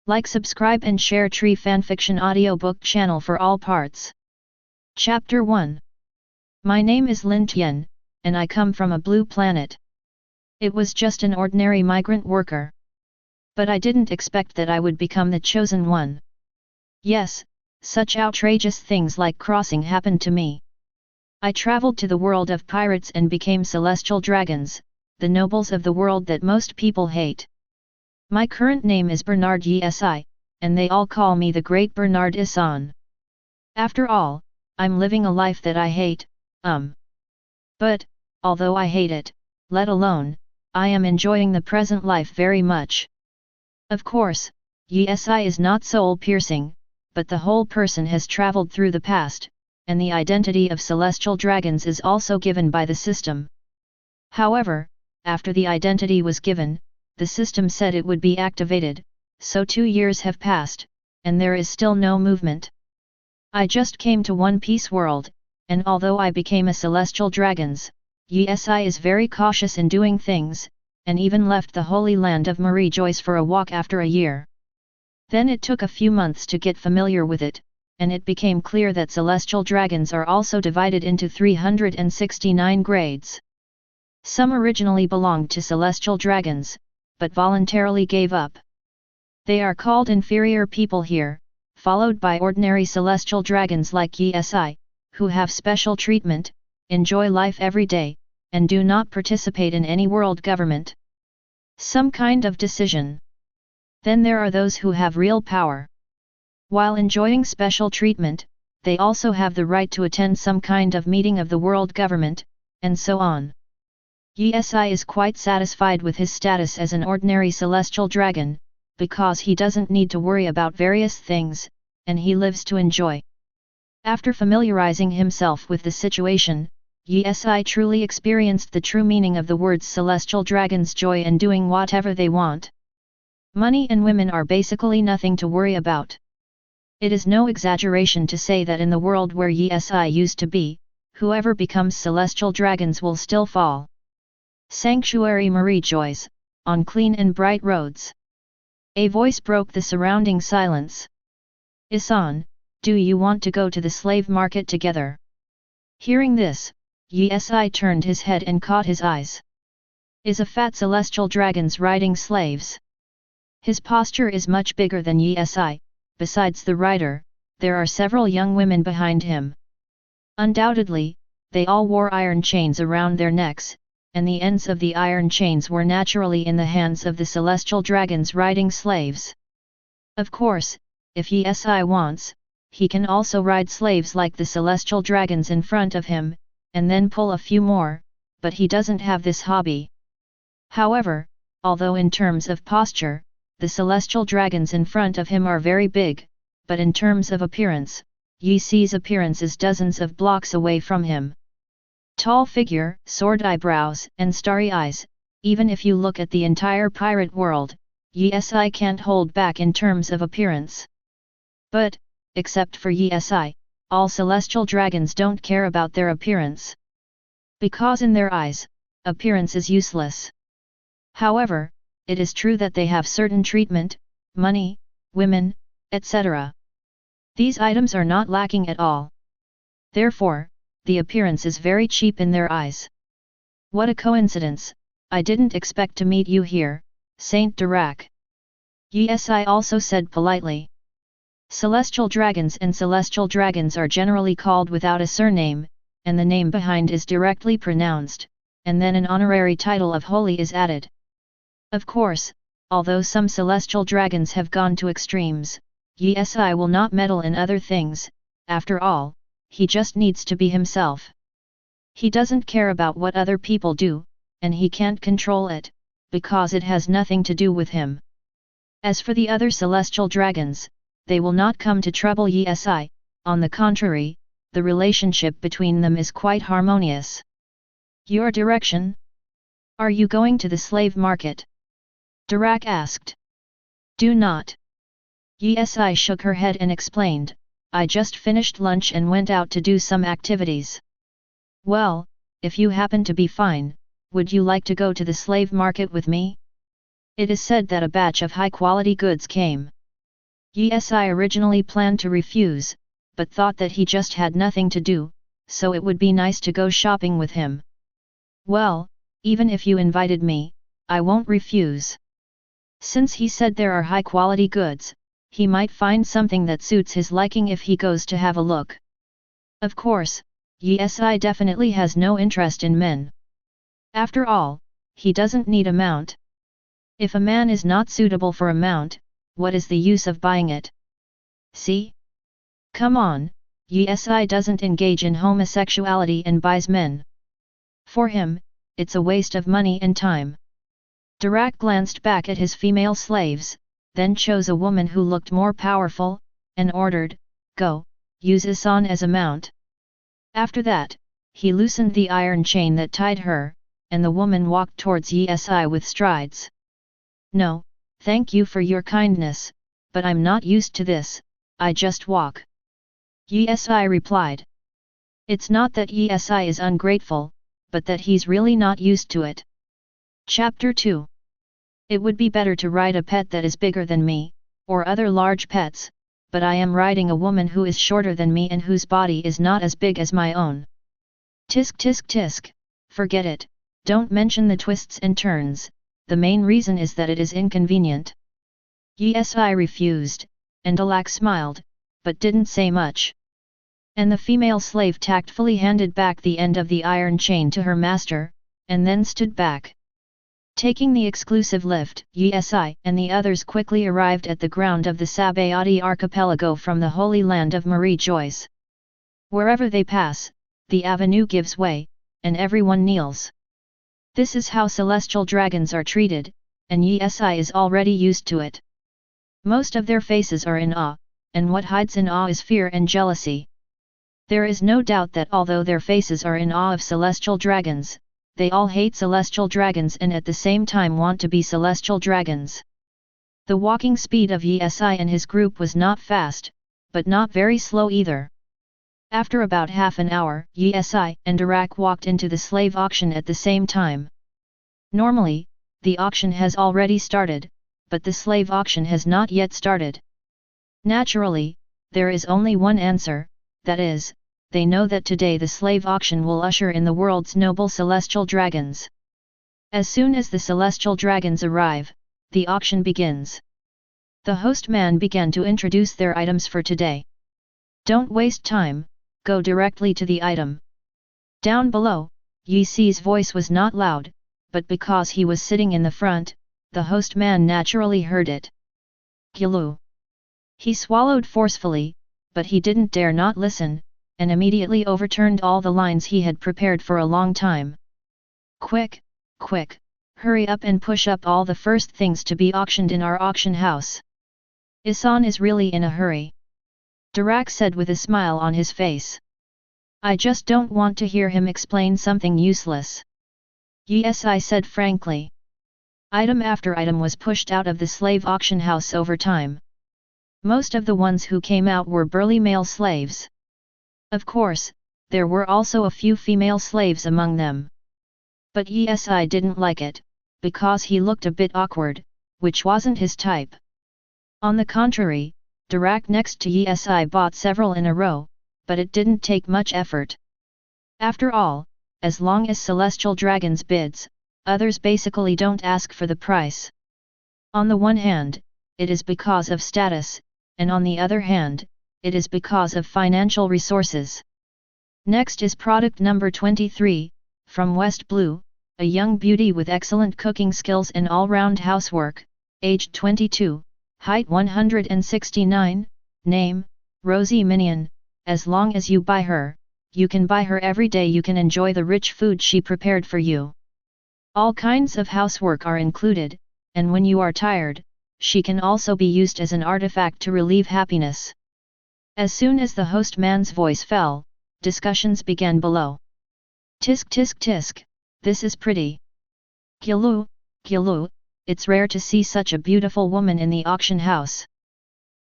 Like, subscribe and share Tree Fanfiction audiobook channel for all parts. Chapter 1. My name is Lin Tian, and I come from a blue planet. It was just an ordinary migrant worker. But I didn't expect that I would become the chosen one. Yes, such outrageous things like crossing happened to me. I traveled to the world of pirates and became celestial dragons, the nobles of the world that most people hate. My current name is Bernard Issan, and they all call me the Great Bernard Issan. After all, I'm living a life that I hate, But, although I hate it, let alone, I am enjoying the present life very much. Of course, Issan is not soul-piercing, but the whole person has traveled through the past, and the identity of celestial dragons is also given by the system. However, after the identity was given, the system said it would be activated, so 2 years have passed, and there is still no movement. I just came to One Piece world, and although I became a celestial dragons, Issan is very cautious in doing things, and even left the holy land of Marie Joyce for a walk after a year. Then it took a few months to get familiar with it, and it became clear that celestial dragons are also divided into 369 grades. Some originally belonged to celestial dragons, but voluntarily gave up. They are called inferior people here, followed by ordinary celestial dragons like Issan, who have special treatment, enjoy life every day, and do not participate in any world government. Some kind of decision. Then there are those who have real power. While enjoying special treatment, they also have the right to attend some kind of meeting of the world government, and so on. Issan is quite satisfied with his status as an ordinary celestial dragon, because he doesn't need to worry about various things, and he lives to enjoy. After familiarizing himself with the situation, Issan truly experienced the true meaning of the words celestial dragons joy in doing whatever they want. Money and women are basically nothing to worry about. It is no exaggeration to say that in the world where Issan used to be, whoever becomes celestial dragons will still fall. Sanctuary Marie Joyce, on clean and bright roads. A voice broke the surrounding silence. Issan, do you want to go to the slave market together? Hearing this, Issan turned his head and caught his eyes. Is a fat celestial dragons riding slaves? His posture is much bigger than Issan, besides the rider, there are several young women behind him. Undoubtedly, they all wore iron chains around their necks, and the ends of the iron chains were naturally in the hands of the celestial dragons riding slaves. Of course, if Issan wants, he can also ride slaves like the celestial dragons in front of him, and then pull a few more, but he doesn't have this hobby. However, although in terms of posture, the celestial dragons in front of him are very big, but in terms of appearance, Issan's appearance is dozens of blocks away from him. Tall figure, sword eyebrows, and starry eyes, even if you look at the entire pirate world, Issan can't hold back in terms of appearance. But, except for Issan, all celestial dragons don't care about their appearance. Because in their eyes, appearance is useless. However, it is true that they have certain treatment, money, women, etc. These items are not lacking at all. Therefore, the appearance is very cheap in their eyes. What a coincidence, I didn't expect to meet you here, Saint Dirac. Issan also said politely. Celestial dragons and celestial dragons are generally called without a surname, and the name behind is directly pronounced, and then an honorary title of holy is added. Of course, although some celestial dragons have gone to extremes, Issan will not meddle in other things, after all, he just needs to be himself. He doesn't care about what other people do, and he can't control it, because it has nothing to do with him. As for the other celestial dragons, they will not come to trouble Issan, on the contrary, the relationship between them is quite harmonious. Your direction? Are you going to the slave market? Dirac asked. Do not. Issan shook her head and explained, I just finished lunch and went out to do some activities. Well, if you happen to be fine, would you like to go to the slave market with me? It is said that a batch of high-quality goods came. Yesi originally planned to refuse, but thought that he just had nothing to do, so it would be nice to go shopping with him. Well, even if you invited me, I won't refuse. Since he said there are high-quality goods, he might find something that suits his liking if he goes to have a look. Of course, Yesi definitely has no interest in men. After all, he doesn't need a mount. If a man is not suitable for a mount, what is the use of buying it? See? Come on, Yesi doesn't engage in homosexuality and buys men. For him, it's a waste of money and time. Dirac glanced back at his female slaves, then chose a woman who looked more powerful, and ordered, "Go, use Issan as a mount." After that, he loosened the iron chain that tied her, and the woman walked towards Yesi with strides. "No, thank you for your kindness, but I'm not used to this, I just walk." Yesi replied. It's not that Yesi is ungrateful, but that he's really not used to it. Chapter 2. It would be better to ride a pet that is bigger than me, or other large pets, but I am riding a woman who is shorter than me and whose body is not as big as my own. Tisk tisk tisk, forget it, don't mention the twists and turns, the main reason is that it is inconvenient. Yesi refused, and Dirac smiled, but didn't say much. And the female slave tactfully handed back the end of the iron chain to her master, and then stood back. Taking the exclusive lift, Yesi and the others quickly arrived at the ground of the Sabayati archipelago from the holy land of Marie Joyce. Wherever they pass, the avenue gives way, and everyone kneels. This is how celestial dragons are treated, and Yesi is already used to it. Most of their faces are in awe, and what hides in awe is fear and jealousy. There is no doubt that although their faces are in awe of celestial dragons, they all hate celestial dragons and at the same time want to be celestial dragons. The walking speed of Yesi and his group was not fast, but not very slow either. After about half an hour, Yesi and Dirac walked into the slave auction at the same time. Normally, the auction has already started, but the slave auction has not yet started. Naturally, there is only one answer, that is, they know that today the slave auction will usher in the world's noble celestial dragons. As soon as the celestial dragons arrive, the auction begins. The host man began to introduce their items for today. Don't waste time, go directly to the item. Down below, Yesi's voice was not loud, but because he was sitting in the front, the host man naturally heard it. Gilu. He swallowed forcefully, but he didn't dare not listen, and immediately overturned all the lines he had prepared for a long time. Quick, quick, hurry up and push up all the first things to be auctioned in our auction house. Issan is really in a hurry. Dirac said with a smile on his face. I just don't want to hear him explain something useless. Yesi said frankly. Item after item was pushed out of the slave auction house over time. Most of the ones who came out were burly male slaves. Of course, there were also a few female slaves among them. But Yesi didn't like it, because he looked a bit awkward, which wasn't his type. On the contrary, Dirac next to Yesi bought several in a row, but it didn't take much effort. After all, as long as Celestial Dragons bids, others basically don't ask for the price. On the one hand, it is because of status, and on the other hand, it is because of financial resources. Next is product number 23, from West Blue, a young beauty with excellent cooking skills and all-round housework, aged 22, height 169, name, Rosie Minion. As long as you buy her, you can buy her every day. You can enjoy the rich food she prepared for you. All kinds of housework are included, and when you are tired, she can also be used as an artifact to relieve happiness. As soon as the host man's voice fell, discussions began below. Tisk tisk tisk, this is pretty. Gilu, Gilu, it's rare to see such a beautiful woman in the auction house.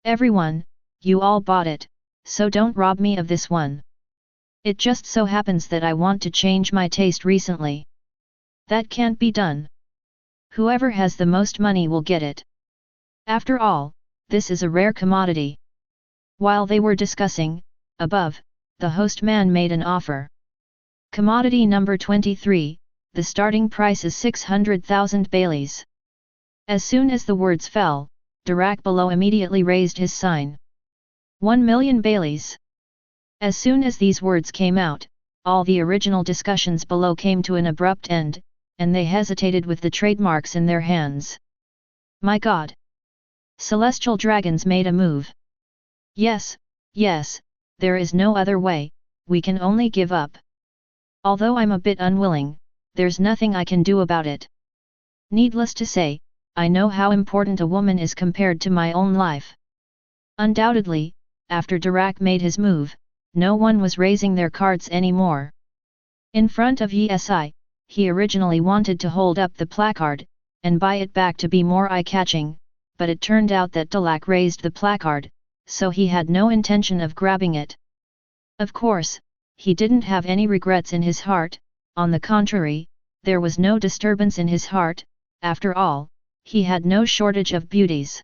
Everyone, you all bought it, so don't rob me of this one. It just so happens that I want to change my taste recently. That can't be done. Whoever has the most money will get it. After all, this is a rare commodity. While they were discussing, above, the host man made an offer. Commodity number 23, the starting price is 600,000 Baileys. As soon as the words fell, Dirac below immediately raised his sign. 1 million Baileys. As soon as these words came out, all the original discussions below came to an abrupt end, and they hesitated with the trademarks in their hands. My God! Celestial dragons made a move. Yes, yes, there is no other way, we can only give up. Although I'm a bit unwilling, there's nothing I can do about it. Needless to say, I know how important a woman is compared to my own life. Undoubtedly, after Dirac made his move, no one was raising their cards anymore. In front of Yi, he originally wanted to hold up the placard, and buy it back to be more eye-catching, but it turned out that Dirac raised the placard, so he had no intention of grabbing it. Of course, he didn't have any regrets in his heart, on the contrary, there was no disturbance in his heart, after all, he had no shortage of beauties.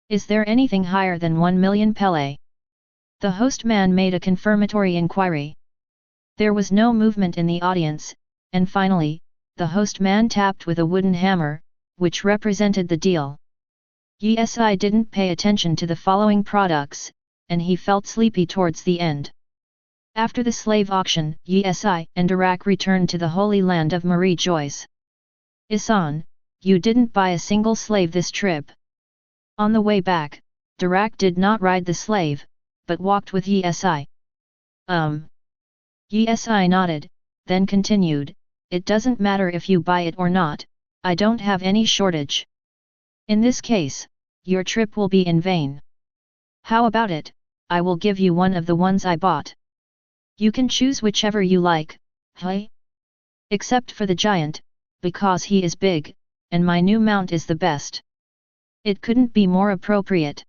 Is there anything higher than 1 million Pele? The host man made a confirmatory inquiry. There was no movement in the audience, and finally, the host man tapped with a wooden hammer, which represented the deal. Yi didn't pay attention to the following products, and he felt sleepy towards the end. After the slave auction, Yi and Dirac returned to the Holy Land of Marie Joyce. Issan, you didn't buy a single slave this trip. On the way back, Dirac did not ride the slave, but walked with Yi. Yi nodded, then continued, it doesn't matter if you buy it or not, I don't have any shortage. In this case, your trip will be in vain. How about it, I will give you one of the ones I bought. You can choose whichever you like, hey? Except for the giant, because he is big, and my new mount is the best. It couldn't be more appropriate.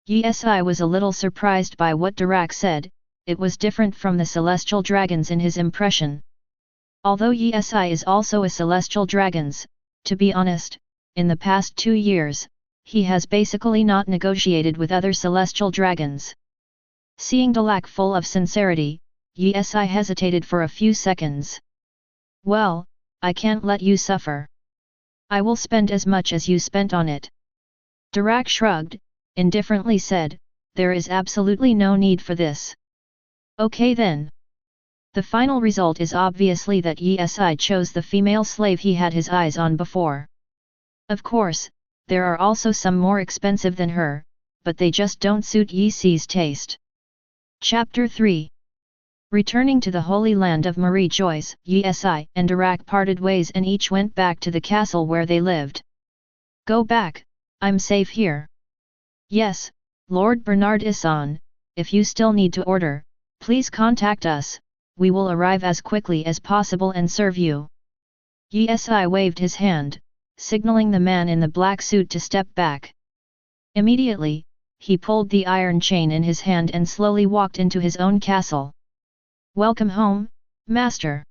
Yi was a little surprised by what Dirac said, it was different from the celestial dragons in his impression. Although Yi is also a celestial dragons, to be honest, in the past 2 years, he has basically not negotiated with other celestial dragons. Seeing Dirac full of sincerity, Yi hesitated for a few seconds. Well, I can't let you suffer. I will spend as much as you spent on it. Dirac shrugged, indifferently said, there is absolutely no need for this. Okay then. The final result is obviously that Yi chose the female slave he had his eyes on before. Of course, there are also some more expensive than her, but they just don't suit Yi's taste. Chapter 3. Returning to the Holy Land of Marie Joyce, Yi and Dirac parted ways and each went back to the castle where they lived. Go back, I'm safe here. Yes, Lord Bernard Issan, if you still need to order, please contact us, we will arrive as quickly as possible and serve you. Yi waved his hand, signaling the man in the black suit to step back. Immediately, he pulled the iron chain in his hand and slowly walked into his own castle. Welcome home, master.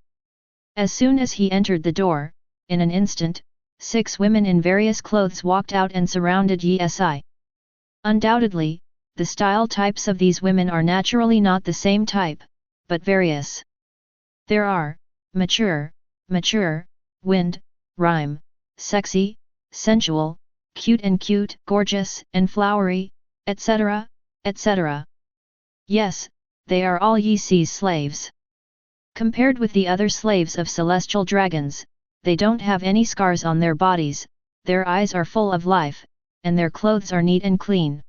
As soon as he entered the door, in an instant, 6 women in various clothes walked out and surrounded Yi. Undoubtedly, the style types of these women are naturally not the same type, but various. There are, mature, wind, rhyme, sexy, sensual, cute, gorgeous and flowery, etc., etc. Yes, they are all Yi's slaves. Compared with the other slaves of celestial dragons, they don't have any scars on their bodies, their eyes are full of life, and their clothes are neat and clean.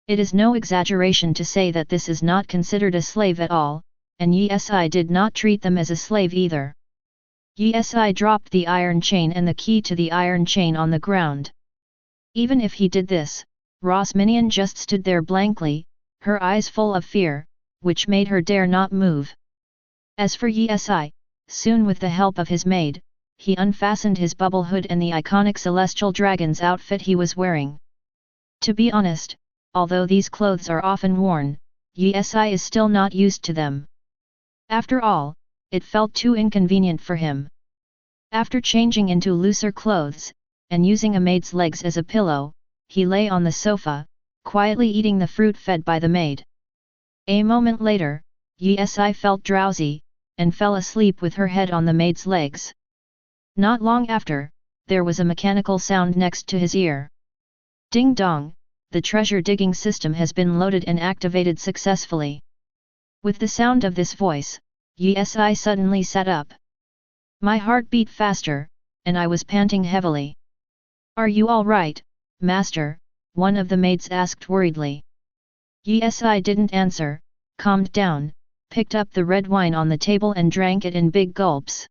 It is no exaggeration to say that this is not considered a slave at all, and Yi did not treat them as a slave either. Yi dropped the iron chain and the key to the iron chain on the ground. Even if he did this, Ross Minion just stood there blankly, her eyes full of fear, which made her dare not move. As for Yi, soon with the help of his maid, he unfastened his bubble hood and the iconic celestial dragon's outfit he was wearing. To be honest, although these clothes are often worn, Yi is still not used to them. After all, it felt too inconvenient for him. After changing into looser clothes, and using a maid's legs as a pillow, he lay on the sofa, quietly eating the fruit fed by the maid. A moment later, Yi felt drowsy, and fell asleep with her head on the maid's legs. Not long after, there was a mechanical sound next to his ear. Ding dong, the treasure digging system has been loaded and activated successfully. With the sound of this voice, Yi suddenly sat up. My heart beat faster, and I was panting heavily. Are you all right, master? One of the maids asked worriedly. Yi didn't answer, calmed down, picked up the red wine on the table and drank it in big gulps.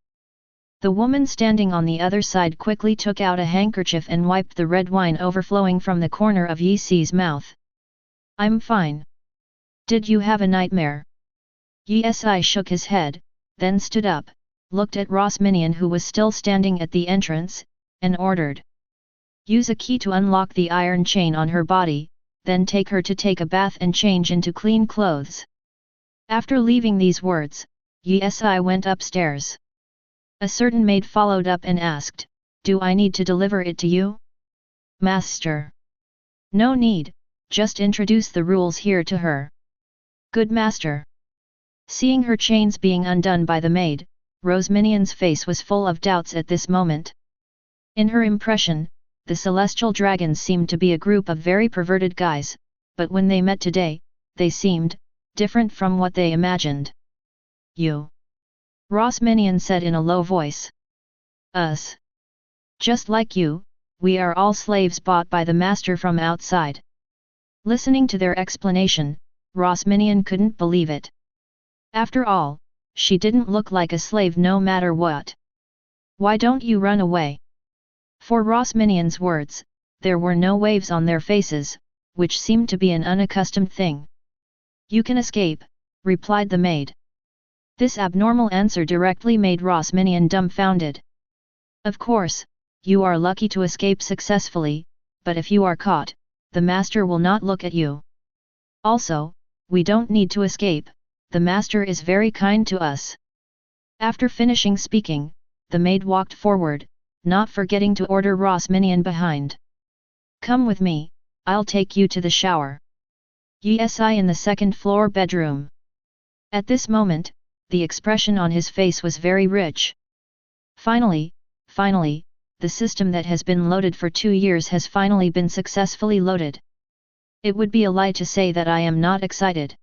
The woman standing on the other side quickly took out a handkerchief and wiped the red wine overflowing from the corner of Yi's mouth. I'm fine. Did you have a nightmare? Yi shook his head, then stood up, looked at Rosminian who was still standing at the entrance, and ordered. Use a key to unlock the iron chain on her body, then take her to take a bath and change into clean clothes. After leaving these words, Yi went upstairs. A certain maid followed up and asked, Do I need to deliver it to you? Master. No need, just introduce the rules here to her. Good master. Seeing her chains being undone by the maid, Rosminian's face was full of doubts at this moment. In her impression, the celestial dragons seemed to be a group of very perverted guys, but when they met today, they seemed different from what they imagined. You. Rosminian said in a low voice. Us. Just like you, we are all slaves bought by the master from outside. Listening to their explanation, Rosminian couldn't believe it. After all, she didn't look like a slave no matter what. Why don't you run away? For Rosminian's words, there were no waves on their faces, which seemed to be an unaccustomed thing. You can escape, replied the maid. This abnormal answer directly made Rosminian dumbfounded. Of course, you are lucky to escape successfully, but if you are caught, the master will not look at you. Also, we don't need to escape, the master is very kind to us. After finishing speaking, the maid walked forward, not forgetting to order Rosminian behind. Come with me, I'll take you to the shower. Yi in the second-floor bedroom. At this moment, the expression on his face was very rich. Finally, the system that has been loaded for 2 years has finally been successfully loaded. It would be a lie to say that I am not excited.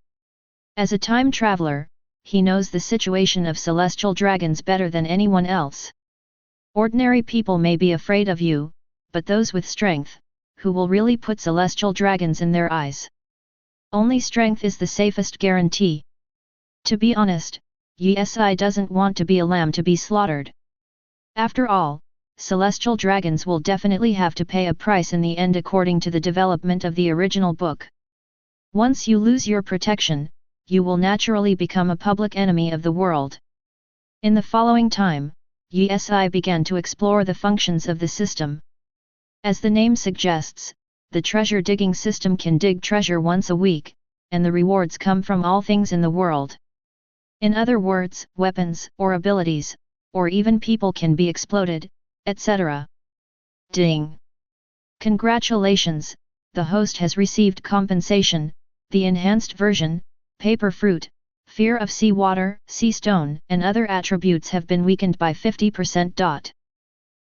As a time traveler, he knows the situation of celestial dragons better than anyone else. Ordinary people may be afraid of you, but those with strength, who will really put celestial dragons in their eyes? Only strength is the safest guarantee. To be honest, Yi doesn't want to be a lamb to be slaughtered. After all, celestial dragons will definitely have to pay a price in the end according to the development of the original book. Once you lose your protection, you will naturally become a public enemy of the world. In the following time, Yi began to explore the functions of the system. As the name suggests, the treasure digging system can dig treasure once a week, and the rewards come from all things in the world. In other words, weapons, or abilities, or even people can be exploded, etc. Ding! Congratulations, the host has received compensation, the enhanced version, paper fruit, fear of sea water, sea stone, and other attributes have been weakened by 50%.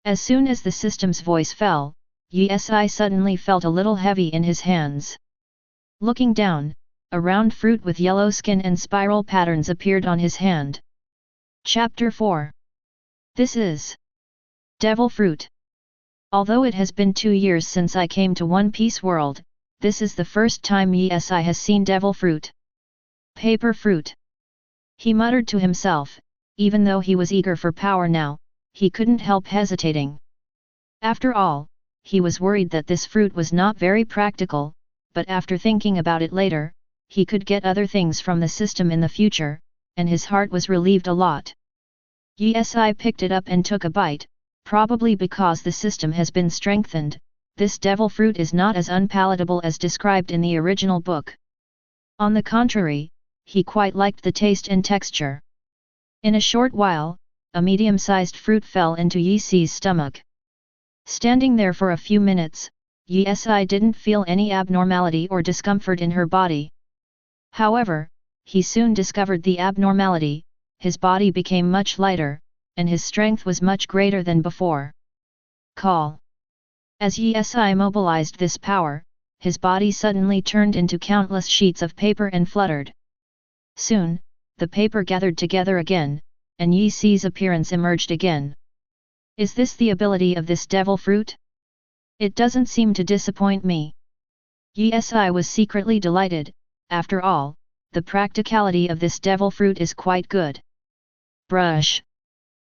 As soon as the system's voice fell, Yi suddenly felt a little heavy in his hands. Looking down, a round fruit with yellow skin and spiral patterns appeared on his hand. Chapter 4. This is Devil Fruit. Although it has been 2 years since I came to One Piece World, this is the first time Yi has seen devil fruit. Paper fruit. He muttered to himself, even though he was eager for power now, he couldn't help hesitating. After all, he was worried that this fruit was not very practical, but after thinking about it later, he could get other things from the system in the future, and his heart was relieved a lot. Yi picked it up and took a bite, probably because the system has been strengthened. This devil fruit is not as unpalatable as described in the original book. On the contrary, he quite liked the taste and texture. In a short while, a medium-sized fruit fell into Yi's stomach. Standing there for a few minutes, Yi didn't feel any abnormality or discomfort in her body. However, he soon discovered the abnormality. His body became much lighter, and his strength was much greater than before. Call. As Yi mobilized this power, his body suddenly turned into countless sheets of paper and fluttered. Soon, the paper gathered together again, and Yi's appearance emerged again. Is this the ability of this devil fruit? It doesn't seem to disappoint me. Yi was secretly delighted. After all, the practicality of this devil fruit is quite good. Brush.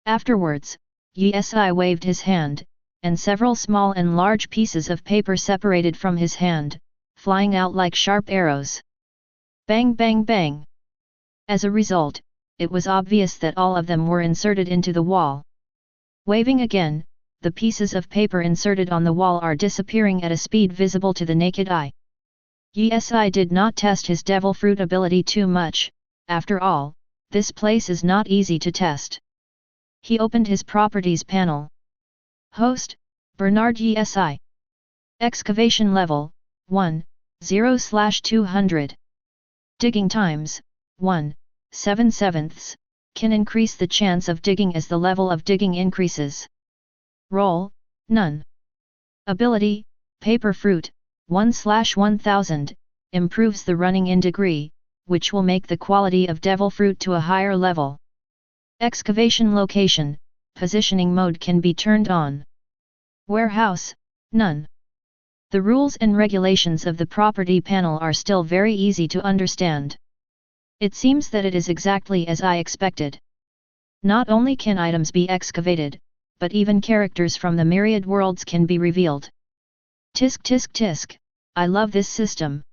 Afterwards, Yi waved his hand, and several small and large pieces of paper separated from his hand, flying out like sharp arrows. Bang bang bang. As a result, it was obvious that all of them were inserted into the wall. Waving again, the pieces of paper inserted on the wall are disappearing at a speed visible to the naked eye. Yi did not test his devil fruit ability too much. After all, this place is not easy to test. He opened his properties panel. Host, Bernard Issan. Excavation level, 1, 0/200. Digging times, 1, 7/7, can increase the chance of digging as the level of digging increases. Role, none. Ability, paper fruit, 1/1000, improves the running in degree, which will make the quality of devil fruit to a higher level. Excavation location, positioning mode can be turned on. Warehouse, none. The rules and regulations of the property panel are still very easy to understand. It seems that it is exactly as I expected. Not only can items be excavated, but even characters from the myriad worlds can be revealed. Tisk tisk tisk, I love this system.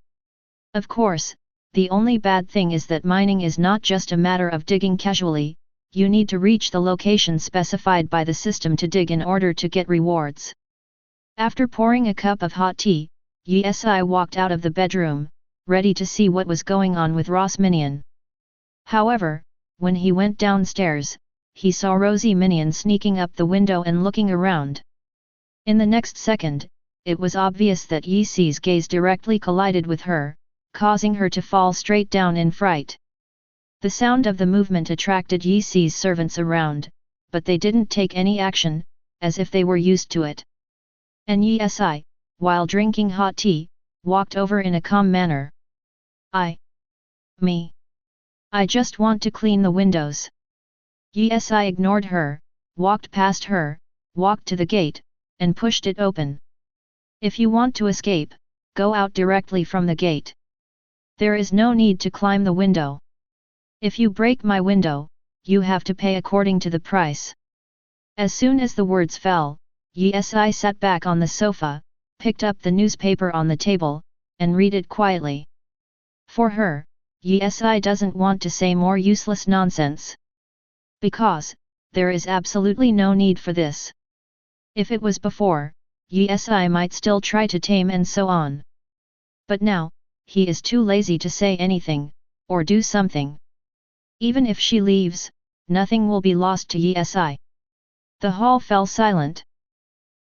Of course, the only bad thing is that mining is not just a matter of digging casually. You need to reach the location specified by the system to dig in order to get rewards. After pouring a cup of hot tea, Yi walked out of the bedroom, ready to see what was going on with Ross Minion. However, when he went downstairs, he saw Rosie Minion sneaking up the window and looking around. In the next second, it was obvious that Yi's gaze directly collided with her, causing her to fall straight down in fright. The sound of the movement attracted Yi's servants around, but they didn't take any action, as if they were used to it. And Yi, while drinking hot tea, walked over in a calm manner. I just want to clean the windows. Yi ignored her, walked past her, walked to the gate, and pushed it open. If you want to escape, go out directly from the gate. There is no need to climb the window. If you break my window, you have to pay according to the price. As soon as the words fell, Yi sat back on the sofa, picked up the newspaper on the table, and read it quietly. For her, Yi doesn't want to say more useless nonsense. Because, there is absolutely no need for this. If it was before, Yi might still try to tame and so on. But now, he is too lazy to say anything, or do something. Even if she leaves, nothing will be lost to Yi. The hall fell silent.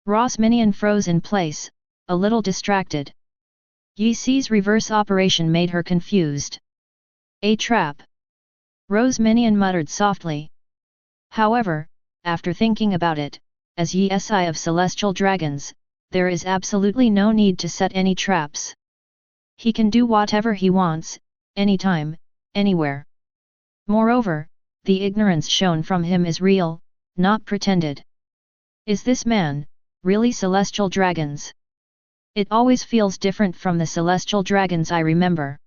Ross Minion froze in place, a little distracted. Yi's reverse operation made her confused. A trap. Rose Minion muttered softly. However, after thinking about it, as Yi of Celestial Dragons, there is absolutely no need to set any traps. He can do whatever he wants, anytime, anywhere. Moreover, the ignorance shown from him is real, not pretended. Is this man really Celestial Dragons? It always feels different from the Celestial Dragons I remember.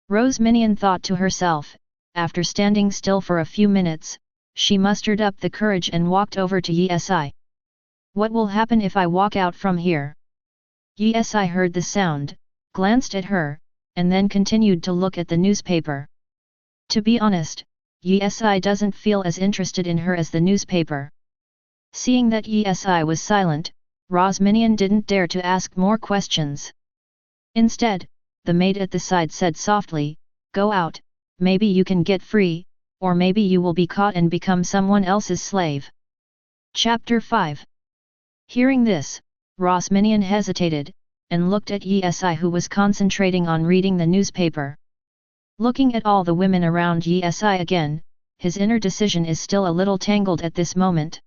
Rose Minion thought to herself. After standing still for a few minutes, she mustered up the courage and walked over to Yi. What will happen if I walk out from here? Yi heard the sound, glanced at her, and then continued to look at the newspaper. To be honest, Yi doesn't feel as interested in her as the newspaper. Seeing that Yi was silent, Ross Minion didn't dare to ask more questions. Instead, the maid at the side said softly, "Go out, maybe you can get free, or maybe you will be caught and become someone else's slave." Chapter 5. Hearing this, Rosminian hesitated, and looked at Yi who was concentrating on reading the newspaper. Looking at all the women around Yi again, his inner decision is still a little tangled at this moment.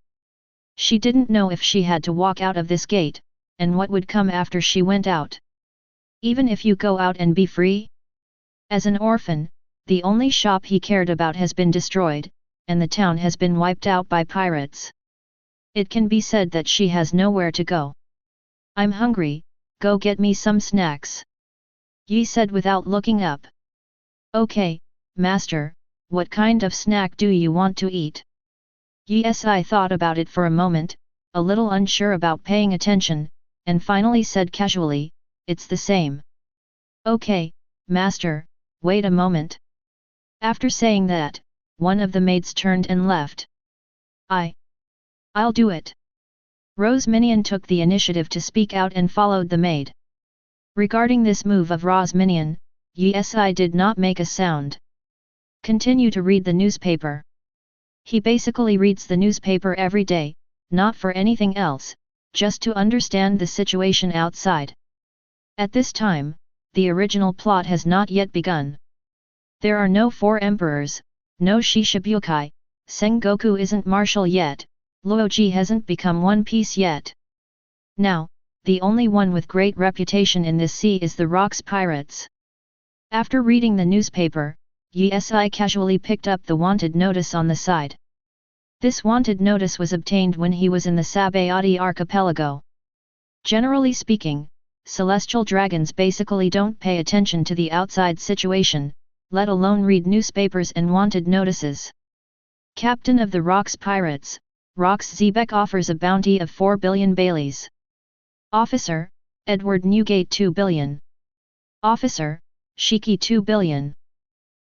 She didn't know if she had to walk out of this gate, and what would come after she went out. Even if you go out and be free? As an orphan, the only shop he cared about has been destroyed, and the town has been wiped out by pirates. It can be said that she has nowhere to go. I'm hungry, go get me some snacks. Yi said without looking up. Okay, master, what kind of snack do you want to eat? Yi thought about it for a moment, a little unsure about paying attention, and finally said casually, it's the same. Okay, master, wait a moment. After saying that, one of the maids turned and left. I'll do it. Rosminian took the initiative to speak out and followed the maid. Regarding this move of Rosminian, Yi did not make a sound. Continue to read the newspaper. He basically reads the newspaper every day, not for anything else, just to understand the situation outside. At this time, the original plot has not yet begun. There are no 4 emperors, no Shishibukai, Sengoku isn't martial yet, Loji hasn't become One Piece yet. Now, the only one with great reputation in this sea is the Rocks Pirates. After reading the newspaper, Yi casually picked up the wanted notice on the side. This wanted notice was obtained when he was in the Sabayati archipelago. Generally speaking, celestial dragons basically don't pay attention to the outside situation, let alone read newspapers and wanted notices. Captain of the Rocks Pirates, Rox Zebek offers a bounty of 4 billion Baileys. Officer, Edward Newgate 2 billion. Officer, Shiki 2 billion.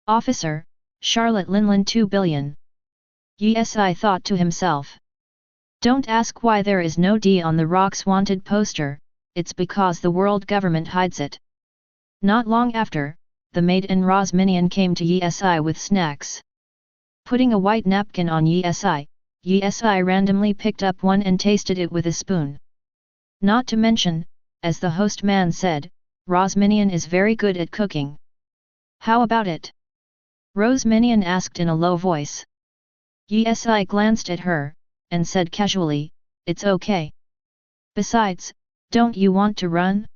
Officer, Charlotte Linland 2 billion. Yi thought to himself. Don't ask why there is no D on the Rocks wanted poster, it's because the world government hides it. Not long after, the maid and Rosminian came to Yi with snacks. Putting a white napkin on Yi randomly picked up one and tasted it with a spoon. Not to mention, as the host man said, Rosminian is very good at cooking. How about it? Rosminian asked in a low voice. Yi glanced at her, and said casually, it's okay. Besides, don't you want to run?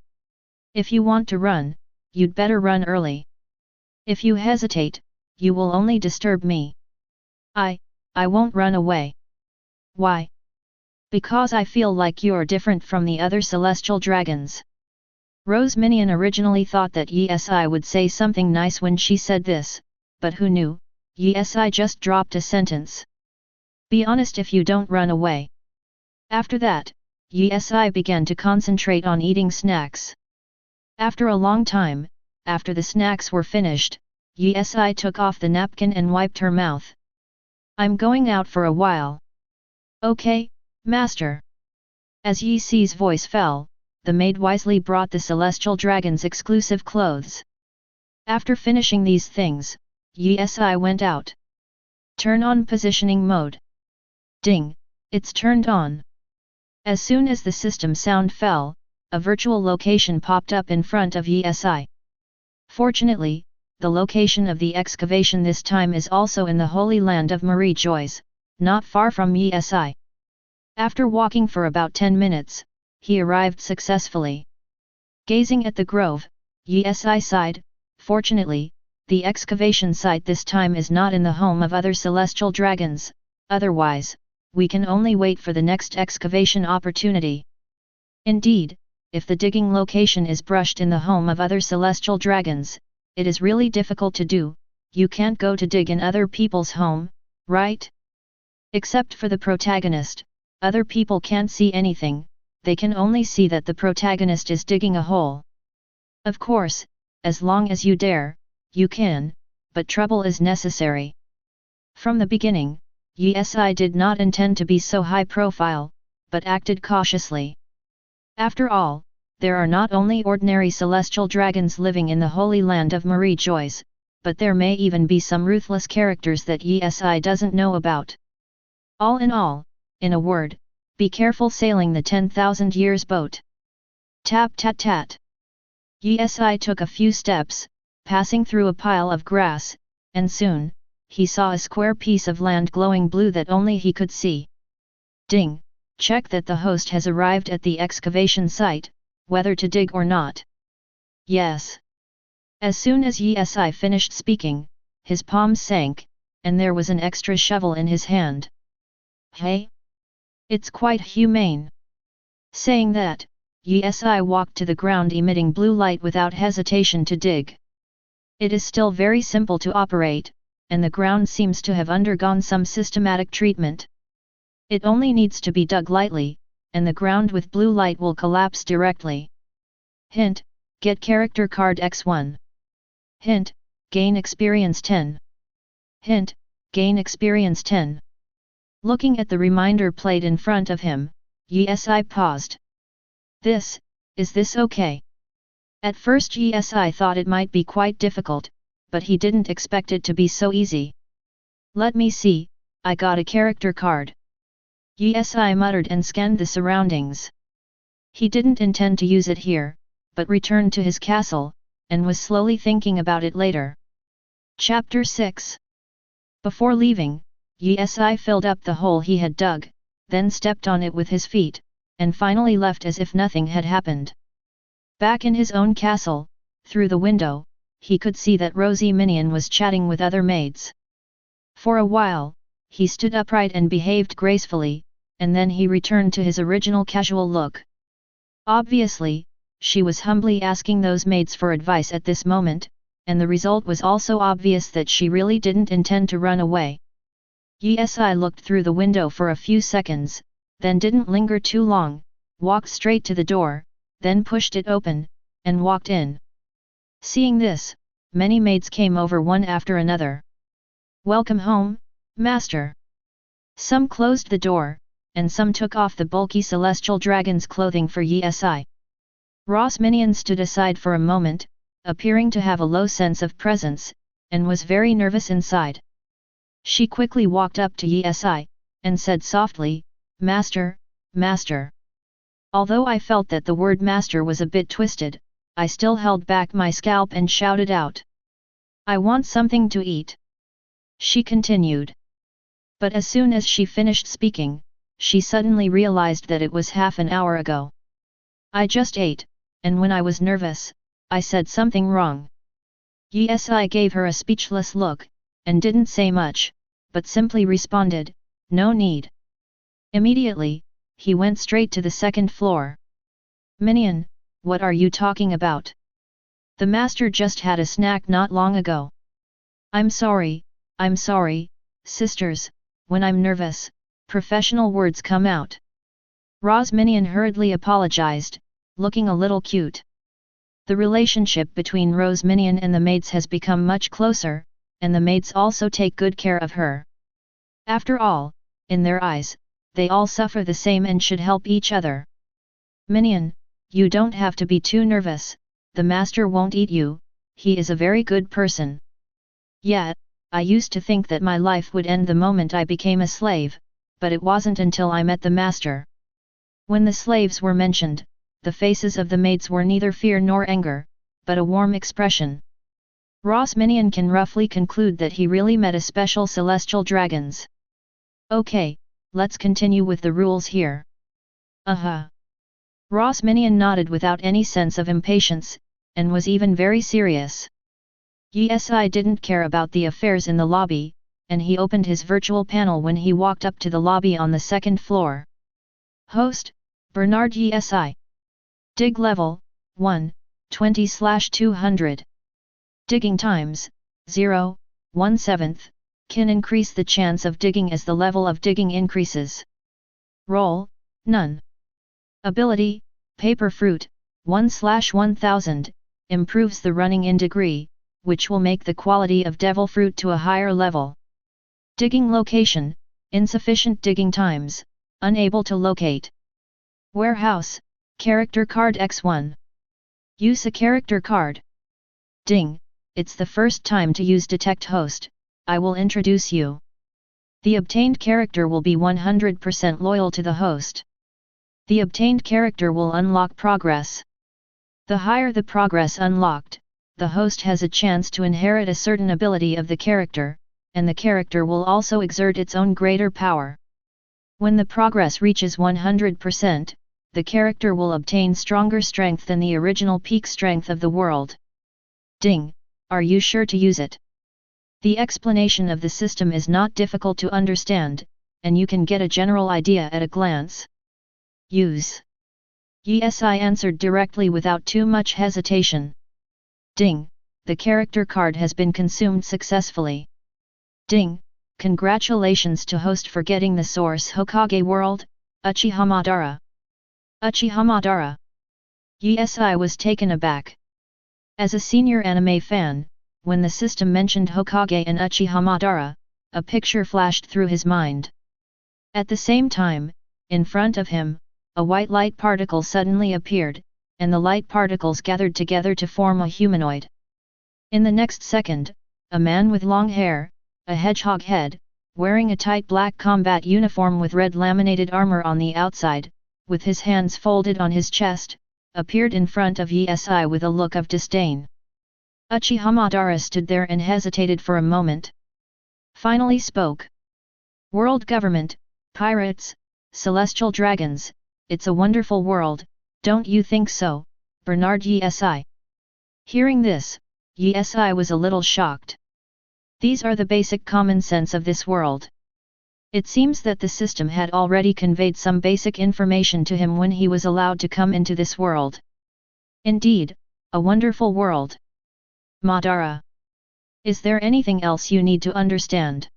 If you want to run, you'd better run early. If you hesitate, you will only disturb me. I won't run away. Why? Because I feel like you're different from the other celestial dragons. Rosminian originally thought that Yi would say something nice when she said this, but who knew, Yi just dropped a sentence. Be honest if you don't run away. After that, Yi began to concentrate on eating snacks. After a long time, after the snacks were finished, Yi took off the napkin and wiped her mouth. I'm going out for a while. Okay, master. As Yi's voice fell, the maid wisely brought the celestial dragon's exclusive clothes. After finishing these things, Yi went out. Turn on positioning mode. Ding, it's turned on. As soon as the system sound fell, a virtual location popped up in front of Yi. Fortunately, the location of the excavation this time is also in the Holy Land of Marie Joyce, not far from Yi. After walking for about 10 minutes, he arrived successfully. Gazing at the grove, Yi sighed. Fortunately, the excavation site this time is not in the home of other celestial dragons, otherwise, we can only wait for the next excavation opportunity. Indeed, if the digging location is brushed in the home of other celestial dragons, it is really difficult to do, you can't go to dig in other people's home, right? Except for the protagonist, other people can't see anything, they can only see that the protagonist is digging a hole. Of course, as long as you dare, you can, but trouble is necessary. From the beginning, Yi did not intend to be so high profile, but acted cautiously. After all, there are not only ordinary celestial dragons living in the Holy Land of Marie Joyce, but there may even be some ruthless characters that Yi doesn't know about. All in a word, Be careful sailing the 10,000 years boat. Tap tat tat. Yi took a few steps, passing through a pile of grass, and soon, he saw a square piece of land glowing blue that only he could see. Ding, check that the host has arrived at the excavation site, whether to dig or not. Yes. As soon as Yi finished speaking, his palms sank, and there was an extra shovel in his hand. Hey? It's quite humane. Saying that, Yi walked to the ground emitting blue light without hesitation to dig. It is still very simple to operate, and the ground seems to have undergone some systematic treatment. It only needs to be dug lightly, and the ground with blue light will collapse directly. Hint, get character card X1. Hint, gain experience 10. Hint, gain experience 10. Looking at the reminder plate in front of him, Yi paused. Is this okay? At first Yi thought it might be quite difficult, but he didn't expect it to be so easy. Let me see, I got a character card. Yi muttered and scanned the surroundings. He didn't intend to use it here, but returned to his castle, and was slowly thinking about it later. Chapter 6. Before leaving, Yi filled up the hole he had dug, then stepped on it with his feet, and finally left as if nothing had happened. Back in his own castle, through the window, he could see that Rosie Minion was chatting with other maids. For a while, he stood upright and behaved gracefully, and then he returned to his original casual look. Obviously, she was humbly asking those maids for advice at this moment, and the result was also obvious that she really didn't intend to run away. Yi looked through the window for a few seconds, then didn't linger too long, walked straight to the door, then pushed it open, and walked in. Seeing this, many maids came over one after another. Welcome home, master. Some closed the door, and some took off the bulky celestial dragon's clothing for Yi. Ross Minion stood aside for a moment, appearing to have a low sense of presence, and was very nervous inside. She quickly walked up to Yi, and said softly, Master, Master. Although I felt that the word master was a bit twisted, I still held back my scalp and shouted out. I want something to eat. She continued. But as soon as she finished speaking, she suddenly realized that it was half an hour ago. I just ate, and when I was nervous, I said something wrong. Yi gave her a speechless look, and didn't say much, but simply responded, no need. Immediately, he went straight to the second floor. Minion, what are you talking about? The master just had a snack not long ago. I'm sorry, sisters, when I'm nervous, professional words come out. Roz Minion hurriedly apologized, looking a little cute. The relationship between Rose Minion and the maids has become much closer, and the maids also take good care of her. After all, in their eyes, they all suffer the same and should help each other. Minion, you don't have to be too nervous, the master won't eat you, he is a very good person. Yet, I used to think that my life would end the moment I became a slave, but it wasn't until I met the master. When the slaves were mentioned, the faces of the maids were neither fear nor anger, but a warm expression. Ross Minion can roughly conclude that he really met a special celestial dragons. Okay, let's continue with the rules here. Ross Minion nodded without any sense of impatience, and was even very serious. Yi didn't care about the affairs in the lobby, and he opened his virtual panel when he walked up to the lobby on the second floor. Host, Bernard Yi. Dig level, 1, 20/200. Digging times, 0, 1/7, can increase the chance of digging as the level of digging increases. Role, none. Ability, Paper Fruit, 1/1000, improves the running in degree, which will make the quality of devil fruit to a higher level. Digging location, insufficient digging times, unable to locate. Warehouse, character card X1. Use a character card. Ding, it's the first time to use Detect Host, I will introduce you. The obtained character will be 100% loyal to the host. The obtained character will unlock progress. The higher the progress unlocked, the host has a chance to inherit a certain ability of the character, and the character will also exert its own greater power. When the progress reaches 100%, the character will obtain stronger strength than the original peak strength of the world. Ding, are you sure to use it? The explanation of the system is not difficult to understand, and you can get a general idea at a glance. Use. Yes, I answered directly without too much hesitation. Ding, the character card has been consumed successfully. Ding, congratulations to host for getting the source Hokage world, Uchiha Madara. Uchiha Madara. Yes, I was taken aback. As a senior anime fan, when the system mentioned Hokage and Uchiha Madara, a picture flashed through his mind. At the same time, in front of him, a white light particle suddenly appeared, and the light particles gathered together to form a humanoid. In the next second, a man with long hair, a hedgehog head, wearing a tight black combat uniform with red laminated armor on the outside, with his hands folded on his chest, appeared in front of Yesi with a look of disdain. Uchiha Madara stood there and hesitated for a moment. Finally spoke. World government, pirates, celestial dragons, it's a wonderful world, don't you think so, Bernard Yesi? Hearing this, Yesi was a little shocked. These are the basic common sense of this world. It seems that the system had already conveyed some basic information to him when he was allowed to come into this world. Indeed, a wonderful world. Madara. Is there anything else you need to understand?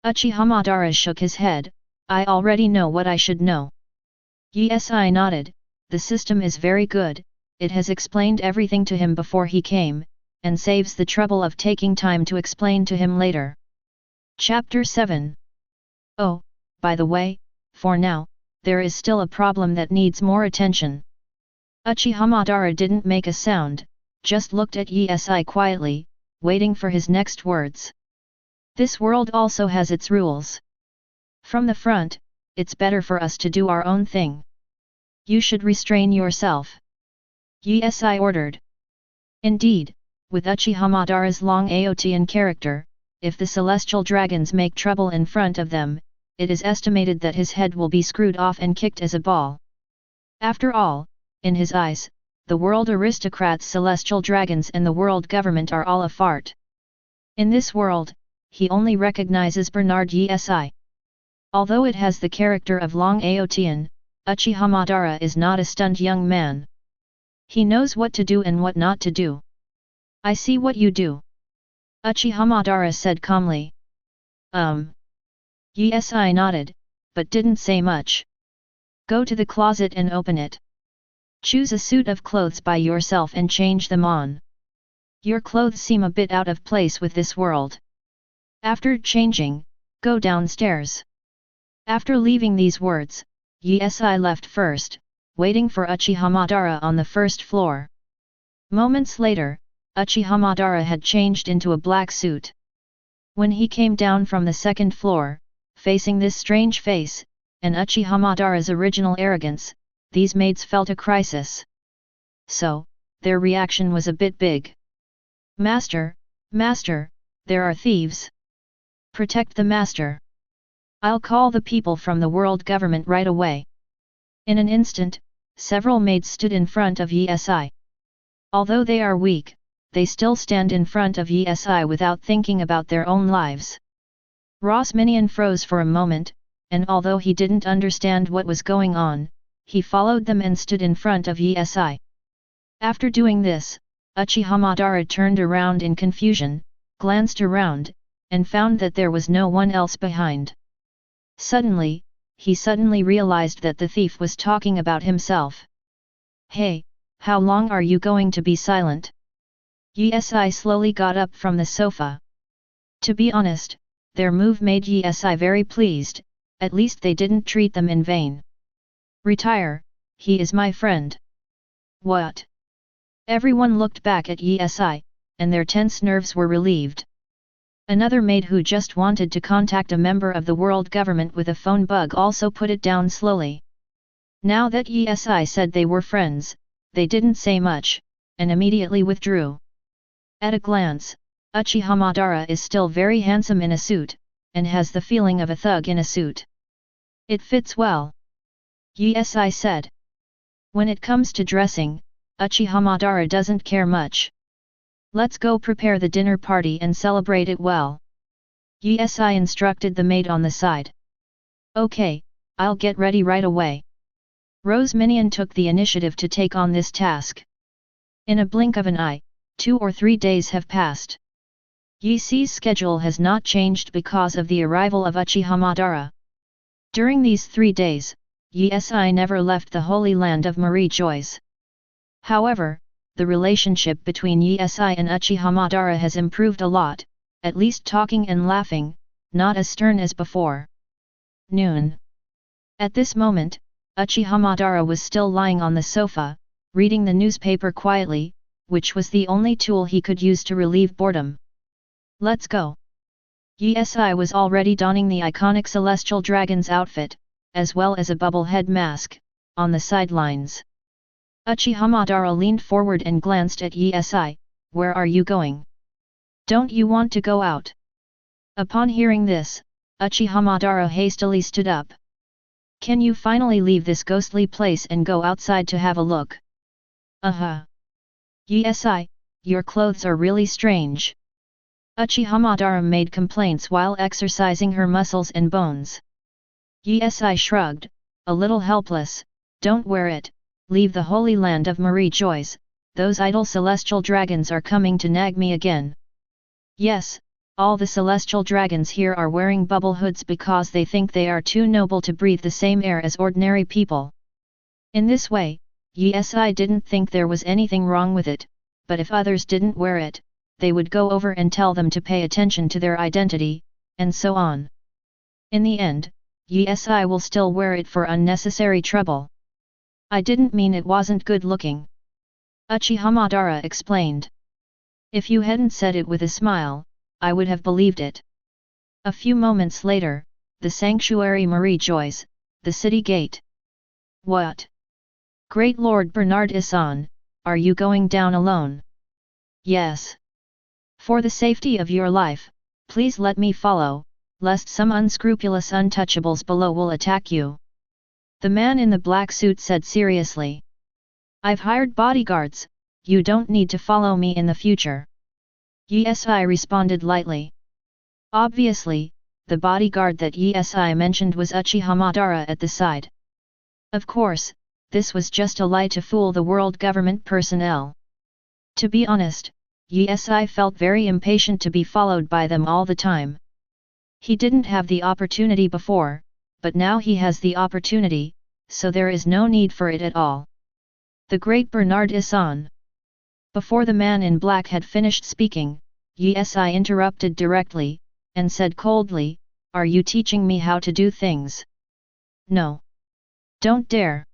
Uchiha Madara shook his head. I already know what I should know. Yesi nodded. The system is very good, it has explained everything to him before he came, and saves the trouble of taking time to explain to him later. Chapter 7. Oh, by the way, for now, there is still a problem that needs more attention. Uchiha Madara didn't make a sound, just looked at Yesi quietly, waiting for his next words. This world also has its rules. From the front, it's better for us to do our own thing. You should restrain yourself. Yesi ordered. Indeed, with Uchiha Madara's long Aotean character, if the celestial dragons make trouble in front of them, it is estimated that his head will be screwed off and kicked as a ball. After all, in his eyes, the world aristocrats, celestial dragons and the world government are all a fart. In this world, he only recognizes Bernard Yesi. Although it has the character of Long Aotean, Uchiha Madara is not a stunned young man. He knows what to do and what not to do. I see what you do. Uchiha Madara said calmly. Yesi nodded, but didn't say much. Go to the closet and open it. Choose a suit of clothes by yourself and change them on. Your clothes seem a bit out of place with this world. After changing, go downstairs. After leaving these words, Yesi left first, waiting for Uchiha Madara on the first floor. Moments later, Uchiha Madara had changed into a black suit. When he came down from the second floor, facing this strange face, and Uchiha Madara's original arrogance, these maids felt a crisis. So, their reaction was a bit big. Master, Master, there are thieves. Protect the Master. I'll call the people from the world government right away. In an instant, several maids stood in front of Yesi. Although they are weak, they still stand in front of Yesi without thinking about their own lives. Ross Minion froze for a moment, and although he didn't understand what was going on, he followed them and stood in front of Yesi. After doing this, Uchiha Madara turned around in confusion, glanced around, and found that there was no one else behind. Suddenly, he realized that the thief was talking about himself. Hey, how long are you going to be silent? Yesi slowly got up from the sofa. To be honest, their move made Yesi very pleased, at least they didn't treat them in vain. Retire, he is my friend. What? Everyone looked back at Yesi, and their tense nerves were relieved. Another maid who just wanted to contact a member of the world government with a phone bug also put it down slowly. Now that Yesi said they were friends, they didn't say much, and immediately withdrew. At a glance, Uchiha Madara is still very handsome in a suit, and has the feeling of a thug in a suit. It fits well. Yesi said. When it comes to dressing, Uchiha Madara doesn't care much. Let's go prepare the dinner party and celebrate it well. Yesi instructed the maid on the side. Okay, I'll get ready right away. Rose Minion took the initiative to take on this task. In a blink of an eye, 2 or 3 days have passed. Yesi's schedule has not changed because of the arrival of Uchiha Madara. During these 3 days, Yesi never left the Holy Land of Marie Joyce. However, the relationship between Yesi and Uchiha Madara has improved a lot, at least talking and laughing, not as stern as before. Noon. At this moment, Uchiha Madara was still lying on the sofa, reading the newspaper quietly, which was the only tool he could use to relieve boredom. Let's go. Yesi was already donning the iconic Celestial Dragon's outfit, as well as a bubble head mask, on the sidelines. Uchiha Madara leaned forward and glanced at Yesi. Where are you going? Don't you want to go out? Upon hearing this, Uchiha Madara hastily stood up. Can you finally leave this ghostly place and go outside to have a look? Yesi, your clothes are really strange. Uchiha Madara made complaints while exercising her muscles and bones. Yesi shrugged, a little helpless. Don't wear it, leave the Holy Land of Marie Joyce, those idle celestial dragons are coming to nag me again. Yes, all the celestial dragons here are wearing bubble hoods because they think they are too noble to breathe the same air as ordinary people. In this way, Yesi didn't think there was anything wrong with it, but if others didn't wear it, they would go over and tell them to pay attention to their identity, and so on. In the end, Yesi will still wear it for unnecessary trouble. I didn't mean it wasn't good looking. Uchiha Madara explained. If you hadn't said it with a smile, I would have believed it. A few moments later, the sanctuary Marie Joyce, the city gate. What? Great Lord Bernard Issan, are you going down alone? Yes. For the safety of your life, please let me follow, lest some unscrupulous untouchables below will attack you. The man in the black suit said seriously. I've hired bodyguards, you don't need to follow me in the future. Yesi responded lightly. Obviously, the bodyguard that Yesi mentioned was Uchiha Madara at the side. Of course, this was just a lie to fool the world government personnel. To be honest, Yesi felt very impatient to be followed by them all the time. He didn't have the opportunity before, but now he has the opportunity, so there is no need for it at all. The great Bernard Issan. Before the man in black had finished speaking, Yesi interrupted directly, and said coldly, are you teaching me how to do things? No. Don't dare.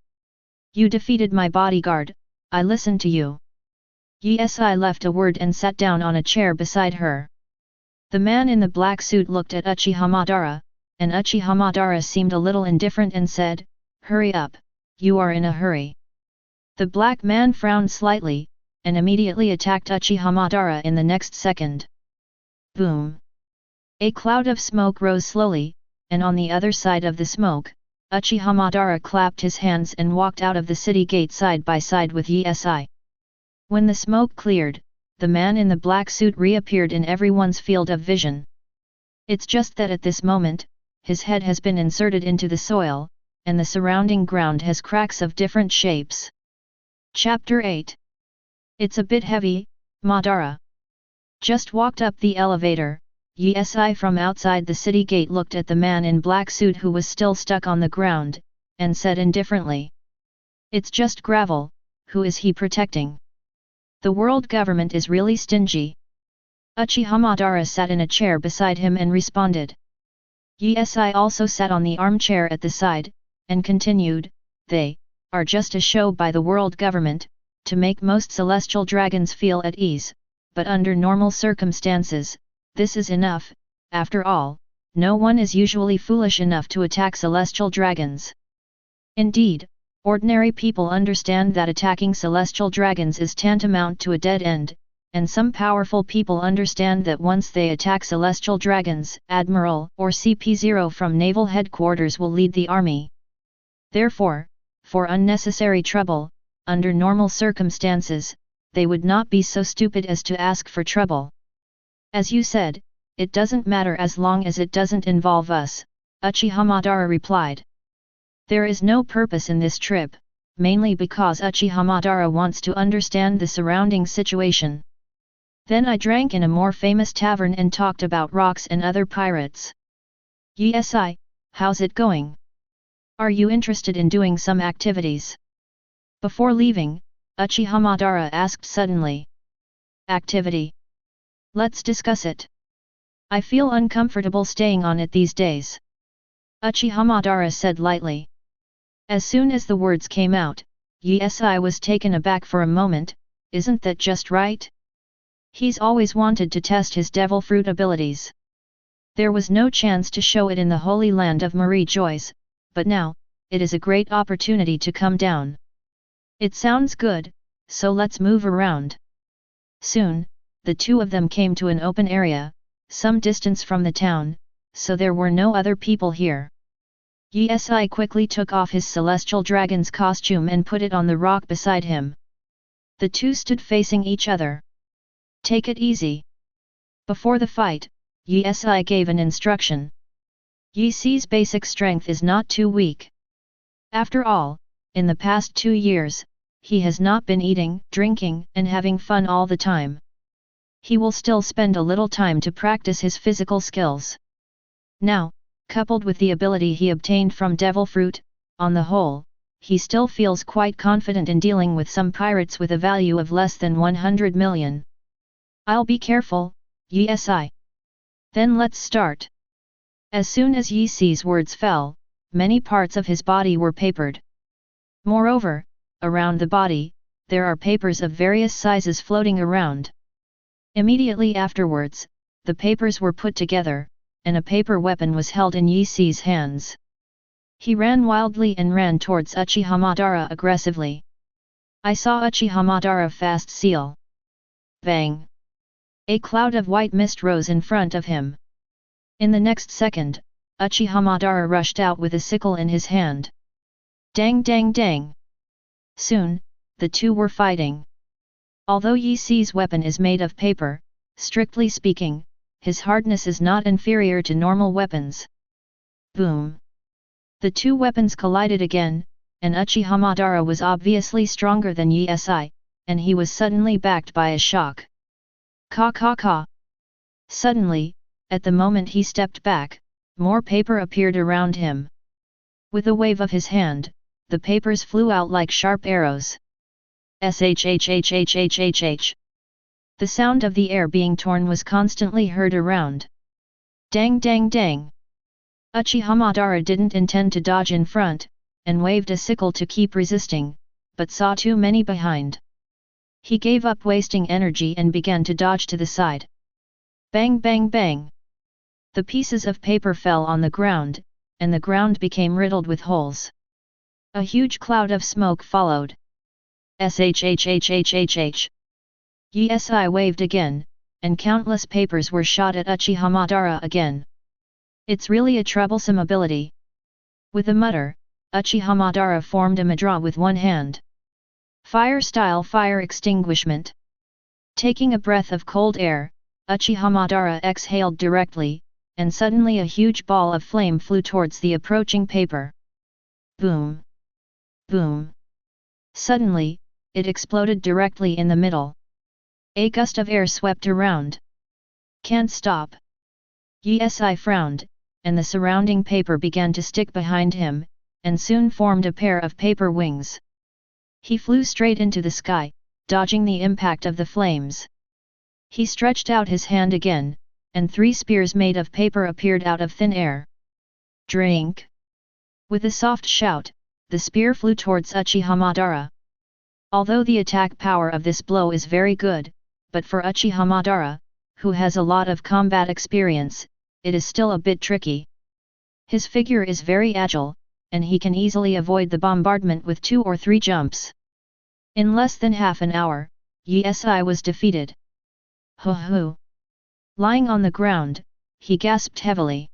You defeated my bodyguard, I listen to you. Yesi left a word and sat down on a chair beside her. The man in the black suit looked at Uchiha Madara, and Uchiha Madara seemed a little indifferent and said, hurry up, you are in a hurry. The black man frowned slightly, and immediately attacked Uchiha Madara in the next second. Boom! A cloud of smoke rose slowly, and on the other side of the smoke, Uchiha Madara clapped his hands and walked out of the city gate side by side with Yesi. When the smoke cleared, the man in the black suit reappeared in everyone's field of vision. It's just that at this moment, his head has been inserted into the soil, and the surrounding ground has cracks of different shapes. Chapter 8. It's a bit heavy, Madara. Just walked up the elevator, Yesi from outside the city gate looked at the man in black suit who was still stuck on the ground, and said indifferently. It's just gravel, who is he protecting? The world government is really stingy. Uchiha Madara sat in a chair beside him and responded. Yesi also sat on the armchair at the side, and continued, they are just a show by the world government, to make most celestial dragons feel at ease, but under normal circumstances, this is enough. After all, no one is usually foolish enough to attack celestial dragons. Indeed, Ordinary people understand that attacking celestial dragons is tantamount to a dead end, and some powerful people understand that once they attack celestial dragons, Admiral or CP0 from Naval Headquarters will lead the army. Therefore, for unnecessary trouble, under normal circumstances, they would not be so stupid as to ask for trouble. As you said, it doesn't matter as long as it doesn't involve us, Uchiha Madara replied. There is no purpose in this trip, mainly because Uchiha Madara wants to understand the surrounding situation. Then I drank in a more famous tavern and talked about rocks and other pirates. Yesi, how's it going? Are you interested in doing some activities? Before leaving, Uchiha Madara asked suddenly. Activity? Let's discuss it. I feel uncomfortable staying on it these days. Uchiha Madara said lightly. As soon as the words came out, Yesi was taken aback for a moment. Isn't that just right? He's always wanted to test his devil fruit abilities. There was no chance to show it in the holy land of Marie Joyce, but now, it is a great opportunity to come down. It sounds good, so let's move around. Soon, the two of them came to an open area, some distance from the town, so there were no other people here. Yesi quickly took off his celestial dragon's costume and put it on the rock beside him. The two stood facing each other. Take it easy. Before the fight, Yesi gave an instruction. Yesi's basic strength is not too weak. After all, in the past 2 years, he has not been eating, drinking, and having fun all the time. He will still spend a little time to practice his physical skills. Now, coupled with the ability he obtained from Devil Fruit, on the whole, he still feels quite confident in dealing with some pirates with a value of less than 100 million. I'll be careful, Yesi. Then let's start. As soon as Yesi's words fell, many parts of his body were papered. Moreover, around the body, there are papers of various sizes floating around. Immediately afterwards, the papers were put together, and a paper weapon was held in Yesi's hands. He ran wildly and ran towards Uchiha Madara aggressively. I saw Uchiha Madara fast seal. Bang! A cloud of white mist rose in front of him. In the next second, Uchiha Madara rushed out with a sickle in his hand. Dang dang dang! Soon, the two were fighting. Although Yesi's weapon is made of paper, strictly speaking, his hardness is not inferior to normal weapons. Boom! The two weapons collided again, and Uchiha Madara was obviously stronger than Yesi, and he was suddenly backed by a shock. Ka ka ka! Suddenly, at the moment he stepped back, more paper appeared around him. With a wave of his hand, the papers flew out like sharp arrows. Shhhhhhh. The sound of the air being torn was constantly heard around. Dang dang dang! Uchiha Madara didn't intend to dodge in front, and waved a sickle to keep resisting, but saw too many behind. He gave up wasting energy and began to dodge to the side. Bang bang bang! The pieces of paper fell on the ground, and the ground became riddled with holes. A huge cloud of smoke followed. Shhhhhhh. Yesi waved again, and countless papers were shot at Uchiha Madara again. It's really a troublesome ability. With a mutter, Uchiha Madara formed a mudra with one hand. Fire-style fire extinguishment. Taking a breath of cold air, Uchiha Madara exhaled directly, and suddenly a huge ball of flame flew towards the approaching paper. Boom! Boom! Suddenly, it exploded directly in the middle. A gust of air swept around. Can't stop. Yesi frowned, and the surrounding paper began to stick behind him, and soon formed a pair of paper wings. He flew straight into the sky, dodging the impact of the flames. He stretched out his hand again, and 3 spears made of paper appeared out of thin air. Drink! With a soft shout, the spear flew towards Uchiha Madara. Although the attack power of this blow is very good, but for Uchiha Madara, who has a lot of combat experience, it is still a bit tricky. His figure is very agile, and he can easily avoid the bombardment with 2 or 3 jumps. In less than half an hour, Yi was defeated. Hoo. Lying on the ground, he gasped heavily.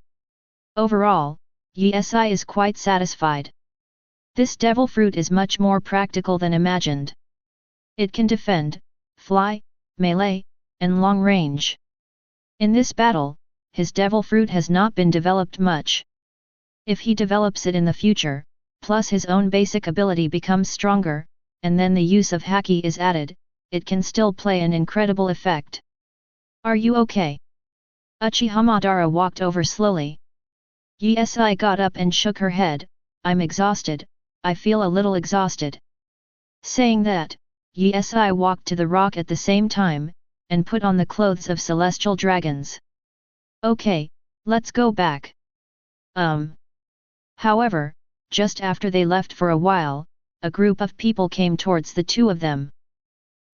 Overall, Yi is quite satisfied. This devil fruit is much more practical than imagined. It can defend, fly, melee, and long range. In this battle, his devil fruit has not been developed much. If he develops it in the future, plus his own basic ability becomes stronger, and then the use of haki is added, it can still play an incredible effect. Are you okay? Uchiha Madara walked over slowly. Yi got up and shook her head. I'm exhausted, I feel a little exhausted. Saying that, Yi walked to the rock at the same time, and put on the clothes of celestial dragons. Okay, let's go back. However, just after they left for a while, a group of people came towards the two of them.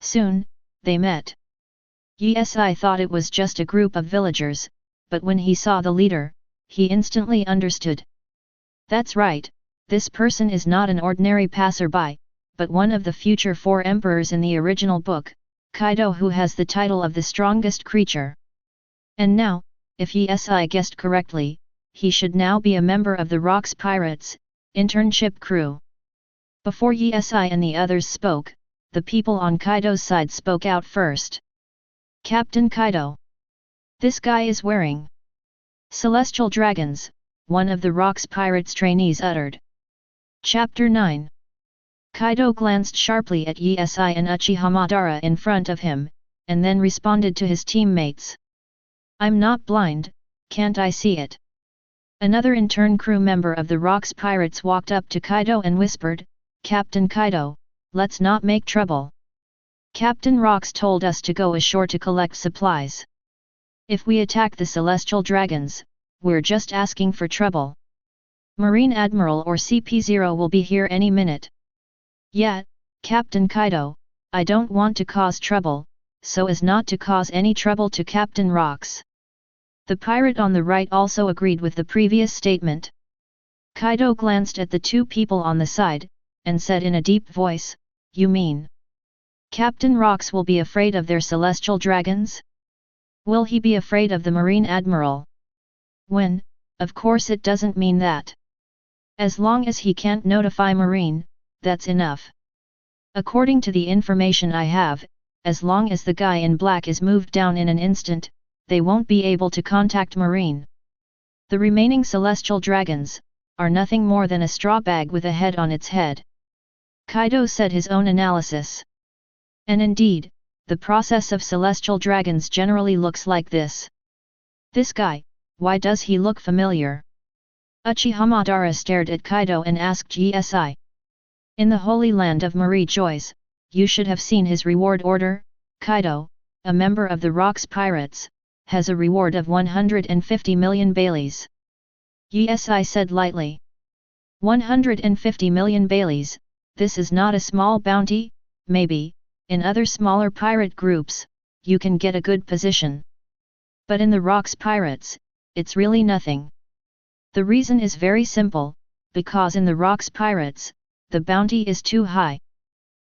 Soon, they met. Yi thought it was just a group of villagers, but when he saw the leader, he instantly understood. That's right, this person is not an ordinary passerby, but one of the future 4 emperors in the original book, Kaido, who has the title of the strongest creature. And now, if Yi guessed correctly, he should now be a member of the Rocks Pirates, internship crew. Before Yi and the others spoke, the people on Kaido's side spoke out first. Captain Kaido. This guy is wearing celestial dragons, one of the Rocks Pirates trainees uttered. Chapter 9. Kaido glanced sharply at Yi and Uchiha Madara in front of him, and then responded to his teammates. I'm not blind, can't I see it? Another intern crew member of the Rocks Pirates walked up to Kaido and whispered, Captain Kaido, let's not make trouble. Captain Rocks told us to go ashore to collect supplies. If we attack the celestial dragons, we're just asking for trouble. Marine Admiral or CP0 will be here any minute. Yeah, Captain Kaido, I don't want to cause trouble, so as not to cause any trouble to Captain Rocks. The pirate on the right also agreed with the previous statement. Kaido glanced at the 2 people on the side, and said in a deep voice, You mean Captain Rocks will be afraid of their celestial dragons? Will he be afraid of the Marine Admiral? When, of course it doesn't mean that. As long as he can't notify Marine, that's enough. According to the information I have, as long as the guy in black is moved down in an instant, they won't be able to contact Marine. The remaining celestial dragons are nothing more than a straw bag with a head on its head. Kaido said his own analysis. And indeed, the process of celestial dragons generally looks like this. This guy, why does he look familiar? Uchiha Madara stared at Kaido and asked Yi. In the Holy Land of Marie Joyce, you should have seen his reward order. Kaido, a member of the Rocks Pirates, has a reward of 150 million Baileys. Yi said lightly. 150 million Baileys, this is not a small bounty, maybe, in other smaller pirate groups, you can get a good position. But in the Rocks Pirates, it's really nothing. The reason is very simple, because in the Rocks Pirates, the bounty is too high.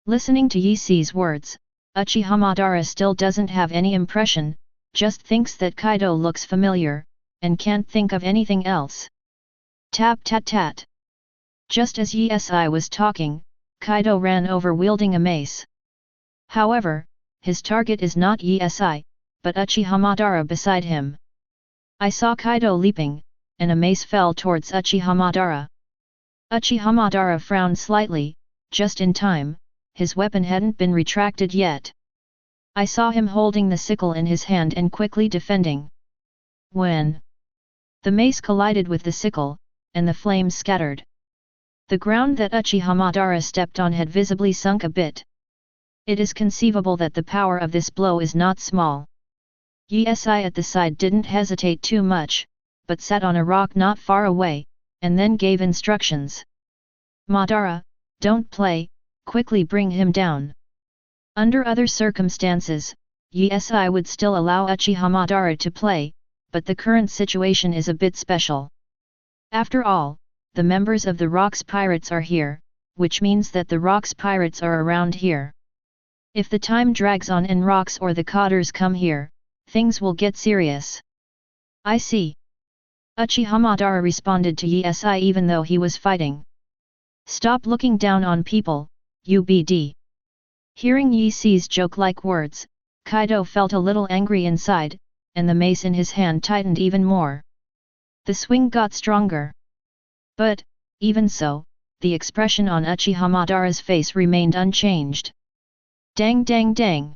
Listening to Yi's words, Uchiha Madara still doesn't have any impression, just thinks that Kaido looks familiar, and can't think of anything else. Tap tat tat. Just as Yi was talking, Kaido ran over wielding a mace. However, his target is not Yi, but Uchiha Madara beside him. I saw Kaido leaping, and a mace fell towards Uchiha Madara. Uchiha Madara frowned slightly, just in time, his weapon hadn't been retracted yet. I saw him holding the sickle in his hand and quickly defending. When the mace collided with the sickle, and the flames scattered. The ground that Uchiha Madara stepped on had visibly sunk a bit. It is conceivable that the power of this blow is not small. Yi at the side didn't hesitate too much, but sat on a rock not far away, and then gave instructions. Madara, don't play, quickly bring him down. Under other circumstances, Yi would still allow Uchiha Madara to play, but the current situation is a bit special. After all, the members of the Rocks Pirates are here, which means that the Rocks Pirates are around here. If the time drags on and Rocks or the Cotters come here, things will get serious. I see. Uchiha Madara responded to Yi-si even though he was fighting. Stop looking down on people, UBD. Hearing Yi-si's joke-like words, Kaido felt a little angry inside, and the mace in his hand tightened even more. The swing got stronger. But, even so, the expression on Uchiha Madara's face remained unchanged. Dang dang dang!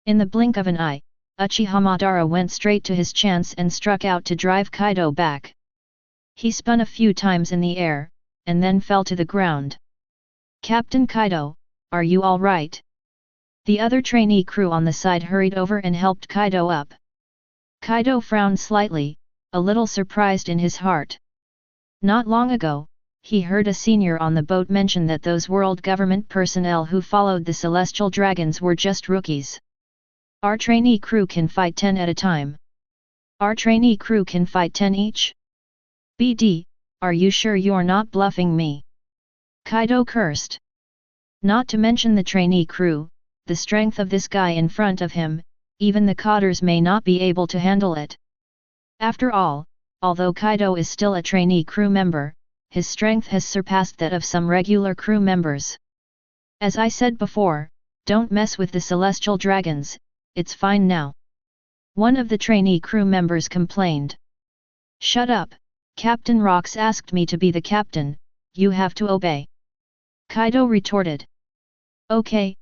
In the blink of an eye, Uchiha Madara went straight to his chance and struck out to drive Kaido back. He spun a few times in the air, and then fell to the ground. Captain Kaido, are you all right? The other trainee crew on the side hurried over and helped Kaido up. Kaido frowned slightly, a little surprised in his heart. Not long ago, he heard a senior on the boat mention that those world government personnel who followed the celestial dragons were just rookies. Our trainee crew can fight 10 at a time. Our trainee crew can fight 10 each? BD, are you sure you're not bluffing me? Kaido cursed. Not to mention the trainee crew, the strength of this guy in front of him, even the Cotters may not be able to handle it. After all, although Kaido is still a trainee crew member, his strength has surpassed that of some regular crew members. As I said before, don't mess with the celestial dragons, it's fine now. One of the trainee crew members complained. Shut up, Captain Rocks asked me to be the captain, you have to obey. Kaido retorted. Okay,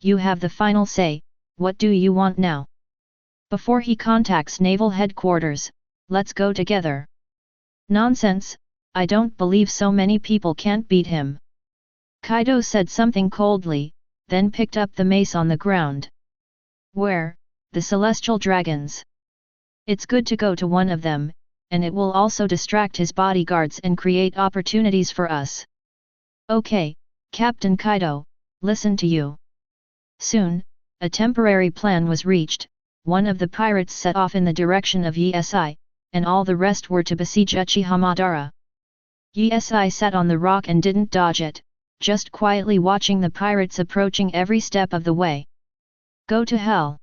you have the final say, what do you want now? Before he contacts Naval Headquarters, let's go together. Nonsense, I don't believe so many people can't beat him. Kaido said something coldly, then picked up the mace on the ground. Where? The celestial dragons. It's good to go to one of them, and it will also distract his bodyguards and create opportunities for us. Okay, Captain Kaido, listen to you. Soon, a temporary plan was reached, one of the pirates set off in the direction of Yi-si, and all the rest were to besiege Uchiha Madara. Yi-si sat on the rock and didn't dodge it, just quietly watching the pirates approaching every step of the way. Go to hell!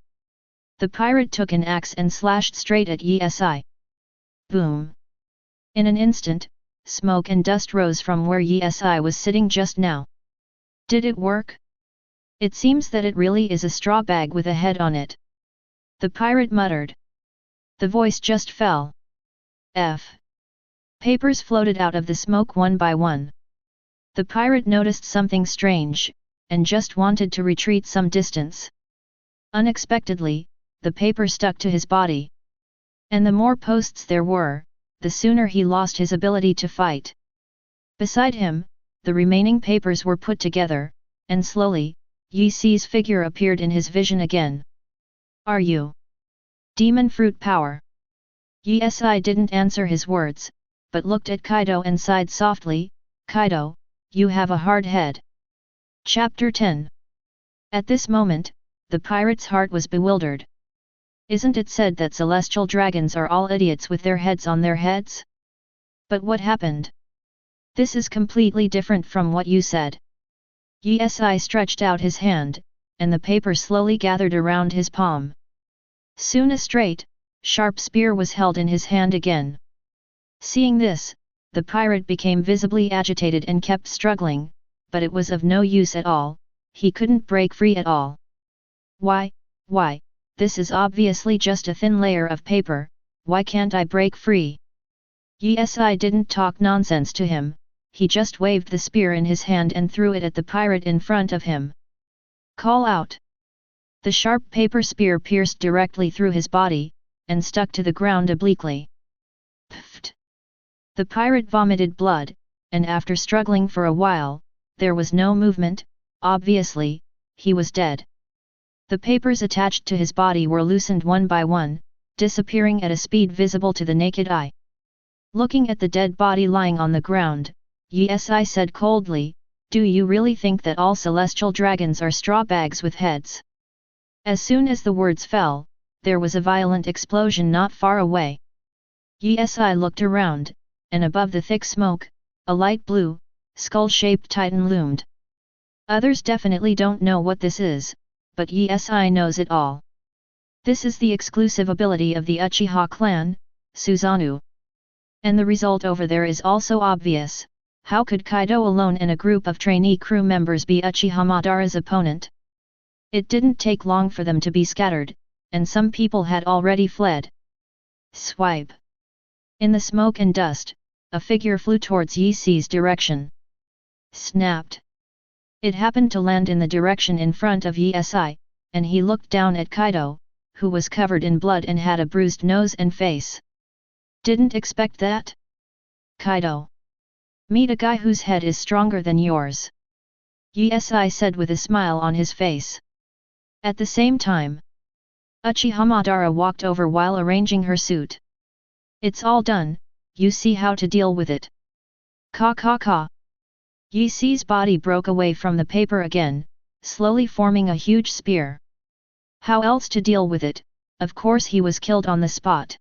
The pirate took an axe and slashed straight at Yi-si. Boom! In an instant, smoke and dust rose from where Yi-si was sitting just now. Did it work? It seems that it really is a straw bag with a head on it. The pirate muttered. The voice just fell. Papers floated out of the smoke one by one. The pirate noticed something strange, and just wanted to retreat some distance. Unexpectedly, the paper stuck to his body. And the more posts there were, the sooner he lost his ability to fight. Beside him, the remaining papers were put together, and slowly, Yi-si's figure appeared in his vision again. Are you? Demon fruit power. Yi-si didn't answer his words, but looked at Kaido and sighed softly, Kaido, you have a hard head. Chapter 10. At this moment, the pirate's heart was bewildered. Isn't it said that celestial dragons are all idiots with their heads on their heads? But what happened? This is completely different from what you said. Yi-si stretched out his hand, and the paper slowly gathered around his palm. Soon a straight, sharp spear was held in his hand again. Seeing this, the pirate became visibly agitated and kept struggling, but it was of no use at all, he couldn't break free at all. Why, this is obviously just a thin layer of paper, why can't I break free? Yi-si didn't talk nonsense to him, he just waved the spear in his hand and threw it at the pirate in front of him. Call out! The sharp paper spear pierced directly through his body, and stuck to the ground obliquely. Pfft! The pirate vomited blood, and after struggling for a while, there was no movement, obviously, he was dead. The papers attached to his body were loosened one by one, disappearing at a speed visible to the naked eye. Looking at the dead body lying on the ground, Yi-si said coldly, do you really think that all celestial dragons are straw bags with heads? As soon as the words fell, there was a violent explosion not far away. Yi-si looked around, and above the thick smoke, a light blue, skull-shaped titan loomed. Others definitely don't know what this is, but Yesai knows it all. This is the exclusive ability of the Uchiha clan, Susanoo. And the result over there is also obvious. How could Kaido alone and a group of trainee crew members be Uchiha Madara's opponent? It didn't take long for them to be scattered, and some people had already fled. Swipe! In the smoke and dust, a figure flew towards Yesai's direction. Snapped! It happened to land in the direction in front of Yesai, and he looked down at Kaido, who was covered in blood and had a bruised nose and face. Didn't expect that? Kaido. Meet a guy whose head is stronger than yours. Yesai said with a smile on his face. At the same time, Uchiha Madara walked over while arranging her suit. It's all done, you see how to deal with it. Ka ka ka. Yesai's body broke away from the paper again, slowly forming a huge spear. How else to deal with it? Of course he was killed on the spot.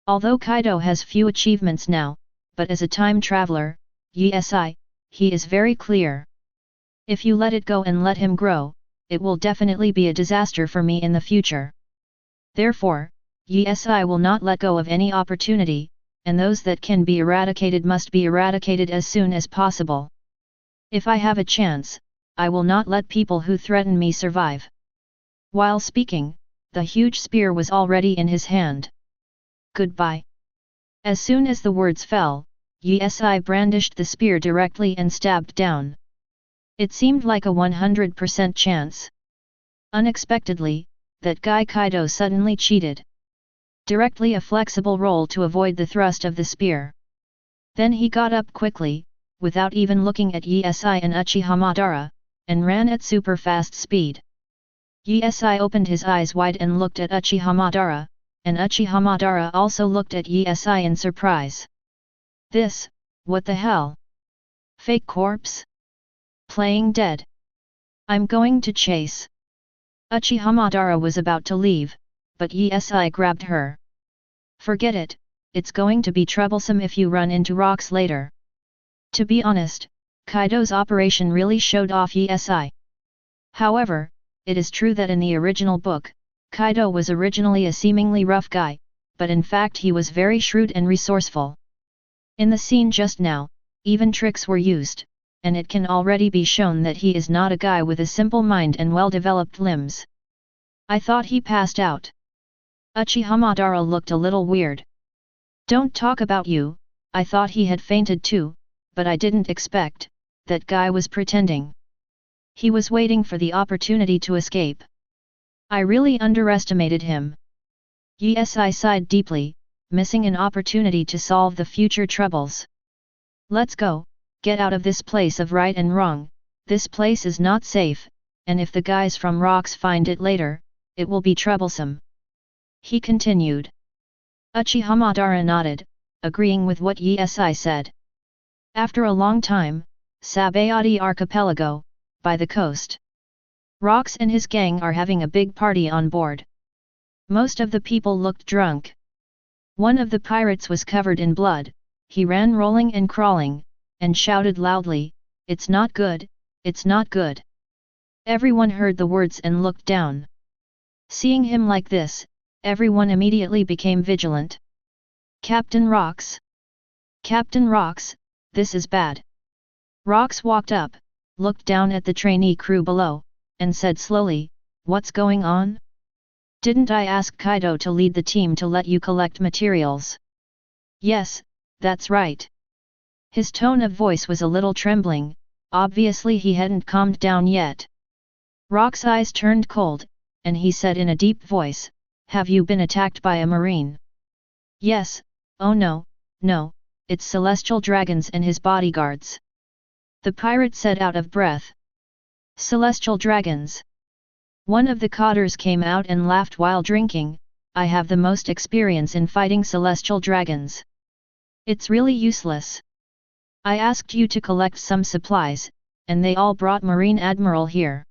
Although Kaido has few achievements now, but as a time traveler, Yesai, he is very clear. If you let it go and let him grow, it will definitely be a disaster for me in the future. Therefore, Yesai will not let go of any opportunity, and those that can be eradicated must be eradicated as soon as possible. If I have a chance, I will not let people who threaten me survive. While speaking, the huge spear was already in his hand. Goodbye. As soon as the words fell, Yesai brandished the spear directly and stabbed down. It seemed like a 100% chance. Unexpectedly, that guy Kaido suddenly cheated. Directly a flexible roll to avoid the thrust of the spear. Then he got up quickly, without even looking at Yesai and Uchiha Madara, and ran at super fast speed. Yesai opened his eyes wide and looked at Uchiha Madara, and Uchiha Madara also looked at Yesai in surprise. This, what the hell? Fake corpse? Playing dead? I'm going to chase. Uchiha Madara was about to leave, but Yesai grabbed her. Forget it, it's going to be troublesome if you run into rocks later. To be honest, Kaido's operation really showed off Yesai. However, it is true that in the original book, Kaido was originally a seemingly rough guy, but in fact he was very shrewd and resourceful. In the scene just now, even tricks were used, and it can already be shown that he is not a guy with a simple mind and well-developed limbs. I thought he passed out. Uchiha Madara looked a little weird. Don't talk about you, I thought he had fainted too, but I didn't expect, that guy was pretending. He was waiting for the opportunity to escape. I really underestimated him. Yesai sighed deeply, missing an opportunity to solve the future troubles. Let's go, get out of this place of right and wrong, this place is not safe, and if the guys from rocks find it later, it will be troublesome. He continued. Uchiha Madara nodded, agreeing with what Yesai said. After a long time, Sabayati Archipelago, by the coast. Rocks and his gang are having a big party on board. Most of the people looked drunk. One of the pirates was covered in blood, he ran rolling and crawling, and shouted loudly, "It's not good, it's not good." Everyone heard the words and looked down. Seeing him like this, everyone immediately became vigilant. Captain Rocks! Captain Rocks, this is bad. Rocks walked up, looked down at the trainee crew below, and said slowly, "What's going on? Didn't I ask Kaido to lead the team to let you collect materials?" "Yes, that's right." His tone of voice was a little trembling, obviously he hadn't calmed down yet. Rock's eyes turned cold, and he said in a deep voice, "Have you been attacked by a marine?" "Yes, oh no, no, it's celestial dragons and his bodyguards." The pirate said out of breath. "Celestial dragons?" One of the cotters came out and laughed while drinking, "I have the most experience in fighting celestial dragons. It's really useless. I asked you to collect some supplies, and they all brought Marine Admiral here."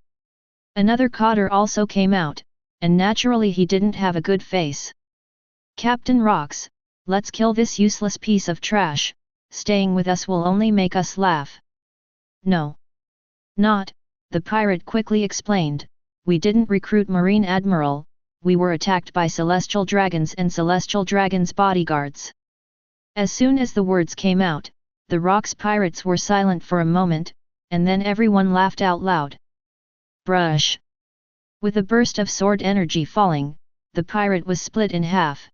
Another cotter also came out, and naturally he didn't have a good face. "Captain Rocks, let's kill this useless piece of trash, staying with us will only make us laugh. No. Not, the pirate quickly explained, we didn't recruit Marine Admiral, we were attacked by Celestial Dragons and Celestial Dragons' bodyguards. As soon as the words came out, the Rocks pirates were silent for a moment, and then everyone laughed out loud. Brush! With a burst of sword energy falling, the pirate was split in half.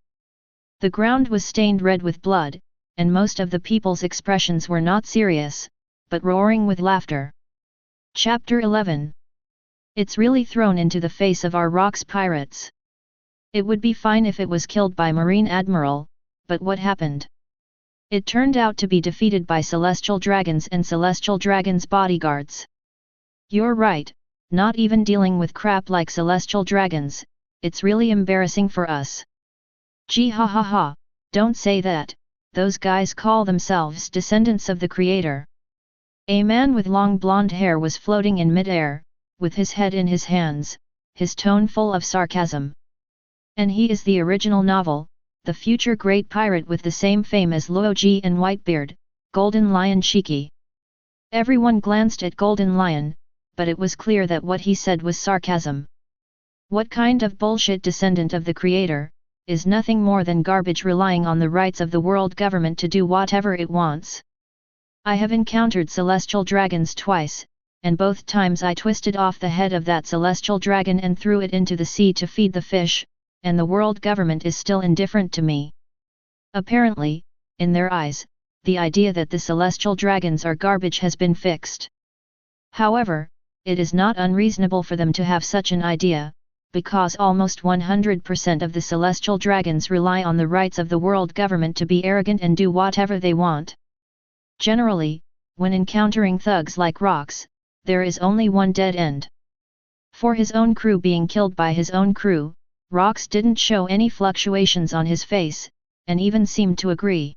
The ground was stained red with blood, and most of the people's expressions were not serious, but roaring with laughter. Chapter 11. It's really thrown into the face of our Rocks pirates. It would be fine if it was killed by Marine Admiral, but what happened? It turned out to be defeated by Celestial Dragons and Celestial Dragons' bodyguards. You're right, not even dealing with crap like Celestial Dragons, it's really embarrassing for us. Gee ha ha ha, don't say that, those guys call themselves descendants of the Creator. A man with long blonde hair was floating in mid-air, with his head in his hands, his tone full of sarcasm. And he is the original Naval, the future great pirate with the same fame as Loji and Whitebeard, Golden Lion Shiki. Everyone glanced at Golden Lion, but it was clear that what he said was sarcasm. What kind of bullshit descendant of the Creator, is nothing more than garbage relying on the rights of the world government to do whatever it wants. I have encountered Celestial Dragons twice, and both times I twisted off the head of that Celestial Dragon and threw it into the sea to feed the fish, and the world government is still indifferent to me. Apparently, in their eyes, the idea that the Celestial Dragons are garbage has been fixed. However, it is not unreasonable for them to have such an idea, because almost 100% of the Celestial Dragons rely on the rights of the world government to be arrogant and do whatever they want. Generally, when encountering thugs like Rocks, there is only one dead end. For his own crew being killed by his own crew, Rocks didn't show any fluctuations on his face, and even seemed to agree.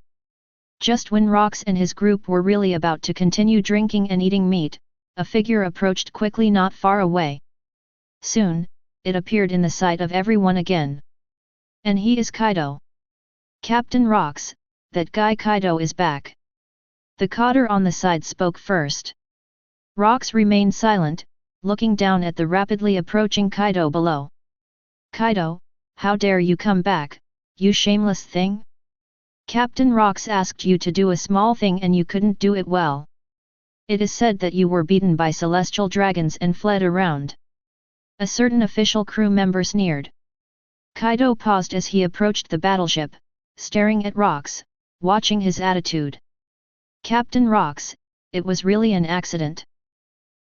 Just when Rocks and his group were really about to continue drinking and eating meat, a figure approached quickly not far away. Soon, it appeared in the sight of everyone again. And he is Kaido. Captain Rocks, that guy Kaido is back. The cotter on the side spoke first. Rocks remained silent, looking down at the rapidly approaching Kaido below. Kaido, how dare you come back, you shameless thing? Captain Rocks asked you to do a small thing and you couldn't do it well. It is said that you were beaten by Celestial Dragons and fled around. A certain official crew member sneered. Kaido paused as he approached the battleship, staring at Rocks, watching his attitude. Captain Rocks, it was really an accident.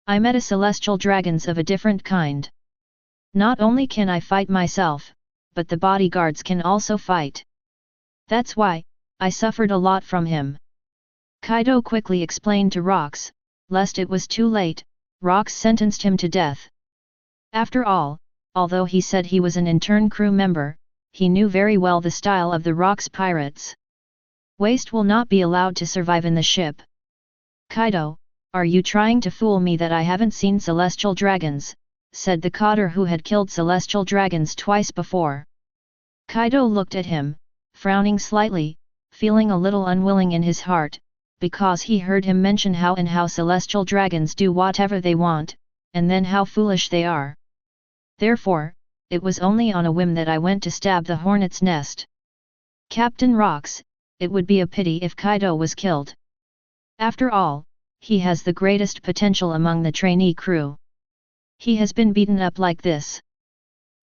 I met a Celestial Dragons of a different kind. Not only can I fight myself, but the bodyguards can also fight. That's why, I suffered a lot from him. Kaido quickly explained to Rocks, lest it was too late, Rocks sentenced him to death. After all, although he said he was an intern crew member, he knew very well the style of the Rocks pirates. Waste will not be allowed to survive in the ship. Kaido, are you trying to fool me that I haven't seen Celestial Dragons? Said the cotter who had killed Celestial Dragons twice before. Kaido looked at him, frowning slightly, feeling a little unwilling in his heart, because he heard him mention how Celestial Dragons do whatever they want, and then how foolish they are. Therefore, it was only on a whim that I went to stab the hornet's nest. Captain Rocks, it would be a pity if Kaido was killed. After all, he has the greatest potential among the trainee crew. He has been beaten up like this.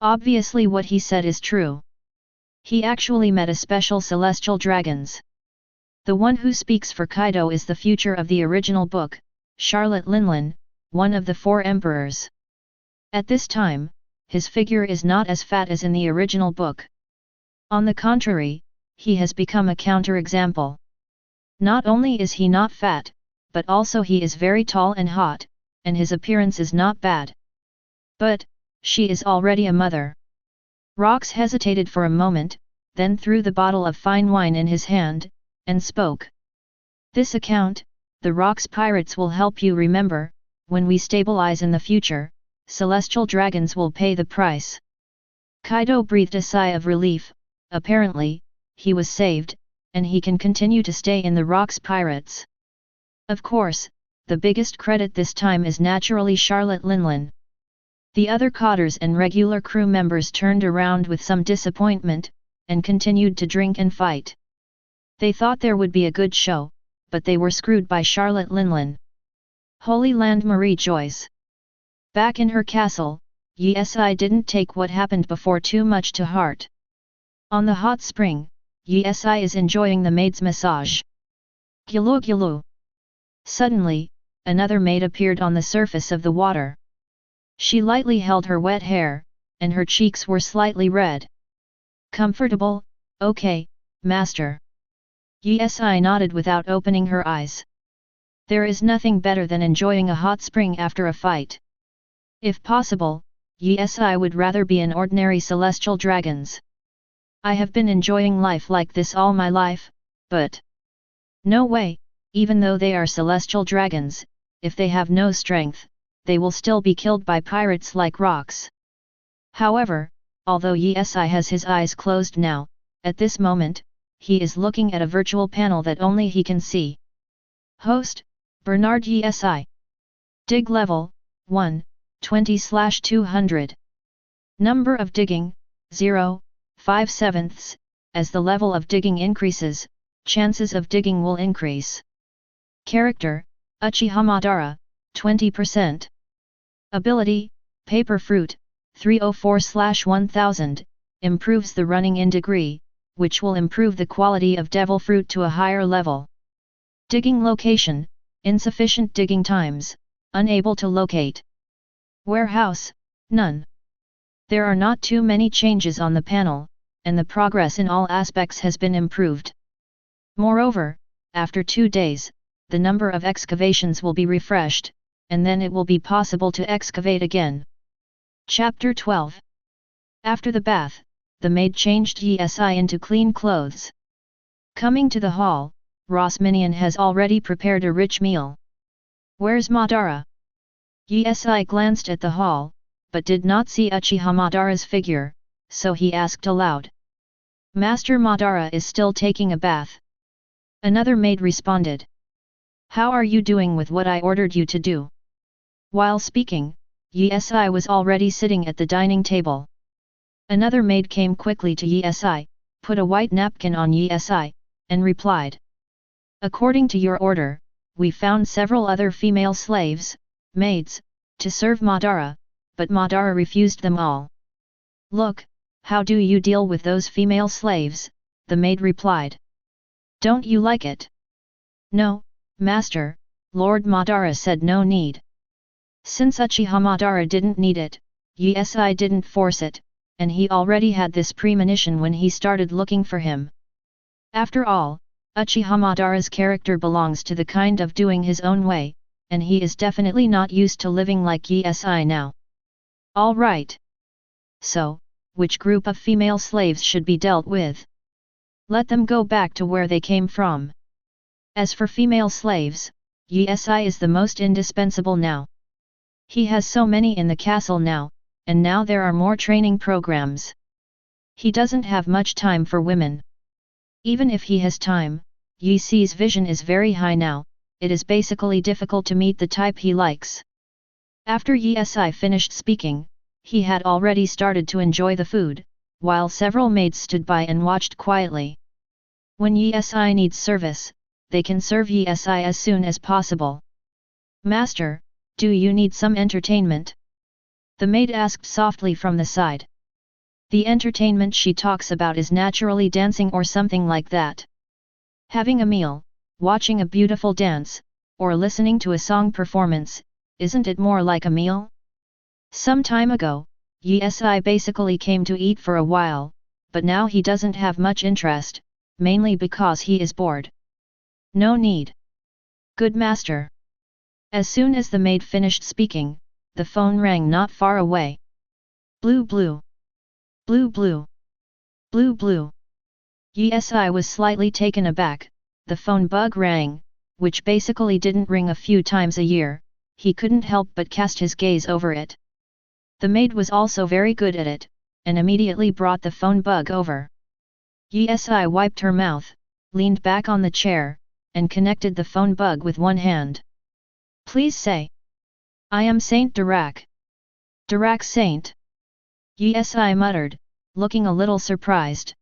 Obviously what he said is true. He actually met a special Celestial Dragons. The one who speaks for Kaido is the future of the original book, Charlotte Linlin, one of the 4 emperors. At this time, his figure is not as fat as in the original book. On the contrary, he has become a counterexample. Not only is he not fat, but also he is very tall and hot, and his appearance is not bad. But, she is already a mother. Rocks hesitated for a moment, then threw the bottle of fine wine in his hand, and spoke. This account, the Rocks pirates will help you remember, when we stabilize in the future, Celestial Dragons will pay the price. Kaido breathed a sigh of relief, apparently, he was saved, and he can continue to stay in the Rocks Pirates. Of course, the biggest credit this time is naturally Charlotte Linlin. The other cotters and regular crew members turned around with some disappointment, and continued to drink and fight. They thought there would be a good show, but they were screwed by Charlotte Linlin. Holy Land Marie Joyce. Back in her castle, Yi didn't take what happened before too much to heart. On the hot spring, Yi is enjoying the maid's massage. Gulu gulu. Suddenly, another maid appeared on the surface of the water. She lightly held her wet hair, and her cheeks were slightly red. Comfortable, okay, master. Yi nodded without opening her eyes. There is nothing better than enjoying a hot spring after a fight. If possible, Yi would rather be an ordinary celestial dragons. I have been enjoying life like this all my life, but... No way, even though they are celestial dragons, if they have no strength, they will still be killed by pirates like rocks. However, although Yi has his eyes closed now, at this moment, he is looking at a virtual panel that only he can see. Host, Bernard Yi. Dig level, 1, 20/200. Number of digging, 0, 5/7. As the level of digging increases, chances of digging will increase. Character, Uchiha Madara, 20%. Ability, Paper Fruit, 304/1000, improves the running in degree, which will improve the quality of devil fruit to a higher level. Digging location, insufficient digging times, unable to locate. Warehouse, none. There are not too many changes on the panel, and the progress in all aspects has been improved. Moreover, after 2 days, the number of excavations will be refreshed, and then it will be possible to excavate again. Chapter 12. After the bath, the maid changed Yi into clean clothes. Coming to the hall, Ross Minion has already prepared a rich meal. Where's Madara? Yi glanced at the hall, but did not see Uchiha Madara's figure, so he asked aloud. Master Madara is still taking a bath. Another maid responded. How are you doing with what I ordered you to do? While speaking, Yi was already sitting at the dining table. Another maid came quickly to Yi, put a white napkin on Yi, and replied. According to your order, we found several other female slaves, maids, to serve Madara, but Madara refused them all. Look, how do you deal with those female slaves? The maid replied. Don't you like it? No, master, Lord Madara said no need. Since Uchiha Madara didn't need it, Yi didn't force it, and he already had this premonition when he started looking for him. After all, Uchiha Madara's character belongs to the kind of doing his own way, and he is definitely not used to living like Yi now. All right. So, which group of female slaves should be dealt with? Let them go back to where they came from. As for female slaves, Yi is the most indispensable now. He has so many in the castle now, and now there are more training programs. He doesn't have much time for women. Even if he has time, Yi's vision is very high now, it is basically difficult to meet the type he likes. After Yi finished speaking, he had already started to enjoy the food, while several maids stood by and watched quietly. When Yi needs service, they can serve Yi as soon as possible. Master, do you need some entertainment? The maid asked softly from the side. The entertainment she talks about is naturally dancing or something like that. Having a meal, watching a beautiful dance, or listening to a song performance, isn't it more like a meal? Some time ago, Yi basically came to eat for a while, but now he doesn't have much interest, mainly because he is bored. No need. Good master. As soon as the maid finished speaking, the phone rang not far away. Blue blue. Blue blue. Blue blue. Yi was slightly taken aback, the phone bug rang, which basically didn't ring a few times a year, he couldn't help but cast his gaze over it. The maid was also very good at it, and immediately brought the phone bug over. Yi wiped her mouth, leaned back on the chair, and connected the phone bug with one hand. Please say. I am Saint Dirac. Dirac Saint. Yes, I muttered, looking a little surprised.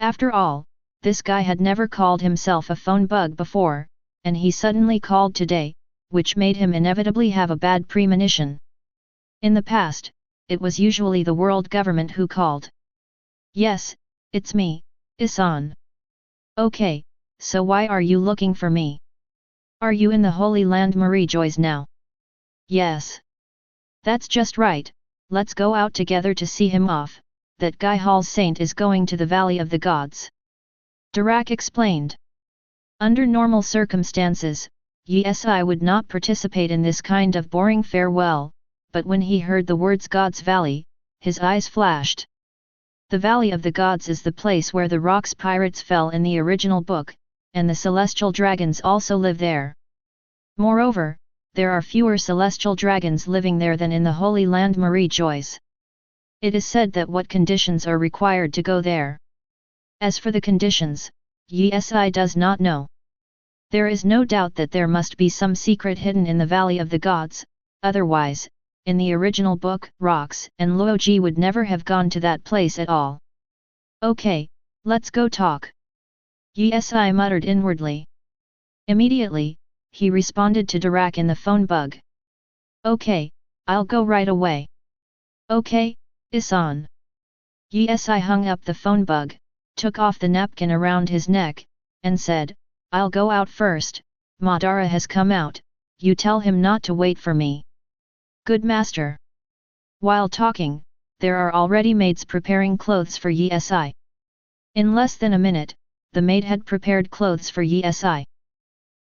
After all, this guy had never called himself a phone bug before, and he suddenly called today, which made him inevitably have a bad premonition. In the past, it was usually the world government who called. Yes, it's me, Issan. Okay, so why are you looking for me? Are you in the Holy Land Marie-Joyce now? Yes. That's just right, let's go out together to see him off, that guy Hall Saint is going to the Valley of the Gods. Dirac explained. Under normal circumstances, I would not participate in this kind of boring farewell, but when he heard the words God's Valley, his eyes flashed. The Valley of the Gods is the place where the Rocks pirates fell in the original book, and the celestial dragons also live there. Moreover, there are fewer celestial dragons living there than in the Holy Land Marie-Joyce. It is said that what conditions are required to go there. As for the conditions, I does not know. There is no doubt that there must be some secret hidden in the Valley of the Gods, otherwise, in the original book, Rocks and Loji would never have gone to that place at all. Okay, let's go talk. I muttered inwardly. Immediately, he responded to Dirac in the phone bug. Okay, I'll go right away. Okay, Issan. I hung up the phone bug, took off the napkin around his neck, and said, I'll go out first, Madara has come out, you tell him not to wait for me. Good master. While talking, there are already maids preparing clothes for I. In less than a minute, the maid had prepared clothes for I.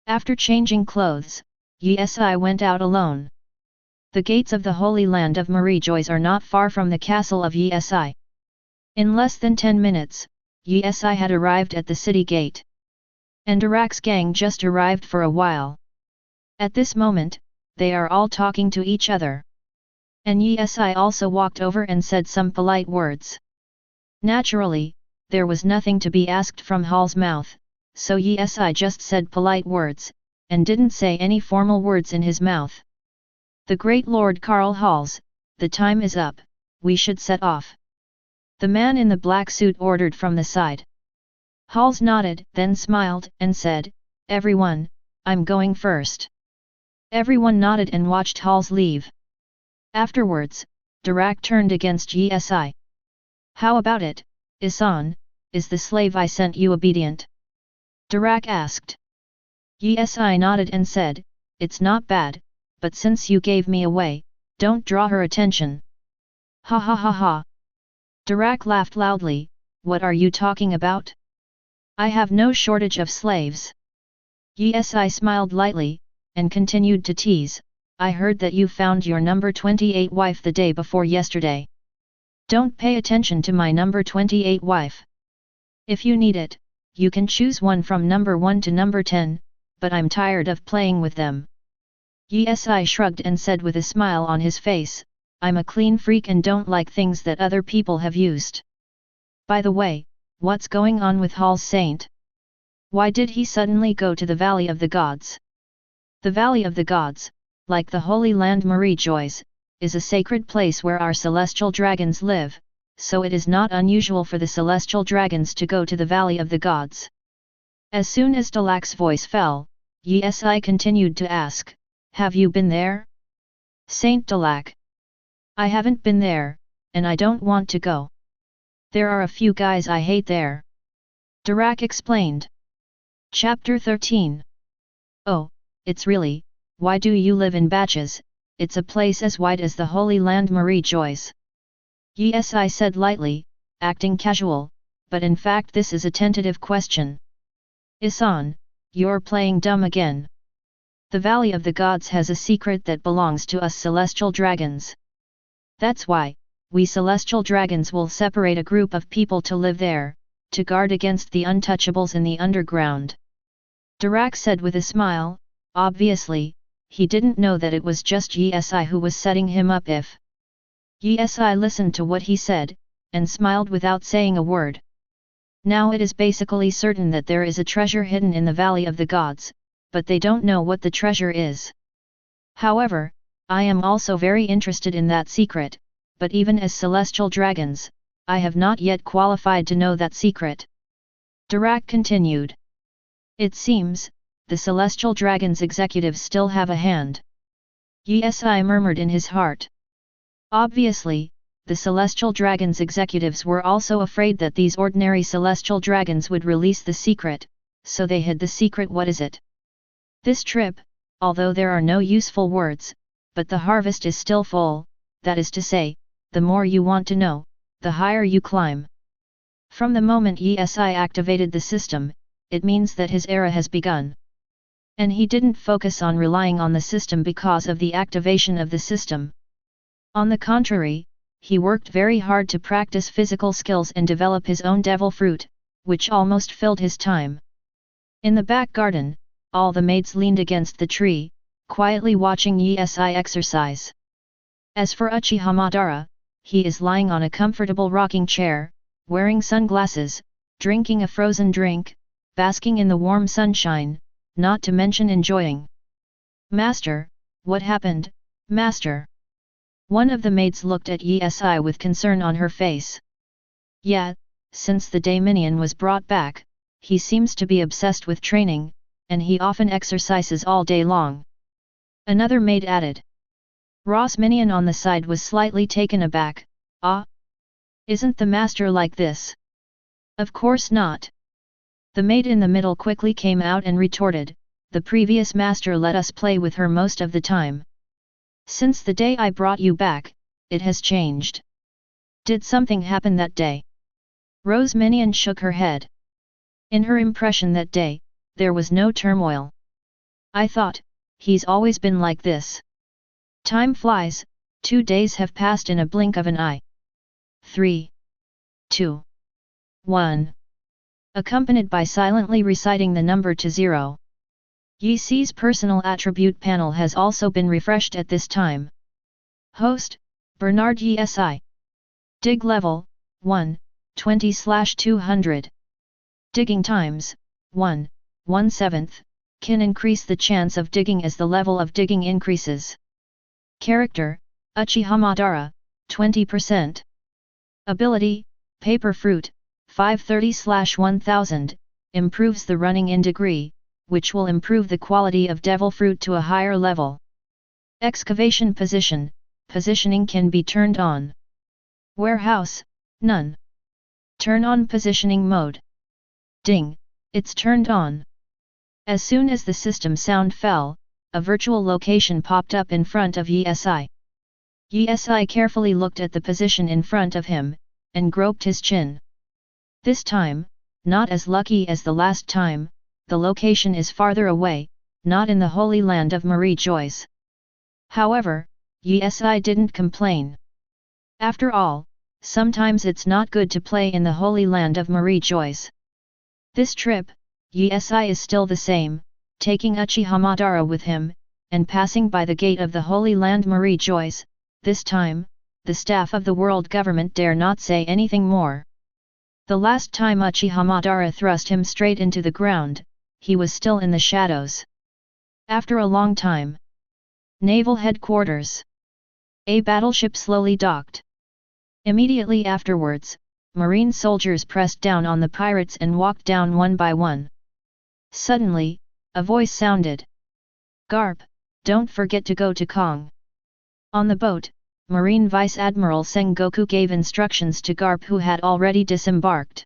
After changing clothes, I went out alone. The gates of the Holy Land of Marie-Joyce are not far from the castle of I. In less than 10 minutes, I had arrived at the city gate. And Dirac's gang just arrived for a while. At this moment, they are all talking to each other. And I also walked over and said some polite words. Naturally, there was nothing to be asked from Hall's mouth, so I just said polite words, and didn't say any formal words in his mouth. The great Lord Karl Halls, the time is up, we should set off. The man in the black suit ordered from the side. Halls nodded, then smiled, and said, Everyone, I'm going first. Everyone nodded and watched Halls leave. Afterwards, Dirac turned against I. How about it, Issan, is the slave I sent you obedient? Dirac asked. I nodded and said, It's not bad, but since you gave me away, don't draw her attention. Ha ha ha ha. Dirac laughed loudly, What are you talking about? I have no shortage of slaves. I smiled lightly, and continued to tease, I heard that you found your number 28 wife the day before yesterday. Don't pay attention to my number 28 wife. If you need it, you can choose one from number 1 to number 10, but I'm tired of playing with them. I shrugged and said with a smile on his face, I'm a clean freak and don't like things that other people have used. By the way, what's going on with Hall Saint? Why did he suddenly go to the Valley of the Gods? The Valley of the Gods, like the Holy Land Marie-Joyce, is a sacred place where our celestial dragons live, so it is not unusual for the celestial dragons to go to the Valley of the Gods. As soon as Dilac's voice fell, I continued to ask, Have you been there? Saint Dilac. I haven't been there, and I don't want to go. There are a few guys I hate there. Dirac explained. Chapter 13. Oh, it's really, why do you live in batches, it's a place as wide as the Holy Land Marie-Joyce. I said lightly, acting casual, but in fact this is a tentative question. Issan, you're playing dumb again. The Valley of the Gods has a secret that belongs to us celestial dragons. That's why, we celestial dragons will separate a group of people to live there, to guard against the untouchables in the underground. Dirac said with a smile, obviously, he didn't know that it was just who was setting him up if. Listened to what he said, and smiled without saying a word. Now it is basically certain that there is a treasure hidden in the Valley of the Gods, but they don't know what the treasure is. However, I am also very interested in that secret, but even as celestial dragons, I have not yet qualified to know that secret. Dirac continued. It seems, the celestial dragons' executives still have a hand. Yi murmured in his heart. Obviously, the celestial dragons' executives were also afraid that these ordinary celestial dragons would release the secret, so they hid the secret. What is it? This trip, although there are no useful words, but the harvest is still full, that is to say, the more you want to know, the higher you climb. From the moment Yi activated the system, it means that his era has begun. And he didn't focus on relying on the system because of the activation of the system. On the contrary, he worked very hard to practice physical skills and develop his own devil fruit, which almost filled his time. In the back garden, all the maids leaned against the tree, quietly watching Yi exercise. As for Uchiha Madara, he is lying on a comfortable rocking chair, wearing sunglasses, drinking a frozen drink, basking in the warm sunshine, not to mention enjoying. Master, what happened, Master? One of the maids looked at Yi with concern on her face. Yeah, since the day Minion was brought back, he seems to be obsessed with training, and he often exercises all day long. Another maid added. Ross Minion on the side was slightly taken aback. Ah? Isn't the master like this? Of course not. The maid in the middle quickly came out and retorted, the previous master let us play with her most of the time. Since the day I brought you back, it has changed. Did something happen that day? Rose Minion shook her head. In her impression that day, there was no turmoil. I thought, he's always been like this. Time flies, 2 days have passed in a blink of an eye. 3, 2, 1. Accompanied by silently reciting the number to 0. Yi Si's personal attribute panel has also been refreshed at this time. Host, Bernard Issan. Dig level, 1, 20/200. Digging times, 1, 1/7, can increase the chance of digging as the level of digging increases. Character, Uchiha Madara, 20%. Ability, Paper Fruit, 530/1000, improves the running in degree, which will improve the quality of devil fruit to a higher level. Excavation position, positioning can be turned on. Warehouse, none. Turn on positioning mode. Ding, it's turned on. As soon as the system sound fell, a virtual location popped up in front of Yi Si. Yi Si carefully looked at the position in front of him, and groped his chin. This time, not as lucky as the last time, the location is farther away, not in the holy land of Marie Joyce. However, Yi Si didn't complain. After all, sometimes it's not good to play in the holy land of Marie Joyce. This trip, Yi Si is still the same, taking Uchiha Madara with him, and passing by the gate of the Holy Land Marie Joyce. This time, the staff of the world government dare not say anything more. The last time Uchiha Madara thrust him straight into the ground, he was still in the shadows. After a long time. Naval Headquarters. A battleship slowly docked. Immediately afterwards, marine soldiers pressed down on the pirates and walked down one by one. Suddenly, a voice sounded. Garp, don't forget to go to Kong. On the boat, Marine Vice Admiral Sengoku gave instructions to Garp, who had already disembarked.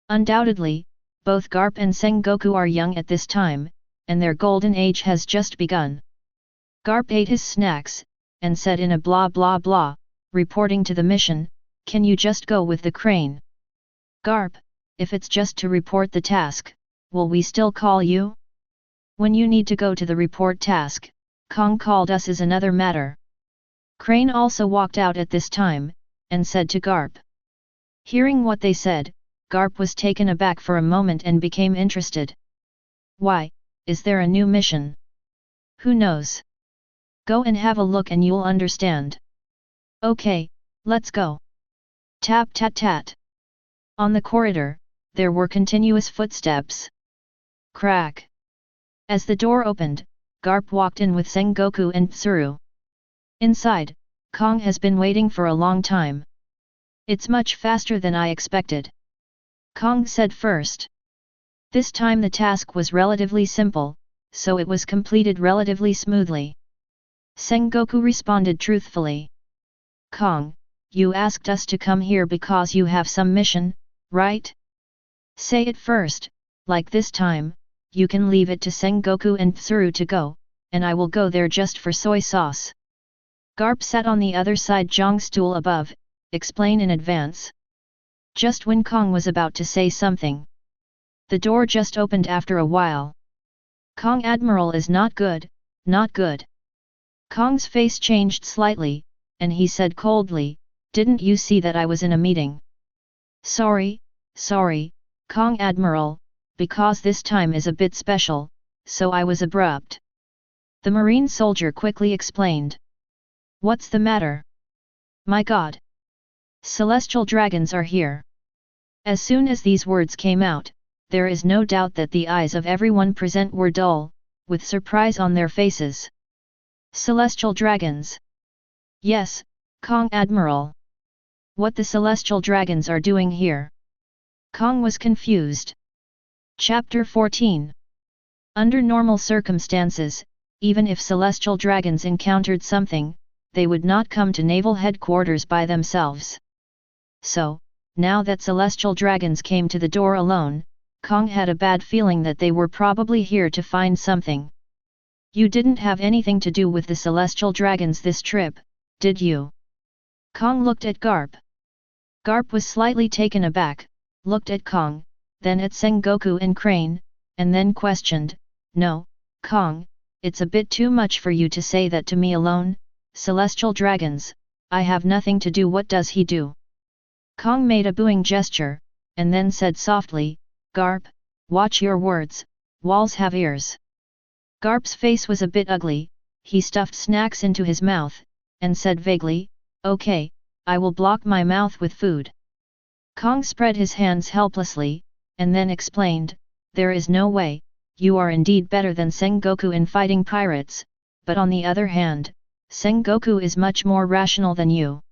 Undoubtedly, both Garp and Sengoku are young at this time, and their golden age has just begun. Garp ate his snacks, and said in a blah blah blah, reporting to the mission, can you just go with the crane? Garp, if it's just to report the task, will we still call you? When you need to go to the report task, Kong called us is another matter. Crane also walked out at this time, and said to Garp. Hearing what they said, Garp was taken aback for a moment and became interested. Why, is there a new mission? Who knows? Go and have a look and you'll understand. Okay, let's go. Tap tat tat. On the corridor, there were continuous footsteps. Crack! As the door opened, Garp walked in with Sengoku and Tsuru. Inside, Kong has been waiting for a long time. It's much faster than I expected, Kong said first. This time the task was relatively simple, so it was completed relatively smoothly. Sengoku responded truthfully. Kong, you asked us to come here because you have some mission, right? Say it first, like this time, you can leave it to Sengoku and Tsuru to go, and I will go there just for soy sauce. Garp sat on the other side Zhang's stool above, explain in advance. Just when Kong was about to say something, the door just opened after a while. Kong Admiral is not good, not good. Kong's face changed slightly, and he said coldly, didn't you see that I was in a meeting? Sorry, Kong Admiral, because this time is a bit special, so I was abrupt. The marine soldier quickly explained. What's the matter? My God! Celestial dragons are here. As soon as these words came out, there is no doubt that the eyes of everyone present were dull, with surprise on their faces. Celestial dragons? Yes, Kong Admiral. What the celestial dragons are doing here? Kong was confused. Chapter 14. Under normal circumstances, even if celestial dragons encountered something, they would not come to naval headquarters by themselves. So, now that celestial dragons came to the door alone, Kong had a bad feeling that they were probably here to find something. You didn't have anything to do with the celestial dragons this trip, did you? Kong looked at Garp. Garp was slightly taken aback, looked at Kong, then at Sengoku and Crane, and then questioned, No, Kong, it's a bit too much for you to say that to me alone, celestial dragons, I have nothing to do. What does he do? Kong made a booing gesture, and then said softly, Garp, watch your words, walls have ears. Garp's face was a bit ugly, he stuffed snacks into his mouth, and said vaguely, Okay, I will block my mouth with food. Kong spread his hands helplessly, and then explained, There is no way, you are indeed better than Sengoku in fighting pirates, but on the other hand, Sengoku is much more rational than you.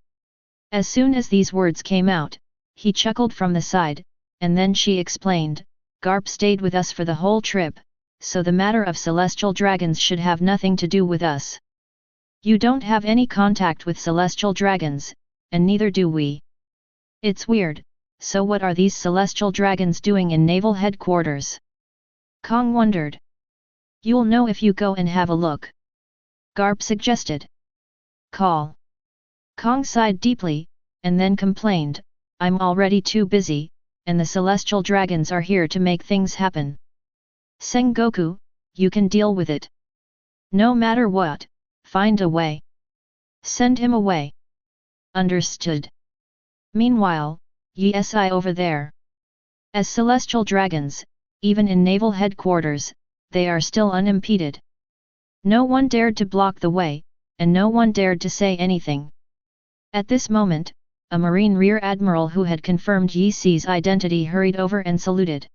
As soon as these words came out, he chuckled from the side, and then she explained, Garp stayed with us for the whole trip, so the matter of celestial dragons should have nothing to do with us. You don't have any contact with celestial dragons, and neither do we. It's weird, so what are these celestial dragons doing in naval headquarters? Kong wondered. You'll know if you go and have a look. Garp suggested. Call. Kong sighed deeply, and then complained, I'm already too busy, and the celestial dragons are here to make things happen. Sengoku, you can deal with it. No matter what, find a way. Send him away. Understood. Meanwhile, Yi over there. As celestial dragons, even in naval headquarters, they are still unimpeded. No one dared to block the way, and no one dared to say anything. At this moment, a Marine Rear Admiral who had confirmed Yi Si's identity hurried over and saluted.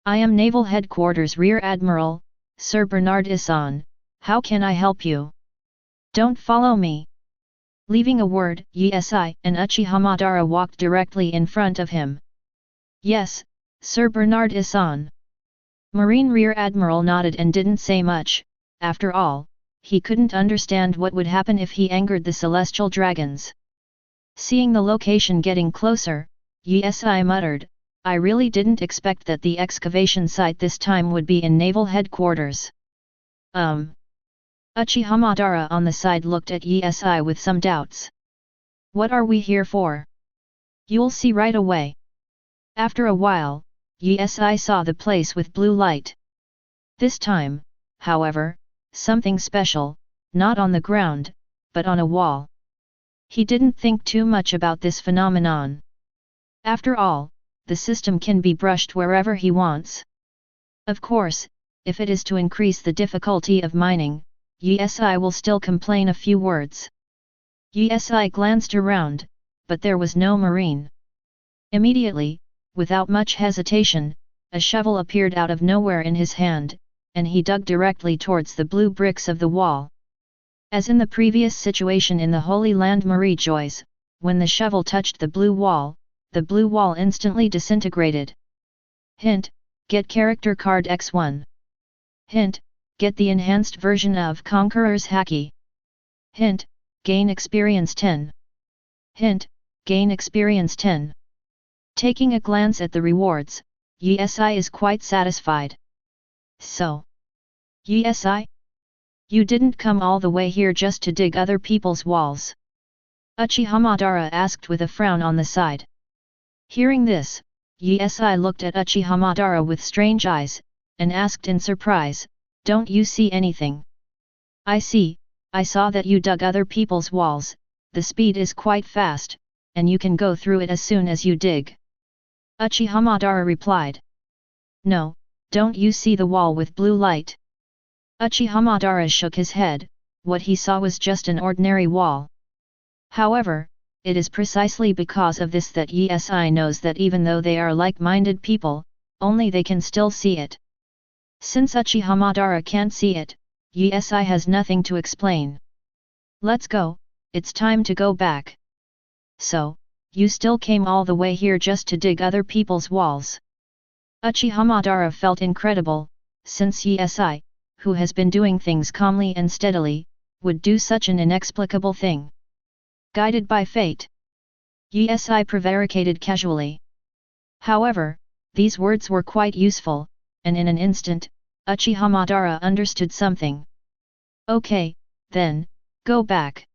I am Naval Headquarters Rear Admiral, Sir Bernard Issan, how can I help you? Don't follow me. Leaving a word, Yi and Uchiha Madara walked directly in front of him. Yes, Sir Bernard Issan. Marine Rear Admiral nodded and didn't say much. After all, he couldn't understand what would happen if he angered the celestial dragons. Seeing the location getting closer, Yi muttered, I really didn't expect that the excavation site this time would be in naval headquarters. Uchiha Madara on the side looked at Yi with some doubts. What are we here for? You'll see right away. After a while, Yi saw the place with blue light. This time, however, something special, not on the ground, but on a wall. He didn't think too much about this phenomenon. After all, the system can be brushed wherever he wants. Of course, if it is to increase the difficulty of mining, Yi will still complain a few words. Yi glanced around, but there was no marine. Immediately, Without much hesitation, a shovel appeared out of nowhere in his hand, and he dug directly towards the blue bricks of the wall. As in the previous situation in the Holy Land Marie Joyce, when the shovel touched the blue wall instantly disintegrated. Hint: get character card X1. Hint: get the enhanced version of Conqueror's Haki. Hint: gain experience 10. Hint: gain experience 10. Taking a glance at the rewards, Yi is quite satisfied. So, Yi, you didn't come all the way here just to dig other people's walls? Uchiha Madara asked with a frown on the side. Hearing this, Yi looked at Uchiha Madara with strange eyes, and asked in surprise, "Don't you see anything?" "I see, I saw that you dug other people's walls, the speed is quite fast, and you can go through it as soon as you dig." Uchiha Madara replied. "No, don't you see the wall with blue light?" Uchiha Madara shook his head. What he saw was just an ordinary wall. However, it is precisely because of this that Yi knows that even though they are like-minded people, only they can still see it. Since Uchiha Madara can't see it, Yi has nothing to explain. "Let's go, it's time to go back." "So, you still came all the way here just to dig other people's walls?" Uchiha Madara felt incredible, since Yi, who has been doing things calmly and steadily, would do such an inexplicable thing. Guided by fate. Yi prevaricated casually. However, these words were quite useful, and in an instant, Uchiha Madara understood something. "Okay, then, go back."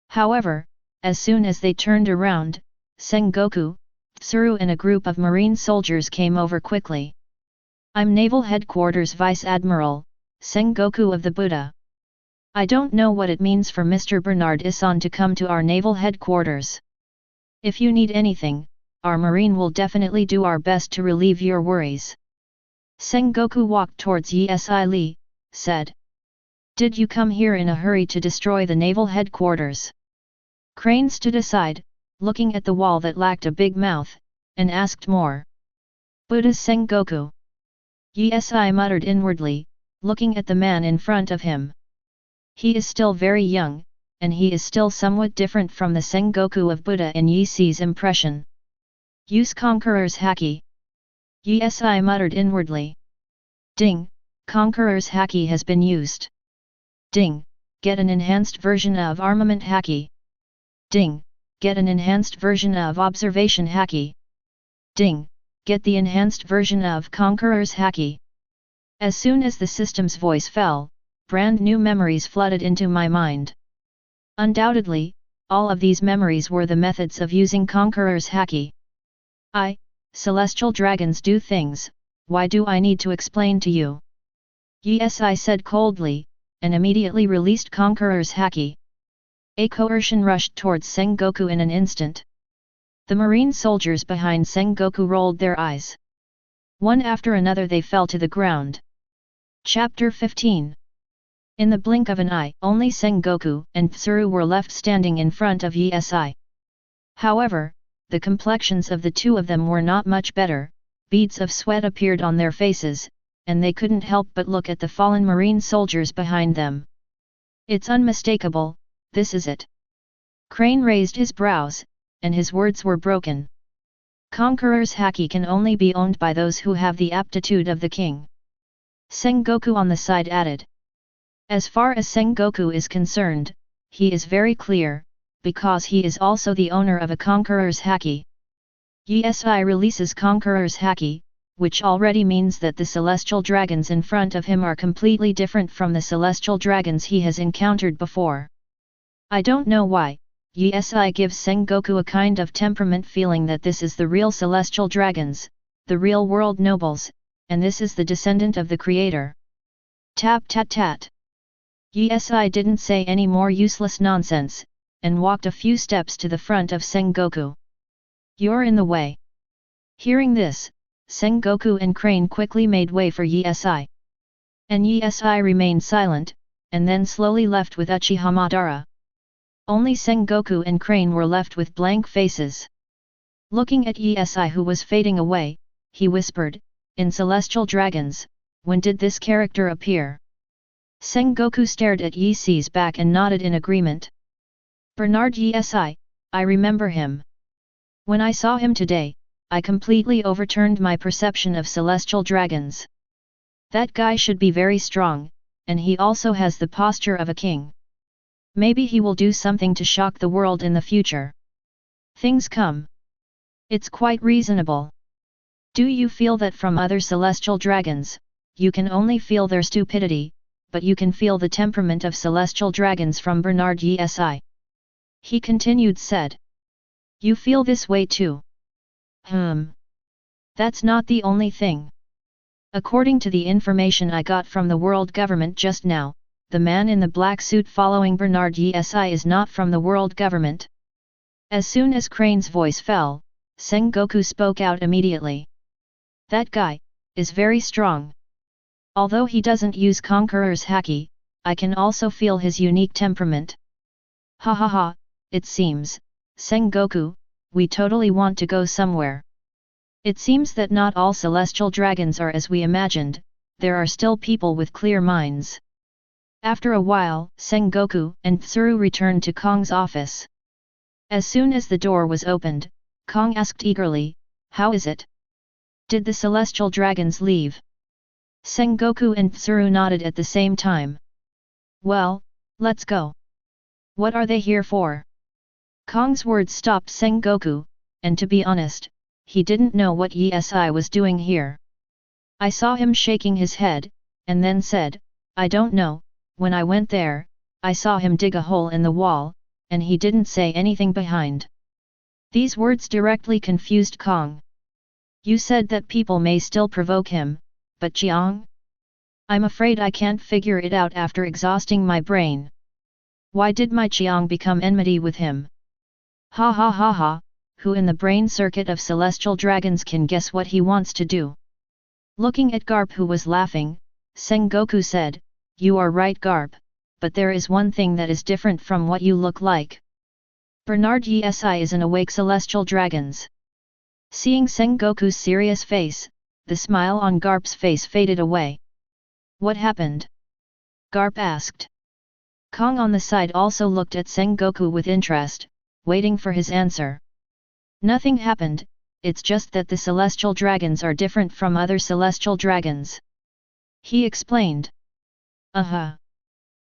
However, as soon as they turned around, Sengoku, Tsuru and a group of marine soldiers came over quickly. "I'm Naval Headquarters Vice Admiral, Sengoku of the Buddha. I don't know what it means for Mr. Bernard Issan to come to our naval headquarters. If you need anything, our marine will definitely do our best to relieve your worries." Sengoku walked towards Yi Li, said. "Did you come here in a hurry to destroy the naval headquarters?" Crane stood aside, looking at the wall that lacked a big mouth, and asked more. "Buddha's Sengoku." Yi muttered inwardly, looking at the man in front of him. He is still very young, and he is still somewhat different from the Sengoku of Buddha in Yi's impression. "Use Conqueror's Haki." Yi muttered inwardly. "Ding, Conqueror's Haki has been used." "Ding, get an enhanced version of Armament Haki." "Ding, get an enhanced version of Observation Haki." "Ding, get the enhanced version of Conqueror's Haki." As soon as the system's voice fell, brand new memories flooded into my mind. Undoubtedly, all of these memories were the methods of using Conqueror's Haki. Celestial dragons do things, why do I need to explain to you?" Yi said coldly, and immediately released Conqueror's Haki. A coercion rushed towards Sengoku in an instant. The marine soldiers behind Sengoku rolled their eyes. One after another they fell to the ground. Chapter 15. In the blink of an eye, only Sengoku and Tsuru were left standing in front of Yi. However, the complexions of the two of them were not much better, beads of sweat appeared on their faces, and they couldn't help but look at the fallen marine soldiers behind them. "It's unmistakable, this is it." Crane raised his brows, and his words were broken. "Conqueror's Haki can only be owned by those who have the aptitude of the king." Sengoku on the side added. "As far as Sengoku is concerned, he is very clear, because he is also the owner of a Conqueror's Haki." Yi releases Conqueror's Haki, which already means that the celestial dragons in front of him are completely different from the celestial dragons he has encountered before. I don't know why, Yi gives Sengoku a kind of temperament feeling that this is the real celestial dragons, the real world nobles, and this is the descendant of the creator. Tap tat tat. Yi didn't say any more useless nonsense, and walked a few steps to the front of Sengoku. "You're in the way." Hearing this, Sengoku and Crane quickly made way for Yi. And Yi remained silent, and then slowly left with Uchiha Madara. Only Sengoku and Crane were left with blank faces. Looking at Yi who was fading away, he whispered, "In Celestial Dragons, when did this character appear?" Sengoku stared at Yi back and nodded in agreement. "Bernard Issan, I remember him. When I saw him today, I completely overturned my perception of Celestial Dragons. That guy should be very strong, and he also has the posture of a king. Maybe he will do something to shock the world in the future. Things come. It's quite reasonable. Do you feel that from other Celestial Dragons, you can only feel their stupidity, but you can feel the temperament of Celestial Dragons from Bernard Issan?" He continued said. "You feel this way too?" That's not the only thing. According to the information I got from the world government just now, the man in the black suit following Bernard Issan is not from the world government." As soon as Crane's voice fell, Sengoku spoke out immediately. "That guy is very strong. Although he doesn't use Conqueror's haki, I can also feel his unique temperament." "Ha ha ha, it seems, Sengoku, we totally want to go somewhere. It seems that not all Celestial Dragons are as we imagined, there are still people with clear minds." After a while, Sengoku and Tsuru returned to Kong's office. As soon as the door was opened, Kong asked eagerly, "How is it? Did the Celestial Dragons leave?" Sengoku and Tsuru nodded at the same time. "Well, let's go. What are they here for?" Kong's words stopped Sengoku, and to be honest, he didn't know what Issan was doing here. I saw him shaking his head, and then said, "I don't know, when I went there, I saw him dig a hole in the wall, and he didn't say anything behind." These words directly confused Kong. "You said that people may still provoke him, but Jiang? I'm afraid I can't figure it out after exhausting my brain. Why did my Jiang become enmity with him? Ha ha ha ha, who in the brain circuit of Celestial Dragons can guess what he wants to do?" Looking at Garp who was laughing, Sengoku said, "You are right Garp, but there is one thing that is different from what you look like. Bernard Issan is an awake Celestial Dragons." Seeing Sengoku's serious face, the smile on Garp's face faded away. "What happened?" Garp asked. Kong on the side also looked at Sengoku with interest, waiting for his answer. "Nothing happened, it's just that the Celestial Dragons are different from other Celestial Dragons," he explained.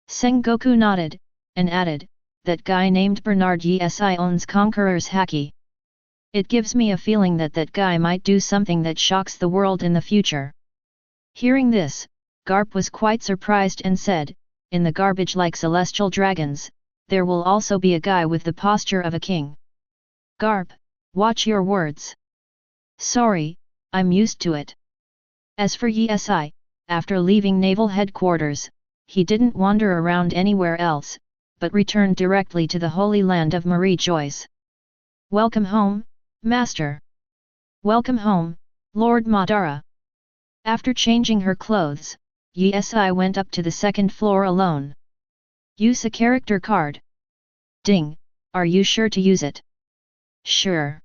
Sengoku nodded, and added, "That guy named Bernard Issan owns Conqueror's haki. It gives me a feeling that that guy might do something that shocks the world in the future." Hearing this, Garp was quite surprised and said, "In the garbage-like Celestial Dragons, there will also be a guy with the posture of a king. Garp, watch your words." "Sorry, I'm used to it." As for Issan, after leaving Naval Headquarters, he didn't wander around anywhere else, but returned directly to the Holy Land of Marie Joyce. "Welcome home, Master." "Welcome home, Lord Madara." After changing her clothes, Issan went up to the second floor alone. "Use a character card." "Ding, are you sure to use it?" "Sure."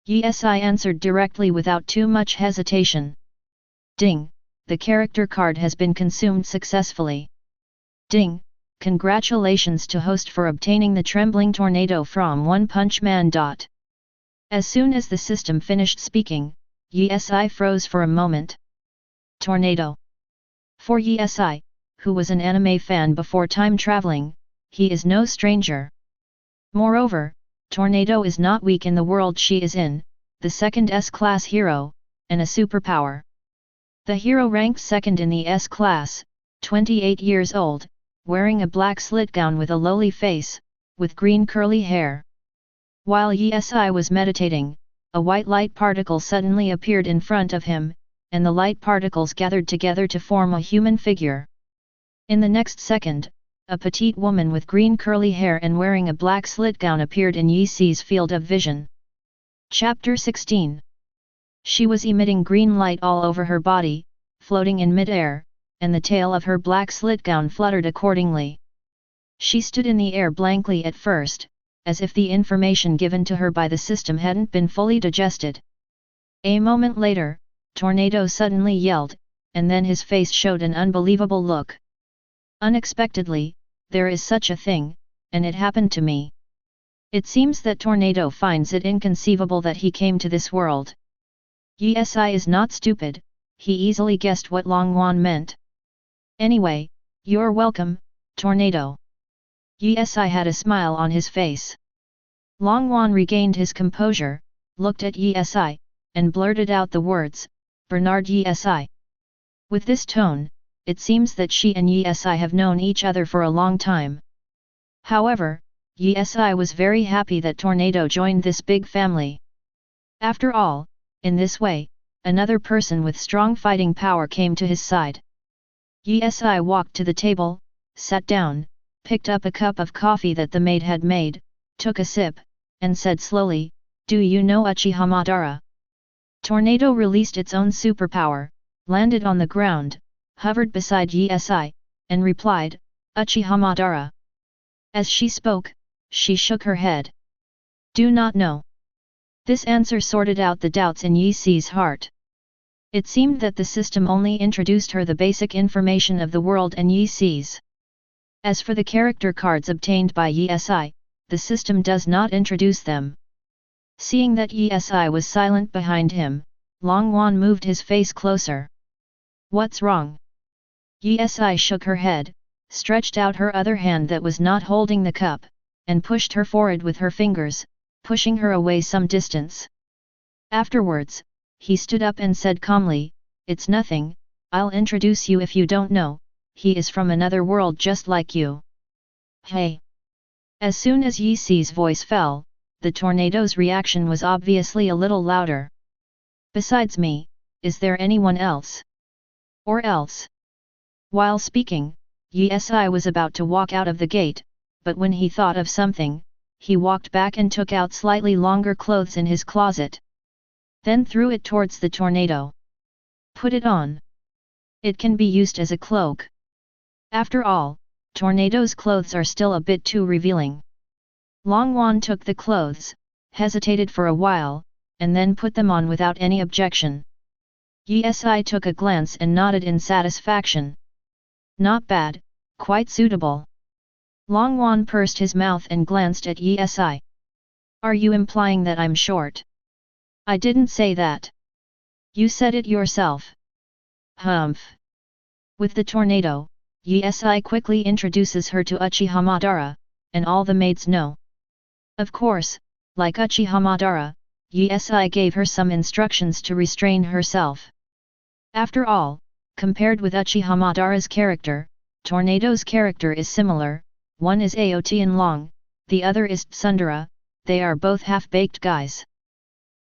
Issan answered directly without too much hesitation. "Ding, the character card has been consumed successfully." "Ding, congratulations to host for obtaining the Trembling Tornado from One Punch Man. As soon as the system finished speaking, Issan froze for a moment. Tornado. For Issan, who was an anime fan before time traveling, he is no stranger. Moreover, Tornado is not weak in the world she is in, the second S-class hero, and a superpower. The hero ranked second in the S-class, 28 years old, wearing a black slit gown with a lowly face, with green curly hair. While Issan was meditating, a white light particle suddenly appeared in front of him, and the light particles gathered together to form a human figure. In the next second, a petite woman with green curly hair and wearing a black slit gown appeared in Issan's field of vision. Chapter 16. She was emitting green light all over her body, floating in mid-air, and the tail of her black slit gown fluttered accordingly. She stood in the air blankly at first, as if the information given to her by the system hadn't been fully digested. A moment later, Tornado suddenly yelled, and then his face showed an unbelievable look. Unexpectedly, there is such a thing, and it happened to me. It seems that Tornado finds it inconceivable that he came to this world. Yesi is not stupid, he easily guessed what Longwan meant. Anyway, you're welcome, Tornado. Yesi had a smile on his face. Longwan regained his composure, looked at Yesi, and blurted out the words, Bernard Yesi. With this tone, it seems that she and Yesi have known each other for a long time. However, Yesi was very happy that Tornado joined this big family. After all, in this way, another person with strong fighting power came to his side. Yesi walked to the table, sat down, picked up a cup of coffee that the maid had made, took a sip, and said slowly, "Do you know Uchiha Madara?" Tornado released its own superpower, landed on the ground, hovered beside Yesi, and replied, "Uchiha Madara." As she spoke, she shook her head. "Do not know." This answer sorted out the doubts in Yesi's heart. It seemed that the system only introduced her the basic information of the world and Yesi's. As for the character cards obtained by Yesi, the system does not introduce them. Seeing that Yesi was silent behind him, Longwan moved his face closer. "What's wrong?" Yesi shook her head, stretched out her other hand that was not holding the cup, and pushed her forehead with her fingers, pushing her away some distance. Afterwards, he stood up and said calmly, "It's nothing, I'll introduce you if you don't know, he is from another world just like you." "Hey!" As soon as Yesi's voice fell, the Tornado's reaction was obviously a little louder. "Besides me, is there anyone else? Or else?" While speaking, Yesi was about to walk out of the gate, but when he thought of something, he walked back and took out slightly longer clothes in his closet. Then threw it towards the Tornado. "Put it on. It can be used as a cloak." After all, Tornado's clothes are still a bit too revealing. Longwan took the clothes, hesitated for a while, and then put them on without any objection. Yesi took a glance and nodded in satisfaction. "Not bad, quite suitable." Longwan pursed his mouth and glanced at Yesi. "Are you implying that I'm short?" "I didn't say that. You said it yourself." "Humph." With the Tornado, Yesi quickly introduces her to Uchiha Madara, and all the maids know. Of course, like Uchiha Madara, Yesi gave her some instructions to restrain herself. After all, compared with Uchiha Madara's character, Tornado's character is similar. One is Aotean Long, the other is Tsundere, they are both half-baked guys.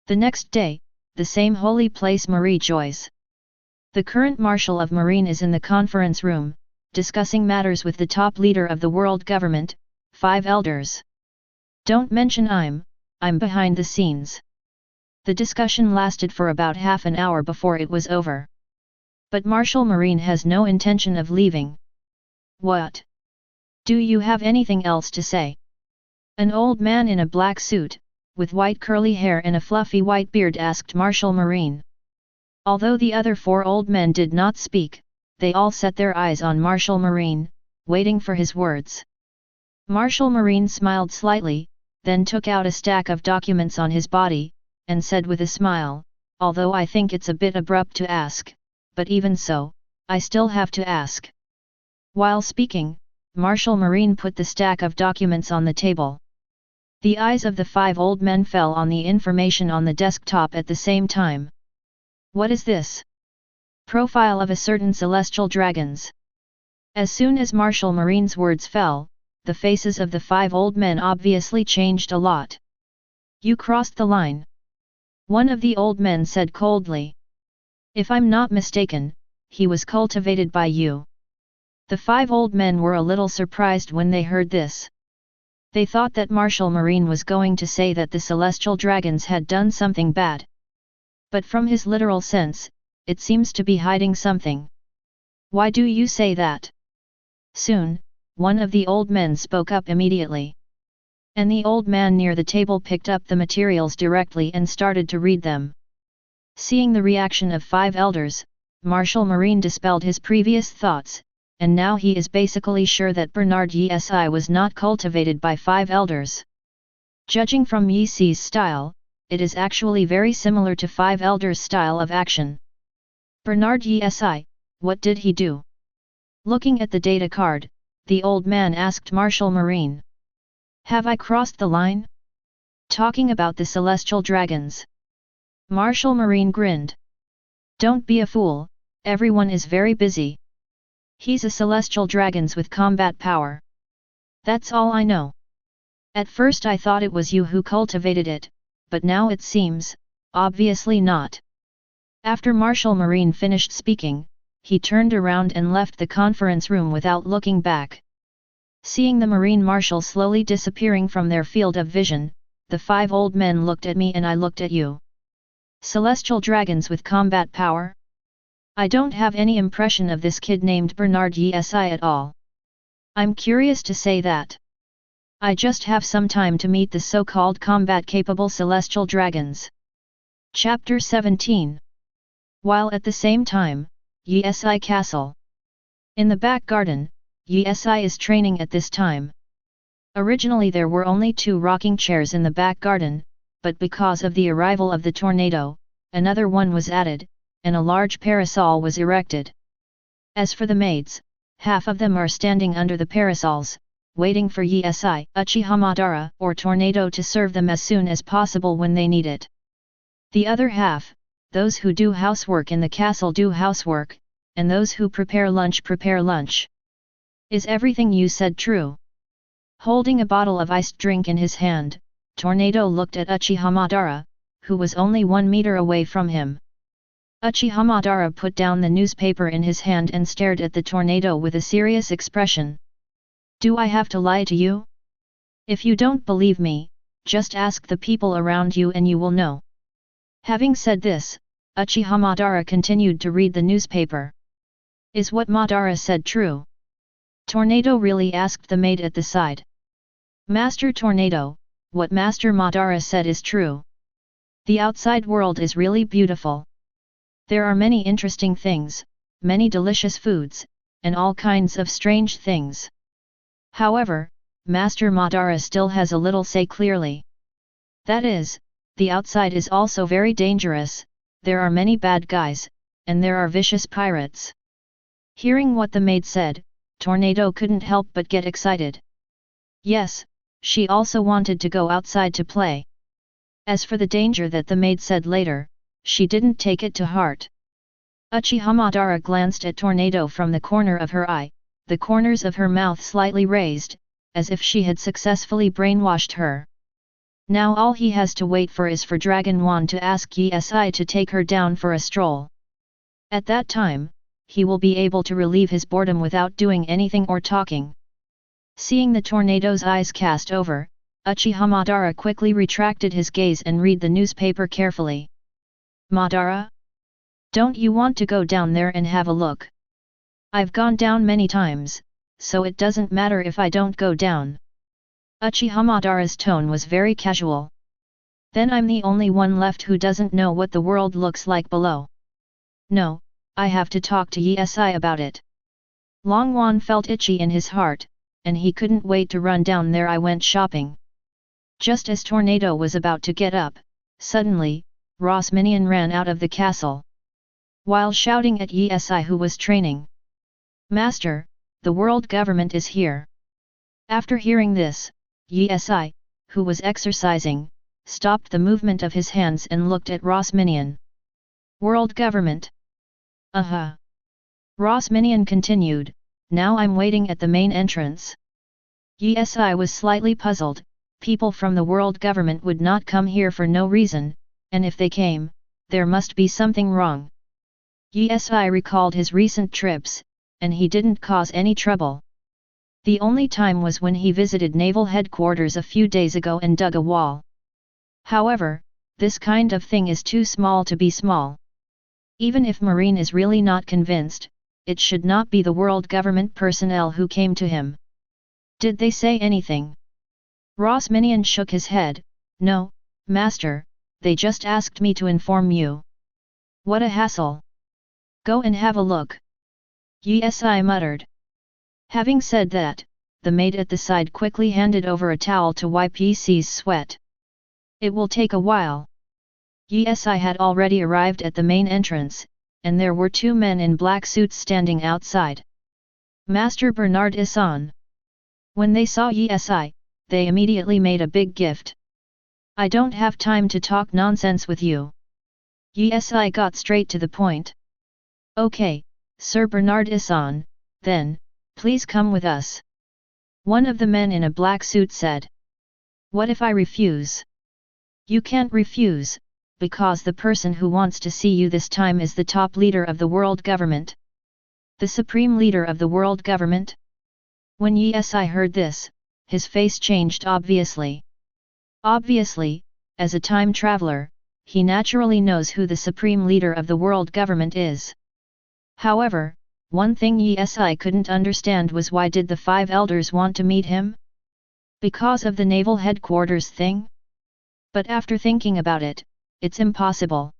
The next day, the same holy place Marie joys. The current Marshal of Marine is in the conference room, discussing matters with the top leader of the world government, 5 elders. Don't mention I'm behind the scenes. The discussion lasted for about half an hour before it was over. But Marshal Marine has no intention of leaving. "What? Do you have anything else to say?" An old man in a black suit, with white curly hair and a fluffy white beard asked Marshal Marine. Although the other 4 old men did not speak, they all set their eyes on Marshal Marine, waiting for his words. Marshal Marine smiled slightly, then took out a stack of documents on his body, and said with a smile, "Although I think it's a bit abrupt to ask, but even so, I still have to ask." While speaking, Marshal Marine put the stack of documents on the table. The eyes of the 5 old men fell on the information on the desktop at the same time. "What is this?" "Profile of a certain celestial dragons." As soon as Marshal Marine's words fell, the faces of the 5 old men obviously changed a lot. "You crossed the line," one of the old men said coldly. "If I'm not mistaken, he was cultivated by you." The 5 old men were a little surprised when they heard this. They thought that Marshal Marine was going to say that the celestial dragons had done something bad. But from his literal sense, it seems to be hiding something. "Why do you say that?" Soon, one of the old men spoke up immediately. And the old man near the table picked up the materials directly and started to read them. Seeing the reaction of 5 elders, Marshal Marine dispelled his previous thoughts, and now he is basically sure that Bernard Issan was not cultivated by 5 elders. Judging from Yixi's style, it is actually very similar to 5 elders' style of action. Bernard Issan, what did he do? Looking at the data card, the old man asked Marshal Marine. Have I crossed the line? Talking about the celestial dragons. Marshal Marine grinned. Don't be a fool, everyone is very busy. He's a celestial dragons with combat power. That's all I know. At first I thought it was you who cultivated it, but now it seems, obviously not. After Marshal Marine finished speaking, he turned around and left the conference room without looking back. Seeing the Marine Marshal slowly disappearing from their field of vision, the 5 old men looked at me and I looked at you. Celestial dragons with combat power? I don't have any impression of this kid named Bernard Issan at all. I'm curious to say that. I just have some time to meet the so-called combat-capable celestial dragons. Chapter 17. While at the same time, Issan Castle. In the back garden, Issan is training at this time. Originally there were only 2 rocking chairs in the back garden, but because of the arrival of the tornado, another one was added, and a large parasol was erected. As for the maids, half of them are standing under the parasols, waiting for Issan, Uchiha Madara, or Tornado to serve them as soon as possible when they need it. The other half, those who do housework in the castle do housework, and those who prepare lunch prepare lunch. Is everything you said true? Holding a bottle of iced drink in his hand, Tornado looked at Uchiha Madara, who was only 1 meter away from him. Uchiha Madara put down the newspaper in his hand and stared at the tornado with a serious expression. Do I have to lie to you? If you don't believe me, just ask the people around you and you will know. Having said this, Uchiha Madara continued to read the newspaper. Is what Madara said true? Tornado really asked the maid at the side. Master Tornado, what Master Madara said is true. The outside world is really beautiful. There are many interesting things, many delicious foods, and all kinds of strange things. However, Master Madara still has a little say clearly. That is, the outside is also very dangerous, there are many bad guys, and there are vicious pirates. Hearing what the maid said, Tornado couldn't help but get excited. Yes, she also wanted to go outside to play. As for the danger that the maid said later, she didn't take it to heart. Uchiha Madara glanced at Tornado from the corner of her eye, the corners of her mouth slightly raised, as if she had successfully brainwashed her. Now all he has to wait for is for Dragon Wan to ask Issan to take her down for a stroll. At that time, he will be able to relieve his boredom without doing anything or talking. Seeing the tornado's eyes cast over, Uchiha Madara quickly retracted his gaze and read the newspaper carefully. Madara? Don't you want to go down there and have a look? I've gone down many times, so it doesn't matter if I don't go down. Uchiha Madara's tone was very casual. Then I'm the only one left who doesn't know what the world looks like below. No, I have to talk to Issan about it. Longwan felt itchy in his heart, and he couldn't wait to run down there. I went shopping. Just as Tornado was about to get up, suddenly, Ross Minion ran out of the castle. While shouting at Issan who was training. Master, the world government is here. After hearing this, Issan, who was exercising, stopped the movement of his hands and looked at Ross Minion. World government? Ross Minion continued, now I'm waiting at the main entrance. Issan was slightly puzzled, people from the world government would not come here for no reason, and if they came, there must be something wrong. Issan recalled his recent trips, and he didn't cause any trouble. The only time was when he visited Naval headquarters a few days ago and dug a wall. However, this kind of thing is too small to be small. Even if Marine is really not convinced, it should not be the world government personnel who came to him. Did they say anything? Ross Minion shook his head. No, master, they just asked me to inform you. What a hassle. Go and have a look. Yes, I muttered. Having said that, the maid at the side quickly handed over a towel to wipe Yisi's sweat. It will take a while. Yes, I had already arrived at the main entrance, and there were two men in black suits standing outside. Master Bernard Issan. When they saw Yesi, they immediately made a big gift. I don't have time to talk nonsense with you. Yesi got straight to the point. Okay, Sir Bernard Issan, then, please come with us. One of the men in a black suit said. What if I refuse? You can't refuse, because the person who wants to see you this time is the top leader of the world government. The supreme leader of the world government? When Yesi heard this, his face changed obviously. Obviously, as a time traveler, he naturally knows who the supreme leader of the world government is. However, one thing Yesi couldn't understand was why did the five elders want to meet him? Because of the naval headquarters thing? But after thinking about it, it's impossible.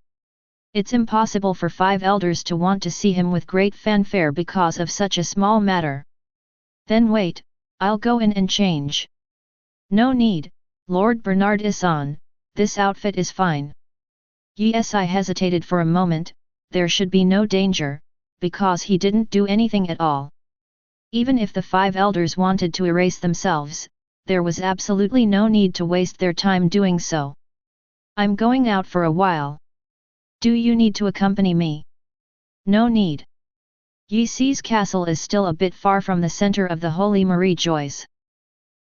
It's impossible for five elders to want to see him with great fanfare because of such a small matter. Then wait, I'll go in and change. No need, Lord Bernard Issan, this outfit is fine. Yesi hesitated for a moment. There should be no danger, because he didn't do anything at all. Even if the five elders wanted to erase themselves, there was absolutely no need to waste their time doing so. I'm going out for a while. Do you need to accompany me? No need. Yisi's castle is still a bit far from the center of the Holy Marie Joys.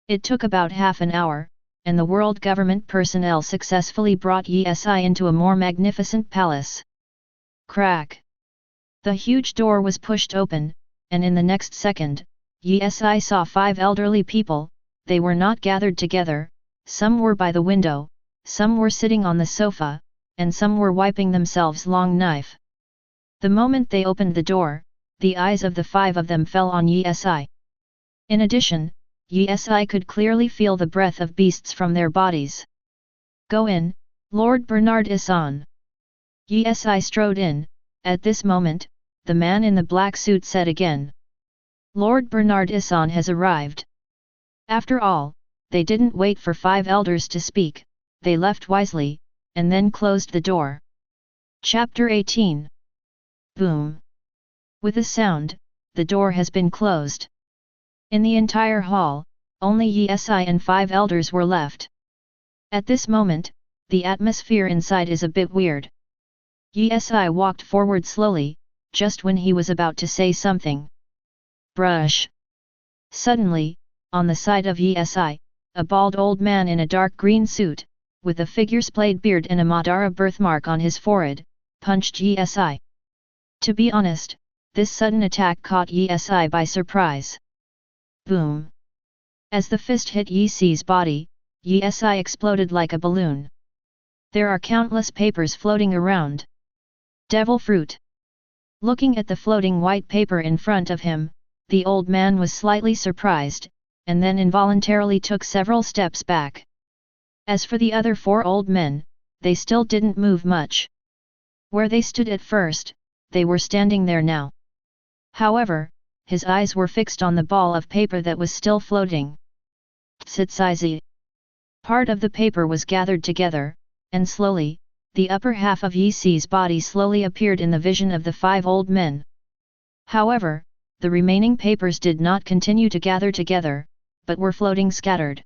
It took about half an hour, and the world government personnel successfully brought Yesi into a more magnificent palace. Crack! The huge door was pushed open, and in the next second, Yesi saw five elderly people. They were not gathered together, some were by the window, some were sitting on the sofa, and some were wiping themselves long knife. The moment they opened the door, the eyes of the five of them fell on Yesi. In addition, Yesi could clearly feel the breath of beasts from their bodies. Go in, Lord Bernard Issan. Yesi strode in. At this moment, the man in the black suit said again. Lord Bernard Issan has arrived. After all, they didn't wait for five elders to speak, they left wisely, and then closed the door. Chapter 18. Boom. With a sound, the door has been closed. In the entire hall, only Yesi and five elders were left. At this moment, the atmosphere inside is a bit weird. Yesi walked forward slowly, just when he was about to say something. Brush. Suddenly, on the side of Yesi, a bald old man in a dark green suit, with a figure-splayed beard and a Madara birthmark on his forehead, punched Yesi. To be honest, this sudden attack caught Yesi by surprise. Boom! As the fist hit Yesi's body, Yesi exploded like a balloon. There are countless papers floating around. Devil fruit! Looking at the floating white paper in front of him, the old man was slightly surprised, and then involuntarily took several steps back. As for the other four old men, they still didn't move much. Where they stood at first, they were standing there now. However, his eyes were fixed on the ball of paper that was still floating. Tsitsaizi. Part of the paper was gathered together, and slowly, the upper half of Yisi's body slowly appeared in the vision of the five old men. However, the remaining papers did not continue to gather together, but were floating scattered.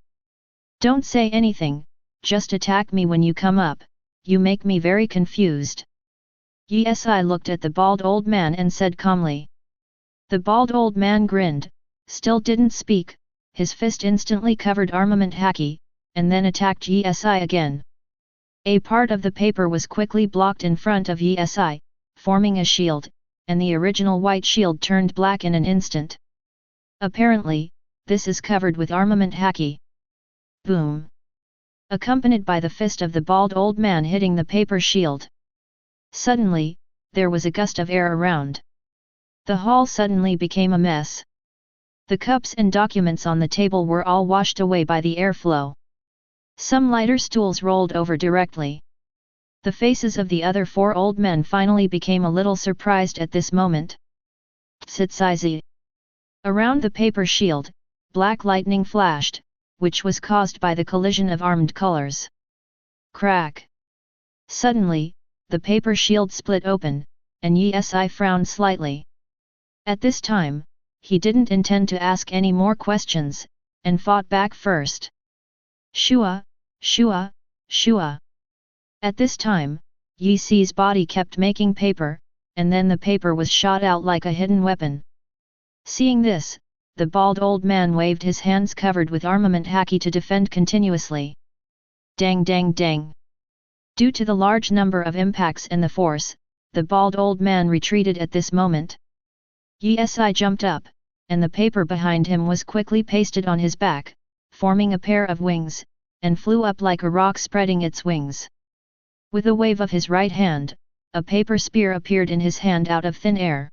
Don't say anything, just attack me when you come up, you make me very confused. Yesi looked at the bald old man and said calmly. The bald old man grinned, still didn't speak, his fist instantly covered armament haki, and then attacked Yesi again. A part of the paper was quickly blocked in front of Yesi, forming a shield, and the original white shield turned black in an instant. Apparently, this is covered with armament haki. Boom! Accompanied by the fist of the bald old man hitting the paper shield. Suddenly, there was a gust of air around. The hall suddenly became a mess. The cups and documents on the table were all washed away by the airflow. Some lighter stools rolled over directly. The faces of the other 4 old men finally became a little surprised at this moment. Tsitsaizi. Around the paper shield, black lightning flashed, which was caused by the collision of armed colors. Crack! Suddenly, the paper shield split open, and Yi frowned slightly. At this time, he didn't intend to ask any more questions, and fought back first. Shua, shua, shua. At this time, Yi Si's body kept making paper, and then the paper was shot out like a hidden weapon. Seeing this, the bald old man waved his hands covered with armament haki to defend continuously. Dang dang dang. Due to the large number of impacts and the force, the bald old man retreated at this moment. Yi jumped up, and the paper behind him was quickly pasted on his back, forming a pair of wings, and flew up like a rock spreading its wings. With a wave of his right hand, a paper spear appeared in his hand out of thin air.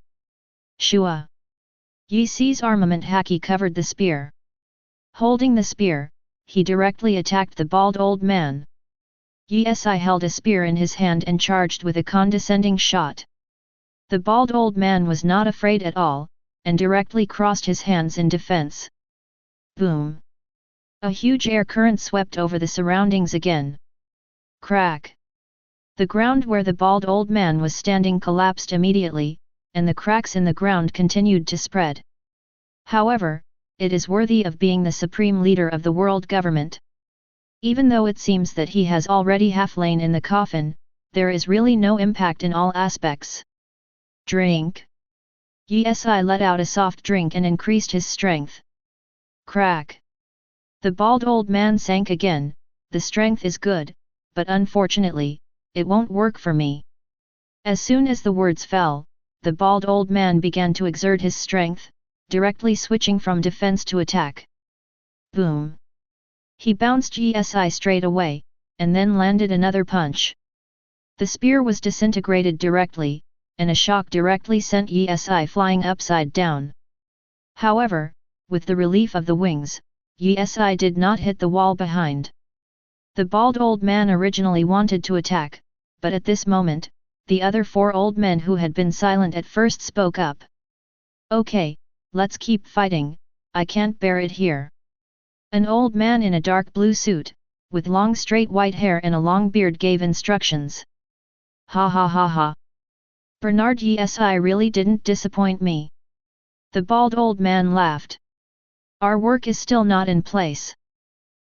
Shua! Yi Si's armament haki covered the spear. Holding the spear, he directly attacked the bald old man. Yi held a spear in his hand and charged with a condescending shot. The bald old man was not afraid at all, and directly crossed his hands in defense. Boom! A huge air current swept over the surroundings again. Crack! The ground where the bald old man was standing collapsed immediately, and the cracks in the ground continued to spread. However, it is worthy of being the supreme leader of the world government. Even though it seems that he has already half-lain in the coffin, there is really no impact in all aspects. Drink! Yi let out a soft drink and increased his strength. Crack! The bald old man sank again. The strength is good, but unfortunately, it won't work for me. As soon as the words fell, the bald old man began to exert his strength, directly switching from defense to attack. Boom! He bounced Yi straight away, and then landed another punch. The spear was disintegrated directly, and a shock directly sent Yi flying upside down. However, with the relief of the wings, Yi did not hit the wall behind. The bald old man originally wanted to attack, but at this moment, the other 4 old men who had been silent at first spoke up. Okay, let's keep fighting, I can't bear it here. An old man in a dark blue suit, with long straight white hair and a long beard gave instructions. Ha ha ha ha. Bernard really didn't disappoint me. The bald old man laughed. Our work is still not in place.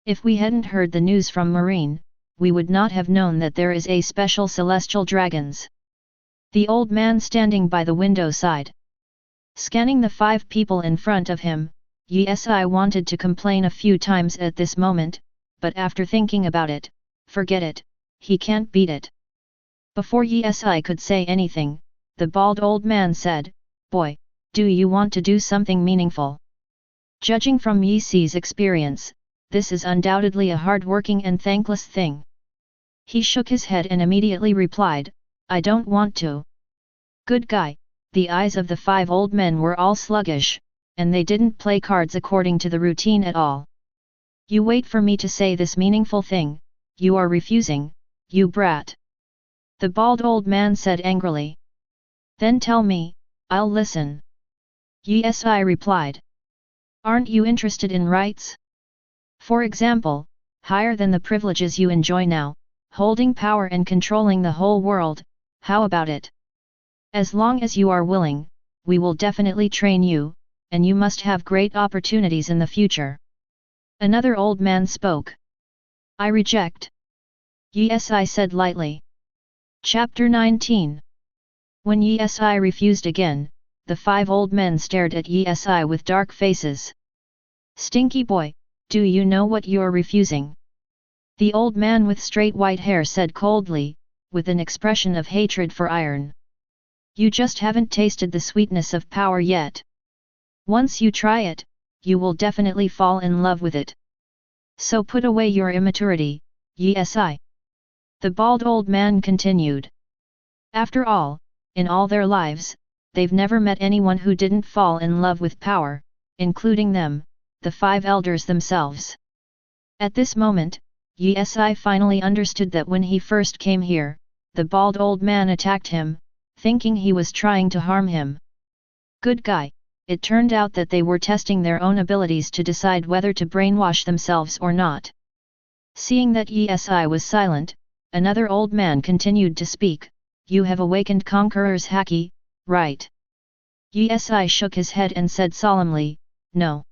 If we hadn't heard the news from Marine, we would not have known that there is a special celestial dragons. The old man standing by the window sighed. Scanning the 5 people in front of him, Yi wanted to complain a few times at this moment, but after thinking about it, forget it, he can't beat it. Before Yi could say anything, the bald old man said, Boy, do you want to do something meaningful? Judging from Yi Si's experience, this is undoubtedly a hard-working and thankless thing. He shook his head and immediately replied, I don't want to. Good guy. The eyes of the 5 old men were all sluggish, and they didn't play cards according to the routine at all. You wait for me to say this meaningful thing, you are refusing, you brat. The bald old man said angrily. Then tell me, I'll listen. Yi replied. Aren't you interested in rights? For example, higher than the privileges you enjoy now, holding power and controlling the whole world, how about it? As long as you are willing, we will definitely train you, and you must have great opportunities in the future. Another old man spoke. I reject. Yi said lightly. Chapter 19. When Yi refused again, the 5 old men stared at Yi with dark faces. Stinky boy, do you know what you're refusing? The old man with straight white hair said coldly, with an expression of hatred for iron. You just haven't tasted the sweetness of power yet. Once you try it, you will definitely fall in love with it. So put away your immaturity, Yi. The bald old man continued. After all, in all their lives, they've never met anyone who didn't fall in love with power, including them, the 5 elders themselves. At this moment, Yi finally understood that when he first came here, the bald old man attacked him, thinking he was trying to harm him. Good guy, it turned out that they were testing their own abilities to decide whether to brainwash themselves or not. Seeing that Yi was silent, another old man continued to speak. You have awakened Conqueror's Haki, right? Yi shook his head and said solemnly, no.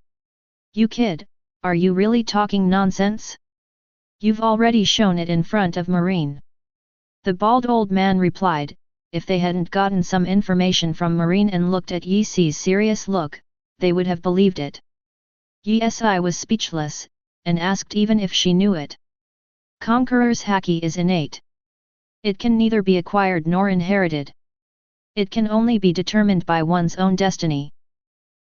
You kid, are you really talking nonsense? You've already shown it in front of Marine. The bald old man replied. If they hadn't gotten some information from Marine and looked at Yi's serious look, they would have believed it. Yi was speechless, and asked even if she knew it. Conqueror's Haki is innate. It can neither be acquired nor inherited. It can only be determined by one's own destiny.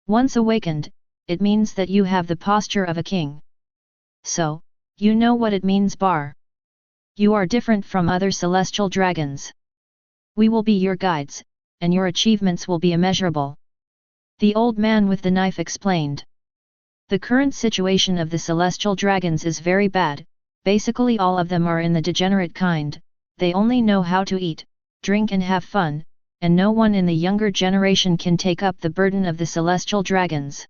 Once awakened, it means that you have the posture of a king. So, you know what it means bar. You are different from other celestial dragons. We will be your guides, and your achievements will be immeasurable. The old man with the knife explained. The current situation of the celestial dragons is very bad, basically all of them are in the degenerate kind, they only know how to eat, drink and have fun, and no one in the younger generation can take up the burden of the celestial dragons.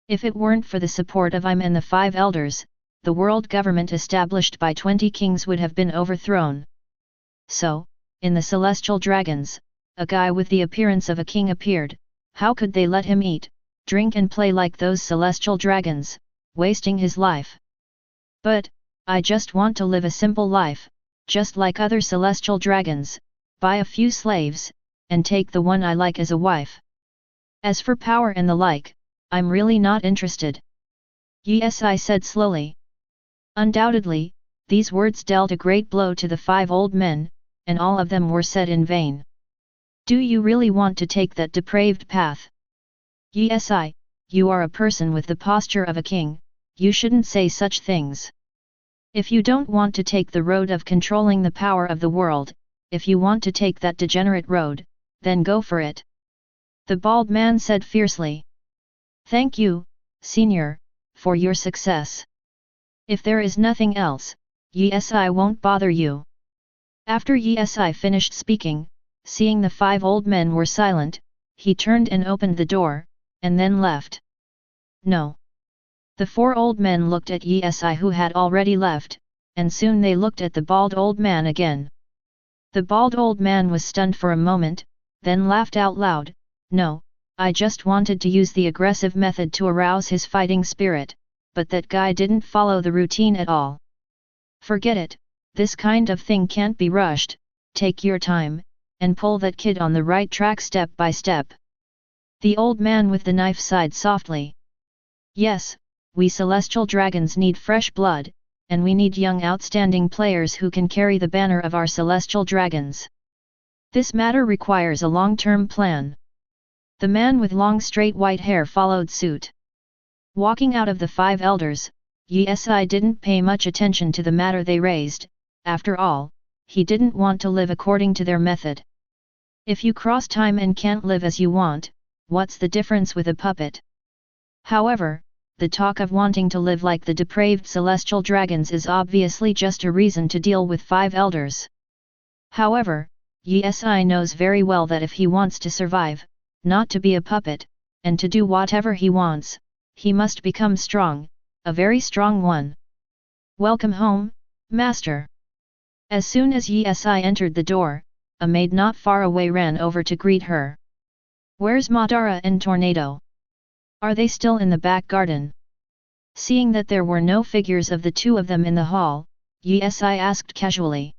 If it weren't for the support of and the 5 elders, the world government established by 20 kings would have been overthrown. So, in the celestial dragons, a guy with the appearance of a king appeared. How could they let him eat, drink and play like those celestial dragons, wasting his life? But, I just want to live a simple life, just like other celestial dragons, buy a few slaves, and take the one I like as a wife. As for power and the like, I'm really not interested. Yi said slowly. Undoubtedly, these words dealt a great blow to the 5 old men, and all of them were said in vain. Do you really want to take that depraved path? Yi, you are a person with the posture of a king, you shouldn't say such things. If you don't want to take the road of controlling the power of the world, if you want to take that degenerate road, then go for it. The bald man said fiercely. Thank you, senior, for your success. If there is nothing else, Yi won't bother you. After Yi finished speaking, seeing the 5 old men were silent, he turned and opened the door, and then left. No. The 4 old men looked at Yi who had already left, and soon they looked at the bald old man again. The bald old man was stunned for a moment, then laughed out loud. No, I just wanted to use the aggressive method to arouse his fighting spirit, but that guy didn't follow the routine at all. Forget it, this kind of thing can't be rushed, take your time, and pull that kid on the right track step by step. The old man with the knife sighed softly. Yes, we celestial dragons need fresh blood, and we need young outstanding players who can carry the banner of our celestial dragons. This matter requires a long-term plan. The man with long straight white hair followed suit. Walking out of the 5 elders, Yi didn't pay much attention to the matter they raised. After all, he didn't want to live according to their method. If you cross time and can't live as you want, what's the difference with a puppet? However, the talk of wanting to live like the depraved celestial dragons is obviously just a reason to deal with 5 elders. However, Yi knows very well that if he wants to survive, not to be a puppet, and to do whatever he wants, he must become strong, a very strong one. Welcome home, master. As soon as Yi entered the door, a maid not far away ran over to greet her. Where's Madara and Tornado? Are they still in the back garden? Seeing that there were no figures of the 2 of them in the hall, Yi asked casually.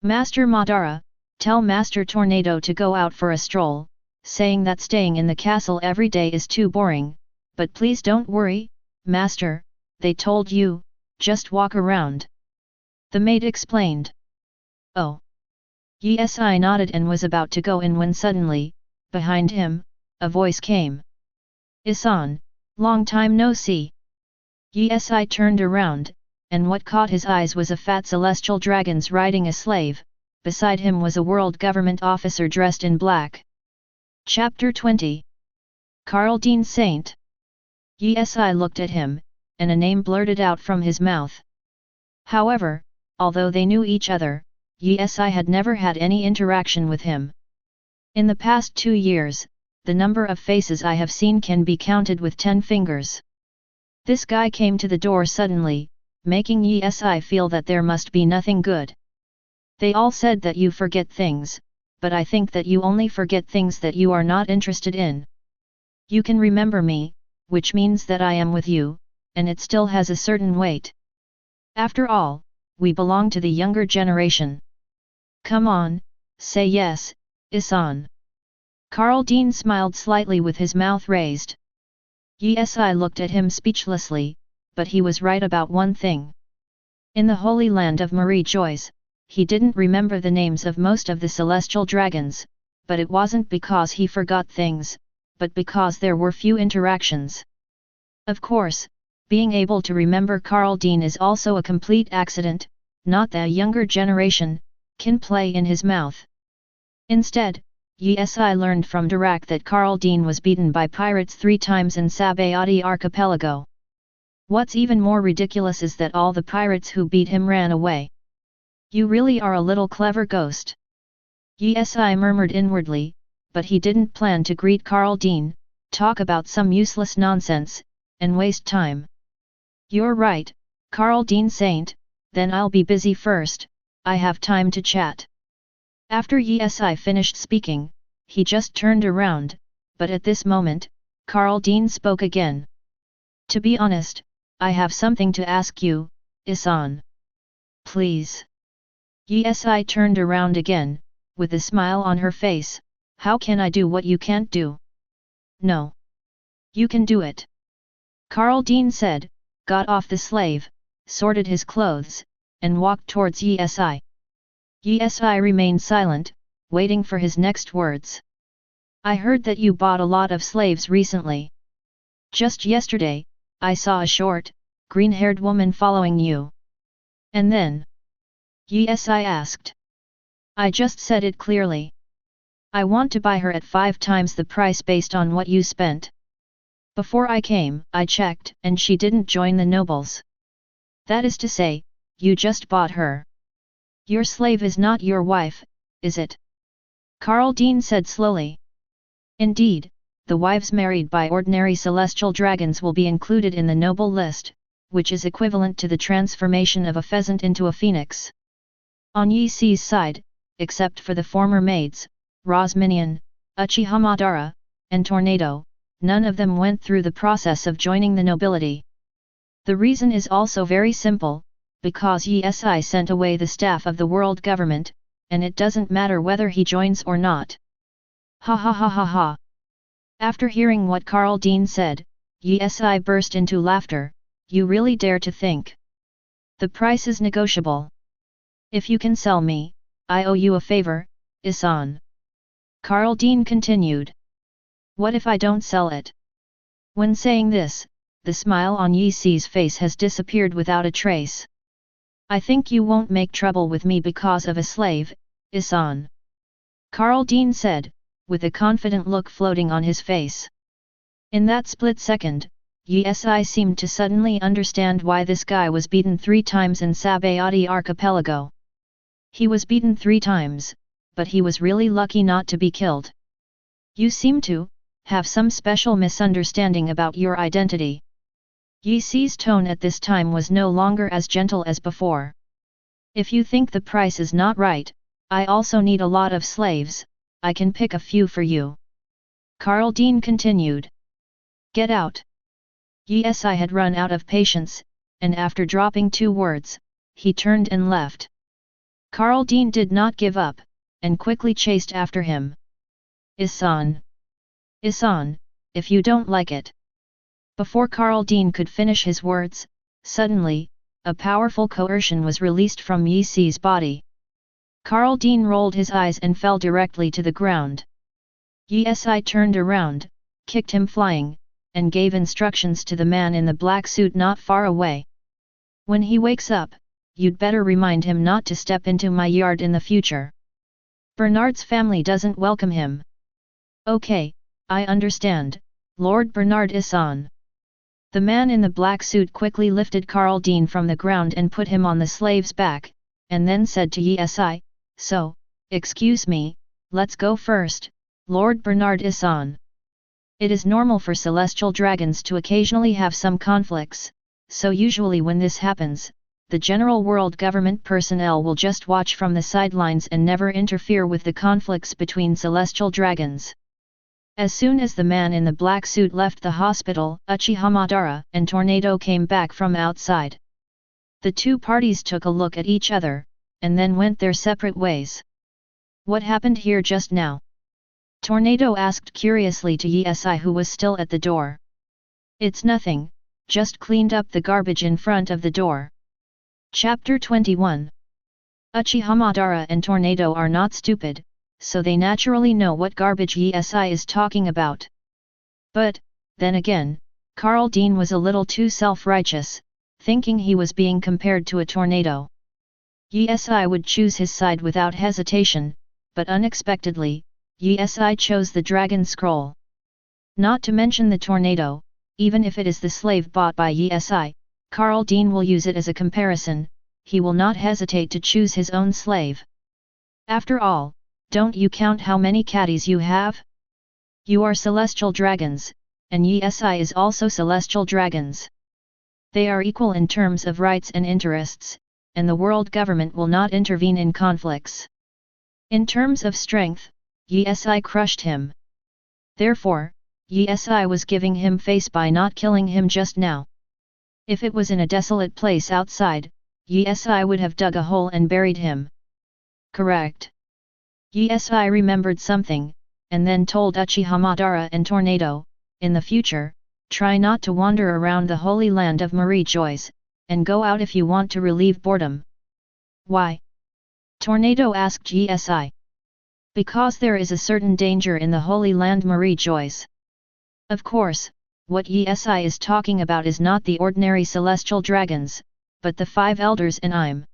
Master Madara, tell Master Tornado to go out for a stroll, saying that staying in the castle every day is too boring, but please don't worry, Master, they told you, just walk around. The maid explained. Oh. Yi nodded and was about to go in when suddenly, behind him, a voice came. Issan, long time no see. Yi turned around, and what caught his eyes was a fat celestial dragon riding a slave, beside him was a world government officer dressed in black. Chapter 20. Karl Dean Saint. Yi looked at him, and a name blurted out from his mouth. However, although they knew each other, Yi had never had any interaction with him. In the past 2 years, the number of faces I have seen can be counted with 10 fingers. This guy came to the door suddenly, making Yi feel that there must be nothing good. They all said that you forget things, but I think that you only forget things that you are not interested in. You can remember me, which means that I am with you, and it still has a certain weight. After all, we belong to the younger generation. Come on, say yes, Issan. Karl Dean smiled slightly with his mouth raised. Yi looked at him speechlessly, but he was right about one thing. In the Holy Land of Marie Joyce, he didn't remember the names of most of the celestial dragons, but it wasn't because he forgot things, but because there were few interactions. Of course, being able to remember Karl Dean is also a complete accident, not that younger generation can play in his mouth. Instead, Yi learned from Dirac that Karl Dean was beaten by pirates 3 times in Sabayati archipelago. What's even more ridiculous is that all the pirates who beat him ran away. You really are a little clever ghost. Yi murmured inwardly, but he didn't plan to greet Karl Dean, talk about some useless nonsense, and waste time. You're right, Karl Dean Saint, then I'll be busy first, I have time to chat. After Yi finished speaking, he just turned around, but at this moment, Karl Dean spoke again. To be honest, I have something to ask you, Issan. Please. Yi turned around again, with a smile on her face. How can I do what you can't do? No. You can do it. Karl Dean said, got off the slave, sorted his clothes, and walked towards Yi. Yi remained silent, waiting for his next words. I heard that you bought a lot of slaves recently. Just yesterday, I saw a short, green-haired woman following you. And then? Yi asked. I just said it clearly. I want to buy her at 5 times the price based on what you spent. Before I came, I checked, and she didn't join the nobles. That is to say, you just bought her. Your slave is not your wife, is it? Karl Dean said slowly. Indeed, the wives married by ordinary celestial dragons will be included in the noble list, which is equivalent to the transformation of a pheasant into a phoenix. On Yi's side, except for the former maids, Rosminion, Uchiha Madara, and Tornado, none of them went through the process of joining the nobility. The reason is also very simple, because Yi sent away the staff of the world government, and it doesn't matter whether he joins or not. Ha ha ha ha ha. After hearing what Karl Dean said, Yi burst into laughter. You really dare to think. The price is negotiable. If you can sell me, I owe you a favor, Issan. Karl Dean continued. What if I don't sell it? When saying this, the smile on Yi's face has disappeared without a trace. I think you won't make trouble with me because of a slave, Issan. Karl Dean said, with a confident look floating on his face. In that split second, Yi seemed to suddenly understand why this guy was beaten 3 times in Sabayati archipelago. He was beaten 3 times, but he was really lucky not to be killed. You seem to have some special misunderstanding about your identity. Yi's tone at this time was no longer as gentle as before. If you think the price is not right, I also need a lot of slaves, I can pick a few for you. Karl Dean continued. Get out. Yi had run out of patience, and after dropping 2 words, he turned and left. Karl Dean did not give up, and quickly chased after him. Issan. Issan, if you don't like it. Before Karl Dean could finish his words, suddenly, a powerful coercion was released from Yi's body. Karl Dean rolled his eyes and fell directly to the ground. Yi turned around, kicked him flying, and gave instructions to the man in the black suit not far away. When he wakes up, you'd better remind him not to step into my yard in the future. Bernard's family doesn't welcome him. Okay, I understand, Lord Bernard Issan. The man in the black suit quickly lifted Karl Dean from the ground and put him on the slave's back, and then said to Yi, "So, excuse me, let's go first, Lord Bernard Issan. It is normal for celestial dragons to occasionally have some conflicts, so usually when this happens, the general world government personnel will just watch from the sidelines and never interfere with the conflicts between celestial dragons." As soon as the man in the black suit left the hospital, Uchiha Madara and Tornado came back from outside. The two parties took a look at each other, and then went their separate ways. "What happened here just now?" Tornado asked curiously to Yi, who was still at the door. "It's nothing, just cleaned up the garbage in front of the door." Chapter 21. Uchiha Madara and Tornado are not stupid, so they naturally know what garbage Yi is talking about. But, then again, Karl Dean was a little too self-righteous, thinking he was being compared to a tornado. Yi would choose his side without hesitation, but unexpectedly, Yi chose the dragon scroll. Not to mention the tornado, even if it is the slave bought by Yi, Karl Dean will use it as a comparison, he will not hesitate to choose his own slave. After all, don't you count how many caddies you have? You are celestial dragons, and Yi is also celestial dragons. They are equal in terms of rights and interests, and the world government will not intervene in conflicts. In terms of strength, Yi crushed him. Therefore, Yi was giving him face by not killing him just now. If it was in a desolate place outside, Yi would have dug a hole and buried him. Correct. Yi remembered something, and then told Uchiha Madara and Tornado, "In the future, try not to wander around the holy land of Marie Joyce, and go out if you want to relieve boredom." "Why?" Tornado asked Yi. "Because there is a certain danger in the holy land Marie Joyce." Of course, what Yi is talking about is not the ordinary celestial dragons, but the 5 elders and I'm.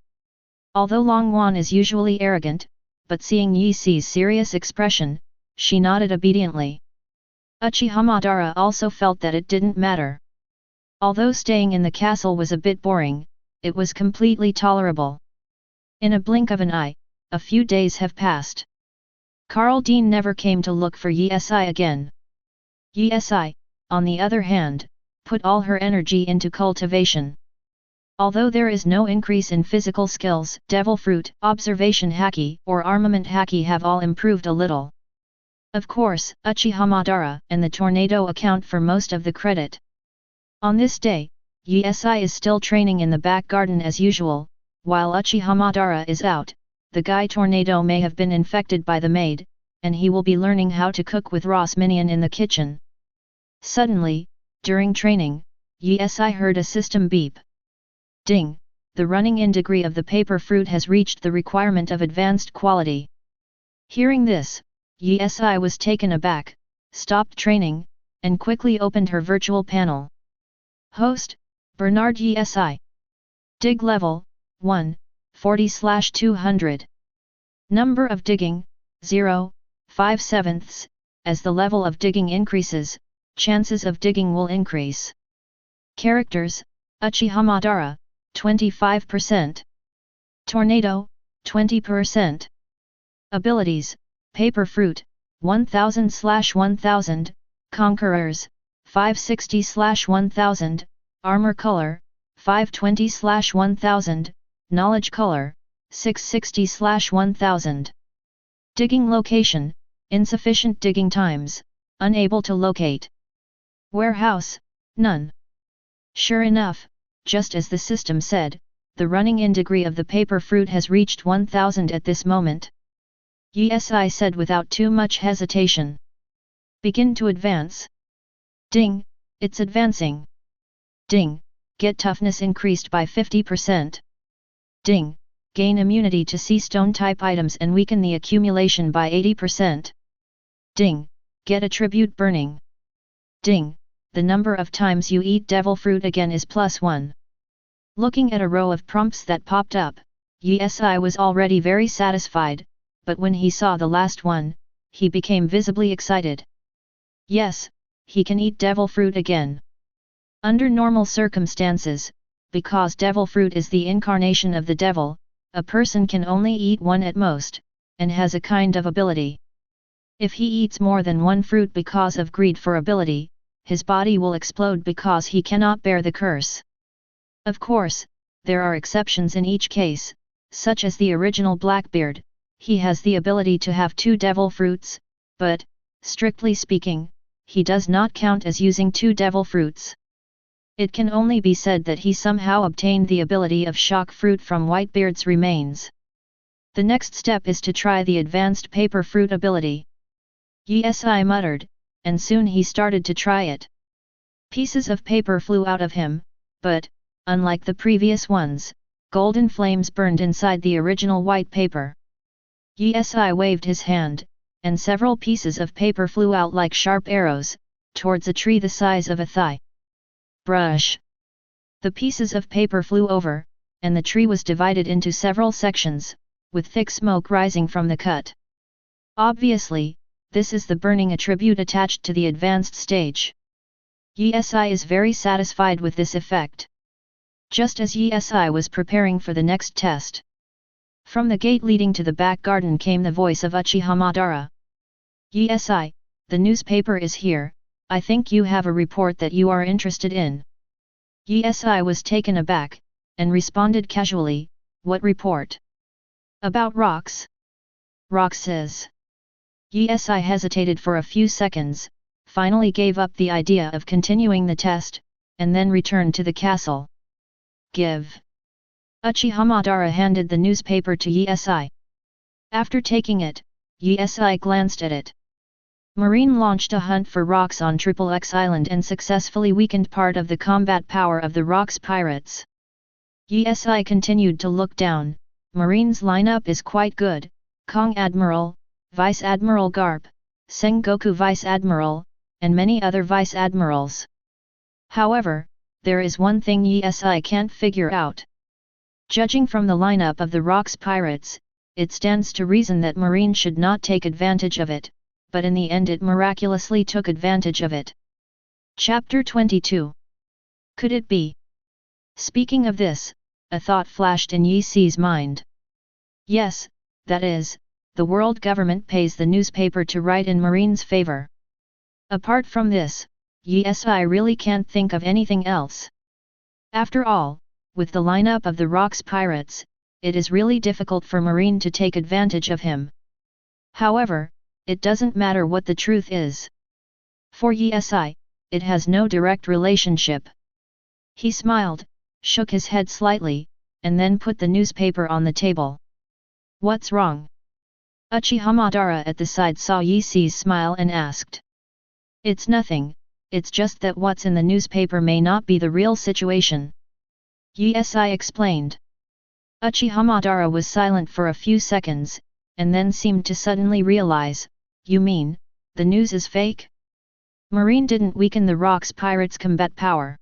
Although Longwan is usually arrogant, but seeing Yi Si's serious expression, she nodded obediently. Uchiha Madara also felt that it didn't matter. Although staying in the castle was a bit boring, it was completely tolerable. In a blink of an eye, a few days have passed. Karl Dean never came to look for Yi again. Yi, on the other hand, put all her energy into cultivation. Although there is no increase in physical skills, Devil Fruit, Observation Haki, or Armament Haki have all improved a little. Of course, Uchiha Madara and the Tornado account for most of the credit. On this day, Yi is still training in the back garden as usual, while Uchiha Madara is out. The guy Tornado may have been infected by the maid, and he will be learning how to cook with Ross Minion in the kitchen. Suddenly, during training, Yi heard a system beep. Ding! The running-in degree of the paper fruit has reached the requirement of advanced quality. Hearing this, Yi was taken aback, stopped training, and quickly opened her virtual panel. Host, Bernard Yi. Dig level, 1, 40/200. Number of digging, 0, 5/7. As the level of digging increases, chances of digging will increase. Characters, Uchiha Madara, 25%. Tornado, 20%. Abilities, Paper Fruit, 1000/1000, Conquerors, 560/1000, Armor Color, 520/1000, Knowledge Color, 660/1000. Digging Location, Insufficient digging times, unable to locate. Warehouse, none. Sure enough, just as the system said, the running-in degree of the paper fruit has reached 1000 at this moment. Yi said without too much hesitation. Begin to advance. Ding, it's advancing. Ding, get toughness increased by 50%. Ding, gain immunity to sea stone-type items and weaken the accumulation by 80%. Ding, get attribute burning. Ding, the number of times you eat devil fruit again is +1. Looking at a row of prompts that popped up, Yi was already very satisfied, but when he saw the last one, he became visibly excited. Yes, he can eat devil fruit again. Under normal circumstances, because devil fruit is the incarnation of the devil, a person can only eat one at most, and has a kind of ability. If he eats more than one fruit because of greed for ability, his body will explode because he cannot bear the curse. Of course, there are exceptions in each case, such as the original Blackbeard. He has the ability to have 2 devil fruits, but, strictly speaking, he does not count as using 2 devil fruits. It can only be said that he somehow obtained the ability of shock fruit from Whitebeard's remains. The next step is to try the advanced paper fruit ability. Yes, I muttered, and soon he started to try it. Pieces of paper flew out of him, but, unlike the previous ones, golden flames burned inside the original white paper. Yes, I waved his hand, and several pieces of paper flew out like sharp arrows, towards a tree the size of a thigh. Brush! The pieces of paper flew over, and the tree was divided into several sections, with thick smoke rising from the cut. Obviously, this is the burning attribute attached to the advanced stage. Yesi is very satisfied with this effect. Just as Yesi was preparing for the next test, from the gate leading to the back garden came the voice of Uchiha Madara. Yesi, the newspaper is here. I think you have a report that you are interested in. Yesi was taken aback, and responded casually, what report? About rocks? Rocks. Yesi hesitated for a few seconds, finally gave up the idea of continuing the test, and then returned to the castle. Give. Uchiha Madara handed the newspaper to Yesi. After taking it, Yesi glanced at it. Marine launched a hunt for rocks on Triple X Island and successfully weakened part of the combat power of the rocks pirates. Yesi continued to look down. Marine's lineup is quite good: Kong Admiral, Vice Admiral Garp, Sengoku Vice Admiral, and many other Vice Admirals. However, there is one thing Yesi can't figure out. Judging from the lineup of the rocks pirates, it stands to reason that Marine should not take advantage of it, but in the end it miraculously took advantage of it. Chapter 22. Could it be? Speaking of this, a thought flashed in Yesi's mind. Yes, that is, the world government pays the newspaper to write in Marine's favor. Apart from this, Yesi really can't think of anything else. After all, with the lineup of the rocks pirates, it is really difficult for Marine to take advantage of him. However, it doesn't matter what the truth is. For Yesi, it has no direct relationship. He smiled, shook his head slightly, and then put the newspaper on the table. What's wrong? Uchiha Madara at the side saw Yesi's smile and asked. It's nothing, it's just that what's in the newspaper may not be the real situation. Yesi explained. Uchiha Madara was silent for a few seconds, and then seemed to suddenly realize, you mean, the news is fake? Marine didn't weaken the rocks pirates' combat power.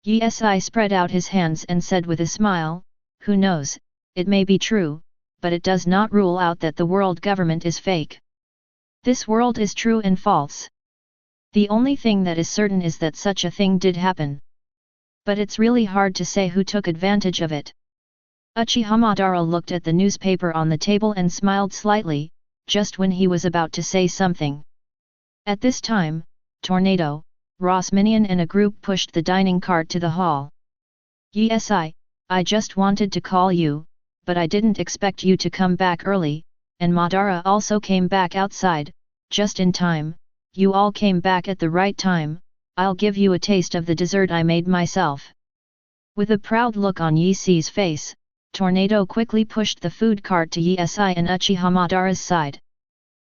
Yesi spread out his hands and said with a smile, who knows, it may be true, but it does not rule out that the world government is fake. This world is true and false. The only thing that is certain is that such a thing did happen. But it's really hard to say who took advantage of it. Uchiha Madara looked at the newspaper on the table and smiled slightly, just when he was about to say something. At this time, Tornado, Ross Minion and a group pushed the dining cart to the hall. Yesi, I just wanted to call you, but I didn't expect you to come back early, and Madara also came back outside, just in time. You all came back at the right time. I'll give you a taste of the dessert I made myself. With a proud look on Yesi's face, Tornado quickly pushed the food cart to Yesi and Uchiha Madara's side.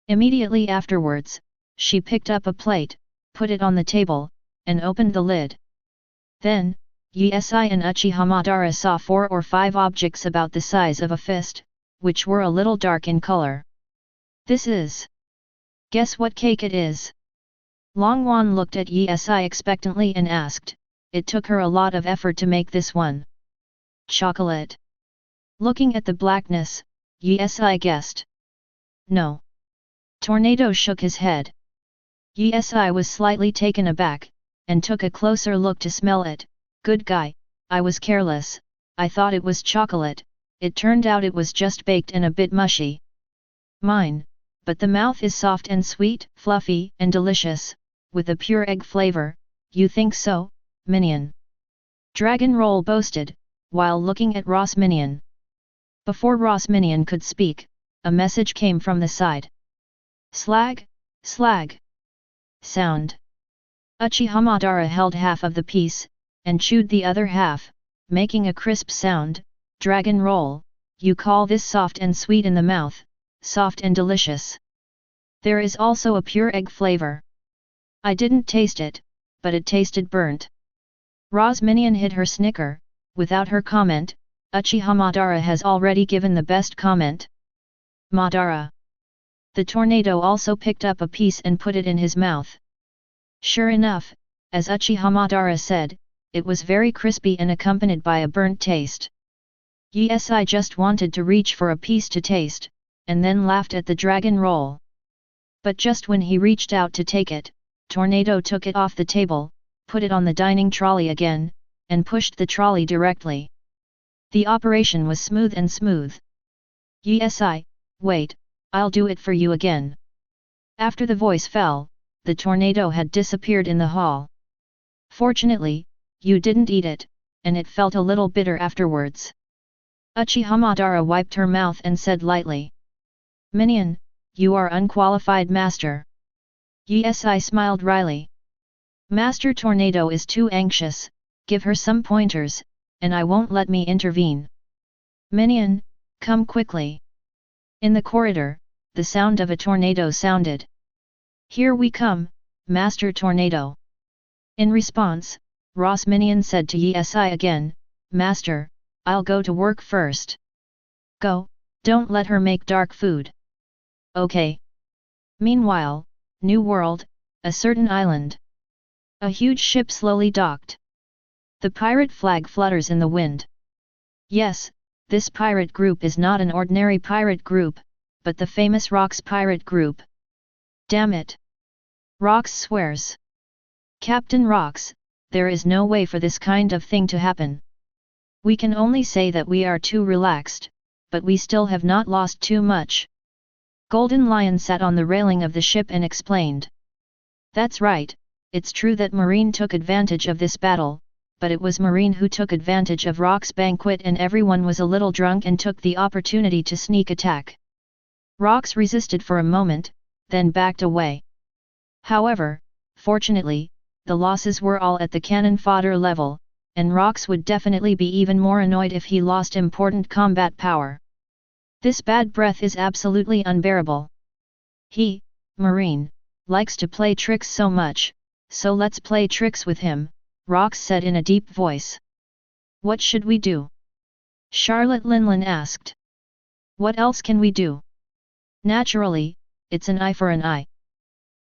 Immediately afterwards, she picked up a plate, put it on the table, and opened the lid. Then, Yesi and Uchiha Madara saw 4 or 5 objects about the size of a fist, which were a little dark in color. This is... Guess what cake it is? Longwan looked at Yesi expectantly and asked, it took her a lot of effort to make this one. Chocolate. Looking at the blackness, Yesi guessed. No. Tornado shook his head. Yesi was slightly taken aback, and took a closer look to smell it. Good guy, I was careless, I thought it was chocolate, it turned out it was just baked and a bit mushy. Mine, but the mouth is soft and sweet, fluffy and delicious, with a pure egg flavor, you think so, Minion? Dragon Roll boasted, while looking at Ross Minion. Before Ross Minion could speak, a message came from the side. Slag, slag. Sound. Uchiha Madara held half of the piece, and chewed the other half, making a crisp sound. Dragon Roll, you call this soft and sweet in the mouth, soft and delicious. There is also a pure egg flavor. I didn't taste it, but it tasted burnt. Ross Minion hid her snicker. Without her comment, Uchiha Madara has already given the best comment. Madara. The tornado also picked up a piece and put it in his mouth. Sure enough, as Uchiha Madara said, it was very crispy and accompanied by a burnt taste. Yes, I just wanted to reach for a piece to taste, and then laughed at the Dragon Roll. But just when he reached out to take it, Tornado took it off the table, put it on the dining trolley again, and pushed the trolley directly. The operation was smooth and smooth. Yes, wait, I'll do it for you again. After the voice fell, the tornado had disappeared in the hall. Fortunately, you didn't eat it, and it felt a little bitter afterwards. Uchiha Madara wiped her mouth and said lightly. Minion, you are unqualified master. Yes, I smiled wryly. Master Tornado is too anxious, give her some pointers, and I won't let me intervene. Minion, come quickly. In the corridor, the sound of a tornado sounded. Here we come, Master Tornado. In response, Ross Minion said to Yesi again, Master, I'll go to work first. Go, don't let her make dark food. Okay. Meanwhile, New World, a certain island. A huge ship slowly docked. The pirate flag flutters in the wind. Yes, this pirate group is not an ordinary pirate group, but the famous Rocks pirate group. Damn it! Rocks swears. Captain Rocks, there is no way for this kind of thing to happen. We can only say that we are too relaxed, but we still have not lost too much. Golden Lion sat on the railing of the ship and explained. That's right, it's true that Marine took advantage of this battle, but it was Marine who took advantage of Rock's banquet and everyone was a little drunk and took the opportunity to sneak attack. Rocks resisted for a moment, then backed away. However, fortunately, the losses were all at the cannon fodder level, and Rocks would definitely be even more annoyed if he lost important combat power. This bad breath is absolutely unbearable. He, Marine, likes to play tricks so much, so let's play tricks with him, Rocks said in a deep voice. What should we do? Charlotte Linlin asked. What else can we do? Naturally, it's an eye for an eye.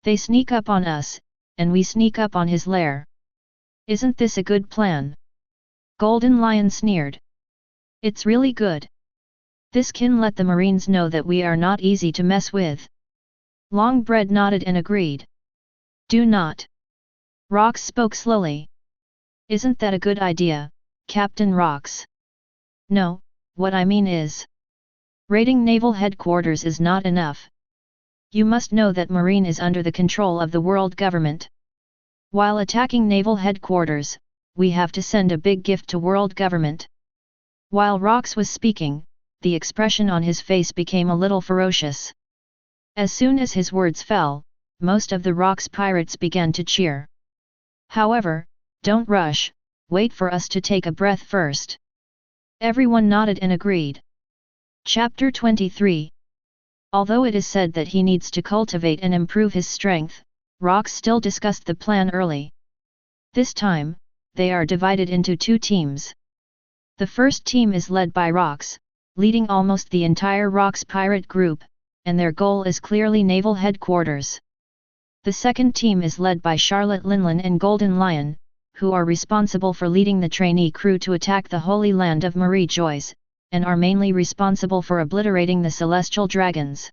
They sneak up on us, and we sneak up on his lair. Isn't this a good plan? Golden Lion sneered. It's really good. This can let the Marines know that we are not easy to mess with. Longbread nodded and agreed. Do not. Rocks spoke slowly. Isn't that a good idea, Captain Rocks? No, what I mean is, raiding naval headquarters is not enough. You must know that Marine is under the control of the world government. While attacking naval headquarters, we have to send a big gift to world government. While Rocks was speaking, the expression on his face became a little ferocious. As soon as his words fell, most of the Rocks pirates began to cheer. However, don't rush, wait for us to take a breath first. Everyone nodded and agreed. Chapter 23. Although it is said that he needs to cultivate and improve his strength, Rocks still discussed the plan early. This time, they are divided into two teams. The first team is led by Rocks, leading almost the entire Rocks pirate group, and their goal is clearly naval headquarters. The second team is led by Charlotte Linlin and Golden Lion, who are responsible for leading the trainee crew to attack the Holy Land of Marie Joyce, and are mainly responsible for obliterating the celestial dragons.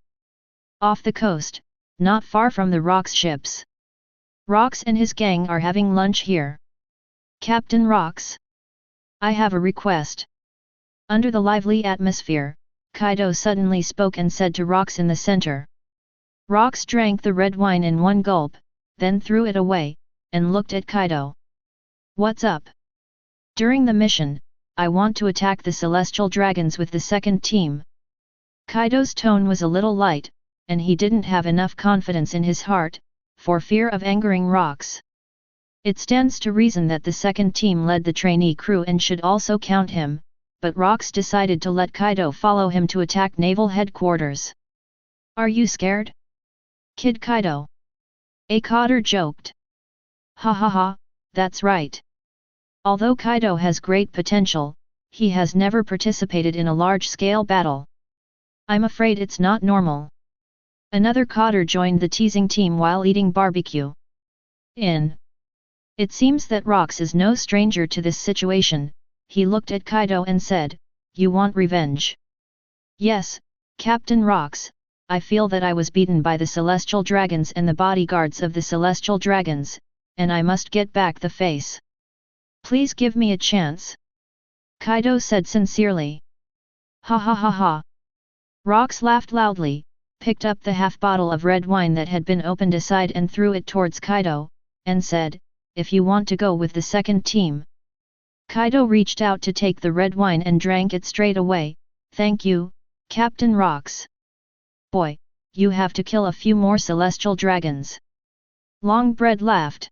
Off the coast, not far from the Rocks ships, Rox and his gang are having lunch here. Captain Rox. I have a request. Under the lively atmosphere, Kaido suddenly spoke and said to Rox in the center. Rox drank the red wine in one gulp, then threw it away, and looked at Kaido. What's up? During the mission, I want to attack the Celestial Dragons with the second team. Kaido's tone was a little light, and he didn't have enough confidence in his heart, for fear of angering Rox. It stands to reason that the second team led the trainee crew and should also count him, but Rox decided to let Kaido follow him to attack Naval headquarters. Are you scared? Kid Kaido. A Cotter joked. Ha ha ha, that's right. Although Kaido has great potential, he has never participated in a large-scale battle. I'm afraid it's not normal. Another Cotter joined the teasing team while eating barbecue. It seems that Rox is no stranger to this situation. He looked at Kaido and said, You want revenge? Yes, Captain Rox, I feel that I was beaten by the Celestial Dragons and the bodyguards of the Celestial Dragons, and I must get back the face. Please give me a chance. Kaido said sincerely. Ha ha ha ha. Rox laughed loudly, picked up the half bottle of red wine that had been opened aside and threw it towards Kaido, and said, If you want to go with the second team. Kaido reached out to take the red wine and drank it straight away. Thank you, Captain Rox. Boy, you have to kill a few more Celestial Dragons. Longbread laughed.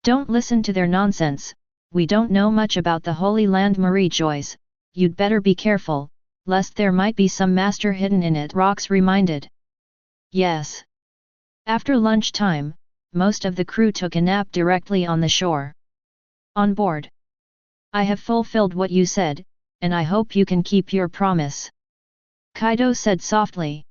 Don't listen to their nonsense, we don't know much about the Holy Land Marie-Joys, you'd better be careful, lest there might be some master hidden in it, Rox reminded. Yes. After lunchtime, most of the crew took a nap directly on the shore. On board. I have fulfilled what you said, and I hope you can keep your promise. Kaido said softly.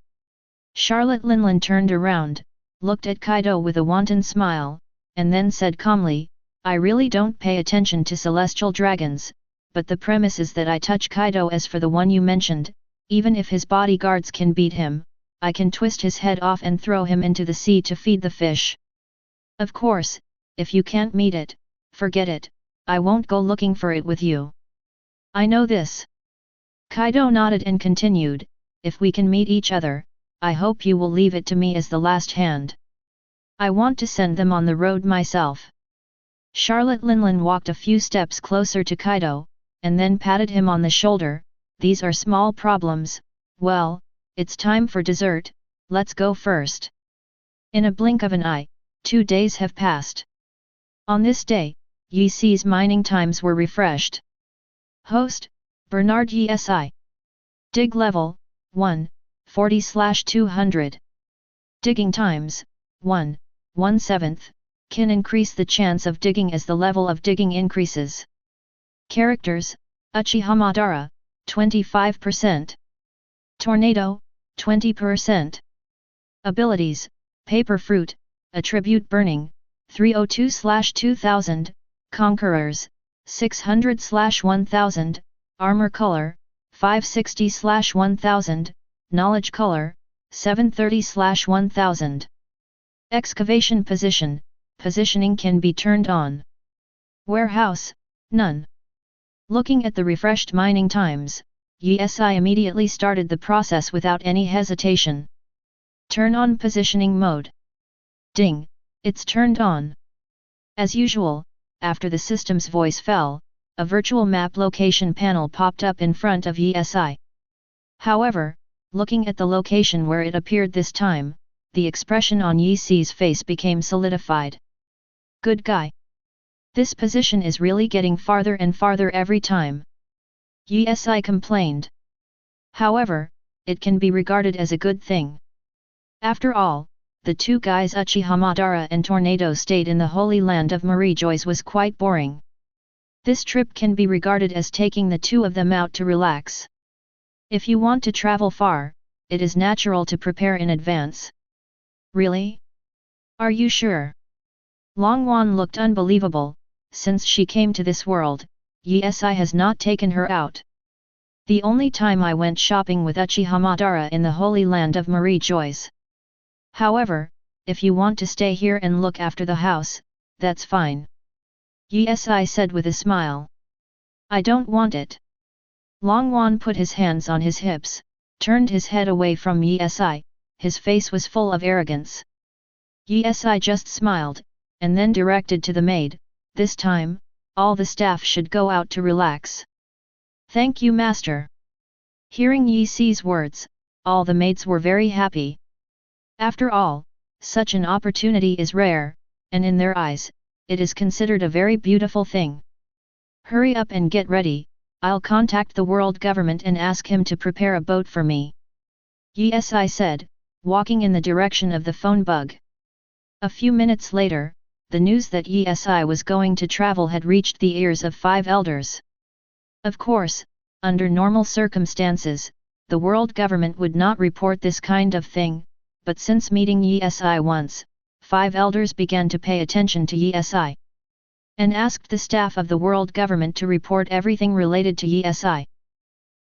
Charlotte Linlin turned around, looked at Kaido with a wanton smile, and then said calmly, I really don't pay attention to Celestial Dragons, but the premise is that I touch Kaido. As for the one you mentioned, even if his bodyguards can beat him, I can twist his head off and throw him into the sea to feed the fish. Of course, if you can't meet it, forget it, I won't go looking for it with you. I know this. Kaido nodded and continued, if we can meet each other, I hope you will leave it to me as the last hand. I want to send them on the road myself. Charlotte Linlin walked a few steps closer to Kaido, and then patted him on the shoulder. These are small problems. Well, it's time for dessert, let's go first. In a blink of an eye, 2 days have passed. On this day, Yi Si's mining times were refreshed. Host, Bernard Issan. Dig level, 1, 40/200. Digging times, 1, 1/7, can increase the chance of digging as the level of digging increases. Characters, Uchiha Madara, 25%. Tornado, 20%. Abilities, Paper Fruit, Attribute Burning, 302/2000, Conquerors, 600/1000, Armor Color, 560/1000, Knowledge Color, 730/1000. Excavation Position, positioning can be turned on. Warehouse, none. Looking at the refreshed mining times, Yi immediately started the process without any hesitation. Turn on positioning mode. Ding, it's turned on. As usual, after the system's voice fell, a virtual map location panel popped up in front of Yi. However, looking at the location where it appeared this time, the expression on Yi Si's face became solidified. Good guy. This position is really getting farther and farther every time. Yi complained. However, it can be regarded as a good thing. After all, the two guys Uchiha Madara and Tornado stayed in the Holy Land of Marie-Joys was quite boring. This trip can be regarded as taking the two of them out to relax. If you want to travel far, it is natural to prepare in advance. Really? Are you sure? Longwan looked unbelievable. Since she came to this world, Yi has not taken her out. The only time I went shopping with Uchiha Madara in the Holy Land of Marie-Joys. However, if you want to stay here and look after the house, that's fine. Yes, I said with a smile. I don't want it. Longwan put his hands on his hips, turned his head away from Yi, his face was full of arrogance. Yi just smiled, and then directed to the maid, this time, all the staff should go out to relax. Thank you, master. Hearing Yi Si's words, all the maids were very happy. After all, such an opportunity is rare, and in their eyes, it is considered a very beautiful thing. Hurry up and get ready, I'll contact the world government and ask him to prepare a boat for me. Yes, I said, walking in the direction of the phone bug. A few minutes later, the news that Yi was going to travel had reached the ears of 5 elders. Of course, under normal circumstances, the world government would not report this kind of thing, but since meeting Yi once, 5 elders began to pay attention to Yi and asked the staff of the world government to report everything related to Yi.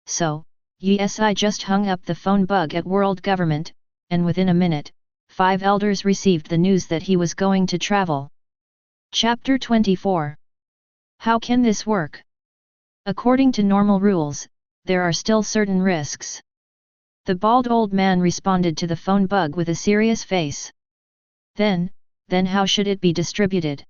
So, Yi just hung up the phone bug at world government, and within a minute, 5 elders received the news that he was going to travel. Chapter 24. How can this work? According to normal rules, there are still certain risks. The bald old man responded to the phone bug with a serious face. Then how should it be distributed?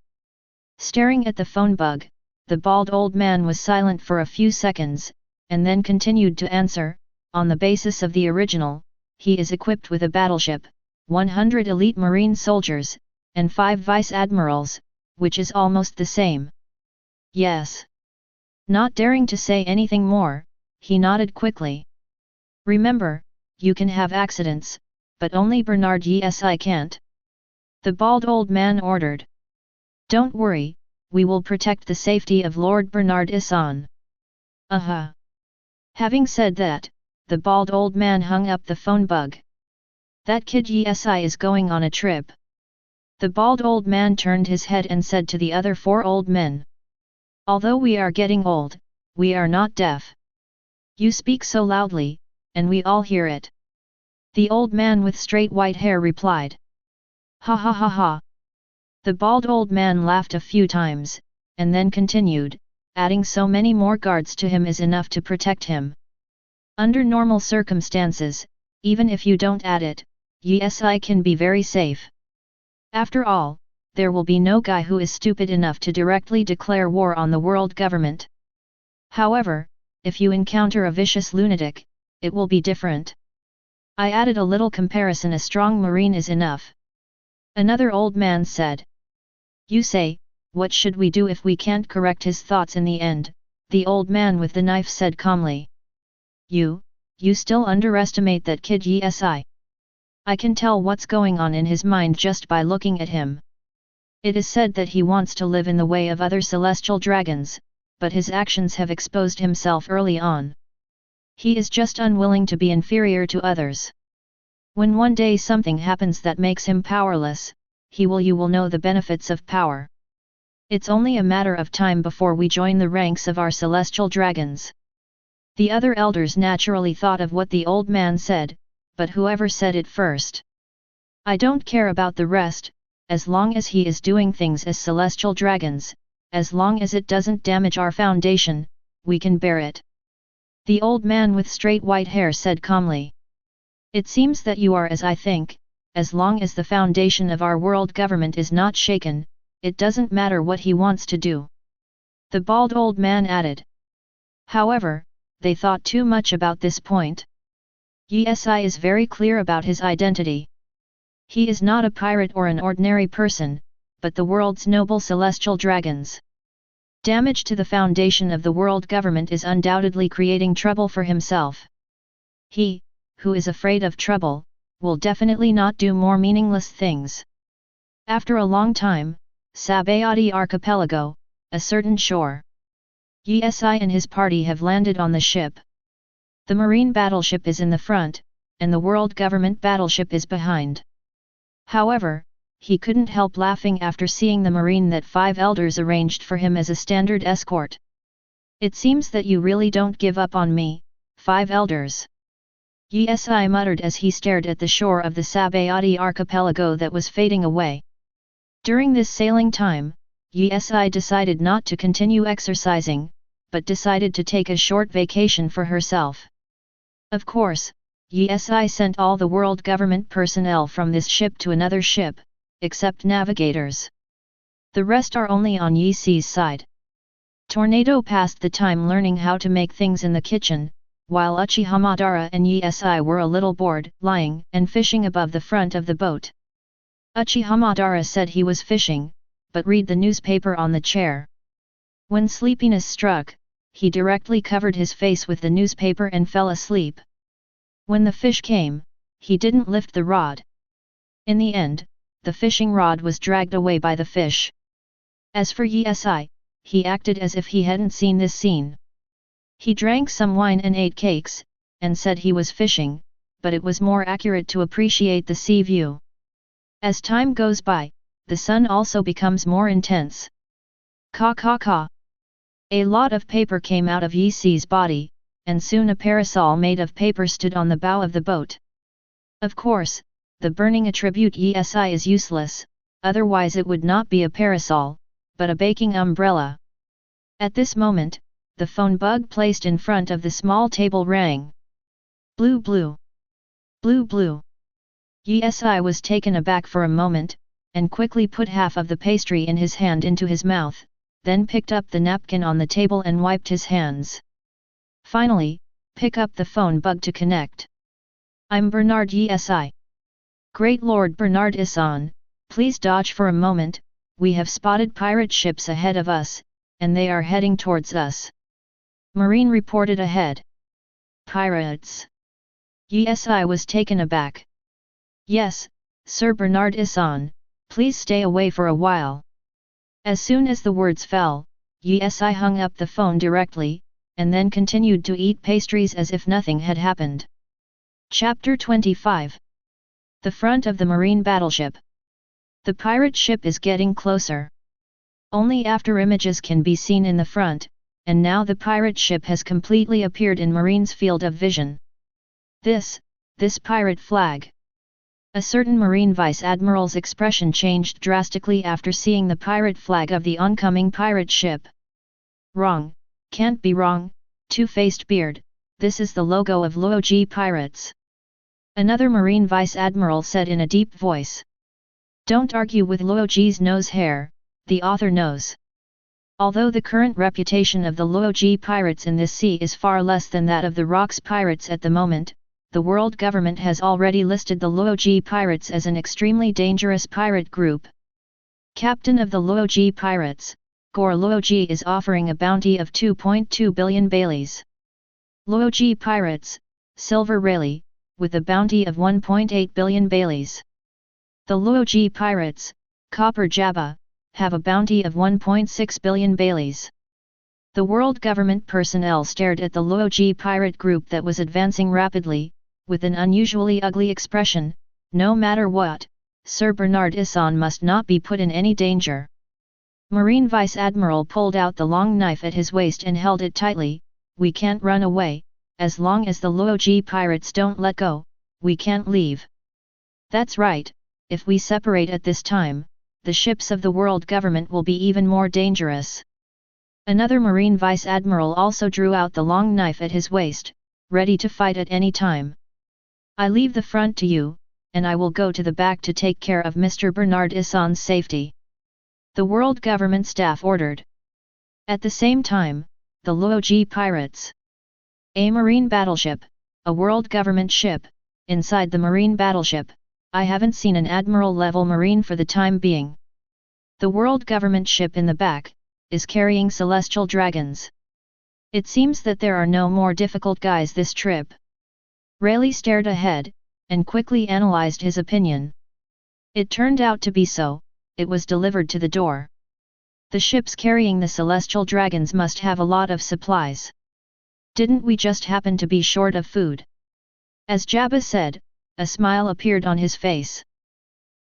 Staring at the phone bug, the bald old man was silent for a few seconds, and then continued to answer, on the basis of the original, he is equipped with a battleship, 100 elite marine soldiers, and 5 vice-admirals, which is almost the same. Yes. Not daring to say anything more, he nodded quickly. Remember, you can have accidents, but only Bernard Issan can't. The bald old man ordered. Don't worry, we will protect the safety of Lord Bernard Issan. Having said that, the bald old man hung up the phone bug. That kid Yi is going on a trip. The bald old man turned his head and said to the other 4 old men. Although we are getting old, we are not deaf. You speak so loudly, and we all hear it. The old man with straight white hair replied. Ha ha ha ha. The bald old man laughed a few times, and then continued, adding so many more guards to him is enough to protect him. Under normal circumstances, even if you don't add it, Yi can be very safe. After all, there will be no guy who is stupid enough to directly declare war on the world government. However, if you encounter a vicious lunatic, it will be different. I added a little comparison, a strong marine is enough. Another old man said. You say, what should we do if we can't correct his thoughts in the end? The old man with the knife said calmly. You still underestimate that kid Yi. I can tell what's going on in his mind just by looking at him. It is said that he wants to live in the way of other celestial dragons, but his actions have exposed himself early on. He is just unwilling to be inferior to others. When one day something happens that makes him powerless, you will know the benefits of power. It's only a matter of time before we join the ranks of our celestial dragons. The other elders naturally thought of what the old man said, but whoever said it first. I don't care about the rest, as long as he is doing things as celestial dragons, as long as it doesn't damage our foundation, we can bear it. The old man with straight white hair said calmly. It seems that you are as I think, as long as the foundation of our world government is not shaken, it doesn't matter what he wants to do. The bald old man added. However, they thought too much about this point. Yi is very clear about his identity. He is not a pirate or an ordinary person, but the world's noble celestial dragons. Damage to the foundation of the world government is undoubtedly creating trouble for himself. He, who is afraid of trouble, will definitely not do more meaningless things. After a long time, Sabayati Archipelago, a certain shore. Yi and his party have landed on the ship. The marine battleship is in the front, and the world government battleship is behind. However, he couldn't help laughing after seeing the marine that 5 elders arranged for him as a standard escort. It seems that you really don't give up on me, 5 elders. Yesi muttered as he stared at the shore of the Sabayati archipelago that was fading away. During this sailing time, Yesi decided not to continue exercising, but decided to take a short vacation for herself. Of course, Yesi sent all the world government personnel from this ship to another ship, except navigators. The rest are only on Yesi's side. Tornado passed the time learning how to make things in the kitchen, while Uchiha Madara and Yesi were a little bored, lying and fishing above the front of the boat. Uchiha Madara said he was fishing, but read the newspaper on the chair. When sleepiness struck, he directly covered his face with the newspaper and fell asleep. When the fish came, he didn't lift the rod. In the end, the fishing rod was dragged away by the fish. As for Yesi, he acted as if he hadn't seen this scene. He drank some wine and ate cakes, and said he was fishing, but it was more accurate to appreciate the sea view. As time goes by, the sun also becomes more intense. Ka ka ka. A lot of paper came out of Yesi's body, and soon a parasol made of paper stood on the bow of the boat. Of course, the burning attribute Yesi is useless, otherwise it would not be a parasol, but a baking umbrella. At this moment, the phone bug placed in front of the small table rang. Blue blue. Blue blue. Yesi was taken aback for a moment, and quickly put half of the pastry in his hand into his mouth, then picked up the napkin on the table and wiped his hands. Finally, pick up the phone bug to connect. I'm Bernard Yesi. Great Lord Bernard Issan, please dodge for a moment, we have spotted pirate ships ahead of us, and they are heading towards us. Marine reported ahead. Pirates. Yesi was taken aback. Yes, Sir Bernard Issan, please stay away for a while. As soon as the words fell, Yesi hung up the phone directly, and then continued to eat pastries as if nothing had happened. Chapter 25. The front of the marine battleship. The pirate ship is getting closer. Only after images can be seen in the front, and now the pirate ship has completely appeared in Marine's field of vision. This pirate flag. A certain Marine Vice Admiral's expression changed drastically after seeing the pirate flag of the oncoming pirate ship. Wrong, can't be wrong, two-faced beard, this is the logo of Loji pirates. Another Marine Vice Admiral said in a deep voice. Don't argue with Loji's nose hair, the author knows. Although the current reputation of the Loji pirates in this sea is far less than that of the Rocks pirates at the moment, the world government has already listed the Loji pirates as an extremely dangerous pirate group. Captain of the Loji pirates, Gore Loji is offering a bounty of 2.2 billion baileys. Loji pirates, Silver Rayleigh, with a bounty of 1.8 billion baileys. The Loji pirates, Copper Jabba, have a bounty of 1.6 billion baileys. The world government personnel stared at the Loji pirate group that was advancing rapidly, with an unusually ugly expression. No matter what, Sir Bernard Issan must not be put in any danger. Marine Vice Admiral pulled out the long knife at his waist and held it tightly. We can't run away, as long as the Loji pirates don't let go, we can't leave. That's right, if we separate at this time, the ships of the world government will be even more dangerous. Another Marine Vice Admiral also drew out the long knife at his waist, ready to fight at any time. I leave the front to you, and I will go to the back to take care of Mr. Bernard Issan's safety. The world government staff ordered. At the same time, the Loji pirates. A marine battleship, a world government ship, inside the marine battleship, I haven't seen an admiral-level marine for the time being. The world government ship in the back, is carrying celestial dragons. It seems that there are no more difficult guys this trip. Rayleigh stared ahead, and quickly analyzed his opinion. It turned out to be so, it was delivered to the door. The ships carrying the celestial dragons must have a lot of supplies. Didn't we just happen to be short of food? As Jabba said, a smile appeared on his face.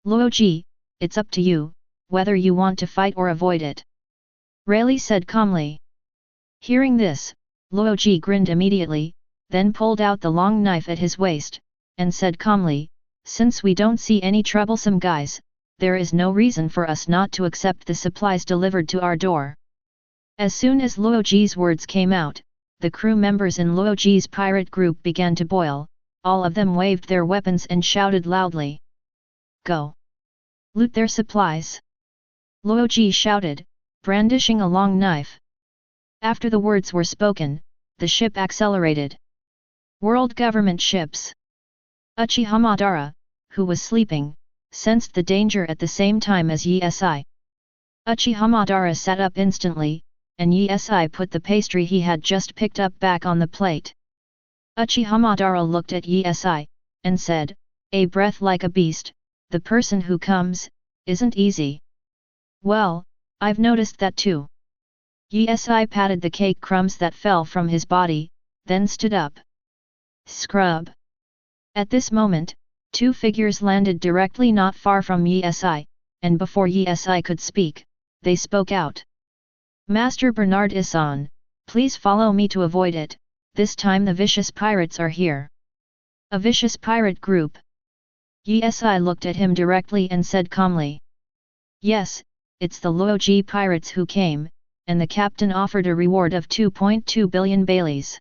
Loji, it's up to you, whether you want to fight or avoid it. Rayleigh said calmly. Hearing this, Loji grinned immediately, then pulled out the long knife at his waist, and said calmly, "Since we don't see any troublesome guys, there is no reason for us not to accept the supplies delivered to our door." As soon as Loji's words came out, the crew members in Loji's pirate group began to boil, all of them waved their weapons and shouted loudly, "Go! Loot their supplies!" Loji shouted, brandishing a long knife. After the words were spoken, the ship accelerated. World government ships. Uchiha Madara, who was sleeping, sensed the danger at the same time as Yi-Si. Uchiha Madara sat up instantly, and Yi-Si put the pastry he had just picked up back on the plate. Uchiha Madara looked at Yi-Si, and said, "A breath like a beast, the person who comes, isn't easy." "Well, I've noticed that too." Yi-Si patted the cake crumbs that fell from his body, then stood up. "Scrub." At this moment, two figures landed directly not far from Yi-Si, and before Yi-Si could speak, they spoke out. "Master Bernard Issan, please follow me to avoid it, this time the vicious pirates are here." "A vicious pirate group?" Yi-Si looked at him directly and said calmly. "Yes, it's the Loji pirates who came, and the captain offered a reward of 2.2 billion baileys."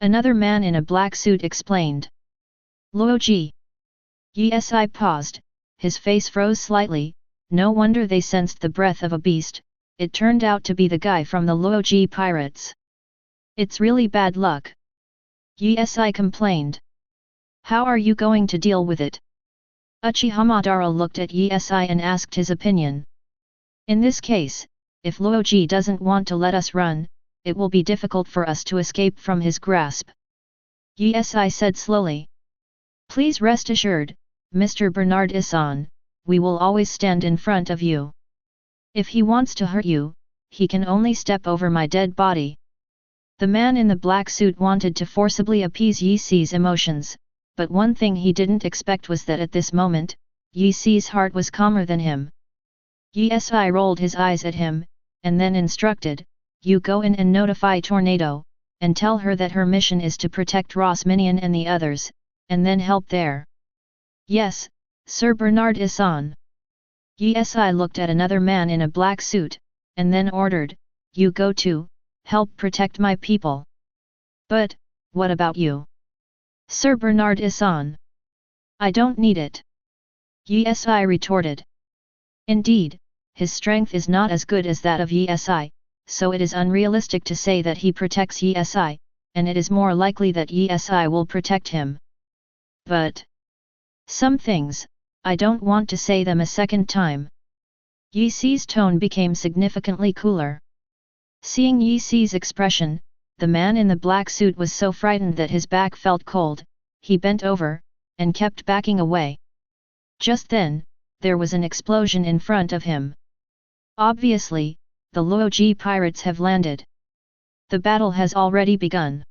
Another man in a black suit explained. "Loji." Yi-Si paused, his face froze slightly. No wonder they sensed the breath of a beast. It turned out to be the guy from the Loji pirates. "It's really bad luck," Yi-Si complained. "How are you going to deal with it?" Uchiha Madara looked at Yi-Si and asked his opinion. "In this case, if Loji doesn't want to let us run, it will be difficult for us to escape from his grasp," Yi-Si said slowly. "Please rest assured, Mr. Bernard Issan, we will always stand in front of you. If he wants to hurt you, he can only step over my dead body." The man in the black suit wanted to forcibly appease Yi-Si's emotions, but one thing he didn't expect was that at this moment, Yi-Si's heart was calmer than him. Yi-Si rolled his eyes at him, and then instructed, "You go in and notify Tornado, and tell her that her mission is to protect Ross Minion and the others, and then help there." "Yes, Sir Bernard Issan." Yi-Si looked at another man in a black suit, and then ordered, "You go too, help protect my people." "But, what about you, Sir Bernard Issan?" "I don't need it," Yi-Si retorted. Indeed, his strength is not as good as that of Yi-Si, so it is unrealistic to say that he protects Yi-Si, and it is more likely that Yi-Si will protect him. "But some things, I don't want to say them a second time." Yi-Si's tone became significantly cooler. Seeing Yi-Si's expression, the man in the black suit was so frightened that his back felt cold. He bent over, and kept backing away. Just then, there was an explosion in front of him. Obviously, the Loji pirates have landed. The battle has already begun.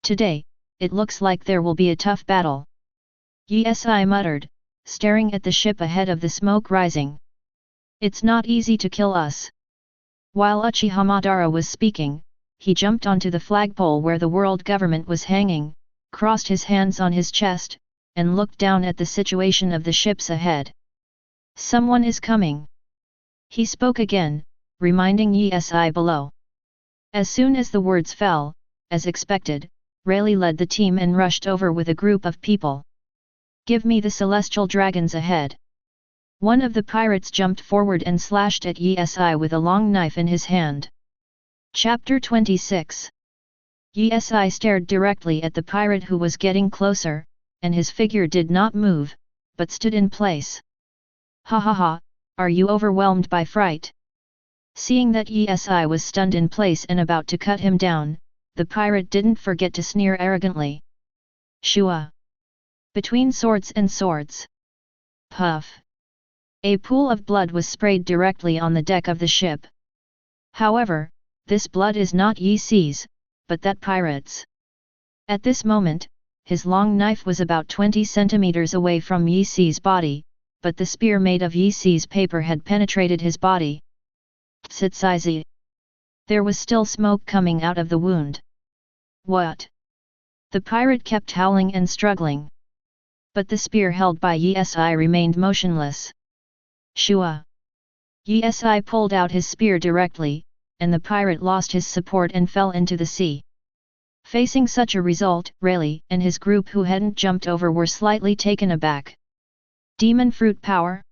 Today, it looks like there will be a tough battle, Yi-Si muttered, staring at the ship ahead of the smoke rising. "It's not easy to kill us." While Uchiha Madara was speaking, he jumped onto the flagpole where the world government was hanging, crossed his hands on his chest, and looked down at the situation of the ships ahead. "Someone is coming," he spoke again, reminding Yi-Si below. As soon as the words fell, as expected, Rayleigh led the team and rushed over with a group of people. "Give me the celestial dragons ahead." One of the pirates jumped forward and slashed at Yi-Si with a long knife in his hand. Chapter 26. Yi-Si stared directly at the pirate who was getting closer, and his figure did not move, but stood in place. "Ha ha ha, are you overwhelmed by fright?" Seeing that Yi-Si was stunned in place and about to cut him down, the pirate didn't forget to sneer arrogantly. "Shua! Between swords and swords." Puff! A pool of blood was sprayed directly on the deck of the ship. However, this blood is not Yi-Si's, but that pirate's. At this moment, his long knife was about 20 centimeters away from Yi-Si's body, but the spear made of Yi-Si's paper had penetrated his body. Tsitsaizi! There was still smoke coming out of the wound. "What? The pirate kept howling and struggling. But the spear held by Yi remained motionless. Shua! Yi pulled out his spear directly, and the pirate lost his support and fell into the sea. Facing such a result, Rayleigh and his group who hadn't jumped over were slightly taken aback. Demon fruit power?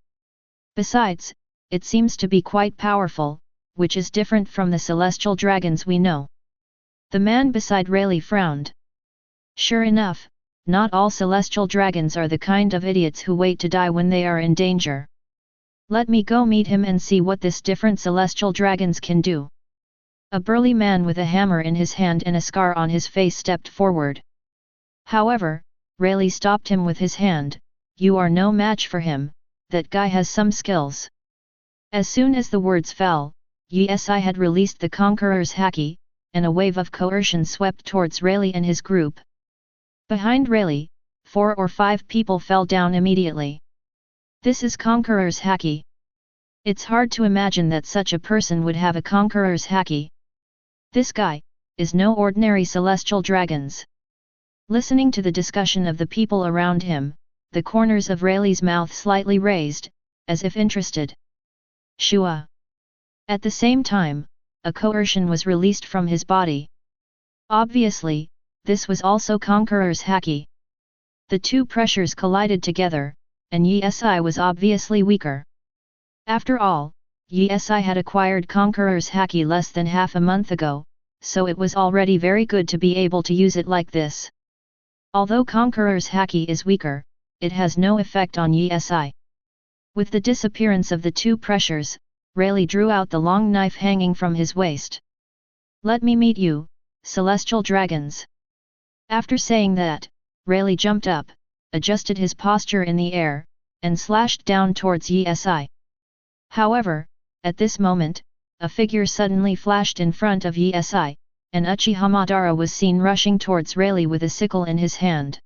Besides, it seems to be quite powerful, which is different from the celestial dragons we know. The man beside Rayleigh frowned. Sure enough, not all celestial dragons are the kind of idiots who wait to die when they are in danger. Let me go meet him and see what this different celestial dragons can do. A burly man with a hammer in his hand and a scar on his face stepped forward. However, Rayleigh stopped him with his hand. You are no match for him, that guy has some skills. As soon as the words fell, Yi had released the Conqueror's haki, and a wave of coercion swept towards Rayleigh and his group. Behind Rayleigh, 4 or 5 people fell down immediately. This is Conqueror's haki. It's hard to imagine that such a person would have a Conqueror's haki. This guy is no ordinary celestial dragons. Listening to the discussion of the people around him, the corners of Rayleigh's mouth slightly raised, as if interested. Shua! At the same time, a coercion was released from his body. Obviously, this was also Conqueror's haki. The two pressures collided together, and Yi was obviously weaker. After all, Yi had acquired Conqueror's haki less than half a month ago, so it was already very good to be able to use it like this. Although Conqueror's haki is weaker, it has no effect on Yi. With the disappearance of the two pressures, Rayleigh drew out the long knife hanging from his waist. Let me meet you, celestial dragons. After saying that, Rayleigh jumped up, adjusted his posture in the air, and slashed down towards Yi. However, at this moment, a figure suddenly flashed in front of Yi, and Uchiha Madara was seen rushing towards Rayleigh with a sickle in his hand.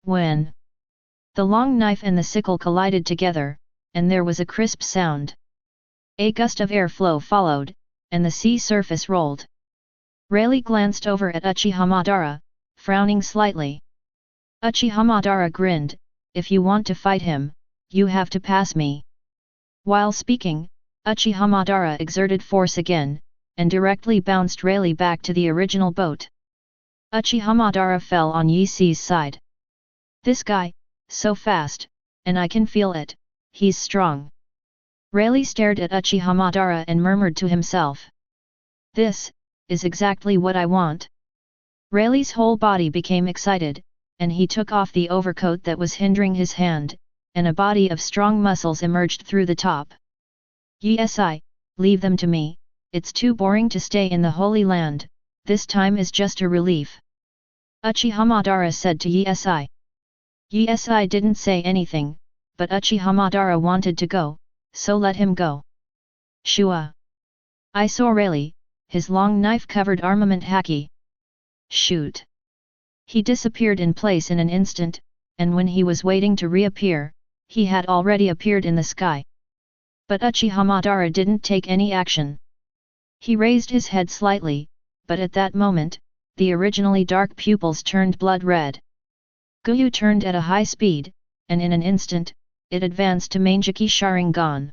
When the long knife and the sickle collided together, and there was a crisp sound. A gust of air flow followed, and the sea surface rolled. Rayleigh glanced over at Uchiha Madara, frowning slightly. Uchiha Madara grinned, if you want to fight him, you have to pass me. While speaking, Uchiha Madara exerted force again, and directly bounced Rayleigh back to the original boat. Uchiha Madara fell on Yi's side. This guy, so fast, and I can feel it, he's strong. Rayleigh stared at Uchiha Madara and murmured to himself. This is exactly what I want. Rayleigh's whole body became excited, and he took off the overcoat that was hindering his hand, and a body of strong muscles emerged through the top. Yi, leave them to me, it's too boring to stay in the Holy Land, this time is just a relief. Uchiha Madara said to Yi. Yi didn't say anything, but Uchiha Madara wanted to go, so let him go. Shua! I saw Rayleigh, his long knife-covered armament haki. Shoot! He disappeared in place in an instant, and when he was waiting to reappear, he had already appeared in the sky. But Uchiha Madara didn't take any action. He raised his head slightly, but at that moment, the originally dark pupils turned blood red. Guoyu turned at a high speed, and in an instant, it advanced to Manjiki Sharingan.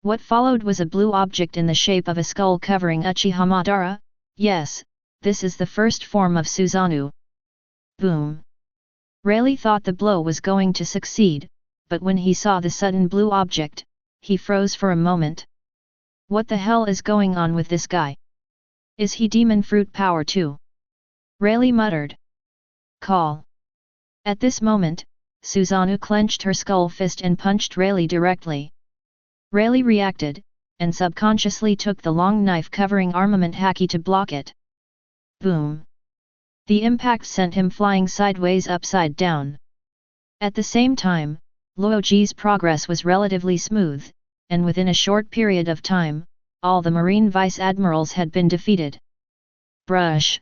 What followed was a blue object in the shape of a skull covering Uchiha Madara. Yes, this is the first form of Susanoo. Boom! Rayleigh thought the blow was going to succeed, but when he saw the sudden blue object, he froze for a moment. What the hell is going on with this guy? Is he demon fruit power too? Rayleigh muttered. Call! At this moment, Susanoo clenched her skull fist and punched Rayleigh directly. Rayleigh reacted, and subconsciously took the long knife covering armament haki to block it. Boom! The impact sent him flying sideways upside down. At the same time, Loji's progress was relatively smooth, and within a short period of time, all the Marine Vice-Admirals had been defeated. Brush!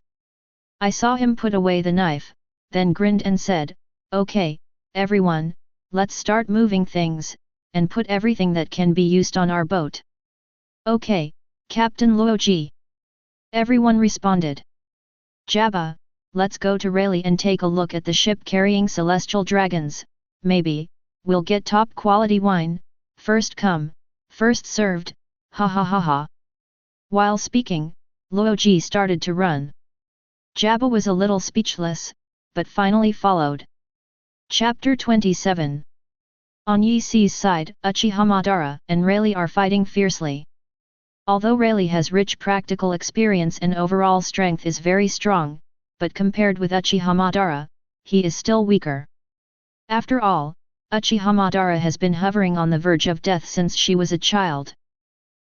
I saw him put away the knife, then grinned and said, Okay, everyone, let's start moving things, and put everything that can be used on our boat. Okay, Captain Loji. Everyone responded. Jabba, let's go to Rayleigh and take a look at the ship carrying celestial dragons, maybe, we'll get top quality wine, first come, first served, ha ha ha ha. While speaking, Loji started to run. Jabba was a little speechless, but finally followed. Chapter 27. On Yi Si's side, Uchiha Madara and Rayleigh are fighting fiercely. Although Rayleigh has rich practical experience and overall strength is very strong, but compared with Uchiha Madara, he is still weaker. After all, Uchiha Madara has been hovering on the verge of death since she was a child.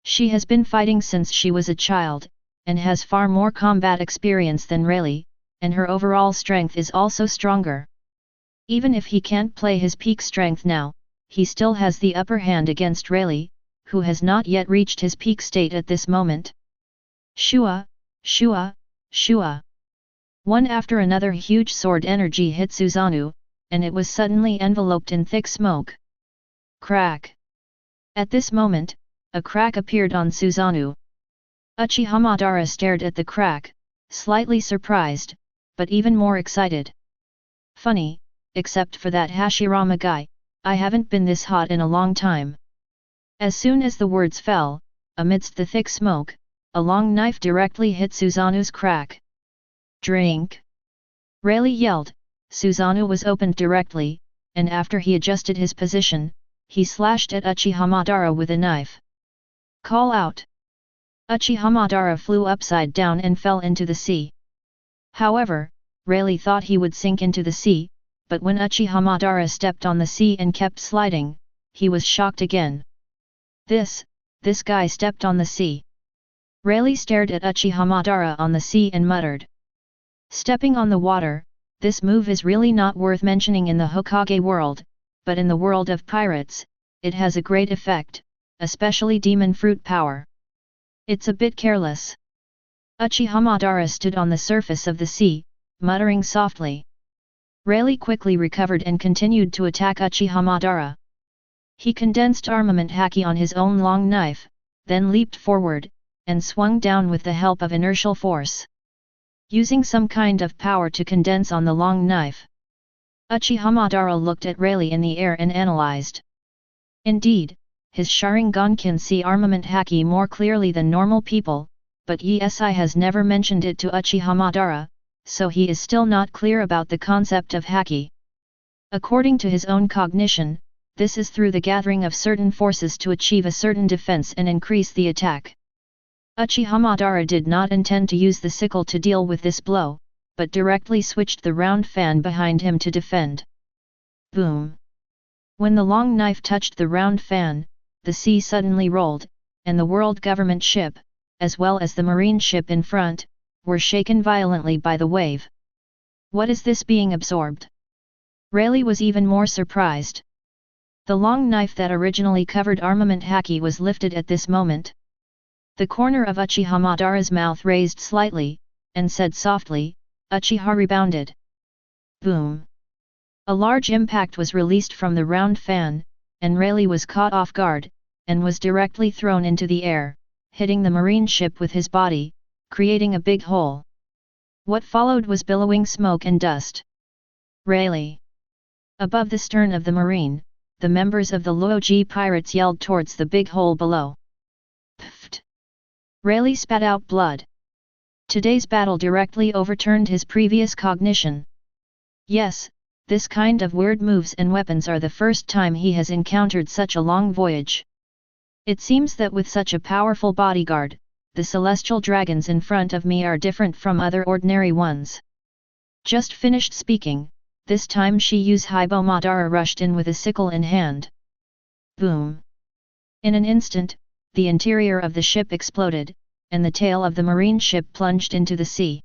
She has been fighting since she was a child, and has far more combat experience than Rayleigh, and her overall strength is also stronger. Even if he can't play his peak strength now, he still has the upper hand against Rayleigh, who has not yet reached his peak state at this moment. Shua, Shua, Shua. One after another huge sword energy hit Susanoo, and it was suddenly enveloped in thick smoke. Crack! At this moment, a crack appeared on Susanoo. Uchiha Madara stared at the crack, slightly surprised, but even more excited. Funny, except for that Hashirama guy, I haven't been this hot in a long time. As soon as the words fell, amidst the thick smoke, a long knife directly hit Susanoo's crack. Drink! Rayleigh yelled. Susanoo was opened directly, and after he adjusted his position, he slashed at Uchiha Madara with a knife. Call out! Uchiha Madara flew upside down and fell into the sea. However, Rayleigh thought he would sink into the sea, but when Uchiha Madara stepped on the sea and kept sliding, he was shocked again. This guy stepped on the sea. Rayleigh stared at Uchiha Madara on the sea and muttered. Stepping on the water, this move is really not worth mentioning in the Hokage world, but in the world of pirates, it has a great effect, especially demon fruit power. It's a bit careless. Uchiha Madara stood on the surface of the sea, muttering softly. Rayleigh quickly recovered and continued to attack Uchiha Madara. He condensed armament haki on his own long knife, then leaped forward, and swung down with the help of inertial force. Using some kind of power to condense on the long knife. Uchiha Madara looked at Rayleigh in the air and analyzed. Indeed, his Sharingan can see armament haki more clearly than normal people, but Yesai has never mentioned it to Uchiha Madara, so he is still not clear about the concept of haki. According to his own cognition, this is through the gathering of certain forces to achieve a certain defense and increase the attack. Uchiha Madara did not intend to use the sickle to deal with this blow, but directly switched the round fan behind him to defend. Boom! When the long knife touched the round fan, the sea suddenly rolled, and the world government ship, as well as the marine ship in front, were shaken violently by the wave. What is this being absorbed? Rayleigh was even more surprised. The long knife that originally covered armament haki was lifted at this moment. The corner of Uchiha Madara's mouth raised slightly, and said softly, Uchiha rebounded. Boom! A large impact was released from the round fan, and Rayleigh was caught off guard, and was directly thrown into the air, hitting the marine ship with his body, creating a big hole. What followed was billowing smoke and dust. Rayleigh! Above the stern of the marine, the members of the Loji pirates yelled towards the big hole below. Pfft! Rayleigh spat out blood. Today's battle directly overturned his previous cognition. Yes, this kind of weird moves and weapons are the first time he has encountered such a long voyage. It seems that with such a powerful bodyguard, the celestial dragons in front of me are different from other ordinary ones. Just finished speaking, this time Shiyu's Haibo Madara rushed in with a sickle in hand. Boom! In an instant, the interior of the ship exploded, and the tail of the marine ship plunged into the sea.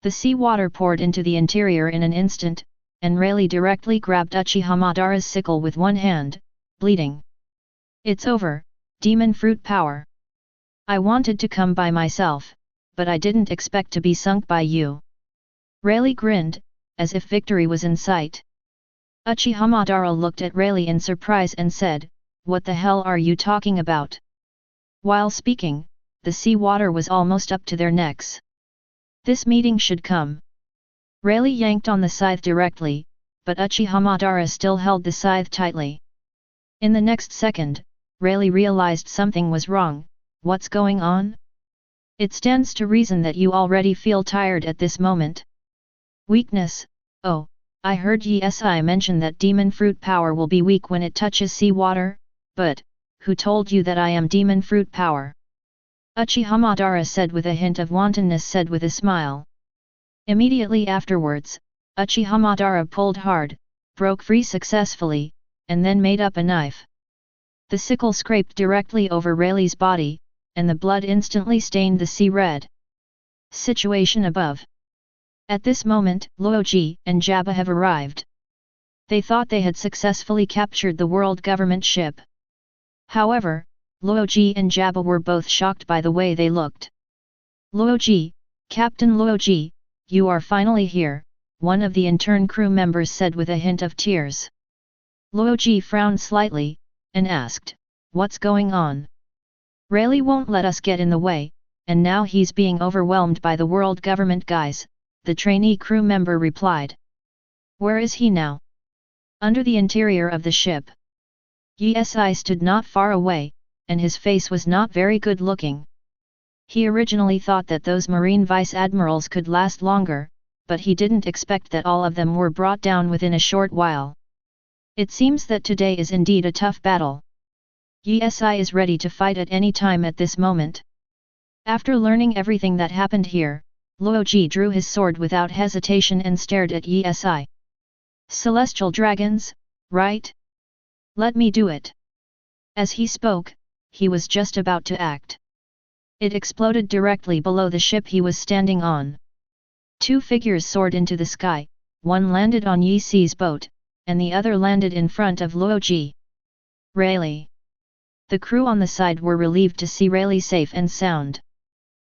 The sea water poured into the interior in an instant, and Rayleigh directly grabbed Uchiha Madara's sickle with one hand, bleeding. It's over, demon fruit power. I wanted to come by myself, but I didn't expect to be sunk by you. Rayleigh grinned, as if victory was in sight. Uchiha Madara looked at Rayleigh in surprise and said, What the hell are you talking about? While speaking, the sea water was almost up to their necks. This meeting should come. Rayleigh yanked on the scythe directly, but Uchiha Madara still held the scythe tightly. In the next second, Rayleigh realized something was wrong. What's going on? It stands to reason that you already feel tired at this moment. Weakness. Oh, I heard Yi mention that demon fruit power will be weak when it touches seawater, but, who told you that I am demon fruit power? Uchiha Madara said with a hint of wantonness, said with a smile. Immediately afterwards, Uchiha Madara pulled hard, broke free successfully, and then made up a knife. The sickle scraped directly over Rayleigh's body, and the blood instantly stained the sea red. Situation above. At this moment, Loji and Jabba have arrived. They thought they had successfully captured the world government ship. However, Loji and Jabba were both shocked by the way they looked. Loji, Captain Loji, you are finally here, one of the intern crew members said with a hint of tears. Loji frowned slightly, and asked, what's going on? Rayleigh won't let us get in the way, and now he's being overwhelmed by the world government guys, the trainee crew member replied. Where is he now? Under the interior of the ship. Yi stood not far away, and his face was not very good looking. He originally thought that those marine vice-admirals could last longer, but he didn't expect that all of them were brought down within a short while. It seems that today is indeed a tough battle. Yi is ready to fight at any time at this moment. After learning everything that happened here, Loji drew his sword without hesitation and stared at Yi. Celestial dragons, right? Let me do it. As he spoke, he was just about to act. It exploded directly below the ship he was standing on. Two figures soared into the sky, one landed on Yi's boat, and the other landed in front of Loji. Rayleigh. The crew on the side were relieved to see Rayleigh safe and sound.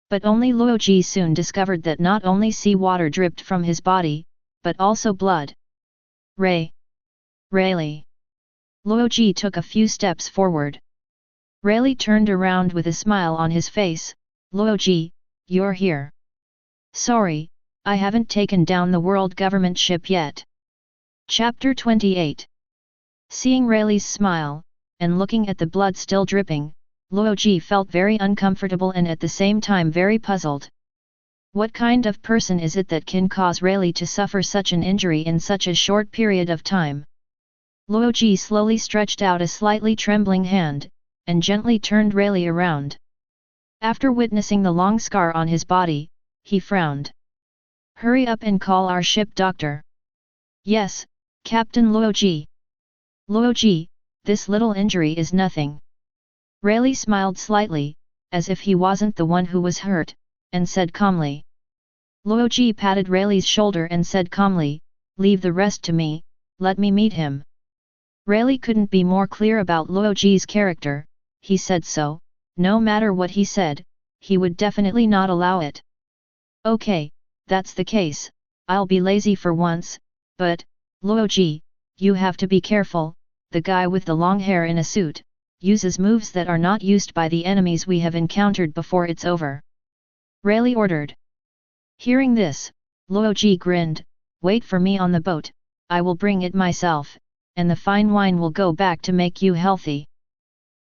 But only Loji soon discovered that not only sea water dripped from his body, but also blood. Rayleigh. Loji took a few steps forward. Rayleigh turned around with a smile on his face. Loji, you're here. Sorry, I haven't taken down the world government ship yet. Chapter 28. Seeing Rayleigh's smile, and looking at the blood still dripping, Loji felt very uncomfortable and at the same time very puzzled. What kind of person is it that can cause Rayleigh to suffer such an injury in such a short period of time? Loji slowly stretched out a slightly trembling hand, and gently turned Rayleigh around. After witnessing the long scar on his body, he frowned. Hurry up and call our ship doctor. Yes, Captain Loji. Loji, this little injury is nothing. Rayleigh smiled slightly, as if he wasn't the one who was hurt, and said calmly. Loji patted Rayleigh's shoulder and said calmly, leave the rest to me, let me meet him. Rayleigh couldn't be more clear about Loji's character. He said so, no matter what he said, he would definitely not allow it. Okay, that's the case, I'll be lazy for once, but, Loji, you have to be careful, the guy with the long hair in a suit, uses moves that are not used by the enemies we have encountered before it's over. Rayleigh ordered. Hearing this, Loji grinned, wait for me on the boat, I will bring it myself, and the fine wine will go back to make you healthy.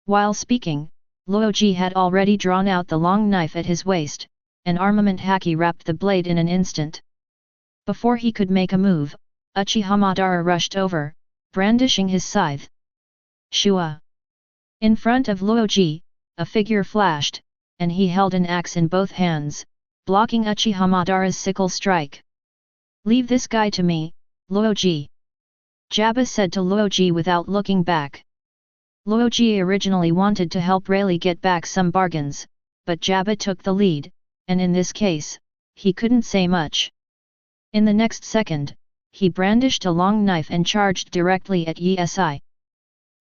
While speaking, Loji had already drawn out the long knife at his waist, and armament haki wrapped the blade in an instant. Before he could make a move, Uchiha Madara rushed over, brandishing his scythe. Shua! In front of Loji, a figure flashed, and he held an axe in both hands, blocking Uchiha Madara's sickle strike. Leave this guy to me, Loji. Jabba said to Loji without looking back. Loji originally wanted to help Rayleigh get back some bargains, but Jabba took the lead, and in this case, he couldn't say much. In the next second, he brandished a long knife and charged directly at Yi.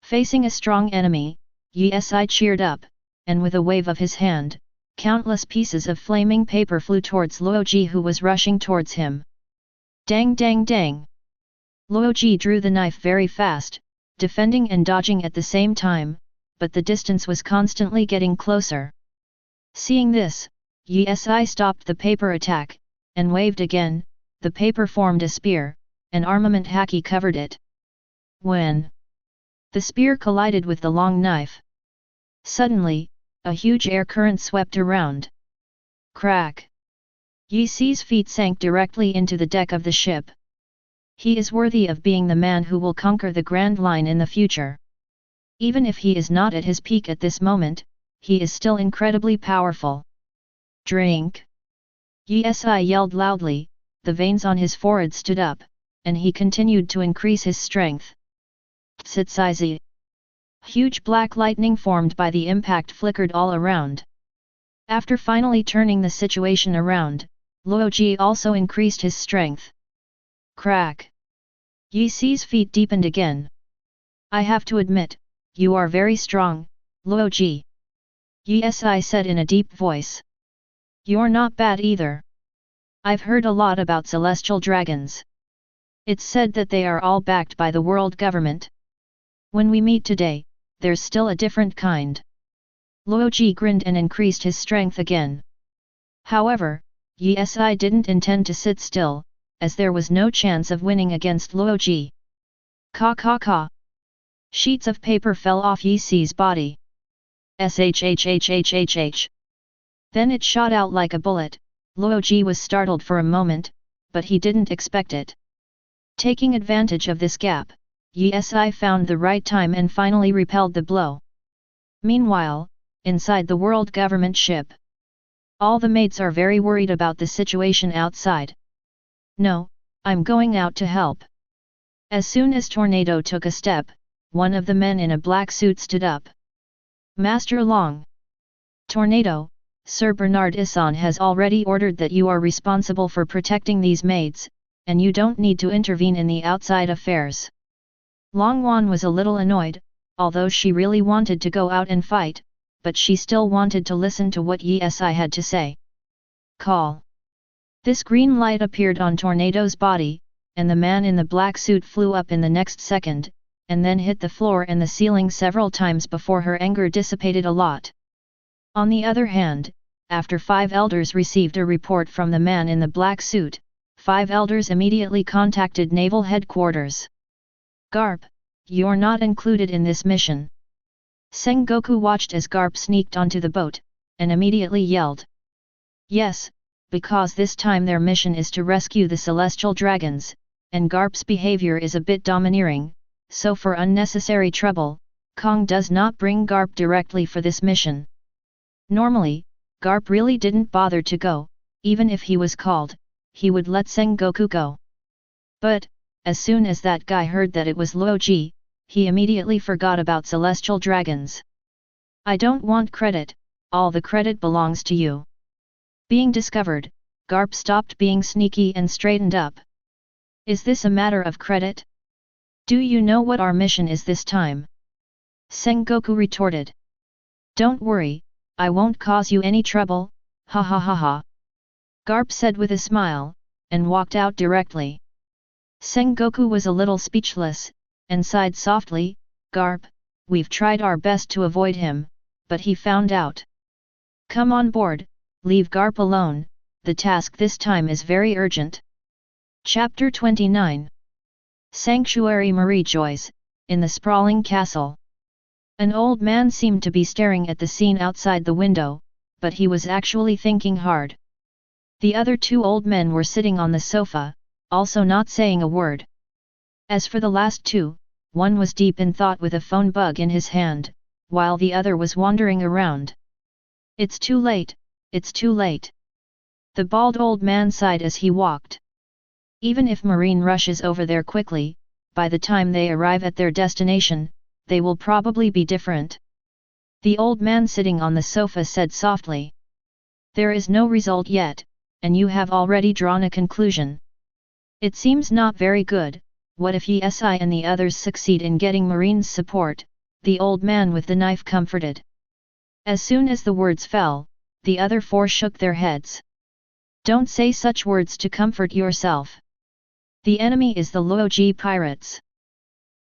Facing a strong enemy, Yi cheered up, and with a wave of his hand, countless pieces of flaming paper flew towards Loji who was rushing towards him. Dang dang dang! Loji drew the knife very fast, defending and dodging at the same time, but the distance was constantly getting closer. Seeing this, Yi stopped the paper attack, and waved again, the paper formed a spear, an armament haki covered it. When the spear collided with the long knife, suddenly, a huge air current swept around. Crack! Yi Si's feet sank directly into the deck of the ship. He is worthy of being the man who will conquer the Grand Line in the future. Even if he is not at his peak at this moment, he is still incredibly powerful. Drink! Yi Si yelled loudly, the veins on his forehead stood up, and he continued to increase his strength. Tsitsizi! Huge black lightning formed by the impact flickered all around. After finally turning the situation around, Loji also increased his strength. Crack! Yi Si's feet deepened again. I have to admit, you are very strong, Loji. Yi Si said in a deep voice. You're not bad either. I've heard a lot about celestial dragons. It's said that they are all backed by the world government. When we meet today, there's still a different kind. Loji grinned and increased his strength again. However, Yi Si didn't intend to sit still, as there was no chance of winning against Loji. Ka ka ka! Sheets of paper fell off Yi Si's body. Shhhhhh. Then it shot out like a bullet. Loji was startled for a moment, but he didn't expect it. Taking advantage of this gap, Yi Si found the right time and finally repelled the blow. Meanwhile, inside the world government ship, all the mates are very worried about the situation outside. No, I'm going out to help. As soon as Tornado took a step, one of the men in a black suit stood up. Master Long! Tornado, Sir Bernard Issan has already ordered that you are responsible for protecting these maids, and you don't need to intervene in the outside affairs. Long Wan was a little annoyed, although she really wanted to go out and fight, but she still wanted to listen to what Yi Si had to say. Call! This green light appeared on Tornado's body, and the man in the black suit flew up in the next second, and then hit the floor and the ceiling several times before her anger dissipated a lot. On the other hand, after 5 elders received a report from the man in the black suit, 5 elders immediately contacted Naval headquarters. Garp, you're not included in this mission. Sengoku watched as Garp sneaked onto the boat, and immediately yelled. Yes, because this time their mission is to rescue the celestial dragons, and Garp's behavior is a bit domineering, so for unnecessary trouble, Kong does not bring Garp directly for this mission. Normally, Garp really didn't bother to go, even if he was called, he would let Sengoku go. But, as soon as that guy heard that it was Loji, he immediately forgot about celestial dragons. I don't want credit, all the credit belongs to you. Being discovered, Garp stopped being sneaky and straightened up. Is this a matter of credit? Do you know what our mission is this time? Sengoku retorted. Don't worry, I won't cause you any trouble, ha ha ha ha. Garp said with a smile, and walked out directly. Sengoku was a little speechless, and sighed softly, Garp, we've tried our best to avoid him, but he found out. Come on board, leave Garp alone, the task this time is very urgent. Chapter 29. Sanctuary Marie Joyce, in the sprawling castle. An old man seemed to be staring at the scene outside the window, but he was actually thinking hard. The other 2 old men were sitting on the sofa, also not saying a word. As for the last 2, one was deep in thought with a phone bug in his hand, while the other was wandering around. It's too late, it's too late. The bald old man sighed as he walked. Even if Marine rushes over there quickly, by the time they arrive at their destination, they will probably be different. The old man sitting on the sofa said softly. There is no result yet, and you have already drawn a conclusion. It seems not very good. What if Yi Si and the others succeed in getting Marine's support? The old man with the knife comforted. As soon as the words fell, the other 4 shook their heads. Don't say such words to comfort yourself. The enemy is the Loji pirates.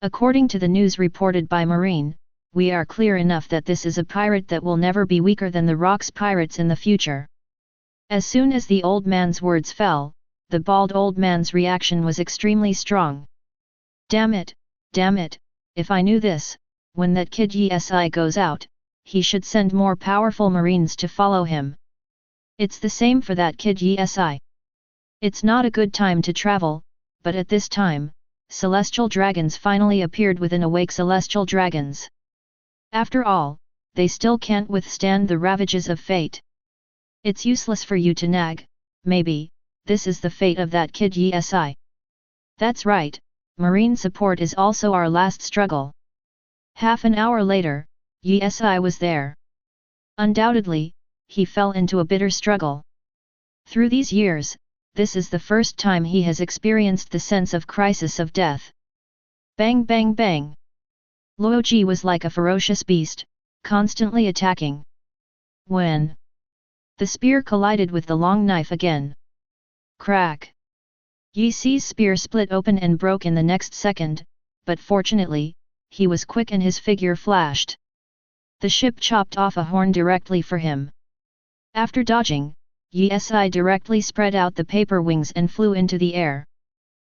According to the news reported by Marine, we are clear enough that this is a pirate that will never be weaker than the Rocks pirates in the future. As soon as the old man's words fell, the bald old man's reaction was extremely strong. Damn it, if I knew this, when that kid Yi goes out, he should send more powerful marines to follow him. It's the same for that kid Yi. It's not a good time to travel, but at this time, celestial dragons finally appeared within awake celestial dragons. After all, they still can't withstand the ravages of fate. It's useless for you to nag, maybe, this is the fate of that kid Yi. That's right, marine support is also our last struggle. Half an hour later, Yi was there. Undoubtedly, he fell into a bitter struggle. Through these years, this is the first time he has experienced the sense of crisis of death. Bang bang bang! Loji was like a ferocious beast, constantly attacking. When the spear collided with the long knife again. Crack! Yi's spear split open and broke in the next second, but fortunately, he was quick and his figure flashed. The ship chopped off a horn directly for him. After dodging, Yi directly spread out the paper wings and flew into the air.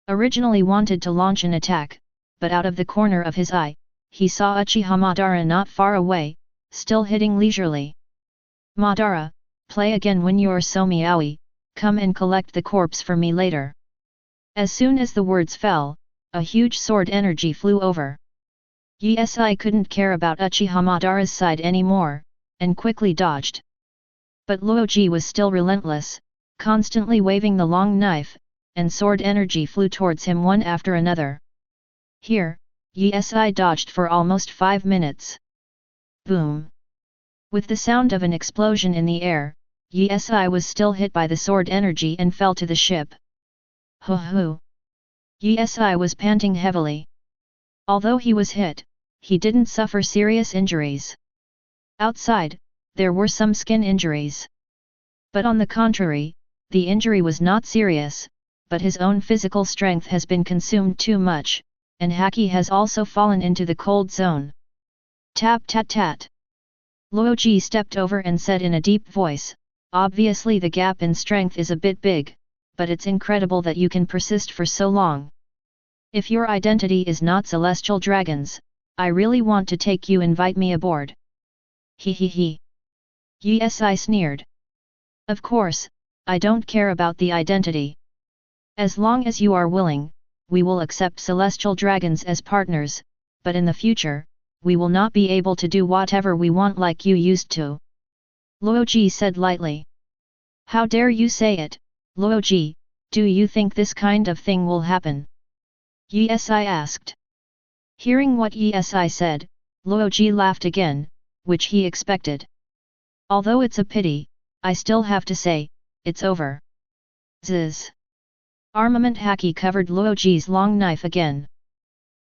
Originally wanted to launch an attack, but out of the corner of his eye, he saw Uchiha Madara not far away, still hitting leisurely. Madara, play again when you're so meowy, come and collect the corpse for me later. As soon as the words fell, a huge sword energy flew over. Yi couldn't care about Uchiha Madara's side anymore, and quickly dodged. But Loji was still relentless, constantly waving the long knife, and sword energy flew towards him one after another. Here, Yi dodged for almost 5 minutes. Boom! With the sound of an explosion in the air, Yi was still hit by the sword energy and fell to the ship. Hoo hoo! Yi was panting heavily. Although he was hit, he didn't suffer serious injuries. Outside, there were some skin injuries. But on the contrary, the injury was not serious, but his own physical strength has been consumed too much, and Haki has also fallen into the cold zone. Tap tat tat. Loji stepped over and said in a deep voice, obviously the gap in strength is a bit big, but it's incredible that you can persist for so long. If your identity is not celestial dragons, I really want to take you invite me aboard. He. Yi sneered. Of course, I don't care about the identity. As long as you are willing, we will accept celestial dragons as partners, but in the future, we will not be able to do whatever we want like you used to. Loji said lightly. How dare you say it, Loji, do you think this kind of thing will happen? Yi asked. Hearing what Yi said, Loji laughed again, which he expected. Although it's a pity, I still have to say, it's over. Zzz. Armament Haki covered Loji's long knife again.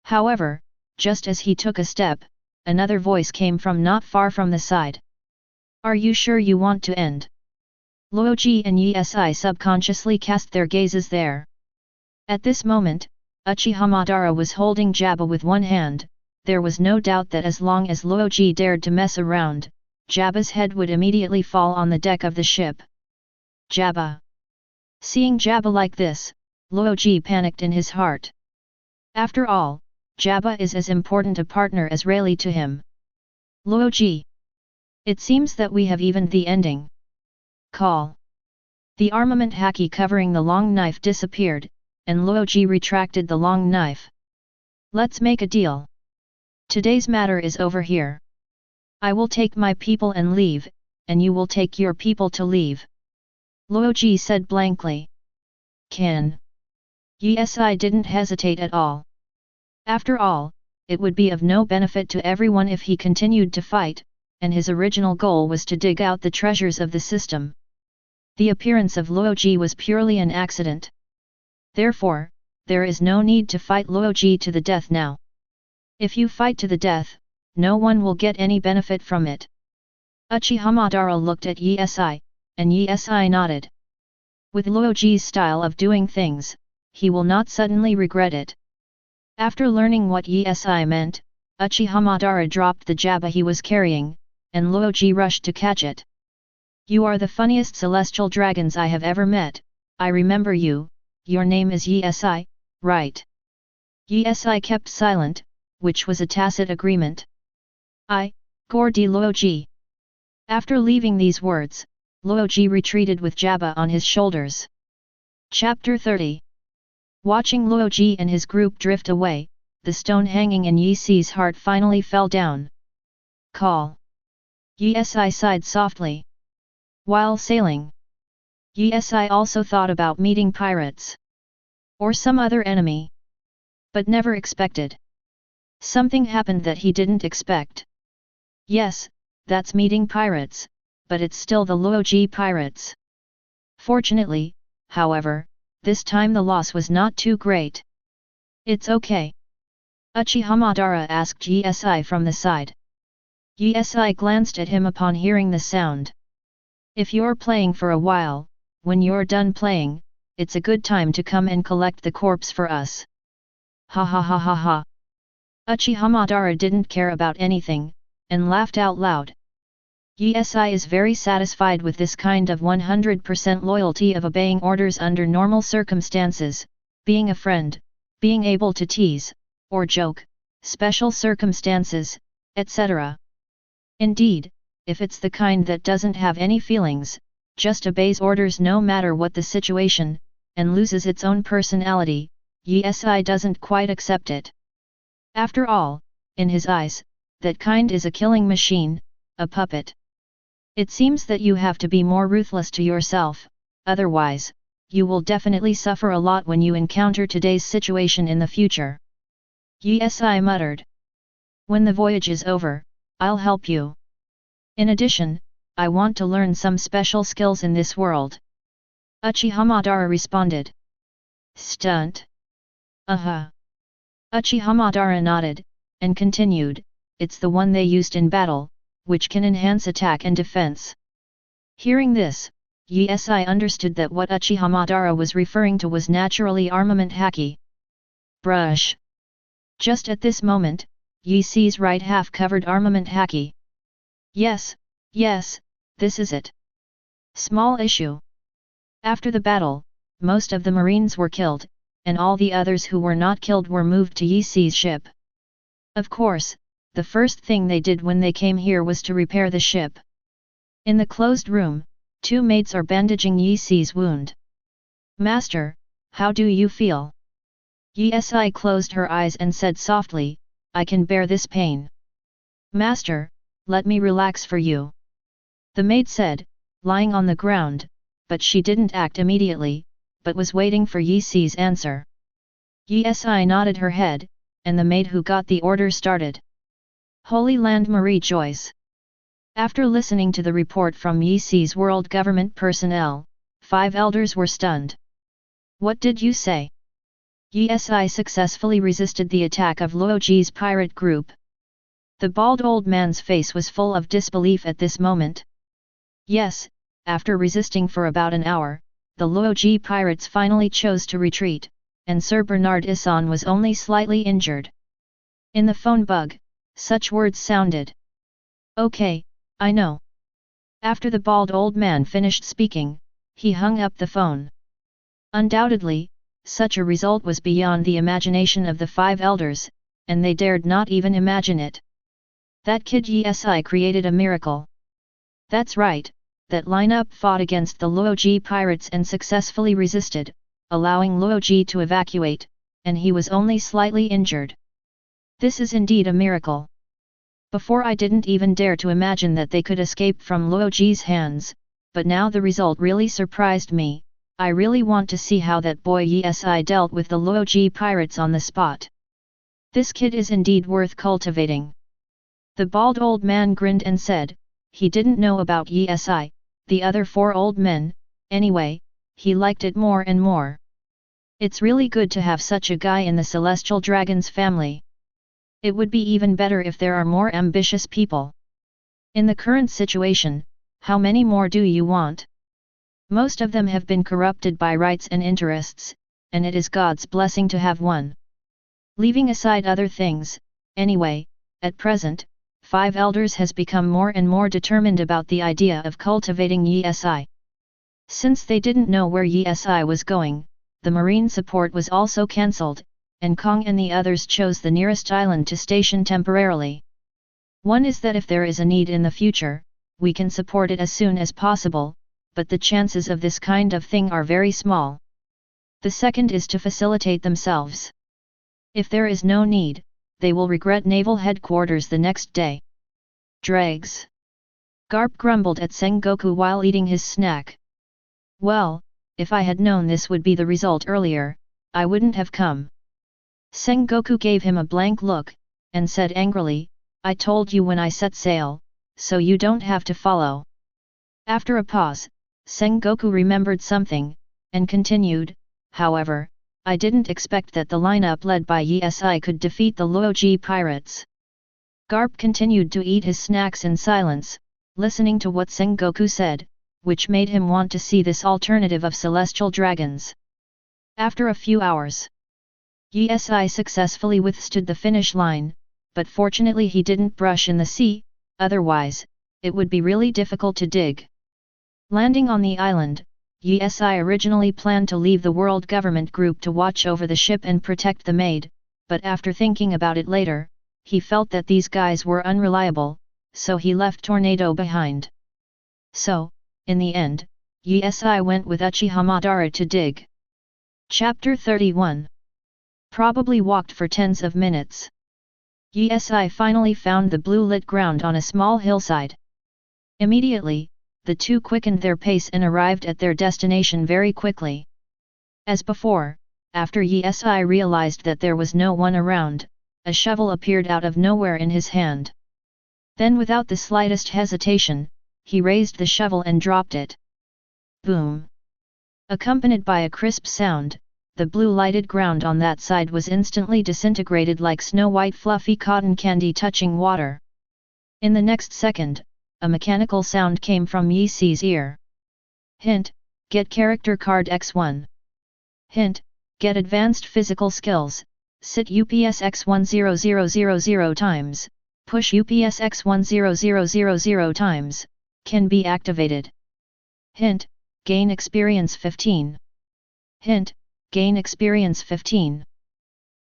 However, just as he took a step, another voice came from not far from the side. Are you sure you want to end? Loji and Yi subconsciously cast their gazes there. At this moment, Uchiha Madara was holding Jabba with one hand. There was no doubt that as long as Loji dared to mess around, Jabba's head would immediately fall on the deck of the ship. Jabba. Seeing Jabba like this, Loji panicked in his heart. After all, Jabba is as important a partner as Rayleigh to him. Loji. It seems that we have evened the ending. Call. The armament Haki covering the long knife disappeared, and Loji retracted the long knife. Let's make a deal. Today's matter is over here. I will take my people and leave, and you will take your people to leave. Loji said blankly. Can. Yi didn't hesitate at all. After all, it would be of no benefit to everyone if he continued to fight, and his original goal was to dig out the treasures of the system. The appearance of Loji was purely an accident. Therefore, there is no need to fight Loji to the death now. If you fight to the death, no one will get any benefit from it. Uchiha Madara looked at Yi, and Yi nodded. With Loji's style of doing things, he will not suddenly regret it. After learning what Yi meant, Uchiha Madara dropped the Jabba he was carrying, and Loji rushed to catch it. You are the funniest celestial dragons I have ever met, I remember you, your name is Yi, right? Yi kept silent, which was a tacit agreement. Gor di Loji. After leaving these words, Loji retreated with Jabba on his shoulders. Chapter 30. Watching Loji and his group drift away, the stone hanging in Yi-Si's heart finally fell down. Call. Yi-Si sighed softly. While sailing, Yi-Si also thought about meeting pirates. Or some other enemy. But never expected. Something happened that he didn't expect. Yes, that's meeting pirates, but it's still the Loji pirates. Fortunately, however, this time the loss was not too great. It's okay. Uchiha Madara asked Yi-Si from the side. Yi-Si glanced at him upon hearing the sound. If you're playing for a while, when you're done playing, it's a good time to come and collect the corpse for us. Ha ha ha ha ha. Uchiha Madara didn't care about anything, and laughed out loud. Yi-Si is very satisfied with this kind of 100% loyalty of obeying orders under normal circumstances, being a friend, being able to tease, or joke, special circumstances, etc. Indeed, if it's the kind that doesn't have any feelings, just obeys orders no matter what the situation, and loses its own personality, Yi-Si doesn't quite accept it. After all, in his eyes, that kind is a killing machine, a puppet. It seems that you have to be more ruthless to yourself, otherwise, you will definitely suffer a lot when you encounter today's situation in the future. Yi-Si muttered. When the voyage is over, I'll help you. In addition, I want to learn some special skills in this world. Uchiha Madara responded. Stunt? Uchiha Madara nodded, and continued, it's the one they used in battle, which can enhance attack and defense. Hearing this, Yi-Si understood that what Uchiha Madara was referring to was naturally armament haki. Brush. Just at this moment, Yi-Si's right half covered armament haki. Yes, this is it. Small issue. After the battle, most of the Marines were killed, and all the others who were not killed were moved to Yi-Si's ship. Of course, the first thing they did when they came here was to repair the ship. In the closed room, two maids are bandaging Yi-Si's wound. Master, how do you feel? Yi-Si closed her eyes and said softly, I can bear this pain. Master, let me relax for you. The maid said, lying on the ground, but she didn't act immediately, but was waiting for Yi-Si's answer. Yi-Si nodded her head, and the maid who got the order started. Holy Land Marie Joyce. After listening to the report from Yi-Si's world government personnel, 5 elders were stunned. What did you say? Yi-Si successfully resisted the attack of Loji's pirate group. The bald old man's face was full of disbelief at this moment. Yes, after resisting for about an hour, the Loji pirates finally chose to retreat, and Sir Bernard Issan was only slightly injured. In the phone bug, such words sounded. Okay, I know. After the bald old man finished speaking, he hung up the phone. Undoubtedly, such a result was beyond the imagination of the 5 elders, and they dared not even imagine it. That kid Yi-Si created a miracle. That's right, that lineup fought against the Loji pirates and successfully resisted, allowing Loji to evacuate, and he was only slightly injured. This is indeed a miracle. Before I didn't even dare to imagine that they could escape from Loji's hands, but now the result really surprised me. I really want to see how that boy Yi-Si dealt with the Loji pirates on the spot. This kid is indeed worth cultivating. The bald old man grinned and said, he didn't know about Yi-Si, the other 4 old men, anyway, he liked it more and more. It's really good to have such a guy in the Celestial Dragon's family. It would be even better if there are more ambitious people. In the current situation, how many more do you want? Most of them have been corrupted by rights and interests, and it is God's blessing to have one. Leaving aside other things, anyway, at present, 5 elders has become more and more determined about the idea of cultivating Yi-Si. Since they didn't know where Yi-Si was going, the marine support was also cancelled, and Kong and the others chose the nearest island to station temporarily. One is that if there is a need in the future, we can support it as soon as possible, but the chances of this kind of thing are very small. The second is to facilitate themselves. If there is no need, they will regret naval headquarters the next day. Dregs. Garp grumbled at Sengoku while eating his snack. Well, if I had known this would be the result earlier, I wouldn't have come. Sengoku gave him a blank look, and said angrily, I told you when I set sail, so you don't have to follow. After a pause, Sengoku remembered something, and continued, however, I didn't expect that the lineup led by Yi could defeat the Loji pirates. Garp continued to eat his snacks in silence, listening to what Sengoku said, which made him want to see this alternative of celestial dragons. After a few hours, Yi successfully withstood the finish line, but fortunately he didn't brush in the sea, otherwise, it would be really difficult to dig. Landing on the island, Yi originally planned to leave the World Government Group to watch over the ship and protect the maid, but after thinking about it later, he felt that these guys were unreliable, so he left Tornado behind. So, in the end, Yi went with Uchiha Madara to dig. Chapter 31. Probably walked for tens of minutes. Yi finally found the blue-lit ground on a small hillside. Immediately, the two quickened their pace and arrived at their destination very quickly. As before, after Yi realized that there was no one around, a shovel appeared out of nowhere in his hand. Then without the slightest hesitation, he raised the shovel and dropped it. Boom! Accompanied by a crisp sound, the blue-lighted ground on that side was instantly disintegrated like snow-white fluffy cotton candy touching water. In the next second, a mechanical sound came from Yi's ear. Hint: get character card X1. Hint: get advanced physical skills, sit UPS X10000 times, push UPS X10000 times, can be activated. Hint: gain experience 15. Hint: gain experience 15.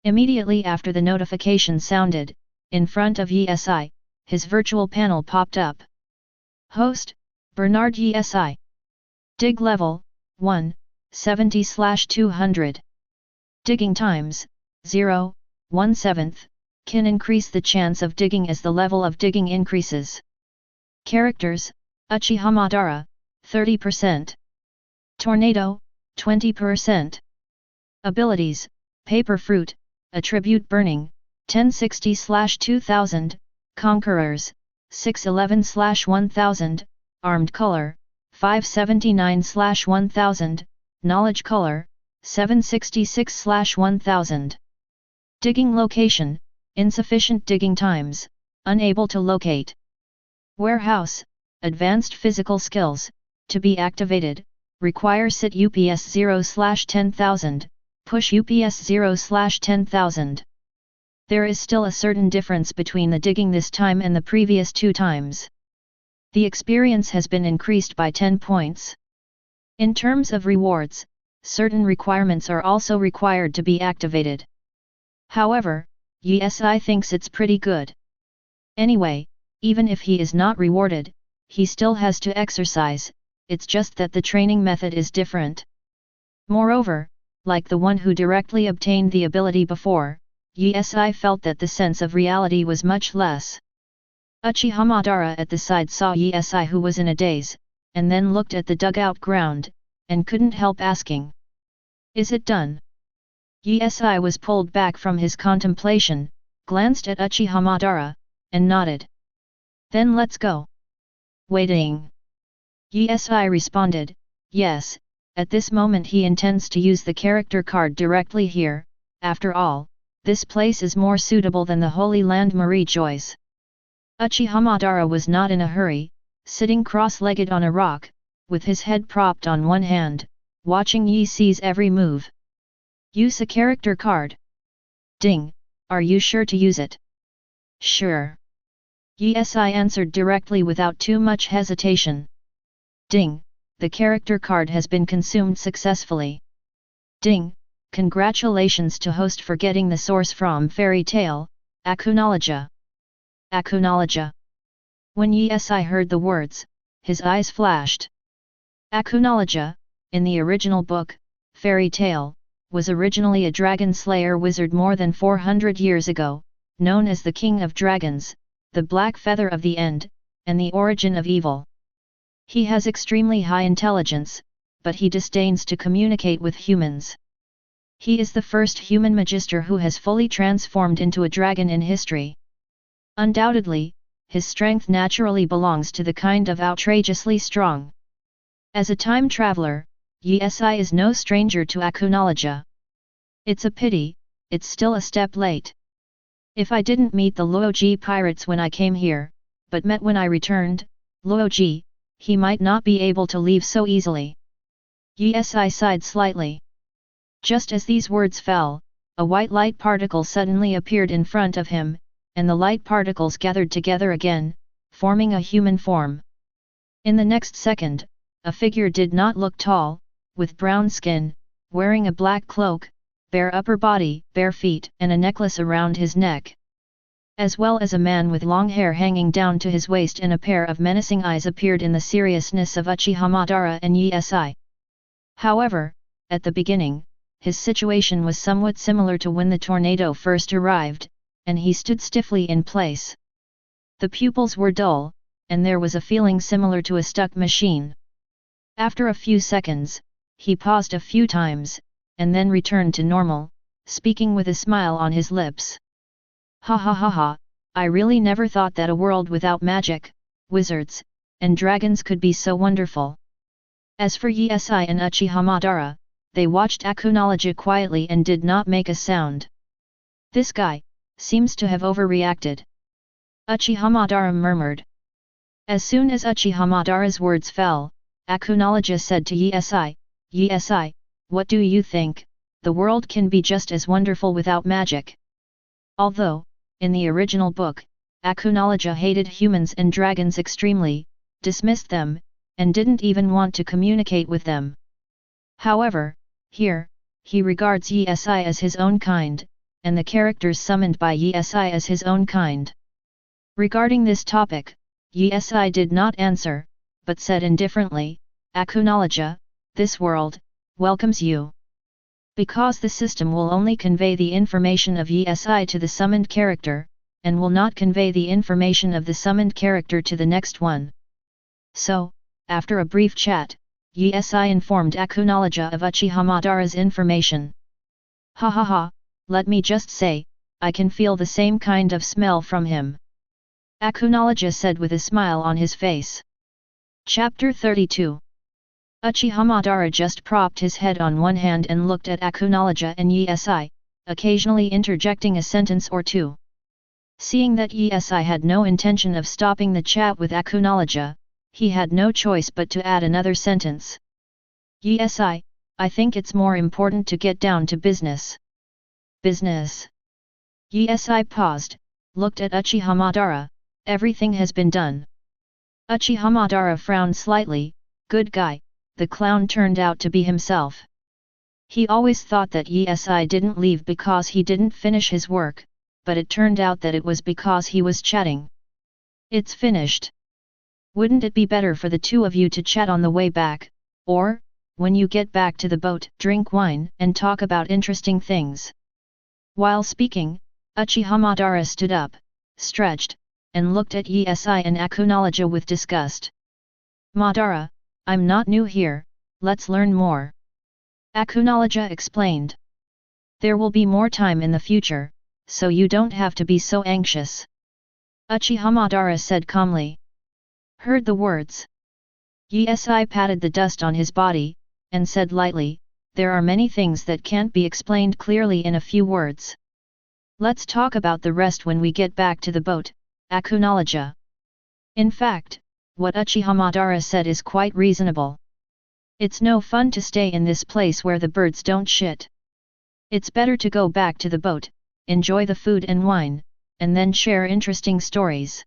Immediately after the notification sounded, in front of Yi, his virtual panel popped up. Host: Bernard Issan. Dig level: 1, 70/200. Digging times: 0, 1/7. Can increase the chance of digging as the level of digging increases. Characters: Uchiha Madara, 30%. Tornado, 20%. Abilities: Paper Fruit, Attribute Burning, 1060/2000, Conquerors, 611/1000, Armed Color, 579/1000, Knowledge Color, 766/1000. Digging Location: Insufficient digging times, unable to locate. Warehouse: Advanced Physical Skills, to be activated, require sit UPS 0/10,000, push UPS 0/10,000. There is still a certain difference between the digging this time and the previous 2 times. The experience has been increased by 10 points. In terms of rewards, certain requirements are also required to be activated. However, Yi thinks it's pretty good. Anyway, even if he is not rewarded, he still has to exercise, it's just that the training method is different. Moreover, like the one who directly obtained the ability before, Yi felt that the sense of reality was much less. Uchiha Madara at the side saw Yi who was in a daze, and then looked at the dugout ground, and couldn't help asking. Is it done? Yi was pulled back from his contemplation, glanced at Uchiha Madara, and nodded. Then let's go. Waiting. Yi responded, yes, at this moment he intends to use the character card directly here, after all, this place is more suitable than the Holy Land Marie Joyce. Uchiha Madara was not in a hurry, sitting cross-legged on a rock, with his head propped on one hand, watching Yi's every move. Use a character card. Ding, are you sure to use it? Sure. Yi answered directly without too much hesitation. Ding, the character card has been consumed successfully. Ding, congratulations to host for getting the source from fairy tale, acknowledge. Acknowledge. When Yi heard the words, his eyes flashed. Acknowledge, in the original book, fairy tale, was originally a dragon slayer wizard more than 400 years ago, known as the King of Dragons, the Black Feather of the End, and the origin of evil. He has extremely high intelligence, but he disdains to communicate with humans. He is the first human magister who has fully transformed into a dragon in history. Undoubtedly, his strength naturally belongs to the kind of outrageously strong. As a time traveler, Yi is no stranger to acknowledge. It's a pity, it's still a step late. If I didn't meet the Loji pirates when I came here, but met when I returned, Loji, he might not be able to leave so easily. Yi sighed slightly. Just as these words fell, a white light particle suddenly appeared in front of him, and the light particles gathered together again, forming a human form. In the next second, a figure did not look tall, with brown skin, wearing a black cloak, bare upper body, bare feet and a necklace around his neck. As well as a man with long hair hanging down to his waist and a pair of menacing eyes appeared in the seriousness of Uchiha Madara and Yi. However, at the beginning, his situation was somewhat similar to when the tornado first arrived, and he stood stiffly in place. The pupils were dull, and there was a feeling similar to a stuck machine. After a few seconds, he paused a few times, and then returned to normal, speaking with a smile on his lips. Ha ha ha ha, I really never thought that a world without magic, wizards, and dragons could be so wonderful. As for Yi and Uchiha Madara, they watched acknowledge quietly and did not make a sound. This guy seems to have overreacted. Uchiha Madara murmured. As soon as Uchiha Madara's words fell, acknowledge said to Yi, what do you think? The world can be just as wonderful without magic. Although, in the original book, acknowledge hated humans and dragons extremely, dismissed them, and didn't even want to communicate with them. However, here, he regards Yi as his own kind, and the characters summoned by Yi as his own kind. Regarding this topic, Yi did not answer, but said indifferently, acknowledge, this world, welcomes you. Because the system will only convey the information of Yi to the summoned character, and will not convey the information of the summoned character to the next one. So, after a brief chat, Yi informed acknowledge of Uchiha Madara's information. Ha ha ha, let me just say, I can feel the same kind of smell from him. Acknowledge said with a smile on his face. Chapter 32. Uchiha Madara just propped his head on one hand and looked at acknowledge and Yi, occasionally interjecting a sentence or two. Seeing that Yi had no intention of stopping the chat with acknowledge, he had no choice but to add another sentence. Yi, I think it's more important to get down to business. Business. Yi paused, looked at Uchiha Madara, everything has been done. Uchiha Madara frowned slightly, good guy, the clown turned out to be himself. He always thought that Yi didn't leave because he didn't finish his work, but it turned out that it was because he was chatting. It's finished. Wouldn't it be better for the two of you to chat on the way back, or, when you get back to the boat, drink wine and talk about interesting things? While speaking, Uchiha Madara stood up, stretched, and looked at Yi and acknowledge with disgust. Madara, I'm not new here, let's learn more. Acknowledge explained. There will be more time in the future, so you don't have to be so anxious. Uchiha Madara said calmly. Heard the words. Yi patted the dust on his body, and said lightly, there are many things that can't be explained clearly in a few words. Let's talk about the rest when we get back to the boat, acknowledge. In fact, what Uchiha Madara said is quite reasonable. It's no fun to stay in this place where the birds don't shit. It's better to go back to the boat, enjoy the food and wine, and then share interesting stories.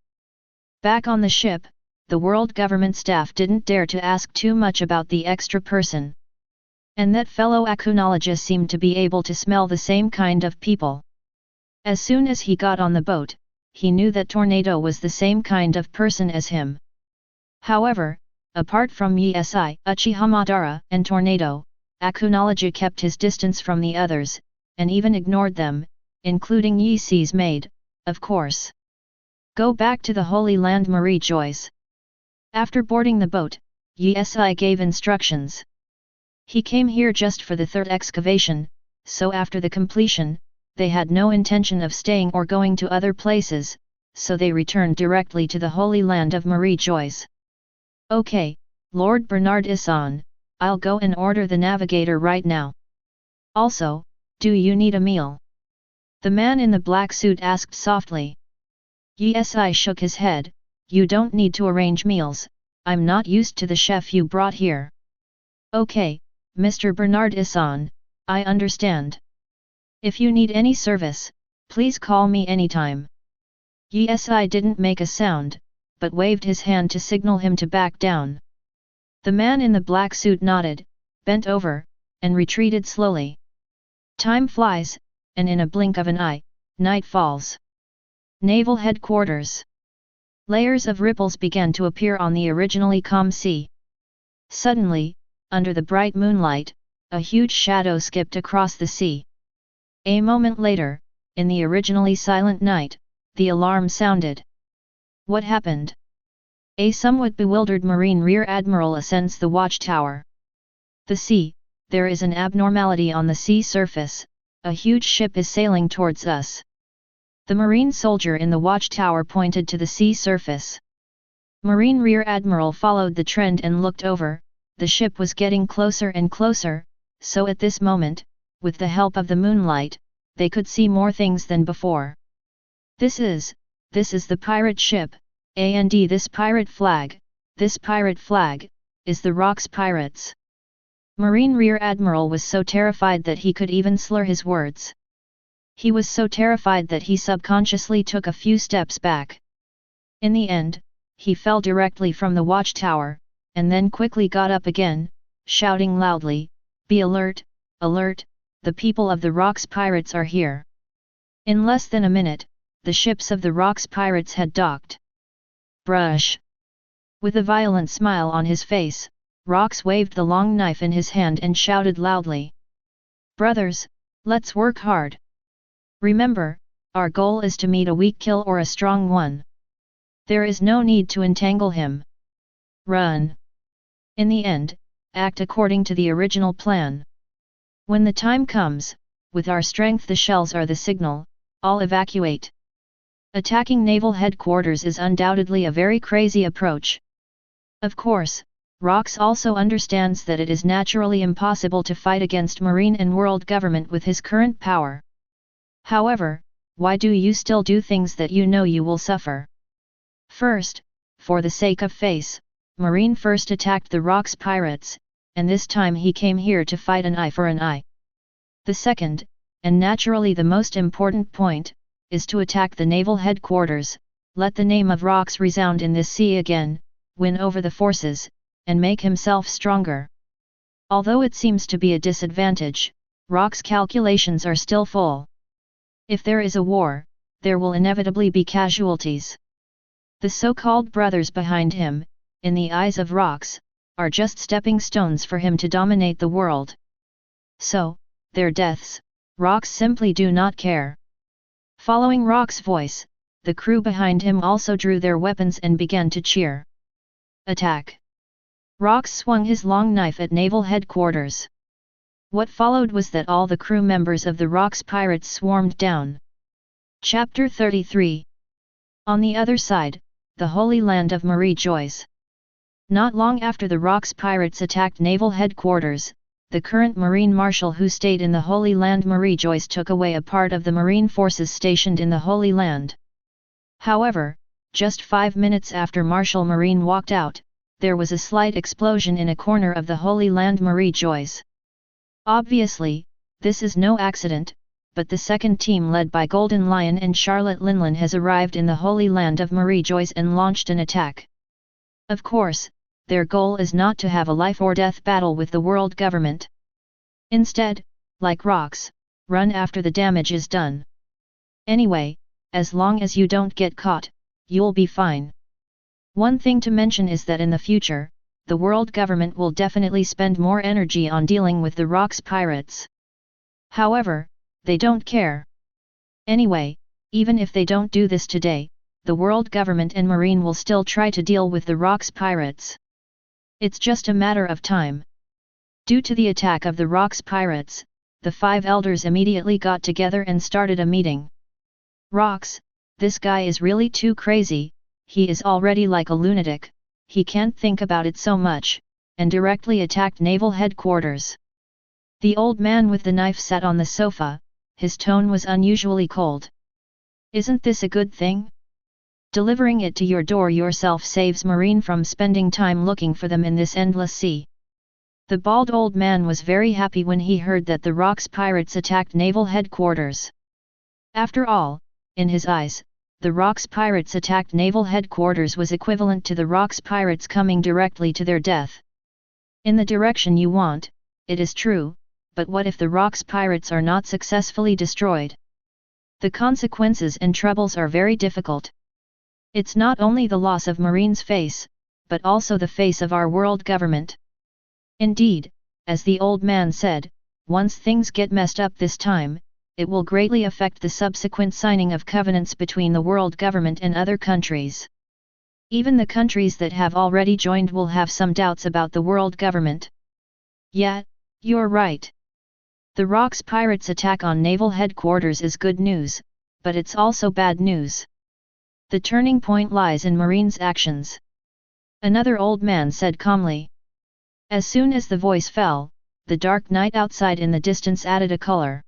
Back on the ship, the world government staff didn't dare to ask too much about the extra person. And that fellow Akunologist seemed to be able to smell the same kind of people. As soon as he got on the boat, he knew that Tornado was the same kind of person as him. However, apart from Yesi, Uchiha Madara, and Tornado, Akunology kept his distance from the others, and even ignored them, including Yesi's maid, of course. Go back to the Holy Land, Marie Joyce. After boarding the boat, Yesi gave instructions. He came here just for the third excavation, so after the completion, they had no intention of staying or going to other places, so they returned directly to the Holy Land of Marie Joyce. Okay, Lord Bernard Issan, I'll go and order the navigator right now. Also, do you need a meal? The man in the black suit asked softly. Yesi shook his head, you don't need to arrange meals, I'm not used to the chef you brought here. Okay, Mr. Bernard Issan, I understand. If you need any service, please call me anytime. Yesi didn't make a sound, but waved his hand to signal him to back down. The man in the black suit nodded, bent over, and retreated slowly. Time flies, and in a blink of an eye, night falls. Naval Headquarters. Layers of ripples began to appear on the originally calm sea. Suddenly, under the bright moonlight, a huge shadow skipped across the sea. A moment later, in the originally silent night, the alarm sounded. What happened? A somewhat bewildered Marine Rear Admiral ascends the watchtower. The sea, there is an abnormality on the sea surface, a huge ship is sailing towards us. The Marine soldier in the watchtower pointed to the sea surface. Marine Rear Admiral followed the trend and looked over, the ship was getting closer and closer, so at this moment, with the help of the moonlight, they could see more things than before. This is the pirate ship, and this pirate flag, is the Rocks Pirates. Marine Rear Admiral was so terrified that he could even slur his words. He was so terrified that he subconsciously took a few steps back. In the end, he fell directly from the watchtower, and then quickly got up again, shouting loudly, "Be alert, alert, the people of the Rocks Pirates are here." In less than a minute, the ships of the Rocks Pirates had docked. Brush! With a violent smile on his face, Rocks waved the long knife in his hand and shouted loudly. "Brothers, let's work hard. Remember, our goal is to meet a weak kill or a strong one. There is no need to entangle him. Run. In the end, act according to the original plan. When the time comes, with our strength the shells are the signal, all evacuate." Attacking naval headquarters is undoubtedly a very crazy approach. Of course, Rocks also understands that it is naturally impossible to fight against Marine and world government with his current power. However, why do you still do things that you know you will suffer? First, for the sake of face, Marine first attacked the Rocks Pirates, and this time he came here to fight an eye for an eye. The second, and naturally the most important point, is to attack the naval headquarters, let the name of Rocks resound in this sea again, win over the forces, and make himself stronger. Although it seems to be a disadvantage, Rocks' calculations are still full. If there is a war, there will inevitably be casualties. The so-called brothers behind him, in the eyes of Rocks, are just stepping stones for him to dominate the world. So, their deaths, Rocks simply do not care. Following Rocks' voice, the crew behind him also drew their weapons and began to cheer. Attack! Rocks swung his long knife at naval headquarters. What followed was that all the crew members of the Rocks Pirates swarmed down. Chapter 33. On the other side, the Holy Land of Marie Joyce. Not long after the Rocks Pirates attacked naval headquarters, the current Marine Marshal who stayed in the Holy Land Marie Joyce took away a part of the Marine forces stationed in the Holy Land. However, just 5 minutes after Marshal Marine walked out, there was a slight explosion in a corner of the Holy Land Marie Joyce. Obviously, this is no accident, but the second team led by Golden Lion and Charlotte Linlin has arrived in the Holy Land of Marie Joyce and launched an attack. Of course, their goal is not to have a life-or-death battle with the world government. Instead, like rocks, run after the damage is done. Anyway, as long as you don't get caught, you'll be fine. One thing to mention is that in the future, the world government will definitely spend more energy on dealing with the rocks pirates. However, they don't care. Anyway, even if they don't do this today, the world government and marine will still try to deal with the rocks pirates. It's just a matter of time. Due to the attack of the rocks pirates, the 5 elders immediately got together and started a meeting. Rocks, this guy is really too crazy, he is already like a lunatic, he can't think about it so much, and directly attacked naval headquarters. The old man with the knife sat on the sofa, his tone was unusually cold. Isn't this a good thing? Delivering it to your door yourself saves Marine from spending time looking for them in this endless sea. The bald old man was very happy when he heard that the rocks pirates attacked naval headquarters. After all, in his eyes, the rocks pirates attacked naval headquarters was equivalent to the rocks pirates coming directly to their death. In the direction you want, it is true, but what if the rocks pirates are not successfully destroyed? The consequences and troubles are very difficult. It's not only the loss of Marine's face, but also the face of our world government. Indeed, as the old man said, once things get messed up this time, it will greatly affect the subsequent signing of covenants between the world government and other countries. Even the countries that have already joined will have some doubts about the world government. Yeah, you're right. The rocks pirates' attack on naval headquarters is good news, but it's also bad news. The turning point lies in Marine's actions. Another old man said calmly. As soon as the voice fell, the dark night outside in the distance added a color.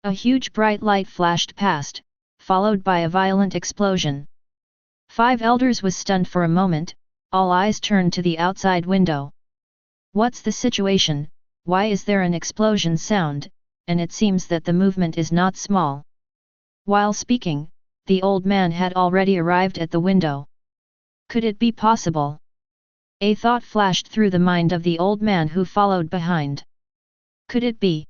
A huge bright light flashed past, followed by a violent explosion. 5 elders was stunned for a moment, all eyes turned to the outside window. What's the situation? Why is there an explosion sound, and it seems that the movement is not small? While speaking, the old man had already arrived at the window. Could it be possible? A thought flashed through the mind of the old man who followed behind. Could it be?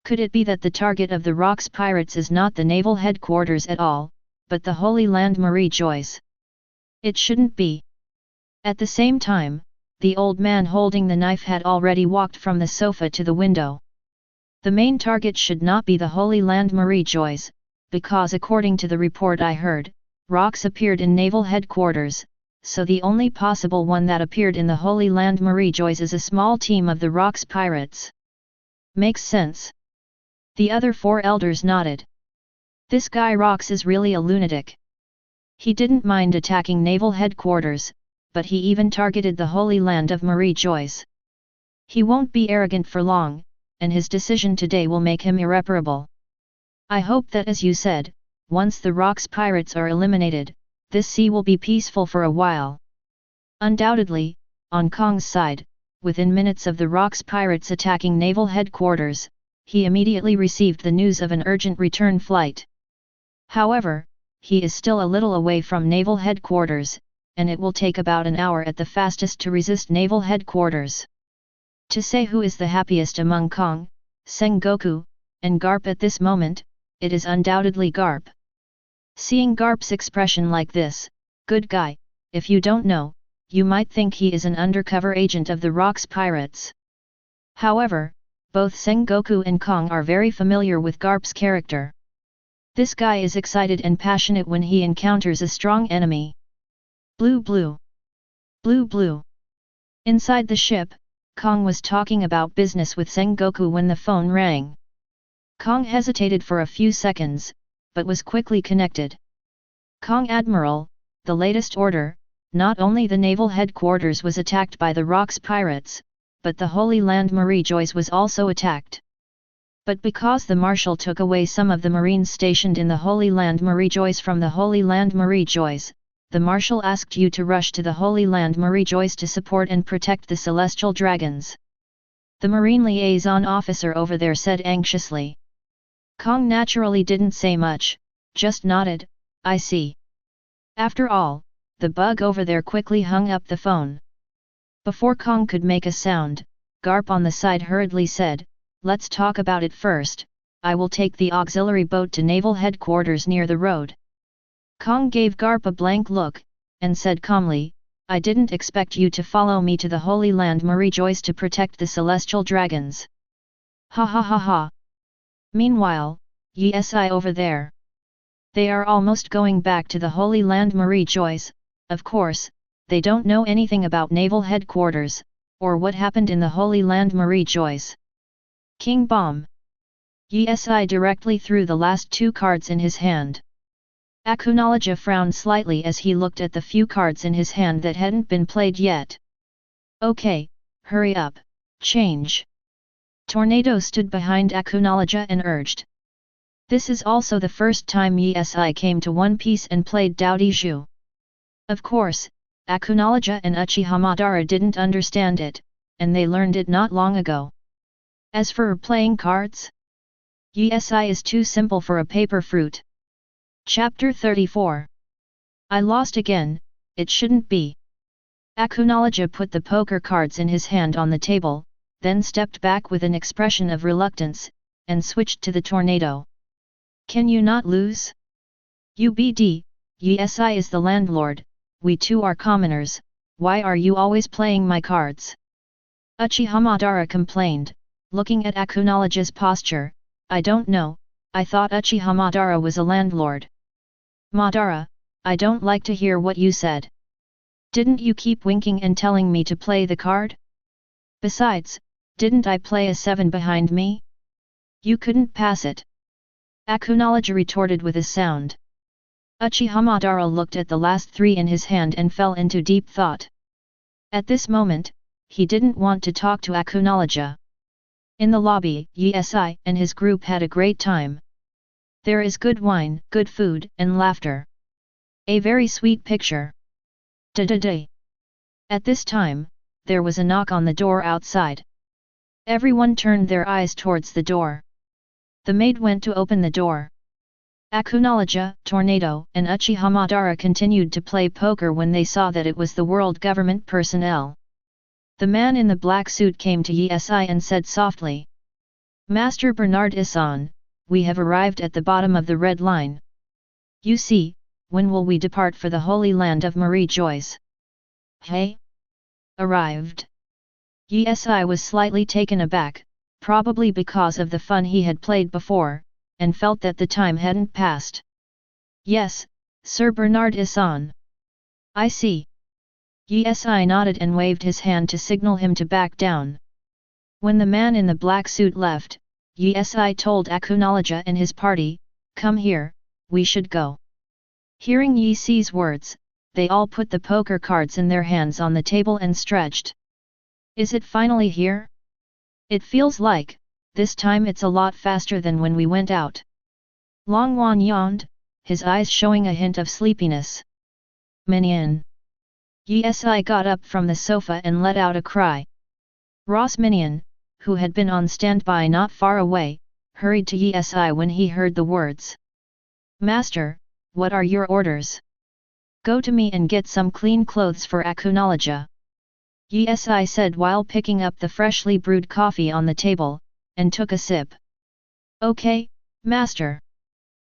Could it be that the target of the rocks pirates is not the naval headquarters at all, but the Holy Land Marie Joyce? It shouldn't be. At the same time, the old man holding the knife had already walked from the sofa to the window. The main target should not be the Holy Land Marie Joyce, because according to the report I heard, rocks appeared in naval headquarters, so the only possible one that appeared in the Holy Land Marie Joyce is a small team of the rocks pirates. Makes sense. The other 4 elders nodded. This guy Rocks is really a lunatic. He didn't mind attacking naval headquarters, but he even targeted the Holy Land of Marie Joyce. He won't be arrogant for long, and his decision today will make him irreparable. I hope that as you said, once the rocks pirates are eliminated, this sea will be peaceful for a while. Undoubtedly, on Kong's side, within minutes of the rocks pirates attacking naval headquarters, he immediately received the news of an urgent return flight. However, he is still a little away from naval headquarters, and it will take about an hour at the fastest to resist naval headquarters. To say who is the happiest among Kong, Sengoku, and Garp at this moment, it is undoubtedly Garp. Seeing Garp's expression like this, good guy, if you don't know, you might think he is an undercover agent of the rocks pirates. However, both Sengoku and Kong are very familiar with Garp's character. This guy is excited and passionate when he encounters a strong enemy. Blue blue. Blue blue. Inside the ship, Kong was talking about business with Sengoku when the phone rang. Kong hesitated for a few seconds, but was quickly connected. Kong Admiral, the latest order, not only the naval headquarters was attacked by the rocks pirates, but the Holy Land Marie Joyce was also attacked. But because the Marshal took away some of the Marines stationed in the Holy Land Marie Joyce from the Holy Land Marie Joyce, the Marshal asked you to rush to the Holy Land Marie Joyce to support and protect the Celestial Dragons. The Marine liaison officer over there said anxiously. Kong naturally didn't say much, just nodded, I see. After all, the bug over there quickly hung up the phone. Before Kong could make a sound, Garp on the side hurriedly said, let's talk about it first. I will take the auxiliary boat to naval headquarters near the road. Kong gave Garp a blank look, and said calmly, I didn't expect you to follow me to the Holy Land Marie Joyce to protect the celestial dragons. Ha ha ha ha. Meanwhile, Yi over there. They are almost going back to the Holy Land Marie Joyce. Of course, they don't know anything about naval headquarters, or what happened in the Holy Land Marie Joyce. King Bomb. Yi directly threw the last 2 cards in his hand. Acknowledge frowned slightly as he looked at the few cards in his hand that hadn't been played yet. Okay, hurry up, change. Tornado stood behind Acknowledge and urged. This is also the first time Yi came to One Piece and played Daoji. Of course, Acknowledge and Uchiha Madara didn't understand it, and they learned it not long ago. As for playing cards, Yi is too simple for a paper fruit. Chapter 34. I lost again, it shouldn't be. Acknowledge put the poker cards in his hand on the table, then stepped back with an expression of reluctance, and switched to the tornado. Can you not lose? UBD, Yi is the landlord, we two are commoners, why are you always playing my cards? Uchiha Madara complained, looking at Acknowledge's posture. I don't know, I thought Uchiha Madara was a landlord. Madara, I don't like to hear what you said. Didn't you keep winking and telling me to play the card? Besides, didn't I play a 7 behind me? You couldn't pass it. Acknowledge retorted with a sound. Uchiha Madara looked at the last 3 in his hand and fell into deep thought. At this moment, he didn't want to talk to Acknowledge. In the lobby, Yi and his group had a great time. There is good wine, good food, and laughter. A very sweet picture. Da-da-day. At this time, there was a knock on the door outside. Everyone turned their eyes towards the door. The maid went to open the door. Acknowledge, Tornado, and Uchiha Madara continued to play poker when they saw that it was the world government personnel. The man in the black suit came to Yi and said softly. Master Bernard Issan, we have arrived at the bottom of the red line. You see, when will we depart for the Holy Land of Marie Joyce? Hey? Arrived. Yi was slightly taken aback, probably because of the fun he had played before, and felt that the time hadn't passed. Yes, Sir Bernard Issan. I see. Yi nodded and waved his hand to signal him to back down. When the man in the black suit left, Yi told Acknowledge and his party, come here, we should go. Hearing Yi's words, they all put the poker cards in their hands on the table and stretched. Is it finally here? It feels like, this time it's a lot faster than when we went out. Longwan yawned, his eyes showing a hint of sleepiness. Minion. Yi got up from the sofa and let out a cry. Ross Minion, who had been on standby not far away, hurried to Yi when he heard the words. Master, what are your orders? Go to me and get some clean clothes for Acknowledge. Yi said while picking up the freshly brewed coffee on the table, and took a sip. Okay, master.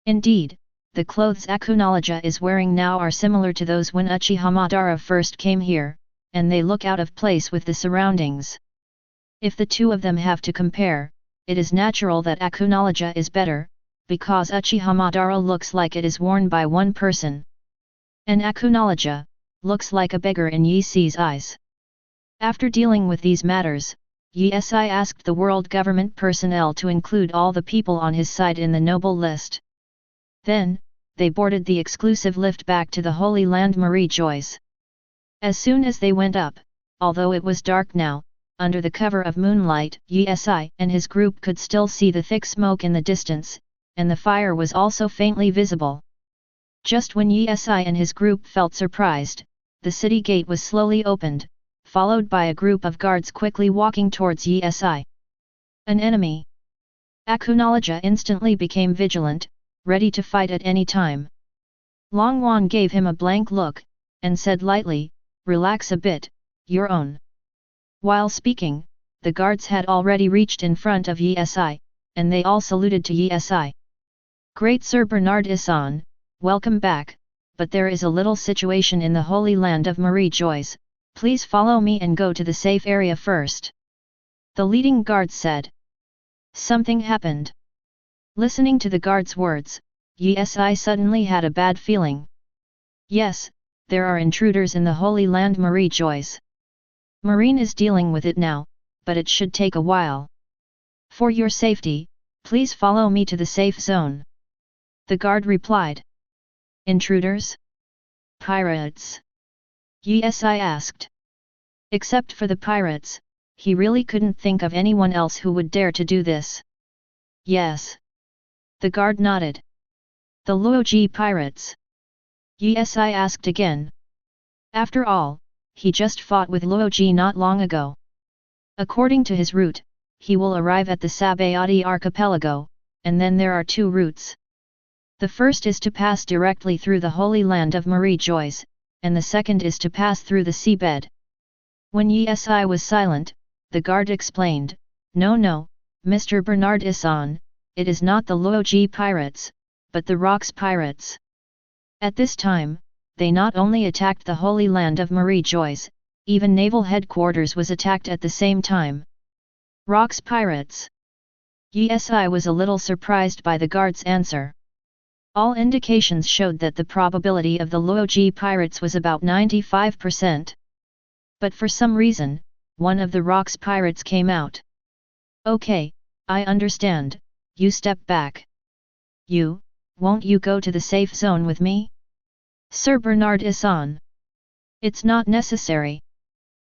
Indeed, the clothes Acknowledge is wearing now are similar to those when Uchiha Madara first came here, and they look out of place with the surroundings. If the two of them have to compare, it is natural that Acknowledge is better, because Uchiha Madara looks like it is worn by one person. And Acknowledge looks like a beggar in Yi's eyes. After dealing with these matters, Yi asked the world government personnel to include all the people on his side in the noble list. Then, they boarded the exclusive lift back to the Holy Land Marie Joyce. As soon as they went up, although it was dark now, under the cover of moonlight, Yi and his group could still see the thick smoke in the distance, and the fire was also faintly visible. Just when Yi and his group felt surprised, the city gate was slowly opened, followed by a group of guards quickly walking towards Yi. An enemy. Acknowledge instantly became vigilant, ready to fight at any time. Longwan gave him a blank look, and said lightly, relax a bit, your own. While speaking, the guards had already reached in front of Yi, and they all saluted to Yi. "Great Sir Bernard Issan, welcome back, but there is a little situation in the Holy Land of Marie Joyce, please follow me and go to the safe area first," the leading guard said. Something happened. Listening to the guard's words, Yi suddenly had a bad feeling. Yes, there are intruders in the Holy Land Marie Joyce. Marine is dealing with it now, but it should take a while. For your safety, please follow me to the safe zone, the guard replied. Intruders? Pirates? Yi asked. Except for the pirates, he really couldn't think of anyone else who would dare to do this. Yes. The guard nodded. The Loji pirates? Yi asked again. After all, he just fought with Loji not long ago. According to his route, he will arrive at the Sabayati archipelago, and then there are two routes. The first is to pass directly through the Holy Land of Marie Joyce, and the second is to pass through the seabed. When Yi was silent, the guard explained, No, Mr. Bernard Issan, it is not the Loji pirates, but the Rocks pirates. At this time, they not only attacked the Holy Land of Marie Joyce, even naval headquarters was attacked at the same time. Rocks pirates. Yi was a little surprised by the guard's answer. All indications showed that the probability of the Loji pirates was about 95%. But for some reason, one of the Rocks pirates came out. Okay, I understand, you step back. Won't you go to the safe zone with me? Sir Bernard Issan. It's not necessary.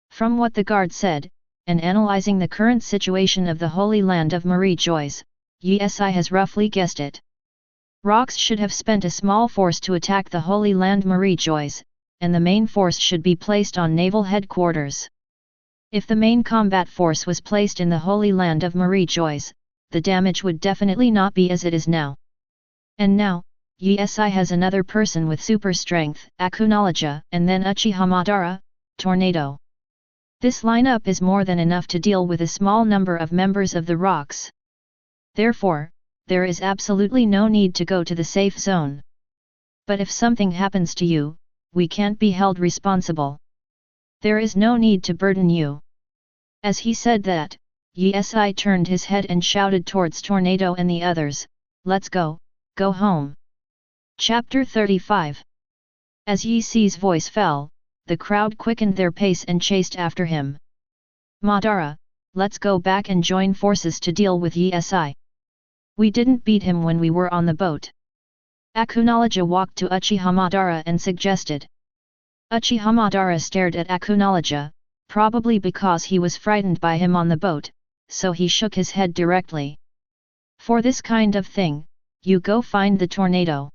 From what the guard said, and analyzing the current situation of the Holy Land of Marie Joyce, Yi has roughly guessed it. Rocks should have spent a small force to attack the Holy Land Marie Joyce, and the main force should be placed on naval headquarters. If the main combat force was placed in the Holy Land of Marie Joyce, the damage would definitely not be as it is now. And now, Yi has another person with super strength, Akunoloja, and then Uchiha Madara, Tornado. This lineup is more than enough to deal with a small number of members of the Rocks. Therefore, there is absolutely no need to go to the safe zone. But if something happens to you, we can't be held responsible. There is no need to burden you. As he said that, Yi turned his head and shouted towards Tornado and the others, Let's go home. Chapter 35. As Yi's voice fell, the crowd quickened their pace and chased after him. Madara, let's go back and join forces to deal with Yi. We didn't beat him when we were on the boat. Akunoloja walked to Uchiha Madara and suggested. Uchiha Madara stared at Akunoloja, probably because he was frightened by him on the boat, so he shook his head directly. For this kind of thing, you go find the Tornado.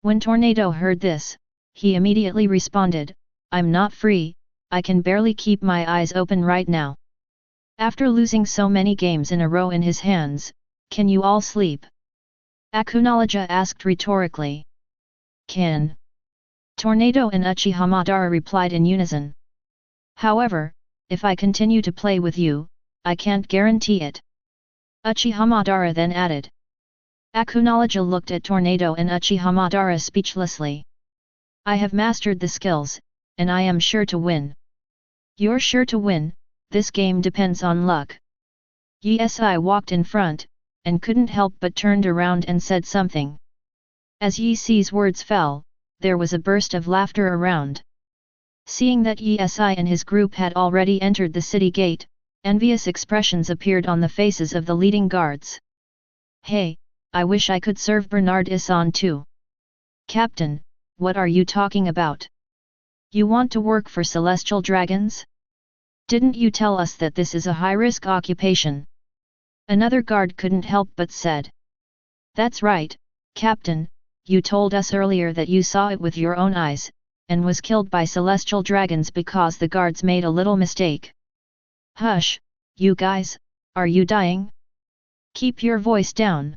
When Tornado heard this, he immediately responded, I'm not free, I can barely keep my eyes open right now. After losing so many games in a row in his hands, can you all sleep? Akunoloja asked rhetorically. Can. Tornado and Uchiha Madara replied in unison. However, if I continue to play with you, I can't guarantee it. Uchiha Madara then added. Akunoloja looked at Tornado and Uchiha Madara speechlessly. I have mastered the skills, and I am sure to win. You're sure to win, this game depends on luck. Yi walked in front, and couldn't help but turned around and said something. As Yi's words fell, there was a burst of laughter around. Seeing that Yi and his group had already entered the city gate, envious expressions appeared on the faces of the leading guards. Hey, I wish I could serve Bernard Issan too. Captain, what are you talking about? You want to work for celestial dragons? Didn't you tell us that this is a high-risk occupation? Another guard couldn't help but said. That's right, Captain, you told us earlier that you saw it with your own eyes, and was killed by celestial dragons because the guards made a little mistake. Hush, you guys, are you dying? Keep your voice down.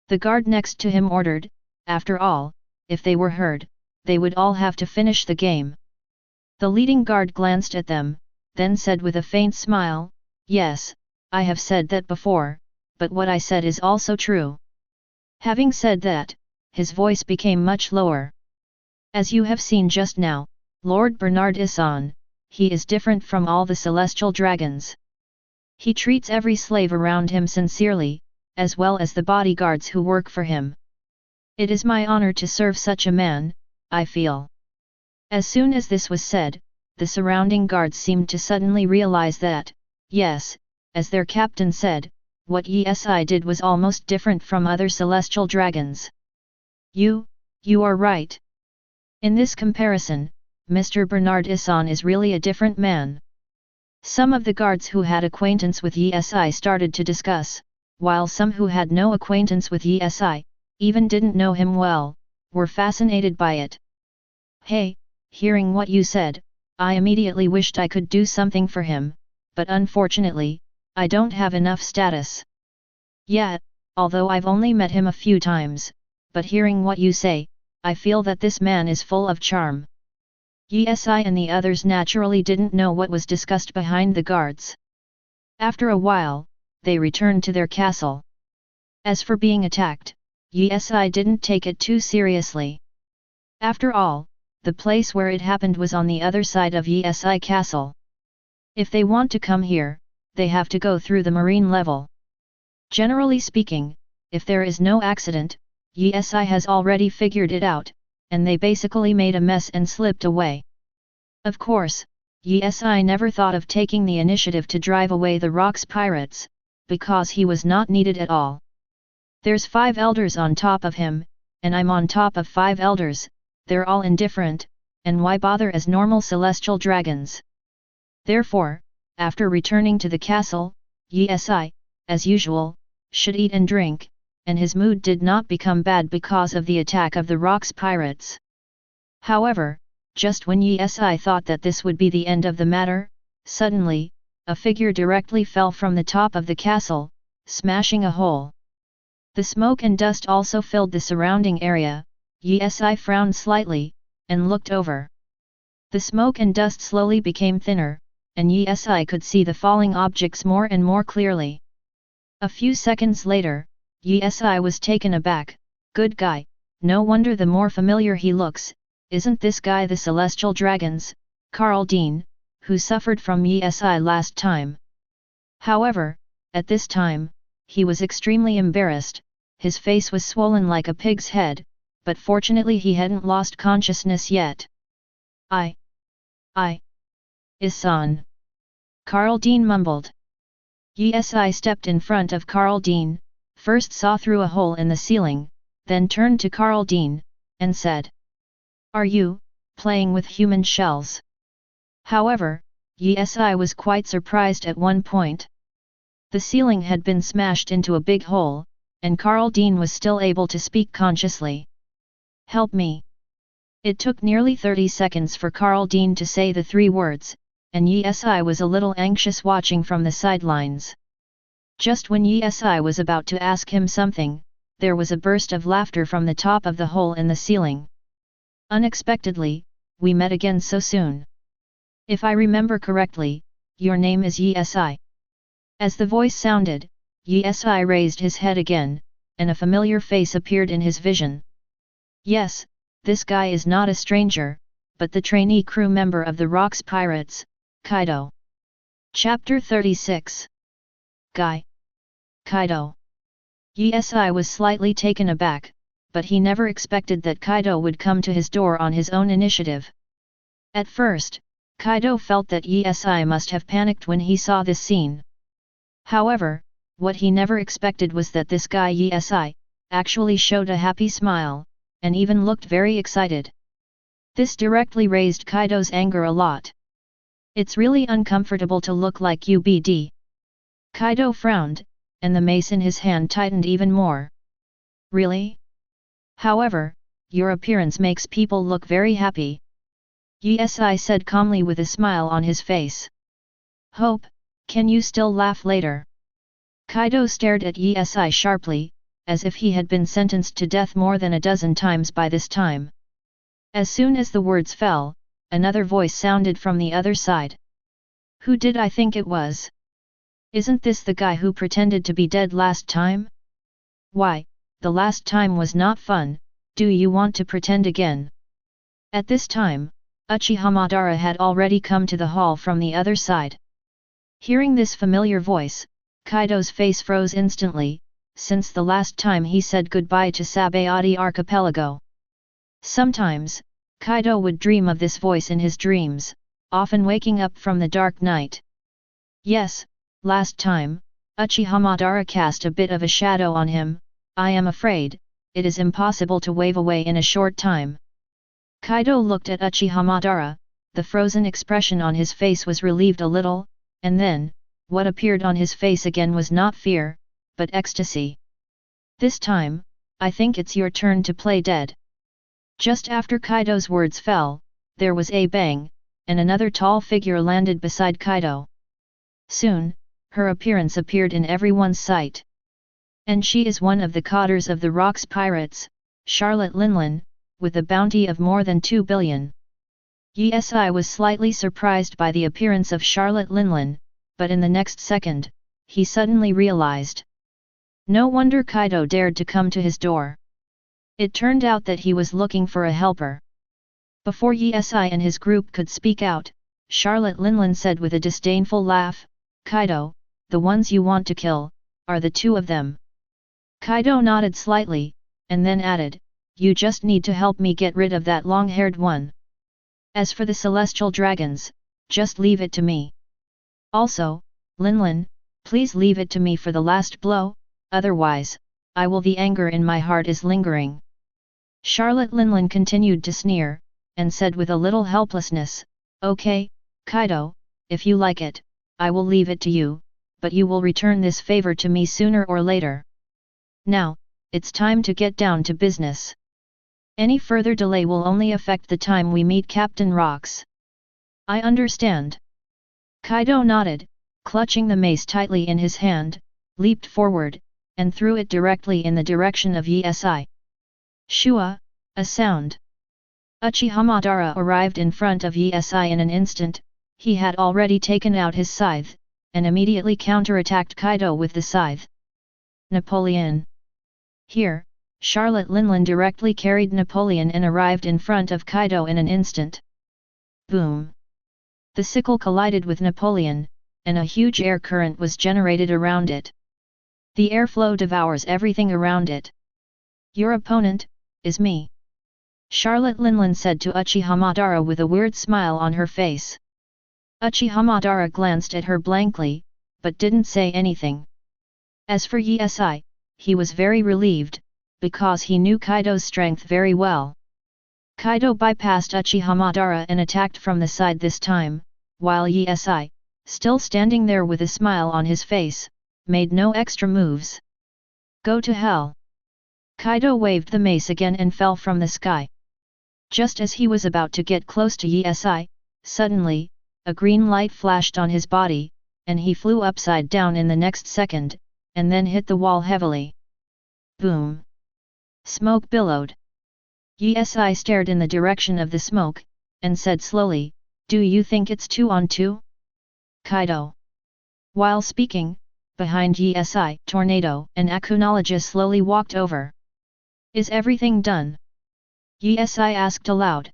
The guard next to him ordered, after all, if they were heard, they would all have to finish the game. The leading guard glanced at them, then said with a faint smile, Yes, I have said that before, but what I said is also true. Having said that, his voice became much lower. As you have seen just now, Lord Bernard Issan, he is different from all the celestial dragons. He treats every slave around him sincerely, as well as the bodyguards who work for him. It is my honor to serve such a man, I feel. As soon as this was said, the surrounding guards seemed to suddenly realize that, yes, as their captain said, what Yi did was almost different from other celestial dragons. You are right. In this comparison, Mr. Bernard Issan is really a different man. Some of the guards who had acquaintance with Yi started to discuss, while some who had no acquaintance with Yi, even didn't know him well, were fascinated by it. Hey, hearing what you said, I immediately wished I could do something for him, but unfortunately, I don't have enough status. Yeah, although I've only met him a few times, but hearing what you say, I feel that this man is full of charm. Yi and the others naturally didn't know what was discussed behind the guards. After a while, they returned to their castle. As for being attacked, Yi didn't take it too seriously. After all, the place where it happened was on the other side of Yi castle. If they want to come here, they have to go through the marine level. Generally speaking, if there is no accident, Yi has already figured it out, and they basically made a mess and slipped away. Of course, Yi never thought of taking the initiative to drive away the Rocks pirates, because he was not needed at all. There's 5 elders on top of him, and I'm on top of 5 elders, they're all indifferent, and why bother as normal celestial dragons? Therefore, after returning to the castle, Yi, as usual, should eat and drink, and his mood did not become bad because of the attack of the Rocks pirates. However, just when Yi thought that this would be the end of the matter, suddenly, a figure directly fell from the top of the castle, smashing a hole. The smoke and dust also filled the surrounding area. Yi frowned slightly, and looked over. The smoke and dust slowly became thinner, and Yi could see the falling objects more and more clearly. A few seconds later, Yi was taken aback. Good guy, no wonder the more familiar he looks, isn't this guy the celestial dragons, Karl Dean, who suffered from Yi last time? However, at this time, he was extremely embarrassed, his face was swollen like a pig's head, but fortunately he hadn't lost consciousness yet. Issan. Karl Dean mumbled. Yi stepped in front of Karl Dean, first saw through a hole in the ceiling, then turned to Karl Dean, and said, "Are you playing with human shells?" However, Yi was quite surprised at one point. The ceiling had been smashed into a big hole, and Karl Dean was still able to speak consciously. "Help me." It took nearly 30 seconds for Karl Dean to say the 3 words, and Yi was a little anxious watching from the sidelines. Just when Yi was about to ask him something, there was a burst of laughter from the top of the hole in the ceiling. "Unexpectedly, we met again so soon. If I remember correctly, your name is Yi." As the voice sounded, Yi raised his head again, and a familiar face appeared in his vision. Yes, this guy is not a stranger, but the trainee crew member of the Rocks Pirates, Kaido. Chapter 36. Kaido. Yi was slightly taken aback, but he never expected that Kaido would come to his door on his own initiative. At first, Kaido felt that Yi must have panicked when he saw this scene. However, what he never expected was that this guy Yi actually showed a happy smile, and even looked very excited. This directly raised Kaido's anger a lot. "It's really uncomfortable to look like UBD." Kaido frowned, and the mace in his hand tightened even more. "Really? However, your appearance makes people look very happy," Yi said calmly with a smile on his face. "Hope, can you still laugh later?" Kaido stared at Yi sharply, as if he had been sentenced to death more than a dozen times by this time. As soon as the words fell, another voice sounded from the other side. "Who did I think it was?" Isn't this the guy who pretended to be dead last time? Why, the last time was not fun, do you want to pretend again? At this time, Uchiha Madara had already come to the hall from the other side. Hearing this familiar voice, Kaido's face froze instantly, since the last time he said goodbye to Sabayati Archipelago. Sometimes, Kaido would dream of this voice in his dreams, often waking up from the dark night. Yes, last time, Uchiha Madara cast a bit of a shadow on him. I am afraid, it is impossible to wave away in a short time. Kaido looked at Uchiha Madara, the frozen expression on his face was relieved a little, and then, what appeared on his face again was not fear, but ecstasy. This time, I think it's your turn to play dead. Just after Kaido's words fell, there was a bang, and another tall figure landed beside Kaido. Soon, her appearance appeared in everyone's sight. And she is one of the cotters of the Rocks Pirates, Charlotte Linlin, with a bounty of more than 2 billion. Yi was slightly surprised by the appearance of Charlotte Linlin, but in the next second, he suddenly realized. No wonder Kaido dared to come to his door. It turned out that he was looking for a helper. Before Yi and his group could speak out, Charlotte Linlin said with a disdainful laugh, Kaido, the ones you want to kill, are the two of them. Kaido nodded slightly, and then added, you just need to help me get rid of that long-haired one. As for the celestial dragons, just leave it to me. Also, Linlin, please leave it to me for the last blow, otherwise, the anger in my heart is lingering. Charlotte Linlin continued to sneer, and said with a little helplessness, okay, Kaido, if you like it, I will leave it to you, but you will return this favor to me sooner or later. Now, it's time to get down to business. Any further delay will only affect the time we meet Captain Rocks. I understand. Kaido nodded, clutching the mace tightly in his hand, leaped forward, and threw it directly in the direction of Yi. Shua, a sound. Uchiha Madara arrived in front of Yi in an instant. He had already taken out his scythe, and immediately counterattacked Kaido with the scythe. Napoleon. Here, Charlotte Linlin directly carried Napoleon and arrived in front of Kaido in an instant. Boom! The sickle collided with Napoleon, and a huge air current was generated around it. The airflow devours everything around it. Your opponent is me. Charlotte Linlin said to Uchiha Madara with a weird smile on her face. Uchiha Madara glanced at her blankly, but didn't say anything. As for Yi, he was very relieved, because he knew Kaido's strength very well. Kaido bypassed Uchiha Madara and attacked from the side this time, while Yi, still standing there with a smile on his face, made no extra moves. Go to hell! Kaido waved the mace again and fell from the sky. Just as he was about to get close to Yi, suddenly, a green light flashed on his body, and he flew upside down in the next second, and then hit the wall heavily. Boom! Smoke billowed. Yi stared in the direction of the smoke, and said slowly, do you think it's 2-on-2? Kaido. While speaking, behind Yi, Tornado and Akunology slowly walked over. Is everything done? Yi asked aloud.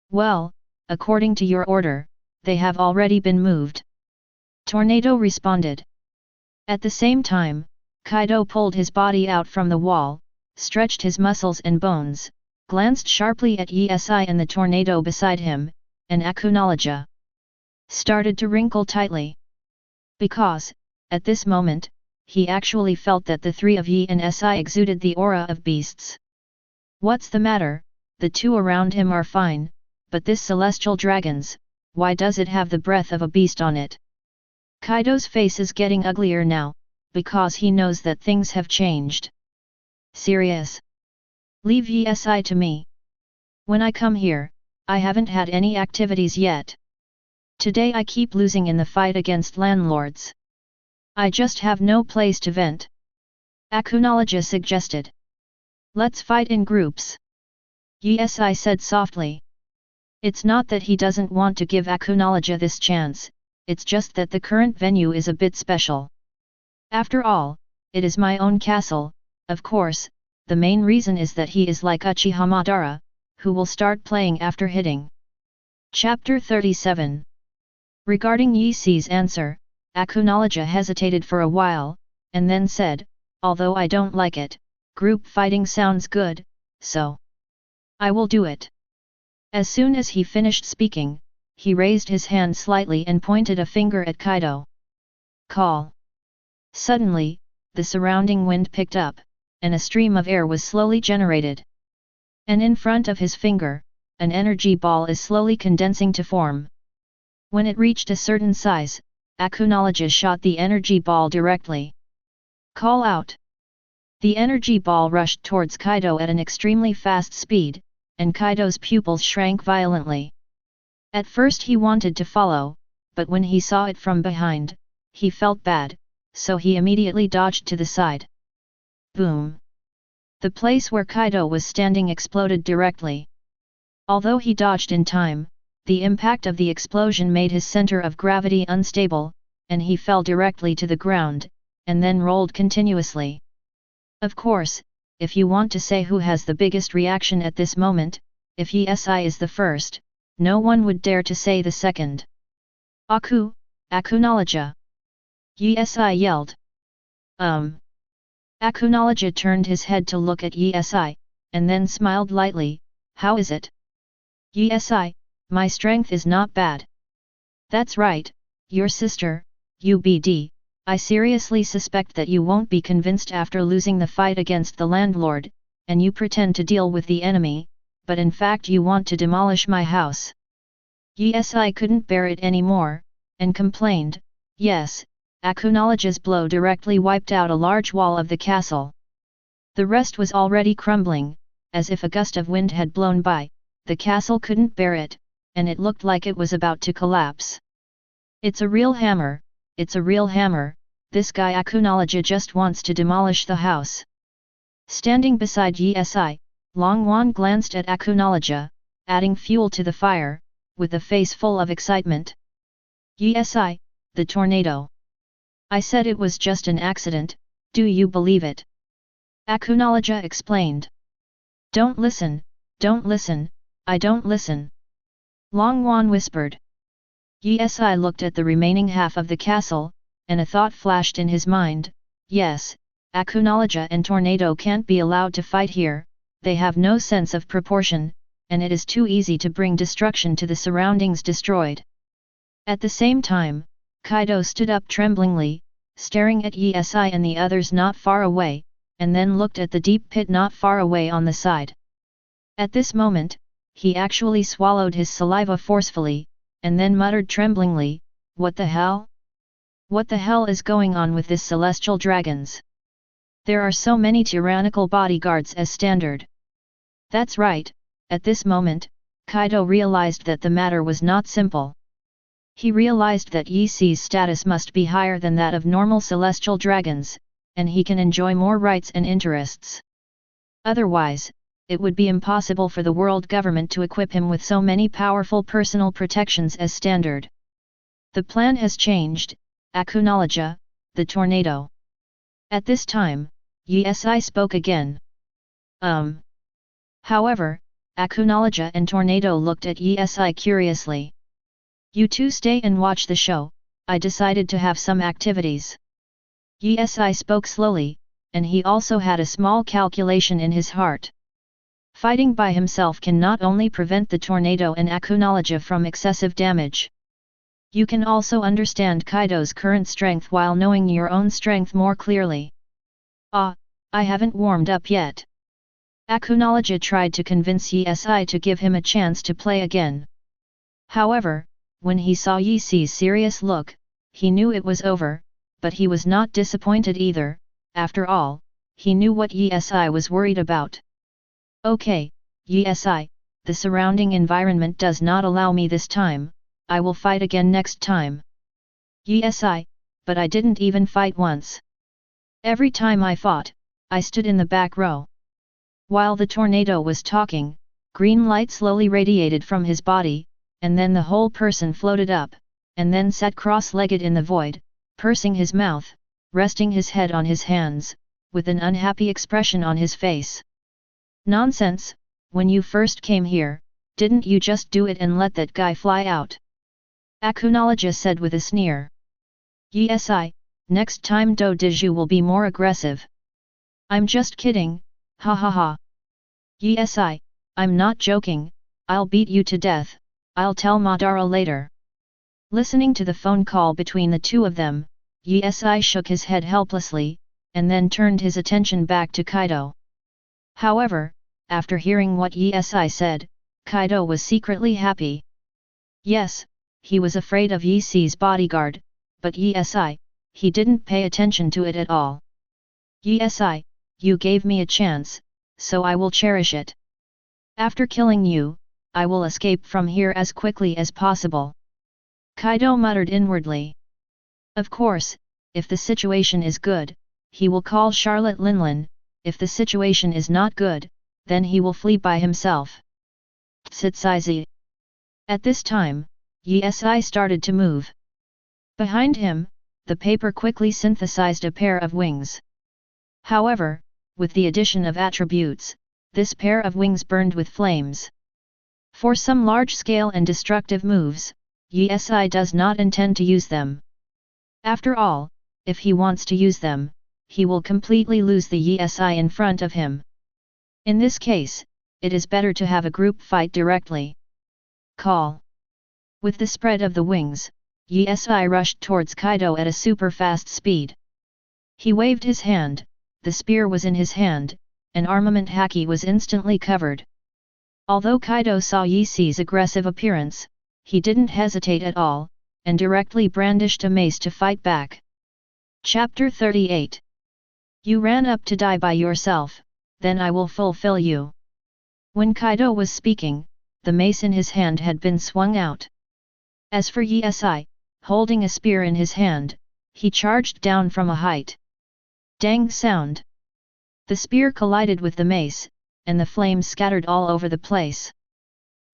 Well, according to your order, they have already been moved. Tornado responded. At the same time, Kaido pulled his body out from the wall, stretched his muscles and bones, glanced sharply at Yi and the tornado beside him, and Akunology started to wrinkle tightly. Because, at this moment, he actually felt that the three of Yi and exuded the aura of beasts. What's the matter? The two around him are fine, but this celestial dragon's, why does it have the breath of a beast on it? Kaido's face is getting uglier now, because he knows that things have changed. Serious? Leave Yi to me. When I come here, I haven't had any activities yet. Today I keep losing in the fight against landlords. I just have no place to vent. Akunology suggested. Let's fight in groups. Yi said softly. It's not that he doesn't want to give Akunology this chance, it's just that the current venue is a bit special. After all, it is my own castle, of course, the main reason is that he is like Uchiha Madara, who will start playing after hitting. Chapter 37. Regarding Yi Si's answer, Akunoloja hesitated for a while, and then said, although I don't like it, group fighting sounds good, so I will do it. As soon as he finished speaking, he raised his hand slightly and pointed a finger at Kaido. Call. Suddenly, the surrounding wind picked up, and a stream of air was slowly generated. And in front of his finger, an energy ball is slowly condensing to form. When it reached a certain size, Akunoloja shot the energy ball directly. Call out! The energy ball rushed towards Kaido at an extremely fast speed, and Kaido's pupils shrank violently. At first he wanted to follow, but when he saw it from behind, he felt bad, so he immediately dodged to the side. Boom! The place where Kaido was standing exploded directly. Although he dodged in time, the impact of the explosion made his center of gravity unstable, and he fell directly to the ground, and then rolled continuously. Of course, if you want to say who has the biggest reaction at this moment, if Yi-si is the first, no one would dare to say the second. Akunoloja! Yi-si yelled. Akunoloja turned his head to look at Yi-si, and then smiled lightly. How is it? Yi-si, my strength is not bad. That's right, your sister, UBD, I seriously suspect that you won't be convinced after losing the fight against the landlord, and you pretend to deal with the enemy, but in fact you want to demolish my house. Yi-si couldn't bear it anymore, and complained, yes. Akunoloja's blow directly wiped out a large wall of the castle. The rest was already crumbling, as if a gust of wind had blown by, the castle couldn't bear it, and it looked like it was about to collapse. It's a real hammer, it's a real hammer, this guy Akunoloja just wants to demolish the house. Standing beside Yi-si, Longwan glanced at Akunoloja, adding fuel to the fire, with a face full of excitement. Yi-si, the tornado. I said it was just an accident, do you believe it? Akunoloja explained. Don't listen, I don't listen. Longwan whispered. Yi-si looked at the remaining half of the castle, and a thought flashed in his mind, yes, Akunoloja and Tornado can't be allowed to fight here, they have no sense of proportion, and it is too easy to bring destruction to the surroundings destroyed. At the same time, Kaido stood up tremblingly, staring at Yi-si and the others not far away, and then looked at the deep pit not far away on the side. At this moment, he actually swallowed his saliva forcefully, and then muttered tremblingly, what the hell? What the hell is going on with this celestial dragons? There are so many tyrannical bodyguards as standard. That's right, at this moment, Kaido realized that the matter was not simple. He realized that Yi-si's status must be higher than that of normal celestial dragons, and he can enjoy more rights and interests. Otherwise, it would be impossible for the world government to equip him with so many powerful personal protections as standard. The plan has changed, Akunoloja, the tornado. At this time, Yi-si spoke again. However, Akunoloja and Tornado looked at Yi-si curiously. You two stay and watch the show, I decided to have some activities. Yi-si spoke slowly, and he also had a small calculation in his heart. Fighting by himself can not only prevent the tornado and Akunoloja from excessive damage. You can also understand Kaido's current strength while knowing your own strength more clearly. I haven't warmed up yet. Akunoloja tried to convince Yi-si to give him a chance to play again. However, when he saw Yi-si's serious look, he knew it was over, but he was not disappointed either. After all, he knew what Yi-si was worried about. Okay, Yi-si, the surrounding environment does not allow me this time, I will fight again next time. Yi-si, but I didn't even fight once. Every time I fought, I stood in the back row. While the tornado was talking, green light slowly radiated from his body, and then the whole person floated up, and then sat cross-legged in the void, pursing his mouth, resting his head on his hands, with an unhappy expression on his face. "Nonsense, when you first came here, didn't you just do it and let that guy fly out?" Akunology said with a sneer. "Yes, next time Dojiju will be more aggressive." "I'm just kidding, ha ha ha." "Yes, I'm not joking, I'll beat you to death, I'll tell Madara later." Listening to the phone call between the two of them, Yesai shook his head helplessly, and then turned his attention back to Kaido. However, after hearing what Yesai said, Kaido was secretly happy. Yes, he was afraid of Yesai's bodyguard, but Yesai, he didn't pay attention to it at all. "Yesai, you gave me a chance, so I will cherish it. After killing you, I will escape from here as quickly as possible." Kaido muttered inwardly. Of course, if the situation is good, he will call Charlotte Linlin, if the situation is not good, then he will flee by himself. Tsitsaizi. At this time, Yesai started to move. Behind him, the paper quickly synthesized a pair of wings. However, with the addition of attributes, this pair of wings burned with flames. For some large-scale and destructive moves, Yesai does not intend to use them. After all, if he wants to use them, he will completely lose the Yesai in front of him. In this case, it is better to have a group fight directly. Call. With the spread of the wings, Yesai rushed towards Kaido at a super-fast speed. He waved his hand, the spear was in his hand, and armament haki was instantly covered. Although Kaido saw Yesai's aggressive appearance, he didn't hesitate at all, and directly brandished a mace to fight back. Chapter 38. You ran up to die by yourself, then I will fulfill you. When Kaido was speaking, the mace in his hand had been swung out. As for Yesai, holding a spear in his hand, he charged down from a height. Dang sound! The spear collided with the mace, and the flames scattered all over the place.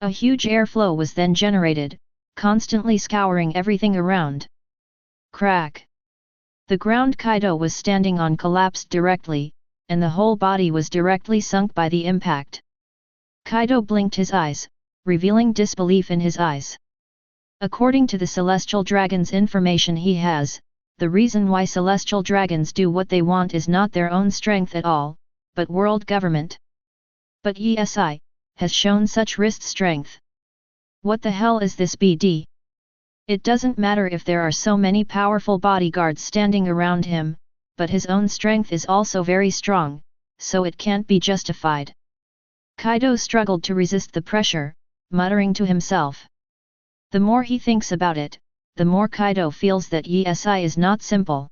A huge airflow was then generated, constantly scouring everything around. Crack! The ground Kaido was standing on collapsed directly, and the whole body was directly sunk by the impact. Kaido blinked his eyes, revealing disbelief in his eyes. According to the Celestial Dragon's information he has, the reason why Celestial Dragons do what they want is not their own strength at all, but world government. But Yesai has shown such wrist strength. What the hell is this BD? It doesn't matter if there are so many powerful bodyguards standing around him, but his own strength is also very strong, so it can't be justified. Kaido struggled to resist the pressure, muttering to himself. The more he thinks about it, the more Kaido feels that Yesai is not simple.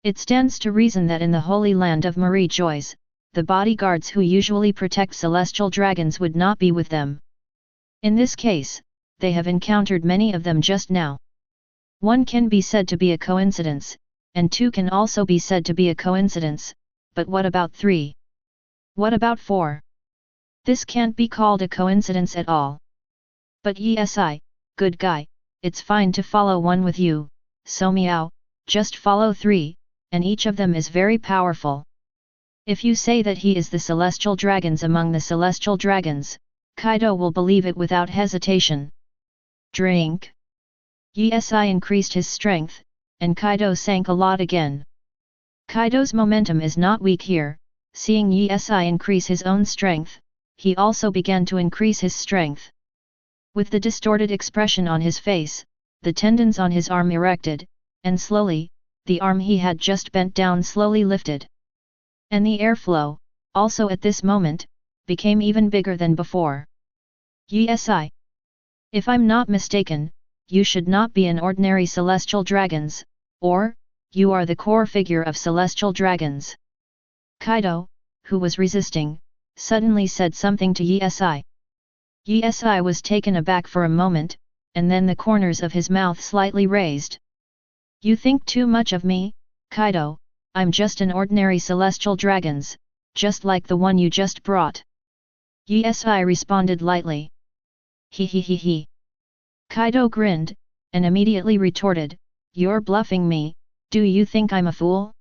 It stands to reason that in the Holy Land of Marie Joyce, the bodyguards who usually protect celestial dragons would not be with them. In this case, they have encountered many of them just now. One can be said to be a coincidence, and two can also be said to be a coincidence, but what about three? What about four? This can't be called a coincidence at all. But Yesai, good guy, it's fine to follow one with you, so meow, just follow three, and each of them is very powerful. If you say that he is the celestial dragons among the celestial dragons, Kaido will believe it without hesitation. Drink. Yesai increased his strength, and Kaido sank a lot again. Kaido's momentum is not weak here, seeing Yesai increase his own strength, he also began to increase his strength. With the distorted expression on his face, the tendons on his arm erected, and slowly, the arm he had just bent down slowly lifted. And the airflow, also at this moment, became even bigger than before. Yesai. If I'm not mistaken, you should not be an ordinary celestial dragons, or, you are the core figure of celestial dragons. Kaido, who was resisting, suddenly said something to Yesai. Yesai was taken aback for a moment, and then the corners of his mouth slightly raised. You think too much of me, Kaido, I'm just an ordinary celestial dragons, just like the one you just brought. Yesai responded lightly. He. Kaido grinned, and immediately retorted, "You're bluffing me, do you think I'm a fool?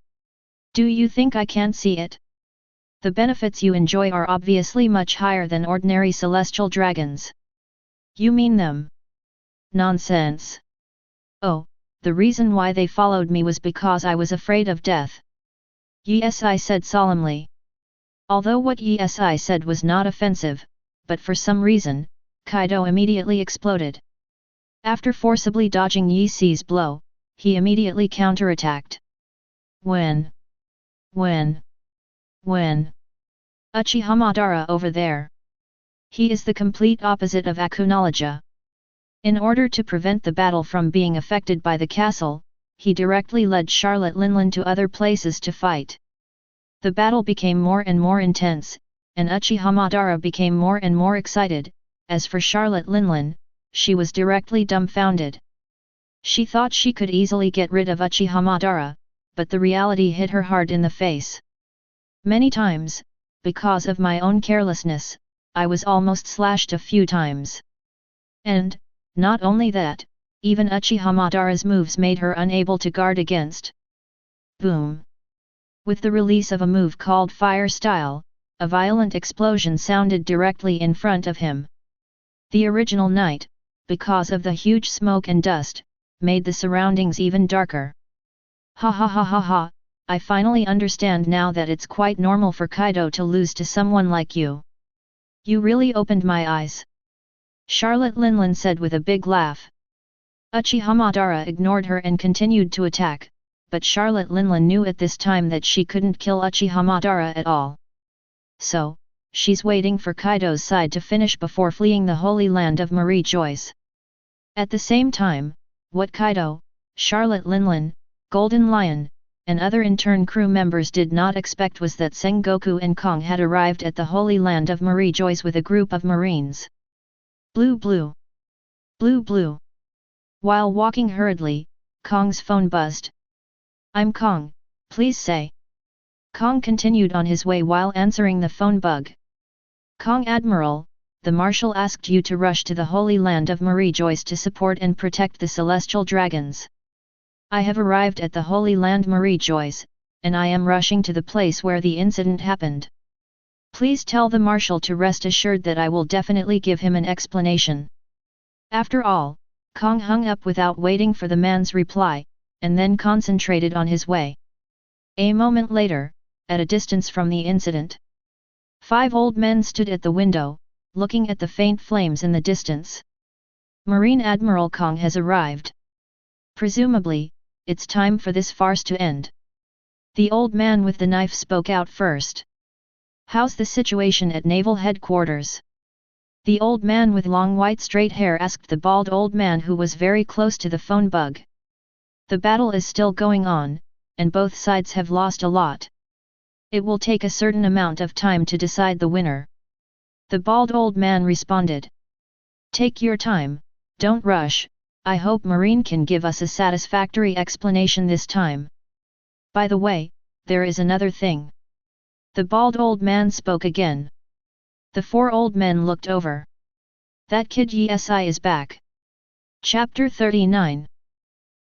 Do you think I can't see it? The benefits you enjoy are obviously much higher than ordinary celestial dragons. You mean them? Nonsense. Oh, the reason why they followed me was because I was afraid of death." Yes, I said solemnly. Although what yes I said was not offensive, but for some reason, Kaido immediately exploded. After forcibly dodging Yisi's blow, he immediately counterattacked. When? Uchiha Madara over there. He is the complete opposite of Akunoloja. In order to prevent the battle from being affected by the castle, he directly led Charlotte Linlin to other places to fight. The battle became more and more intense, and Uchiha Madara became more and more excited. As for Charlotte Linlin, she was directly dumbfounded. She thought she could easily get rid of Uchiha Madara, but the reality hit her hard in the face. Many times, because of my own carelessness, I was almost slashed a few times. And, not only that, even Uchiha Madara's moves made her unable to guard against. Boom! With the release of a move called Fire Style, a violent explosion sounded directly in front of him. The original night, because of the huge smoke and dust, made the surroundings even darker. Ha ha ha ha ha, I finally understand now that it's quite normal for Kaido to lose to someone like you. You really opened my eyes. Charlotte Linlin said with a big laugh. Uchiha Madara ignored her and continued to attack, but Charlotte Linlin knew at this time that she couldn't kill Uchiha Madara at all. So, she's waiting for Kaido's side to finish before fleeing the Holy Land of Marie Joyce. At the same time, what Kaido, Charlotte Linlin, Golden Lion, and other intern crew members did not expect was that Sengoku and Kong had arrived at the Holy Land of Marie Joyce with a group of marines. Blue blue. Blue blue. While walking hurriedly, Kong's phone buzzed. I'm Kong, please say. Kong continued on his way while answering the phone bug. Kong Admiral, the Marshal asked you to rush to the Holy Land of Marie Joyce to support and protect the Celestial Dragons. I have arrived at the Holy Land Marie Joyce, and I am rushing to the place where the incident happened. Please tell the Marshal to rest assured that I will definitely give him an explanation. After all, Kong hung up without waiting for the man's reply, and then concentrated on his way. A moment later, at a distance from the incident, 5 old men stood at the window, looking at the faint flames in the distance. Marine Admiral Kong has arrived. Presumably, it's time for this farce to end. The old man with the knife spoke out first. How's the situation at Naval Headquarters? The old man with long white straight hair asked the bald old man who was very close to the phone bug. The battle is still going on, and both sides have lost a lot. It will take a certain amount of time to decide the winner. The bald old man responded. Take your time, don't rush. I hope Marine can give us a satisfactory explanation this time. By the way, there is another thing. The bald old man spoke again. The 4 old men looked over. That kid Yesi is back. Chapter 39.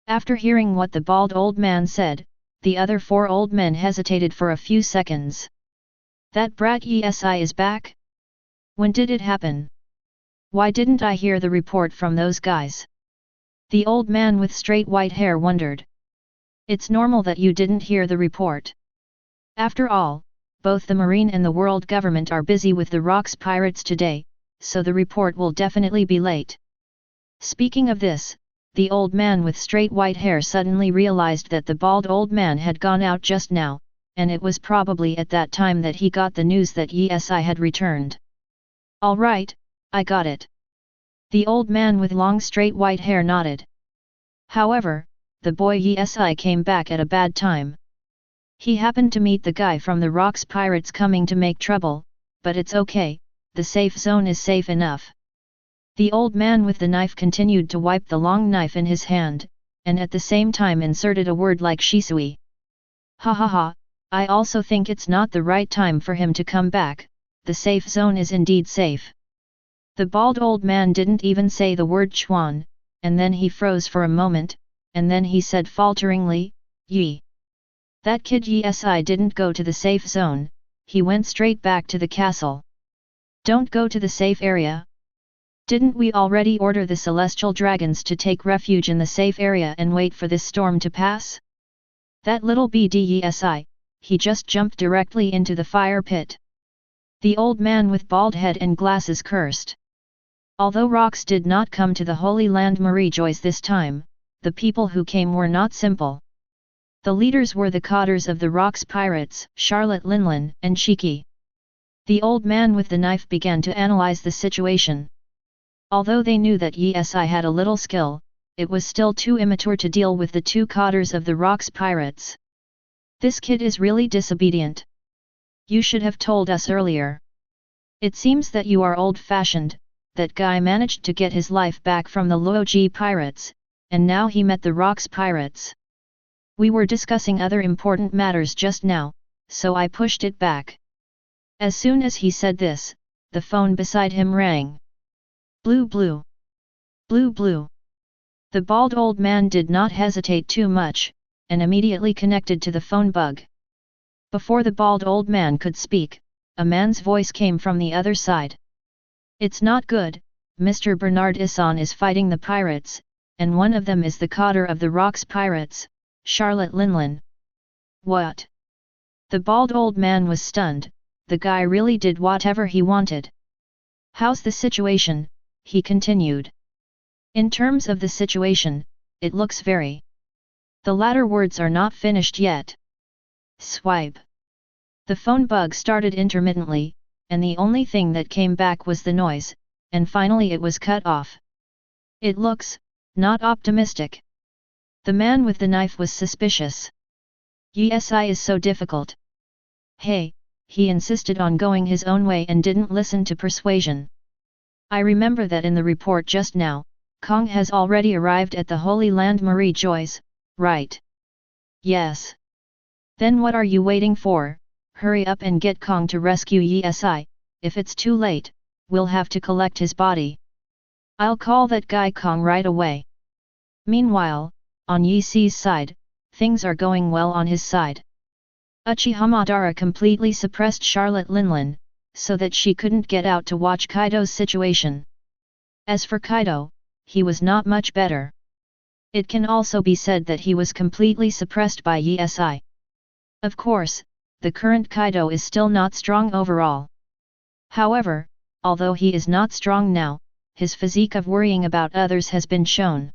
After hearing what the bald old man said, the other 4 old men hesitated for a few seconds. That brat Yesi is back? When did it happen? Why didn't I hear the report from those guys? The old man with straight white hair wondered. It's normal that you didn't hear the report. After all, both the Marine and the world government are busy with the Rocks pirates today, so the report will definitely be late. Speaking of this, the old man with straight white hair suddenly realized that the bald old man had gone out just now, and it was probably at that time that he got the news that Yesi had returned. All right, I got it. The old man with long straight white hair nodded. However, the boy Yesi came back at a bad time. He happened to meet the guy from the Rocks pirates coming to make trouble, but it's okay, the safe zone is safe enough. The old man with the knife continued to wipe the long knife in his hand, and at the same time inserted a word like Shisui. Ha ha ha, I also think it's not the right time for him to come back, the safe zone is indeed safe. The bald old man didn't even say the word Chuan, and then he froze for a moment, and then he said falteringly, "Yi. That kid Yi didn't go to the safe zone, he went straight back to the castle. Don't go to the safe area. Didn't we already order the celestial dragons to take refuge in the safe area and wait for this storm to pass? That little BDESI, he just jumped directly into the fire pit." The old man with bald head and glasses cursed. Although rocks did not come to the Holy Land Marie-Joyce this time, the people who came were not simple. The leaders were the cotters of the Rocks pirates, Charlotte Linlin and Shiki. The old man with the knife began to analyze the situation. Although they knew that Yi had a little skill, it was still too immature to deal with the two cotters of the Rocks pirates. "This kid is really disobedient. You should have told us earlier. It seems that you are old-fashioned. That guy managed to get his life back from the Loji pirates, and now he met the Rocks pirates. We were discussing other important matters just now, so I pushed it back." As soon as he said this, the phone beside him rang. Blue blue. Blue blue. The bald old man did not hesitate too much, and immediately connected to the phone bug. Before the bald old man could speak, a man's voice came from the other side. "It's not good, Mr. Bernard Issan is fighting the pirates, and one of them is the cotter of the Rocks pirates, Charlotte Linlin." "What?" The bald old man was stunned. The guy really did whatever he wanted. "How's the situation?" he continued. "In terms of the situation, it looks very..." The latter words are not finished yet. Swipe. The phone bug started intermittently, and the only thing that came back was the noise, and finally it was cut off. "It looks not optimistic." The man with the knife was suspicious. "Yi is so difficult. Hey," he insisted on going his own way and didn't listen to persuasion. "I remember that in the report just now, Kong has already arrived at the Holy Land Marie-Joyce, right?" "Yes." "Then what are you waiting for? Hurry up and get Kong to rescue Yi. If it's too late, we'll have to collect his body. I'll call that guy Kong right away." Meanwhile, on Yi's side, things are going well on his side. Uchiha Madara completely suppressed Charlotte Linlin, so that she couldn't get out to watch Kaido's situation. As for Kaido, he was not much better. It can also be said that he was completely suppressed by Yi. Of course, the current Kaido is still not strong overall. However, although he is not strong now, his physique of worrying about others has been shown.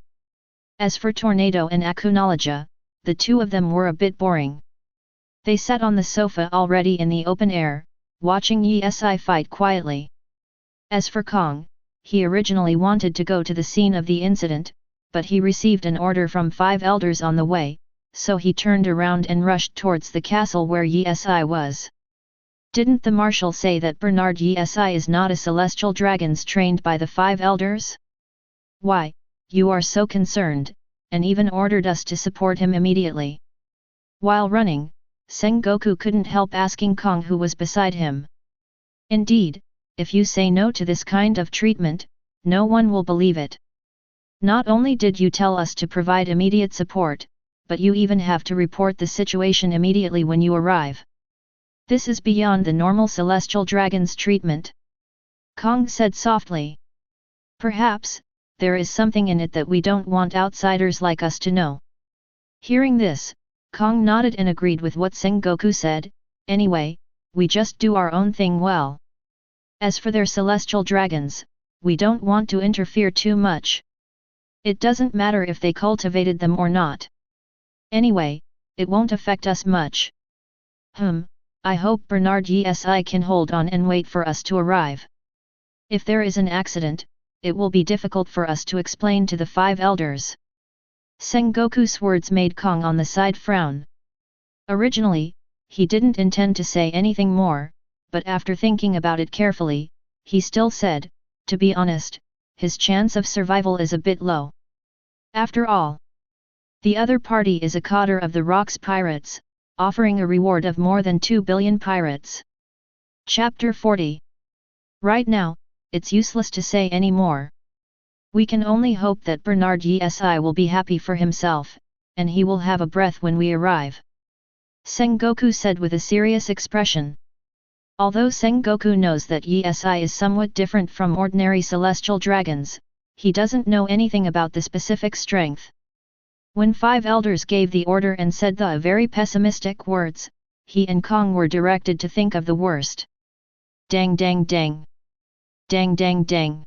As for Tornado and Akunologia, the two of them were a bit boring. They sat on the sofa already in the open air, watching Yi fight quietly. As for Kong, he originally wanted to go to the scene of the incident, but he received an order from 5 elders on the way, so he turned around and rushed towards the castle where Yi was. "Didn't the marshal say that Bernard Yi is not a celestial dragon trained by the 5 elders? Why, you are so concerned, and even ordered us to support him immediately." While running, Sengoku couldn't help asking Kong who was beside him. "Indeed, if you say no to this kind of treatment, no one will believe it. Not only did you tell us to provide immediate support, but you even have to report the situation immediately when you arrive. This is beyond the normal celestial dragon's treatment," Kong said softly. "Perhaps, there is something in it that we don't want outsiders like us to know." Hearing this, Kong nodded and agreed with what Sengoku said. "Anyway, we just do our own thing well. As for their celestial dragons, we don't want to interfere too much. It doesn't matter if they cultivated them or not. Anyway, it won't affect us much. I hope Bernard Yi can hold on and wait for us to arrive. If there is an accident, it will be difficult for us to explain to the 5 elders." Sengoku's words made Kong on the side frown. Originally, he didn't intend to say anything more, but after thinking about it carefully, he still said, "To be honest, his chance of survival is a bit low. After all, the other party is a cotter of the Rocks pirates, offering a reward of more than 2 billion pirates." Chapter 40. Right now, it's useless to say any more. We can only hope that Bernard Issan will be happy for himself, and he will have a breath when we arrive. Sengoku said with a serious expression. Although Sengoku knows that Issan is somewhat different from ordinary celestial dragons, he doesn't know anything about the specific strength. When 5 elders gave the order and said the very pessimistic words, he and Kong were directed to think of the worst. Dang dang dang. Dang dang dang.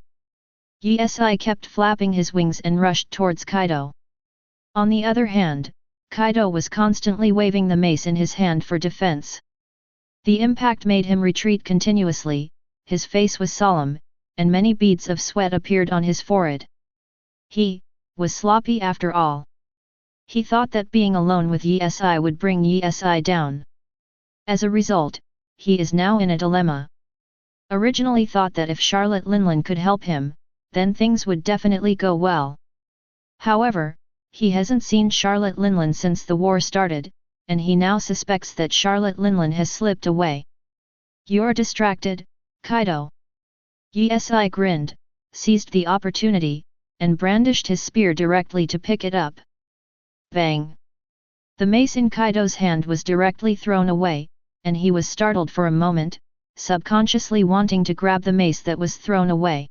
Issan kept flapping his wings and rushed towards Kaido. On the other hand, Kaido was constantly waving the mace in his hand for defense. The impact made him retreat continuously, his face was solemn, and many beads of sweat appeared on his forehead. He was sloppy after all. He thought that being alone with Issan would bring Issan down. As a result, he is now in a dilemma. Originally thought that if Charlotte Linlin could help him, then things would definitely go well. However, he hasn't seen Charlotte Linlin since the war started, and he now suspects that Charlotte Linlin has slipped away. You're distracted, Kaido. Issan grinned, seized the opportunity, and brandished his spear directly to pick it up. Bang! The mace in Kaido's hand was directly thrown away, and he was startled for a moment, subconsciously wanting to grab the mace that was thrown away.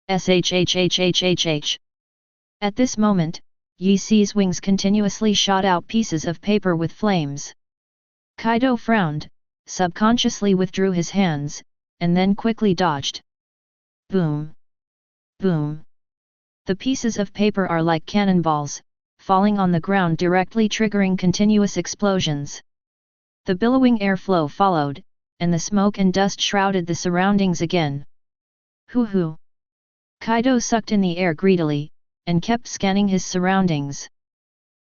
Shhhhhhh. At this moment, Issan's wings continuously shot out pieces of paper with flames. Kaido frowned, subconsciously withdrew his hands, and then quickly dodged. Boom! Boom! The pieces of paper are like cannonballs, falling on the ground directly triggering continuous explosions. The billowing airflow followed, and the smoke and dust shrouded the surroundings again. Hoo-hoo! Kaido sucked in the air greedily, and kept scanning his surroundings.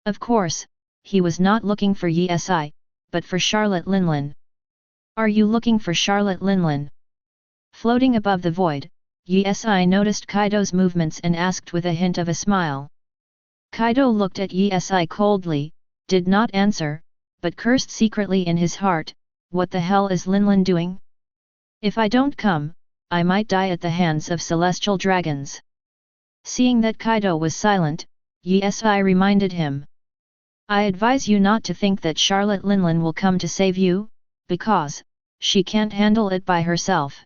Of course, he was not looking for Issan, but for Charlotte Linlin. Are you looking for Charlotte Linlin? Floating above the void, Issan noticed Kaido's movements and asked with a hint of a smile. Kaido looked at Issan coldly, did not answer, but cursed secretly in his heart, what the hell is Linlin doing? If I don't come, I might die at the hands of celestial dragons. Seeing that Kaido was silent, Issan reminded him. I advise you not to think that Charlotte Linlin will come to save you, because she can't handle it by herself.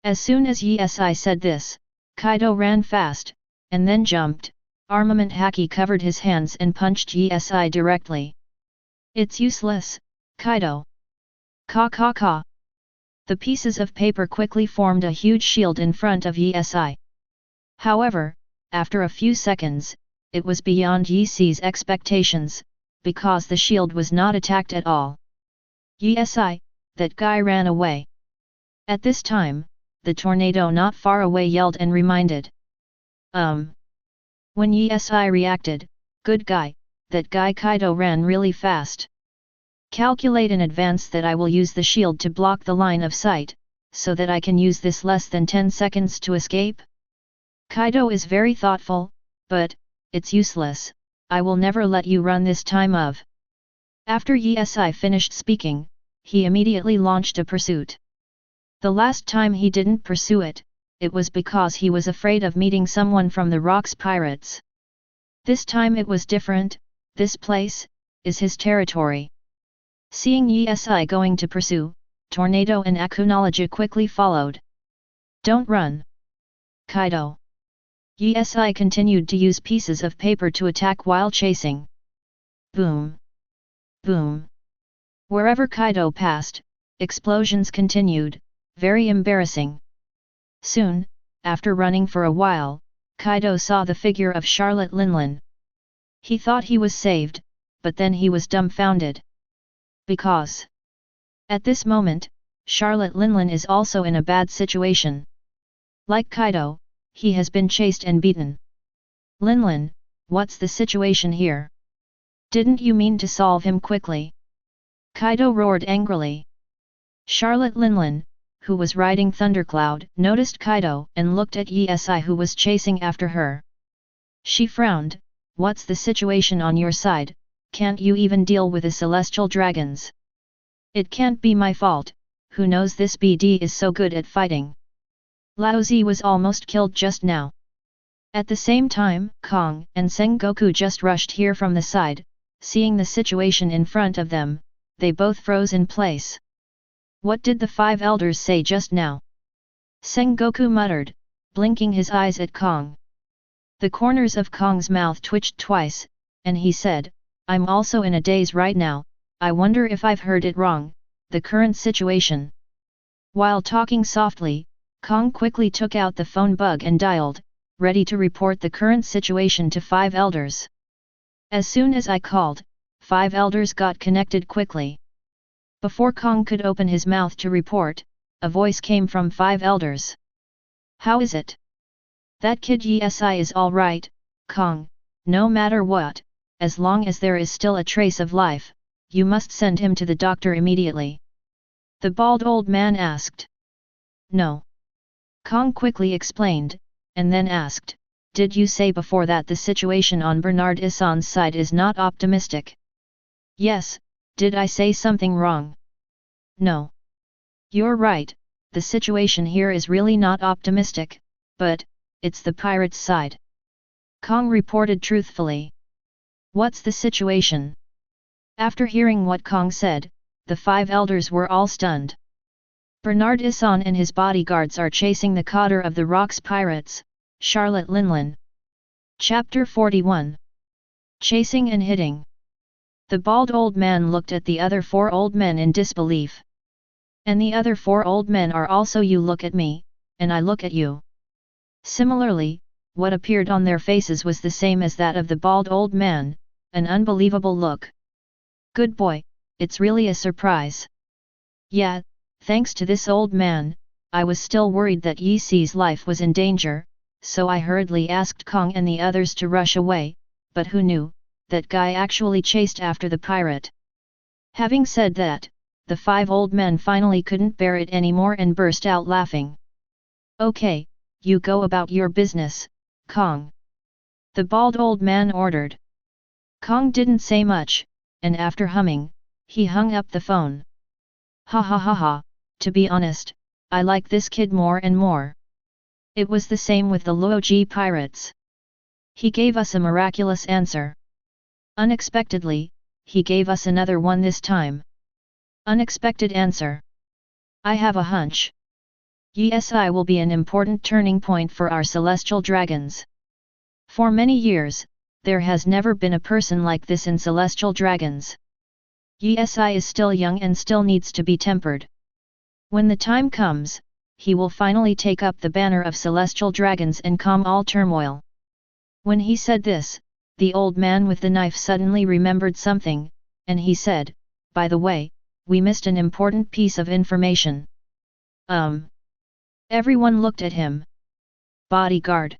As soon as Issan said this, Kaido ran fast, and then jumped. Armament haki covered his hands and punched Issan directly. It's useless, Kaido. Ka ka ka. The pieces of paper quickly formed a huge shield in front of Issan. However, after a few seconds, it was beyond Issan's expectations, because the shield was not attacked at all. Issan, that guy ran away. At this time, the tornado not far away yelled and reminded. When Issan reacted, good guy, that guy. Kaido ran really fast. Calculate in advance that I will use the shield to block the line of sight, so that I can use this less than 10 seconds to escape? Kaido is very thoughtful, but it's useless, I will never let you run this time of. After Issan finished speaking, he immediately launched a pursuit. The last time he didn't pursue it, it was because he was afraid of meeting someone from the Rocks Pirates. This time it was different, this place is his territory. Seeing Issan going to pursue, Tornado and Akunology quickly followed. Don't run, Kaido. Issan continued to use pieces of paper to attack while chasing. Boom! Boom! Wherever Kaido passed, explosions continued, very embarrassing. Soon, after running for a while, Kaido saw the figure of Charlotte Linlin. He thought he was saved, but then he was dumbfounded. Because at this moment, Charlotte Linlin is also in a bad situation. Like Kaido, he has been chased and beaten. Linlin, what's the situation here? Didn't you mean to solve him quickly? Kaido roared angrily. Charlotte Linlin, who was riding Thundercloud, noticed Kaido and looked at Issan who was chasing after her. She frowned, what's the situation on your side, can't you even deal with the celestial dragons? It can't be my fault, who knows this BD is so good at fighting. Laozi was almost killed just now. At the same time, Kong and Sengoku just rushed here from the side. Seeing the situation in front of them, they both froze in place. What did the five elders say just now? Sengoku muttered, blinking his eyes at Kong. The corners of Kong's mouth twitched twice, and he said, I'm also in a daze right now, I wonder if I've heard it wrong, the current situation. While talking softly, Kong quickly took out the phone bug and dialed, ready to report the current situation to five elders. As soon as I called, five elders got connected quickly. Before Kong could open his mouth to report, a voice came from five elders. How is it? That kid Yesi is all right, Kong, no matter what, as long as there is still a trace of life, you must send him to the doctor immediately. The bald old man asked. No. Kong quickly explained, and then asked, did you say before that the situation on Bernard Issan's side is not optimistic? Yes, did I say something wrong? No. You're right, the situation here is really not optimistic, but, it's the pirates' side. Kong reported truthfully. What's the situation? After hearing what Kong said, the five elders were all stunned. Bernard Issan and his bodyguards are chasing the Cotter of the Rocks pirates, Charlotte Linlin. Chapter 41. Chasing and Hitting. The bald old man looked at the other four old men in disbelief. And the other four old men are also you look at me, and I look at you. Similarly, what appeared on their faces was the same as that of the bald old man, an unbelievable look. Good boy, it's really a surprise. Yeah, thanks to this old man, I was still worried that Yesi's life was in danger, so I hurriedly asked Kong and the others to rush away, but who knew, that guy actually chased after the pirate. Having said that, the five old men finally couldn't bear it anymore and burst out laughing. Okay, you go about your business, Kong. The bald old man ordered. Kong didn't say much, and after humming, he hung up the phone. Ha ha ha ha, to be honest, I like this kid more and more. It was the same with the Loji pirates. He gave us a miraculous answer. Unexpectedly, he gave us another one this time. Unexpected answer. I have a hunch. Yesi will be an important turning point for our celestial dragons. For many years, there has never been a person like this in celestial dragons. Yesi is still young and still needs to be tempered. When the time comes, he will finally take up the banner of celestial dragons and calm all turmoil. When he said this, the old man with the knife suddenly remembered something, and he said, by the way, we missed an important piece of information. Everyone looked at him. Bodyguard.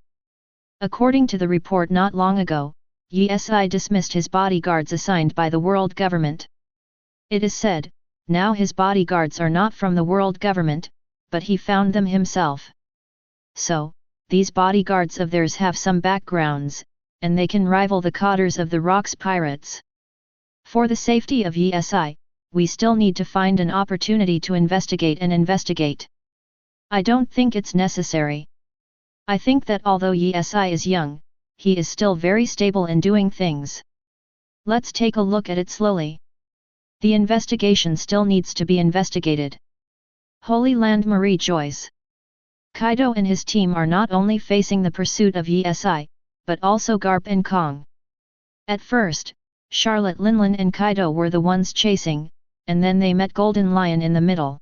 According to the report not long ago, Yesi dismissed his bodyguards assigned by the world government. It is said, now his bodyguards are not from the world government, but he found them himself. So, these bodyguards of theirs have some backgrounds, and they can rival the Cotters of the Rocks pirates. For the safety of Yesi, we still need to find an opportunity to investigate and investigate. I don't think it's necessary. I think that although Yesi is young, he is still very stable in doing things. Let's take a look at it slowly. The investigation still needs to be investigated. Holy Land Marie Joyce. Kaido and his team are not only facing the pursuit of Yesi, but also Garp and Kong. At first, Charlotte Linlin and Kaido were the ones chasing, and then they met Golden Lion in the middle.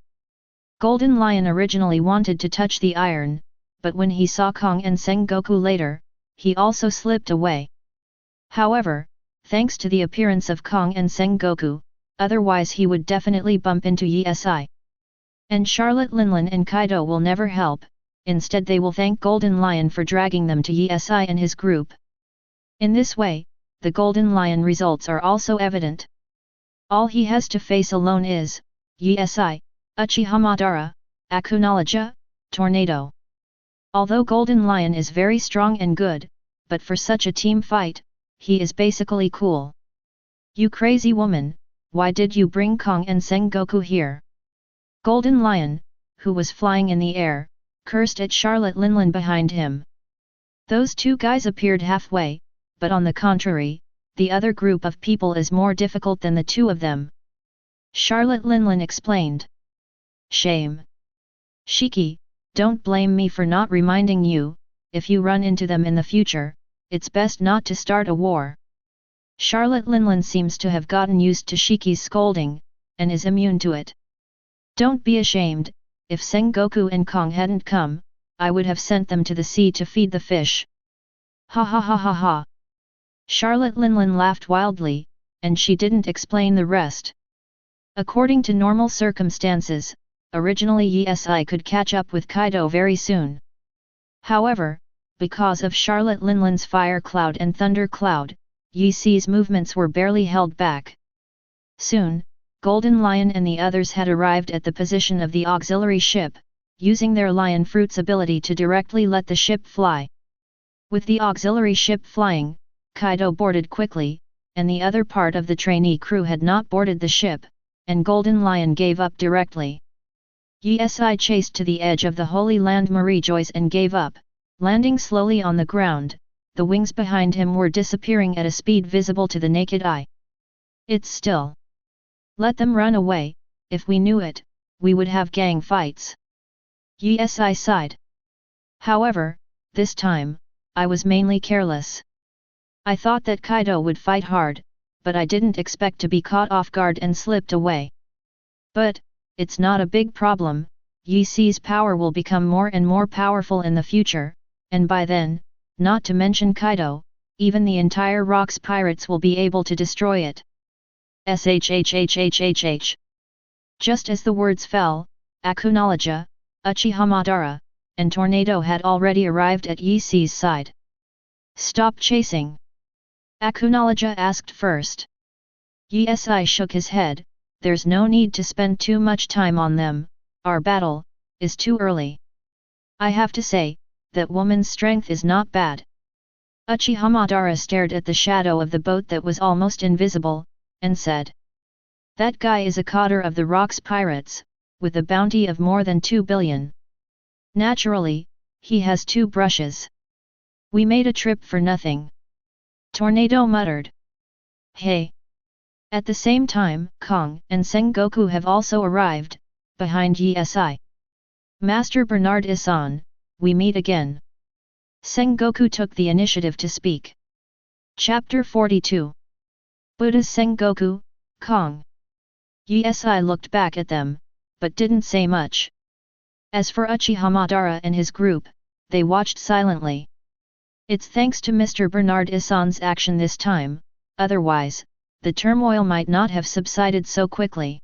Golden Lion originally wanted to touch the iron, but when he saw Kong and Sengoku later, he also slipped away. However, thanks to the appearance of Kong and Sengoku, otherwise he would definitely bump into Yesi. And Charlotte Linlin and Kaido will never help, instead they will thank Golden Lion for dragging them to Yesi and his group. In this way, the Golden Lion results are also evident. All he has to face alone is, Yesi, Uchiha Madara, Akunoloja, Tornado. Although Golden Lion is very strong and good, but for such a team fight, he is basically cool. You crazy woman, why did you bring Kong and Sengoku here? Golden Lion, who was flying in the air, cursed at Charlotte Linlin behind him. Those two guys appeared halfway, but on the contrary, the other group of people is more difficult than the two of them. Charlotte Linlin explained. Shame. Shiki, don't blame me for not reminding you, if you run into them in the future, it's best not to start a war. Charlotte Linlin seems to have gotten used to Shiki's scolding, and is immune to it. Don't be ashamed, if Sengoku and Kong hadn't come, I would have sent them to the sea to feed the fish. Ha ha ha ha ha. Charlotte Linlin laughed wildly, and she didn't explain the rest. According to normal circumstances, originally Yi could catch up with Kaido very soon. However, because of Charlotte Linlin's fire cloud and thunder cloud, Yi's movements were barely held back. Soon, Golden Lion and the others had arrived at the position of the auxiliary ship, using their lion fruit's ability to directly let the ship fly. With the auxiliary ship flying, Kaido boarded quickly, and the other part of the trainee crew had not boarded the ship, and Golden Lion gave up directly. Yi chased to the edge of the Holy Land Marie-Joyce and gave up, landing slowly on the ground. The wings behind him were disappearing at a speed visible to the naked eye. It's still. Let them run away, if we knew it, we would have gang fights. Yi sighed. However, this time, I was mainly careless. I thought that Kaido would fight hard, but I didn't expect to be caught off guard and slipped away. But, it's not a big problem, Yi's power will become more and more powerful in the future, and by then, not to mention Kaido, even the entire Rocks pirates will be able to destroy it. Shhhhhhh. Just as the words fell, Akunoloja, Uchiha Madara, and Tornado had already arrived at Yi's side. Stop chasing. Akunoloja asked first. Yi shook his head, there's no need to spend too much time on them, our battle is too early. I have to say, that woman's strength is not bad. Uchiha Madara stared at the shadow of the boat that was almost invisible, and said. That guy is a cotter of the Rocks pirates, with a bounty of more than 2 billion. Naturally, he has 2 brushes. We made a trip for nothing. Tornado muttered. Hey! At the same time, Kong and Sengoku have also arrived, behind Yi. Master Bernard Issan, we meet again. Sengoku took the initiative to speak. Chapter 42. Buddha's Sengoku, Kong. Yi looked back at them, but didn't say much. As for Uchiha Madara and his group, they watched silently. It's thanks to Mr. Bernard Issan's action this time, otherwise, the turmoil might not have subsided so quickly.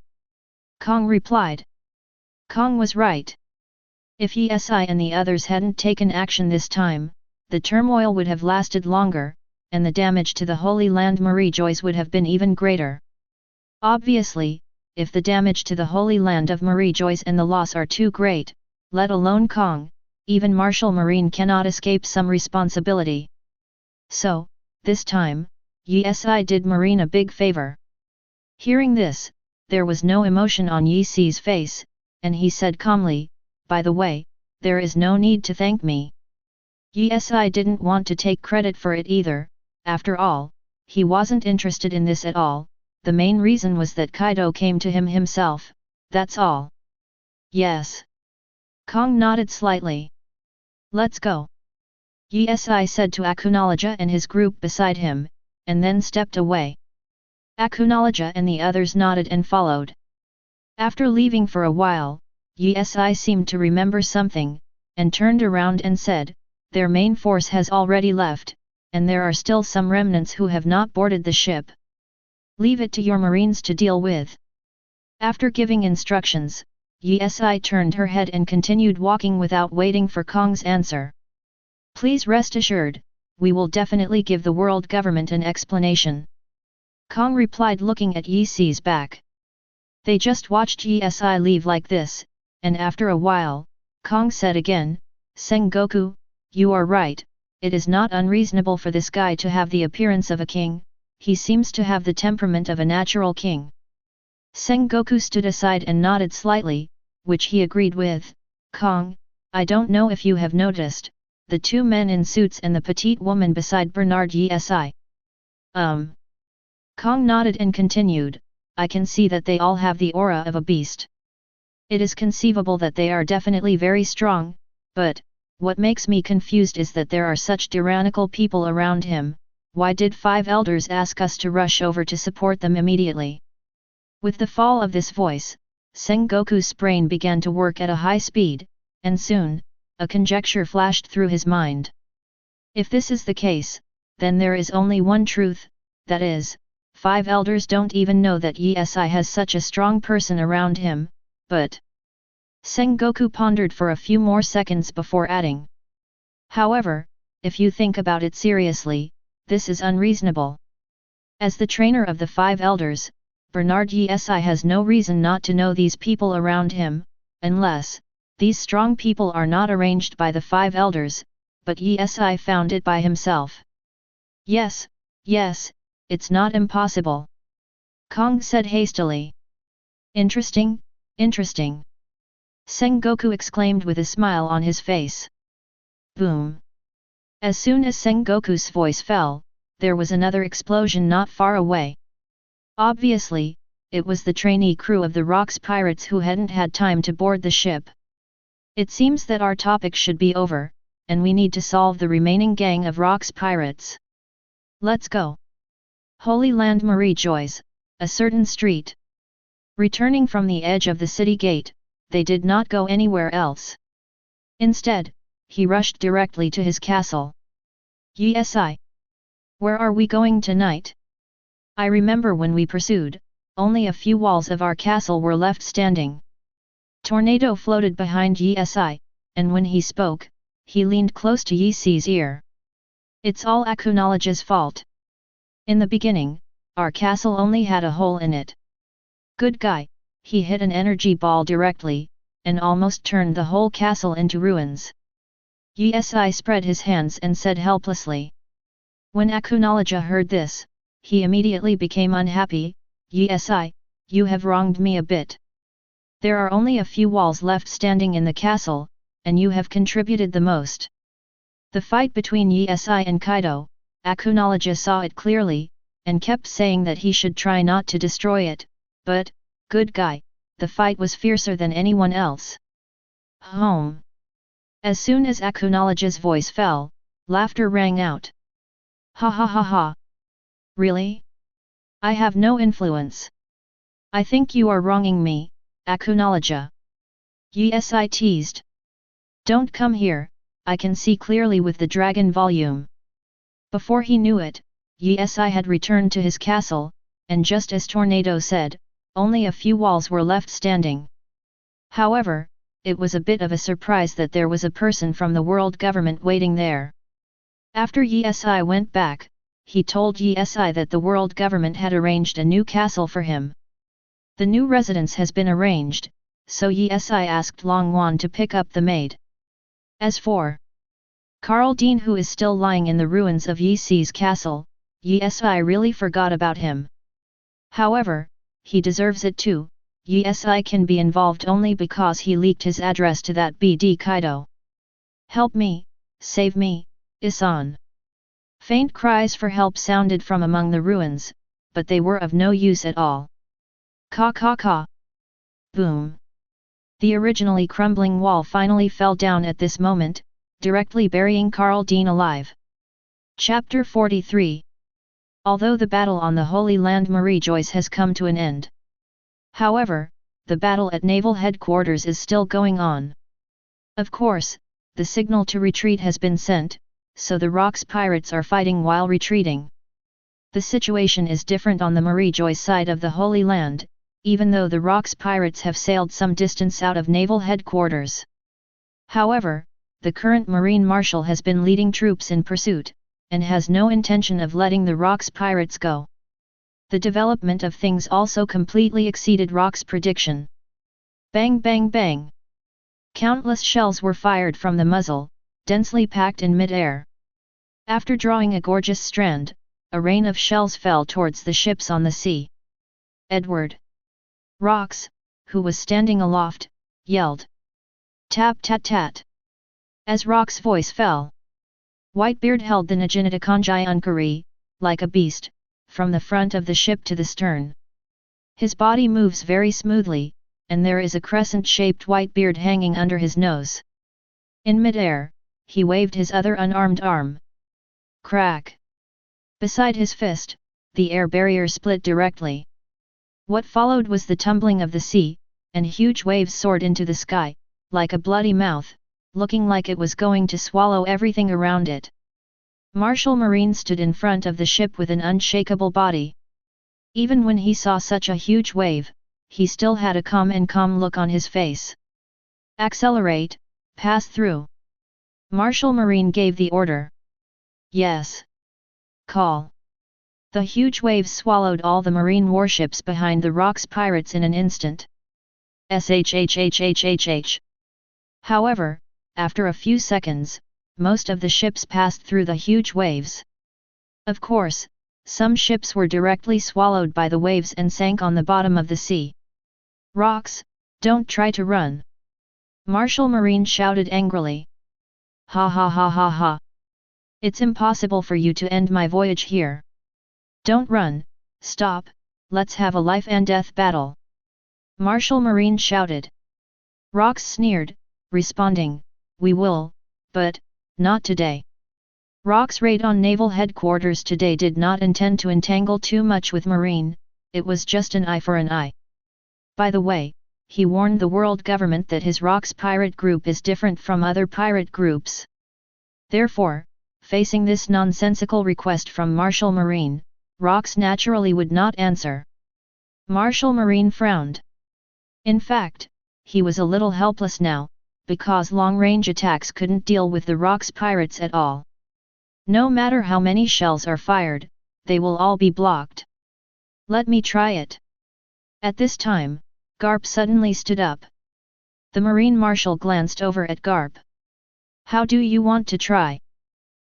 Kong replied. Kong was right. If Yi and the others hadn't taken action this time, the turmoil would have lasted longer, and the damage to the Holy Land Marie-Joyce would have been even greater. Obviously, if the damage to the Holy Land of Marie-Joyce and the loss are too great, let alone Kong, even Marshal Marine cannot escape some responsibility. So, this time, Yi did Marine a big favor. Hearing this, there was no emotion on Yi's face, and he said calmly, by the way, there is no need to thank me. Yi didn't want to take credit for it either, after all, he wasn't interested in this at all, the main reason was that Kaido came to him himself, that's all. Yes. Kong nodded slightly. Let's go. Yi said to Akunoloja and his group beside him, and then stepped away. Akunoloja and the others nodded and followed. After leaving for a while, Yi seemed to remember something, and turned around and said, their main force has already left, and there are still some remnants who have not boarded the ship. Leave it to your marines to deal with. After giving instructions, Yi turned her head and continued walking without waiting for Kong's answer. Please rest assured, we will definitely give the world government an explanation. Kong replied looking at Yi's back. They just watched Yi leave like this, and after a while, Kong said again, Sengoku, you are right, it is not unreasonable for this guy to have the appearance of a king, he seems to have the temperament of a natural king. Sengoku stood aside and nodded slightly, which he agreed with. Kong, I don't know if you have noticed, the two men in suits and the petite woman beside Bernard Issan. Kong nodded and continued, I can see that they all have the aura of a beast. It is conceivable that they are definitely very strong, but, what makes me confused is that there are such tyrannical people around him. Why did 5 elders ask us to rush over to support them immediately? With the fall of this voice, Sengoku's brain began to work at a high speed, and soon, a conjecture flashed through his mind. If this is the case, then there is only one truth, that is, 5 elders don't even know that Isai has such a strong person around him, but... Sengoku pondered for a few more seconds before adding. However, if you think about it seriously, this is unreasonable. As the trainer of the 5 elders, Bernard Isai has no reason not to know these people around him, unless, these strong people are not arranged by the 5 elders, but Isai found it by himself. Yes, it's not impossible. Kong said hastily. Interesting. Sengoku exclaimed with a smile on his face. Boom! As soon as Sengoku's voice fell, there was another explosion not far away. Obviously, it was the trainee crew of the Rocks pirates who hadn't had time to board the ship. It seems that our topic should be over, and we need to solve the remaining gang of Rocks pirates. Let's go. Holy Land Marie Joyce, a certain street. Returning from the edge of the city gate, they did not go anywhere else. Instead, he rushed directly to his castle. Isai. Where are we going tonight? I remember when we pursued, only a few walls of our castle were left standing. Tornado floated behind Isai, and when he spoke, he leaned close to Isai's ear. It's all Akunology's fault. In the beginning, our castle only had a hole in it. Good guy, he hit an energy ball directly, and almost turned the whole castle into ruins. Isai spread his hands and said helplessly. When Akunology heard this, he immediately became unhappy. Isai, you have wronged me a bit. There are only a few walls left standing in the castle, and you have contributed the most. The fight between Isai and Kaido, Akunology saw it clearly, and kept saying that he should try not to destroy it, but, good guy, the fight was fiercer than anyone else. Home. As soon as Akunology's voice fell, laughter rang out. Ha ha ha ha. Really? I have no influence. I think you are wronging me, Akunology. Isai teased. Don't come here, I can see clearly with the dragon volume. Before he knew it, Isai had returned to his castle, and just as Tornado said, only a few walls were left standing. However, it was a bit of a surprise that there was a person from the world government waiting there. After Isai went back, he told Isai that the world government had arranged a new castle for him. The new residence has been arranged, so Isai asked Longwan to pick up the maid. As for Karl Dean, who is still lying in the ruins of Isai's castle, Isai really forgot about him. However, he deserves it too. Isai can be involved only because he leaked his address to that BD Kaido. Help me, save me, Issan. Faint cries for help sounded from among the ruins, but they were of no use at all. Ka ka ka. Boom. The originally crumbling wall finally fell down at this moment, directly burying Karl Dean alive. Chapter 43. Although the battle on the Holy Land Marie Joyce has come to an end. However, the battle at Naval Headquarters is still going on. Of course, the signal to retreat has been sent, so the Rocks pirates are fighting while retreating. The situation is different on the Marie Joyce side of the Holy Land, even though the Rocks pirates have sailed some distance out of Naval Headquarters. However, the current Marine Marshal has been leading troops in pursuit, and has no intention of letting the Rocks pirates go. The development of things also completely exceeded Rock's prediction. Bang bang bang! Countless shells were fired from the muzzle, densely packed in mid-air. After drawing a gorgeous strand, a rain of shells fell towards the ships on the sea. Edward Rocks, who was standing aloft, yelled. Tap tat tat. As Rock's voice fell, Whitebeard held the Najinata Kanjai Unkari, like a beast, from the front of the ship to the stern. His body moves very smoothly, and there is a crescent-shaped white beard hanging under his nose. In mid-air, he waved his other unarmed arm. Crack! Beside his fist, the air barrier split directly. What followed was the tumbling of the sea, and huge waves soared into the sky, like a bloody mouth, looking like it was going to swallow everything around it. Martial Marine stood in front of the ship with an unshakable body. Even when he saw such a huge wave, he still had a calm look on his face. Accelerate, pass through. Martial Marine gave the order. Yes. Call. The huge waves swallowed all the marine warships behind the rocks pirates in an instant. SHHHHHH. However, after a few seconds, most of the ships passed through the huge waves. Of course, some ships were directly swallowed by the waves and sank on the bottom of the sea. Rocks, don't try to run! Martial Marine shouted angrily. Ha ha ha ha ha! It's impossible for you to end my voyage here. Don't run, stop, let's have a life and death battle! Martial Marine shouted. Rocks sneered, responding, we will, but, not today. Rock's raid on naval headquarters today did not intend to entangle too much with Marine, it was just an eye for an eye. By the way, he warned the world government that his Rock's pirate group is different from other pirate groups. Therefore, facing this nonsensical request from Martial Marine, Rock's naturally would not answer. Martial Marine frowned. In fact, he was a little helpless now, because long-range attacks couldn't deal with the Rock's pirates at all. No matter how many shells are fired, they will all be blocked. Let me try it. At this time, Garp suddenly stood up. The Marine Marshal glanced over at Garp. How do you want to try?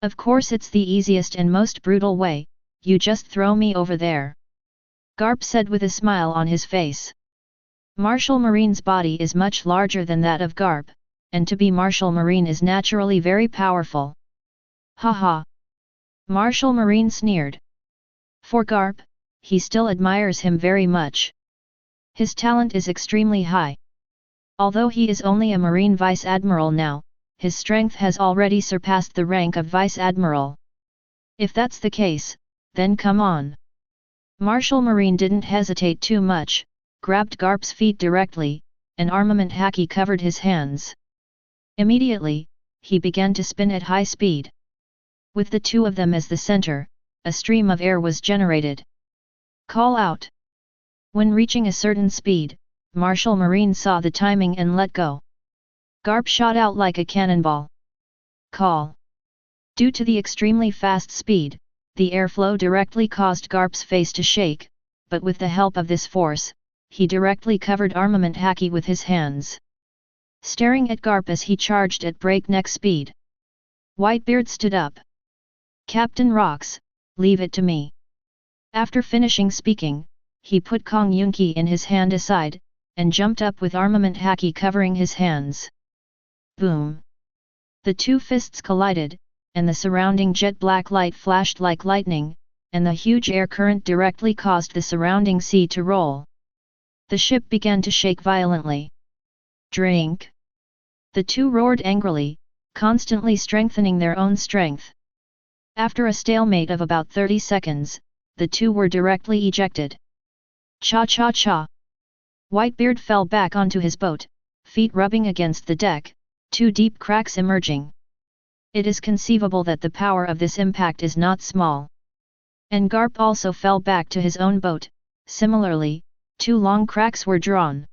Of course it's the easiest and most brutal way, you just throw me over there. Garp said with a smile on his face. Martial Marine's body is much larger than that of Garp, and to be Martial Marine is naturally very powerful. Haha! Martial Marine sneered. For Garp, he still admires him very much. His talent is extremely high. Although he is only a Marine Vice Admiral now, his strength has already surpassed the rank of Vice Admiral. If that's the case, then come on. Martial Marine didn't hesitate too much, grabbed Garp's feet directly, and armament haki covered his hands. Immediately, he began to spin at high speed. With the two of them as the center, a stream of air was generated. Call out! When reaching a certain speed, Martial Marine saw the timing and let go. Garp shot out like a cannonball. Call! Due to the extremely fast speed, the airflow directly caused Garp's face to shake, but with the help of this force, he directly covered armament haki with his hands. Staring at Garp as he charged at breakneck speed. Whitebeard stood up. Captain Rocks, leave it to me. After finishing speaking, he put Kong Yunki in his hand aside, and jumped up with armament haki covering his hands. Boom! The two fists collided, and the surrounding jet black light flashed like lightning, and the huge air current directly caused the surrounding sea to roll. The ship began to shake violently. Drink! The two roared angrily, constantly strengthening their own strength. After a stalemate of about 30 seconds, the two were directly ejected. Cha-cha-cha! Whitebeard fell back onto his boat, feet rubbing against the deck, two deep cracks emerging. It is conceivable that the power of this impact is not small. And Garp also fell back to his own boat, similarly, two long cracks were drawn.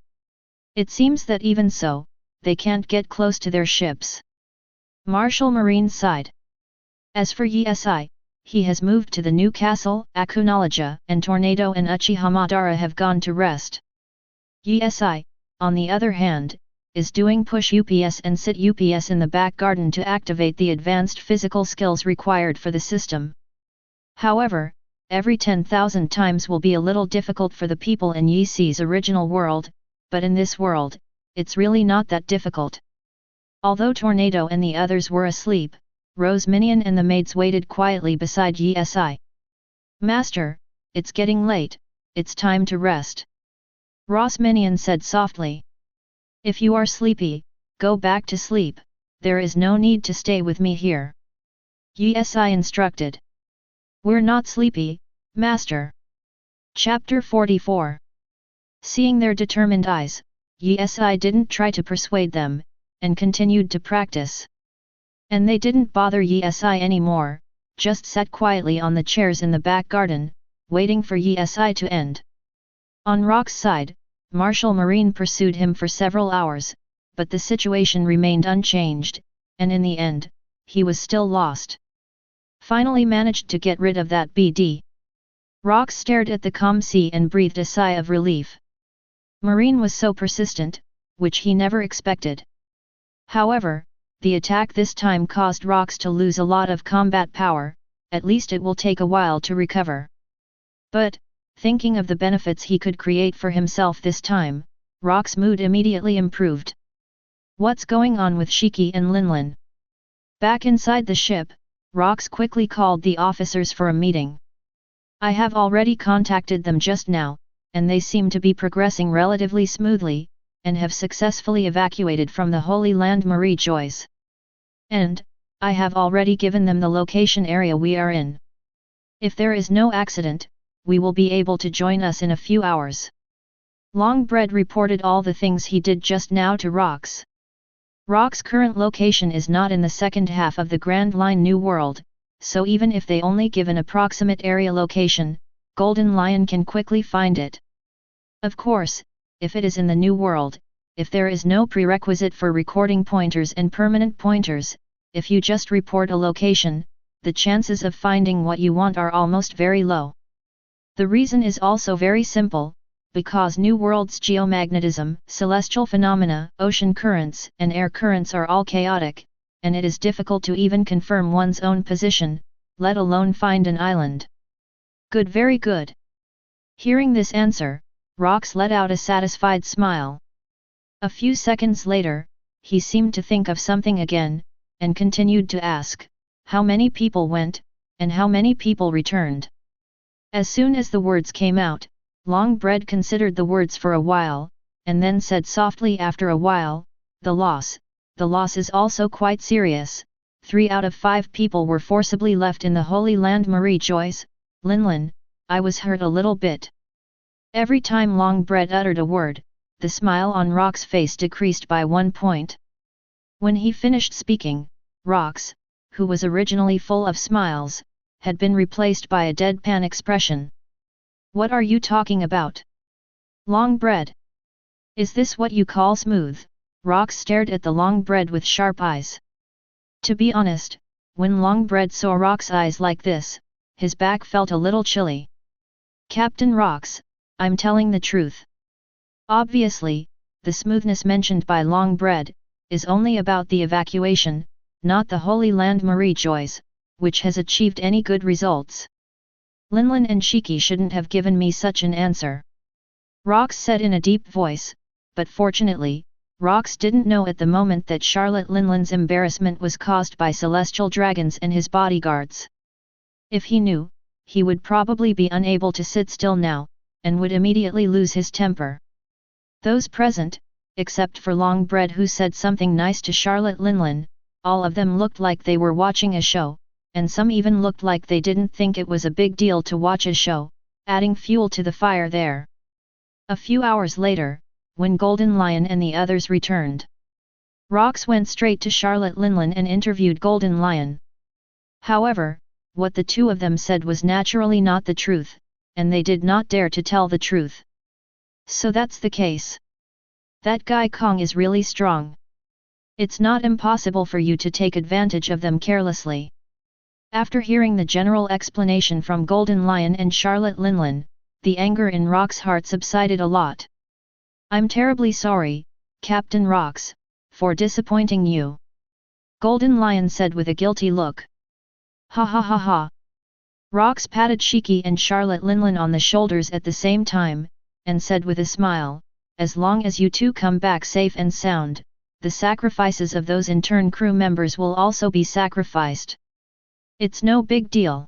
It seems that even so, they can't get close to their ships. Martial Marine sighed. As for Yesi, he has moved to the new castle, Akunoloja and Tornado and Uchiha Madara have gone to rest. Yesi, on the other hand, is doing push UPS and sit UPS in the back garden to activate the advanced physical skills required for the system. However, every 10,000 times will be a little difficult for the people in Yesi's original world, but in this world, it's really not that difficult. Although Tornado and the others were asleep, Rose Minion and the maids waited quietly beside Yi. "Master, it's getting late, it's time to rest," Rose Minion said softly. "If you are sleepy, go back to sleep, there is no need to stay with me here," Yi instructed. "We're not sleepy, master." Chapter 44. Seeing their determined eyes, Yi didn't try to persuade them, and continued to practice. And they didn't bother Yi anymore, just sat quietly on the chairs in the back garden, waiting for Yi to end. On Rock's side, Marshal Marine pursued him for several hours, but the situation remained unchanged, and in the end, he was still lost. Finally managed to get rid of that BD. Rock stared at the calm sea and breathed a sigh of relief. Marine was so persistent, which he never expected. However, the attack this time caused Rox to lose a lot of combat power, at least it will take a while to recover. But, thinking of the benefits he could create for himself this time, Rock's mood immediately improved. "What's going on with Shiki and Linlin?" Back inside the ship, Rox quickly called the officers for a meeting. "I have already contacted them just now, and they seem to be progressing relatively smoothly, and have successfully evacuated from the Holy Land Marie Joyce. And, I have already given them the location area we are in. If there is no accident, we will be able to join us in a few hours." Longbread reported all the things he did just now to Rox. Rock's current location is not in the second half of the Grand Line New World, so even if they only give an approximate area location, Golden Lion can quickly find it. Of course, if it is in the New World, if there is no prerequisite for recording pointers and permanent pointers, if you just report a location, the chances of finding what you want are almost very low. The reason is also very simple, because New World's geomagnetism, celestial phenomena, ocean currents and air currents are all chaotic, and it is difficult to even confirm one's own position, let alone find an island. Good, very good. Hearing this answer, Rox let out a satisfied smile. A few seconds later, he seemed to think of something again, and continued to ask, how many people went, and how many people returned? As soon as the words came out, Longbread considered the words for a while, and then said softly after a while, the loss is also quite serious. 3 out of 5 people were forcibly left in the Holy Land Marie Joyce. Linlin, I was hurt a little bit. Every time Longbread uttered a word, the smile on Rock's face decreased by 1 point. When he finished speaking, Rox, who was originally full of smiles, had been replaced by a deadpan expression. What are you talking about? Longbread? Is this what you call smooth? Rox stared at the Longbread with sharp eyes. To be honest, when Longbread saw Rox's eyes like this, his back felt a little chilly. Captain Rox, I'm telling the truth. Obviously, the smoothness mentioned by Longbread is only about the evacuation, not the Holy Land Marie Joyce, which has achieved any good results. Linlin and Shiki shouldn't have given me such an answer. Rox said in a deep voice, but fortunately, Rox didn't know at the moment that Charlotte Linlin's embarrassment was caused by celestial dragons and his bodyguards. If he knew, he would probably be unable to sit still now, and would immediately lose his temper. Those present, except for Longbread who said something nice to Charlotte Linlin, all of them looked like they were watching a show, and some even looked like they didn't think it was a big deal to watch a show, adding fuel to the fire there. A few hours later, when Golden Lion and the others returned, Rox went straight to Charlotte Linlin and interviewed Golden Lion. However, what the two of them said was naturally not the truth, and they did not dare to tell the truth. So that's the case. That guy Kong is really strong. It's not impossible for you to take advantage of them carelessly. After hearing the general explanation from Golden Lion and Charlotte Linlin, the anger in Rox's heart subsided a lot. I'm terribly sorry, Captain Rox, for disappointing you. Golden Lion said with a guilty look. Ha ha ha ha. Rox patted Shiki and Charlotte Linlin on the shoulders at the same time, and said with a smile, as long as you two come back safe and sound, the sacrifices of those in turn crew members will also be sacrificed. It's no big deal.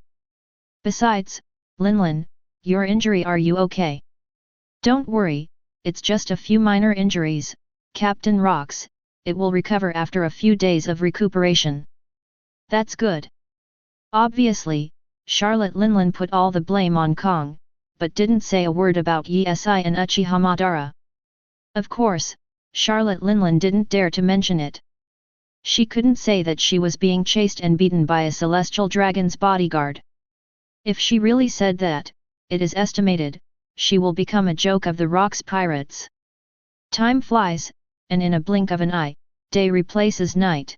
Besides, Linlin, your injury, are you okay? Don't worry, it's just a few minor injuries, Captain Rocks, it will recover after a few days of recuperation. That's good. Obviously, Charlotte Linlin put all the blame on Kong, but didn't say a word about Yi-si and Uchiha Madara. Of course, Charlotte Linlin didn't dare to mention it. She couldn't say that she was being chased and beaten by a celestial dragon's bodyguard. If she really said that, it is estimated, she will become a joke of the Rocks pirates. Time flies, and in a blink of an eye, day replaces night.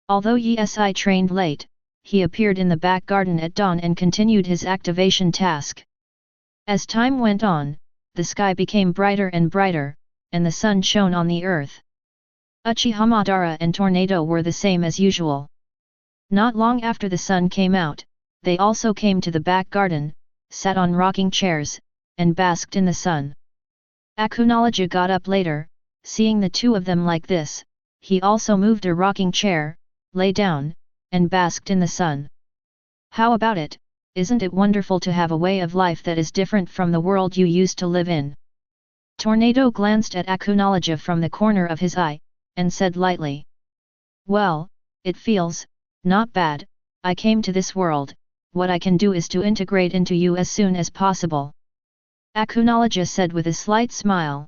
Although Yi-si trained late, he appeared in the back garden at dawn and continued his activation task. As time went on, the sky became brighter and brighter, and the sun shone on the earth. Uchiha Madara and Tornado were the same as usual. Not long after the sun came out, they also came to the back garden, sat on rocking chairs, and basked in the sun. Akunology got up later, seeing the two of them like this, he also moved a rocking chair, lay down, and basked in the sun. How about it? Isn't it wonderful to have a way of life that is different from the world you used to live in? Tornado glanced at Akunology from the corner of his eye, and said lightly. Well, it feels, not bad. I came to this world, what I can do is to integrate into you as soon as possible. Akunology said with a slight smile.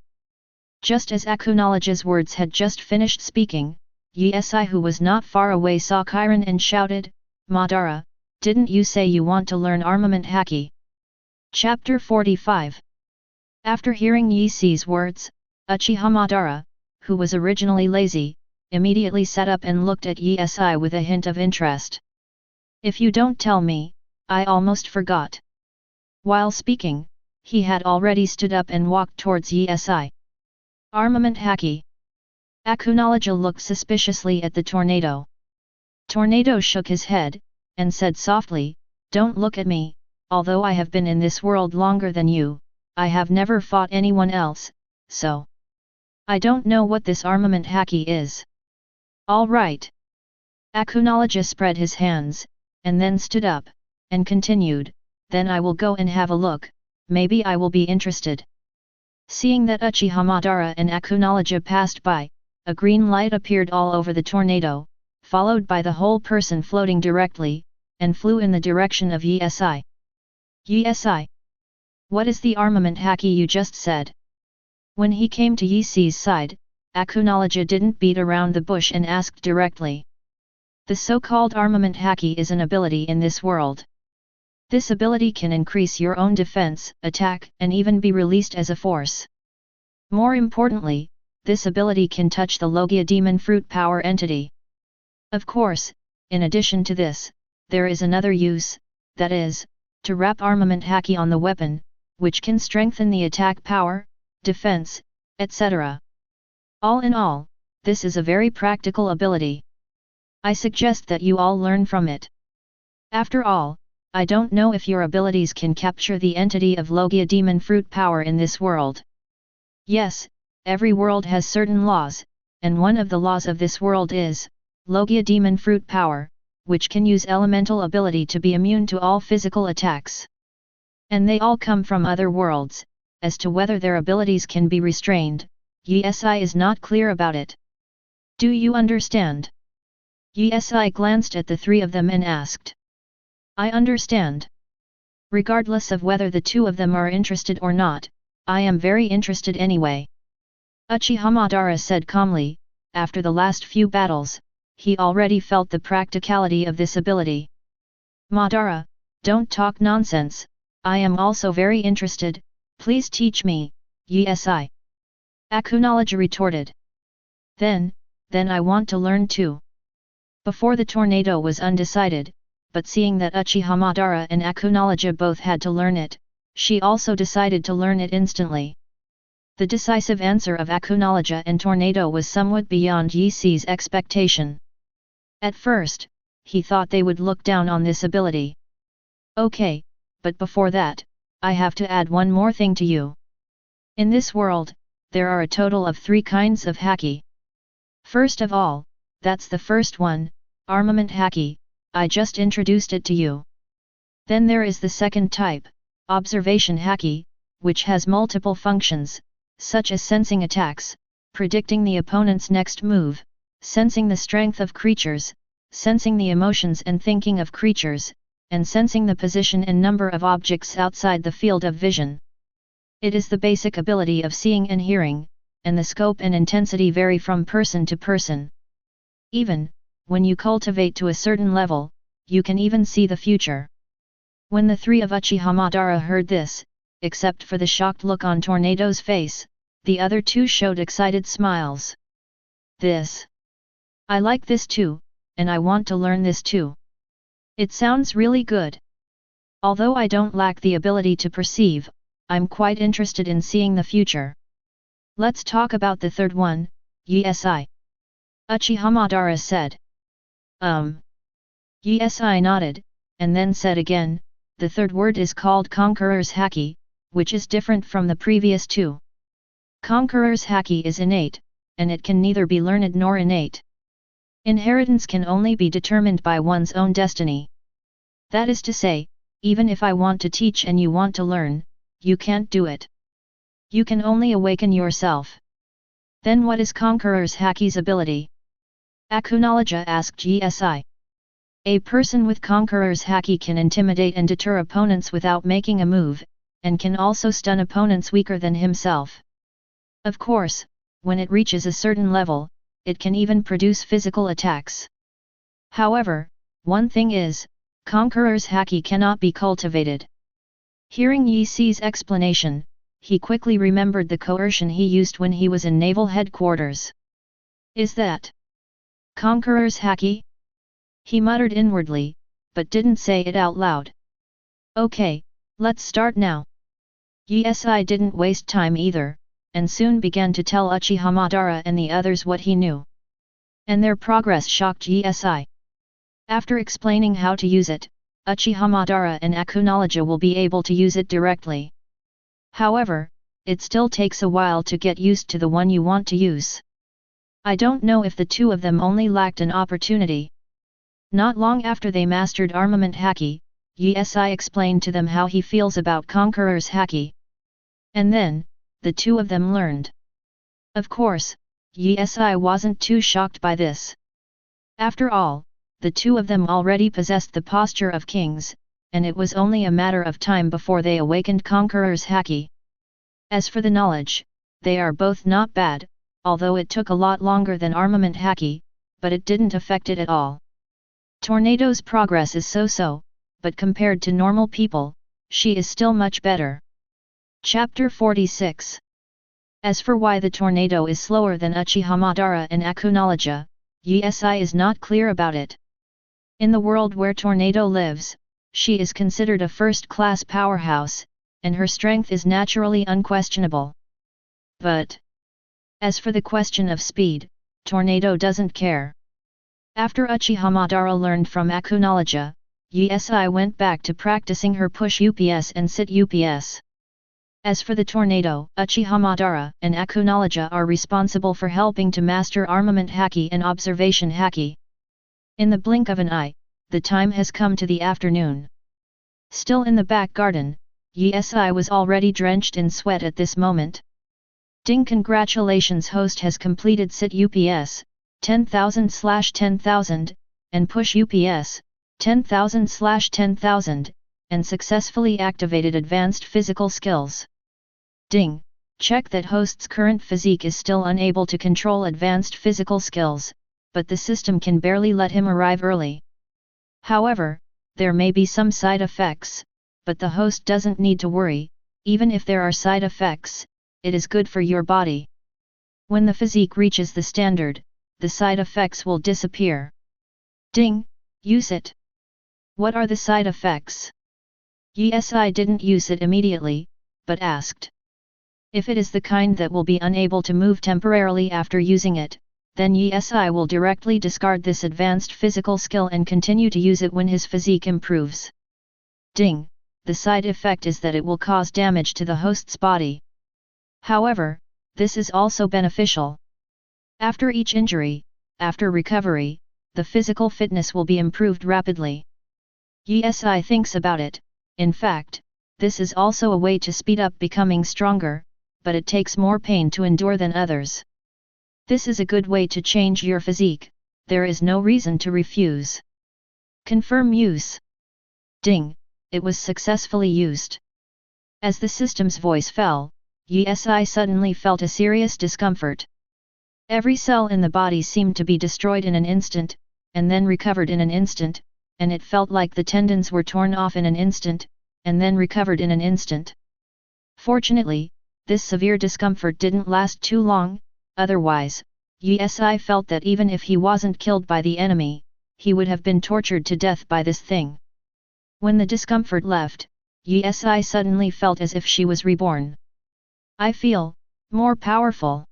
Just as Akunology's words had just finished speaking, Yi-si, who was not far away, saw Kirin and shouted, Madara, didn't you say you want to learn armament haki? Chapter 45. After hearing Yi-si's words, Uchiha Madara, who was originally lazy, immediately sat up and looked at Yi-si with a hint of interest. If you don't tell me, I almost forgot. While speaking, he had already stood up and walked towards Yi-si. Armament haki. Akunology looked suspiciously at the Tornado. Tornado shook his head, and said softly, don't look at me, although I have been in this world longer than you, I have never fought anyone else, so I don't know what this armament haki is. All right. Akunology spread his hands, and then stood up, and continued, then I will go and have a look, maybe I will be interested. Seeing that Uchiha Madara and Akunology passed by, a green light appeared all over the Tornado, followed by the whole person floating directly, and flew in the direction of Yi-si. Yi-si? What is the armament haki you just said? When he came to Yi-si's side, Akunology didn't beat around the bush and asked directly. The so-called armament haki is an ability in this world. This ability can increase your own defense, attack, and even be released as a force. More importantly, this ability can touch the Logia demon fruit power entity. Of course, in addition to this, there is another use, that is, to wrap armament haki on the weapon, which can strengthen the attack power, defense, etc. All in all, this is a very practical ability. I suggest that you all learn from it. After all, I don't know if your abilities can capture the entity of Logia demon fruit power in this world. Yes, every world has certain laws, and one of the laws of this world is Logia demon fruit power, which can use elemental ability to be immune to all physical attacks. And they all come from other worlds. As to whether their abilities can be restrained, Yi-si is not clear about it. Do you understand? Yi-si glanced at the three of them and asked. I understand. Regardless of whether the two of them are interested or not, I am very interested anyway. Uchiha Madara said calmly, after the last few battles, he already felt the practicality of this ability. Madara, don't talk nonsense, I am also very interested, please teach me, Yi-si. Akunology retorted. Then I want to learn too. Before the Tornado was undecided, but seeing that Uchiha Madara and Akunology both had to learn it, she also decided to learn it instantly. The decisive answer of Akunology and Tornado was somewhat beyond Yi-si's expectation. At first, he thought they would look down on this ability. Okay, but before that, I have to add one more thing to you. In this world, there are a total of 3 kinds of haki. First of all, that's the first one, armament haki, I just introduced it to you. Then there is the second type, observation haki, which has multiple functions, such as sensing attacks, predicting the opponent's next move, sensing the strength of creatures, sensing the emotions and thinking of creatures, and sensing the position and number of objects outside the field of vision. It is the basic ability of seeing and hearing, and the scope and intensity vary from person to person. Even, when you cultivate to a certain level, you can even see the future. When the three of Uchiha Madara heard this, except for the shocked look on Tornado's face, the other two showed excited smiles. This. I like this too, and I want to learn this too. It sounds really good. Although I don't lack the ability to perceive, I'm quite interested in seeing the future. Let's talk about the third one, Yi-si. Uchiha Madara said. Yi-si nodded, and then said again, the third word is called Conqueror's Haki, which is different from the previous two. Conqueror's Haki is innate, and it can neither be learned nor innate. Inheritance can only be determined by one's own destiny. That is to say, even if I want to teach and you want to learn, you can't do it. You can only awaken yourself. Then what is Conqueror's Haki's ability? Akunoloja asked Yi-si. A person with Conqueror's Haki can intimidate and deter opponents without making a move, and can also stun opponents weaker than himself. Of course, when it reaches a certain level, it can even produce physical attacks. However, one thing is, Conqueror's Haki cannot be cultivated. Hearing Yi-si's explanation, he quickly remembered the coercion he used when he was in Naval headquarters. Is that Conqueror's Haki? He muttered inwardly, but didn't say it out loud. Okay, let's start now. Yi-si didn't waste time either, and soon began to tell Uchiha Madara and the others what he knew. And their progress shocked Yi-si. After explaining how to use it, Uchiha Madara and Akunoloja will be able to use it directly. However, it still takes a while to get used to the one you want to use. I don't know if the two of them only lacked an opportunity. Not long after they mastered armament haki, Yi-si explained to them how he feels about Conqueror's Haki. And then, the two of them learned. Of course, Yi-si wasn't too shocked by this. After all, the two of them already possessed the posture of kings, and it was only a matter of time before they awakened Conqueror's Haki. As for the knowledge, they are both not bad, although it took a lot longer than armament haki, but it didn't affect it at all. Tornado's progress is so-so, but compared to normal people, she is still much better. Chapter 46. As for why the tornado is slower than Uchiha Madara and Akunoloja, Yi-si is not clear about it. In the world where Tornado lives, she is considered a first-class powerhouse, and her strength is naturally unquestionable. But as for the question of speed, Tornado doesn't care. After Uchiha Madara learned from Akunoloja, Yi-si went back to practicing her push UPS and sit UPS. As for the tornado, Uchiha Madara and Akunoloja are responsible for helping to master armament haki and observation haki. In the blink of an eye, the time has come to the afternoon. Still in the back garden, Yi-si was already drenched in sweat at this moment. Ding, congratulations, host has completed sit UPS, 10,000/10,000, and push UPS, 10,000/10,000, and successfully activated advanced physical skills. Ding, check that host's current physique is still unable to control advanced physical skills, but the system can barely let him arrive early. However, there may be some side effects, but the host doesn't need to worry. Even if there are side effects, it is good for your body. When the physique reaches the standard, the side effects will disappear. Ding, use it. What are the side effects? Yi-si didn't use it immediately, but asked. If it is the kind that will be unable to move temporarily after using it, then Yi-si will directly discard this advanced physical skill and continue to use it when his physique improves. Ding, the side effect is that it will cause damage to the host's body. However, this is also beneficial. After each injury, after recovery, the physical fitness will be improved rapidly. Yesi thinks about it. In fact, this is also a way to speed up becoming stronger, but it takes more pain to endure than others. This is a good way to change your physique, there is no reason to refuse. Confirm use. Ding, it was successfully used. As the system's voice fell, Yesi suddenly felt a serious discomfort. Every cell in the body seemed to be destroyed in an instant, and then recovered in an instant, and it felt like the tendons were torn off in an instant, and then recovered in an instant. Fortunately, this severe discomfort didn't last too long, otherwise, Yesi felt that even if he wasn't killed by the enemy, he would have been tortured to death by this thing. When the discomfort left, Yesi suddenly felt as if she was reborn. I feel more powerful.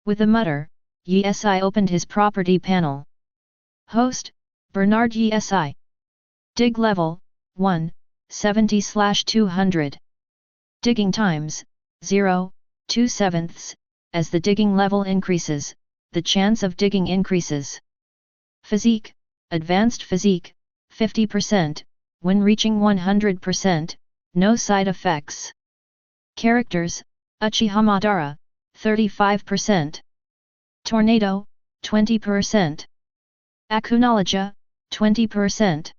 With a mutter, Yesi opened his property panel. Host, Bernard Yesi. Dig level, 1, 70/200. Digging times, 0.2. As the digging level increases, the chance of digging increases. Physique, advanced physique, 50%, when reaching 100%, no side effects. Characters, Uchiha Madara, 35%. Tornado, 20%. Akunologia, 20%.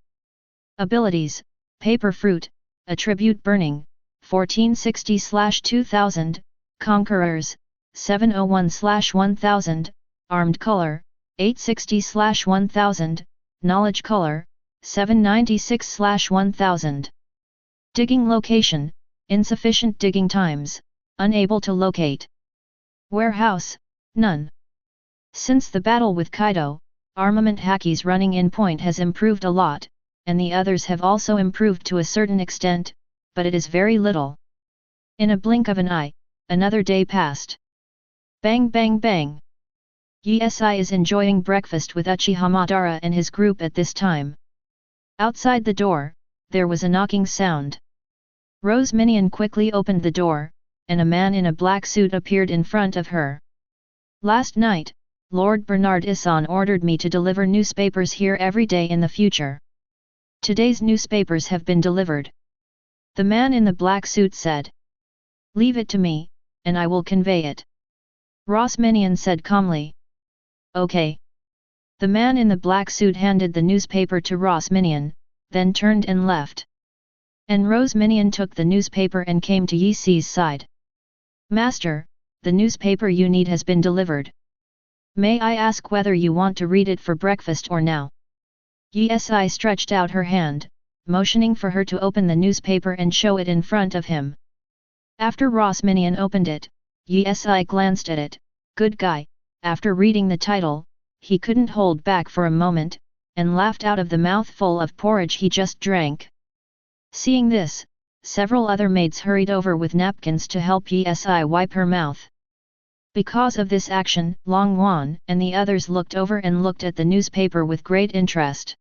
Abilities, Paper Fruit, Attribute Burning, 1460/2000, Conquerors, 701/1000, Armed Color, 860/1000, Knowledge Color, 796/1000. Digging Location, insufficient digging times, unable to locate. Warehouse, none. Since the battle with Kaido, armament hackies running in point has improved a lot, and the others have also improved to a certain extent, but it is very little. In a blink of an eye, another day passed. Bang bang bang. Yesi is enjoying breakfast with Uchiha Madara and his group at this time. Outside the door, there was a knocking sound. Rose Minion quickly opened the door, and a man in a black suit appeared in front of her. Last night, Lord Bernard Issan ordered me to deliver newspapers here every day in the future. Today's newspapers have been delivered. The man in the black suit said. Leave it to me, and I will convey it. Rose Minion said calmly. Okay. The man in the black suit handed the newspaper to Rose Minion, then turned and left. And Rose Minion took the newspaper and came to Yesi's side. Master, the newspaper you need has been delivered. May I ask whether you want to read it for breakfast or now? Yesi stretched out her hand, motioning for her to open the newspaper and show it in front of him. After Rose Minion opened it, Yesi glanced at it. Good guy. After reading the title, he couldn't hold back for a moment, and laughed out of the mouthful of porridge he just drank. Seeing this, several other maids hurried over with napkins to help Yesi wipe her mouth. Because of this action, Long Wan and the others looked over and looked at the newspaper with great interest.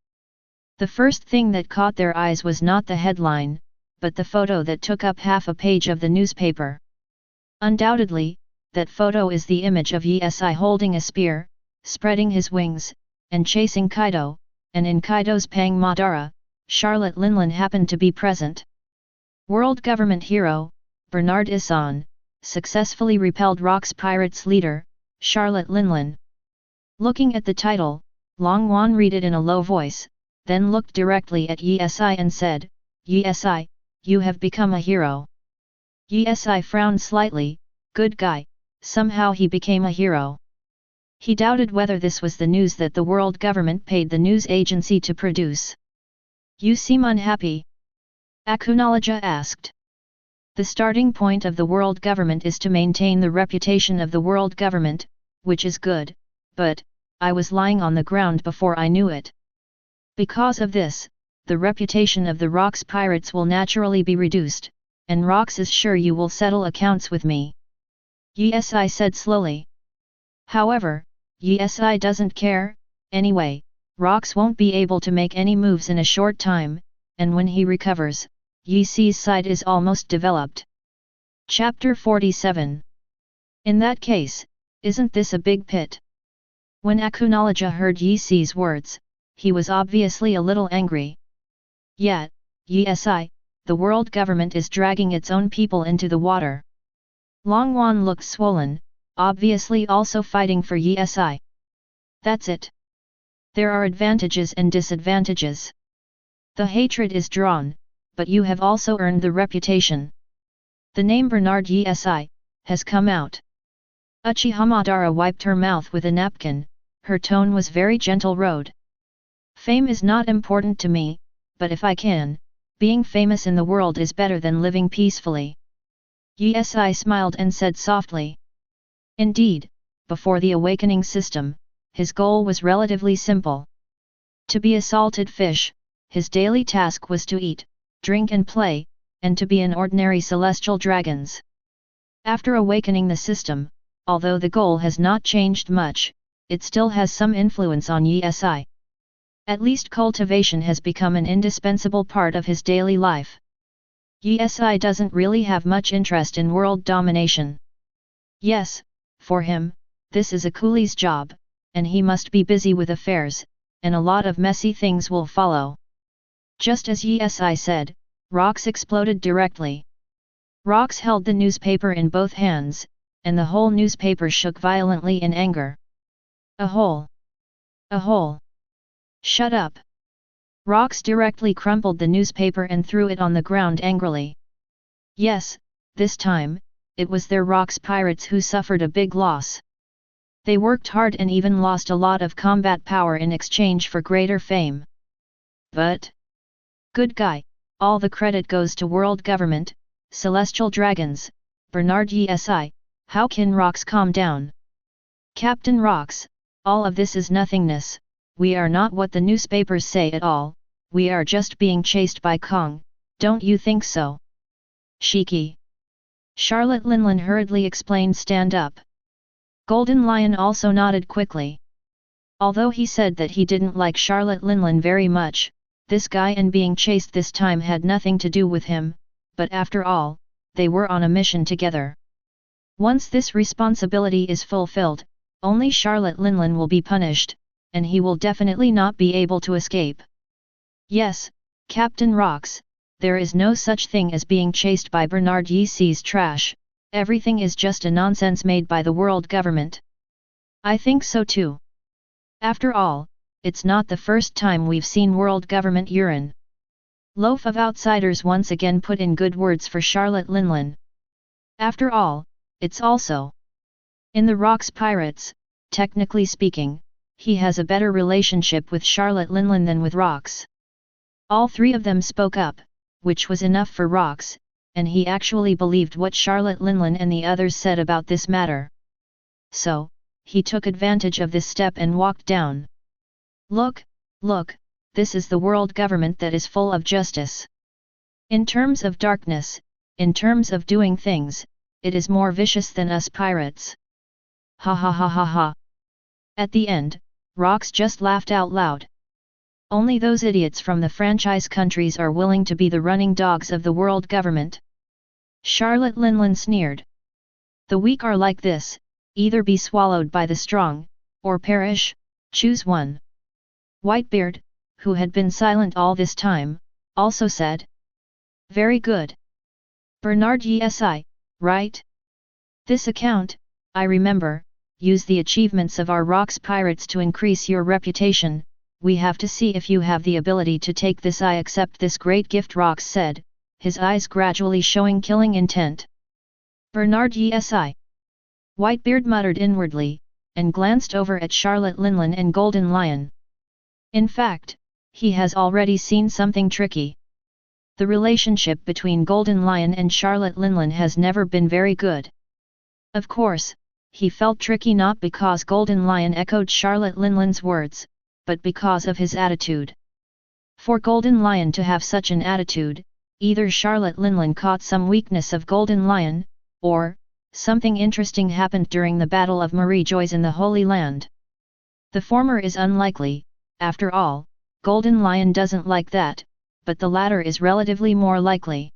The first thing that caught their eyes was not the headline, but the photo that took up half a page of the newspaper. Undoubtedly, that photo is the image of Yesi holding a spear, spreading his wings, and chasing Kaido, and in Kaido's Pang Madara, Charlotte Linlin happened to be present. World Government Hero, Bernard Issan, successfully repelled Rock's Pirates leader, Charlotte Linlin. Looking at the title, Long Wan read it in a low voice, then looked directly at Yesi and said, Yesi, you have become a hero. Yesi frowned slightly. Good guy, somehow he became a hero. He doubted whether this was the news that the world government paid the news agency to produce. You seem unhappy. Akunologia asked. The starting point of the world government is to maintain the reputation of the world government, which is good, but, I was lying on the ground before I knew it. Because of this, the reputation of the Rock's Pirates will naturally be reduced, and Rox is sure you will settle accounts with me. Yesi said slowly. However, Yesi doesn't care, anyway, Rox won't be able to make any moves in a short time, and when he recovers, Yesi's side is almost developed. Chapter 47. In that case, isn't this a big pit? When Akunoloja heard Yi Si's words, he was obviously a little angry. Yet, Yi Si, the world government is dragging its own people into the water. Longwan looked swollen, obviously also fighting for Yi Si. That's it. There are advantages and disadvantages. The hatred is drawn, but you have also earned the reputation. The name Bernard Yi Si has come out. Uchiha Madara wiped her mouth with a napkin, her tone was very gentle. Road. Fame is not important to me, but if I can, being famous in the world is better than living peacefully. Yi Si smiled and said softly. Indeed, before the awakening system, his goal was relatively simple. To be a salted fish, his daily task was to eat, drink and play, and to be an ordinary celestial dragons. After awakening the system, although the goal has not changed much, it still has some influence on Yi Si. At least cultivation has become an indispensable part of his daily life. Yi Si doesn't really have much interest in world domination. Yes, for him, this is a coolie's job, and he must be busy with affairs, and a lot of messy things will follow. Just as Yi Si said, rocks exploded directly. Rocks held the newspaper in both hands, and the whole newspaper shook violently in anger. A hole! A hole! Shut up! Rocks directly crumpled the newspaper and threw it on the ground angrily. Yes, this time, it was their Rocks pirates who suffered a big loss. They worked hard and even lost a lot of combat power in exchange for greater fame. But good guy, all the credit goes to world government, celestial dragons, Bernard Yi Si, how can Rocks calm down? Captain Rocks, all of this is nothingness, we are not what the newspapers say at all, we are just being chased by Kong, don't you think so? Shiki. Charlotte Linlin hurriedly explained. Stand up. Golden Lion also nodded quickly. Although he said that he didn't like Charlotte Linlin very much, this guy and being chased this time had nothing to do with him, but after all, they were on a mission together. Once this responsibility is fulfilled, only Charlotte Linlin will be punished, and he will definitely not be able to escape. Yes, Captain Rocks, there is no such thing as being chased by Bernard Yi Si's trash, everything is just a nonsense made by the world government. I think so too. After all, it's not the first time we've seen world government urine. Loaf of Outsiders once again put in good words for Charlotte Linlin. After all, it's also in the Rocks Pirates, technically speaking, he has a better relationship with Charlotte Linlin than with Rocks. All three of them spoke up, which was enough for Rocks, and he actually believed what Charlotte Linlin and the others said about this matter. So, he took advantage of this step and walked down. Look, look, this is the world government that is full of justice. In terms of darkness, in terms of doing things, it is more vicious than us pirates. Ha ha ha ha ha. At the end, Rocks just laughed out loud. Only those idiots from the franchise countries are willing to be the running dogs of the world government. Charlotte Linlin sneered. The weak are like this, either be swallowed by the strong, or perish, choose one. Whitebeard, who had been silent all this time, also said. Very good. Bernard Yi Si, right? This account, I remember, use the achievements of our Rocks pirates to increase your reputation. We have to see if you have the ability to take this. I accept this great gift, Rocks said, his eyes gradually showing killing intent. Bernard Yi Si. Whitebeard muttered inwardly, and glanced over at Charlotte Linlin and Golden Lion. In fact, he has already seen something tricky. The relationship between Golden Lion and Charlotte Linlin has never been very good. Of course, he felt tricky not because Golden Lion echoed Charlotte Linlin's words, but because of his attitude. For Golden Lion to have such an attitude, either Charlotte Linlin caught some weakness of Golden Lion, or something interesting happened during the Battle of Marie Joyce in the Holy Land. The former is unlikely, after all, Golden Lion doesn't like that, but the latter is relatively more likely.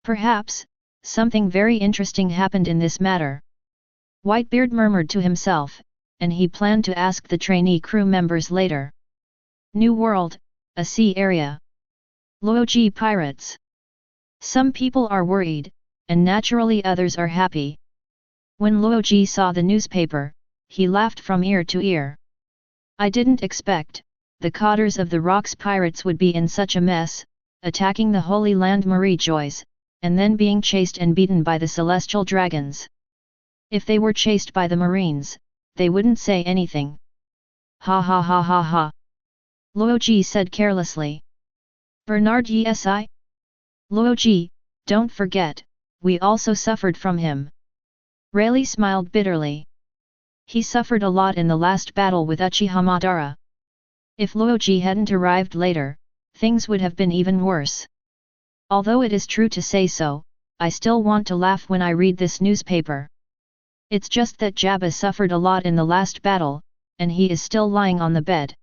Perhaps, something very interesting happened in this matter. Whitebeard murmured to himself, and he planned to ask the trainee crew members later. New World, a sea area. Loji pirates. Some people are worried, and naturally others are happy. When Loji saw the newspaper, he laughed from ear to ear. I didn't expect the cotters of the Rocks pirates would be in such a mess, attacking the Holy Land Marie Joys, and then being chased and beaten by the Celestial Dragons. If they were chased by the Marines, they wouldn't say anything. Ha ha ha ha ha. Loji said carelessly. Bernard Issan? Loji, don't forget, we also suffered from him. Rayleigh smiled bitterly. He suffered a lot in the last battle with Uchiha Madara. If Loji hadn't arrived later, things would have been even worse. Although it is true to say so, I still want to laugh when I read this newspaper. It's just that Jabba suffered a lot in the last battle, and he is still lying on the bed.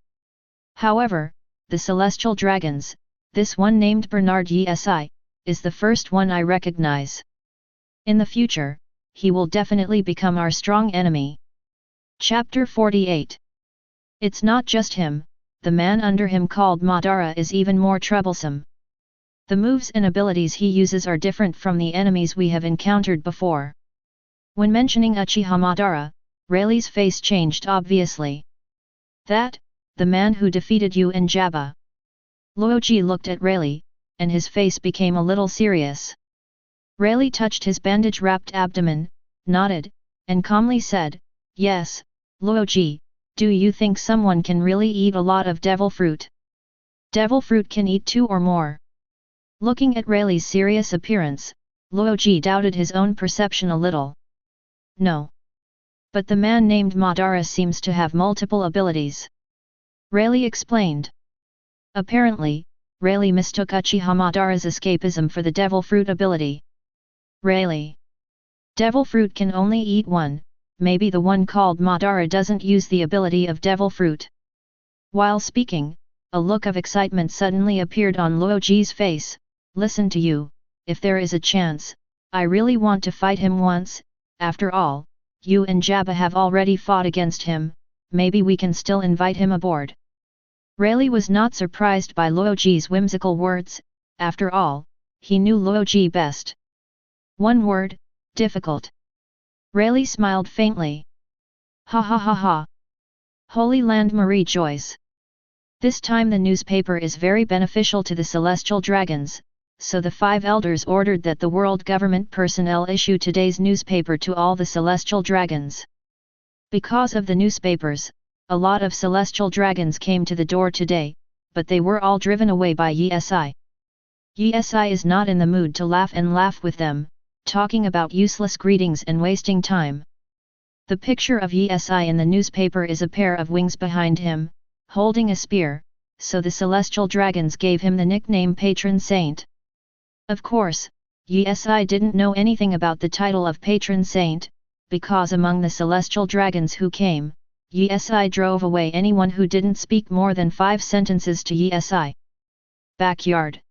However, the Celestial Dragons, this one named Bernard Issan, is the first one I recognize. In the future, he will definitely become our strong enemy. Chapter 48. It's not just him, the man under him called Madara is even more troublesome. The moves and abilities he uses are different from the enemies we have encountered before. When mentioning Uchiha Madara, Rayleigh's face changed obviously. That, the man who defeated you and Jabba. Loji looked at Rayleigh, and his face became a little serious. Rayleigh touched his bandage-wrapped abdomen, nodded, and calmly said, "Yes, Loji, do you think someone can really eat a lot of devil fruit? Devil fruit can eat 2 or more." Looking at Rayleigh's serious appearance, Loji doubted his own perception a little. No. But the man named Madara seems to have multiple abilities. Rayleigh explained. Apparently, Rayleigh mistook Uchiha Madara's escapism for the devil fruit ability. Rayleigh. Devil fruit can only eat 1, maybe the one called Madara doesn't use the ability of devil fruit. While speaking, a look of excitement suddenly appeared on Loji's face. Listen to you, if there is a chance, I really want to fight him once. After all, you and Jabba have already fought against him, maybe we can still invite him aboard. Rayleigh was not surprised by Loji's whimsical words, after all, he knew Loji best. One word, difficult. Rayleigh smiled faintly. Ha ha ha ha. Holy Land Marie Joys. This time the newspaper is very beneficial to the Celestial Dragons, so the 5 elders ordered that the world government personnel issue today's newspaper to all the Celestial Dragons. Because of the newspapers, a lot of Celestial Dragons came to the door today, but they were all driven away by Issan. Issan is not in the mood to laugh with them, talking about useless greetings and wasting time. The picture of Issan in the newspaper is a pair of wings behind him, holding a spear, so the Celestial Dragons gave him the nickname Patron Saint. Of course, Issan didn't know anything about the title of Patron Saint, because among the Celestial Dragons who came, Issan drove away anyone who didn't speak more than 5 sentences to Issan. Backyard.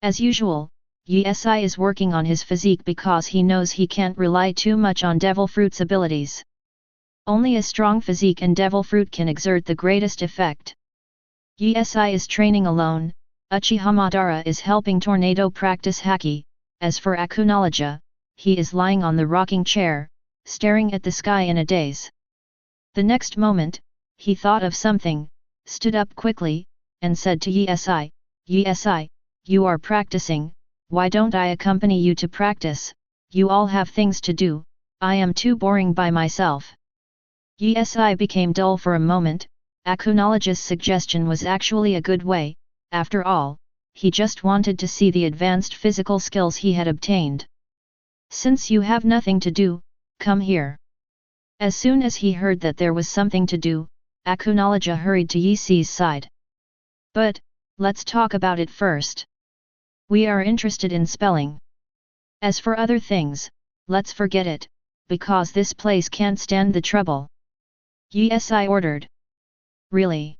As usual, Issan is working on his physique because he knows he can't rely too much on Devil Fruit's abilities. Only a strong physique and Devil Fruit can exert the greatest effect. Issan is training alone. Uchiha Madara is helping Tornado practice haki. As for Akunoloja, he is lying on the rocking chair, staring at the sky in a daze. The next moment, he thought of something, stood up quickly, and said to Issan, "Issan, you are practicing, why don't I accompany you to practice? You all have things to do, I am too boring by myself." Issan became dull for a moment. Akunoloja's suggestion was actually a good way. After all, he just wanted to see the advanced physical skills he had obtained. "Since you have nothing to do, come here." As soon as he heard that there was something to do, Akunoloja hurried to Issan's side. "But, let's talk about it first. We are interested in spelling. As for other things, let's forget it, because this place can't stand the trouble." Issan ordered. "Really?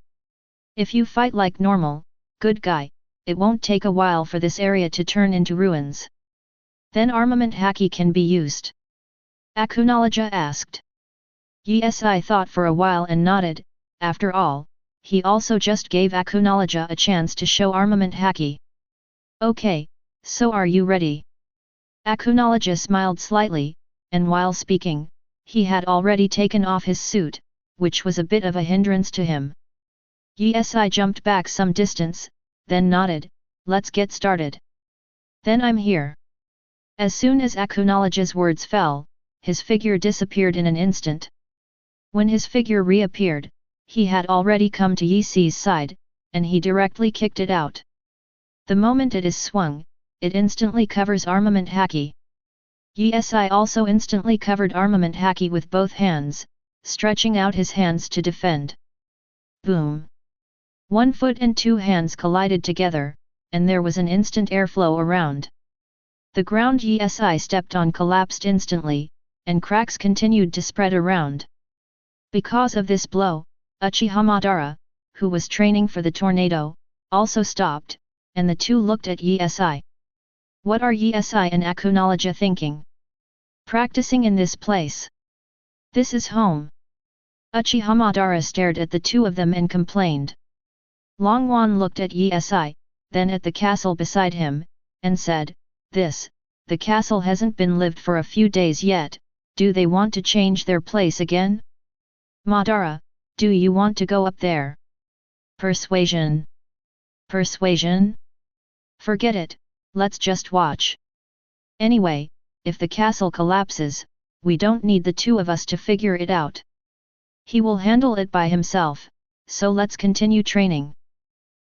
If you fight like normal, good guy, it won't take a while for this area to turn into ruins. Then armament haki can be used?" Akunoloja asked. Yesi thought for a while and nodded. After all, he also just gave Akunology a chance to show armament haki. Okay, so are you ready? Akunology smiled slightly, and while speaking, he had already taken off his suit, which was a bit of a hindrance to him. Yesi jumped back some distance, then nodded, let's get started. Then I'm here. As soon as Akunology's words fell, his figure disappeared in an instant. When his figure reappeared, he had already come to Yesi's side, and he directly kicked it out. The moment it is swung, it instantly covers armament haki. Yesi also instantly covered armament haki with both hands, stretching out his hands to defend. Boom! 1 foot and 2 hands collided together, and there was an instant airflow around. The ground Yesi stepped on collapsed instantly, and cracks continued to spread around. Because of this blow, Uchiha Madara, who was training for the tornado, also stopped, and the two looked at Yesi. What are Yesi and Akunology thinking? Practicing in this place. This is home. Uchiha Madara stared at the two of them and complained. Longwan looked at Yesi, then at the castle beside him, and said, the castle hasn't been lived for a few days yet, do they want to change their place again? Madara, do you want to go up there? Persuasion. Persuasion? Forget it, let's just watch. Anyway, if the castle collapses, we don't need the two of us to figure it out. He will handle it by himself, so let's continue training.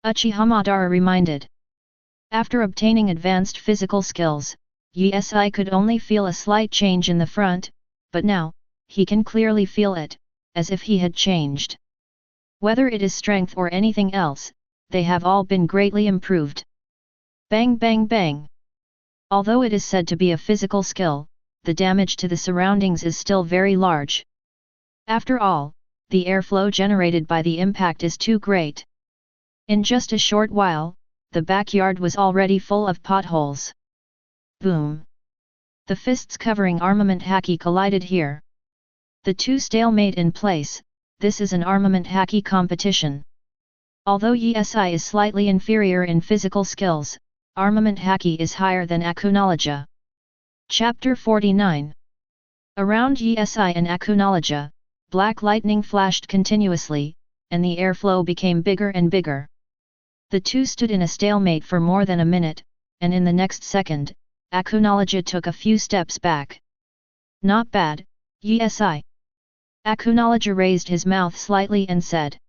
Uchiha Madara reminded. After obtaining advanced physical skills, Yesi could only feel a slight change in the front, but now, he can clearly feel it, as if he had changed. Whether it is strength or anything else, they have all been greatly improved. Bang bang bang! Although it is said to be a physical skill, the damage to the surroundings is still very large. After all, the airflow generated by the impact is too great. In just a short while, the backyard was already full of potholes. Boom! The fists covering armament haki collided here. The two stalemate in place. This is an armament haki competition. Although Yesi is slightly inferior in physical skills, armament haki is higher than Akunology. Chapter 49. Around Yesi and Akunology, black lightning flashed continuously, and the airflow became bigger and bigger. The two stood in a stalemate for more than a minute, and in the next second, Akunology took a few steps back. Not bad, Yesi. Akunology raised his mouth slightly and said.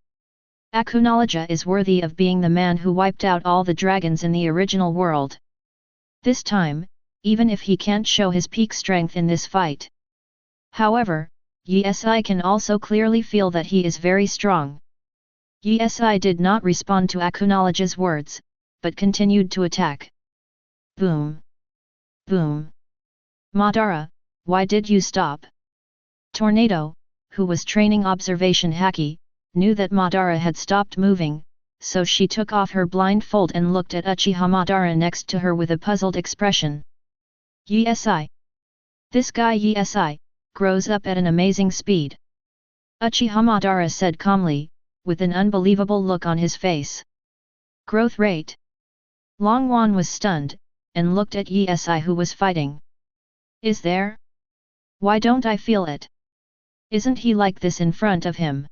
Akunology is worthy of being the man who wiped out all the dragons in the original world. This time, even if he can't show his peak strength in this fight. However, Yesi can also clearly feel that he is very strong. Yesi did not respond to Akunology's words, but continued to attack. Boom! Boom! Madara, why did you stop? Tornado, who was training observation haki, knew that Madara had stopped moving, so she took off her blindfold and looked at Uchiha Madara next to her with a puzzled expression. Yesi! This guy Yesi, grows up at an amazing speed. Uchiha Madara said calmly, with an unbelievable look on his face. Growth rate? Longwan was stunned, and looked at Yesi who was fighting. Is there? Why don't I feel it? Isn't he like this in front of him?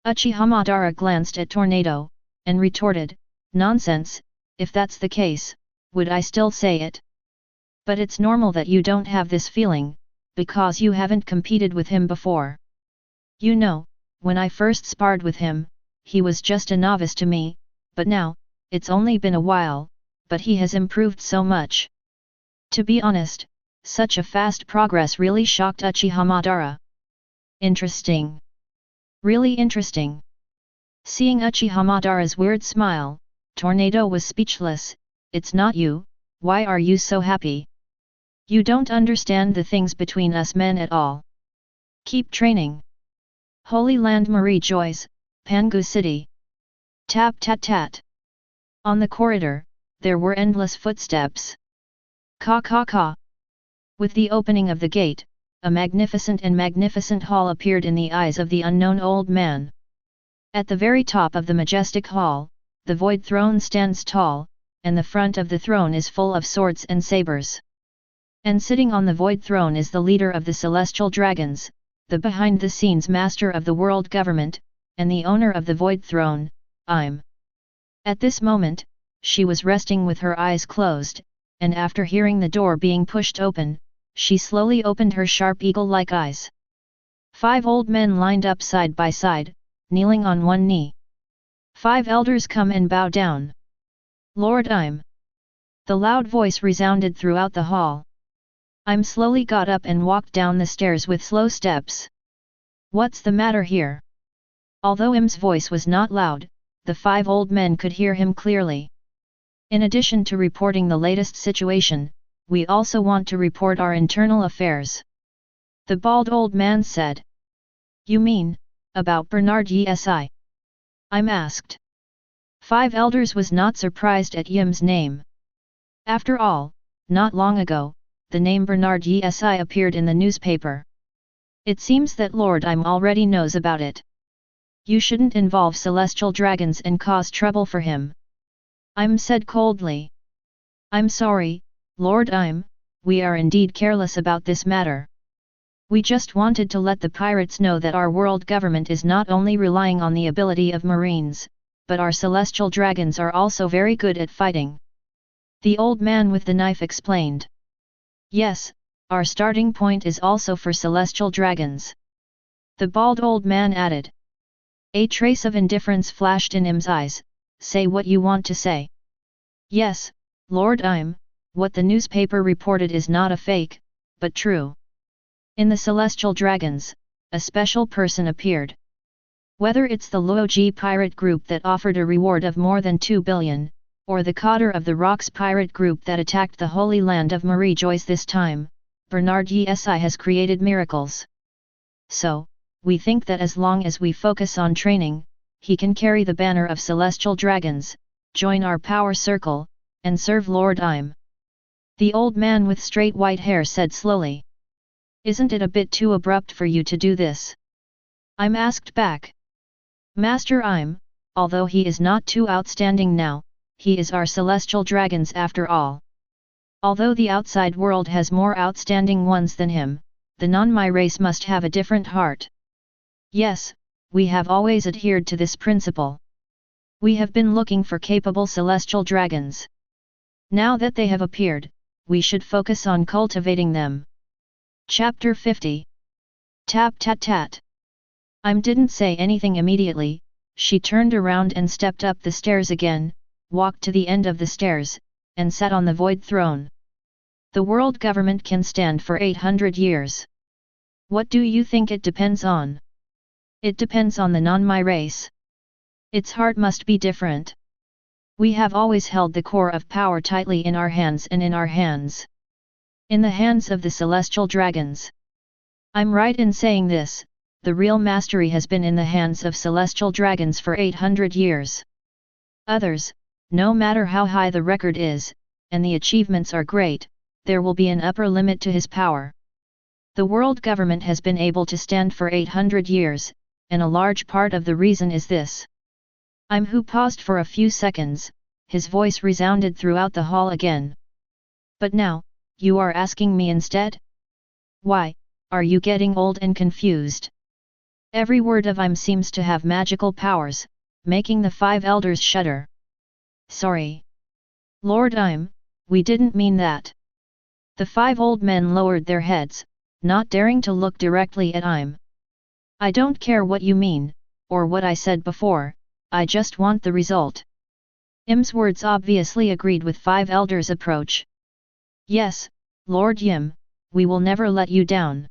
Uchiha Madara glanced at Tornado, and retorted, nonsense, if that's the case, would I still say it? But it's normal that you don't have this feeling, because you haven't competed with him before. You know, when I first sparred with him, he was just a novice to me, but now, it's only been a while, but he has improved so much. To be honest, such a fast progress really shocked Uchiha Madara. Interesting. Really interesting. Seeing Uchiha Madara's weird smile, Tornado was speechless. It's not you, why are you so happy? You don't understand the things between us men at all. Keep training. Holy Land Marie Joyce, Pangu City. Tap tat tat. On the corridor, there were endless footsteps. Ka ka ka. With the opening of the gate, a magnificent hall appeared in the eyes of the unknown old man. At the very top of the majestic hall, the void throne stands tall, and the front of the throne is full of swords and sabers. And sitting on the void throne is the leader of the celestial dragons, the behind-the-scenes master of the world government, and the owner of the void throne, I'm. At this moment, she was resting with her eyes closed, and after hearing the door being pushed open, she slowly opened her sharp eagle-like eyes. 5 old men lined up side by side, kneeling on one knee. 5 elders come and bow down. Lord I'm. The loud voice resounded throughout the hall. I'm slowly got up and walked down the stairs with slow steps. What's the matter here? Although Im's voice was not loud, the 5 old men could hear him clearly. In addition to reporting the latest situation, we also want to report our internal affairs. The bald old man said. You mean, about Bernard Issan? I'm asked. 5 elders was not surprised at Yim's name. After all, not long ago, the name Bernard Issan appeared in the newspaper. It seems that Lord Im already knows about it. You shouldn't involve celestial dragons and cause trouble for him. Im said coldly. I'm sorry, Lord Im, we are indeed careless about this matter. We just wanted to let the pirates know that our world government is not only relying on the ability of marines, but our celestial dragons are also very good at fighting. The old man with the knife explained. Yes, our starting point is also for celestial dragons. The bald old man added. A trace of indifference flashed in Im's eyes. Say what you want to say. Yes, Lord Im, what the newspaper reported is not a fake, but true. In the celestial dragons, a special person appeared. Whether it's the Loji pirate group that offered a reward of more than 2 billion, or the Cotter of the Rocks pirate group that attacked the Holy Land of Marie Joyce this time, Bernard Issan has created miracles. So, we think that as long as we focus on training, he can carry the banner of celestial dragons, join our power circle, and serve Lord Im. The old man with straight white hair said slowly. Isn't it a bit too abrupt for you to do this? Im asked back. Master Im, although he is not too outstanding now, he is our celestial dragons after all. Although the outside world has more outstanding ones than him, the non-my race must have a different heart. Yes, we have always adhered to this principle. We have been looking for capable celestial dragons. Now that they have appeared, we should focus on cultivating them. Chapter 50. Tap tat tat. Im didn't say anything immediately. She turned around and stepped up the stairs again, walked to the end of the stairs, and sat on the void throne. The world government can stand for 800 years. What do you think it depends on? It depends on the non-my race. Its heart must be different. We have always held the core of power tightly in our hands and in our hands. In the hands of the celestial dragons. I'm right in saying this, the real mastery has been in the hands of celestial dragons for 800 years. Others, no matter how high the record is, and the achievements are great, there will be an upper limit to his power. The world government has been able to stand for 800 years, and a large part of the reason is this. Im who paused for a few seconds, his voice resounded throughout the hall again. But now, you are asking me instead? Why, are you getting old and confused? Every word of Im seems to have magical powers, making the 5 elders shudder. Sorry. Lord Im, we didn't mean that. The 5 old men lowered their heads, not daring to look directly at Im. I don't care what you mean, or what I said before, I just want the result. Im's words obviously agreed with 5 elders' approach. Yes, Lord Yim, we will never let you down.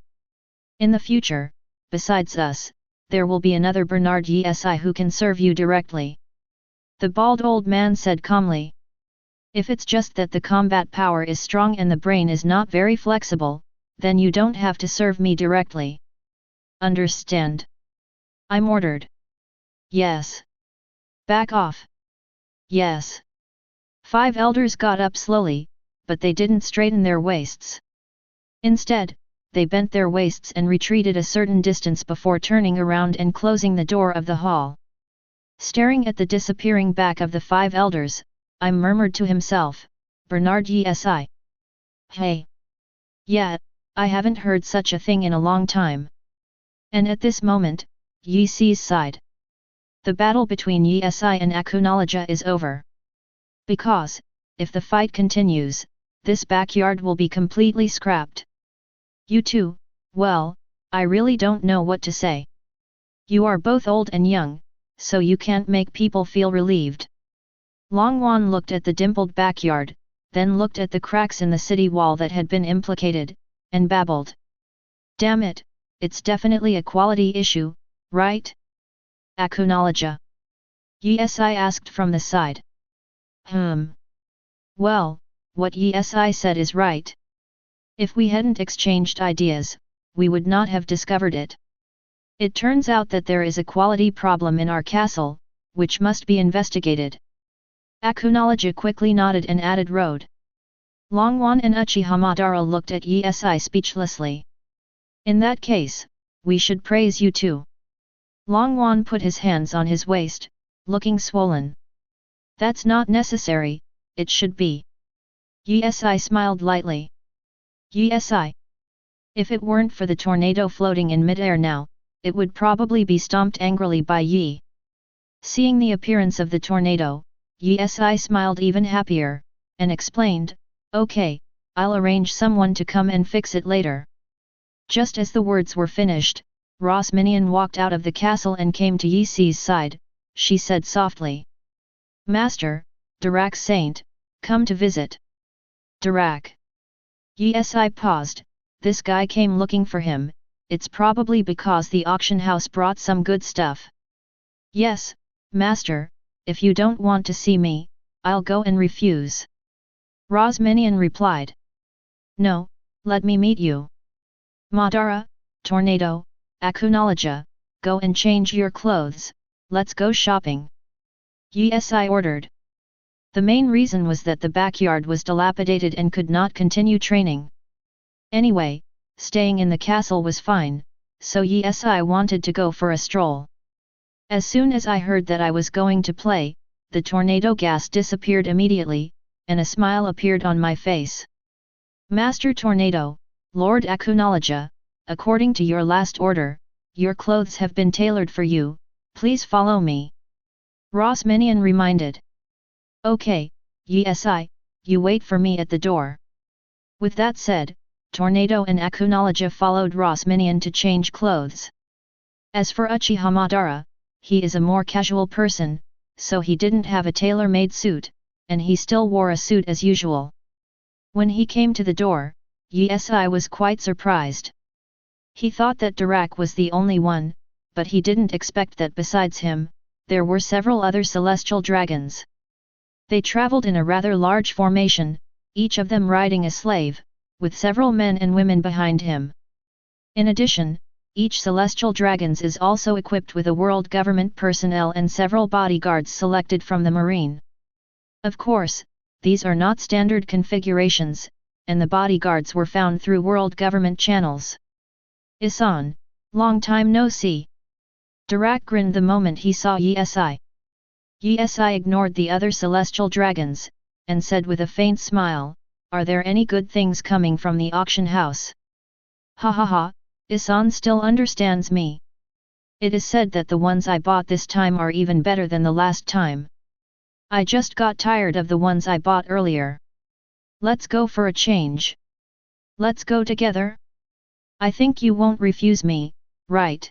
In the future, besides us, there will be another Bernard Issan who can serve you directly. The bald old man said calmly. If it's just that the combat power is strong and the brain is not very flexible, then you don't have to serve me directly. Understand? I'm ordered. Yes. Back off. Yes. 5 elders got up slowly, but they didn't straighten their waists. Instead, they bent their waists and retreated a certain distance before turning around and closing the door of the hall. Staring at the disappearing back of the 5 elders, I murmured to himself, Bernard Issan. Hey! Yeah, I haven't heard such a thing in a long time. And at this moment, Issan sighed. The battle between Issan and Akunoloja is over. Because, if the fight continues, this backyard will be completely scrapped. You two, well, I really don't know what to say. You are both old and young, so you can't make people feel relieved. Longwan looked at the dimpled backyard, then looked at the cracks in the city wall that had been implicated, and babbled. Damn it, it's definitely a quality issue, right? Akunoloja. Issan asked from the side. Well, what Issan said is right. If we hadn't exchanged ideas, we would not have discovered it. It turns out that there is a quality problem in our castle, which must be investigated. Akunoloja quickly nodded and added road. Longwan and Uchiha Madara looked at Issan speechlessly. In that case, we should praise you too. Longwan put his hands on his waist, looking swollen. That's not necessary, it should be. Issan smiled lightly. Issan. If it weren't for the tornado floating in midair now, it would probably be stomped angrily by Yi. Seeing the appearance of the tornado, Issan smiled even happier, and explained, okay, I'll arrange someone to come and fix it later. Just as the words were finished, Ross Minion walked out of the castle and came to Issan's side. She said softly. Master, Dirac Saint, come to visit. Dirac. Issan paused, this guy came looking for him, it's probably because the auction house brought some good stuff. Yes, Master, if you don't want to see me, I'll go and refuse. Rosminian replied. No, let me meet you. Madara, Tornado, Akunoloja, go and change your clothes, let's go shopping. Issan ordered. The main reason was that the backyard was dilapidated and could not continue training. Anyway, staying in the castle was fine, so Issan wanted to go for a stroll. As soon as I heard that I was going to play, the tornado gas disappeared immediately, and a smile appeared on my face. Master Tornado, Lord Akunoloja, according to your last order, your clothes have been tailored for you, please follow me. Ross Minion reminded. Okay, Issan, you wait for me at the door. With that said, Tornado and Akunoloja followed Ross Minion to change clothes. As for Uchiha Madara, he is a more casual person, so he didn't have a tailor-made suit, and he still wore a suit as usual. When he came to the door, Issan was quite surprised. He thought that Dirac was the only one, but he didn't expect that besides him, there were several other celestial dragons. They traveled in a rather large formation, each of them riding a slave, with several men and women behind him. In addition, each celestial dragons is also equipped with a world government personnel and several bodyguards selected from the marine. Of course, these are not standard configurations, and the bodyguards were found through world government channels. Issan, long time no see. Dirac grinned the moment he saw Issan. Issan ignored the other celestial dragons, and said with a faint smile, are there any good things coming from the auction house? Ha ha ha, Issan still understands me. It is said that the ones I bought this time are even better than the last time. I just got tired of the ones I bought earlier. Let's go for a change. Let's go together? I think you won't refuse me, right?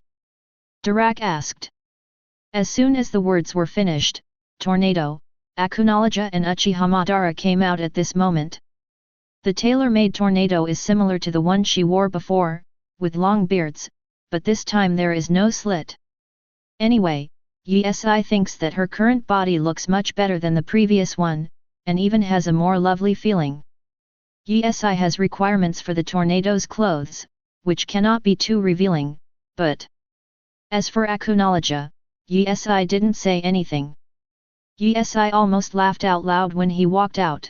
Dirac asked. As soon as the words were finished, Tornado, Akunoloja and Uchiha Madara came out at this moment. The tailor-made Tornado is similar to the one she wore before, with long beards, but this time there is no slit. Anyway, Issan thinks that her current body looks much better than the previous one, and even has a more lovely feeling. Issan has requirements for the Tornado's clothes, which cannot be too revealing, but... As for Akunoloja, Issan didn't say anything. Issan almost laughed out loud when he walked out.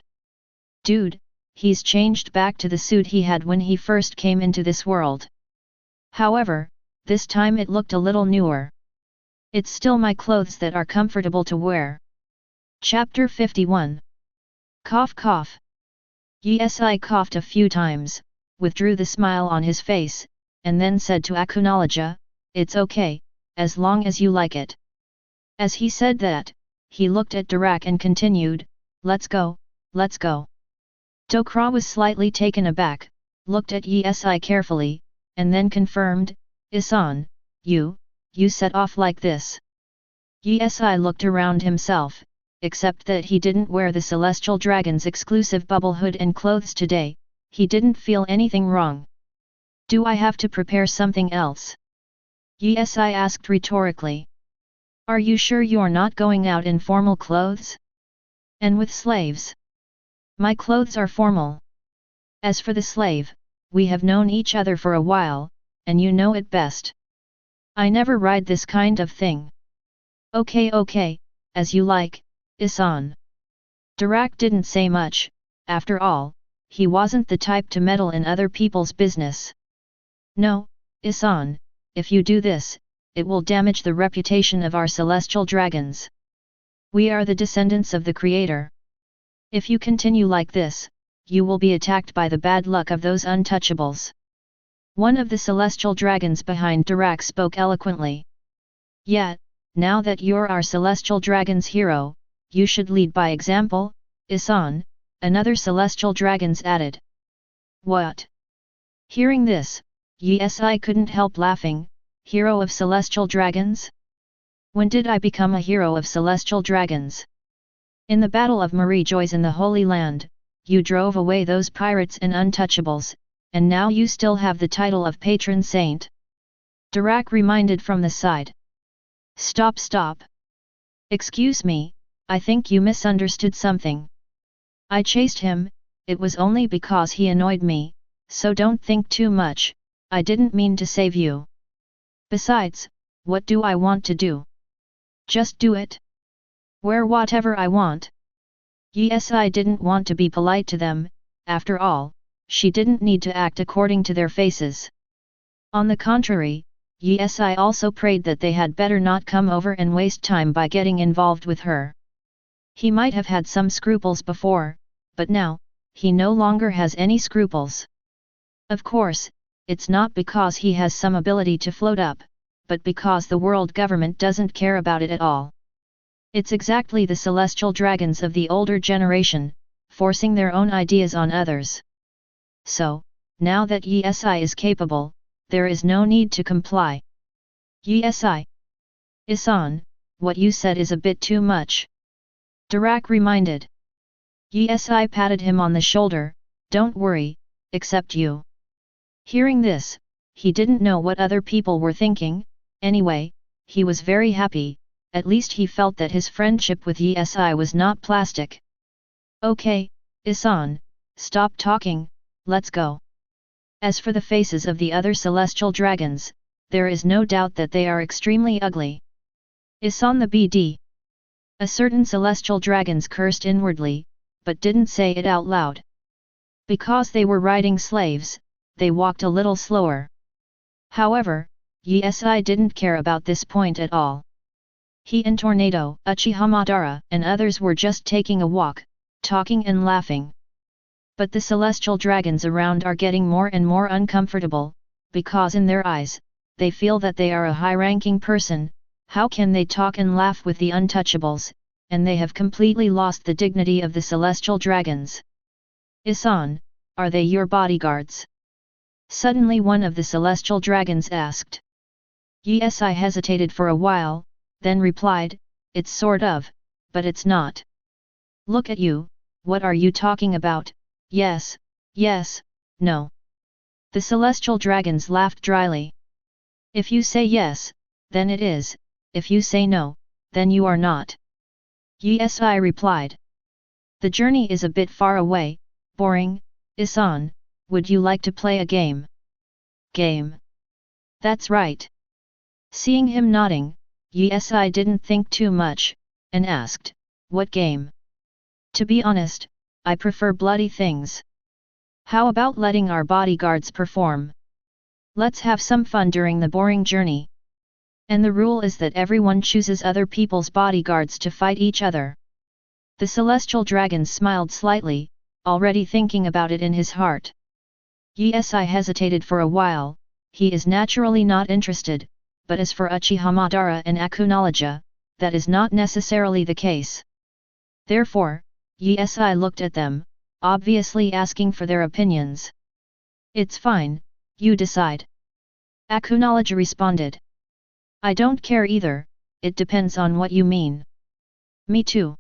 Dude, he's changed back to the suit he had when he first came into this world. However, this time it looked a little newer. It's still my clothes that are comfortable to wear. Chapter 51. Cough cough. Yesai coughed a few times, withdrew the smile on his face, and then said to Akunoloja, "It's okay, as long as you like it." As he said that, he looked at Dirac and continued, "Let's go, let's go." Dokra was slightly taken aback, looked at Yesai carefully, and then confirmed, "Issan, you set off like this." Yesai looked around himself, except that he didn't wear the Celestial Dragon's exclusive bubble hood and clothes today, he didn't feel anything wrong. "Do I have to prepare something else?" Yesai asked rhetorically. "Are you sure you're not going out in formal clothes? And with slaves?" "My clothes are formal. As for the slave, we have known each other for a while, and you know it best. I never ride this kind of thing." Okay, as you like, Issan." Dirac didn't say much, after all, he wasn't the type to meddle in other people's business. "No, Issan, if you do this, it will damage the reputation of our celestial dragons. We are the descendants of the Creator. If you continue like this, you will be attacked by the bad luck of those untouchables." One of the celestial dragons behind Dirac spoke eloquently. "Yet, now that you're our celestial dragon's hero, you should lead by example, Issan," another celestial dragon's added. "What?" Hearing this, Yesai couldn't help laughing. "Hero of celestial dragons? When did I become a hero of celestial dragons? In the Battle of Marie Joyce in the Holy Land, you drove away those pirates and untouchables, and now you still have the title of patron saint." Dirac reminded from the side. Stop. Excuse me, I think you misunderstood something. I chased him, it was only because he annoyed me, so don't think too much, I didn't mean to save you. Besides, what do I want to do? Just do it. Wear whatever I want." Yesai didn't want to be polite to them, after all, she didn't need to act according to their faces. On the contrary, Yesai also prayed that they had better not come over and waste time by getting involved with her. He might have had some scruples before, but now, he no longer has any scruples. Of course, it's not because he has some ability to float up, but because the world government doesn't care about it at all. It's exactly the celestial dragons of the older generation, forcing their own ideas on others. So, now that Yesai is capable, there is no need to comply. Yesai. Issan, what you said is a bit too much. Dirac reminded. Yesai patted him on the shoulder, "Don't worry, except you." Hearing this, he didn't know what other people were thinking, anyway, he was very happy, at least he felt that his friendship with Yesai was not plastic. "Okay, Issan, stop talking, let's go." As for the faces of the other celestial dragons, there is no doubt that they are extremely ugly. Issan the BD. A certain celestial dragons cursed inwardly, but didn't say it out loud. Because they were riding slaves, they walked a little slower. However, Yesai didn't care about this point at all. He and Tornado, Uchiha Madara, and others were just taking a walk, talking and laughing. But the celestial dragons around are getting more and more uncomfortable, because in their eyes, they feel that they are a high-ranking person. How can they talk and laugh with the untouchables, and they have completely lost the dignity of the celestial dragons. Issan, are they your bodyguards? Suddenly one of the celestial dragons asked. Yesai hesitated for a while, then replied, "It's sort of, but it's not." "Look at you, what are you talking about? Yes, no." The celestial dragons laughed dryly. "If you say yes, then it is, if you say no, then you are not." Yesai replied. "The journey is a bit far away, boring, Issan, would you like to play a game?" "Game?" "That's right." Seeing him nodding, Yesai didn't think too much, and asked, "What game?" "To be honest, I prefer bloody things." How about letting our bodyguards perform? Let's have some fun during the boring journey. And the rule is that everyone chooses other people's bodyguards to fight each other. The celestial dragon smiled slightly, already thinking about it in his heart. Yesai hesitated for a while. He is naturally not interested, but as for Uchiha Madara and Akunoloja, that is not necessarily the case. Therefore, Yesai looked at them, obviously asking for their opinions. It's fine, you decide. Akunoloja responded. I don't care either, it depends on what you mean. Me too.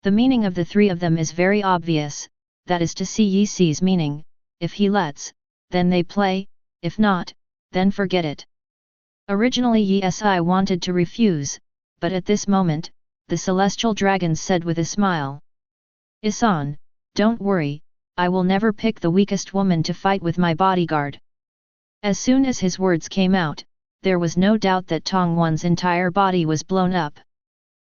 The meaning of the three of them is very obvious, that is to see Yesai's meaning, if he lets, then they play, if not, then forget it. Originally Yesai wanted to refuse, but at this moment, the celestial dragon said with a smile. Issan, don't worry, I will never pick the weakest woman to fight with my bodyguard. As soon as his words came out, there was no doubt that Tongwon's entire body was blown up.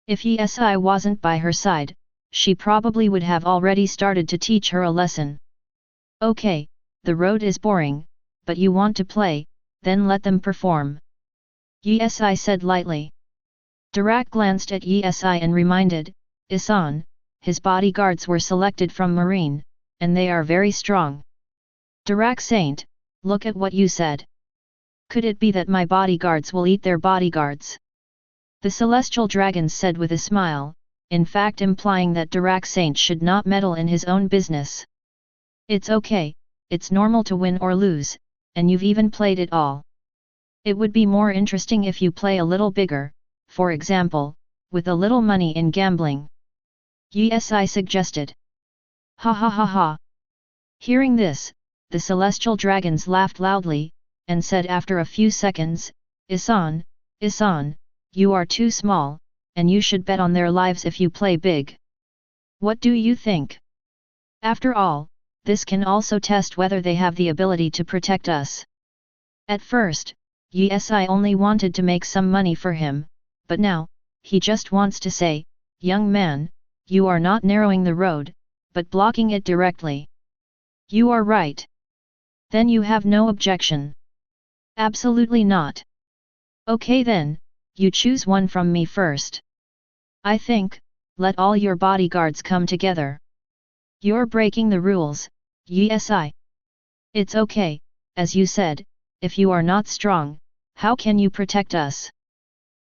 If Yesai wasn't by her side, she probably would have already started to teach her a lesson. Okay, the road is boring, but you want to play, then let them perform. Yesai said lightly. Dirac glanced at Yesai and reminded, Issan, his bodyguards were selected from Marine, and they are very strong. Dirac Saint, look at what you said. Could it be that my bodyguards will eat their bodyguards? The celestial dragon said with a smile, in fact implying that Dirac Saint should not meddle in his own business. It's okay, it's normal to win or lose, and you've even played it all. It would be more interesting if you play a little bigger, for example, with a little money in gambling. Yesai suggested. Ha ha ha ha. Hearing this, the celestial dragons laughed loudly, and said after a few seconds, Issan, Issan, you are too small, and you should bet on their lives if you play big. What do you think? After all, this can also test whether they have the ability to protect us. At first, Yesai only wanted to make some money for him, but now, he just wants to say, young man, you are not narrowing the road, but blocking it directly. You are right. Then you have no objection. Absolutely not. Okay then, you choose one from me first. I think, let all your bodyguards come together. You're breaking the rules, Yesai. It's okay, as you said, if you are not strong, how can you protect us?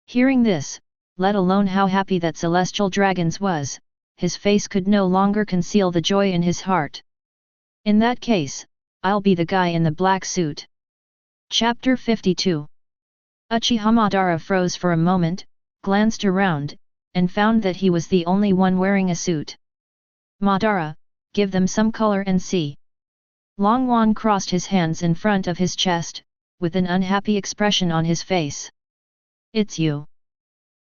Hearing this, let alone how happy that celestial dragons was, his face could no longer conceal the joy in his heart. In that case, I'll be the guy in the black suit. Chapter 52. Uchiha Madara froze for a moment, glanced around, and found that he was the only one wearing a suit. Madara, give them some color and see. Longwan crossed his hands in front of his chest, with an unhappy expression on his face. It's you.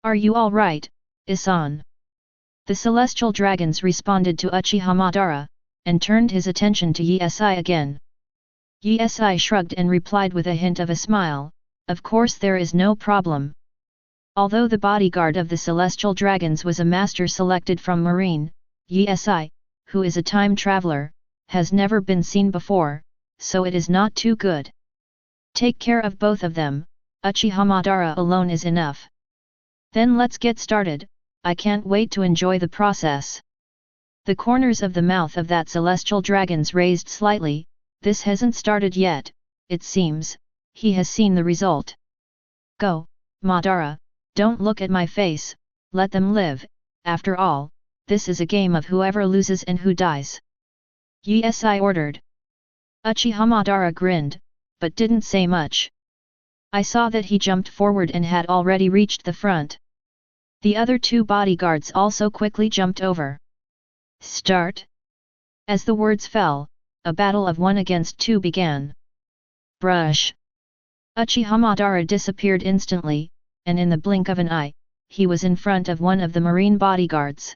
Are you all right, Issan? The celestial dragons responded to Uchiha Madara, and turned his attention to Yesai again. Yesai shrugged and replied with a hint of a smile, of course there is no problem. Although the bodyguard of the celestial dragons was a master selected from Marine, Yesai, who is a time traveler, has never been seen before, so it is not too good. Take care of both of them, Uchiha Madara alone is enough. Then let's get started, I can't wait to enjoy the process. The corners of the mouth of that celestial dragons raised slightly, this hasn't started yet, it seems, he has seen the result. Go, Madara, don't look at my face, let them live, after all, this is a game of whoever loses and who dies. Yesai ordered. Uchiha Madara grinned, but didn't say much. I saw that he jumped forward and had already reached the front. The other two bodyguards also quickly jumped over. Start! As the words fell, a battle of 1 against 2 began. Brush! Uchiha Madara disappeared instantly, and in the blink of an eye, he was in front of one of the marine bodyguards.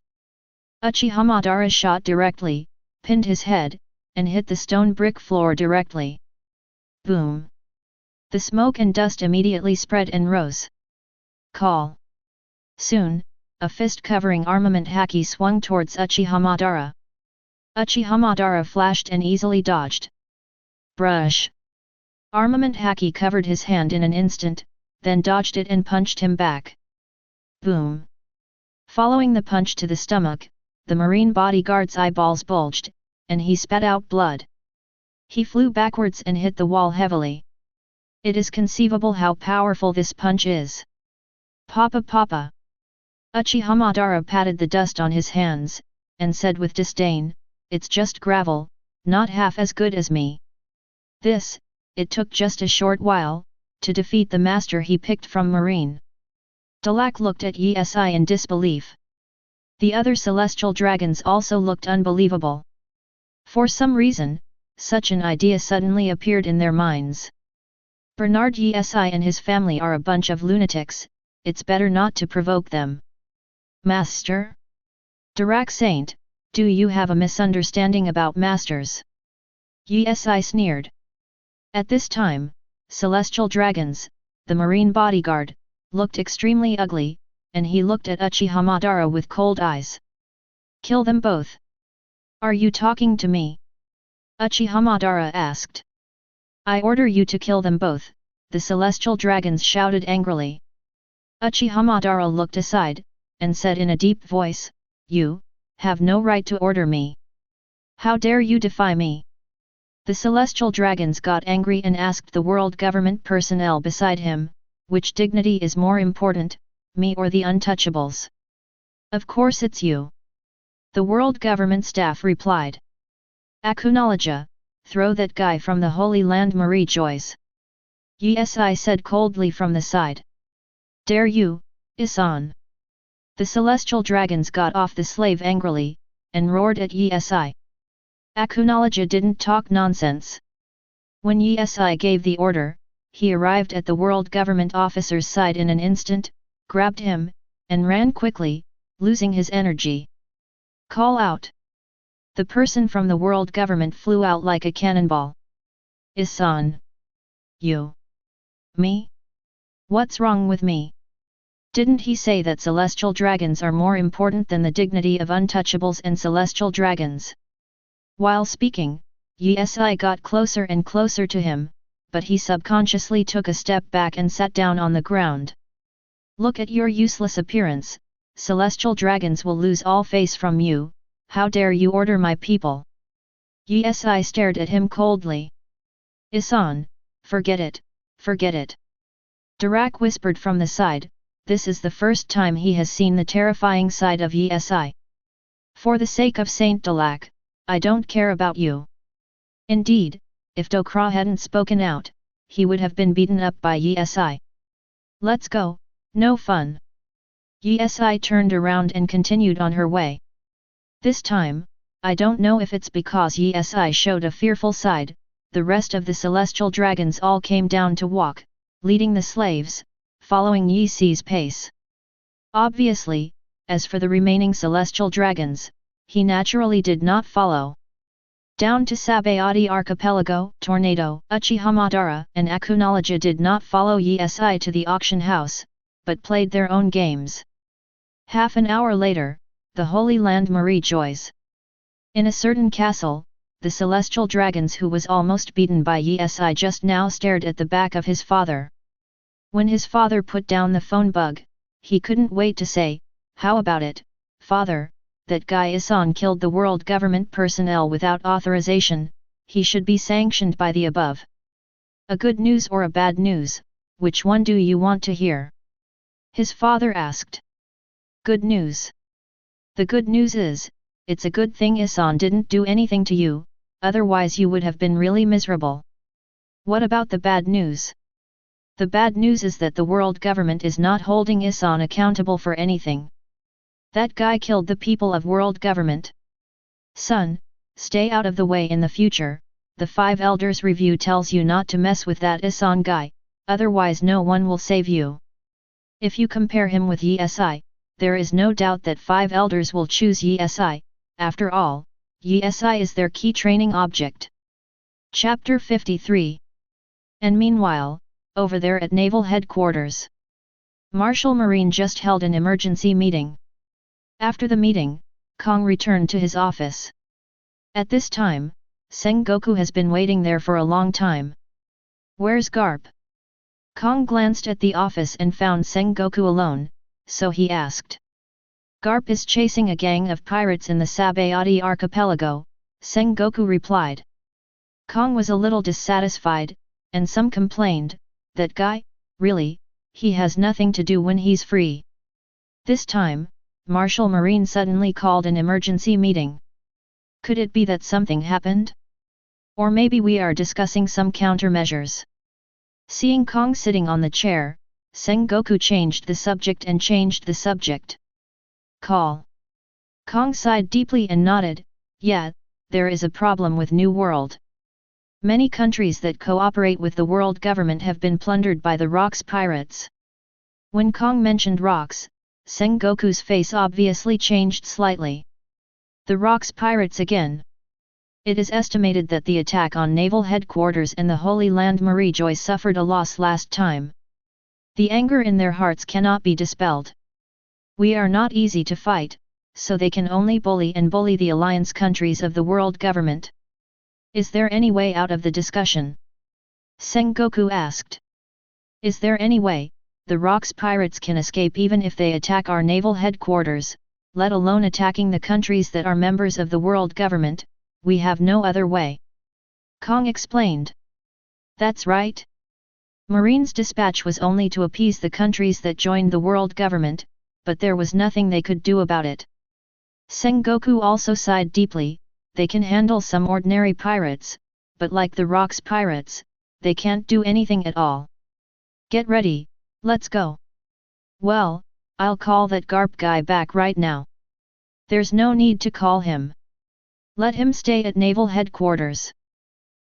Uchiha Madara shot directly, pinned his head, and hit the stone brick floor directly. Boom! The smoke and dust immediately spread and rose. Call! Soon, a fist covering armament haki swung towards Uchiha Madara. Uchiha Madara flashed and easily dodged. Brush! Armament Haki covered his hand in an instant, then dodged it and punched him back. Boom! Following the punch to the stomach, the marine bodyguard's eyeballs bulged, and he spat out blood. He flew backwards and hit the wall heavily. It is conceivable how powerful this punch is. Papa Papa! Uchiha Madara patted the dust on his hands, and said with disdain, "It's just gravel, not half as good as me." It took just a short while, to defeat the master he picked from Marine. Dalak looked at Yi Si in disbelief. The other celestial dragons also looked unbelievable. For some reason, such an idea suddenly appeared in their minds. Bernard Issan and his family are a bunch of lunatics, it's better not to provoke them. Master? Darak Saint, do you have a misunderstanding about masters? Isai sneered. At this time, celestial dragons, the marine bodyguard, looked extremely ugly, and he looked at Uchiha Madara with cold eyes. Kill them both. Are you talking to me? Uchiha Madara asked. I order you to kill them both, the celestial dragons shouted angrily. Uchiha Madara looked aside, and said in a deep voice, You have no right to order me. How dare you defy me? The celestial dragons got angry and asked the world government personnel beside him, which dignity is more important, me or the untouchables? Of course it's you. The world government staff replied. Acknowledge, throw that guy from the Holy Land Marie Joyce. Isai said coldly from the side. Dare you, Issan? The celestial dragons got off the slave angrily, and roared at Isai. Acknowledge didn't talk nonsense. When Isai gave the order, he arrived at the world government officer's side in an instant, grabbed him, and ran quickly, losing his energy. Call out! The person from the world government flew out like a cannonball. Issan! You! Me? What's wrong with me? Didn't he say that celestial dragons are more important than the dignity of untouchables and celestial dragons? While speaking, Isai got closer and closer to him, but he subconsciously took a step back and sat down on the ground. Look at your useless appearance, celestial dragons will lose all face from you, how dare you order my people? Isai stared at him coldly. Issan, forget it, forget it. Darak whispered from the side, this is the first time he has seen the terrifying side of Isai. For the sake of Saint Dalak, I don't care about you. Indeed, if Dokra hadn't spoken out, he would have been beaten up by Isai. Let's go, no fun. Isai turned around and continued on her way. This time, I don't know if it's because Isai showed a fearful side, the rest of the celestial dragons all came down to walk, leading the slaves, following Isai's pace. Obviously, as for the remaining celestial dragons, he naturally did not follow. Down to Sabayati Archipelago, Tornado, Uchiha Madara and Acknowledge did not follow Isai to the auction house, but played their own games. Half an hour later, the Holy Land Marie Joyce. In a certain castle, the celestial dragons who was almost beaten by Isai just now stared at the back of his father. When his father put down the phone bug, he couldn't wait to say, how about it, father? That guy Issan killed the world government personnel without authorization, he should be sanctioned by the above. A good news or a bad news, which one do you want to hear? His father asked. Good news. The good news is, it's a good thing Issan didn't do anything to you, otherwise you would have been really miserable. What about the bad news? The bad news is that the world government is not holding Issan accountable for anything. That guy killed the people of world government. Son, stay out of the way in the future, the 5 Elders Review tells you not to mess with that Issan guy, otherwise no one will save you. If you compare him with Isai, there is no doubt that 5 Elders will choose Isai, after all, Isai is their key training object. Chapter 53. And meanwhile, over there at Naval Headquarters, Marshal Marine just held an emergency meeting. After the meeting, Kong returned to his office. At this time, Sengoku has been waiting there for a long time. Where's Garp? Kong glanced at the office and found Sengoku alone, so he asked. Garp is chasing a gang of pirates in the Sabayati archipelago, Sengoku replied. Kong was a little dissatisfied, and some complained, that guy, really, he has nothing to do when he's free. This time, Marshal Marine suddenly called an emergency meeting. Could it be that something happened? Or maybe we are discussing some countermeasures. Seeing Kong sitting on the chair, Sengoku changed the subject. Call. Kong sighed deeply and nodded, yeah, there is a problem with New World. Many countries that cooperate with the world government have been plundered by the Rocks pirates. When Kong mentioned Rocks, Sengoku's face obviously changed slightly. The Rocks pirates again. It is estimated that the attack on naval headquarters and the Holy Land Marijoy suffered a loss last time. The anger in their hearts cannot be dispelled. We are not easy to fight, so they can only bully the alliance countries of the world government. Is there any way out of the discussion? Sengoku asked. Is there any way the Rocks pirates can escape even if they attack our naval headquarters, let alone attacking the countries that are members of the world government? We have no other way. Kong explained. That's right. Marine's dispatch was only to appease the countries that joined the world government, but there was nothing they could do about it. Sengoku also sighed deeply. They can handle some ordinary pirates, but like the Rocks pirates, they can't do anything at all. Get ready, let's go. Well, I'll call that Garp guy back right now. There's no need to call him. Let him stay at naval headquarters.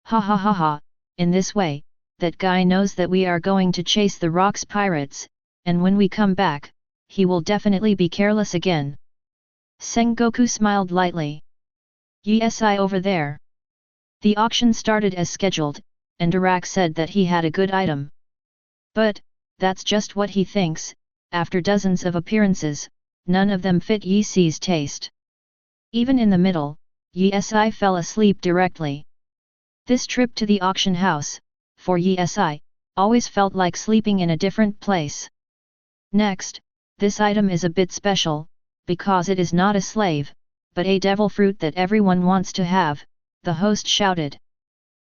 Ha ha ha ha, in this way, that guy knows that we are going to chase the Rocks pirates, and when we come back, he will definitely be careless again. Sengoku smiled lightly. Yes, over there. The auction started as scheduled, and Dirac said that he had a good item. But, that's just what he thinks, after dozens of appearances, none of them fit Yisi's taste. Even in the middle, Yisi fell asleep directly. This trip to the auction house, for Yisi, always felt like sleeping in a different place. Next, this item is a bit special, because it is not a slave, but a devil fruit that everyone wants to have, the host shouted.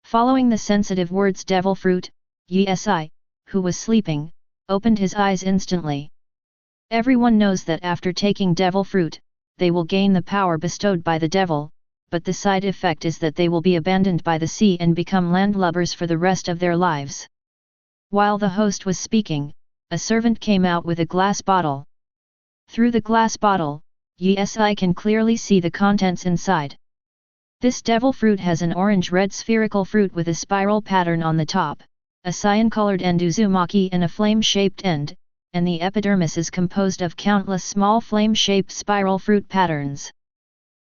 Following the sensitive words devil fruit, Yisi, who was sleeping, opened his eyes instantly. Everyone knows that after taking devil fruit, they will gain the power bestowed by the devil, but the side effect is that they will be abandoned by the sea and become landlubbers for the rest of their lives. While the host was speaking, a servant came out with a glass bottle. Through the glass bottle, Yisi can clearly see the contents inside. This devil fruit has an orange-red spherical fruit with a spiral pattern on the top, a cyan-colored end uzumaki and a flame-shaped end, and the epidermis is composed of countless small flame-shaped spiral fruit patterns.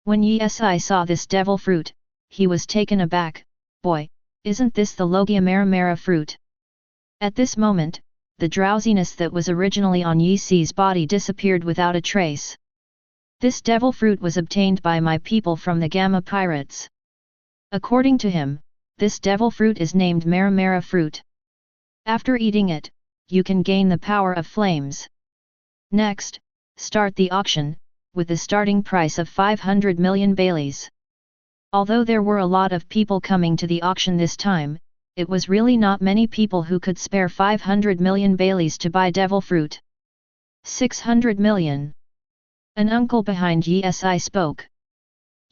When Yisi saw this devil fruit, he was taken aback. Boy, isn't this the Logia Maramara fruit? At this moment, the drowsiness that was originally on Yisi's body disappeared without a trace. This devil fruit was obtained by my people from the Gamma pirates. According to him, this devil fruit is named Maramara fruit. After eating it, you can gain the power of flames. Next, start the auction, with the starting price of 500 million Baileys. Although there were a lot of people coming to the auction this time, it was really not many people who could spare 500 million Baileys to buy devil fruit. 600 million. An uncle behind Yisi spoke.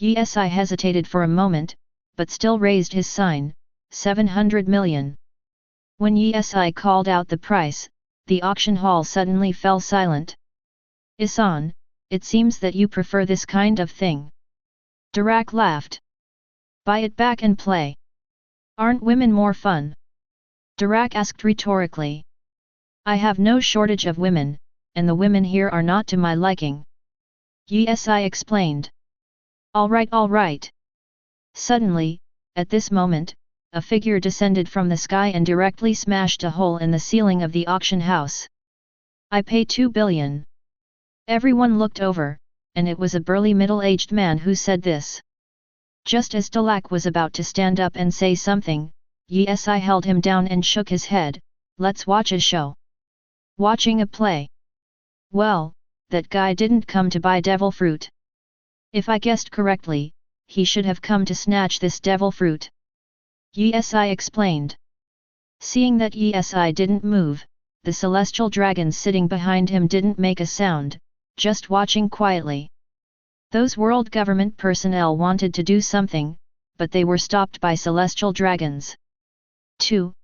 Yisi hesitated for a moment, but still raised his sign, 700 million. When Yisi called out the price, the auction hall suddenly fell silent. Issan, it seems that you prefer this kind of thing. Dirac laughed. Buy it back and play. Aren't women more fun? Dirac asked rhetorically. I have no shortage of women, and the women here are not to my liking. Yisi explained. All right. Suddenly, at this moment, a figure descended from the sky and directly smashed a hole in the ceiling of the auction house. I pay 2 billion. Everyone looked over, and it was a burly middle-aged man who said this. Just as Dalak was about to stand up and say something, Yi held him down and shook his head. Let's watch a show. Watching a play. Well, that guy didn't come to buy devil fruit. If I guessed correctly, he should have come to snatch this devil fruit. Yi explained. Seeing that Yi didn't move, the celestial dragons sitting behind him didn't make a sound, just watching quietly. Those world government personnel wanted to do something, but they were stopped by celestial dragons. 2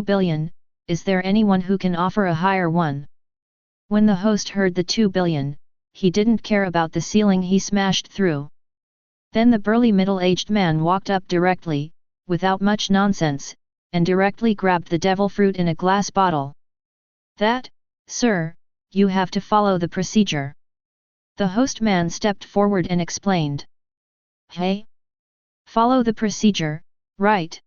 billion, is there anyone who can offer a higher one? When the host heard the 2 billion, he didn't care about the ceiling he smashed through. Then the burly middle-aged man walked up directly, without much nonsense, and directly grabbed the devil fruit in a glass bottle. That, sir, you have to follow the procedure. The host man stepped forward and explained. Hey? Follow the procedure, right?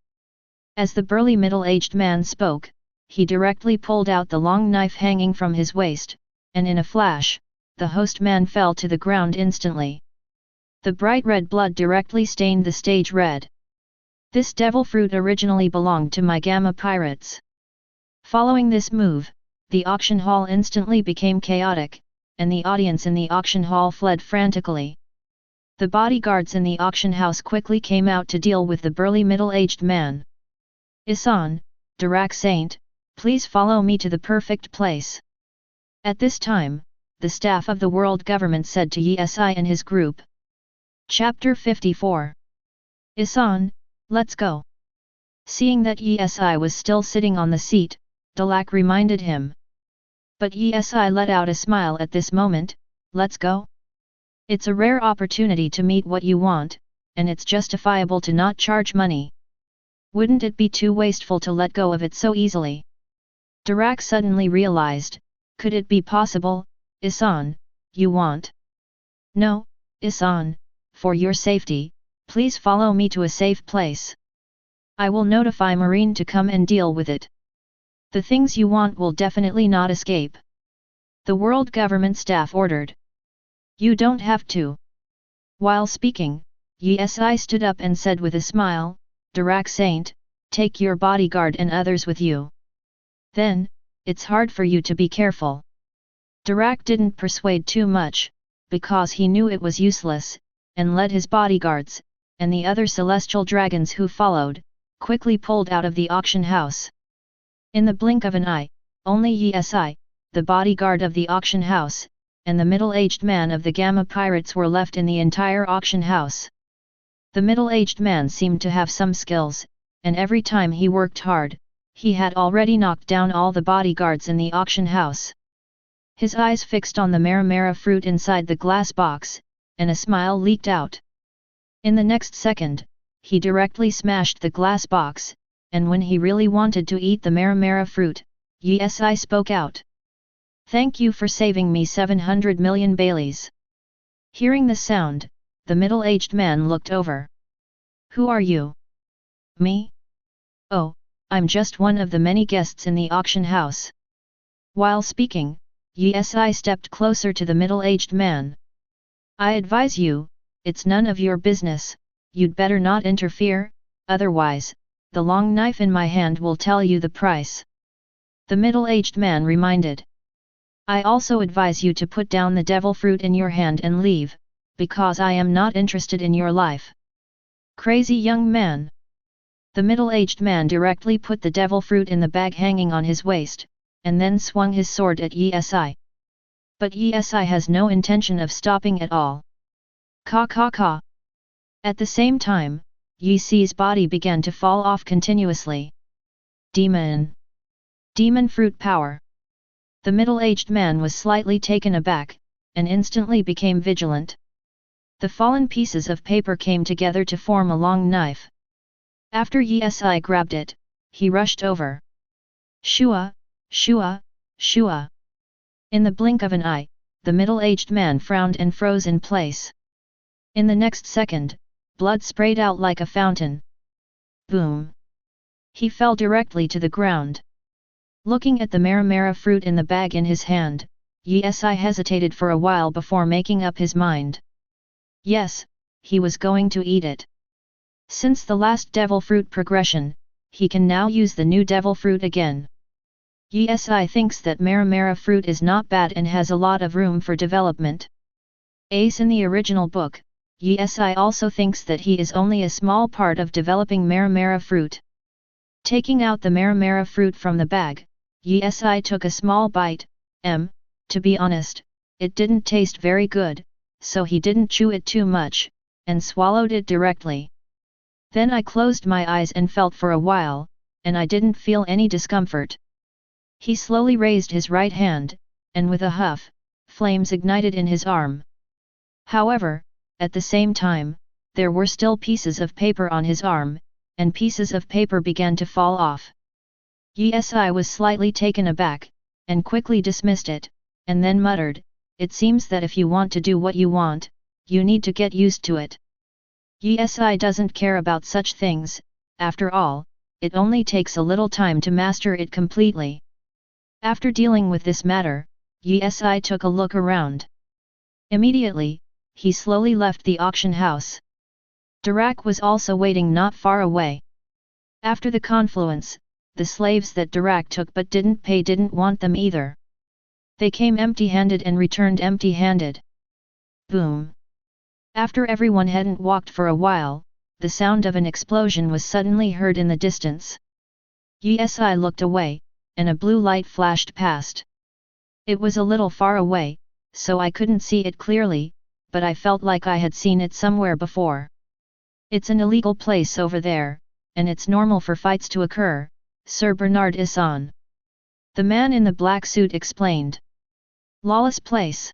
As the burly middle-aged man spoke, he directly pulled out the long knife hanging from his waist, and in a flash, the host man fell to the ground instantly. The bright red blood directly stained the stage red. This devil fruit originally belonged to my Gamma pirates. Following this move, the auction hall instantly became chaotic, and the audience in the auction hall fled frantically. The bodyguards in the auction house quickly came out to deal with the burly middle-aged man. Issan, Darak Saint, please follow me to the perfect place. At this time, the staff of the world government said to Yi and his group. Chapter 54. Issan, let's go. Seeing that Yi was still sitting on the seat, Dalak reminded him. But Yi let out a smile at this moment. Let's go? It's a rare opportunity to meet what you want, and it's justifiable to not charge money. Wouldn't it be too wasteful to let go of it so easily? Darak suddenly realized, could it be possible, Issan, you want? No, Issan, for your safety, please follow me to a safe place. I will notify Marine to come and deal with it. The things you want will definitely not escape. The world government staff ordered. You don't have to. While speaking, Yi stood up and said with a smile, Darak Saint, take your bodyguard and others with you. Then, it's hard for you to be careful. Darak didn't persuade too much, because he knew it was useless, and led his bodyguards, and the other celestial dragons who followed, quickly pulled out of the auction house. In the blink of an eye, only Yi, the bodyguard of the auction house, and the middle-aged man of the Gamma pirates were left in the entire auction house. The middle-aged man seemed to have some skills, and every time he worked hard, he had already knocked down all the bodyguards in the auction house. His eyes fixed on the Maramara fruit inside the glass box, and a smile leaked out. In the next second, he directly smashed the glass box, and when he really wanted to eat the Maramara fruit, Yi spoke out. Thank you for saving me 700 million Baileys. Hearing the sound, the middle-aged man looked over. Who are you? Me? Oh, I'm just one of the many guests in the auction house. While speaking, Yi stepped closer to the middle-aged man. I advise you, it's none of your business, you'd better not interfere, otherwise, the long knife in my hand will tell you the price. The middle-aged man reminded. I also advise you to put down the devil fruit in your hand and leave, because I am not interested in your life. Crazy young man. The middle-aged man directly put the devil fruit in the bag hanging on his waist, and then swung his sword at Yi. But Yi has no intention of stopping at all. Ka ka ka. At the same time, Yi's body began to fall off continuously. Demon. Demon fruit power. The middle-aged man was slightly taken aback, and instantly became vigilant. The fallen pieces of paper came together to form a long knife. After Yi grabbed it, he rushed over. Shua, shua, shua. In the blink of an eye, the middle-aged man frowned and froze in place. In the next second, blood sprayed out like a fountain. Boom! He fell directly to the ground. Looking at the Maramara fruit in the bag in his hand, Yi hesitated for a while before making up his mind. Yes, he was going to eat it. Since the last devil fruit progression, he can now use the new devil fruit again. Yesi thinks that Maramara fruit is not bad and has a lot of room for development. As in the original book, Yesi also thinks that he is only a small part of developing Maramara fruit. Taking out the Maramara fruit from the bag, Yesi took a small bite. To be honest, it didn't taste very good, so he didn't chew it too much, and swallowed it directly. Then I closed my eyes and felt for a while, and I didn't feel any discomfort. He slowly raised his right hand, and with a huff, flames ignited in his arm. However, at the same time, there were still pieces of paper on his arm, and pieces of paper began to fall off. Yesi was slightly taken aback, and quickly dismissed it, and then muttered, "It seems that if you want to do what you want, you need to get used to it." Yesi doesn't care about such things, after all, it only takes a little time to master it completely. After dealing with this matter, Yesi took a look around. Immediately, he slowly left the auction house. Dirac was also waiting not far away. After the confluence, the slaves that Dirac took but didn't pay didn't want them either. They came empty-handed and returned empty-handed. Boom! After everyone hadn't walked for a while, the sound of an explosion was suddenly heard in the distance. Yesi looked away, and a blue light flashed past. It was a little far away, so I couldn't see it clearly, but I felt like I had seen it somewhere before. It's an illegal place over there, and it's normal for fights to occur, Sir Bernard Issan. The man in the black suit explained. Lawless place.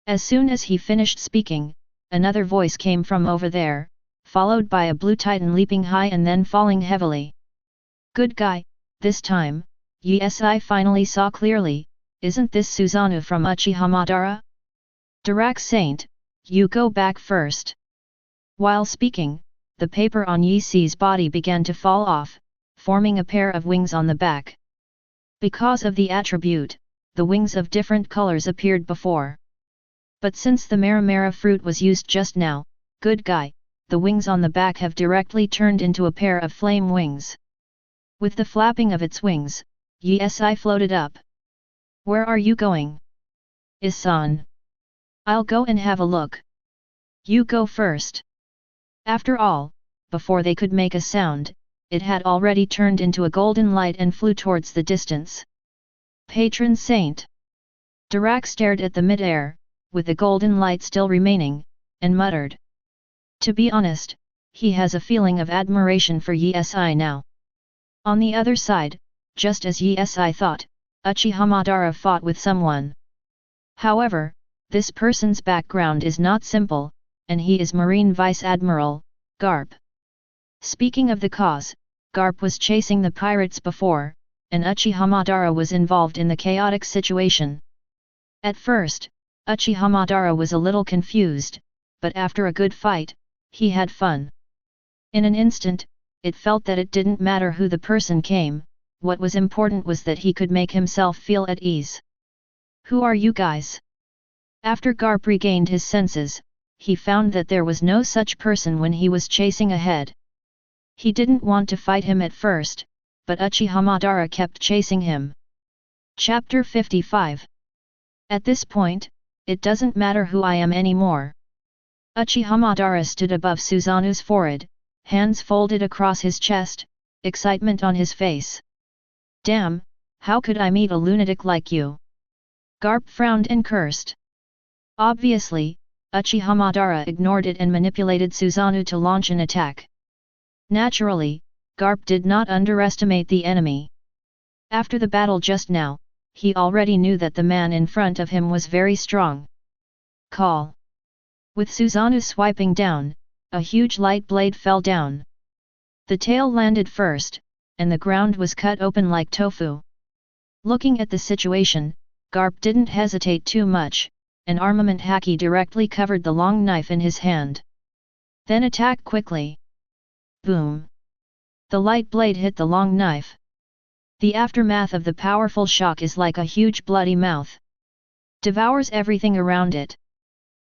As soon as he finished speaking, another voice came from over there, followed by a blue titan leaping high and then falling heavily. Good guy, this time, Yesi finally saw clearly, isn't this Susanoo from Uchiha Madara? Dirac Saint, you go back first. While speaking, the paper on Yesi's body began to fall off, forming a pair of wings on the back. Because of the attribute, the wings of different colors appeared before. But since the Maramara fruit was used just now, good guy, the wings on the back have directly turned into a pair of flame wings. With the flapping of its wings, Yesi floated up. Where are you going? Issan. I'll go and have a look. You go first. After all, before they could make a sound, it had already turned into a golden light and flew towards the distance. Patron Saint! Dirac stared at the mid-air, with the golden light still remaining, and muttered. To be honest, he has a feeling of admiration for Yesi now. On the other side, just as Yesi thought, Uchiha Madara fought with someone. However, this person's background is not simple, and he is Marine Vice Admiral, Garp. Speaking of the cause, Garp was chasing the pirates before, and Uchiha Madara was involved in the chaotic situation. At first, Uchiha Madara was a little confused, but after a good fight, he had fun. In an instant, it felt that it didn't matter who the person came, what was important was that he could make himself feel at ease. Who are you guys? After Garp regained his senses, he found that there was no such person when he was chasing ahead. He didn't want to fight him at first, but Uchiha Madara kept chasing him. Chapter 55. At this point, it doesn't matter who I am anymore. Uchiha Madara stood above Susanoo's forehead, hands folded across his chest, excitement on his face. Damn, how could I meet a lunatic like you? Garp frowned and cursed. Obviously, Uchiha Madara ignored it and manipulated Susanoo to launch an attack. Naturally, Garp did not underestimate the enemy. After the battle just now, he already knew that the man in front of him was very strong. Call. With Susanoo swiping down, a huge light blade fell down. The tail landed first, and the ground was cut open like tofu. Looking at the situation, Garp didn't hesitate too much, an armament haki directly covered the long knife in his hand. Then attack quickly. Boom! The light blade hit the long knife. The aftermath of the powerful shock is like a huge bloody mouth. Devours everything around it.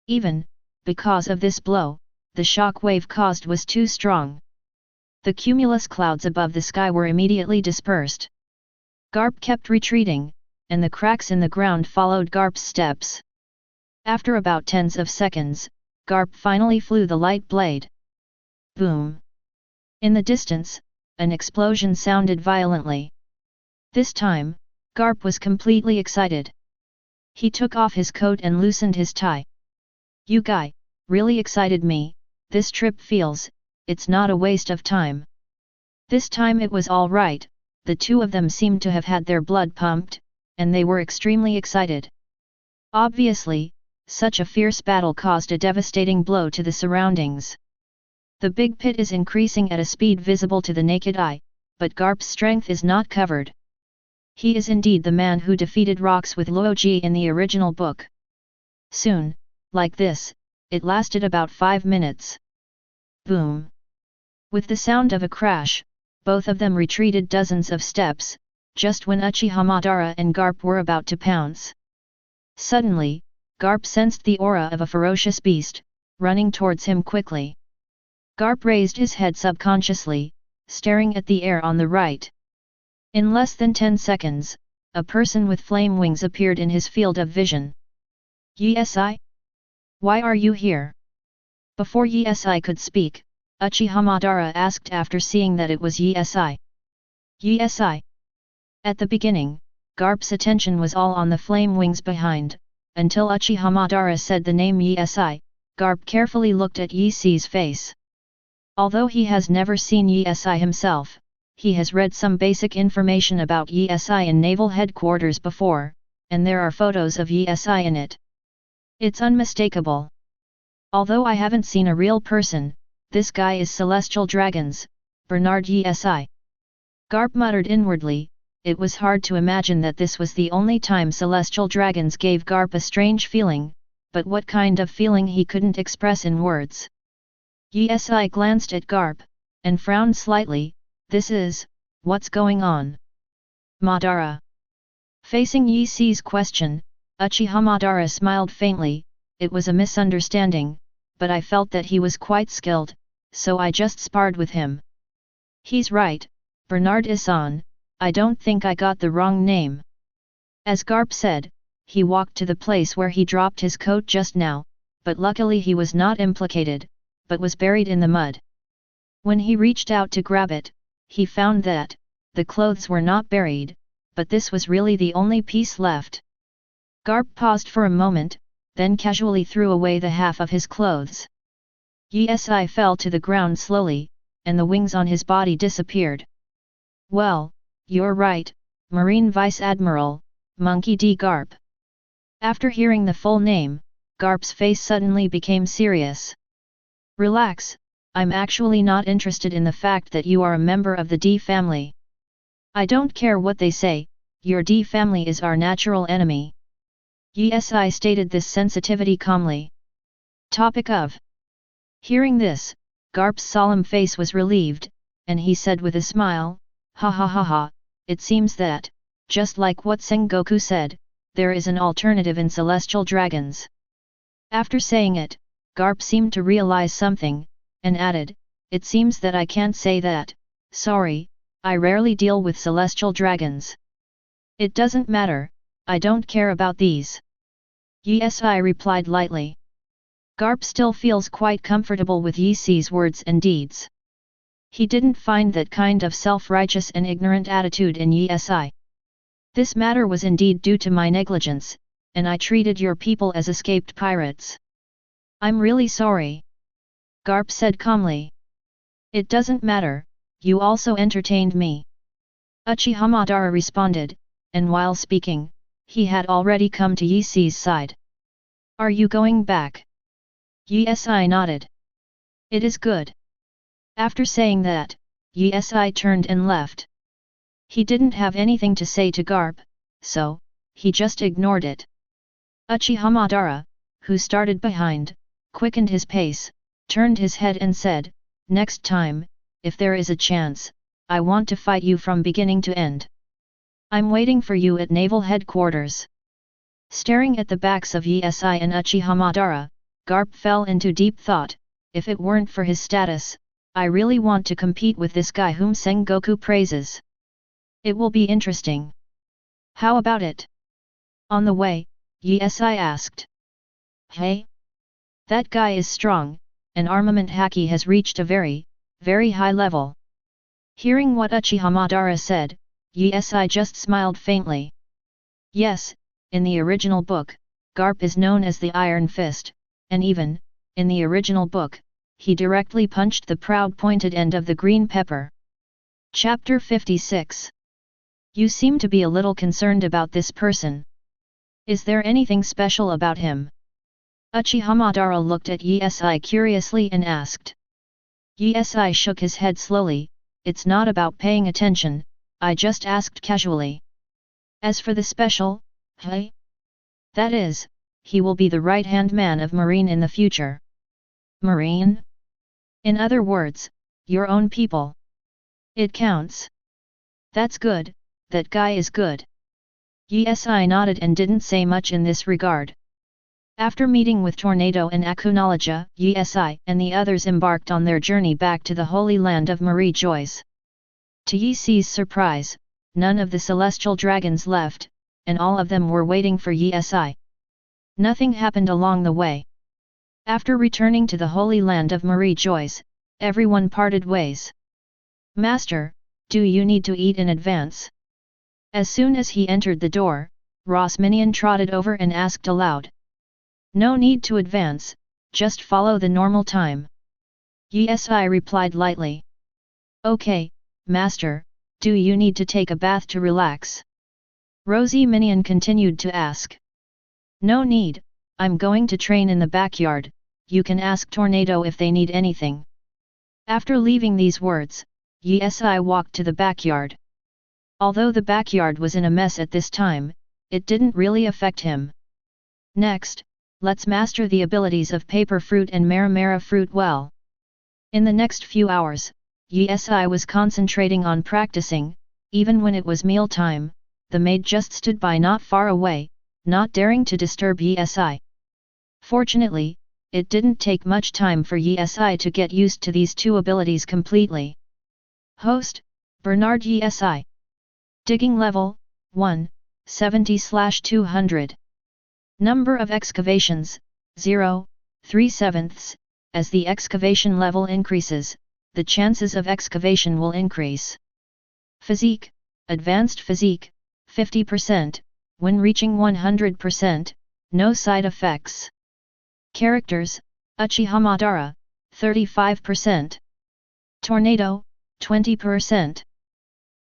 Even, because of this blow, the shock wave caused was too strong. The cumulus clouds above the sky were immediately dispersed. Garp kept retreating, and the cracks in the ground followed Garp's steps. After about tens of seconds, Garp finally flew the light blade. Boom! In the distance, an explosion sounded violently. This time, Garp was completely excited. He took off his coat and loosened his tie. "You guy, really excited me, this trip feels, it's not a waste of time." This time it was all right, the two of them seemed to have had their blood pumped, and they were extremely excited. Obviously, such a fierce battle caused a devastating blow to the surroundings. The big pit is increasing at a speed visible to the naked eye, but Garp's strength is not covered. He is indeed the man who defeated rocks with Loji in the original book. Soon, like this, it lasted about 5 minutes. Boom! With the sound of a crash, both of them retreated dozens of steps, just when Uchiha Madara and Garp were about to pounce. Suddenly, Garp sensed the aura of a ferocious beast, running towards him quickly. Garp raised his head subconsciously, staring at the air on the right. In less than 10 seconds, a person with flame wings appeared in his field of vision. "Yi-si? Why are you here?" Before Yi-si could speak, Uchiha Madara asked after seeing that it was Yi-si. "Yi-si?" At the beginning, Garp's attention was all on the flame wings behind, until Uchiha Madara said the name Yi-si. Garp carefully looked at Yi-si's face. Although he has never seen Yi-si himself, he has read some basic information about Yi-si in Naval headquarters before, and there are photos of Yi-si in it. It's unmistakable. Although I haven't seen a real person, this guy is Celestial Dragons, Bernard Issan. Garp muttered inwardly. It was hard to imagine that this was the only time Celestial Dragons gave Garp a strange feeling, but what kind of feeling he couldn't express in words. Yi-si glanced at Garp, and frowned slightly. "This is, what's going on?" Madara. Facing Yi-si's question, Uchiha Madara smiled faintly. "It was a misunderstanding, but I felt that he was quite skilled, so I just sparred with him." "He's right, Bernard Issan, I don't think I got the wrong name." As Garp said, he walked to the place where he dropped his coat just now, but luckily he was not implicated, but was buried in the mud. When he reached out to grab it, he found that the clothes were not buried, but this was really the only piece left. Garp paused for a moment, then casually threw away the half of his clothes. Yi-si fell to the ground slowly, and the wings on his body disappeared. "Well, you're right, Marine Vice Admiral, Monkey D. Garp." After hearing the full name, Garp's face suddenly became serious. "Relax, I'm actually not interested in the fact that you are a member of the D family. I don't care what they say, your D family is our natural enemy." Yi-si stated this sensitivity calmly. Topic of. Hearing this, Garp's solemn face was relieved, and he said with a smile, "Ha ha ha ha, it seems that, just like what Sengoku said, there is an alternative in Celestial Dragons." After saying it, Garp seemed to realize something, and added, "It seems that I can't say that, sorry, I rarely deal with Celestial Dragons." "It doesn't matter, I don't care about these." Yi-si replied lightly. Garp still feels quite comfortable with Yi-si's words and deeds. He didn't find that kind of self-righteous and ignorant attitude in Yi-si. "This matter was indeed due to my negligence, and I treated your people as escaped pirates. I'm really sorry." Garp said calmly. "It doesn't matter, you also entertained me." Uchiha Madara responded, and while speaking, he had already come to Yi-si's side. "Are you going back?" Yi-si nodded. "It is good." After saying that, Yi-si turned and left. He didn't have anything to say to Garp, so he just ignored it. Uchiha Madara, who started behind, quickened his pace, turned his head and said, "Next time, if there is a chance, I want to fight you from beginning to end. I'm waiting for you at Naval headquarters." Staring at the backs of Yi-si and Uchiha Madara, Garp fell into deep thought. if it weren't for his status, I really want to compete with this guy whom Sengoku praises. It will be interesting. How about it? On the way, Yesai asked. Hey? That guy is strong, and armament haki has reached a very, very high level. Hearing what Uchiha Madara said, Yesai just smiled faintly. Yes, in the original book, Garp is known as the Iron Fist, and even, in the original book, he directly punched the proud pointed end of the green pepper. Chapter 56. You seem to be a little concerned about this person. Is there anything special about him? Uchiha Madara looked at Yesai curiously and asked. Yesai shook his head slowly. It's not about paying attention, I just asked casually. As for the special, hey? That is, he will be the right-hand man of Marine in the future. Marine? In other words, your own people. It counts. That's good, that guy is good. Yesai nodded and didn't say much in this regard. After meeting with Tornado and Akunoloja, Yesai and the others embarked on their journey back to the Holy Land of Marie Joyce. To Yesai's surprise, none of the celestial dragons left, and all of them were waiting for Yesai. Nothing happened along the way. After returning to the Holy Land of Marie Joyce, everyone parted ways. Master, do you need to eat in advance? As soon as he entered the door, Ross Minion trotted over and asked aloud. No need to advance, just follow the normal time. Yesai replied lightly. Okay, Master, do you need to take a bath to relax? Rosie Minion continued to ask. No need, I'm going to train in the backyard, you can ask Tornado if they need anything. After leaving these words, Yesai walked to the backyard. Although the backyard was in a mess at this time, it didn't really affect him. Next, let's master the abilities of paper fruit and Maramara fruit well. In the next few hours, Yesai was concentrating on practicing. Even when it was mealtime, the maid just stood by not far away, not daring to disturb Yesai. Fortunately, it didn't take much time for Yesai to get used to these two abilities completely. Host, Bernard Issan. Digging level, 1, 70/200. Number of excavations, 0, 3/7. As the excavation level increases, the chances of excavation will increase. Physique, Advanced Physique, 50%, when reaching 100%, no side effects. Characters, Uchiha Madara, 35%. Tornado, 20%.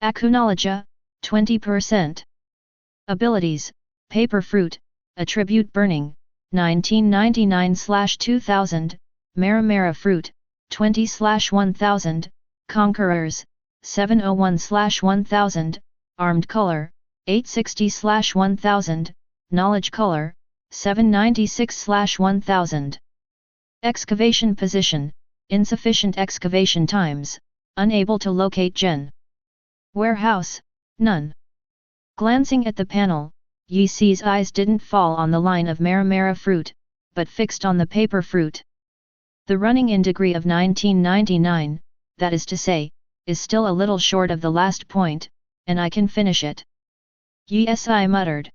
Akunoloja, 20%. Abilities, Paper Fruit, Attribute Burning, 1999/2000, Maramara Fruit, 20/1000, Conquerors, 701/1000, Armed Color, 860/1000, Knowledge Color, 796/1000. Excavation Position, Insufficient excavation times, unable to locate Gen. Warehouse, none. Glancing at the panel, Yesai's eyes didn't fall on the line of Maramara Fruit, but fixed on the Paper Fruit. The running-in degree of 1999, that is to say, is still a little short of the last point, and I can finish it. Yesai muttered.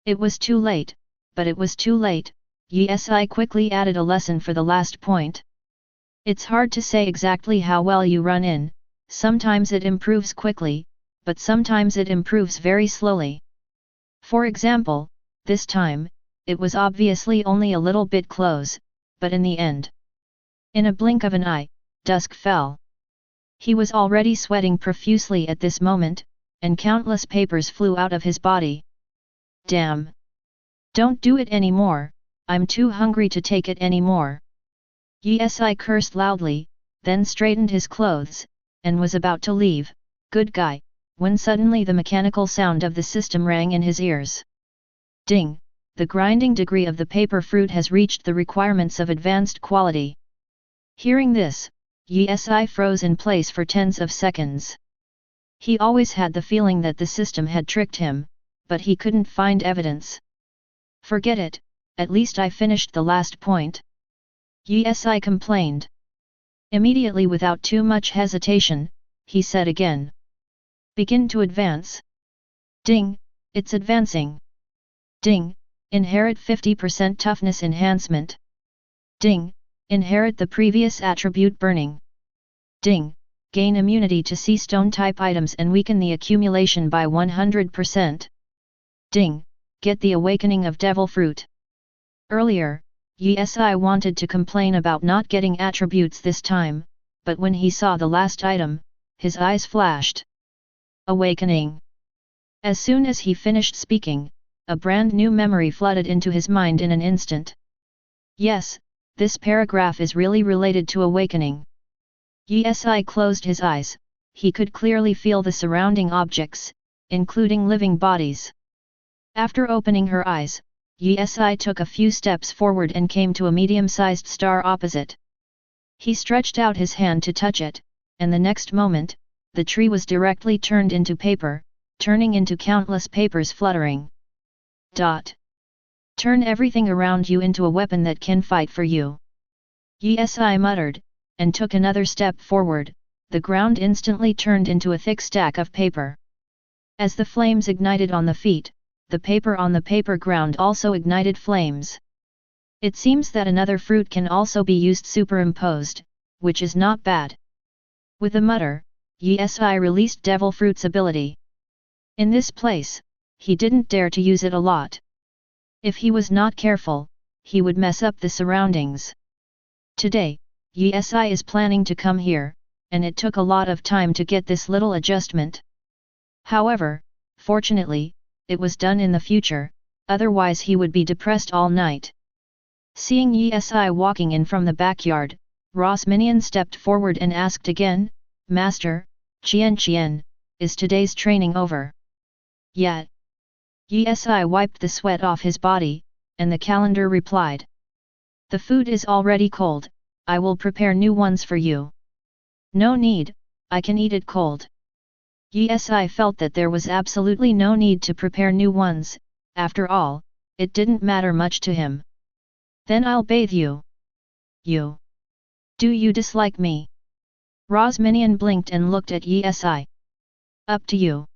It was too late, but it was too late. Yesai quickly added a lesson for the last point. It's hard to say exactly how well you run in, sometimes it improves quickly, but sometimes it improves very slowly. For example, this time, it was obviously only a little bit close, but in the end. In a blink of an eye, dusk fell. He was already sweating profusely at this moment, and countless papers flew out of his body. Damn! Don't do it anymore, I'm too hungry to take it anymore. Yesai cursed loudly, then straightened his clothes, and was about to leave, good guy, when suddenly the mechanical sound of the system rang in his ears. Ding! The grinding degree of the paper fruit has reached the requirements of advanced quality. Hearing this, Yesai froze in place for tens of seconds. He always had the feeling that the system had tricked him, but he couldn't find evidence. Forget it, at least I finished the last point. Yi complained. Immediately without too much hesitation, he said again. Begin to advance. Ding, it's advancing. Ding, inherit 50% toughness enhancement. Ding, inherit the previous attribute burning. Ding, gain immunity to sea stone type items and weaken the accumulation by 100%. Ding, get the awakening of devil fruit. Earlier, Yi wanted to complain about not getting attributes this time, but when he saw the last item, his eyes flashed. Awakening. As soon as he finished speaking, a brand new memory flooded into his mind in an instant. Yes, this paragraph is really related to awakening. Yi closed his eyes, he could clearly feel the surrounding objects, including living bodies. After opening her eyes, Yi took a few steps forward and came to a medium-sized star opposite. He stretched out his hand to touch it, and the next moment, the tree was directly turned into paper, turning into countless papers fluttering. Turn everything around you into a weapon that can fight for you. Yi muttered, and took another step forward. The ground instantly turned into a thick stack of paper. As the flames ignited on the feet, the paper on the paper ground also ignited flames. It seems that another fruit can also be used superimposed, which is not bad. With a mutter, Yi released Devil Fruit's ability. In this place, he didn't dare to use it a lot. If he was not careful, he would mess up the surroundings. Today, Yi is planning to come here, and it took a lot of time to get this little adjustment. However, fortunately, it was done in the future, otherwise he would be depressed all night. Seeing Yi walking in from the backyard, Ross Minion stepped forward and asked again, Master, Chien, is today's training over? Yet. Yi wiped the sweat off his body, and the calendar replied. The food is already cold, I will prepare new ones for you. No need, I can eat it cold. Yi felt that there was absolutely no need to prepare new ones, after all, it didn't matter much to him. Then I'll bathe you. You. Do you dislike me? Rosminian blinked and looked at Yi. Up to you.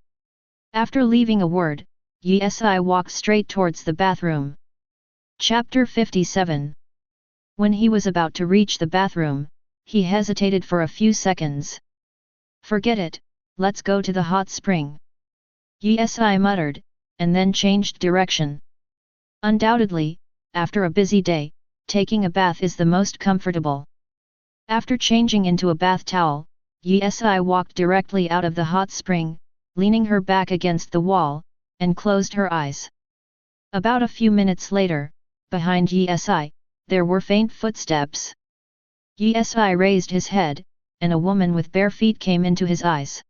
After leaving a word, Yi walked straight towards the bathroom. Chapter 57. When he was about to reach the bathroom, he hesitated for a few seconds. Forget it, let's go to the hot spring. Yi muttered, and then changed direction. Undoubtedly, after a busy day, taking a bath is the most comfortable. After changing into a bath towel, Yi walked directly out of the hot spring, leaning her back against the wall, and closed her eyes. About a few minutes later, behind Yi, there were faint footsteps. Yi raised his head, and a woman with bare feet came into his eyes.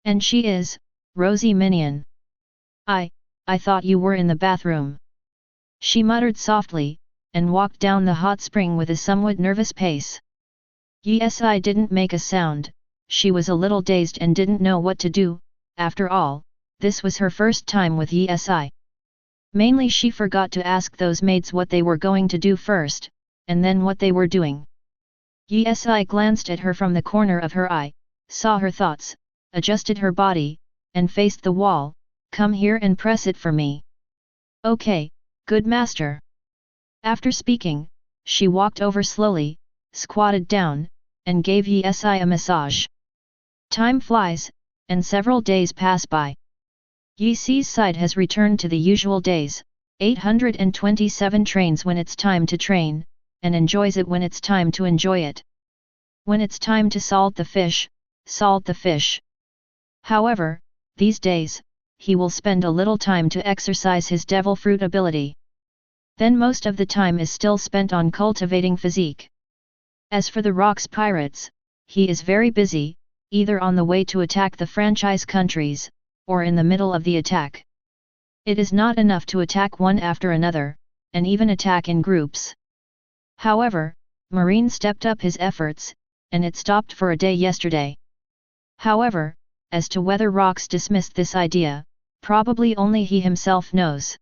And she is, Rosie Minion. I thought you were in the bathroom. She muttered softly, and walked down the hot spring with a somewhat nervous pace. Yi didn't make a sound, she was a little dazed and didn't know what to do, after all, this was her first time with Yi. Mainly she forgot to ask those maids what they were going to do first, and then what they were doing. Yi glanced at her from the corner of her eye, saw her thoughts, adjusted her body, and faced the wall. Come here and press it for me. Okay, good master. After speaking, she walked over slowly, squatted down, and gave Yi a massage. Time flies, and several days pass by. Yi's side has returned to the usual days, 827 trains when it's time to train, and enjoys it when it's time to enjoy it. When it's time to salt the fish, salt the fish. However, these days, he will spend a little time to exercise his devil fruit ability. Then most of the time is still spent on cultivating physique. As for the Rocks Pirates, he is very busy, either on the way to attack the franchise countries, or in the middle of the attack. It is not enough to attack one after another, and even attack in groups. However, Marine stepped up his efforts, and it stopped for a day yesterday. However, as to whether Rocks dismissed this idea, probably only he himself knows.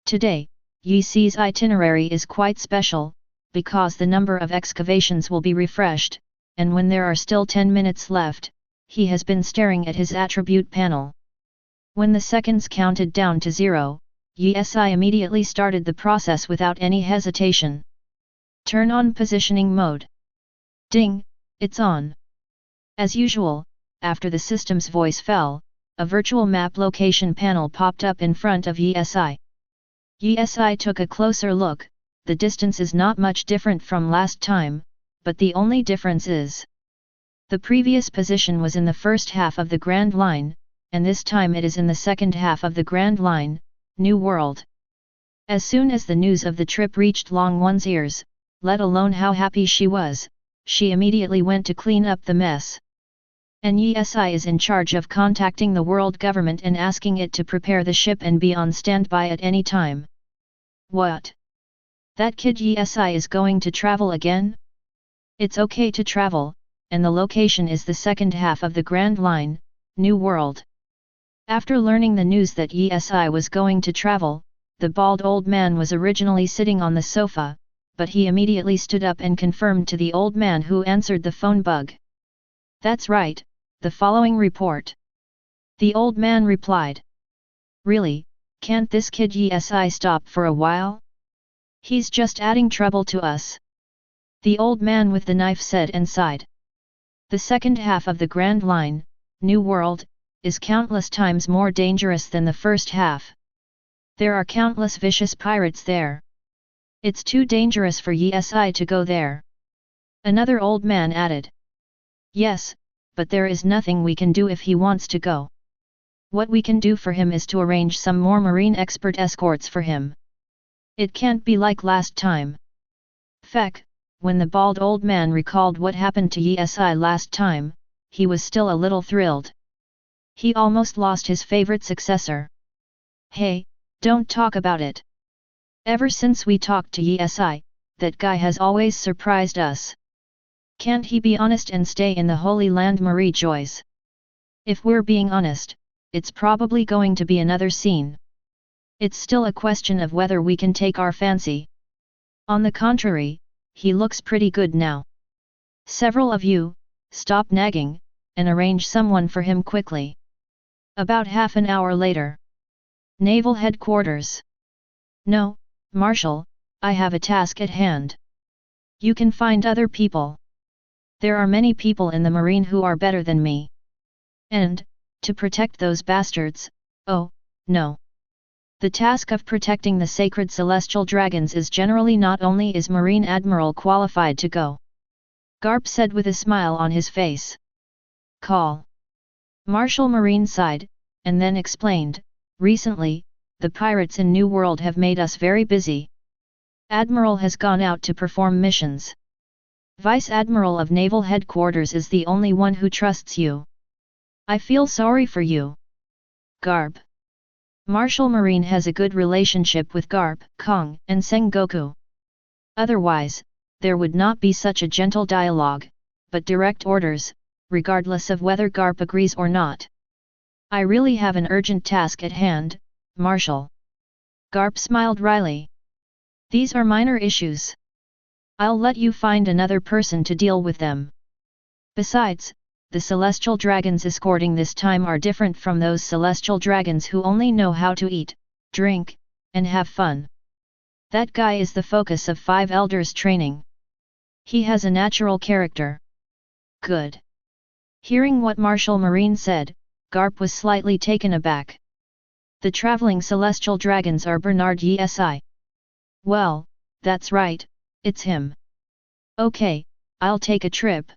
Today, Yi's itinerary is quite special, because the number of excavations will be refreshed, and when there are still 10 minutes left, he has been staring at his attribute panel. When the seconds counted down to 0, Yi immediately started the process without any hesitation. Turn on positioning mode. Ding, it's on. As usual, after the system's voice fell, a virtual map location panel popped up in front of Yi. Yi took a closer look. The distance is not much different from last time, but the only difference is the previous position was in the first half of the Grand Line, and this time it is in the second half of the Grand Line, New World. As soon as the news of the trip reached Long One's ears, let alone how happy she was, she immediately went to clean up the mess. And Yi is in charge of contacting the world government and asking it to prepare the ship and be on standby at any time. What? That kid Yi is going to travel again? It's okay to travel, and the location is the second half of the Grand Line, New World. After learning the news that Yi was going to travel, the bald old man was originally sitting on the sofa, but he immediately stood up and confirmed to the old man who answered the phone bug. That's right, the following report. The old man replied. Really, can't this kid Yi stop for a while? He's just adding trouble to us. The old man with the knife said and sighed. The second half of the Grand Line, New World, is countless times more dangerous than the first half. There are countless vicious pirates there. It's too dangerous for Yi to go there. Another old man added. Yes, but there is nothing we can do if he wants to go. What we can do for him is to arrange some more marine expert escorts for him. It can't be like last time. Feck, when the bald old man recalled what happened to Yi last time, he was still a little thrilled. He almost lost his favorite successor. Hey, don't talk about it. Ever since we talked to Yi, that guy has always surprised us. Can't he be honest and stay in the Holy Land Marie Joyce? If we're being honest, it's probably going to be another scene. It's still a question of whether we can take our fancy. On the contrary, he looks pretty good now. Several of you, stop nagging, and arrange someone for him quickly. About half an hour later. Naval Headquarters. No, Marshal, I have a task at hand. You can find other people. There are many people in the Marine who are better than me. And, to protect those bastards, oh, no. The task of protecting the sacred celestial dragons is generally not only is Marine Admiral qualified to go. Garp said with a smile on his face. Call. Marshal Marine sighed, and then explained, recently, the pirates in New World have made us very busy. Admiral has gone out to perform missions. Vice Admiral of Naval Headquarters is the only one who trusts you. I feel sorry for you. Garp. Marshal Marine has a good relationship with Garp, Kong, and Sengoku. Otherwise, there would not be such a gentle dialogue, but direct orders, regardless of whether Garp agrees or not. I really have an urgent task at hand, Marshal. Garp smiled wryly. These are minor issues. I'll let you find another person to deal with them. Besides, the celestial dragons escorting this time are different from those celestial dragons who only know how to eat, drink, and have fun. That guy is the focus of Five Elders training. He has a natural character. Good. Hearing what Marshal Marine said, Garp was slightly taken aback. The traveling celestial dragons are Bernard Issan. Well, that's right, it's him. Okay, I'll take a trip.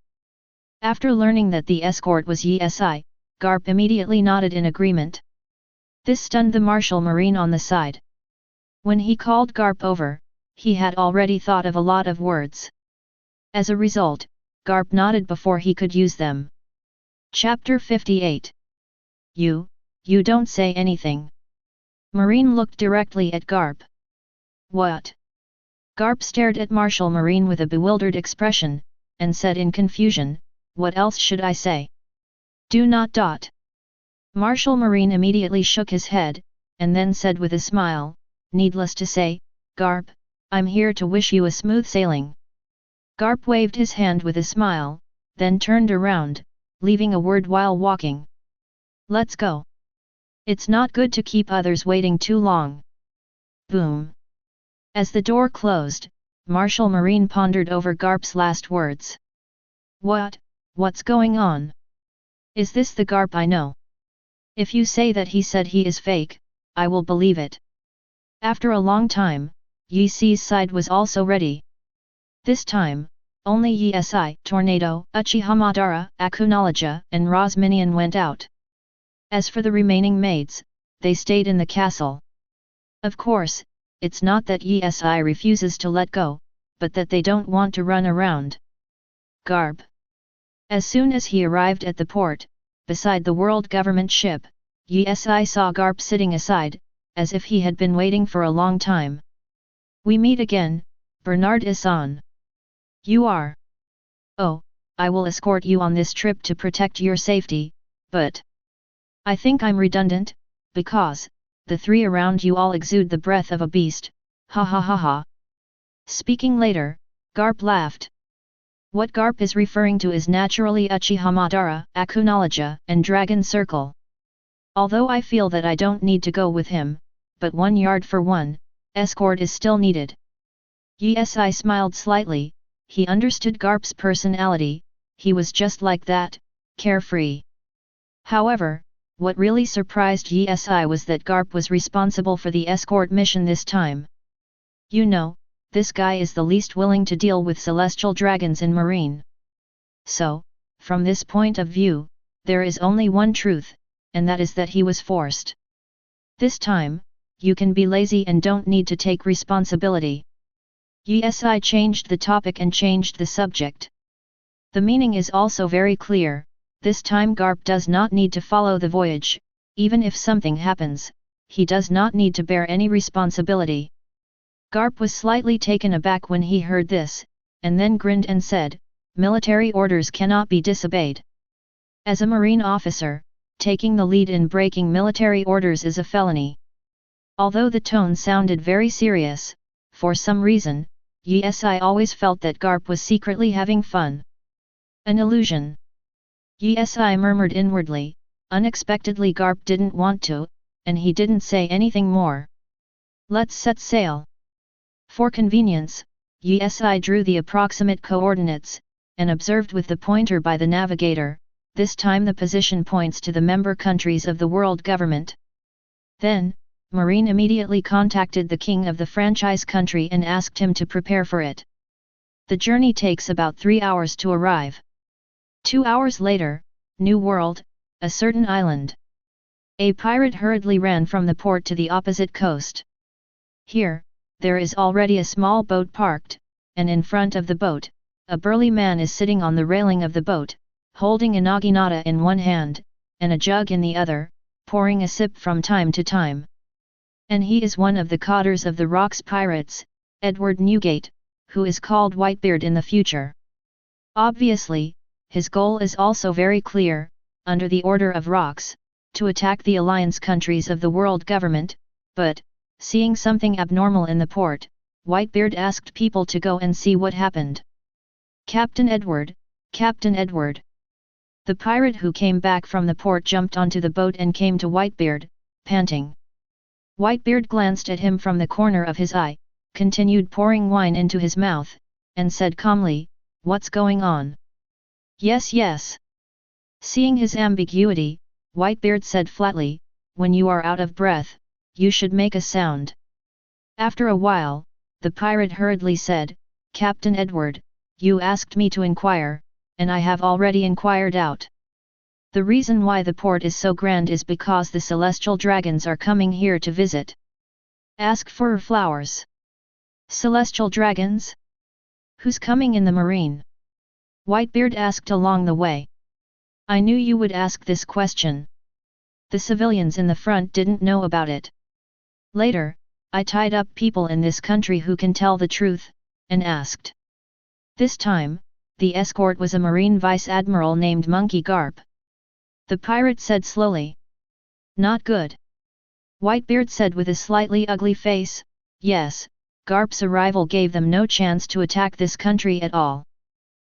After learning that the escort was Issan, Garp immediately nodded in agreement. This stunned the Marshal Marine on the side. When he called Garp over, he had already thought of a lot of words. As a result, Garp nodded before he could use them. Chapter 58. You don't say anything. Marine looked directly at Garp. What? Garp stared at Marshal Marine with a bewildered expression, and said in confusion, what else should I say? Do not. Marshal Marine immediately shook his head, and then said with a smile, needless to say, Garp, I'm here to wish you a smooth sailing. Garp waved his hand with a smile, then turned around, leaving a word while walking. Let's go. It's not good to keep others waiting too long. Boom. As the door closed, Marshal Marine pondered over Garp's last words. What's going on? Is this the Garp I know? If you say that he said he is fake, I will believe it. After a long time, Yi Si's side was also ready. This time, only Yi Si, Tornado, Uchiha Madara, Akunoloja, and Ra's minion went out. As for the remaining maids, they stayed in the castle. Of course, it's not that Yi Si refuses to let go, but that they don't want to run around. Garp. As soon as he arrived at the port, beside the world government ship, Yi Si saw Garp sitting aside, as if he had been waiting for a long time. We meet again, Bernard Issan. You are. Oh, I will escort you on this trip to protect your safety, but I think I'm redundant, because the three around you all exude the breath of a beast, ha ha ha ha. Speaking later, Garp laughed. What Garp is referring to is naturally Uchiha Madara, Akunoloja, and Dragon Circle. Although I feel that I don't need to go with him, but 1 yard for one, escort is still needed. Yi Si smiled slightly, he understood Garp's personality, he was just like that, carefree. However, what really surprised Yi Si was that Garp was responsible for the escort mission this time. You know, this guy is the least willing to deal with celestial dragons in Marine. So, from this point of view, there is only one truth, and that is that he was forced. This time, you can be lazy and don't need to take responsibility. Yi Si changed the topic and changed the subject. The meaning is also very clear, this time Garp does not need to follow the voyage, even if something happens, he does not need to bear any responsibility. Garp was slightly taken aback when he heard this, and then grinned and said, military orders cannot be disobeyed. As a Marine officer, taking the lead in breaking military orders is a felony. Although the tone sounded very serious, for some reason, Yi Si always felt that Garp was secretly having fun. An illusion. Yi Si murmured inwardly, unexpectedly Garp didn't want to, and he didn't say anything more. Let's set sail. For convenience, Yi Si drew the approximate coordinates, and observed with the pointer by the navigator, this time the position points to the member countries of the world government. Then, Marine immediately contacted the king of the franchise country and asked him to prepare for it. The journey takes about 3 hours to arrive. 2 hours later, New World, a certain island. A pirate hurriedly ran from the port to the opposite coast. Here, there is already a small boat parked, and in front of the boat, a burly man is sitting on the railing of the boat, holding a naginata in one hand, and a jug in the other, pouring a sip from time to time. And he is one of the cotters of the Rocks pirates, Edward Newgate, who is called Whitebeard in the future. Obviously, his goal is also very clear, under the order of Rocks, to attack the alliance countries of the world government, but, seeing something abnormal in the port, Whitebeard asked people to go and see what happened. Captain Edward, Captain Edward. The pirate who came back from the port jumped onto the boat and came to Whitebeard, panting. Whitebeard glanced at him from the corner of his eye, continued pouring wine into his mouth, and said calmly, "What's going on?" "Yes, yes." Seeing his ambiguity, Whitebeard said flatly, "When you are out of breath, you should make a sound." After a while, the pirate hurriedly said, "Captain Edward, you asked me to inquire, and I have already inquired out. The reason why the port is so grand is because the celestial dragons are coming here to visit. Ask for flowers." "Celestial dragons? Who's coming in the marine?" Whitebeard asked along the way. "I knew you would ask this question. The civilians in the front didn't know about it. Later, I tied up people in this country who can tell the truth, and asked. This time, the escort was a Marine Vice Admiral named Monkey Garp." The pirate said slowly. "Not good." Whitebeard said with a slightly ugly face, "Yes, Garp's arrival gave them no chance to attack this country at all.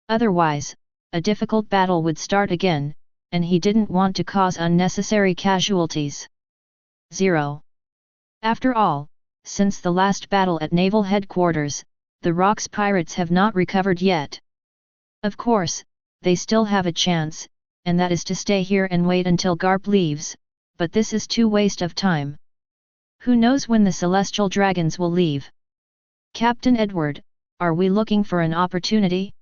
Otherwise, a difficult battle would start again, and he didn't want to cause unnecessary casualties. 0. After all, since the last battle at naval headquarters, the Rocks pirates have not recovered yet. Of course, they still have a chance, and that is to stay here and wait until Garp leaves, but this is too waste of time. Who knows when the Celestial Dragons will leave? Captain Edward, are we looking for an opportunity?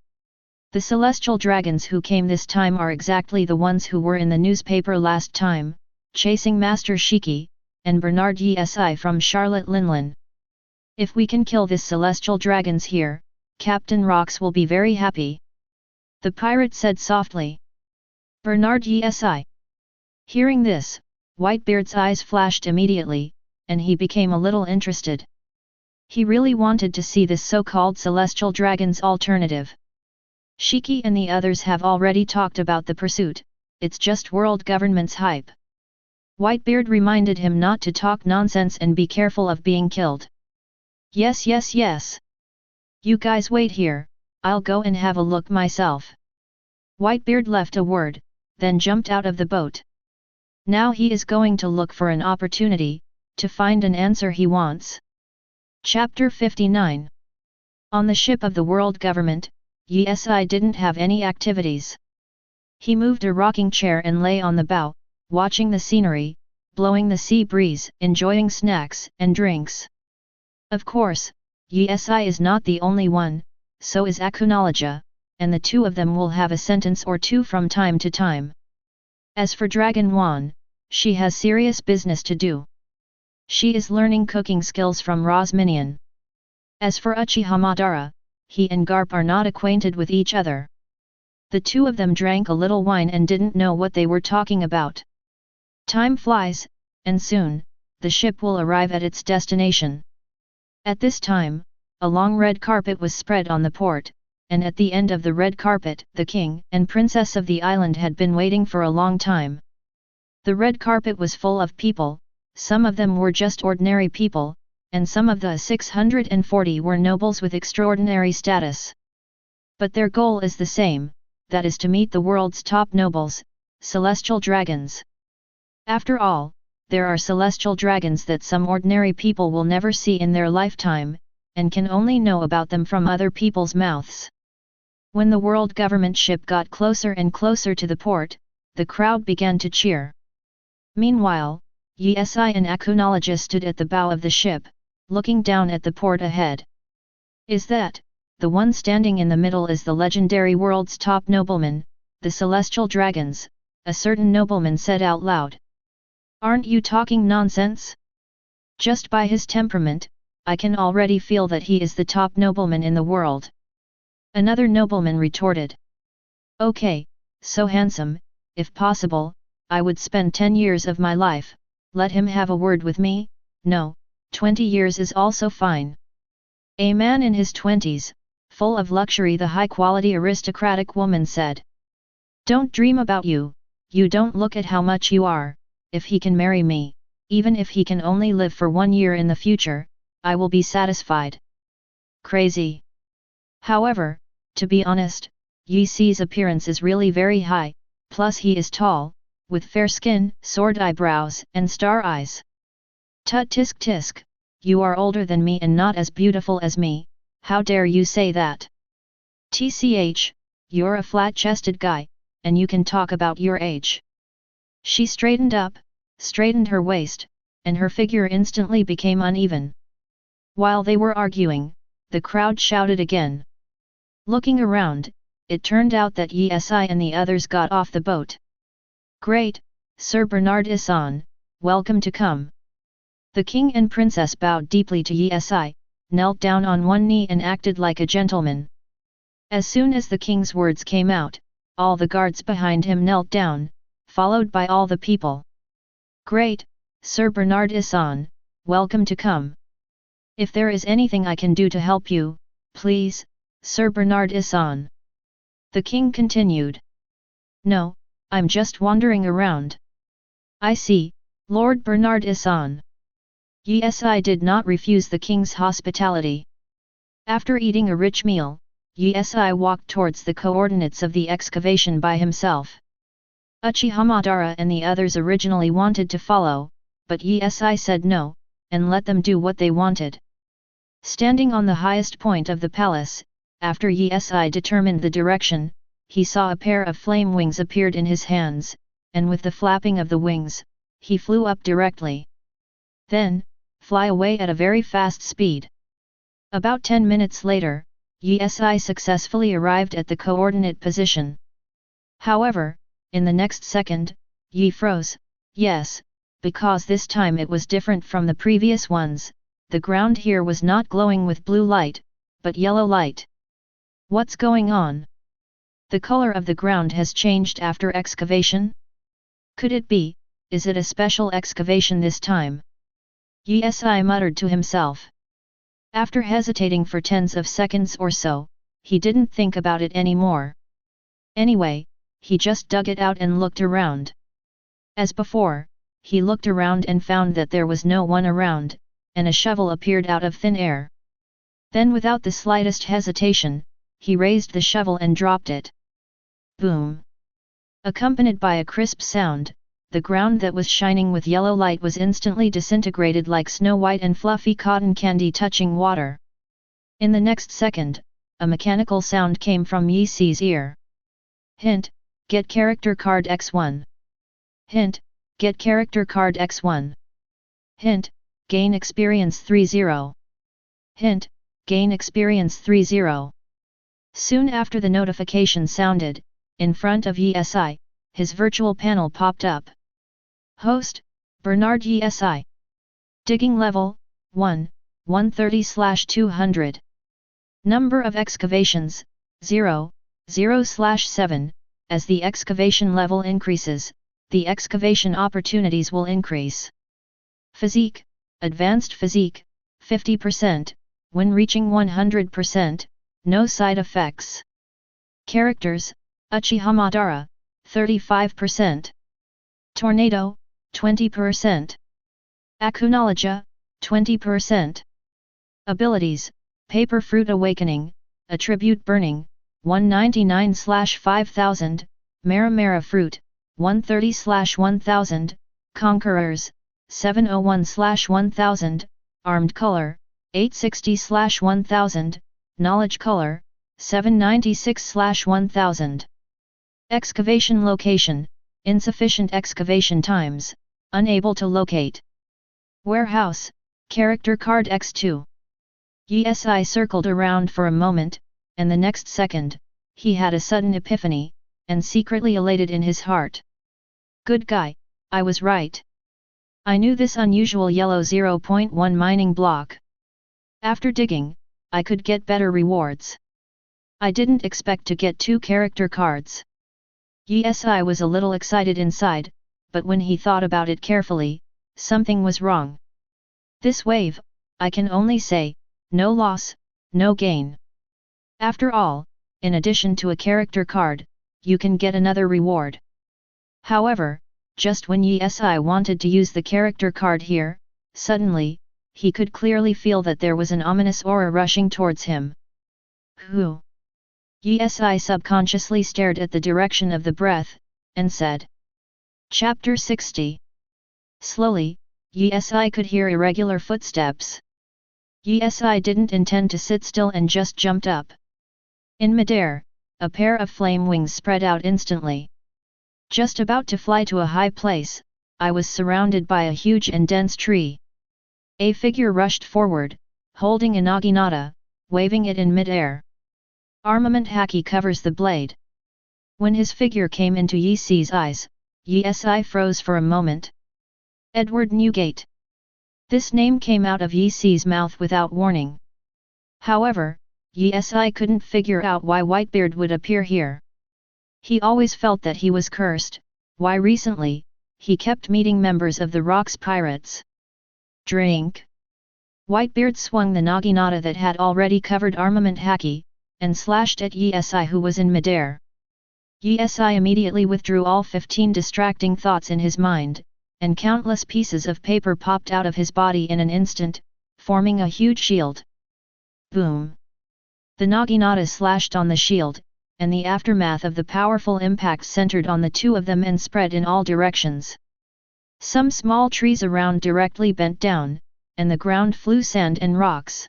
The Celestial Dragons who came this time are exactly the ones who were in the newspaper last time, chasing Master Shiki, and Bernard Issan from Charlotte Linlin. If we can kill this Celestial Dragons here, Captain Rocks will be very happy. The pirate said softly. Bernard Issan. Hearing this, Whitebeard's eyes flashed immediately, and he became a little interested. He really wanted to see this so-called Celestial Dragons alternative. Shiki and the others have already talked about the pursuit, it's just world government's hype. Whitebeard reminded him not to talk nonsense and be careful of being killed. Yes. You guys wait here, I'll go and have a look myself. Whitebeard left a word, then jumped out of the boat. Now he is going to look for an opportunity, to find an answer he wants. Chapter 59. On the ship of the world government, Issan didn't have any activities. He moved a rocking chair and lay on the bow, watching the scenery, blowing the sea breeze, enjoying snacks and drinks. Of course, Issan is not the only one, so is Akunoloja, and the two of them will have a sentence or two from time to time. As for Dragon Wan, she has serious business to do. She is learning cooking skills from Ra's minion. As for Uchiha Madara, he and Garp are not acquainted with each other. The two of them drank a little wine and didn't know what they were talking about. Time flies, and soon, the ship will arrive at its destination. At this time, a long red carpet was spread on the port, and at the end of the red carpet, the king and princess of the island had been waiting for a long time. The red carpet was full of people, some of them were just ordinary people, and some of the 640 were nobles with extraordinary status. But their goal is the same, that is to meet the world's top nobles, Celestial Dragons. After all, there are Celestial Dragons that some ordinary people will never see in their lifetime, and can only know about them from other people's mouths. When the world government ship got closer and closer to the port, the crowd began to cheer. Meanwhile, Issan and Akunoloja stood at the bow of the ship, looking down at the port ahead. Is that, the one standing in the middle is the legendary world's top nobleman, the Celestial Dragons, a certain nobleman said out loud. Aren't you talking nonsense? Just by his temperament, I can already feel that he is the top nobleman in the world. Another nobleman retorted. Okay, so handsome, if possible, I would spend 10 years of my life, let him have a word with me, no, 20 years is also fine. A man in his 20s, full of luxury, the high-quality aristocratic woman said. Don't dream about you, you don't look at how much you are, if he can marry me, even if he can only live for 1 year in the future, I will be satisfied. Crazy. However, to be honest, Yi's appearance is really very high, plus he is tall, with fair skin, sword eyebrows, and star eyes. Tut tisk tisk, you are older than me and not as beautiful as me, how dare you say that? Tch, you're a flat-chested guy, and you can talk about your age. She straightened up, straightened her waist, and her figure instantly became uneven. While they were arguing, the crowd shouted again. Looking around, it turned out that Issan and the others got off the boat. Great, Sir Bernard Issan, welcome to come. The king and princess bowed deeply to Issan, knelt down on one knee and acted like a gentleman. As soon as the king's words came out, all the guards behind him knelt down, followed by all the people. Great, Sir Bernard Issan, welcome to come. If there is anything I can do to help you, please, Sir Bernard Issan. The king continued. No, I'm just wandering around. I see, Lord Bernard Issan. Yi did not refuse the king's hospitality. After eating a rich meal, Yi walked towards the coordinates of the excavation by himself. Uchiha Madara and the others originally wanted to follow, but Yi said no, and let them do what they wanted. Standing on the highest point of the palace, after Yi determined the direction, he saw a pair of flame wings appeared in his hands, and with the flapping of the wings, he flew up directly. Then, fly away at a very fast speed. About 10 minutes later, Yi successfully arrived at the coordinate position. However, in the next second, Yi froze. Yes, because this time it was different from the previous ones. The ground here was not glowing with blue light, but yellow light. What's going on? The color of the ground has changed after excavation? Could it be, is it a special excavation this time? Yi muttered to himself. After hesitating for tens of seconds or so, he didn't think about it anymore. Anyway, he just dug it out and looked around. As before, he looked around and found that there was no one around, and a shovel appeared out of thin air. Then without the slightest hesitation, he raised the shovel and dropped it. Boom! Accompanied by a crisp sound, the ground that was shining with yellow light was instantly disintegrated like snow white and fluffy cotton candy touching water. In the next second, a mechanical sound came from Yi's ear. Hint, get character card X1. Hint, get character card X1. Hint, gain experience 30. Hint, gain experience 30. Soon after the notification sounded, in front of Yi, his virtual panel popped up. Host, Bernard Issan. Digging level, 1, 130/200. Number of excavations, 0, 0/7. As the excavation level increases, the excavation opportunities will increase. Physique, Advanced Physique, 50%, when reaching 100%, no side effects. Characters, Uchiha Madara, 35%. Tornado, 20%. Akunologia, 20%. Abilities, Paper Fruit Awakening, Attribute Burning, 199/5000, Mara Fruit, 130/1000, Conquerors, 701/1000, Armed Color, 860/1000, Knowledge Color, 796/1000. Excavation Location, Insufficient excavation times, unable to locate. Warehouse, Character Card X2. Yi circled around for a moment, and the next second, he had a sudden epiphany, and secretly elated in his heart. Good guy, I was right. I knew this unusual yellow 0.1 mining block. After digging, I could get better rewards. I didn't expect to get 2 character cards. Yi was a little excited inside, but when he thought about it carefully, something was wrong. This wave, I can only say, no loss, no gain. After all, in addition to a character card, you can get another reward. However, just when Yi wanted to use the character card here, suddenly, he could clearly feel that there was an ominous aura rushing towards him. Who? Yi subconsciously stared at the direction of the breath, and said. Chapter 60. Slowly, Yi could hear irregular footsteps. Yi didn't intend to sit still and just jumped up. In midair, a pair of flame wings spread out instantly. Just about to fly to a high place, I was surrounded by a huge and dense tree. A figure rushed forward, holding a naginata, waving it in midair. Armament haki covers the blade. When his figure came into Yi's eyes, Yi froze for a moment. Edward Newgate. This name came out of Yi's mouth without warning. However, Yi couldn't figure out why Whitebeard would appear here. He always felt that he was cursed, why recently, he kept meeting members of the Rocks Pirates. Drink. Whitebeard swung the naginata that had already covered armament haki, and slashed at Yi who was in midair. Yi immediately withdrew all 15 distracting thoughts in his mind, and countless pieces of paper popped out of his body in an instant, forming a huge shield. Boom! The naginata slashed on the shield, and the aftermath of the powerful impact centered on the two of them and spread in all directions. Some small trees around directly bent down, and the ground flew sand and rocks.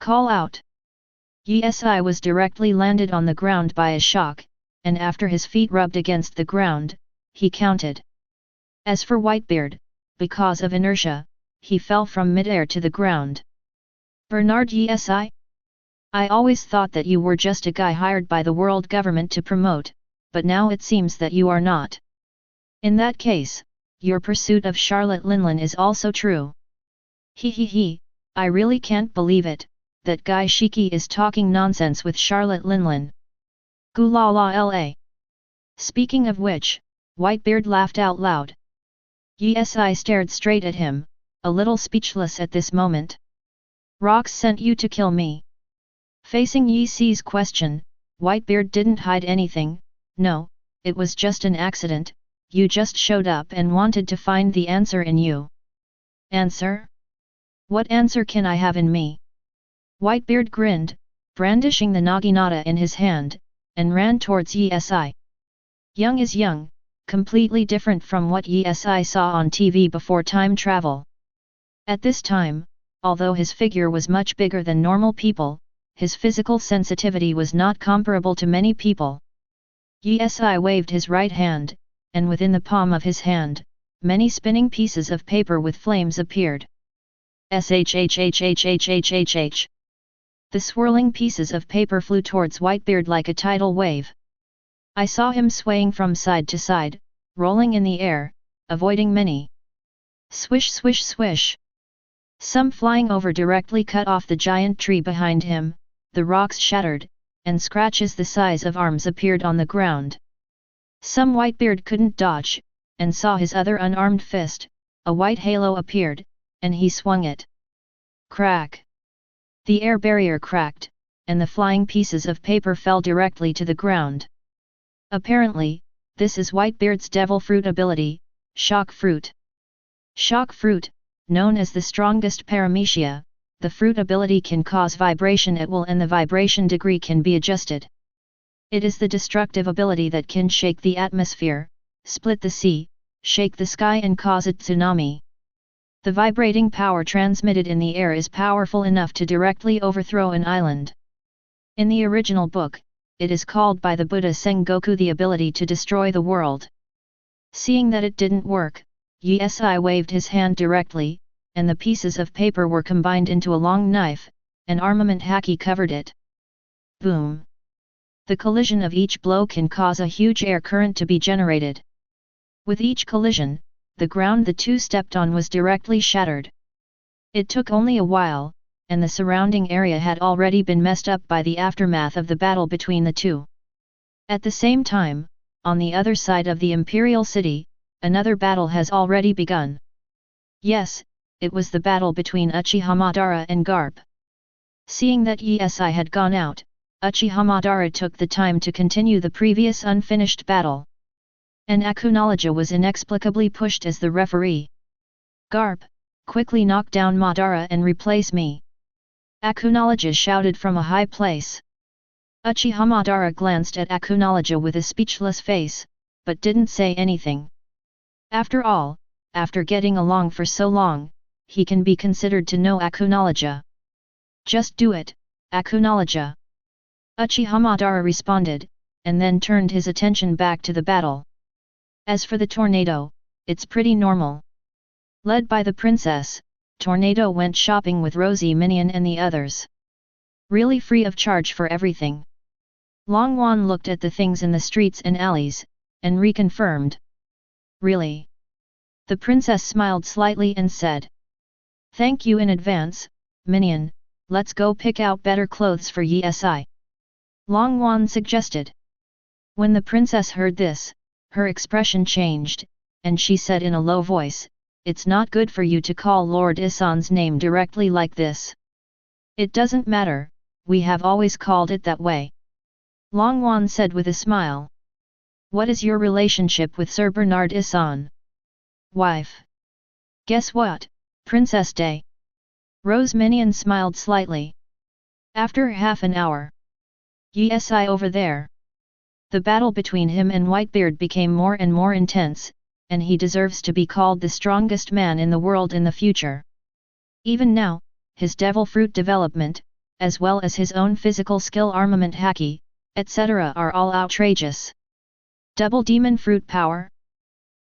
Call out! Yesi was directly landed on the ground by a shock, and after his feet rubbed against the ground, he counted. As for Whitebeard, because of inertia, he fell from midair to the ground. Bernard Yesi? I always thought that you were just a guy hired by the world government to promote, but now it seems that you are not. In that case, your pursuit of Charlotte Linlin is also true. He, I really can't believe it, that guy Shiki is talking nonsense with Charlotte Linlin. Gulala la. Speaking of which, Whitebeard laughed out loud. Yesi stared straight at him, a little speechless at this moment. Rocks sent you to kill me. Facing Yesi's question, Whitebeard didn't hide anything. No, it was just an accident, you just showed up and wanted to find the answer in you. Answer? What answer can I have in me? Whitebeard grinned, brandishing the naginata in his hand, and ran towards Yesi. Young is young, completely different from what Yesi saw on TV before time travel. At this time, although his figure was much bigger than normal people, his physical sensitivity was not comparable to many people. Yesi waved his right hand, and within the palm of his hand, many spinning pieces of paper with flames appeared. Shhhhhhhhh. The swirling pieces of paper flew towards Whitebeard like a tidal wave. I saw him swaying from side to side, rolling in the air, avoiding many. Swish swish swish. Some flying over directly cut off the giant tree behind him, the rocks shattered, and scratches the size of arms appeared on the ground. Some Whitebeard couldn't dodge, and saw his other unarmed fist, a white halo appeared, and he swung it. Crack! The air barrier cracked, and the flying pieces of paper fell directly to the ground. Apparently, this is Whitebeard's devil fruit ability, Shock Fruit. Shock Fruit, known as the strongest paramecia, the fruit ability can cause vibration at will and the vibration degree can be adjusted. It is the destructive ability that can shake the atmosphere, split the sea, shake the sky and cause a tsunami. The vibrating power transmitted in the air is powerful enough to directly overthrow an island. In the original book, it is called by the Buddha Sengoku the ability to destroy the world. Seeing that it didn't work, Yesi waved his hand directly, and the pieces of paper were combined into a long knife, an armament haki covered it. Boom! The collision of each blow can cause a huge air current to be generated. With each collision, the ground the two stepped on was directly shattered. It took only a while, and the surrounding area had already been messed up by the aftermath of the battle between the two. At the same time, on the other side of the Imperial City, another battle has already begun. Yes, it was the battle between Uchiha Madara and Garp. Seeing that Yesi had gone out, Uchiha Madara took the time to continue the previous unfinished battle. And Akunoloja was inexplicably pushed as the referee. Garp, quickly knock down Madara and replace me. Akunoloja shouted from a high place. Uchiha Madara glanced at Akunoloja with a speechless face, but didn't say anything. After all, after getting along for so long, he can be considered to know Akunoloja. Just do it, Akunoloja. Uchiha Madara responded, and then turned his attention back to the battle. As for the tornado, it's pretty normal. Led by the princess, Tornado went shopping with Rosie Minion and the others. Really free of charge for everything. Longwan looked at the things in the streets and alleys, and reconfirmed. Really? The princess smiled slightly and said. Thank you in advance, Minion, let's go pick out better clothes for Yesi. Longwan suggested. When the princess heard this, her expression changed, and she said in a low voice, it's not good for you to call Lord Issan's name directly like this. It doesn't matter, we have always called it that way. Longwan said with a smile. What is your relationship with Sir Bernard Issan? Wife. Guess what, Princess Day? Rose Minion smiled slightly. After half an hour. Yes, over there. The battle between him and Whitebeard became more and more intense, and he deserves to be called the strongest man in the world in the future. Even now, his devil fruit development, as well as his own physical skill armament haki, etc. are all outrageous. Double demon fruit power?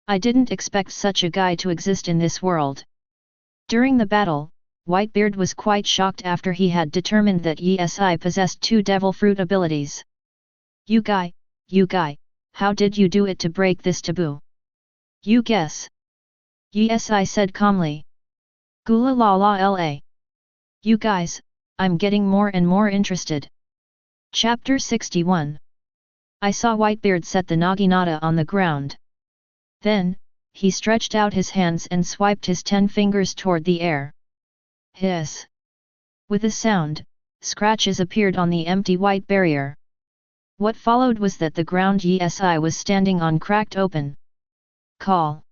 I didn't expect such a guy to exist in this world. During the battle, Whitebeard was quite shocked after he had determined that Yesi possessed 2 devil fruit abilities. You guy, how did you do it to break this taboo? You guess. Yesi said calmly. Gula la la la. You guys, I'm getting more and more interested. Chapter 61. I saw Whitebeard set the naginata on the ground. Then, he stretched out his hands and swiped his 10 fingers toward the air. Hiss! With a sound, scratches appeared on the empty white barrier. What followed was that the ground Yesi was standing on cracked open. Call!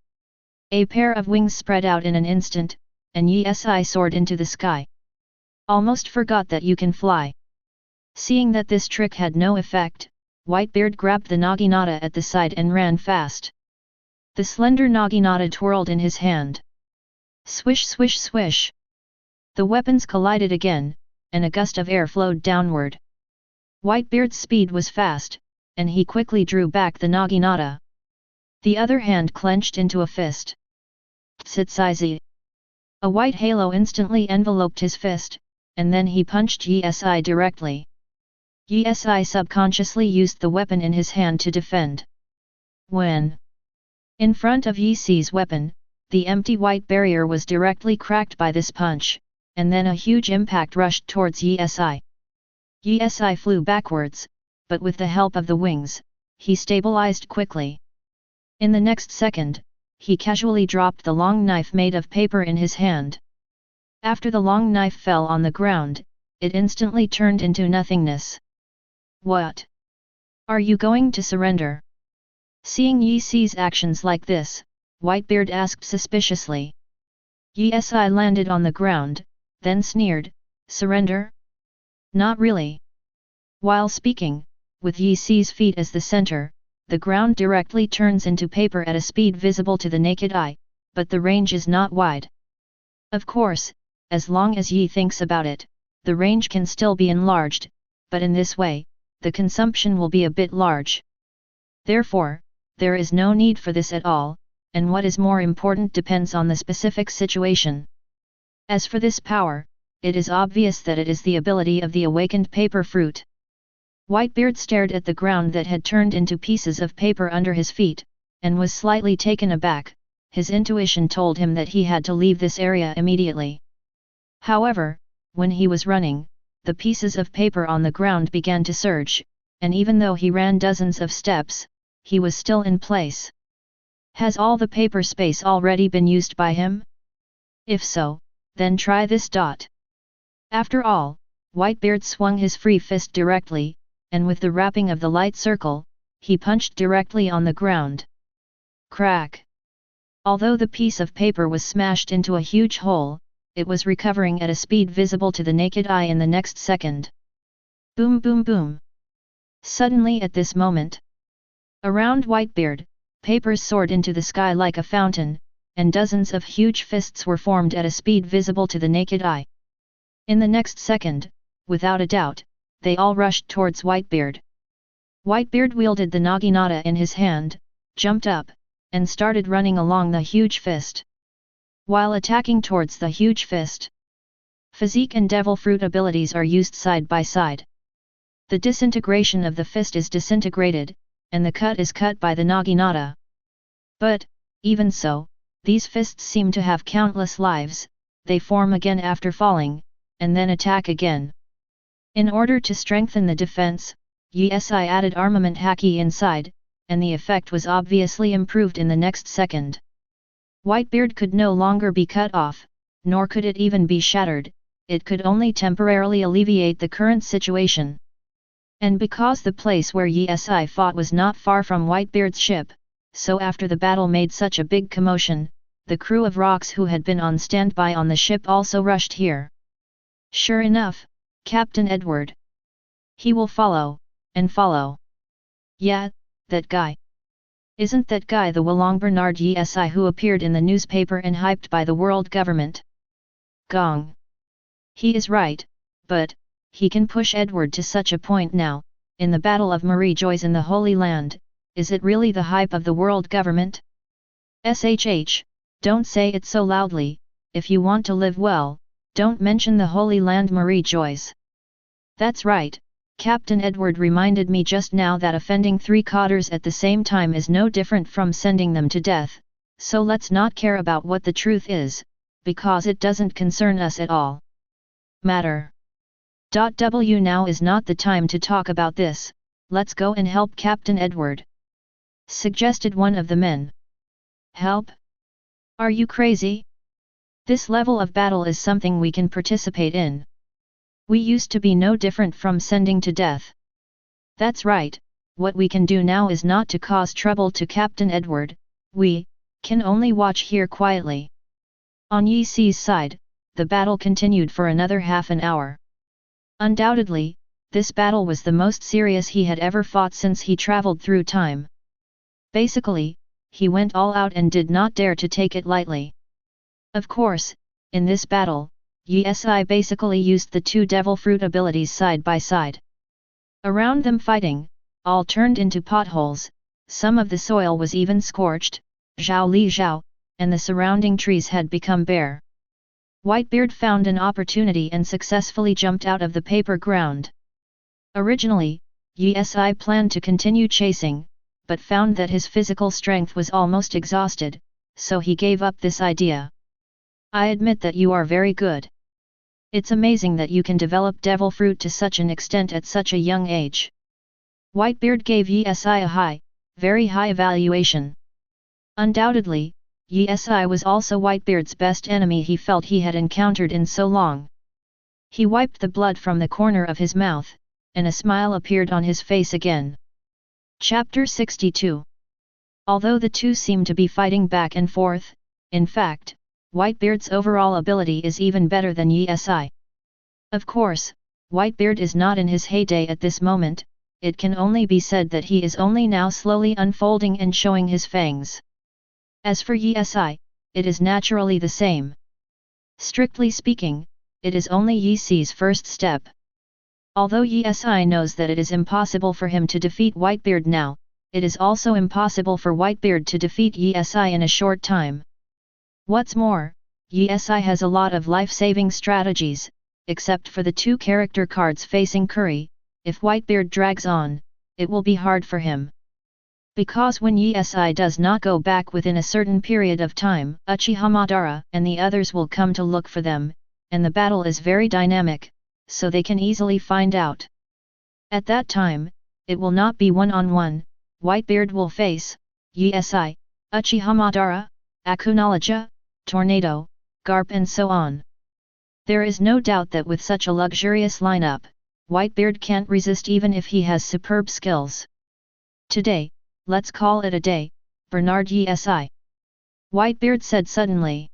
A pair of wings spread out in an instant, and Yesi soared into the sky. Almost forgot that you can fly. Seeing that this trick had no effect, Whitebeard grabbed the naginata at the side and ran fast. The slender naginata twirled in his hand. Swish swish swish! The weapons collided again, and a gust of air flowed downward. Whitebeard's speed was fast, and he quickly drew back the naginata. The other hand clenched into a fist. Tsitsaizi! A white halo instantly enveloped his fist, and then he punched Yesi directly. Yesi subconsciously used the weapon in his hand to defend. When in front of Yesi's weapon, the empty white barrier was directly cracked by this punch, and then a huge impact rushed towards Yesi. Yesi flew backwards, but with the help of the wings, he stabilized quickly. In the next second, he casually dropped the long knife made of paper in his hand. After the long knife fell on the ground, it instantly turned into nothingness. What? Are you going to surrender? Seeing Yesi's actions like this, Whitebeard asked suspiciously. Yesi landed on the ground, then sneered, Surrender? Not really. While speaking, with Yesi's feet as the center, the ground directly turns into paper at a speed visible to the naked eye, but the range is not wide. Of course, as long as Yi thinks about it, the range can still be enlarged, but in this way, the consumption will be a bit large. Therefore, there is no need for this at all, and what is more important depends on the specific situation. As for this power, it is obvious that it is the ability of the awakened paper fruit. Whitebeard stared at the ground that had turned into pieces of paper under his feet, and was slightly taken aback. His intuition told him that he had to leave this area immediately. However, when he was running, the pieces of paper on the ground began to surge, and even though he ran dozens of steps, he was still in place. Has all the paper space already been used by him? If so, then try this. After all, Whitebeard swung his free fist directly, and with the wrapping of the light circle, he punched directly on the ground. Crack! Although the piece of paper was smashed into a huge hole, it was recovering at a speed visible to the naked eye in the next second. Boom boom boom! Suddenly at this moment, around Whitebeard, papers soared into the sky like a fountain, and dozens of huge fists were formed at a speed visible to the naked eye. In the next second, without a doubt, they all rushed towards Whitebeard. Whitebeard wielded the naginata in his hand, jumped up, and started running along the huge fist. While attacking towards the huge fist, physique and devil fruit abilities are used side by side. The disintegration of the fist is disintegrated, and the cut is cut by the naginata. But, even so, these fists seem to have countless lives. They form again after falling, and then attack again. In order to strengthen the defense, Yesi added armament haki inside, and the effect was obviously improved in the next second. Whitebeard could no longer be cut off, nor could it even be shattered, it could only temporarily alleviate the current situation. And because the place where Yesi fought was not far from Whitebeard's ship, so after the battle made such a big commotion, the crew of rocks who had been on standby on the ship also rushed here. Sure enough, Captain Edward. He will follow, and follow. Yeah, that guy. Isn't that guy the Wolong Bernard Issan who appeared in the newspaper and hyped by the world government? Gong. He is right, but, he can push Edward to such a point now, in the Battle of Marie Joyce in the Holy Land, is it really the hype of the world government? SHH, don't say it so loudly, if you want to live well, don't mention the Holy Land Marie Joyce. That's right, Captain Edward reminded me just now that offending 3 cotters at the same time is no different from sending them to death, so let's not care about what the truth is, because it doesn't concern us at all. Matter. W now is not the time to talk about this, let's go and help Captain Edward. Suggested one of the men. Help? Are you crazy? This level of battle is something we can participate in. We used to be no different from sending to death. That's right, what we can do now is not to cause trouble to Captain Edward, we can only watch here quietly. On Yi Si's side, the battle continued for another half an hour. Undoubtedly, this battle was the most serious he had ever fought since he traveled through time. Basically, he went all out and did not dare to take it lightly. Of course, in this battle, Yi Si basically used the 2 devil fruit abilities side by side. Around them fighting, all turned into potholes, some of the soil was even scorched, Zhao Li Zhao, and the surrounding trees had become bare. Whitebeard found an opportunity and successfully jumped out of the paper ground. Originally, Yi Si planned to continue chasing, but found that his physical strength was almost exhausted, so he gave up this idea. I admit that you are very good. It's amazing that you can develop devil fruit to such an extent at such a young age. Whitebeard gave Yi Si a high, very high evaluation. Undoubtedly, Yi Si was also Whitebeard's best enemy he felt he had encountered in so long. He wiped the blood from the corner of his mouth, and a smile appeared on his face again. Chapter 62. Although the two seem to be fighting back and forth, in fact, Whitebeard's overall ability is even better than Yi Si. Of course, Whitebeard is not in his heyday at this moment, it can only be said that he is only now slowly unfolding and showing his fangs. As for Yi Si, it is naturally the same. Strictly speaking, it is only Yi Si's first step. Although Yi Si knows that it is impossible for him to defeat Whitebeard now, it is also impossible for Whitebeard to defeat Yi Si in a short time. What's more, Yi Si has a lot of life-saving strategies, except for the 2 character cards facing Curry. If Whitebeard drags on, it will be hard for him. Because when Yi Si does not go back within a certain period of time, Uchiha Madara and the others will come to look for them, and the battle is very dynamic, so they can easily find out. At that time, it will not be one-on-one, Whitebeard will face Yi Si, Uchiha Madara, Akunoloja, Tornado, Garp and so on. There is no doubt that with such a luxurious lineup, Whitebeard can't resist even if he has superb skills. Today, let's call it a day, Bernard Yi Si. Whitebeard said suddenly.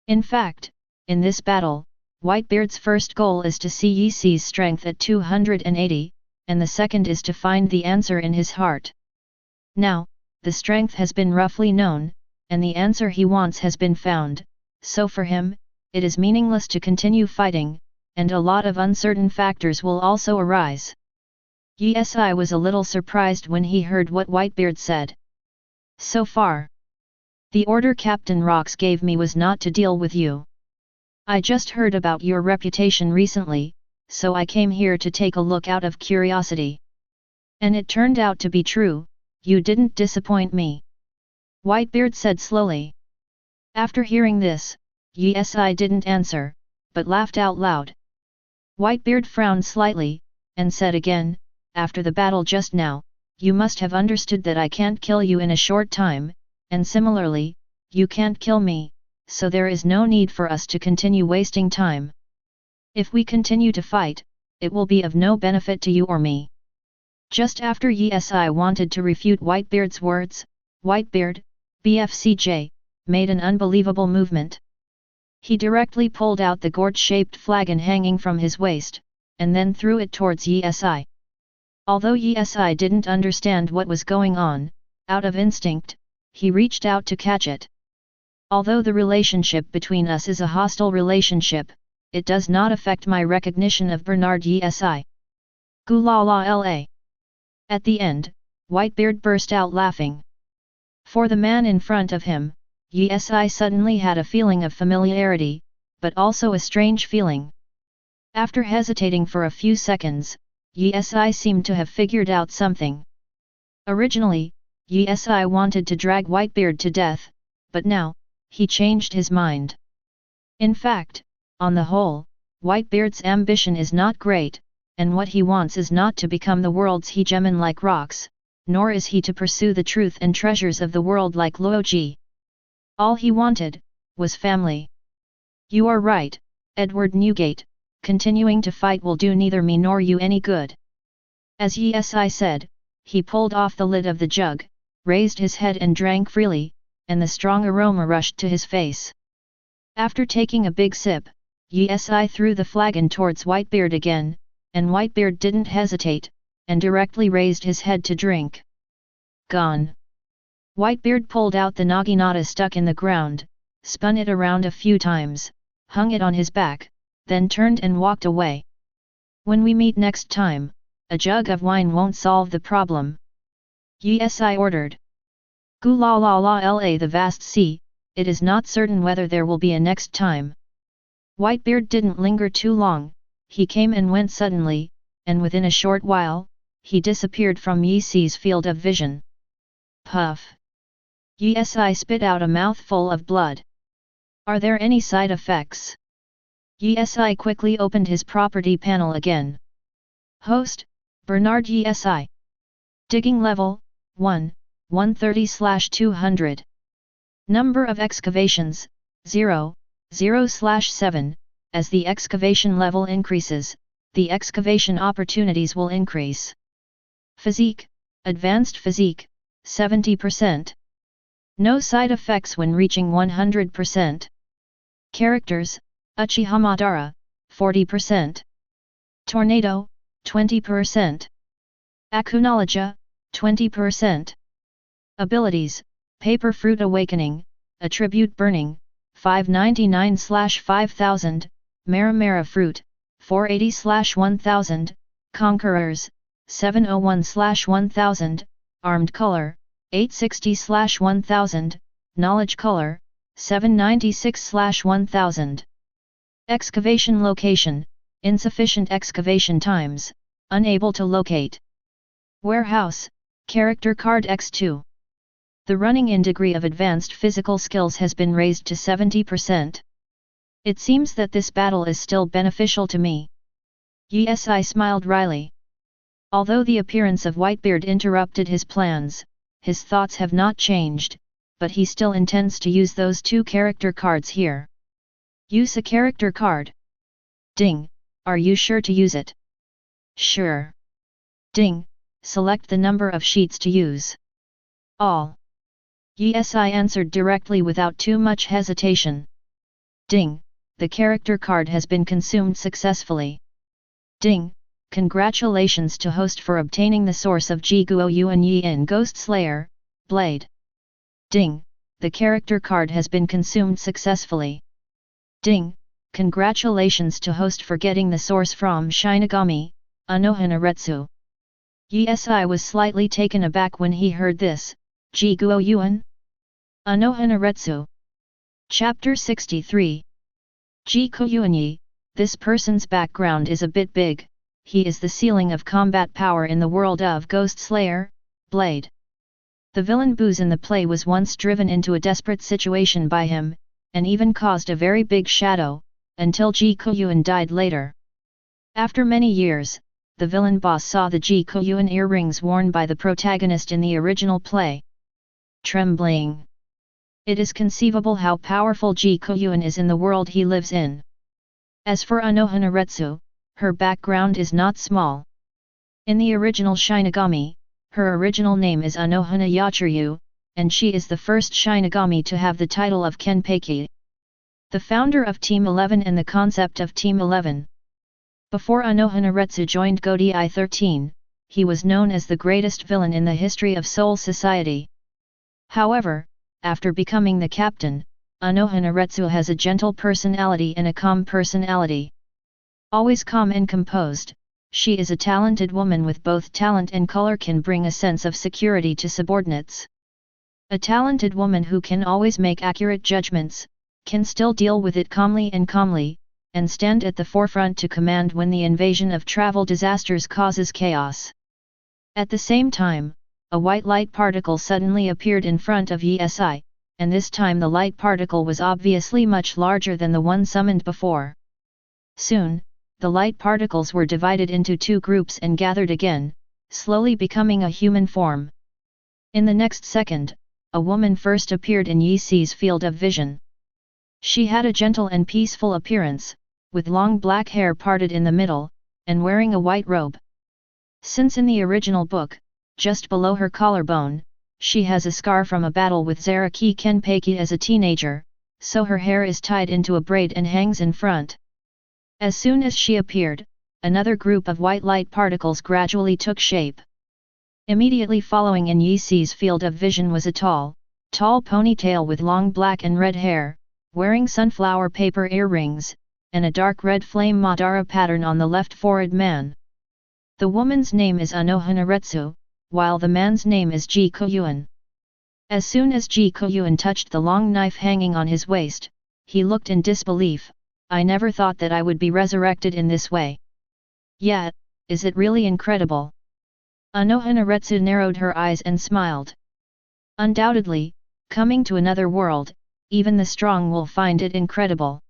In fact, in this battle, Whitebeard's first goal is to see Yi Si's strength at 280, and the second is to find the answer in his heart. Now, the strength has been roughly known, and the answer he wants has been found, so for him, it is meaningless to continue fighting, and a lot of uncertain factors will also arise. Yi Si was a little surprised when he heard what Whitebeard said. So far, the order Captain Rox gave me was not to deal with you. I just heard about your reputation recently, so I came here to take a look out of curiosity. And it turned out to be true, you didn't disappoint me. Whitebeard said slowly. After hearing this, Yi Si didn't answer, but laughed out loud. Whitebeard frowned slightly, and said again, after the battle just now, you must have understood that I can't kill you in a short time, and similarly, you can't kill me, so there is no need for us to continue wasting time. If we continue to fight, it will be of no benefit to you or me. Just after Yi Si wanted to refute Whitebeard's words, Whitebeard, BFCJ, made an unbelievable movement. He directly pulled out the gourd-shaped flagon hanging from his waist, and then threw it towards Yi. Although Yi didn't understand what was going on, out of instinct, he reached out to catch it. Although the relationship between us is a hostile relationship, it does not affect my recognition of Bernard Issan. Gulala. At the end, Whitebeard burst out laughing. For the man in front of him, Issan suddenly had a feeling of familiarity, but also a strange feeling. After hesitating for a few seconds, Issan seemed to have figured out something. Originally, Issan wanted to drag Whitebeard to death, but now, he changed his mind. In fact, on the whole, Whitebeard's ambition is not great, and what he wants is not to become the world's hegemon like Rocks, nor is he to pursue the truth and treasures of the world like Loji. All he wanted, was family. You are right, Edward Newgate, continuing to fight will do neither me nor you any good. As Issan said, he pulled off the lid of the jug, raised his head and drank freely, and the strong aroma rushed to his face. After taking a big sip, Issan threw the flagon towards Whitebeard again, and Whitebeard didn't hesitate, and directly raised his head to drink. Gone. Whitebeard pulled out the naginata stuck in the ground, spun it around a few times, hung it on his back, then turned and walked away. When we meet next time, a jug of wine won't solve the problem. Issan ordered. Gulala the vast sea, it is not certain whether there will be a next time. Whitebeard didn't linger too long, he came and went suddenly, and within a short while, he disappeared from Yi's field of vision. Puff! Issan spit out a mouthful of blood. Are there any side effects? Issan quickly opened his property panel again. Host, Bernard Issan. Digging level, 1, 130/200. Number of excavations, 0, 0/7. As the excavation level increases, the excavation opportunities will increase. Physique, Advanced Physique, 70%. No side effects when reaching 100%. Characters, Uchiha Madara, 40%. Tornado, 20%. Akunologia, 20%. Abilities, Paper Fruit Awakening, Attribute Burning, 599/5000, Maramara Fruit, 480/1000, Conquerors, 701/1000, Armed Color, 860/1000, Knowledge Color, 796/1000. Excavation Location, Insufficient excavation times, unable to locate. Warehouse, Character Card X2. The running-in degree of advanced physical skills has been raised to 70%. It seems that this battle is still beneficial to me. Issan smiled wryly. Although the appearance of Whitebeard interrupted his plans, his thoughts have not changed, but he still intends to use those 2 character cards here. Use a character card. Ding, are you sure to use it? Sure. Ding, select the number of sheets to use. All. Issan answered directly without too much hesitation. Ding, the character card has been consumed successfully. Ding, congratulations to host for obtaining the source of Guoyuan Yi in Ghost Slayer, Blade. Ding, the character card has been consumed successfully. Ding, congratulations to host for getting the source from Shinigami, Anohanaretsu. Issan was slightly taken aback when he heard this. Guoyuan? Anohanaretsu. Chapter 63. Guoyuan, this person's background is a bit big, he is the ceiling of combat power in the world of Ghost Slayer, Blade. The villain Booz in the play was once driven into a desperate situation by him, and even caused a very big shadow, until Guoyuan died later. After many years, the villain boss saw the Guoyuan earrings worn by the protagonist in the original play. Trembling. It is conceivable how powerful Guoyuan is in the world he lives in. As for Anohanaretsu, her background is not small. In the original Shinigami, her original name is Anohana Yachiryu, and she is the first Shinigami to have the title of Kenpeki. The founder of Team 11 and the concept of Team 11. Before Anohanaretsu joined Godi 13, he was known as the greatest villain in the history of Soul Society. However, after becoming the captain, Anohanaretsu has a gentle personality and a calm personality. Always calm and composed, she is a talented woman with both talent and color, can bring a sense of security to subordinates. A talented woman who can always make accurate judgments, can still deal with it calmly, and stand at the forefront to command when the invasion of travel disasters causes chaos. At the same time, a white light particle suddenly appeared in front of Yi, and this time the light particle was obviously much larger than the one summoned before. Soon, the light particles were divided into two groups and gathered again, slowly becoming a human form. In the next second, a woman first appeared in Yi's field of vision. She had a gentle and peaceful appearance, with long black hair parted in the middle, and wearing a white robe. Since in the original book, just below her collarbone, she has a scar from a battle with Zaraki Kenpeki as a teenager, so her hair is tied into a braid and hangs in front. As soon as she appeared, another group of white light particles gradually took shape. Immediately following in Yi's field of vision was a tall ponytail with long black and red hair, wearing sunflower paper earrings, and a dark red flame Madara pattern on the left forehead man. The woman's name is Anohanaretsu, while the man's name is Guoyuan. As soon as Guoyuan touched the long knife hanging on his waist, he looked in disbelief. I never thought that I would be resurrected in this way. Yet, is it really incredible? Anohanaretsu narrowed her eyes and smiled. Undoubtedly, coming to another world, even the strong will find it incredible.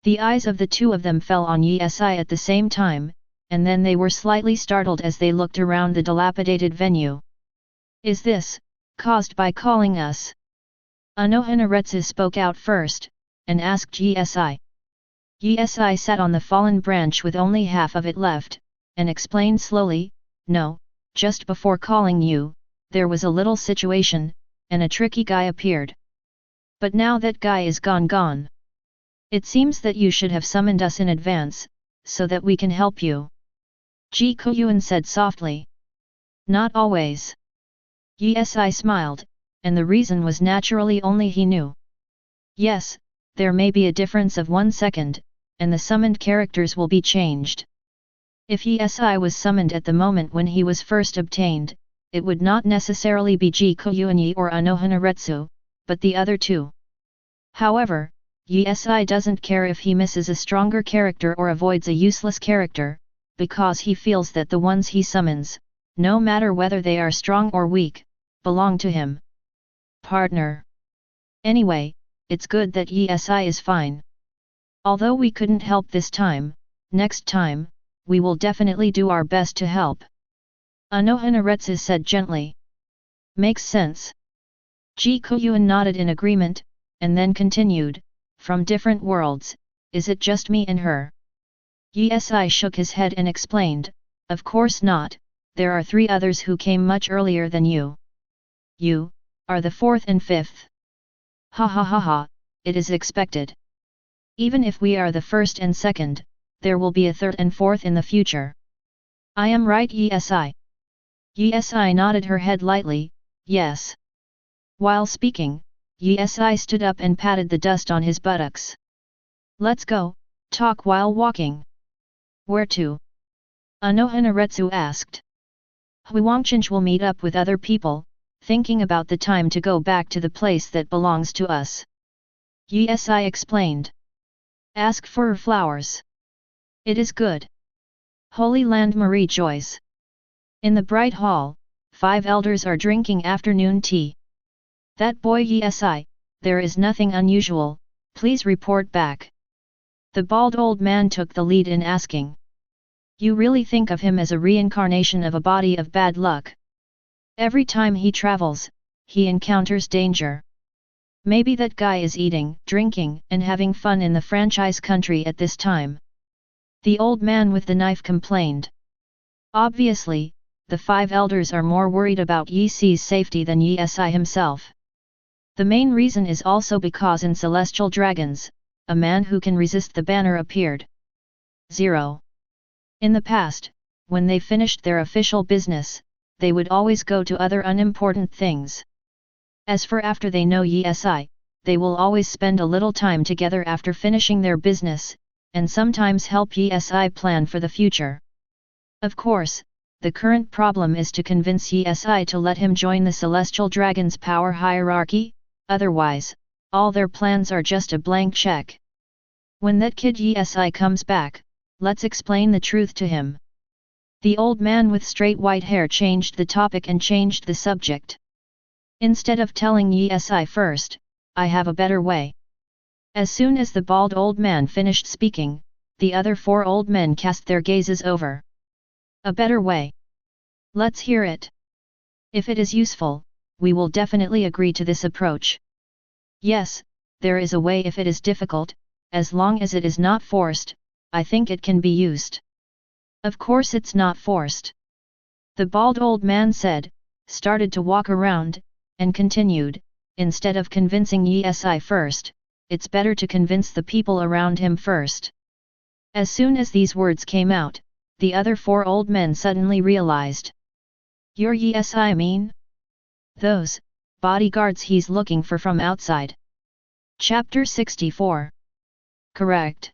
The eyes of the two of them fell on Yi at the same time, and then they were slightly startled as they looked around the dilapidated venue. Is this caused by calling us? Anohanaretsu spoke out first, and asked Yi. Yi sat on the fallen branch with only half of it left, and explained slowly, no, just before calling you, there was a little situation, and a tricky guy appeared. But now that guy is gone. It seems that you should have summoned us in advance, so that we can help you. Guoyuan said softly. Not always. Yi smiled, and the reason was naturally only he knew. Yes, there may be a difference of 1 second, and the summoned characters will be changed. If Yi was summoned at the moment when he was first obtained, it would not necessarily be Guoyuan or Anohanaretsu, but the other two. However, Yi doesn't care if he misses a stronger character or avoids a useless character, because he feels that the ones he summons, no matter whether they are strong or weak, belong to him. Partner. Anyway, it's good that Yi is fine. Although we couldn't help this time, next time, we will definitely do our best to help. Anohanaretsu said gently. Makes sense. Guoyuan nodded in agreement, and then continued, from different worlds, is it just me and her? Yi shook his head and explained, of course not, there are 3 others who came much earlier than you. You are the 4th and 5th. Ha, it is expected. Even if we are the 1st and 2nd, there will be a 3rd and 4th in the future. I am right, Yi? Yi nodded her head lightly, yes. While speaking, Yi stood up and patted the dust on his buttocks. Let's go, talk while walking. Where to? Anohanaretsu asked. Huangchenj will meet up with other people, thinking about the time to go back to the place that belongs to us. Yi explained. Ask for flowers. It is good. Holy Land Marie Joyce. In the bright hall, 5 elders are drinking afternoon tea. That boy Yi, there is nothing unusual, please report back. The bald old man took the lead in asking. You really think of him as a reincarnation of a body of bad luck? Every time he travels, he encounters danger. Maybe that guy is eating, drinking, and having fun in the franchise country at this time. The old man with the knife complained. Obviously, the 5 elders are more worried about Yi Si's safety than Yi Si himself. The main reason is also because in Celestial Dragons, a man who can resist the banner appeared. 0. In the past, when they finished their official business, they would always go to other unimportant things. As for after they know Yi Si, they will always spend a little time together after finishing their business, and sometimes help Yi Si plan for the future. Of course, the current problem is to convince Yi Si to let him join the Celestial Dragon's power hierarchy, otherwise, all their plans are just a blank check. When that kid Yi Si comes back, let's explain the truth to him. The old man with straight white hair changed the topic and changed the subject. Instead of telling Yi Si first, I have a better way. As soon as the bald old man finished speaking, the other 4 old men cast their gazes over. A better way. Let's hear it. If it is useful, we will definitely agree to this approach. Yes, there is a way if it is difficult, as long as it is not forced, I think it can be used. Of course it's not forced. The bald old man said, started to walk around, and continued, instead of convincing Yi Si first, it's better to convince the people around him first. As soon as these words came out, the other 4 old men suddenly realized. You're Yi Si mean? Those bodyguards he's looking for from outside. Chapter 64. Correct.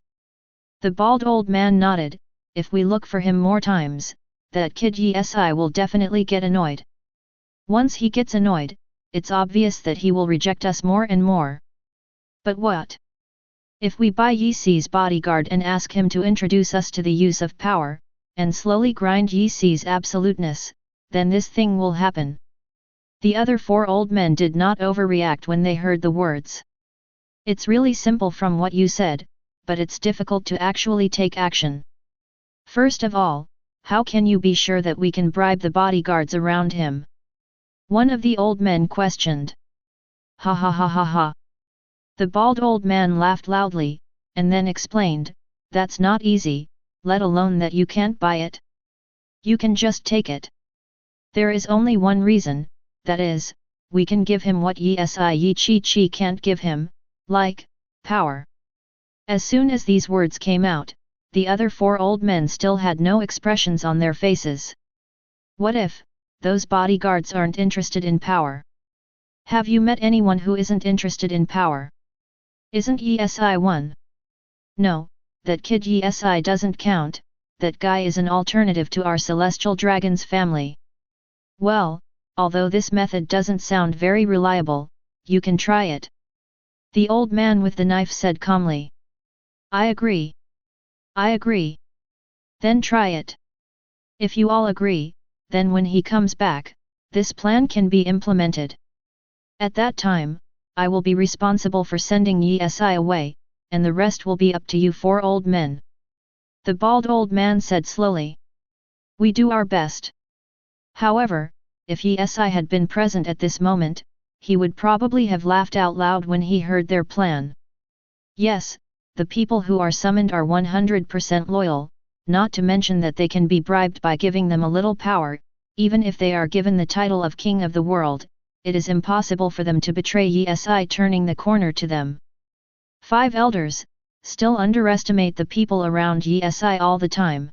The bald old man nodded, if we look for him more times, that kid Yi Si will definitely get annoyed. Once he gets annoyed, it's obvious that he will reject us more and more. But what? If we buy Yi Si's bodyguard and ask him to introduce us to the use of power, and slowly grind Yi Si's absoluteness, then this thing will happen. The other 4 old men did not overreact when they heard the words. It's really simple from what you said, but it's difficult to actually take action. First of all, how can you be sure that we can bribe the bodyguards around him? One of the old men questioned. Ha ha ha ha ha. The bald old man laughed loudly, and then explained, that's not easy, let alone that you can't buy it. You can just take it. There is only one reason, that is, we can give him what Yi Chi can't give him, like, power. As soon as these words came out, the other 4 old men still had no expressions on their faces. What if those bodyguards aren't interested in power? Have you met anyone who isn't interested in power? Isn't Yi Si one? No, that kid Yi Si doesn't count, that guy is an alternative to our Celestial Dragon's family. Well, although this method doesn't sound very reliable, you can try it. The old man with the knife said calmly. I agree. I agree. Then try it. If you all agree, then when he comes back, this plan can be implemented. At that time, I will be responsible for sending Yi Si away, and the rest will be up to you 4 old men. The bald old man said slowly. We do our best. However, if Yi Si had been present at this moment, he would probably have laughed out loud when he heard their plan. Yes, the people who are summoned are 100% loyal, not to mention that they can be bribed by giving them a little power, even if they are given the title of king of the world. It is impossible for them to betray Yi Si turning the corner to them. 5 elders still underestimate the people around Yi Si all the time.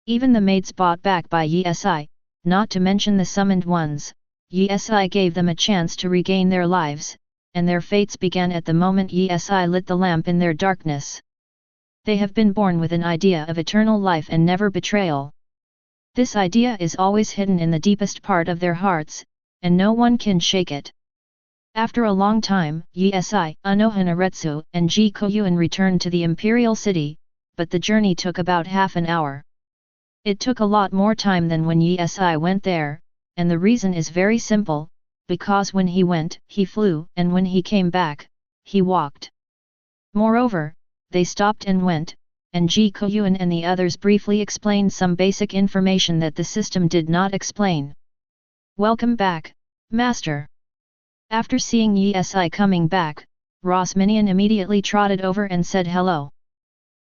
Even the maids bought back by Yi Si, not to mention the summoned ones, Yi Si gave them a chance to regain their lives, and their fates began at the moment Yi Si lit the lamp in their darkness. They have been born with an idea of eternal life and never betrayal. This idea is always hidden in the deepest part of their hearts, and no one can shake it. After a long time, Yi Si, Anohanaretsu, and Guoyuan returned to the imperial city, but the journey took about half an hour. It took a lot more time than when Yi Si went there, and the reason is very simple, because when he went, he flew, and when he came back, he walked. Moreover, they stopped and went, and Guoyuan and the others briefly explained some basic information that the system did not explain. Welcome back, Master. After seeing Yi Si coming back, Rosminian immediately trotted over and said hello.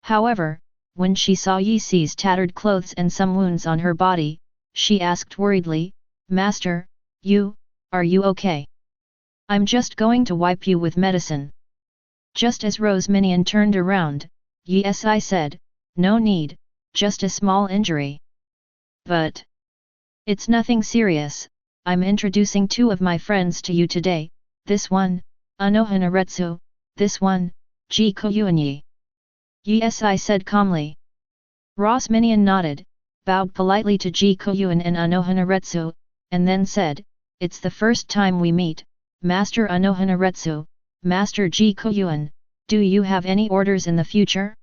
However, when she saw Yi Si's tattered clothes and some wounds on her body, she asked worriedly, Master, are you okay? I'm just going to wipe you with medicine. Just as Rose Minion turned around, yes, I said, no need, just a small injury. But it's nothing serious. I'm introducing two of my friends to you today, this one, Anohanaretsu, this one, Ji Koyuanyi. Yes, I said calmly. Rose Minion nodded, bowed politely to Ji Koyuan and Anohanaretsu, and then said, it's the first time we meet, Master Anohanaretsu, Master Ji Koyuan, do you have any orders in the future?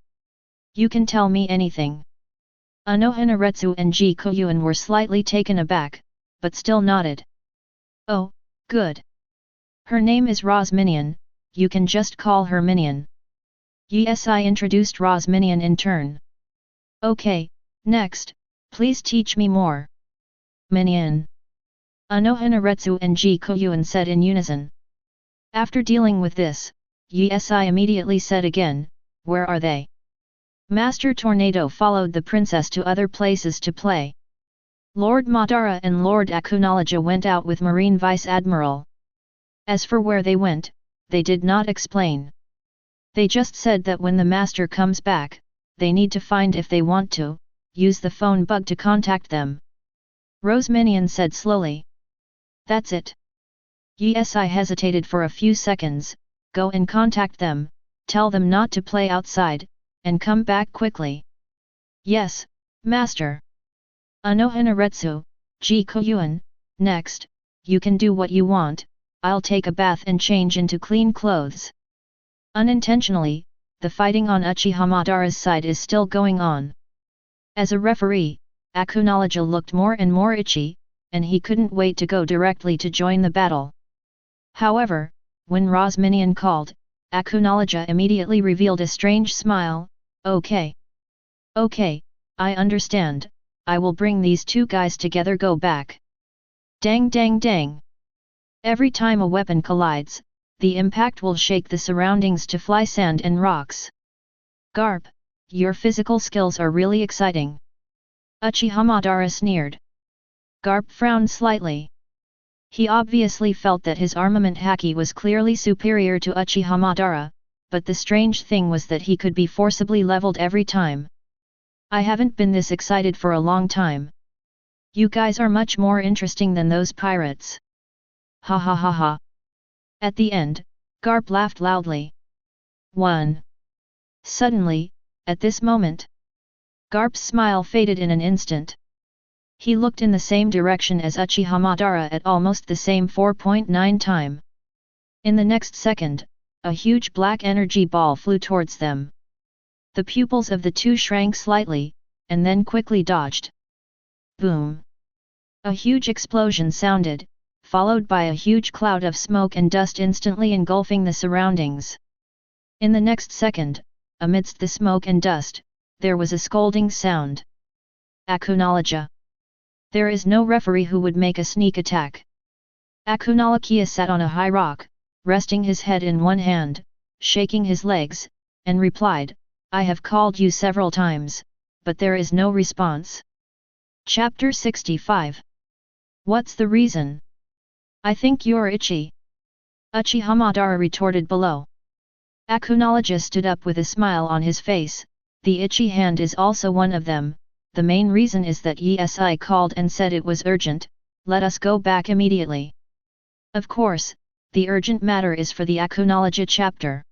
You can tell me anything. Anohanaretsu and Ji Koyuan were slightly taken aback, but still nodded. Oh, good. Her name is Rose Minion, you can just call her Minion. Yes, I introduced Rose Minion in turn. Okay, next, please teach me more. Minion. Anohanaretsu and Ji Koyuan said in unison. After dealing with this, yes, I immediately said again, where are they? Master Tornado followed the princess to other places to play. Lord Madara and Lord Akunoloja went out with Marine Vice Admiral. As for where they went, they did not explain. They just said that when the master comes back, they need to find if they want to, use the phone bug to contact them. Rose Minion said slowly. That's it. Yes, I hesitated for a few seconds, go and contact them, tell them not to play outside, and come back quickly. Yes, Master. Anohanaretsu, Ji Koyuan, next, you can do what you want, I'll take a bath and change into clean clothes. Unintentionally, the fighting on Uchiha Madara's side is still going on. As a referee, Akunoloja looked more and more itchy, and he couldn't wait to go directly to join the battle. However, when Rose Minion called, Akunoloja immediately revealed a strange smile, okay. Okay, I understand, I will bring these two guys together go back. Dang dang dang. Every time a weapon collides, the impact will shake the surroundings to fly sand and rocks. Garp, your physical skills are really exciting. Uchiha Madara sneered. Garp frowned slightly. He obviously felt that his armament haki was clearly superior to Uchiha Madara, but the strange thing was that he could be forcibly leveled every time. I haven't been this excited for a long time. You guys are much more interesting than those pirates. Ha ha ha ha. At the end, Garp laughed loudly. 1. Suddenly, at this moment, Garp's smile faded in an instant. He looked in the same direction as Uchiha Madara at almost the same 4.9 time. In the next second, a huge black energy ball flew towards them. The pupils of the two shrank slightly, and then quickly dodged. Boom! A huge explosion sounded, followed by a huge cloud of smoke and dust instantly engulfing the surroundings. In the next second, amidst the smoke and dust, there was a scolding sound. Akunoloja. There is no referee who would make a sneak attack. Akunoloja sat on a high rock, resting his head in one hand, shaking his legs, and replied, I have called you several times, but there is no response. Chapter 65. What's the reason? I think you're itchy. Uchiha Madara retorted below. Akunoloja stood up with a smile on his face, the itchy hand is also one of them, the main reason is that I called and said it was urgent, let us go back immediately. Of course, the urgent matter is for the Akunoloja chapter.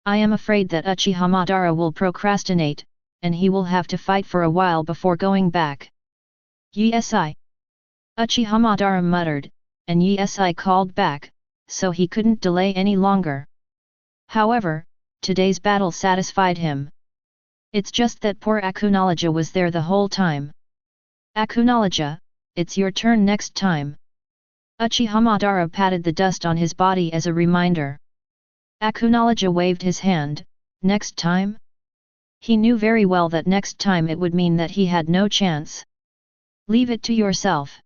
I am afraid that Uchiha Madara will procrastinate, and he will have to fight for a while before going back. Uchiha Madara muttered, and called back, so he couldn't delay any longer. However, today's battle satisfied him. It's just that poor Akunoloja was there the whole time. Akunoloja, it's your turn next time. Uchiha Madara patted the dust on his body as a reminder. Akunoloja waved his hand, next time? He knew very well that next time it would mean that he had no chance. Leave it to yourself.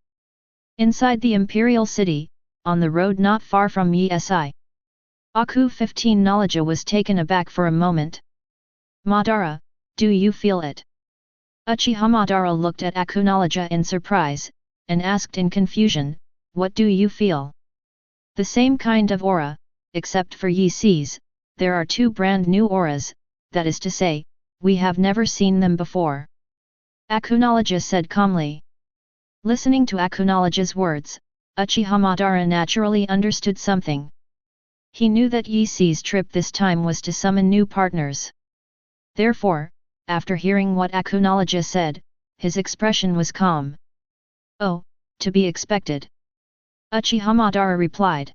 Inside the Imperial City, on the road not far from Aku 15 Noloja was taken aback for a moment. Madara, do you feel it? Uchiha Madara looked at Akunoloja in surprise, and asked in confusion, "What do you feel?" "The same kind of aura, except for ye sees, there are two brand new auras, that is to say, we have never seen them before," Akunoloja said calmly. Listening to Akunoloja's words, Uchiha Madara naturally understood something. He knew that Ye See's trip this time was to summon new partners. Therefore, after hearing what Akunoloja said, his expression was calm. "Oh, to be expected," Uchiha Madara replied.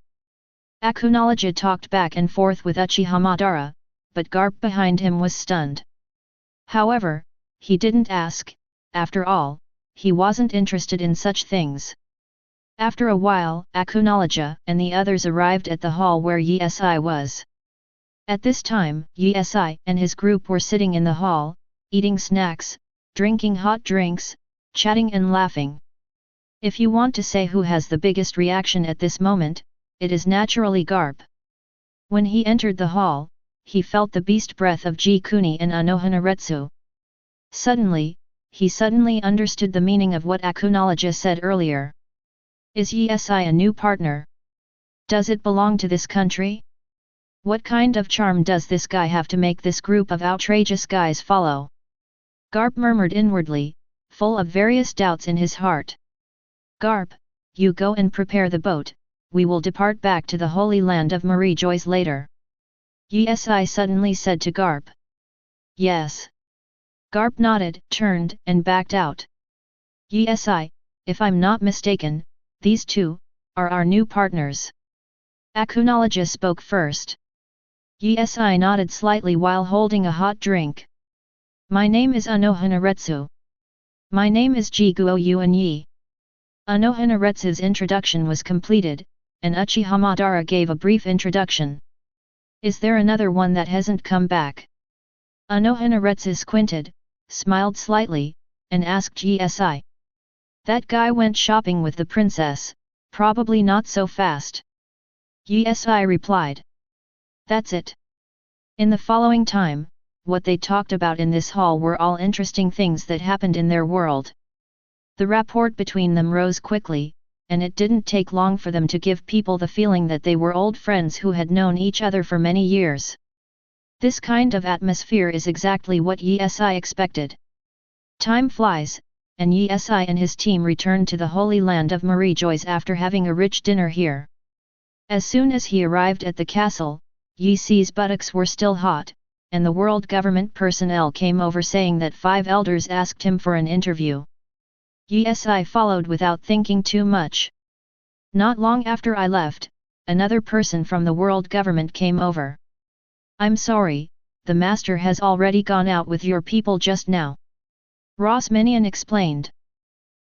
Akunoloja talked back and forth with Uchiha Madara, but Garp behind him was stunned. However, he didn't ask, after all, he wasn't interested in such things. After a while, Akunoloja and the others arrived at the hall where Ye Si was. At this time, Ye Si and his group were sitting in the hall, eating snacks, drinking hot drinks, chatting and laughing. If you want to say who has the biggest reaction at this moment, it is naturally Garp. When he entered the hall, he felt the beast breath of Jikuni and Anohanaretsu. Suddenly, he understood the meaning of what Akunoloja said earlier. Is Ye Si a new partner? Does it belong to this country? What kind of charm does this guy have to make this group of outrageous guys follow? Garp murmured inwardly, full of various doubts in his heart. "Garp, you go and prepare the boat, we will depart back to the holy land of Marie Joyce later," Ye Si suddenly said to Garp. "Yes." Garp nodded, turned, and backed out. "Ye Si, if I'm not mistaken, these two are our new partners." Akunoloja spoke first. Ye Si nodded slightly while holding a hot drink. "My name is Anohanaretsu." "My name is Guoyuan Yi." Anohanaretsu's introduction was completed, and Uchiha Madara gave a brief introduction. "Is there another one that hasn't come back?" Anohanaretsu squinted, smiled slightly, and asked Ye Si. "That guy went shopping with the princess, probably not so fast." Ye Si replied. "That's it." In the following time, what they talked about in this hall were all interesting things that happened in their world. The rapport between them rose quickly, and it didn't take long for them to give people the feeling that they were old friends who had known each other for many years. This kind of atmosphere is exactly what Ye Si expected. Time flies, and Ye Si and his team returned to the holy land of Marie Joyce after having a rich dinner here. As soon as he arrived at the castle, Ye Si's buttocks were still hot, and the world government personnel came over saying that 5 elders asked him for an interview. Ye Si followed without thinking too much. "Not long after I left, another person from the world government came over. I'm sorry, the master has already gone out with your people just now," Ross Minion explained.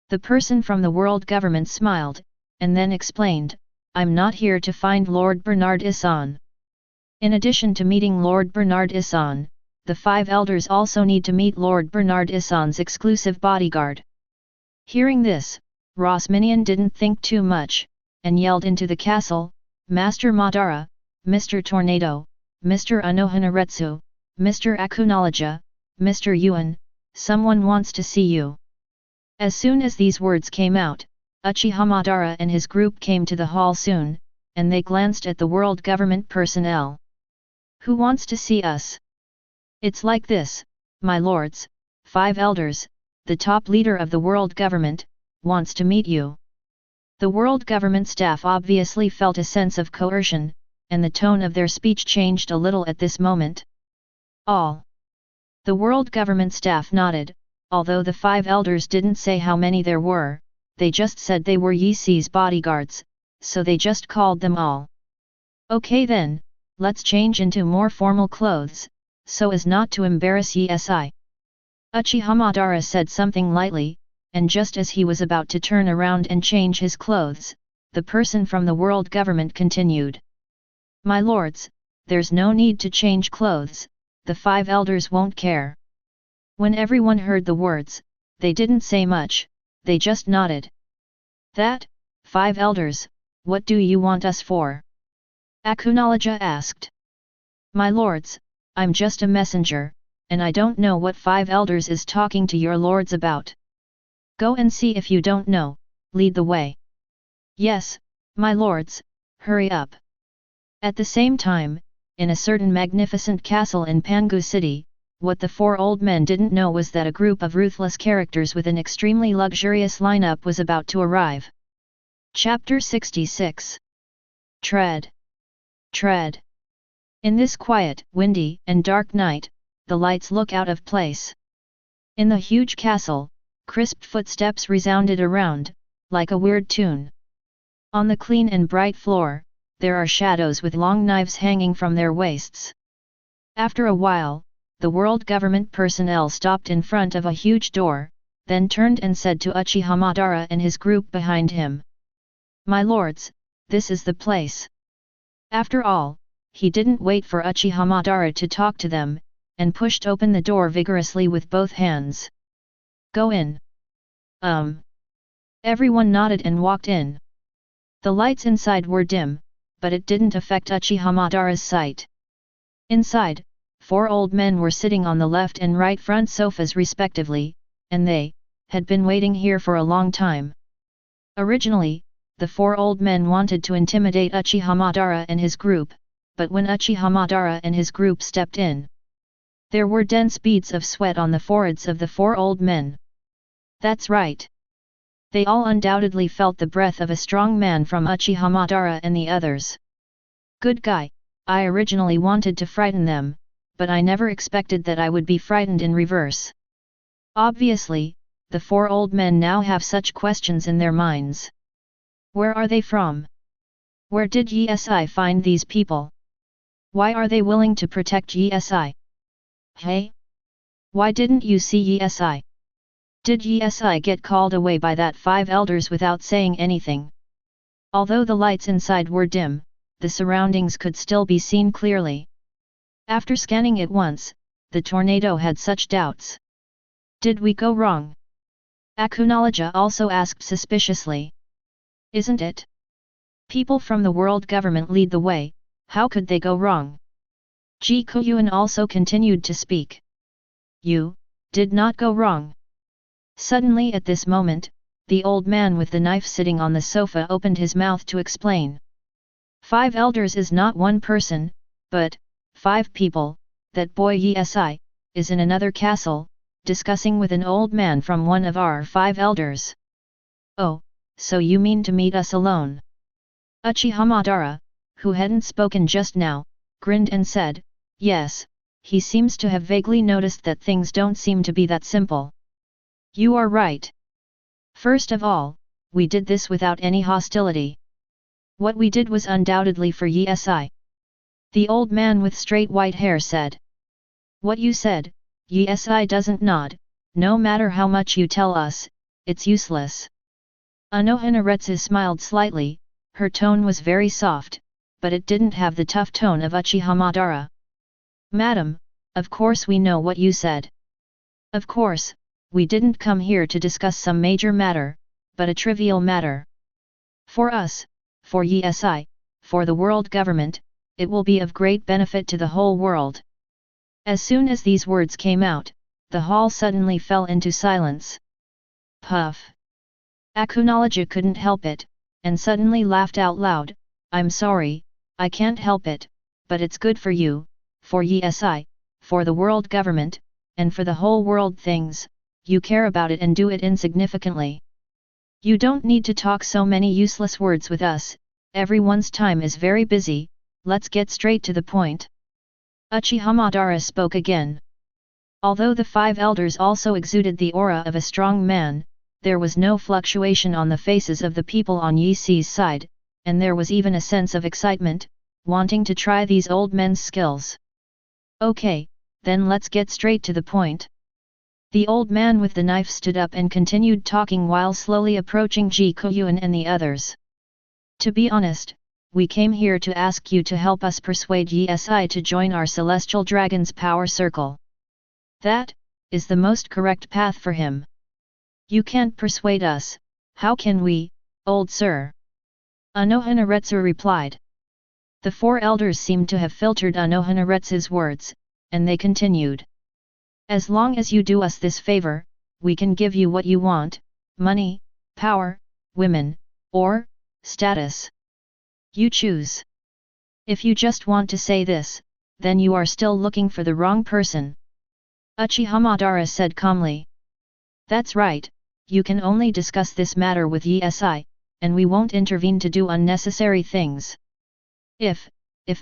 The person from the world government smiled, and then explained, "I'm not here to find Lord Bernard Issan. In addition to meeting Lord Bernard Issan, the 5 elders also need to meet Lord Bernard Issan's exclusive bodyguard." Hearing this, Ross Minion didn't think too much, and yelled into the castle, "Master Madara, Mr. Tornado, Mr. Anohanaretsu, Mr. Akunoloja, Mr. Yuan, someone wants to see you." As soon as these words came out, Uchiha Madara and his group came to the hall soon, and they glanced at the world government personnel. "Who wants to see us?" "It's like this, my lords, 5 elders, the top leader of the world government, wants to meet you." The world government staff obviously felt a sense of coercion, and the tone of their speech changed a little at this moment. "All." The world government staff nodded, although the 5 elders didn't say how many there were, they just said they were Ye Si's bodyguards, so they just called them all. "Okay then, let's change into more formal clothes, so as not to embarrass Ye Si." Uchiha Madara said something lightly, and just as he was about to turn around and change his clothes, the person from the world government continued. "My lords, there's no need to change clothes, the 5 elders won't care." When everyone heard the words, they didn't say much, they just nodded. "That, 5 elders, what do you want us for?" Akunoloja asked. "My lords, I'm just a messenger, and I don't know what 5 elders is talking to your lords about. Go and see if you don't know, lead the way. Yes, my lords, hurry up. At the same time, in a certain magnificent castle in Pangu City, what the 4 old men didn't know was that a group of ruthless characters with an extremely luxurious lineup was about to arrive. Chapter 66. Tread. Tread. In this quiet, windy, and dark night, the lights look out of place. In the huge castle, crisp footsteps resounded around, like a weird tune. On the clean and bright floor, there are shadows with long knives hanging from their waists. After a while, the world government personnel stopped in front of a huge door, then turned and said to Uchiha Madara and his group behind him. My lords, this is the place. After all, he didn't wait for Uchiha Madara to talk to them, and pushed open the door vigorously with both hands. Go in. Everyone nodded and walked in. The lights inside were dim, but it didn't affect Uchiha Madara's sight. Inside, 4 old men were sitting on the left and right front sofas respectively, and they had been waiting here for a long time. Originally, the 4 old men wanted to intimidate Uchiha Madara and his group, but when Uchiha Madara and his group stepped in, there were dense beads of sweat on the foreheads of the 4 old men. That's right. They all undoubtedly felt the breath of a strong man from Uchiha Madara and the others. Good guy, I originally wanted to frighten them, but I never expected that I would be frightened in reverse. Obviously, the 4 old men now have such questions in their minds. Where are they from? Where did Yesi find these people? Why are they willing to protect Yesi? Hey? Why didn't you see Yesi? Did Yesi get called away by that 5 elders without saying anything? Although the lights inside were dim, the surroundings could still be seen clearly. After scanning it once, the tornado had such doubts. Did we go wrong? Akunoloja also asked suspiciously. Isn't it? People from the world government lead the way, how could they go wrong? Guoyuan also continued to speak. You did not go wrong. Suddenly at this moment, the old man with the knife sitting on the sofa opened his mouth to explain. 5 elders is not one person, but 5 people. That boy Yesi is in another castle, discussing with an old man from one of our 5 elders. Oh, so you mean to meet us alone? Uchiha Madara, who hadn't spoken just now, grinned and said, yes, he seems to have vaguely noticed that things don't seem to be that simple. You are right. First of all, we did this without any hostility. What we did was undoubtedly for Yesi. The old man with straight white hair said. What you said, Yesi doesn't nod, no matter how much you tell us, it's useless. Anohanaretsu smiled slightly, her tone was very soft, but it didn't have the tough tone of Uchiha Madara. Madam, of course we know what you said. Of course, we didn't come here to discuss some major matter, but a trivial matter. For us, for Yesi, for the world government, it will be of great benefit to the whole world. As soon as these words came out, the hall suddenly fell into silence. Puff. Akunoloja couldn't help it, and suddenly laughed out loud. I'm sorry, I can't help it, but it's good for you, for Yesi, for the world government, and for the whole world things. You care about it and do it insignificantly. You don't need to talk so many useless words with us, everyone's time is very busy, let's get straight to the point. Uchiha Madara spoke again. Although the 5 elders also exuded the aura of a strong man, there was no fluctuation on the faces of the people on Yesi's side, and there was even a sense of excitement, wanting to try these old men's skills. Okay, then let's get straight to the point. The old man with the knife stood up and continued talking while slowly approaching Guoyuan and the others. To be honest, we came here to ask you to help us persuade Yesi to join our Celestial Dragon's power circle. That is the most correct path for him. You can't persuade us, how can we, old sir? Anohanaretsu replied. The 4 elders seemed to have filtered Anohanaretsu's words, and they continued. As long as you do us this favor, we can give you what you want, money, power, women, or status. You choose. If you just want to say this, then you are still looking for the wrong person. Uchiha Madara said calmly. That's right, you can only discuss this matter with Yi, and we won't intervene to do unnecessary things. If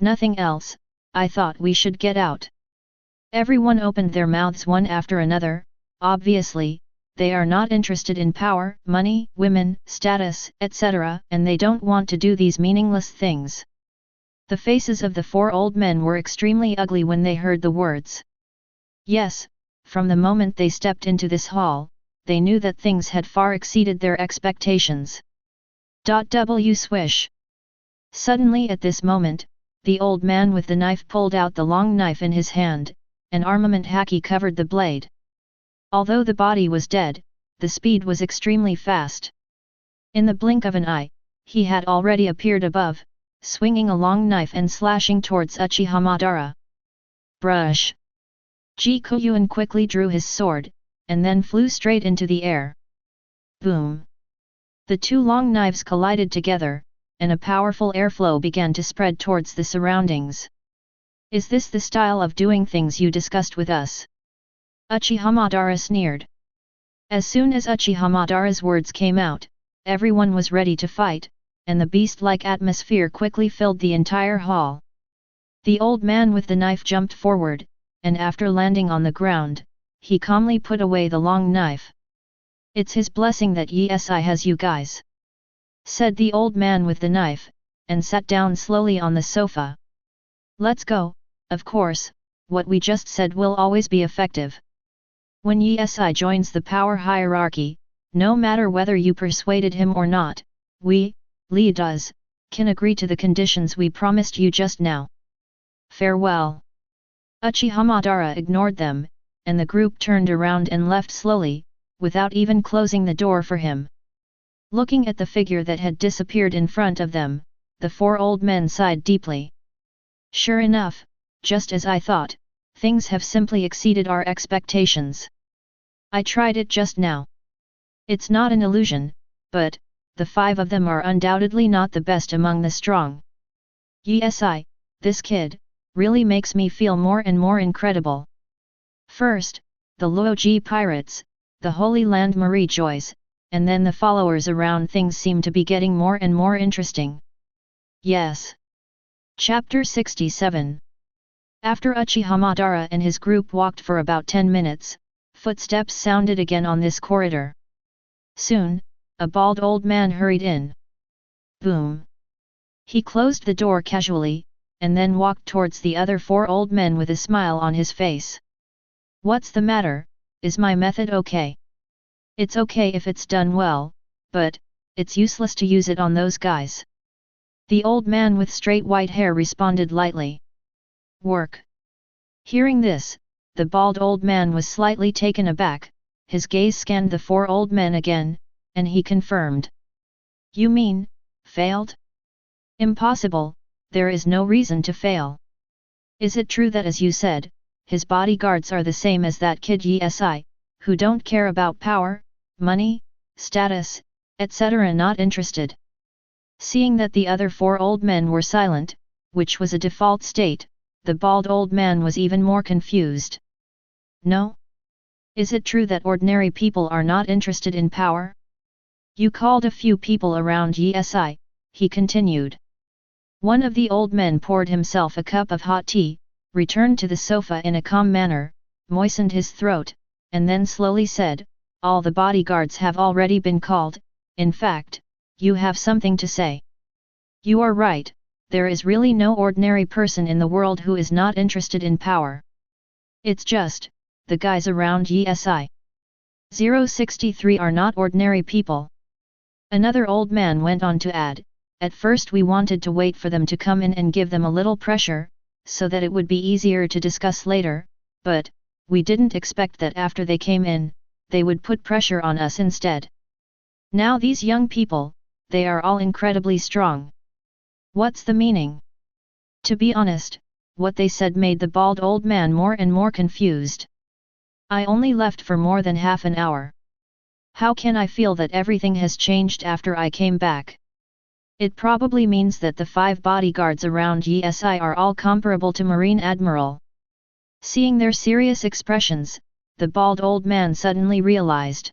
nothing else, I thought we should get out. Everyone opened their mouths one after another. Obviously, they are not interested in power, money, women, status, etc., and they don't want to do these meaningless things. The faces of the four old men were extremely ugly when they heard the words. Yes, from the moment they stepped into this hall, they knew that things had far exceeded their expectations. W swish. Suddenly at this moment, the old man with the knife pulled out the long knife in his hand, an armament haki covered the blade. Although the body was dead, the speed was extremely fast. In the blink of an eye, he had already appeared above, swinging a long knife and slashing towards Uchiha Madara. Brush! Guoyuan quickly drew his sword, and then flew straight into the air. Boom! The two long knives collided together, and a powerful airflow began to spread towards the surroundings. Is this the style of doing things you discussed with us? Uchiha Madara sneered. As soon as Uchiha Madara's words came out, everyone was ready to fight, and the beast-like atmosphere quickly filled the entire hall. The old man with the knife jumped forward, and after landing on the ground, he calmly put away the long knife. It's his blessing that Yi has you guys, said the old man with the knife, and sat down slowly on the sofa. Let's go. Of course, what we just said will always be effective. When Yi joins the power hierarchy, no matter whether you persuaded him or not, we, leaders, can agree to the conditions we promised you just now. Farewell. Uchiha Madara ignored them, and the group turned around and left slowly, without even closing the door for him. Looking at the figure that had disappeared in front of them, the four old men sighed deeply. Sure enough, just as I thought, things have simply exceeded our expectations. I tried it just now. It's not an illusion, but the five of them are undoubtedly not the best among the strong. Yi, this kid, really makes me feel more and more incredible. First, the Loji pirates, the Holy Land Marie Joys, and then the followers around. Things seem to be getting more and more interesting. Yes. Chapter 67. After Uchiha Madara and his group walked for about 10 minutes, footsteps sounded again on this corridor. Soon, a bald old man hurried in. Boom! He closed the door casually, and then walked towards the other four old men with a smile on his face. What's the matter? Is my method okay? It's okay if it's done well, but it's useless to use it on those guys. The old man with straight white hair responded lightly. Work. Hearing this, the bald old man was slightly taken aback. His gaze scanned the four old men again, and he confirmed. You mean, failed? Impossible, there is no reason to fail. Is it true that as you said, his bodyguards are the same as that kid Yi, who don't care about power, money, status, etc. Not interested? Seeing that the other four old men were silent, which was a default state, the bald old man was even more confused. No? Is it true that ordinary people are not interested in power? You called a few people around Yi, he continued. One of the old men poured himself a cup of hot tea, returned to the sofa in a calm manner, moistened his throat, and then slowly said, all the bodyguards have already been called. In fact, you have something to say. You are right, there is really no ordinary person in the world who is not interested in power. It's just, the guys around Yi 063 are not ordinary people. Another old man went on to add, at first we wanted to wait for them to come in and give them a little pressure, so that it would be easier to discuss later, but we didn't expect that after they came in, they would put pressure on us instead. Now these young people, they are all incredibly strong. What's the meaning? To be honest, what they said made the bald old man more and more confused. I only left for more than half an hour. How can I feel that everything has changed after I came back? It probably means that the 5 bodyguards around Yi are all comparable to Marine Admiral. Seeing their serious expressions, the bald old man suddenly realized.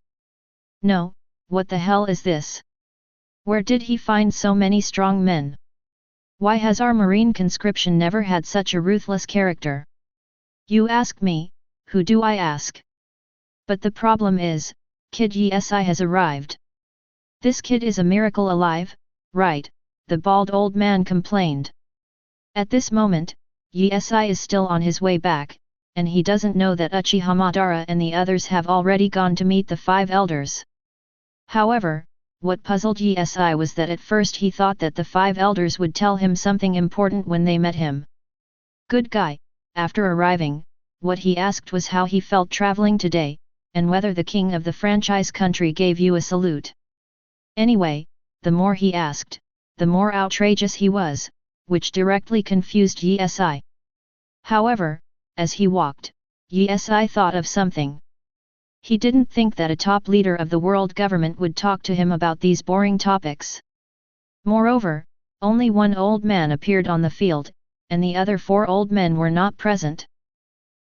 No, what the hell is this? Where did he find so many strong men? Why has our Marine conscription never had such a ruthless character? You ask me, who do I ask? But the problem is, Kid Yi has arrived. This kid is a miracle alive, right? The bald old man complained. At this moment, Yi is still on his way back, and he doesn't know that Uchiha Madara and the others have already gone to meet the 5 elders. However, what puzzled Yi was that at first he thought that the 5 elders would tell him something important when they met him. Good guy, after arriving, what he asked was how he felt traveling today, and whether the king of the franchise country gave you a salute. Anyway, the more he asked, the more outrageous he was, which directly confused Yi. However, as he walked, Yi thought of something. He didn't think that a top leader of the world government would talk to him about these boring topics. Moreover, only one old man appeared on the field, and the other 4 old men were not present.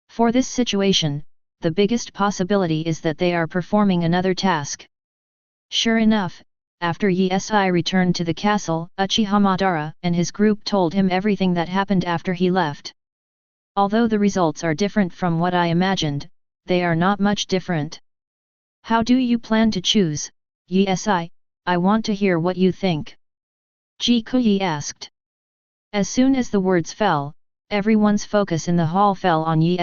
For this situation, the biggest possibility is that they are performing another task. Sure enough, after Yi returned to the castle, Uchiha Madara and his group told him everything that happened after he left. Although the results are different from what I imagined, they are not much different. How do you plan to choose, Yi? I want to hear what you think. Jikuyi asked. As soon as the words fell, everyone's focus in the hall fell on Yi.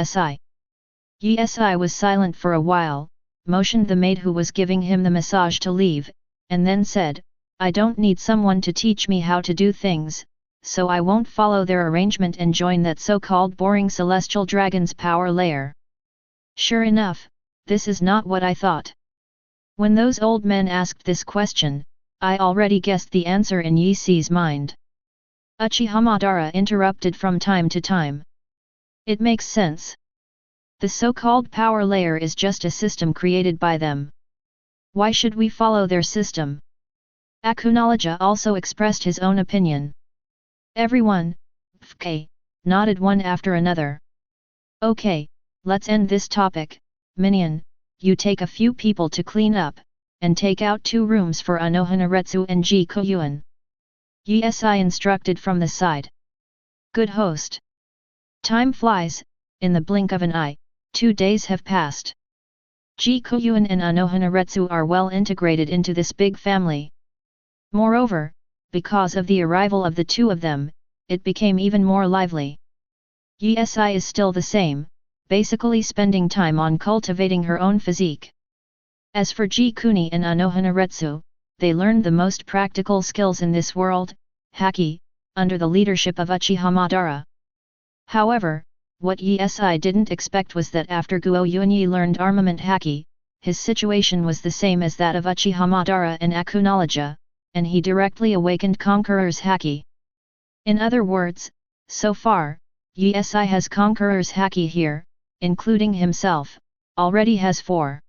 Yi was silent for a while, motioned the maid who was giving him the massage to leave, and then said, I don't need someone to teach me how to do things, so I won't follow their arrangement and join that so-called boring celestial dragon's power layer. Sure enough, this is not what I thought. When those old men asked this question, I already guessed the answer in Yi's mind. Uchiha Madara interrupted from time to time. It makes sense. The so-called power layer is just a system created by them. Why should we follow their system? Akunoloja also expressed his own opinion. Everyone, nodded one after another. Okay, let's end this topic. Minion, you take a few people to clean up, and take out 2 rooms for Anohanaretsu and Guoyuan. Yi instructed from the side. Good host. Time flies, in the blink of an eye, 2 days have passed. Guoyuan and Anohanaretsu are well integrated into this big family. Moreover, because of the arrival of the 2 of them, it became even more lively. Yi is still the same, basically spending time on cultivating her own physique. As for Jikuni and Anohanaretsu, they learned the most practical skills in this world, haki, under the leadership of Uchiha Madara. However, what Yi didn't expect was that after Guoyuan learned armament haki, his situation was the same as that of Uchiha Madara and Akunoloja, and he directly awakened Conqueror's haki. In other words, so far, Yi has Conqueror's haki here, including himself, already has 4.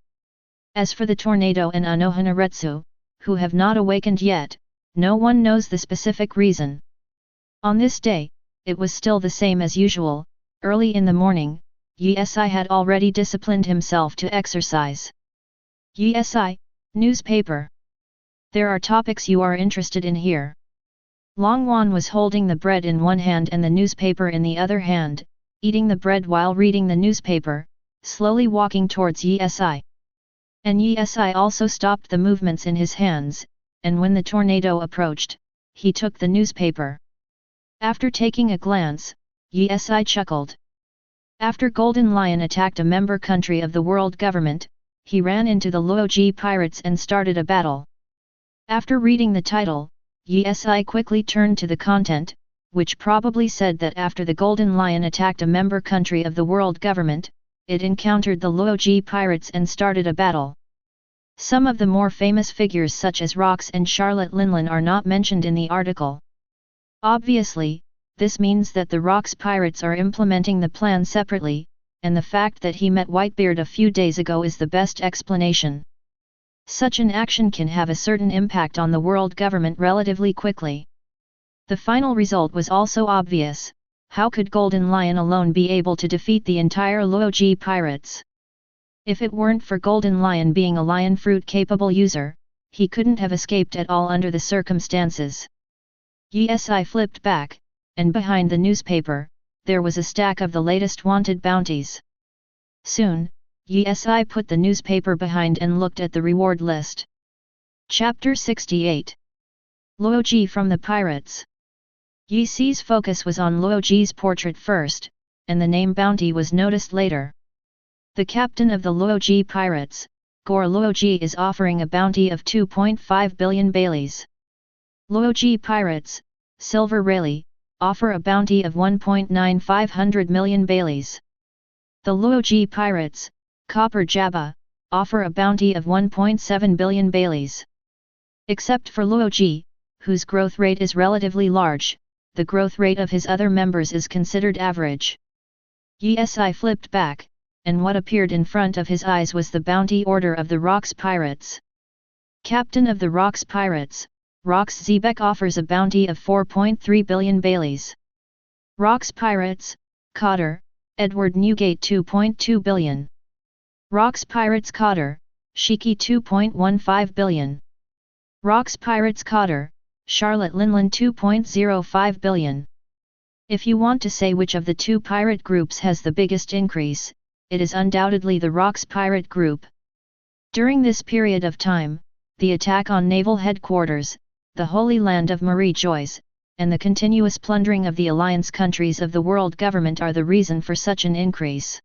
As for the Tornado and Anohanaretsu, who have not awakened yet, no one knows the specific reason. On this day, it was still the same as usual. Early in the morning, Yi had already disciplined himself to exercise. Yi, newspaper. There are topics you are interested in here. Longwan was holding the bread in one hand and the newspaper in the other hand, eating the bread while reading the newspaper, slowly walking towards Yi. And Yi also stopped the movements in his hands, and when the tornado approached, he took the newspaper. After taking a glance, Yi chuckled. After Golden Lion attacked a member country of the world government, he ran into the Loji pirates and started a battle. After reading the title, Yi quickly turned to the content, which probably said that after the Golden Lion attacked a member country of the world government, it encountered the Loji pirates and started a battle. Some of the more famous figures such as Rox and Charlotte Linlin are not mentioned in the article. Obviously, this means that the Rox pirates are implementing the plan separately, and the fact that he met Whitebeard a few days ago is the best explanation. Such an action can have a certain impact on the world government relatively quickly. The final result was also obvious. How could Golden Lion alone be able to defeat the entire Loji pirates? If it weren't for Golden Lion being a lion fruit capable user, he couldn't have escaped at all under the circumstances. Yi flipped back, and behind the newspaper, there was a stack of the latest wanted bounties. Soon, Yi put the newspaper behind and looked at the reward list. Chapter 68. Loji from the Pirates. Yi's focus was on Loji's portrait first, and the name bounty was noticed later. The captain of the Loji pirates, Gore Loji, is offering a bounty of 2.5 billion Baileys. Loji pirates, Silver Rayleigh, offer a bounty of 1.95 million Baileys. The Loji pirates, Copper Jabba, offer a bounty of 1.7 billion Baileys. Except for Loji, whose growth rate is relatively large, the growth rate of his other members is considered average. Yi flipped back, and what appeared in front of his eyes was the bounty order of the Rocks Pirates. Captain of the Rocks Pirates, Rox Zebek, offers a bounty of 4.3 billion Baileys. Rocks Pirates, Cotter, Edward Newgate 2.2 billion. Rocks Pirates Cotter, Shiki 2.15 billion. Rocks Pirates Cotter, Charlotte Linland 2.05 billion. If you want to say which of the two pirate groups has the biggest increase, it is undoubtedly the Rocks Pirate Group. During this period of time, the attack on naval headquarters, the Holy Land of Marie Joyce, and the continuous plundering of the alliance countries of the world government are the reason for such an increase.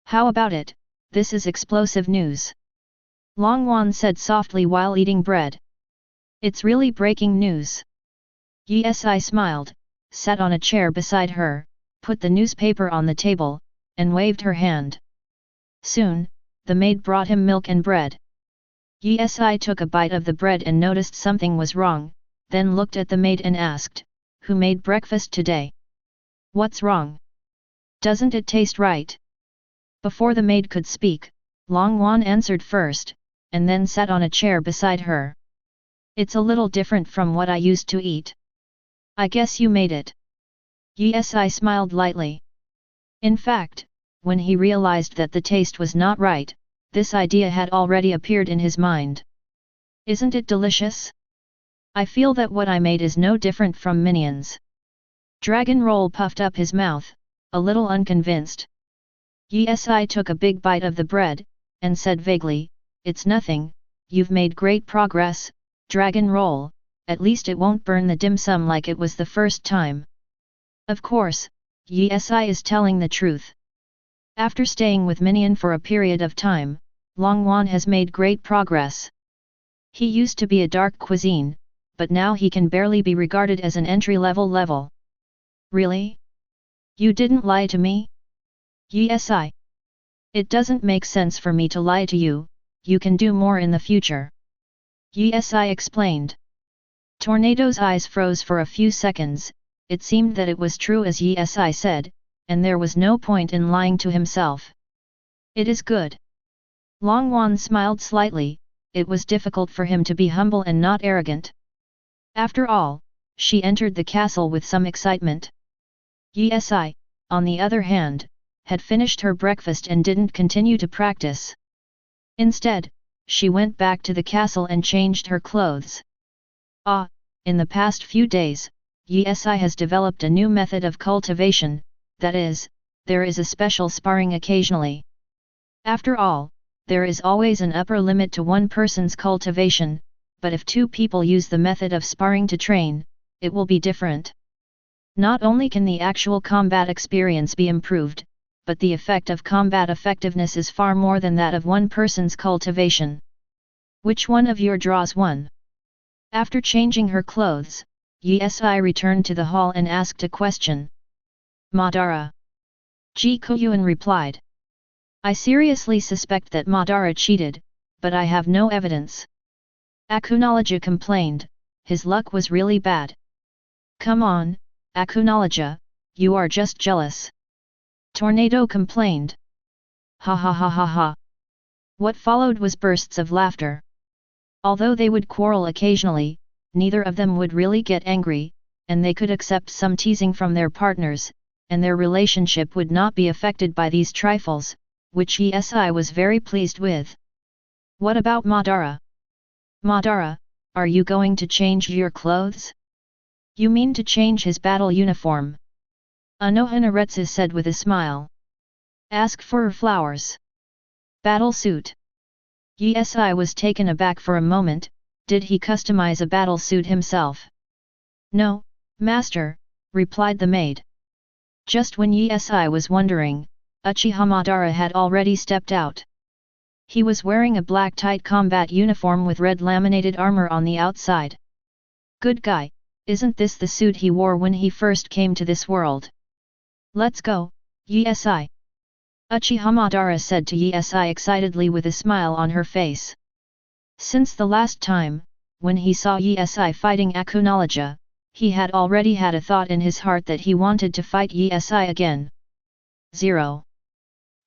How about it? This is explosive news. Longwan said softly while eating bread. It's really breaking news. Yi smiled, sat on a chair beside her, put the newspaper on the table, and waved her hand. Soon, the maid brought him milk and bread. Yi took a bite of the bread and noticed something was wrong, then looked at the maid and asked, "Who made breakfast today? What's wrong? Doesn't it taste right?" Before the maid could speak, Longwan answered first, and then sat on a chair beside her. "It's a little different from what I used to eat. I guess you made it." Yi smiled lightly. In fact, when he realized that the taste was not right, this idea had already appeared in his mind. "Isn't it delicious? I feel that what I made is no different from Minions." Dragon Roll puffed up his mouth, a little unconvinced. Yi took a big bite of the bread, and said vaguely, "It's nothing, you've made great progress, Dragon Roll, at least it won't burn the dim sum like it was the first time." Of course, Yi is telling the truth. After staying with Minion for a period of time, Longwan has made great progress. He used to be a dark cuisine, but now he can barely be regarded as an entry-level level. "Really? You didn't lie to me?" Yi. "It doesn't make sense for me to lie to you, you can do more in the future." Yi explained. Tornado's eyes froze for a few seconds. It seemed that it was true as Yi said, and there was no point in lying to himself. "It is good." Longwan smiled slightly. It was difficult for him to be humble and not arrogant. After all, she entered the castle with some excitement. Yi, on the other hand, had finished her breakfast and didn't continue to practice. Instead, she went back to the castle and changed her clothes. In the past few days, Yi has developed a new method of cultivation, that is, there is a special sparring occasionally. After all, there is always an upper limit to one person's cultivation, but if two people use the method of sparring to train, it will be different. Not only can the actual combat experience be improved, but the effect of combat effectiveness is far more than that of one person's cultivation. "Which one of your draws won?" After changing her clothes, Yi returned to the hall and asked a question. "Madara." Guoyuan replied. "I seriously suspect that Madara cheated, but I have no evidence." Akunoloja complained, his luck was really bad. "Come on, Akunoloja, you are just jealous. Tornado complained. Ha ha ha ha ha. What followed was bursts of laughter. Although they would quarrel occasionally, neither of them would really get angry, and they could accept some teasing from their partners, and their relationship would not be affected by these trifles, which Yesai was very pleased with. What about Madara? Madara, are you going to change your clothes? You mean to change his battle uniform? Anohanaretsu said with a smile. Ask for flowers. Battle suit. Yesai was taken aback for a moment. Did he customize a battle suit himself? No, master, replied the maid. Just when Yesai was wondering, Uchiha Madara had already stepped out. He was wearing a black tight combat uniform with red laminated armor on the outside. Good guy, isn't this the suit he wore when he first came to this world? Let's go, Yesai. Uchiha Madara said to Yesai excitedly with a smile on her face. Since the last time, when he saw Yesai fighting Akunoloja, he had already had a thought in his heart that he wanted to fight Yesai again. 0.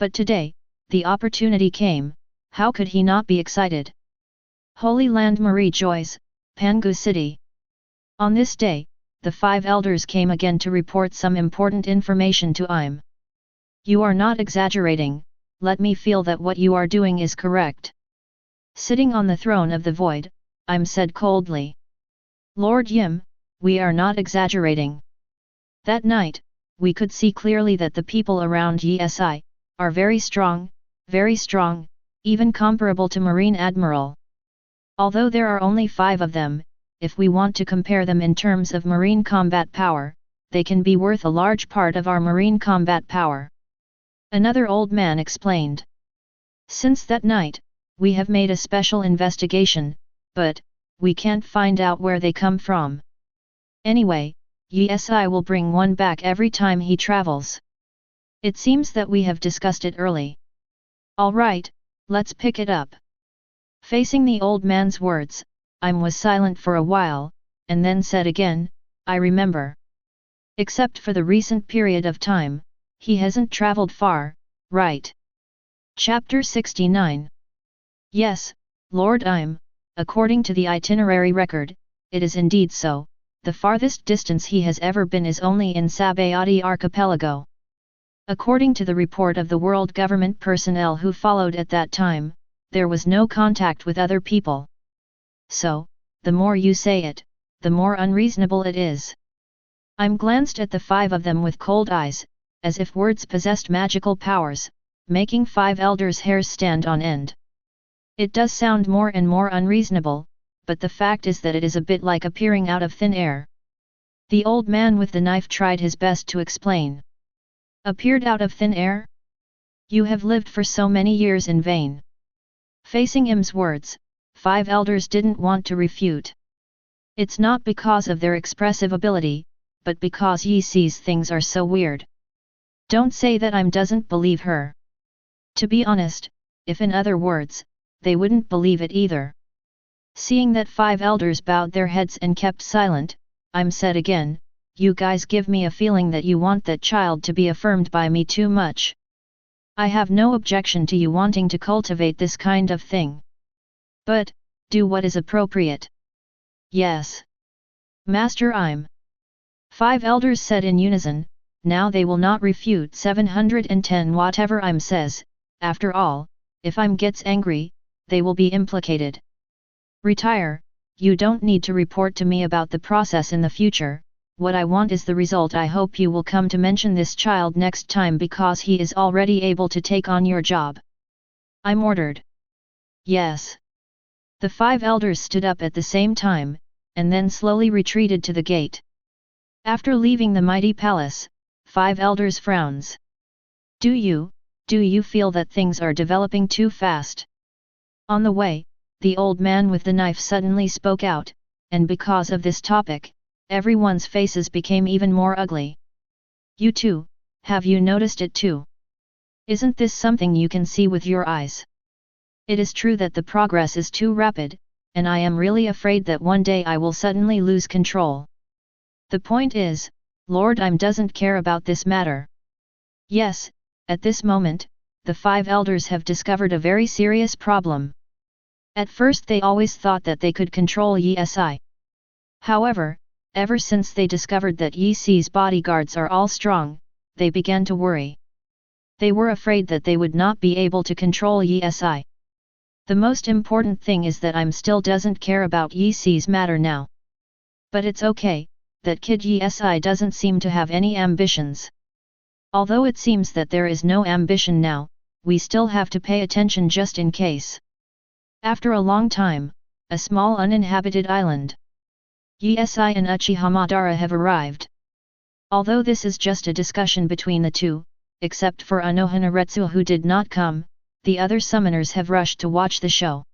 But today, the opportunity came, how could he not be excited? Holy Land Marie Joyce, Pangu City. On this day, the 5 elders came again to report some important information to Im. You are not exaggerating, let me feel that what you are doing is correct. Sitting on the throne of the void, Im said coldly. Lord Yim, we are not exaggerating. That night, we could see clearly that the people around Yesai are very strong, even comparable to Marine Admiral. Although there are only 5 of them, if we want to compare them in terms of marine combat power, they can be worth a large part of our marine combat power. Another old man explained. Since that night, we have made a special investigation, but we can't find out where they come from. Anyway, Yesai will bring one back every time he travels. It seems that we have discussed it early. Alright, let's pick it up. Facing the old man's words, Im was silent for a while, and then said again, I remember. Except for the recent period of time, he hasn't traveled far, right? Chapter 69. Yes, Lord Im, according to the itinerary record, it is indeed so, the farthest distance he has ever been is only in Sabayati Archipelago. According to the report of the world government personnel who followed at that time, there was no contact with other people. So, the more you say it, the more unreasonable it is. Im glanced at the 5 of them with cold eyes, as if words possessed magical powers, making 5 elders' hairs stand on end. It does sound more and more unreasonable, but the fact is that it is a bit like appearing out of thin air. The old man with the knife tried his best to explain. Appeared out of thin air? You have lived for so many years in vain. Facing Im's words, 5 elders didn't want to refute. It's not because of their expressive ability, but because Yi sees things are so weird. Don't say that Im doesn't believe her. To be honest, if in other words, they wouldn't believe it either. Seeing that 5 elders bowed their heads and kept silent, Im said again, you guys give me a feeling that you want that child to be affirmed by me too much. I have no objection to you wanting to cultivate this kind of thing. But, do what is appropriate. Yes. Master Im. 5 elders said in unison, now they will not refute 710 whatever Im says, after all, if Im gets angry, they will be implicated. Retire, you don't need to report to me about the process in the future, what I want is the result. I hope you will come to mention this child next time because he is already able to take on your job. Im ordered. Yes. The 5 elders stood up at the same time, and then slowly retreated to the gate. After leaving the mighty palace, 5 elders frowns. Do you feel that things are developing too fast? On the way, the old man with the knife suddenly spoke out, and because of this topic, everyone's faces became even more ugly. You too, have you noticed it too? Isn't this something you can see with your eyes? It is true that the progress is too rapid, and I am really afraid that one day I will suddenly lose control. The point is, Lord Im doesn't care about this matter. Yes, at this moment, the 5 elders have discovered a very serious problem. At first they always thought that they could control Yi Si. However, ever since they discovered that Yi Si's bodyguards are all strong, they began to worry. They were afraid that they would not be able to control Yi Si. The most important thing is that I'm still doesn't care about Yi Si's matter now. But it's okay, that kid Yi Si doesn't seem to have any ambitions. Although it seems that there is no ambition now, we still have to pay attention just in case. After a long time, a small uninhabited island. Yi Si and Uchiha Madara have arrived. Although this is just a discussion between the two, except for Anohanaretsu who did not come, the other summoners have rushed to watch the show.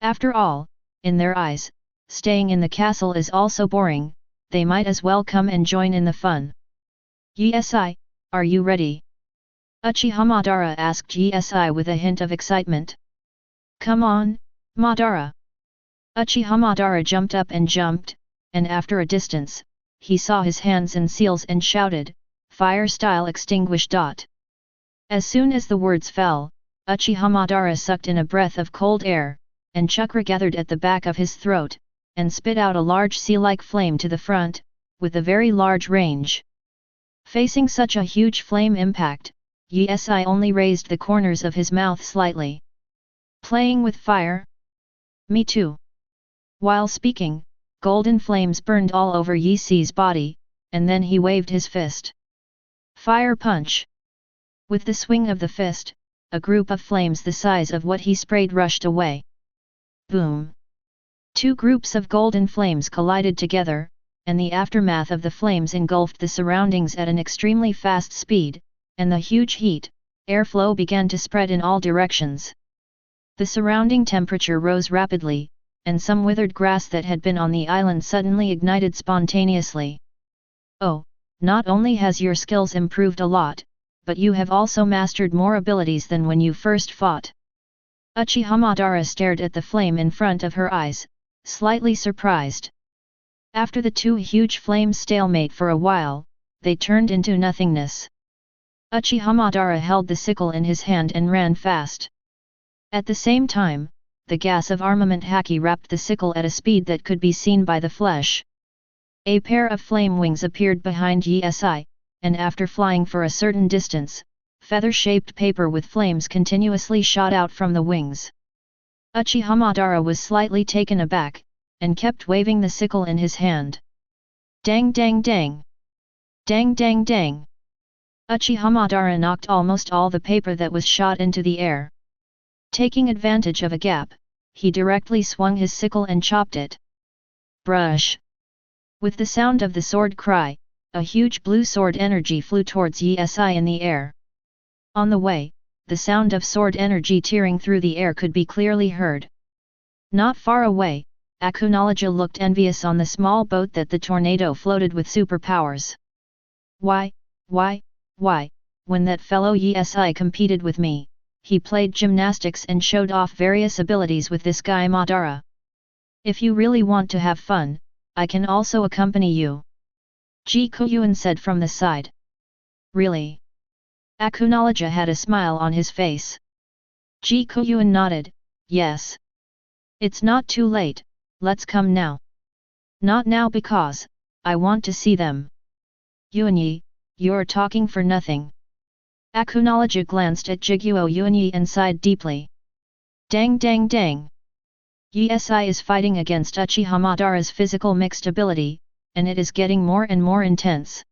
After all, in their eyes, staying in the castle is also boring, they might as well come and join in the fun. Yi Si, are you ready? Uchiha Madara asked Yi Si with a hint of excitement. Come on, Madara. Uchiha Madara jumped up and jumped, and after a distance, he saw his hands and seals and shouted, "Fire style extinguish!" As soon as the words fell, Uchiha Madara sucked in a breath of cold air, and chakra gathered at the back of his throat, and spit out a large sea-like flame to the front, with a very large range. Facing such a huge flame impact, Yi Si only raised the corners of his mouth slightly. Playing with fire? Me too. While speaking, golden flames burned all over Yi Si's body, and then he waved his fist. Fire punch! With the swing of the fist, a group of flames the size of what he sprayed rushed away. Boom! 2 groups of golden flames collided together, and the aftermath of the flames engulfed the surroundings at an extremely fast speed, and the huge heat, airflow began to spread in all directions. The surrounding temperature rose rapidly, and some withered grass that had been on the island suddenly ignited spontaneously. Oh, not only has your skills improved a lot, but you have also mastered more abilities than when you first fought. Uchiha Madara stared at the flame in front of her eyes, slightly surprised. After the 2 huge flames stalemate for a while, they turned into nothingness. Uchiha Madara held the sickle in his hand and ran fast. At the same time, the gas of armament haki wrapped the sickle at a speed that could be seen by the flesh. A pair of flame wings appeared behind Yi Si, and after flying for a certain distance, feather-shaped paper with flames continuously shot out from the wings. Uchiha Madara was slightly taken aback, and kept waving the sickle in his hand. Dang dang dang! Dang dang dang! Uchiha Madara knocked almost all the paper that was shot into the air. Taking advantage of a gap, he directly swung his sickle and chopped it. Brush! With the sound of the sword cry, a huge blue sword energy flew towards Yi Si in the air. On the way, the sound of sword energy tearing through the air could be clearly heard. Not far away, Akunoloja looked envious on the small boat that the tornado floated with superpowers. Why, when that fellow Yi Si competed with me, he played gymnastics and showed off various abilities with this guy Madara. If you really want to have fun, I can also accompany you. Guoyuan said from the side. Really? Akunoloja had a smile on his face. Guoyuan nodded, yes. It's not too late, let's come now. Not now because, I want to see them. Yuanyi, you're talking for nothing. Akunoloja glanced at Guoyuan and sighed deeply. Dang dang dang! Yi Si is fighting against Uchiha Madara's physical mixed ability, and it is getting more and more intense.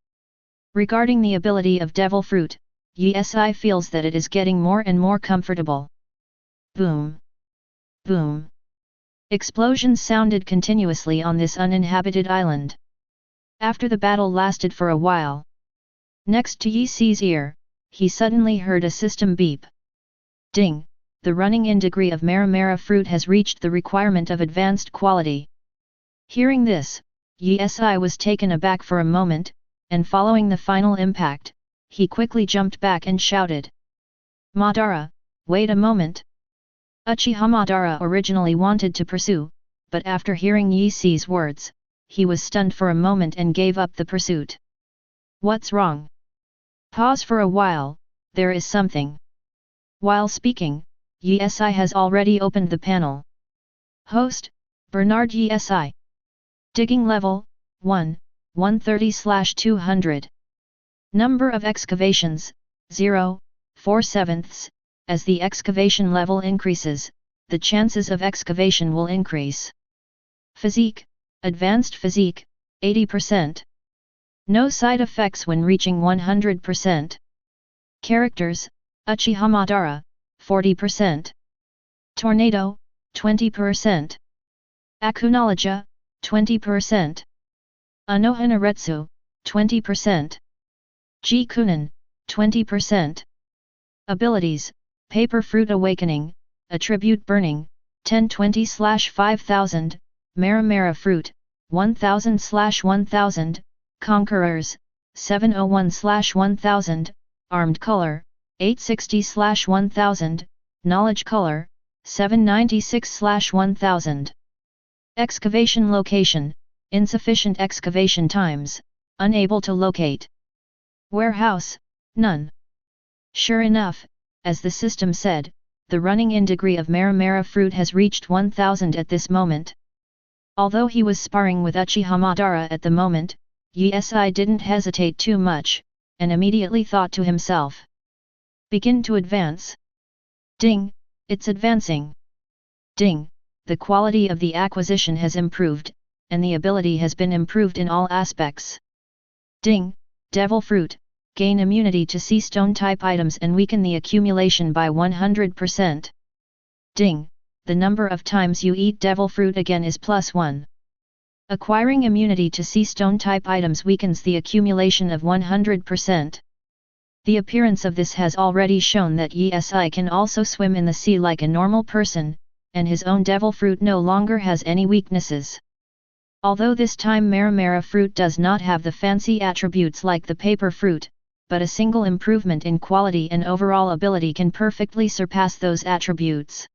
Regarding the ability of Devil Fruit, Yi Si feels that it is getting more and more comfortable. Boom! Boom! Explosions sounded continuously on this uninhabited island. After the battle lasted for a while. Next to Yi Si's ear, he suddenly heard a system beep. Ding! The running-in degree of Maramara fruit has reached the requirement of advanced quality. Hearing this, Yi Si was taken aback for a moment, and following the final impact, he quickly jumped back and shouted. Madara, wait a moment! Uchiha Madara originally wanted to pursue, but after hearing Yi Si's words, he was stunned for a moment and gave up the pursuit. What's wrong? Pause for a while, there is something. While speaking, Yi has already opened the panel. Host, Bernard Yi. Digging level, 1, 130/200. Number of excavations, 0, 4/7. As the excavation level increases, the chances of excavation will increase. Physique, Advanced Physique, 80%. No side effects when reaching 100%. Characters, Uchiha Madara, 40%. Tornado, 20%. Akunologia, 20%. Anohanaretsu, 20%. Jikunin, 20%. Abilities, Paper Fruit Awakening, Attribute Burning, 1020/5000, Maramara Fruit, 1000/1000, Conquerors, 701/1000, Armed Color, 860/1000, Knowledge Color, 796/1000. Excavation Location, Insufficient excavation times, unable to locate. Warehouse, none. Sure enough, as the system said, the running-in degree of Maramara Fruit has reached 1000 at this moment. Although he was sparring with Uchiha Madara at the moment, Yi didn't hesitate too much, and immediately thought to himself. Begin to advance. Ding, it's advancing. Ding, the quality of the acquisition has improved, and the ability has been improved in all aspects. Ding, Devil Fruit, gain immunity to sea stone type items and weaken the accumulation by 100%. Ding, the number of times you eat Devil Fruit again is +1. Acquiring immunity to sea stone type items weakens the accumulation of 100%. The appearance of this has already shown that Yi can also swim in the sea like a normal person, and his own Devil Fruit no longer has any weaknesses. Although this time Maramara Fruit does not have the fancy attributes like the Paper Fruit, but a single improvement in quality and overall ability can perfectly surpass those attributes.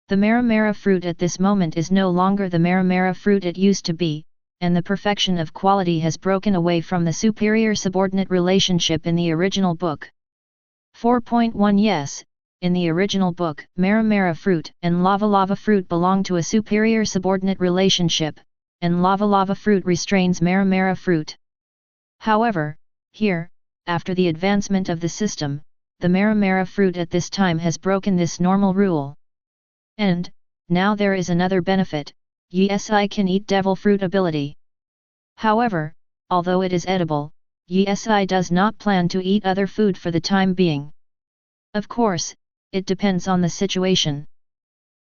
The Maramara Fruit at this moment is no longer the Maramara Fruit it used to be, and the perfection of quality has broken away from the superior-subordinate relationship in the original book. 4.1 Yes, in the original book, Maramara Fruit and Lava Fruit belong to a superior-subordinate relationship, and Lava Fruit restrains Maramara Fruit. However, here, after the advancement of the system, the Maramara Fruit at this time has broken this normal rule. And, now there is another benefit, Yi can eat Devil Fruit ability. However, although it is edible, Yi does not plan to eat other food for the time being. Of course, it depends on the situation.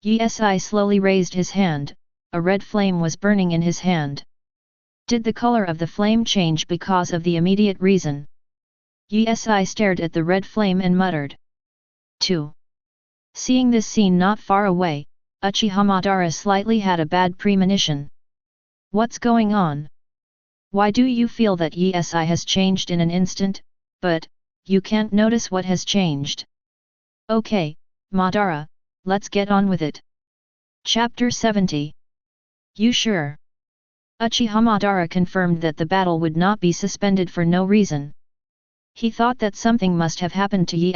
Yi slowly raised his hand, a red flame was burning in his hand. Did the color of the flame change because of the immediate reason? Yi stared at the red flame and muttered. 2. Seeing this scene not far away, Uchiha Madara slightly had a bad premonition. What's going on? Why do you feel that Yi has changed in an instant, but you can't notice what has changed? Okay, Madara, let's get on with it. Chapter 70. You sure? Uchiha Madara confirmed that the battle would not be suspended for no reason. He thought that something must have happened to Yi,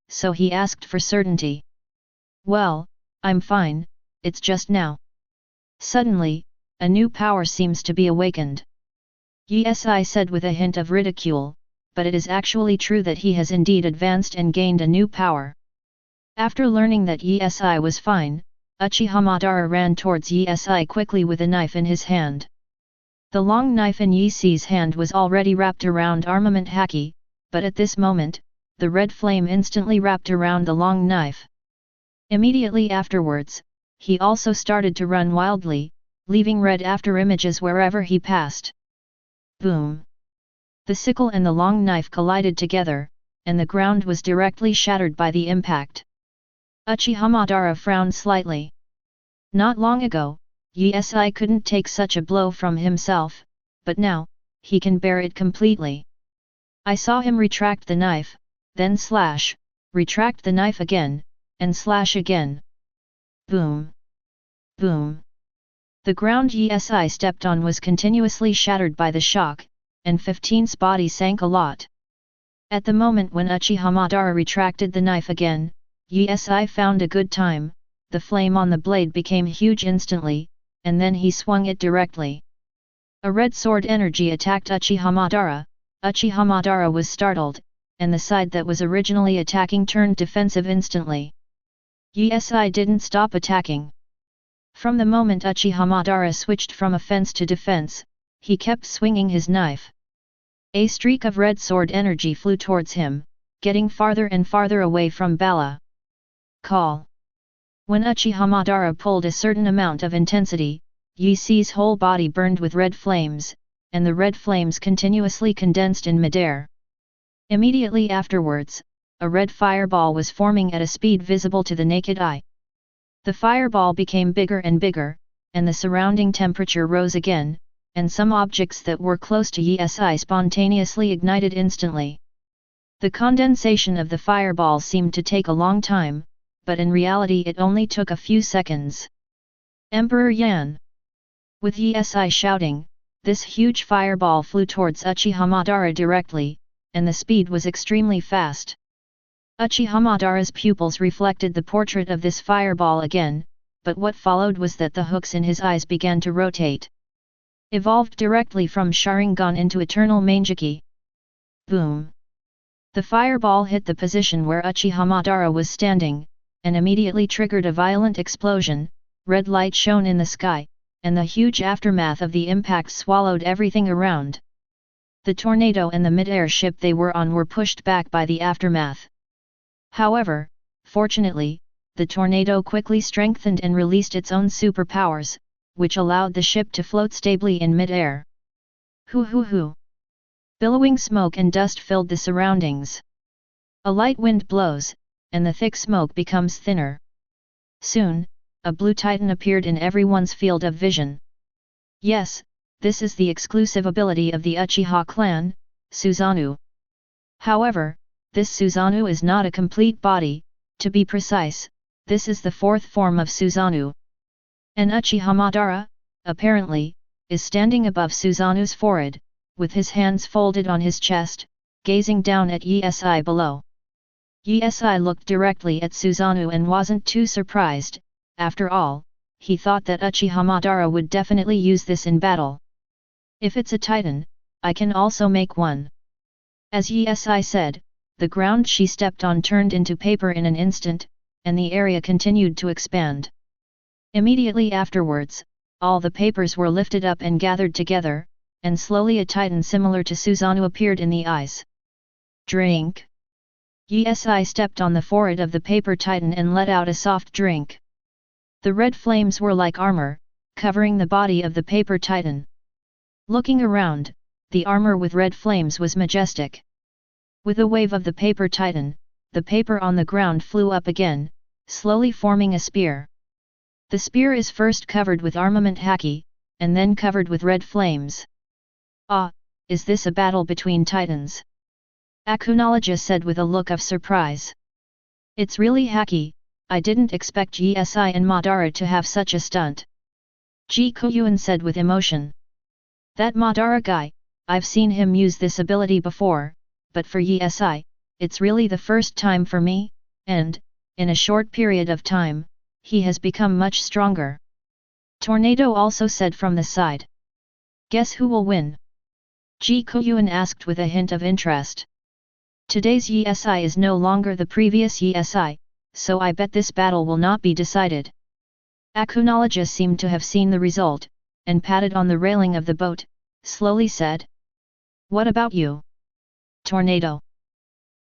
so he asked for certainty. Well, I'm fine, it's just now. Suddenly, a new power seems to be awakened. Yi said with a hint of ridicule, but it is actually true that he has indeed advanced and gained a new power. After learning that Yi was fine, Uchiha Madara ran towards Yi quickly with a knife in his hand. The long knife in Yi's hand was already wrapped around armament haki, but at this moment, the red flame instantly wrapped around the long knife. Immediately afterwards, he also started to run wildly, leaving red after images wherever he passed. Boom! The sickle and the long knife collided together, and the ground was directly shattered by the impact. Uchiha Madara frowned slightly. Not long ago, Yi couldn't take such a blow from himself, but now, he can bear it completely. I saw him retract the knife, then slash, retract the knife again, and slash again. Boom! Boom! The ground Yi stepped on was continuously shattered by the shock, and 15's body sank a lot. At the moment when Uchiha Madara retracted the knife again, Yi found a good time, the flame on the blade became huge instantly, and then he swung it directly. A red sword energy attacked Uchiha Madara. Uchiha Madara was startled, and the side that was originally attacking turned defensive instantly. Yi didn't stop attacking. From the moment Uchiha Madara switched from offense to defense, he kept swinging his knife. A streak of red sword energy flew towards him, getting farther and farther away from Bala. Call. When Uchiha Madara pulled a certain amount of intensity, Yi's whole body burned with red flames, and the red flames continuously condensed in midair. Immediately afterwards, a red fireball was forming at a speed visible to the naked eye. The fireball became bigger and bigger, and the surrounding temperature rose again, and some objects that were close to Yi spontaneously ignited instantly. The condensation of the fireball seemed to take a long time, but in reality it only took a few seconds. Emperor Yan! With Yi shouting, this huge fireball flew towards Uchiha Madara directly, and the speed was extremely fast. Uchiha Madara's pupils reflected the portrait of this fireball again, but what followed was that the hooks in his eyes began to rotate. Evolved directly from Sharingan into Eternal Mangeki. Boom! The fireball hit the position where Uchiha Madara was standing, and immediately triggered a violent explosion. Red light shone in the sky, and the huge aftermath of the impact swallowed everything around. The tornado and the mid-air ship they were on were pushed back by the aftermath. However, fortunately, the tornado quickly strengthened and released its own superpowers, which allowed the ship to float stably in mid-air. Hoo hoo hoo! Billowing smoke and dust filled the surroundings. A light wind blows, and the thick smoke becomes thinner. Soon, a blue titan appeared in everyone's field of vision. Yes, this is the exclusive ability of the Uchiha clan, Susanoo. However, this Susanoo is not a complete body, to be precise, this is the fourth form of Susanoo. And Uchiha Madara, apparently, is standing above Susanoo's forehead, with his hands folded on his chest, gazing down at Yi below. Yi looked directly at Susanoo and wasn't too surprised. After all, he thought that Uchiha Madara would definitely use this in battle. If it's a titan, I can also make one. As Yi said, the ground she stepped on turned into paper in an instant, and the area continued to expand. Immediately afterwards, all the papers were lifted up and gathered together, and slowly a titan similar to Susanoo appeared in the eyes. Drink! Yi stepped on the forehead of the paper titan and let out a soft drink. The red flames were like armor, covering the body of the paper titan. Looking around, the armor with red flames was majestic. With a wave of the paper titan, the paper on the ground flew up again, slowly forming a spear. The spear is first covered with armament haki, and then covered with red flames. Ah, is this a battle between titans? Akunologia said with a look of surprise. It's really haki, I didn't expect Yi and Madara to have such a stunt. Guoyuan said with emotion. That Madara guy, I've seen him use this ability before, but for Yi it's really the first time for me, and, in a short period of time, he has become much stronger. Tornado also said from the side. Guess who will win? Guoyuan asked with a hint of interest. Today's Yi is no longer the previous Yi, so I bet this battle will not be decided. Akunologia seemed to have seen the result, and patted on the railing of the boat, slowly said. What about you? Tornado.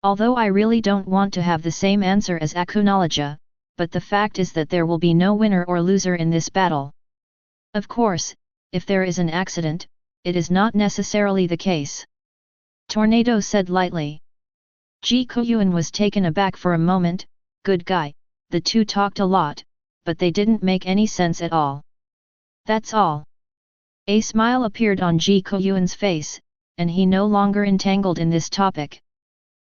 Although I really don't want to have the same answer as Akunologia, but the fact is that there will be no winner or loser in this battle. Of course, if there is an accident, it is not necessarily the case. Tornado said lightly. Guoyuan was taken aback for a moment. Good guy, the two talked a lot, but they didn't make any sense at all. That's all. A smile appeared on Guoyuan's face, and he no longer entangled in this topic.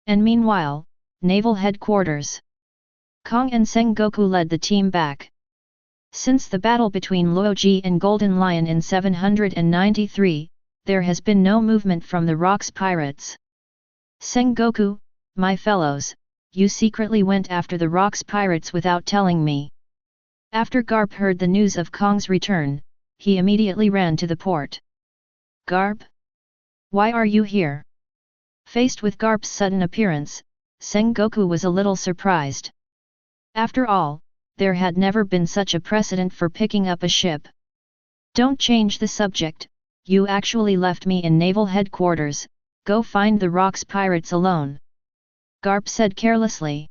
And meanwhile, Naval Headquarters. Kong and Sengoku led the team back. Since the battle between Loji and Golden Lion in 793, there has been no movement from the Rocks pirates. Sengoku, my fellows, you secretly went after the Rocks pirates without telling me. After Garp heard the news of Kong's return, he immediately ran to the port. Garp? Why are you here? Faced with Garp's sudden appearance, Sengoku was a little surprised. After all, there had never been such a precedent for picking up a ship. Don't change the subject, you actually left me in naval headquarters, go find the Rocks pirates alone. Garp said carelessly.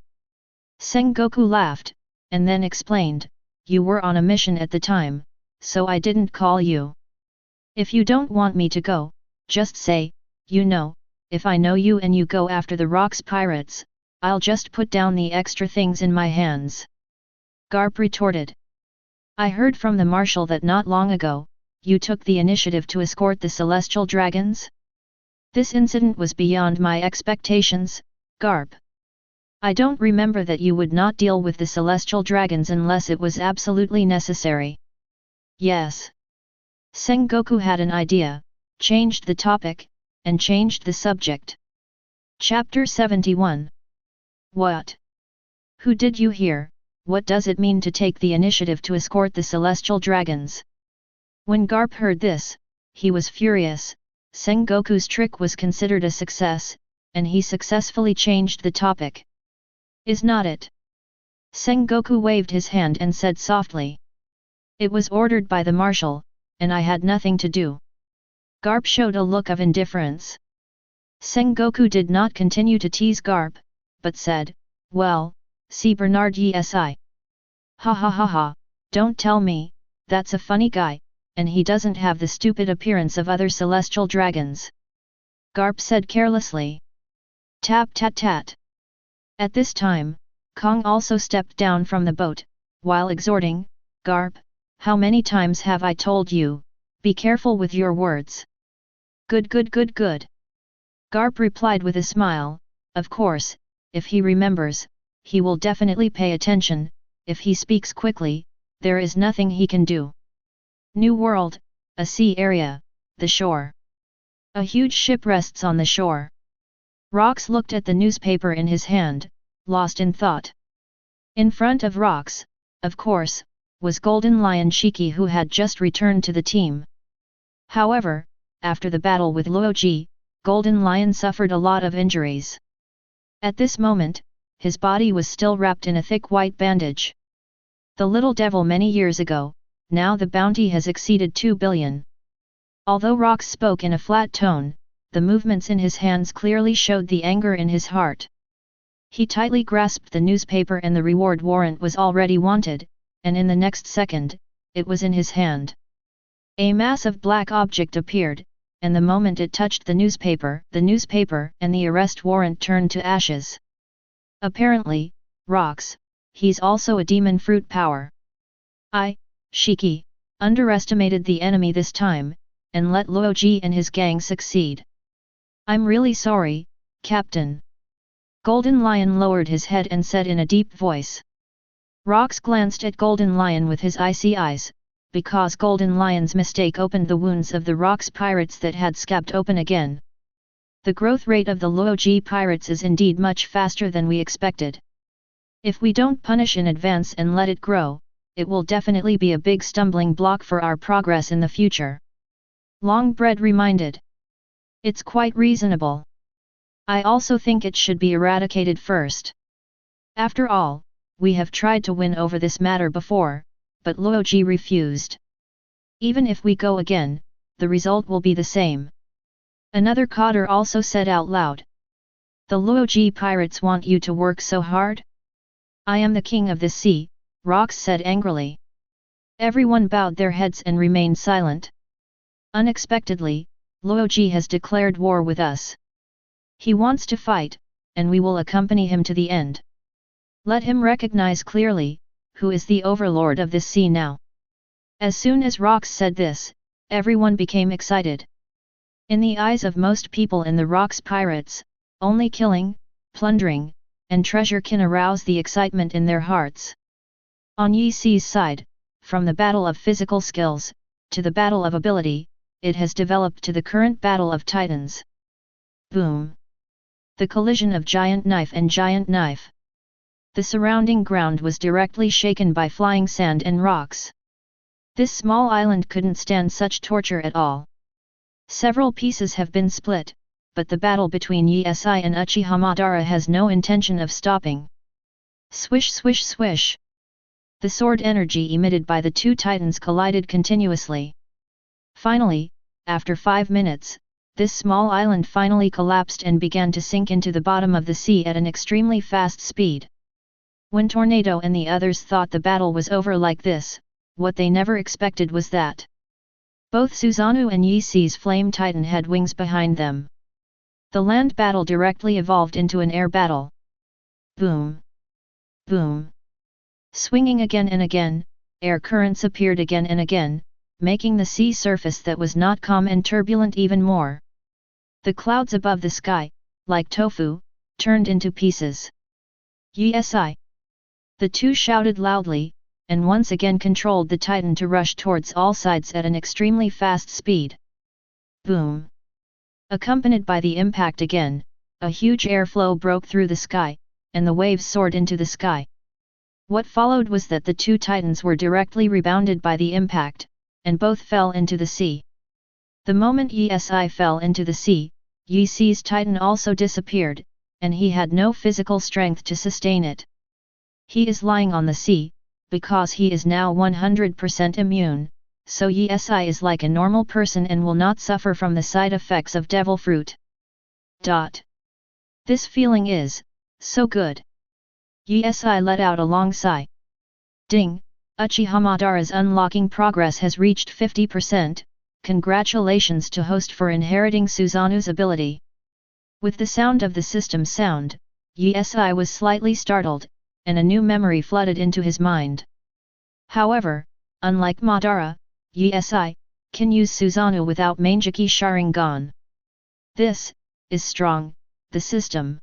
Sengoku laughed, and then explained, you were on a mission at the time, so I didn't call you. If you don't want me to go, just say, you know, if I know you and you go after the Rocks pirates, I'll just put down the extra things in my hands. Garp retorted. I heard from the Marshal that not long ago, you took the initiative to escort the Celestial Dragons? This incident was beyond my expectations, Garp. I don't remember that you would not deal with the Celestial Dragons unless it was absolutely necessary. Yes. Sengoku had an idea, changed the topic, and changed the subject. Chapter 71. What? Who did you hear? What does it mean to take the initiative to escort the Celestial Dragons? When Garp heard this, he was furious. Sengoku's trick was considered a success, and he successfully changed the topic. Is not it? Sengoku waved his hand and said softly. It was ordered by the Marshal, and I had nothing to do. Garp showed a look of indifference. Sengoku did not continue to tease Garp, but said, well, see Bernard Issan. Ha ha ha ha, don't tell me, that's a funny guy, and he doesn't have the stupid appearance of other celestial dragons. Garp said carelessly. Tap tat tat. At this time, Kong also stepped down from the boat, while exhorting, Garp, how many times have I told you, be careful with your words. Good good good good. Garp replied with a smile, of course, if he remembers, he will definitely pay attention, if he speaks quickly, there is nothing he can do. New World, a sea area, the shore. A huge ship rests on the shore. Rox looked at the newspaper in his hand, lost in thought. In front of Rox, of course, was Golden Lion Shiki, who had just returned to the team. However, after the battle with Loji, Golden Lion suffered a lot of injuries. At this moment, his body was still wrapped in a thick white bandage. The little devil many years ago, now the bounty has exceeded 2 billion. Although Rox spoke in a flat tone, the movements in his hands clearly showed the anger in his heart. He tightly grasped the newspaper and the reward warrant was already wanted, and in the next second, it was in his hand. A massive black object appeared, and the moment it touched the newspaper and the arrest warrant turned to ashes. Apparently, Rox, he's also a demon fruit power. Shiki, underestimated the enemy this time, and let Loji and his gang succeed. I'm really sorry, Captain. Golden Lion lowered his head and said in a deep voice. Rox glanced at Golden Lion with his icy eyes, because Golden Lion's mistake opened the wounds of the Rocks pirates that had scabbed open again. The growth rate of the Loji pirates is indeed much faster than we expected. If we don't punish in advance and let it grow, it will definitely be a big stumbling block for our progress in the future. Longbread reminded. It's quite reasonable. I also think it should be eradicated first. After all, we have tried to win over this matter before, but Loji refused. Even if we go again, the result will be the same. Another coder also said out loud. The Loji pirates want you to work so hard? I am the king of this sea, Rox said angrily. Everyone bowed their heads and remained silent. Unexpectedly, Loji has declared war with us. He wants to fight, and we will accompany him to the end. Let him recognize clearly, who is the overlord of this sea now. As soon as Rox said this, everyone became excited. In the eyes of most people in the Rocks pirates, only killing, plundering, and treasure can arouse the excitement in their hearts. On Yi Si's side, from the battle of physical skills, to the battle of ability, it has developed to the current battle of titans. Boom! The collision of giant knife and giant knife. The surrounding ground was directly shaken by flying sand and rocks. This small island couldn't stand such torture at all. Several pieces have been split, but the battle between Yesai and Uchiha Madara has no intention of stopping. Swish swish swish. The sword energy emitted by the two titans collided continuously. Finally, after 5 minutes, this small island finally collapsed and began to sink into the bottom of the sea at an extremely fast speed. When Tornado and the others thought the battle was over like this, what they never expected was that both Susanoo and Yesai's Flame Titan had wings behind them. The land battle directly evolved into an air battle. Boom! Boom! Swinging again and again, air currents appeared again and again, making the sea surface that was not calm and turbulent even more. The clouds above the sky, like tofu, turned into pieces. Yesai! The two shouted loudly, and once again controlled the Titan to rush towards all sides at an extremely fast speed. Boom! Accompanied by the impact again, a huge airflow broke through the sky, and the waves soared into the sky. What followed was that the two Titans were directly rebounded by the impact, and both fell into the sea. The moment Yesai fell into the sea, Yesai's Titan also disappeared, and he had no physical strength to sustain it. He is lying on the sea, because he is now 100% immune, so Yesai is like a normal person and will not suffer from the side effects of devil fruit. This feeling is so good. Yesai let out a long sigh. Ding! Uchiha Madara's unlocking progress has reached 50%, congratulations to host for inheriting Susanoo's ability. With the sound of the system sound, Yesai was slightly startled, and a new memory flooded into his mind. However, unlike Madara, Yesai can use Susanoo without Manjiki Sharingan. This is strong, the system.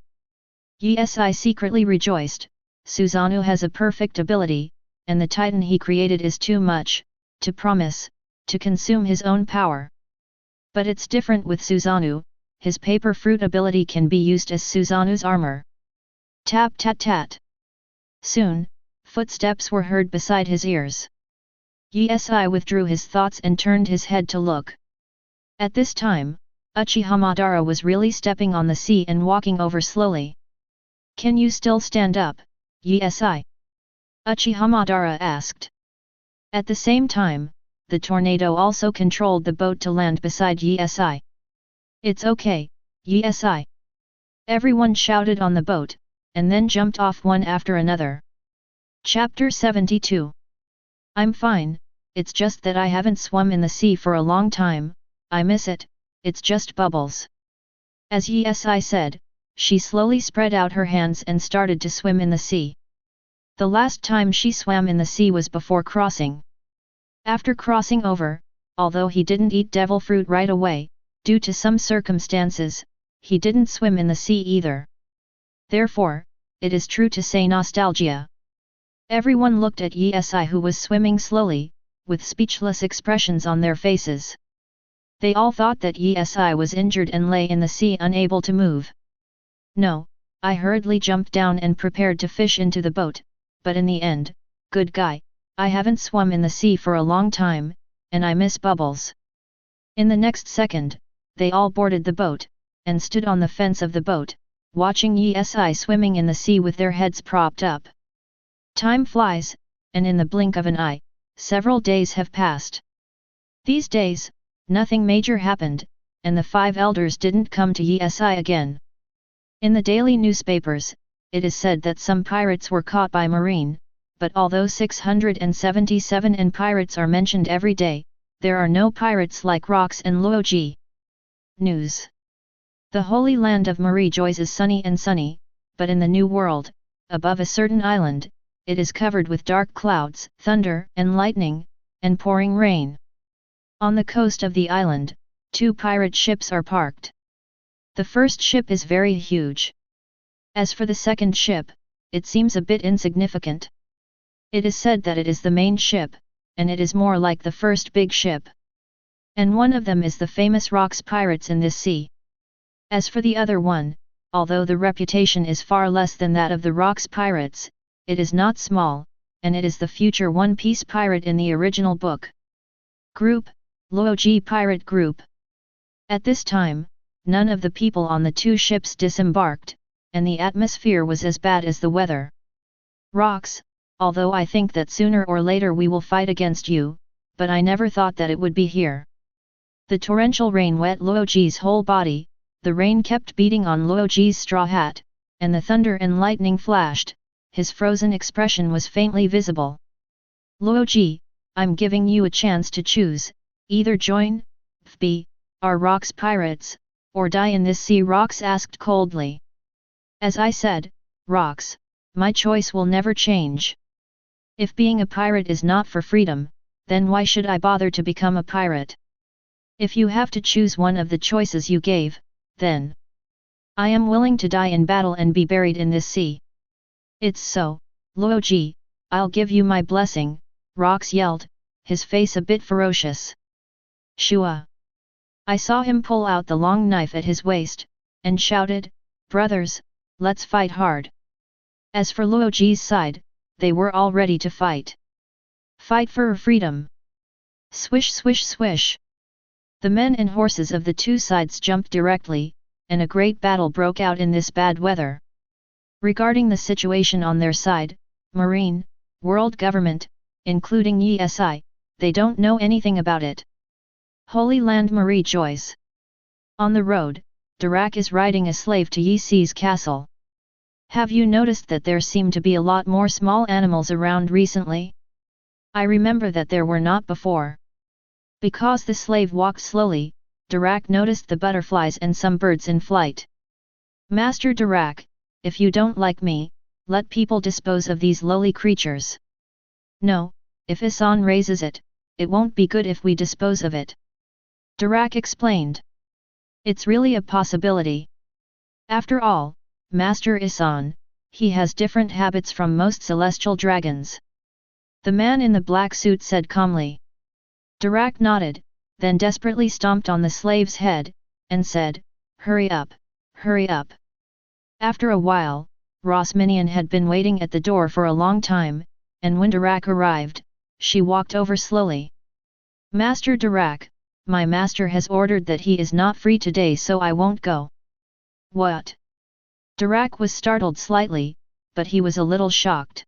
Yesai secretly rejoiced. Susanoo has a perfect ability, and the Titan he created is too much, to promise, to consume his own power. But it's different with Susanoo, his paper fruit ability can be used as Susanoo's armor. Tap tat tat. Soon, footsteps were heard beside his ears. Yesai withdrew his thoughts and turned his head to look. At this time, Uchiha Madara was really stepping on the sea and walking over slowly. Can you still stand up, Yesai? Uchiha Madara asked. At the same time, the tornado also controlled the boat to land beside Yesai. It's okay, Yesai. Everyone shouted on the boat, and then jumped off one after another. Chapter 72. I'm fine, it's just that I haven't swum in the sea for a long time, I miss it, it's just bubbles. As Yesai said, she slowly spread out her hands and started to swim in the sea. The last time she swam in the sea was before crossing. After crossing over, although he didn't eat devil fruit right away, due to some circumstances, he didn't swim in the sea either. Therefore, it is true to say nostalgia. Everyone looked at Yesai who was swimming slowly, with speechless expressions on their faces. They all thought that Yesai was injured and lay in the sea unable to move. No, I hurriedly jumped down and prepared to fish into the boat, but in the end, good guy, I haven't swum in the sea for a long time, and I miss bubbles. In the next second, they all boarded the boat, and stood on the fence of the boat, watching Yesai swimming in the sea with their heads propped up. Time flies, and in the blink of an eye, several days have passed. These days, nothing major happened, and the 5 elders didn't come to Yesai again. In the daily newspapers, it is said that some pirates were caught by marine, but although 677 pirates are mentioned every day, there are no pirates like rocks and Loji. News. The holy land of Marie Joyce is sunny and sunny, but in the New World, above a certain island, it is covered with dark clouds, thunder and lightning, and pouring rain. On the coast of the island, 2 pirate ships are parked. The first ship is very huge. As for the second ship, it seems a bit insignificant. It is said that it is the main ship, and it is more like the first big ship. And one of them is the famous rocks pirates in this sea. As for the other one, although the reputation is far less than that of the Rocks pirates, it is not small, and it is the future One Piece pirate in the original book. Group, Loji Pirate Group. At this time, none of the people on the two ships disembarked, and the atmosphere was as bad as the weather. Rocks, although I think that sooner or later we will fight against you, but I never thought that it would be here. The torrential rain wet Loji's whole body, the rain kept beating on Loji's straw hat, and the thunder and lightning flashed, his frozen expression was faintly visible. Loji, I'm giving you a chance to choose, either join, be, our Rocks pirates, or die in this sea, Rocks asked coldly. As I said, Rocks, my choice will never change. If being a pirate is not for freedom, then why should I bother to become a pirate? If you have to choose one of the choices you gave, then I am willing to die in battle and be buried in this sea. It's so, Loji, I'll give you my blessing, Rocks yelled, his face a bit ferocious. Shua! I saw him pull out the long knife at his waist, and shouted, brothers, let's fight hard. As for Loji's side, they were all ready to fight. Fight for freedom! Swish swish swish! The men and horses of the two sides jumped directly, and a great battle broke out in this bad weather. Regarding the situation on their side, Marine, World Government, including ESI, they don't know anything about it. Holy Land Marie Joyce. On the road, Dirac is riding a slave to Yisi's castle. Have you noticed that there seem to be a lot more small animals around recently? I remember that there were not before. Because the slave walked slowly, Dirac noticed the butterflies and some birds in flight. Master Dirac, if you don't like me, let people dispose of these lowly creatures. No, if Issan raises it, it won't be good if we dispose of it. Dirac explained. It's really a possibility. After all, Master Issan, he has different habits from most celestial dragons. The man in the black suit said calmly. Dirac nodded, then desperately stomped on the slave's head, and said, hurry up, hurry up. After a while, Ross Minion had been waiting at the door for a long time, and when Dirac arrived, she walked over slowly. Master Dirac, my master has ordered that he is not free today, so I won't go. What? Dirac was startled slightly, but he was a little shocked.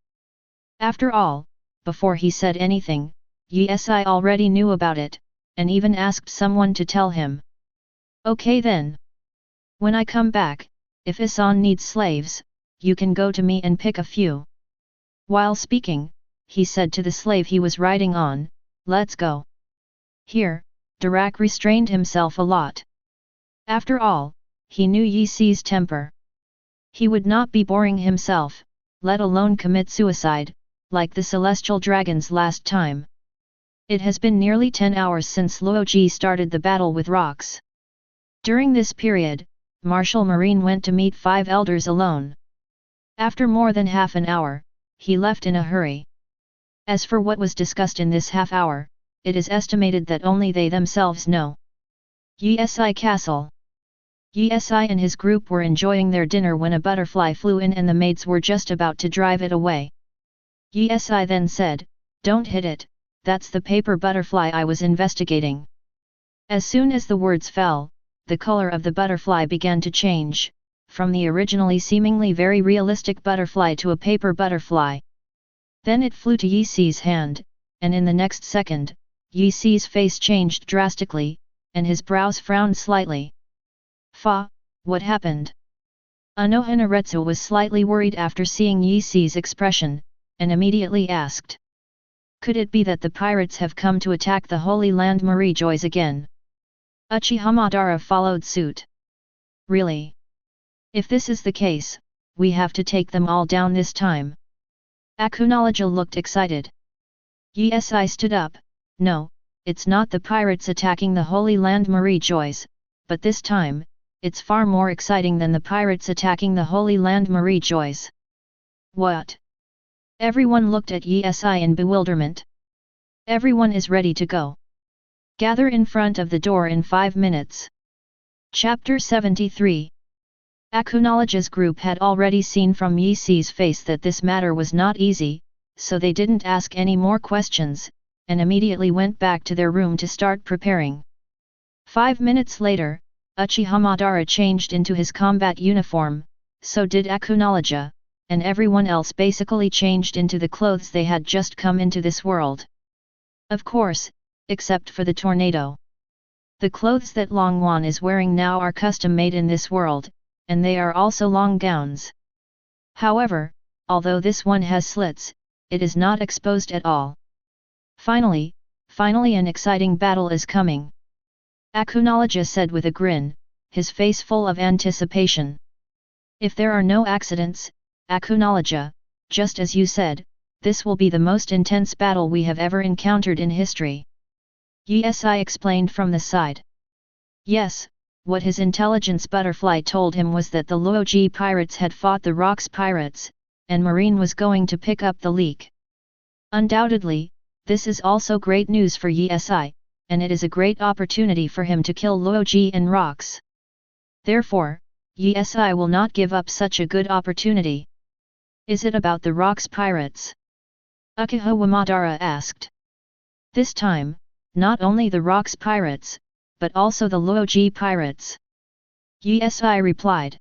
After all, before he said anything, Yesi already knew about it, and even asked someone to tell him. Okay then. When I come back, if Issan needs slaves, you can go to me and pick a few. While speaking, he said to the slave he was riding on, let's go. Here, Dirac restrained himself a lot. After all, he knew Yisi's temper. He would not be boring himself, let alone commit suicide, like the celestial dragons last time. It has been nearly 10 hours since Loji started the battle with Rocks. During this period, Marshal Marine went to meet 5 elders alone. After more than half an hour, he left in a hurry. As for what was discussed in this half hour, it is estimated that only they themselves know. Yesi Castle. Yesi and his group were enjoying their dinner when a butterfly flew in and the maids were just about to drive it away. Yesi then said, don't hit it, that's the paper butterfly I was investigating. As soon as the words fell, the color of the butterfly began to change, from the originally seemingly very realistic butterfly to a paper butterfly. Then it flew to Yisi's hand, and in the next second, Yisi's face changed drastically, and his brows frowned slightly. Fa, what happened? Anohanaretsu was slightly worried after seeing Yisi's expression, and immediately asked. Could it be that the pirates have come to attack the Holy Land Marie Joyce again? Uchiha Madara followed suit. Really? If this is the case, we have to take them all down this time. Akunology looked excited. Yesi stood up. No, it's not the pirates attacking the Holy Land Marie Joyce, but this time, it's far more exciting than the pirates attacking the Holy Land Marie Joyce. What? Everyone looked at Yesi in bewilderment. Everyone is ready to go. Gather in front of the door in 5 minutes. Chapter 73. Akunology's group had already seen from Yi Si's face that this matter was not easy, so they didn't ask any more questions, and immediately went back to their room to start preparing. 5 minutes later, Uchiha Madara changed into his combat uniform, so did Akunology, and everyone else basically changed into the clothes they had just come into this world. Of course, except for the tornado. The clothes that Longwan is wearing now are custom made in this world, and they are also long gowns. However, although this one has slits, it is not exposed at all. Finally an exciting battle is coming. Akunology said with a grin, his face full of anticipation. If there are no accidents, Akunology, just as you said, this will be the most intense battle we have ever encountered in history. Yi Si explained from the side. Yes, what his intelligence butterfly told him was that the Loji pirates had fought the Rocks pirates, and Marine was going to pick up the leak. Undoubtedly, this is also great news for Yi Si, and it is a great opportunity for him to kill Loji and Rocks. Therefore, Yi Si will not give up such a good opportunity. Is it about the Rocks pirates? Uchiha Madara asked. This time, not only the Rocks pirates, but also the Loji pirates. Yi Si replied.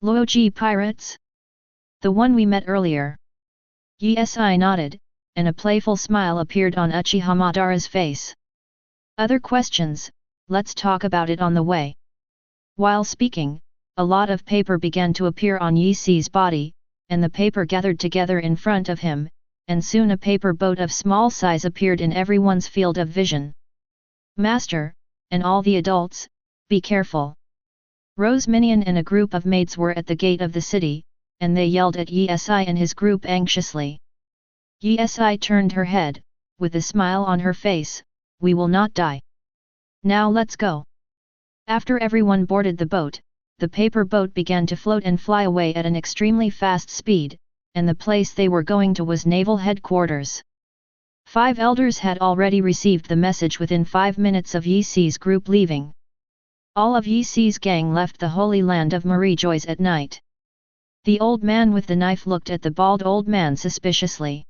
Loji pirates? The one we met earlier. Yi Si nodded, and a playful smile appeared on Uchiha Madara's face. Other questions, let's talk about it on the way. While speaking, a lot of paper began to appear on Yi Si's body, and the paper gathered together in front of him, and soon a paper boat of small size appeared in everyone's field of vision. Master, and all the adults, be careful. Rose Minion and a group of maids were at the gate of the city, and they yelled at Yi Si and his group anxiously. Yi Si turned her head, with a smile on her face, we will not die. Now let's go. After everyone boarded the boat, the paper boat began to float and fly away at an extremely fast speed, and the place they were going to was Naval headquarters. 5 elders had already received the message within 5 minutes of Yi Si's group leaving. All of Yi Si's gang left the holy land of Marie Joyce at night. The old man with the knife looked at the bald old man suspiciously.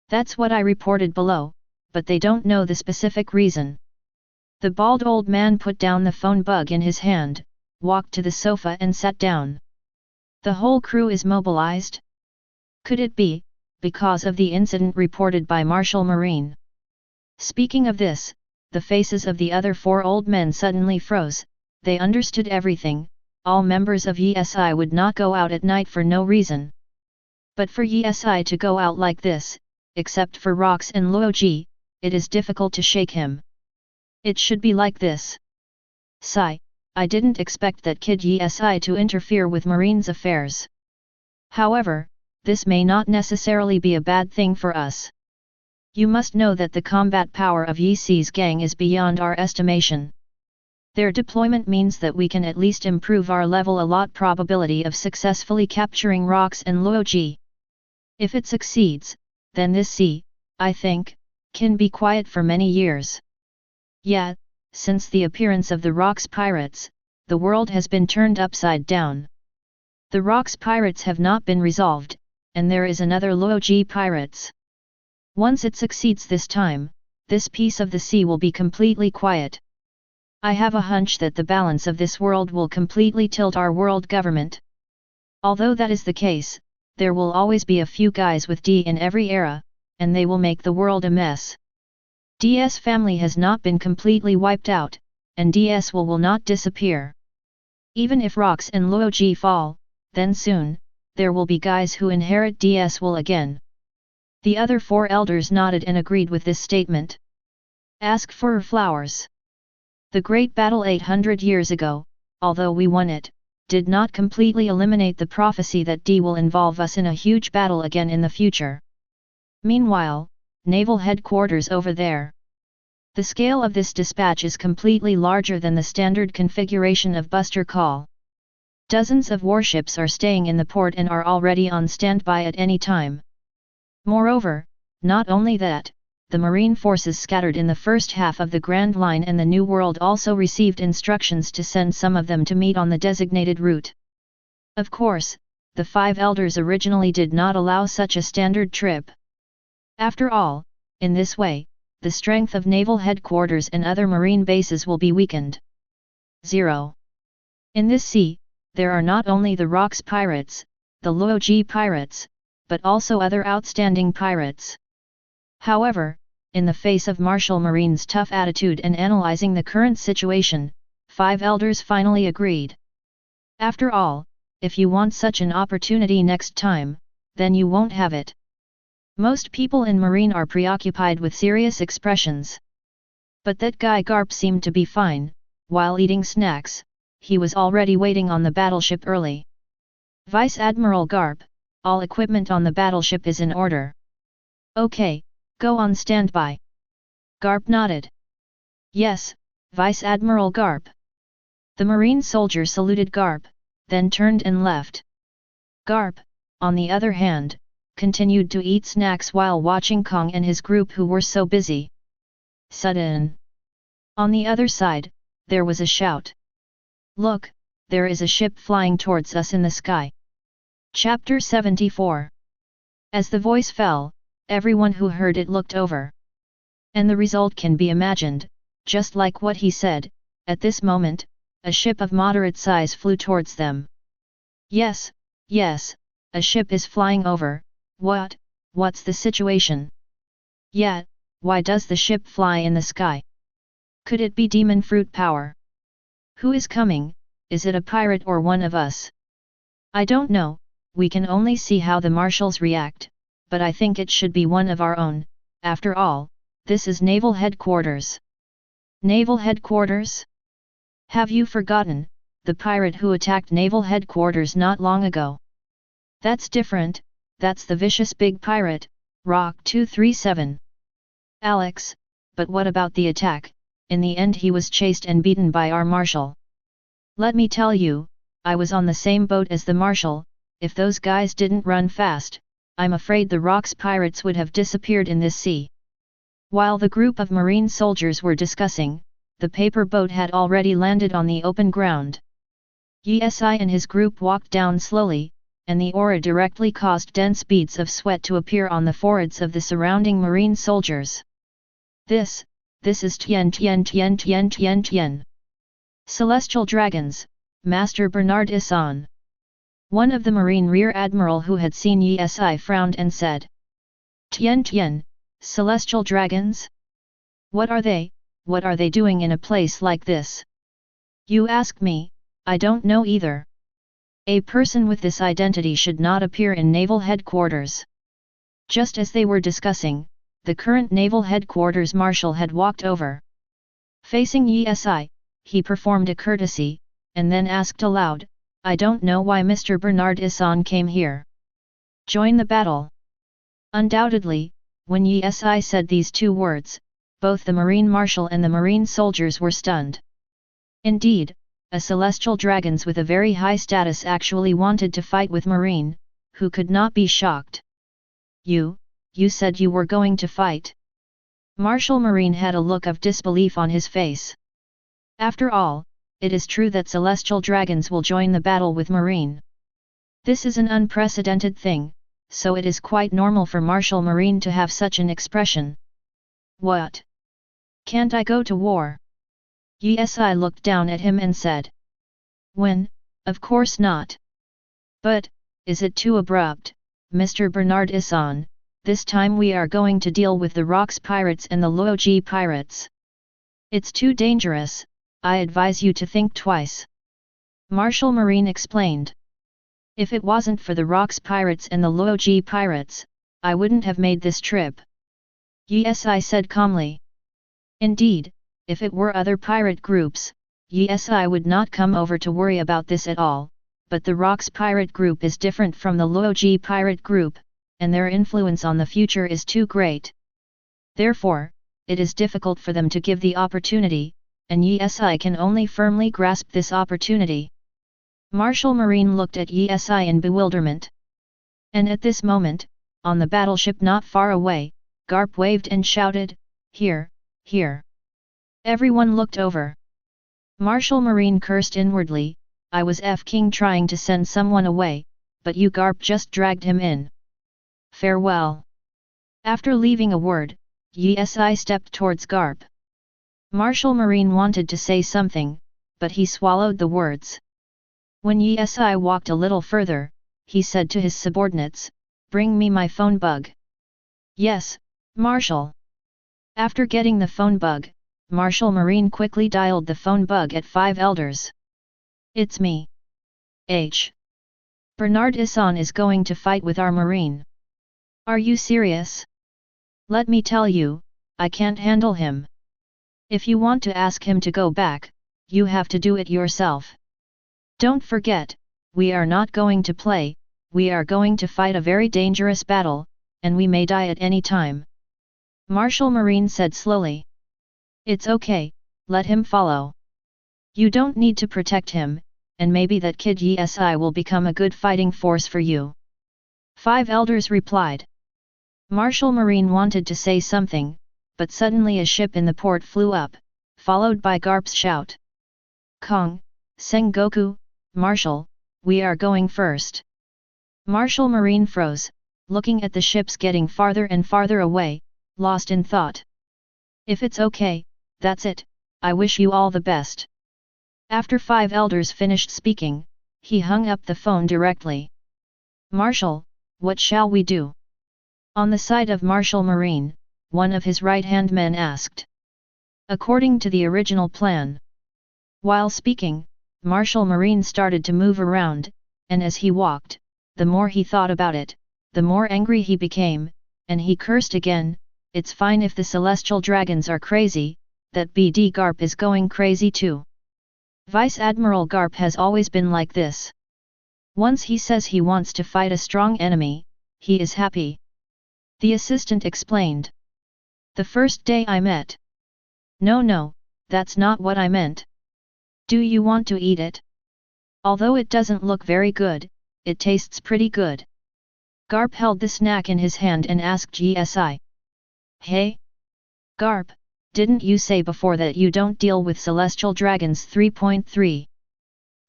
That's what I reported below, but they don't know the specific reason. The bald old man put down the phone bug in his hand, walked to the sofa and sat down. The whole crew is mobilized? Could it be, because of the incident reported by Marshal Marine? Speaking of this, the faces of the other 4 old men suddenly froze. They understood everything. All members of Yi Si would not go out at night for no reason. But for Yi Si to go out like this, except for Rocks and Loji, it is difficult to shake him. It should be like this. Sigh, I didn't expect that kid Yi Si to interfere with Marine's affairs. However, this may not necessarily be a bad thing for us. You must know that the combat power of Yi Si's gang is beyond our estimation. Their deployment means that we can at least improve our level a lot probability of successfully capturing Rocks and Loji. If it succeeds, then this sea, I think, can be quiet for many years. Yeah, since the appearance of the Rocks pirates, the world has been turned upside down. The Rocks pirates have not been resolved, and there is another Loji pirates. Once it succeeds this time, this piece of the sea will be completely quiet. I have a hunch that the balance of this world will completely tilt our world government. Although that is the case, there will always be a few guys with D in every era, and they will make the world a mess. DS family has not been completely wiped out, and DS will not disappear. Even if Rocks and Loji fall, then soon, there will be guys who inherit DS will again. The other 4 elders nodded and agreed with this statement. Ask for flowers. The great battle 800 years ago, although we won it, did not completely eliminate the prophecy that D will involve us in a huge battle again in the future. Meanwhile, Naval headquarters over there. The scale of this dispatch is completely larger than the standard configuration of Buster Call. Dozens of warships are staying in the port and are already on standby at any time. Moreover, not only that, the marine forces scattered in the first half of the Grand Line and the New World also received instructions to send some of them to meet on the designated route. Of course, the 5 elders originally did not allow such a standard trip. After all, in this way, the strength of naval headquarters and other marine bases will be weakened. 0. In this sea, there are not only the Rocks pirates, the Loji pirates, but also other outstanding pirates. However, in the face of Martial Marine's tough attitude and analyzing the current situation, 5 elders finally agreed. After all, if you want such an opportunity next time, then you won't have it. Most people in Marine are preoccupied with serious expressions. But that guy Garp seemed to be fine. While eating snacks, he was already waiting on the battleship early. Vice Admiral Garp, all equipment on the battleship is in order. Okay, go on standby. Garp nodded. Yes, Vice Admiral Garp. The Marine soldier saluted Garp, then turned and left. Garp, on the other hand, continued to eat snacks while watching Kong and his group who were so busy. Sudden. On the other side, there was a shout. Look, there is a ship flying towards us in the sky. Chapter 74. As the voice fell, everyone who heard it looked over. And the result can be imagined, just like what he said. At this moment, a ship of moderate size flew towards them. Yes, a ship is flying over. What's the situation? Yeah, why does the ship fly in the sky? Could it be demon fruit power? Who is coming? Is it a pirate or one of us? I don't know, we can only see how the marshals react, but I think it should be one of our own. After all, this is Naval Headquarters. Naval Headquarters? Have you forgotten, the pirate who attacked Naval Headquarters not long ago? That's different, that's the vicious big pirate, Rock 237. Alex, but what about the attack? In the end he was chased and beaten by our marshal. Let me tell you, I was on the same boat as the marshal. If those guys didn't run fast, I'm afraid the Rocks pirates would have disappeared in this sea. While the group of marine soldiers were discussing, the paper boat had already landed on the open ground. Yesi and his group walked down slowly, and the aura directly caused dense beads of sweat to appear on the foreheads of the surrounding marine soldiers. This is Tien. Celestial Dragons, Master Bernard Issan. One of the Marine Rear Admiral who had seen Yesi frowned and said. Tien, Celestial Dragons? What are they doing in a place like this? You ask me, I don't know either. A person with this identity should not appear in Naval Headquarters. Just as they were discussing, the current Naval Headquarters Marshal had walked over. Facing Yesi, he performed a courtesy, and then asked aloud, I don't know why Mr. Bernard Issan came here. Join the battle. Undoubtedly, when Yesi said these two words, both the Marine Marshal and the Marine soldiers were stunned. Indeed, a celestial dragons with a very high status actually wanted to fight with Marine, who could not be shocked. You said you were going to fight? Marshal Marine had a look of disbelief on his face. After all, it is true that celestial dragons will join the battle with Marine. This is an unprecedented thing, so it is quite normal for Marshal Marine to have such an expression. What? Can't I go to war? Yesi looked down at him and said. When? Of course not. But, is it too abrupt, Mr. Bernard Issan? This time we are going to deal with the Rocks pirates and the Loji pirates. It's too dangerous, I advise you to think twice. Marshal Marine explained. If it wasn't for the Rocks pirates and the Loji pirates, I wouldn't have made this trip. Yesi said calmly. Indeed, if it were other pirate groups, Yesi would not come over to worry about this at all, but the Rocks pirate group is different from the Loji pirate group, and their influence on the future is too great. Therefore, it is difficult for them to give the opportunity, and Yesi can only firmly grasp this opportunity. Marshal Marine looked at Yesi in bewilderment. And at this moment, on the battleship not far away, Garp waved and shouted, Here! Everyone looked over. Marshal Marine cursed inwardly, I was F-King trying to send someone away, but you Garp just dragged him in. Farewell. After leaving a word, Yi stepped towards Garp. Marshal Marine wanted to say something, but he swallowed the words. When Yi walked a little further, he said to his subordinates, "Bring me my phone bug." "Yes, Marshal." After getting the phone bug, Marshal Marine quickly dialed the phone bug at 5 elders. "It's me. Bernard Issan is going to fight with our Marine." "Are you serious?" "Let me tell you, I can't handle him. If you want to ask him to go back, you have to do it yourself. Don't forget, we are not going to play, we are going to fight a very dangerous battle, and we may die at any time." Marshal Marine said slowly. "It's okay, let him follow. You don't need to protect him, and maybe that kid Yi will become a good fighting force for you." 5 elders replied. Marshal Marine wanted to say something, but suddenly a ship in the port flew up, followed by Garp's shout. "Kong, Sengoku, Marshal, we are going first." Marshal Marine froze, looking at the ships getting farther and farther away, lost in thought. "If it's okay, that's it, I wish you all the best." After 5 elders finished speaking, he hung up the phone directly. "Marshal, what shall we do?" On the side of Marshal Marine, one of his right-hand men asked. "According to the original plan." While speaking, Marshal Marine started to move around, and as he walked, the more he thought about it, the more angry he became, and he cursed again. "It's fine if the celestial dragons are crazy, that BD Garp is going crazy too. Vice Admiral Garp has always been like this. Once he says he wants to fight a strong enemy, he is happy." The assistant explained. "The first day I met." No, that's not what I meant. Do you want to eat it? Although it doesn't look very good, it tastes pretty good." Garp held the snack in his hand and asked GSI. "Hey? Garp, didn't you say before that you don't deal with celestial dragons?" 3.3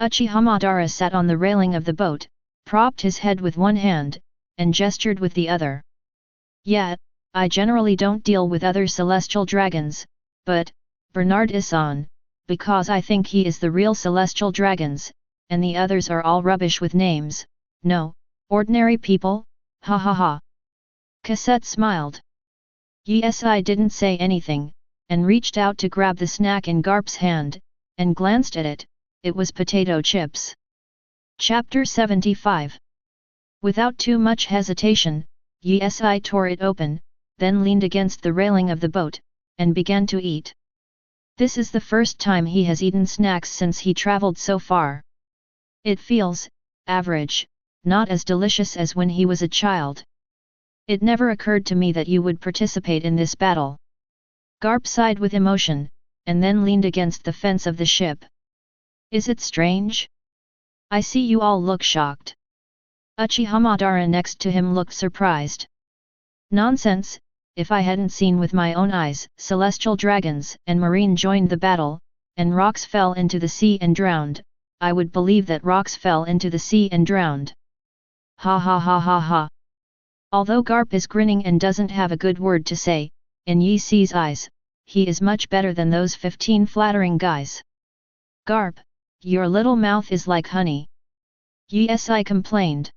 Uchiha Madara sat on the railing of the boat, propped his head with one hand, and gestured with the other. "Yeah, I generally don't deal with other celestial dragons, but, Bernard Issan, because I think he is the real celestial dragons, and the others are all rubbish with names, no, ordinary people, ha ha ha." Cassette smiled. Yi didn't say anything, and reached out to grab the snack in Garp's hand, and glanced at it. It was potato chips. Chapter 75. Without too much hesitation, Yi tore it open, then leaned against the railing of the boat, and began to eat. This is the first time he has eaten snacks since he traveled so far. It feels average, not as delicious as when he was a child. "It never occurred to me that you would participate in this battle." Garp sighed with emotion, and then leaned against the fence of the ship. "Is it strange? I see you all look shocked." Uchiha Madara next to him looked surprised. "Nonsense, if I hadn't seen with my own eyes celestial dragons and marine joined the battle, and rocks fell into the sea and drowned, I would believe that rocks fell into the sea and drowned." Ha ha ha ha ha. Although Garp is grinning and doesn't have a good word to say, in Yi-See's eyes, he is much better than those 15 flattering guys. "Garp, your little mouth is like honey," Yi complained.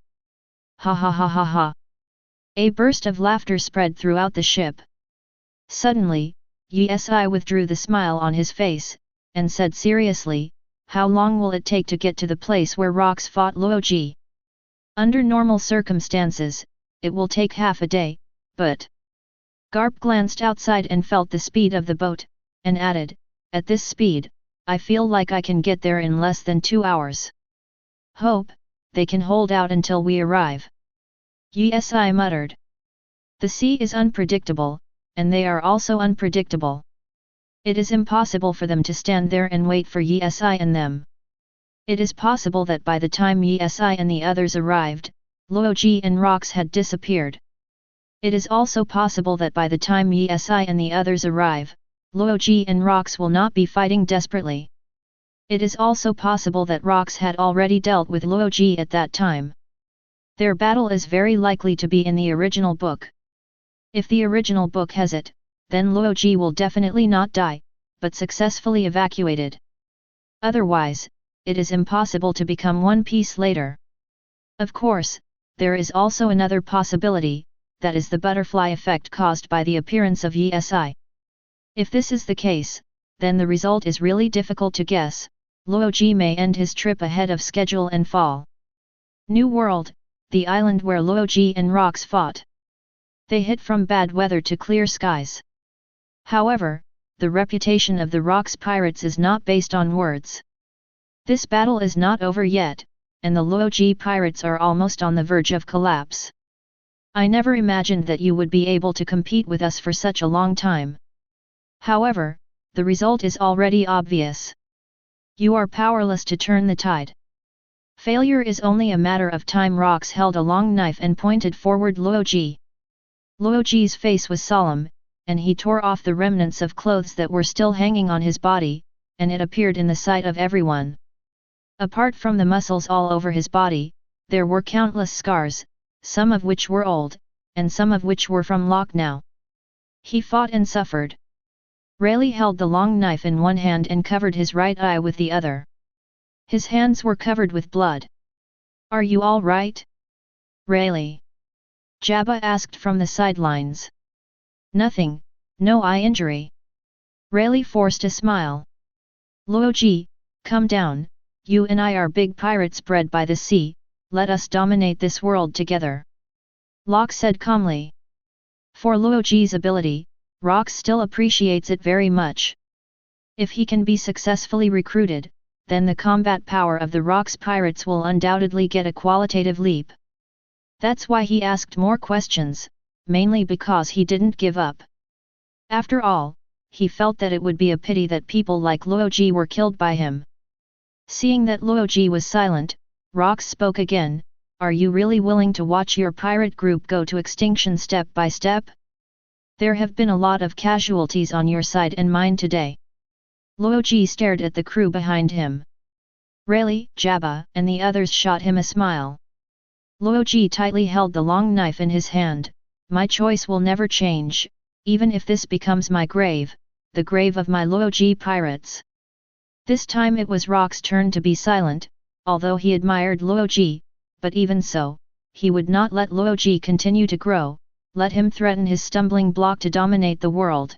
Ha ha ha ha ha. A burst of laughter spread throughout the ship. Suddenly, Yi withdrew the smile on his face, and said seriously, "How long will it take to get to the place where rocks fought Loji?" "Under normal circumstances, it will take half a day, but..." Garp glanced outside and felt the speed of the boat, and added, "At this speed, I feel like I can get there in less than 2 hours. Hope they can hold out until we arrive." Yi muttered. The sea is unpredictable, and they are also unpredictable. It is impossible for them to stand there and wait for Yi and them. It is possible that by the time Yi and the others arrived, Loji and rocks had disappeared. It is also possible that by the time Yi and the others arrive, Loji and rocks will not be fighting desperately. It is also possible that rocks had already dealt with Loji at that time. Their battle is very likely to be in the original book. If the original book has it, then Loji will definitely not die, but successfully evacuated. Otherwise, it is impossible to become One Piece later. Of course, there is also another possibility, that is the butterfly effect caused by the appearance of Yi. If this is the case, then the result is really difficult to guess. Loji may end his trip ahead of schedule and fall. New World, the island where Loji and Rocks fought. They hit from bad weather to clear skies. However, the reputation of the Rocks pirates is not based on words. This battle is not over yet, and the Loji pirates are almost on the verge of collapse. I never imagined that you would be able to compete with us for such a long time. However, the result is already obvious. You are powerless to turn the tide. Failure is only a matter of time. Rocks held a long knife and pointed forward Loji. Loji's face was solemn, and he tore off the remnants of clothes that were still hanging on his body, and it appeared in the sight of everyone. Apart from the muscles all over his body, there were countless scars, some of which were old, and some of which were from lockdown. He fought and suffered. Rayleigh held the long knife in one hand and covered his right eye with the other. His hands were covered with blood. "Are you all right, Rayleigh?" Jabba asked from the sidelines. "Nothing, no eye injury." Rayleigh forced a smile. "Loji, come down, you and I are big pirates bred by the sea, let us dominate this world together," Locke said calmly. For Loji's ability, Rocks still appreciates it very much. If he can be successfully recruited, then the combat power of the Rocks pirates will undoubtedly get a qualitative leap. That's why he asked more questions, mainly because he didn't give up. After all, he felt that it would be a pity that people like Loji were killed by him. Seeing that Loji was silent, Rocks spoke again. "Are you really willing to watch your pirate group go to extinction step by step? There have been a lot of casualties on your side and mine today." Loji stared at the crew behind him. Rayleigh, Jabba, and the others shot him a smile. Loji tightly held the long knife in his hand. "My choice will never change, even if this becomes my grave, the grave of my Loji pirates." This time it was Rock's turn to be silent, although he admired Loji, but even so, he would not let Loji continue to grow, let him threaten his stumbling block to dominate the world.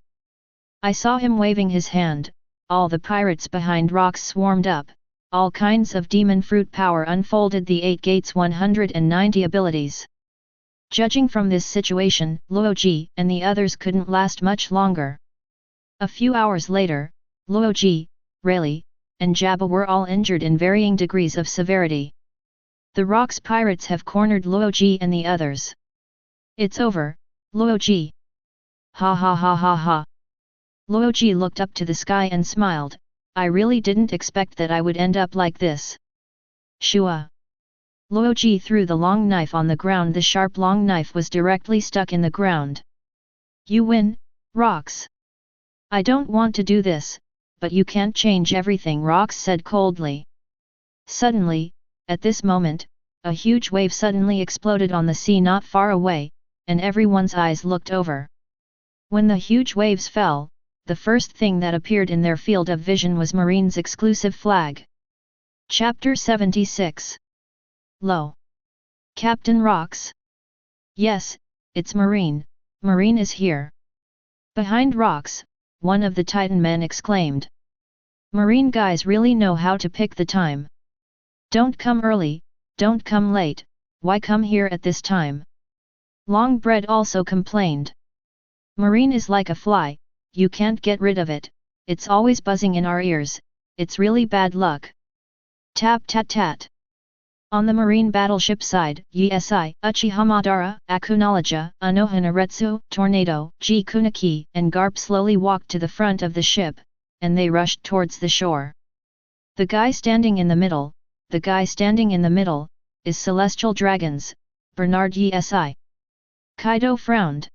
I saw him waving his hand, all the pirates behind Rocks swarmed up, all kinds of demon fruit power unfolded the 8 gates 190 abilities. Judging from this situation, Loji and the others couldn't last much longer. A few hours later, Loji, Rayleigh, and Jabba were all injured in varying degrees of severity. The Rocks pirates have cornered Loji and the others. "It's over, Loji." "Ha ha ha ha ha." Loji looked up to the sky and smiled. "I really didn't expect that I would end up like this." "Shua." Loji threw the long knife on the ground. The sharp long knife was directly stuck in the ground. "You win, Rocks." "I don't want to do this, but you can't change everything," Rocks said coldly. Suddenly, at this moment, a huge wave suddenly exploded on the sea not far away, and everyone's eyes looked over. When the huge waves fell, the first thing that appeared in their field of vision was Marine's exclusive flag. Chapter 76. Lo! Captain Rocks? "Yes, it's Marine, Marine is here." Behind Rocks, one of the Titan men exclaimed. "Marine guys really know how to pick the time. Don't come early, don't come late, why come here at this time?" Longbread also complained. "Marine is like a fly, you can't get rid of it, it's always buzzing in our ears, it's really bad luck." Tap tat tat. On the Marine battleship side, Yesi, Uchiha Madara, Akunoloja, Anohanaretsu, Tornado, G Kunaki, and Garp slowly walked to the front of the ship, and they rushed towards the shore. The guy standing in the middle, is Celestial Dragons, Bernard Issan. Kaido frowned.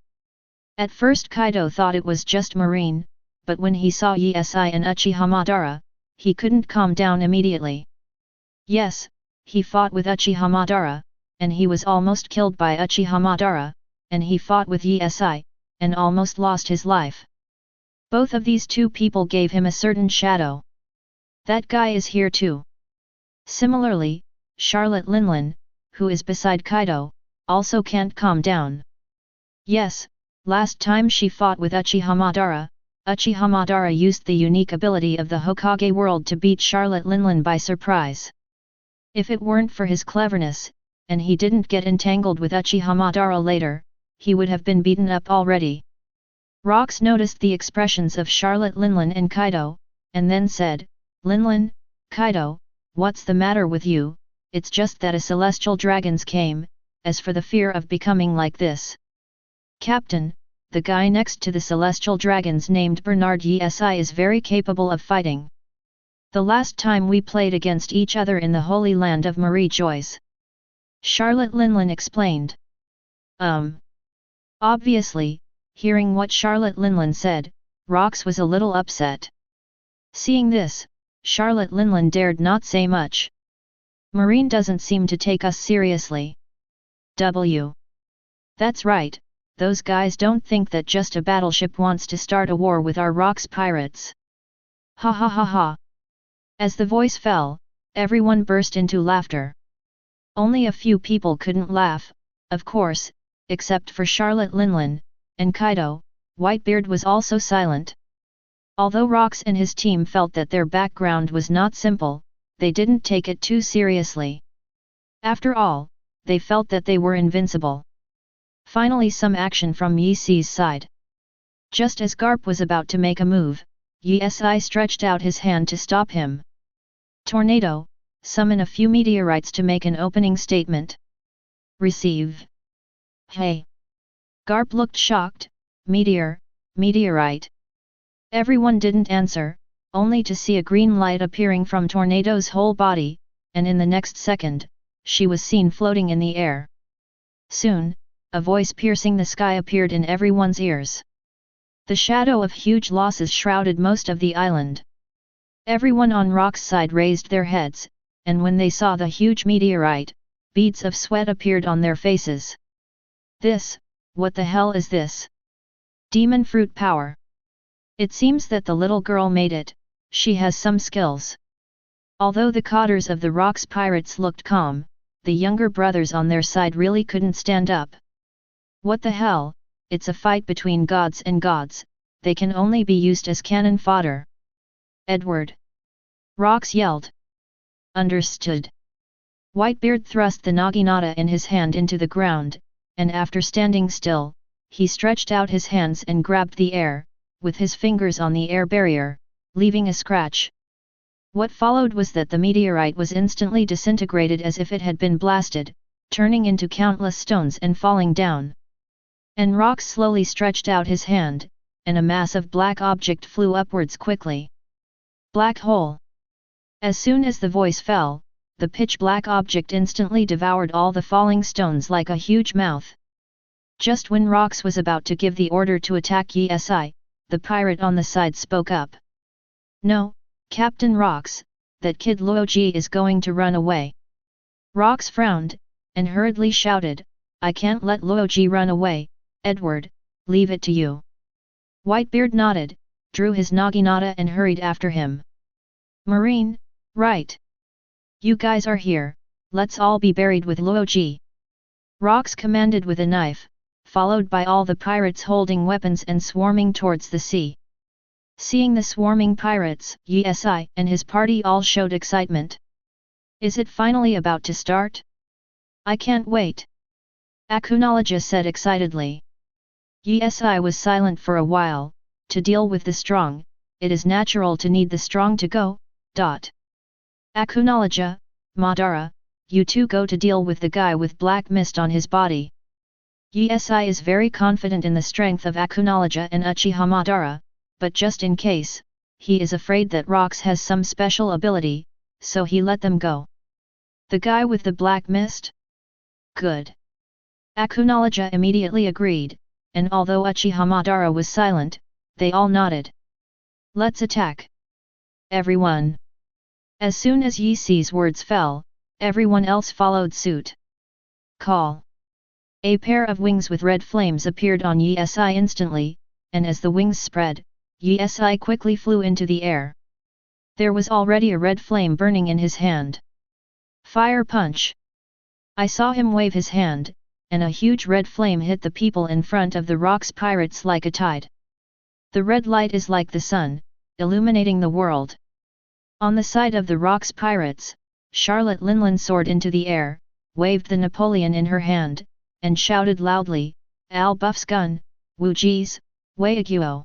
At first Kaido thought it was just Marine, but when he saw Issan and Uchiha Madara, he couldn't calm down immediately. Yes, he fought with Uchiha Madara, and he was almost killed by Uchiha Madara, and he fought with Yi, and almost lost his life. Both of these two people gave him a certain shadow. That guy is here too. Similarly, Charlotte Linlin, who is beside Kaido, also can't calm down. Yes, last time she fought with Uchiha Madara used the unique ability of the Hokage world to beat Charlotte Linlin by surprise. If it weren't for his cleverness, and he didn't get entangled with Uchiha Madara later, he would have been beaten up already. Rox noticed the expressions of Charlotte Linlin and Kaido, and then said, "Linlin, Kaido, what's the matter with you? It's just that a celestial dragons came, as for the fear of becoming like this. Captain, the guy next to the celestial dragons named Bernard Issan is very capable of fighting. The last time we played against each other in the Holy Land of Marie Joyce." Charlotte Linlin explained. Obviously, hearing what Charlotte Linlin said, Rox was a little upset. Seeing this, Charlotte Linlin dared not say much. "Marine doesn't seem to take us seriously." That's right, those guys don't think that just a battleship wants to start a war with our Rox pirates. Ha ha ha ha. As the voice fell, everyone burst into laughter. Only a few people couldn't laugh, of course, except for Charlotte Linlin, and Kaido. Whitebeard was also silent. Although Rox and his team felt that their background was not simple, they didn't take it too seriously. After all, they felt that they were invincible. Finally, some action from Yi Si's side. Just as Garp was about to make a move, Yi Si stretched out his hand to stop him. "Tornado, summon a few meteorites to make an opening statement." "Receive." "Hey." Garp looked shocked. Meteorite. Everyone didn't answer, only to see a green light appearing from Tornado's whole body, and in the next second, she was seen floating in the air. Soon, a voice piercing the sky appeared in everyone's ears. The shadow of huge losses shrouded most of the island. Everyone on Rock's side raised their heads, and when they saw the huge meteorite, beads of sweat appeared on their faces. What the hell is this? Demon fruit power. It seems that the little girl made it, she has some skills. Although the cotters of the Rock's pirates looked calm, the younger brothers on their side really couldn't stand up. What the hell, it's a fight between gods and gods, they can only be used as cannon fodder. Edward. Rox yelled. Understood. Whitebeard thrust the naginata in his hand into the ground, and after standing still, he stretched out his hands and grabbed the air, with his fingers on the air barrier, leaving a scratch. What followed was that the meteorite was instantly disintegrated as if it had been blasted, turning into countless stones and falling down. And Rox slowly stretched out his hand, and a mass of black object flew upwards quickly. Black hole. As soon as the voice fell, the pitch-black object instantly devoured all the falling stones like a huge mouth. Just when Rox was about to give the order to attack Yi Si, the pirate on the side spoke up. "No, Captain Rox, that kid Loji is going to run away." Rox frowned, and hurriedly shouted, "I can't let Loji run away, Edward, leave it to you." Whitebeard nodded, drew his naginata and hurried after him. "Marine, right. You guys are here, let's all be buried with Loji." Rox commanded with a knife, followed by all the pirates holding weapons and swarming towards the sea. Seeing the swarming pirates, Yi Si and his party all showed excitement. "Is it finally about to start? I can't wait," Akunoloja said excitedly. Yi Si was silent for a while. "To deal with the strong, it is natural to need the strong to go, Akunoloja, Madara, you two go to deal with the guy with black mist on his body." Yi Si is very confident in the strength of Akunoloja and Uchiha Madara, but just in case, he is afraid that Rox has some special ability, so he let them go. "The guy with the black mist? Good." Akunoloja immediately agreed, and although Uchiha Madara was silent, they all nodded. "Let's attack. Everyone." As soon as Yi Si's words fell, everyone else followed suit. Call! A pair of wings with red flames appeared on Yi Si instantly, and as the wings spread, Yi Si quickly flew into the air. There was already a red flame burning in his hand. Fire punch! I saw him wave his hand, and a huge red flame hit the people in front of the rocks pirates like a tide. The red light is like the sun, illuminating the world. On the side of the rocks pirates, Charlotte Linlin soared into the air, waved the Napoleon in her hand, and shouted loudly, Al Buff's gun, Wu Ji's, Waiaguo.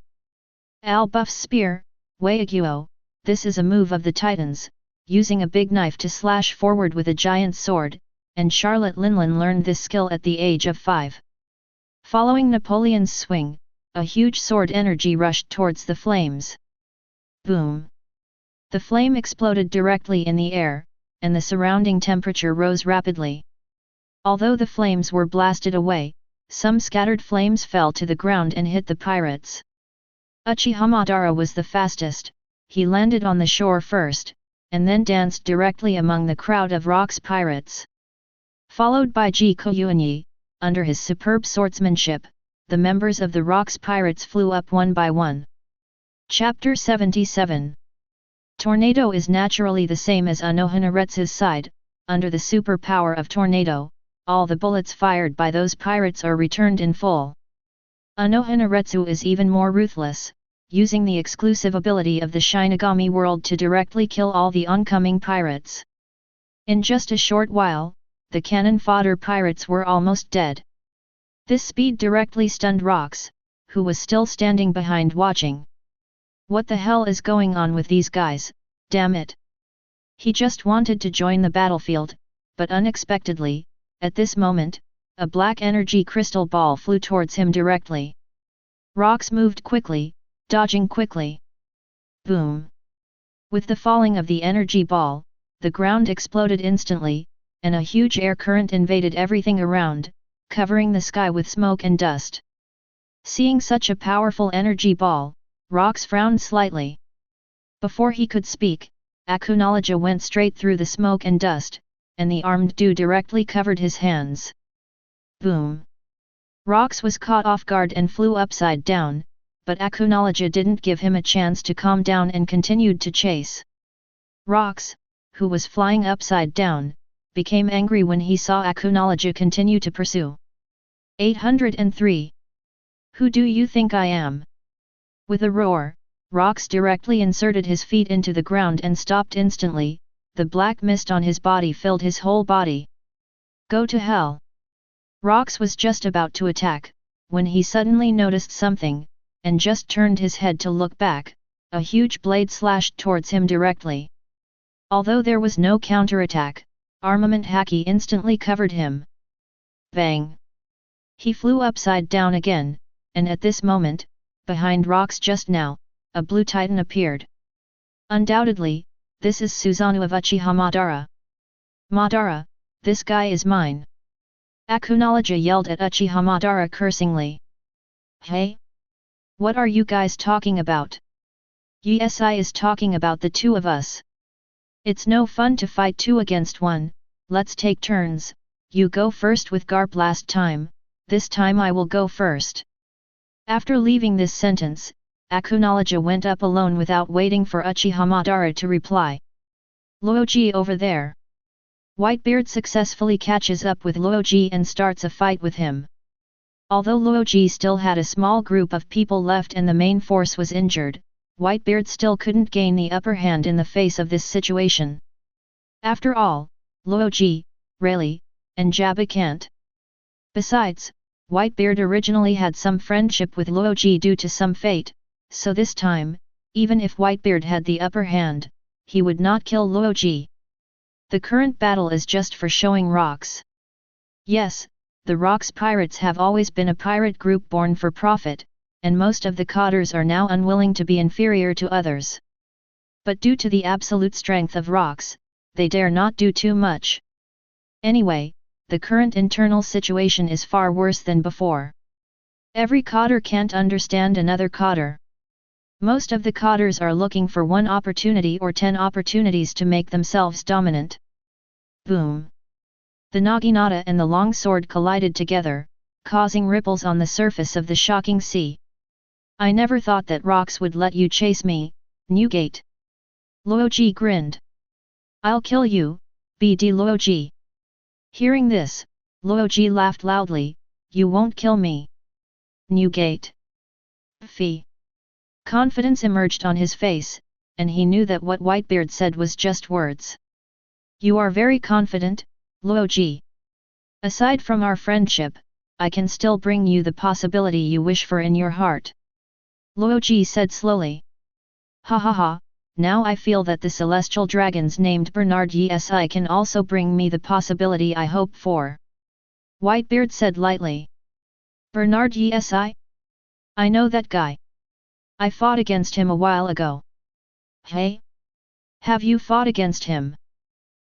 Al Buff's spear, Waiaguo, this is a move of the Titans, using a big knife to slash forward with a giant sword, and Charlotte Linlin learned this skill at the age of 5. Following Napoleon's swing, a huge sword energy rushed towards the flames. Boom! The flame exploded directly in the air, and the surrounding temperature rose rapidly. Although the flames were blasted away, some scattered flames fell to the ground and hit the pirates. Uchiha Madara was the fastest. He landed on the shore first, and then danced directly among the crowd of rocks pirates. Followed by Guoyuan, under his superb swordsmanship, the members of the rocks pirates flew up one by one. Chapter 77. Tornado is naturally the same as Anohanaretsu's side. Under the superpower of tornado, all the bullets fired by those pirates are returned in full. Anohanaretsu is even more ruthless, using the exclusive ability of the Shinigami world to directly kill all the oncoming pirates. In just a short while, the cannon fodder pirates were almost dead. This speed directly stunned Rox, who was still standing behind watching. What the hell is going on with these guys, damn it! He just wanted to join the battlefield, but unexpectedly, at this moment, a black energy crystal ball flew towards him directly. Rox moved quickly, dodging quickly. Boom! With the falling of the energy ball, the ground exploded instantly, and a huge air current invaded everything around, covering the sky with smoke and dust. Seeing such a powerful energy ball, Rox frowned slightly. Before he could speak, Akunoloja went straight through the smoke and dust, and the armed dew directly covered his hands. Boom! Rox was caught off guard and flew upside down, but Akunoloja didn't give him a chance to calm down and continued to chase. Rox, who was flying upside down, became angry when he saw Akunoloja continue to pursue. 803. Who do you think I am? With a roar, Rox directly inserted his feet into the ground and stopped instantly. The black mist on his body filled his whole body. Go to hell! Rox was just about to attack, when he suddenly noticed something, and just turned his head to look back. A huge blade slashed towards him directly. Although there was no counterattack, armament haki instantly covered him. Bang! He flew upside down again, and at this moment, behind Rox just now, a blue titan appeared. Undoubtedly, this is Susanoo of Uchiha Madara. Madara, this guy is mine! Akunoloja yelled at Uchiha Madara cursingly. Hey? What are you guys talking about? Yi-si is talking about the two of us. It's no fun to fight two against one, let's take turns. You go first with Garp last time, this time I will go first. After leaving this sentence, Akunoloja went up alone without waiting for Uchiha Madara to reply. Loji over there. Whitebeard successfully catches up with Loji and starts a fight with him. Although Loji still had a small group of people left and the main force was injured, Whitebeard still couldn't gain the upper hand in the face of this situation. After all, Loji, Rayleigh, and Jabba can't. Besides, Whitebeard originally had some friendship with Loji due to some fate, so this time, even if Whitebeard had the upper hand, he would not kill Loji. The current battle is just for showing Rox. Yes, the Rox pirates have always been a pirate group born for profit, and most of the cotters are now unwilling to be inferior to others. But due to the absolute strength of Rox, they dare not do too much. Anyway, the current internal situation is far worse than before. Every cotter can't understand another cotter. Most of the cotters are looking for one opportunity or 10 opportunities to make themselves dominant. Boom! The naginata and the long sword collided together, causing ripples on the surface of the shocking sea. I never thought that rocks would let you chase me, Newgate. Loji grinned. I'll kill you, BD Loji. Hearing this, Loji laughed loudly, you won't kill me. Newgate. Fee. Confidence emerged on his face, and he knew that what Whitebeard said was just words. You are very confident, Loji. Aside from our friendship, I can still bring you the possibility you wish for in your heart. Loji said slowly. Ha ha ha, now I feel that the celestial dragons named Bernard Issan can also bring me the possibility I hope for. Whitebeard said lightly. Bernard Issan? I know that guy. I fought against him a while ago. Hey? Have you fought against him?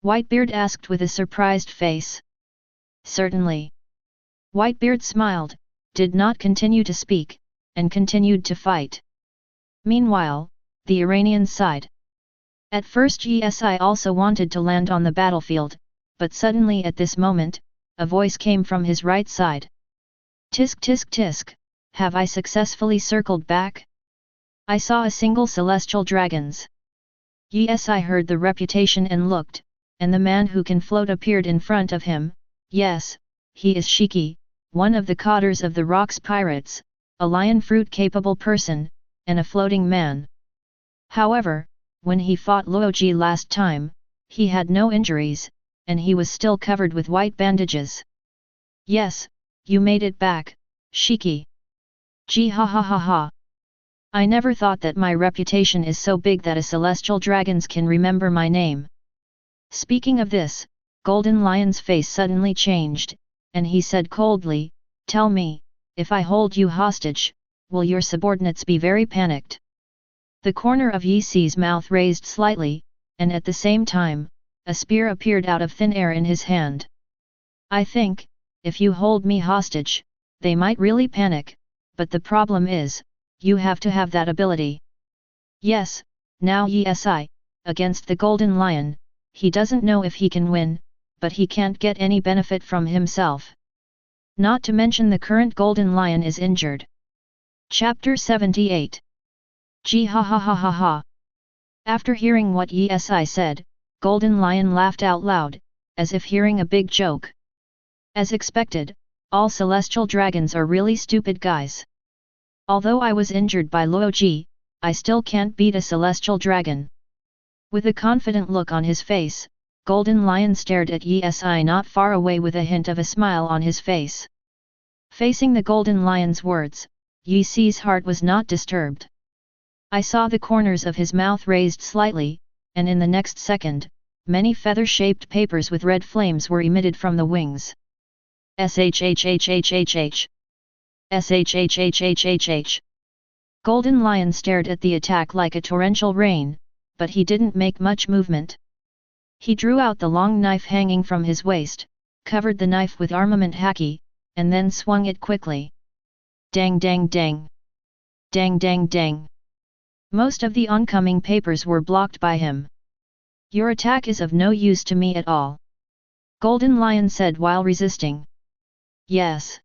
Whitebeard asked with a surprised face. Certainly. Whitebeard smiled, did not continue to speak, and continued to fight. Meanwhile, the Iranian side. At first GSI also wanted to land on the battlefield, but suddenly at this moment, a voice came from his right side. Tisk tisk tisk, have I successfully circled back? I saw a single celestial dragons. GSI heard the reputation and looked, and the man who can float appeared in front of him. Yes, he is Shiki, one of the cotters of the Rocks Pirates, a lion fruit capable person, and a floating man. However, when he fought Loji last time, he had no injuries, and he was still covered with white bandages. Yes, you made it back, Shiki. Gee ha ha ha ha. I never thought that my reputation is so big that a celestial dragons can remember my name. Speaking of this, Golden Lion's face suddenly changed, and he said coldly, tell me, if I hold you hostage, will your subordinates be very panicked? The corner of Yisi's mouth raised slightly, and at the same time, a spear appeared out of thin air in his hand. I think, if you hold me hostage, they might really panic, but the problem is, you have to have that ability. Yes, now Yisi, against the Golden Lion, he doesn't know if he can win, but he can't get any benefit from himself. Not to mention the current Golden Lion is injured. Chapter 78. Gee ha ha ha ha ha. After hearing what Yisi said, Golden Lion laughed out loud, as if hearing a big joke. As expected, all celestial dragons are really stupid guys. Although I was injured by Loji, I still can't beat a celestial dragon. With a confident look on his face, Golden Lion stared at Yisi not far away with a hint of a smile on his face. Facing the Golden Lion's words, Yisi's heart was not disturbed. I saw the corners of his mouth raised slightly, and in the next second, many feather-shaped papers with red flames were emitted from the wings. SHHHHHH. SHHHHHH. Golden Lion stared at the attack like a torrential rain, but he didn't make much movement. He drew out the long knife hanging from his waist, covered the knife with armament haki, and then swung it quickly. Dang dang dang. Dang dang dang. Most of the oncoming papers were blocked by him. Your attack is of no use to me at all. Golden Lion said while resisting. Yes.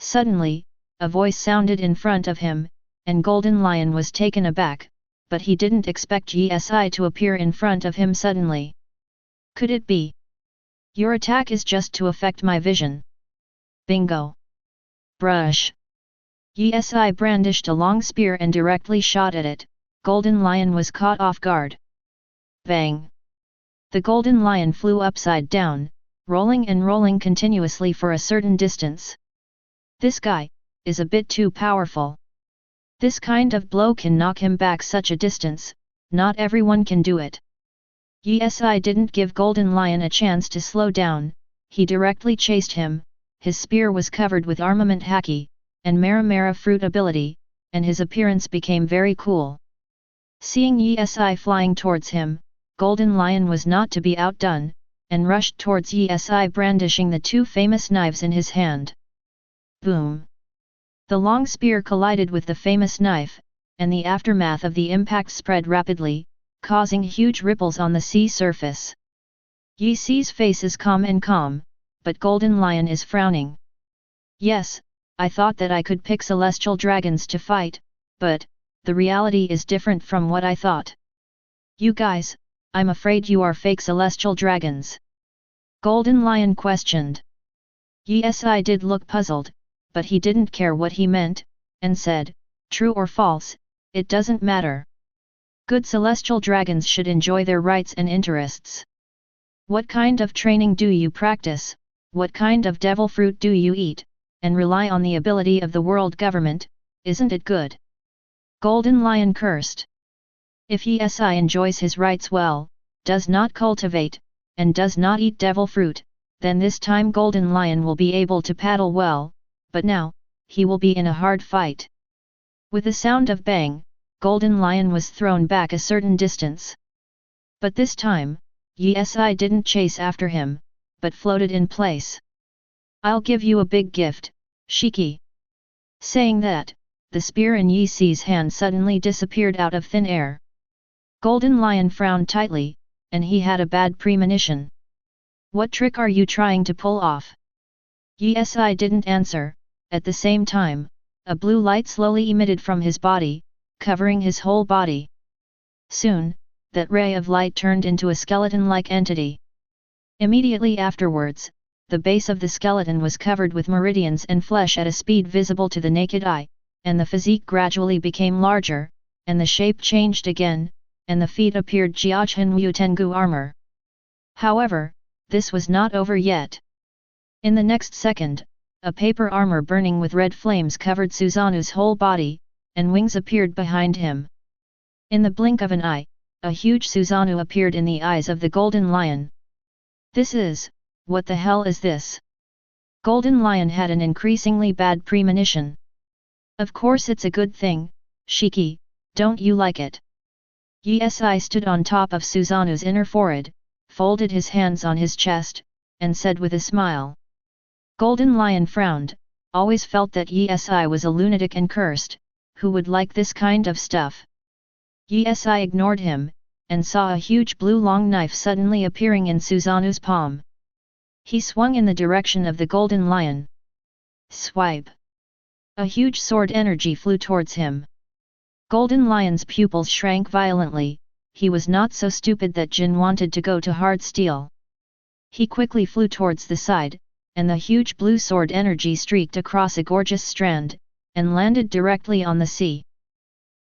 Suddenly, a voice sounded in front of him, and Golden Lion was taken aback, but he didn't expect GSI to appear in front of him suddenly. Could it be? Your attack is just to affect my vision. Bingo. Brush. GSI brandished a long spear and directly shot at it. Golden Lion was caught off guard. Bang. The Golden Lion flew upside down, rolling and rolling continuously for a certain distance. This guy is a bit too powerful. This kind of blow can knock him back such a distance, not everyone can do it. Yisi didn't give Golden Lion a chance to slow down, he directly chased him, his spear was covered with armament haki, and Maramara fruit ability, and his appearance became very cool. Seeing Yisi flying towards him, Golden Lion was not to be outdone, and rushed towards Yisi brandishing the two famous knives in his hand. Boom! The long spear collided with the famous knife, and the aftermath of the impact spread rapidly, causing huge ripples on the sea surface. Yi Si's face is calm, but Golden Lion is frowning. Yes, I thought that I could pick celestial dragons to fight, but the reality is different from what I thought. You guys, I'm afraid you are fake celestial dragons. Golden Lion questioned. Yi Si did look puzzled, but he didn't care what he meant, and said, true or false, it doesn't matter. Good celestial dragons should enjoy their rights and interests. What kind of training do you practice, what kind of devil fruit do you eat, and rely on the ability of the world government, isn't it good? Golden Lion cursed. If Yi Si enjoys his rights well, does not cultivate, and does not eat devil fruit, then this time Golden Lion will be able to paddle well, but now, he will be in a hard fight. With the sound of bang, Golden Lion was thrown back a certain distance. But this time, Yi Si didn't chase after him, but floated in place. I'll give you a big gift, Shiki. Saying that, the spear in Yi Si's hand suddenly disappeared out of thin air. Golden Lion frowned tightly, and he had a bad premonition. What trick are you trying to pull off? Yi Si didn't answer. At the same time, a blue light slowly emitted from his body, covering his whole body. Soon, that ray of light turned into a skeleton-like entity. Immediately afterwards, the base of the skeleton was covered with meridians and flesh at a speed visible to the naked eye, and the physique gradually became larger, and the shape changed again, and the feet appeared Jiachen Wu Tengu armor. However, this was not over yet. In the next second, a paper armor burning with red flames covered Suzanu's whole body, and wings appeared behind him. In the blink of an eye, a huge Suzanu appeared in the eyes of the Golden Lion. What the hell is this? Golden Lion had an increasingly bad premonition. Of course it's a good thing, Shiki, don't you like it? Yi Si stood on top of Suzanu's inner forehead, folded his hands on his chest, and said with a smile. Golden Lion frowned, always felt that Yi Si was a lunatic and cursed, who would like this kind of stuff? Yi Si ignored him, and saw a huge blue long knife suddenly appearing in Suzanu's palm. He swung in the direction of the Golden Lion. Swipe! A huge sword energy flew towards him. Golden Lion's pupils shrank violently. He was not so stupid that Jin wanted to go to hard steel. He quickly flew towards the side, and the huge blue sword energy streaked across a gorgeous strand, and landed directly on the sea.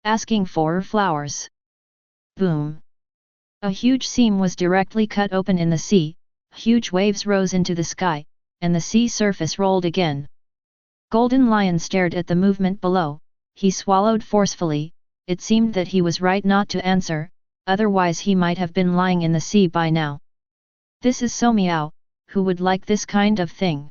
Asking for flowers. Boom! A huge seam was directly cut open in the sea, huge waves rose into the sky, and the sea surface rolled again. Golden Lion stared at the movement below. He swallowed forcefully. It seemed that he was right not to answer, otherwise he might have been lying in the sea by now. This is so meow, who would like this kind of thing?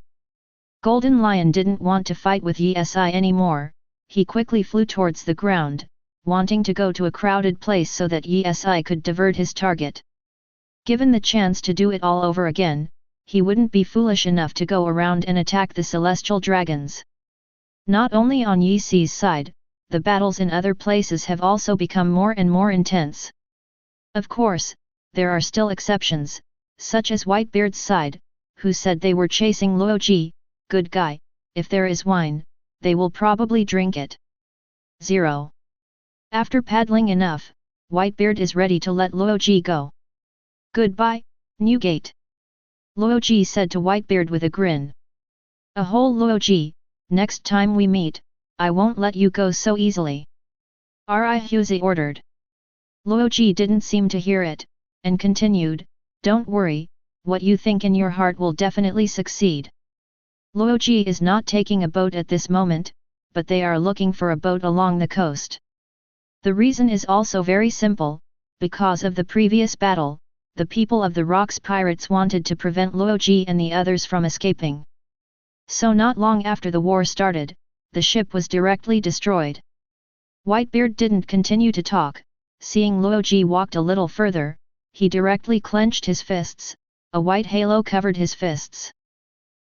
Golden Lion didn't want to fight with Yi Si anymore. He quickly flew towards the ground, wanting to go to a crowded place so that Yi Si could divert his target. Given the chance to do it all over again, he wouldn't be foolish enough to go around and attack the celestial dragons. Not only on Yi Si's side, the battles in other places have also become more and more intense. Of course, there are still exceptions, such as Whitebeard's side, who said they were chasing Loji. Good guy, if there is wine, they will probably drink it. 0. After paddling enough, Whitebeard is ready to let Loji go. Goodbye, Newgate. Loji said to Whitebeard with a grin. A whole Loji, next time we meet, I won't let you go so easily. Ri Huzi ordered. Loji didn't seem to hear it, and continued, don't worry, what you think in your heart will definitely succeed. Loji is not taking a boat at this moment, but they are looking for a boat along the coast. The reason is also very simple, because of the previous battle, the people of the Rocks pirates wanted to prevent Loji and the others from escaping. So not long after the war started, the ship was directly destroyed. Whitebeard didn't continue to talk. Seeing Loji walked a little further, he directly clenched his fists, a white halo covered his fists.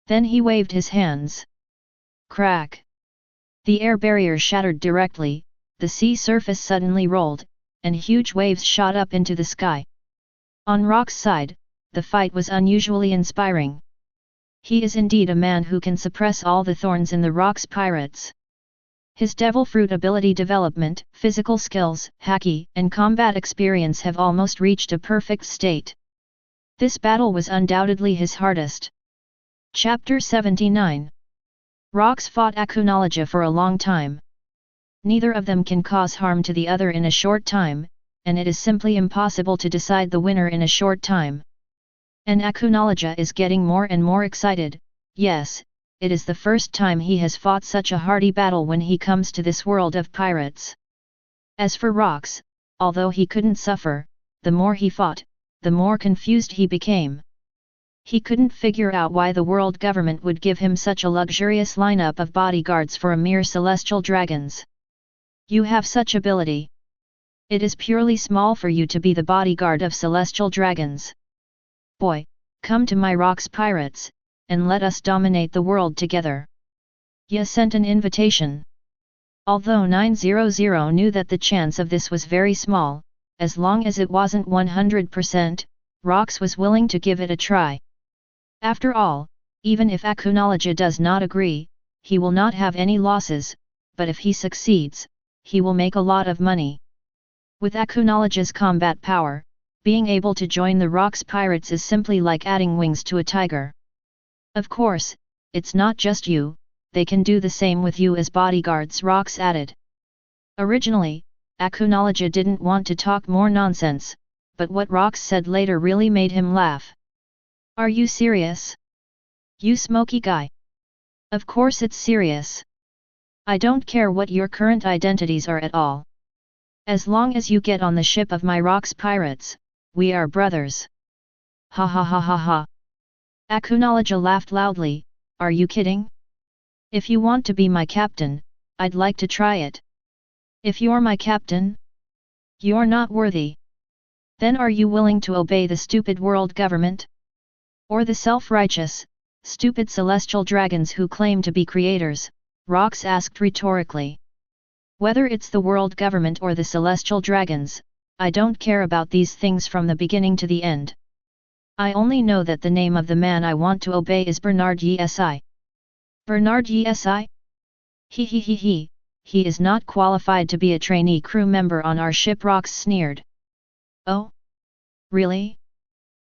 Then he waved his hands. Crack! The air barrier shattered directly, the sea surface suddenly rolled, and huge waves shot up into the sky. On Rock's side, the fight was unusually inspiring. He is indeed a man who can suppress all the thorns in the Rock's pirates. His Devil Fruit ability development, physical skills, haki, and combat experience have almost reached a perfect state. This battle was undoubtedly his hardest. Chapter 79. Rocks fought Akunoloja for a long time. Neither of them can cause harm to the other in a short time, and it is simply impossible to decide the winner in a short time. And Akunoloja is getting more and more excited. Yes, it is the first time he has fought such a hardy battle when he comes to this world of pirates. As for Rocks, although he couldn't suffer, the more he fought, the more confused he became. He couldn't figure out why the world government would give him such a luxurious lineup of bodyguards for a mere celestial dragons. You have such ability. It is purely small for you to be the bodyguard of celestial dragons. Boy, come to my Rocks pirates, and let us dominate the world together. Ye sent an invitation. Although 900 knew that the chance of this was very small, as long as it wasn't 100%, Rocks was willing to give it a try. After all, even if Akunoloja does not agree, he will not have any losses, but if he succeeds, he will make a lot of money. With Akunoloja's combat power, being able to join the Rocks pirates is simply like adding wings to a tiger. Of course, it's not just you, they can do the same with you as bodyguards, Rocks added. Originally, Akunoloja didn't want to talk more nonsense, but what Rocks said later really made him laugh. Are you serious? You smoky guy. Of course it's serious. I don't care what your current identities are at all. As long as you get on the ship of my Rocks pirates, we are brothers. Ha ha ha ha ha. Akunoloja laughed loudly. Are you kidding? If you want to be my captain, I'd like to try it. If you're my captain? You're not worthy. Then are you willing to obey the stupid world government? Or the self-righteous, stupid celestial dragons who claim to be creators? Rocks asked rhetorically. Whether it's the world government or the celestial dragons, I don't care about these things from the beginning to the end. I only know that the name of the man I want to obey is Bernard Issan. Bernard Issan? He is not qualified to be a trainee crew member on our ship, Rocks sneered. Oh? Really?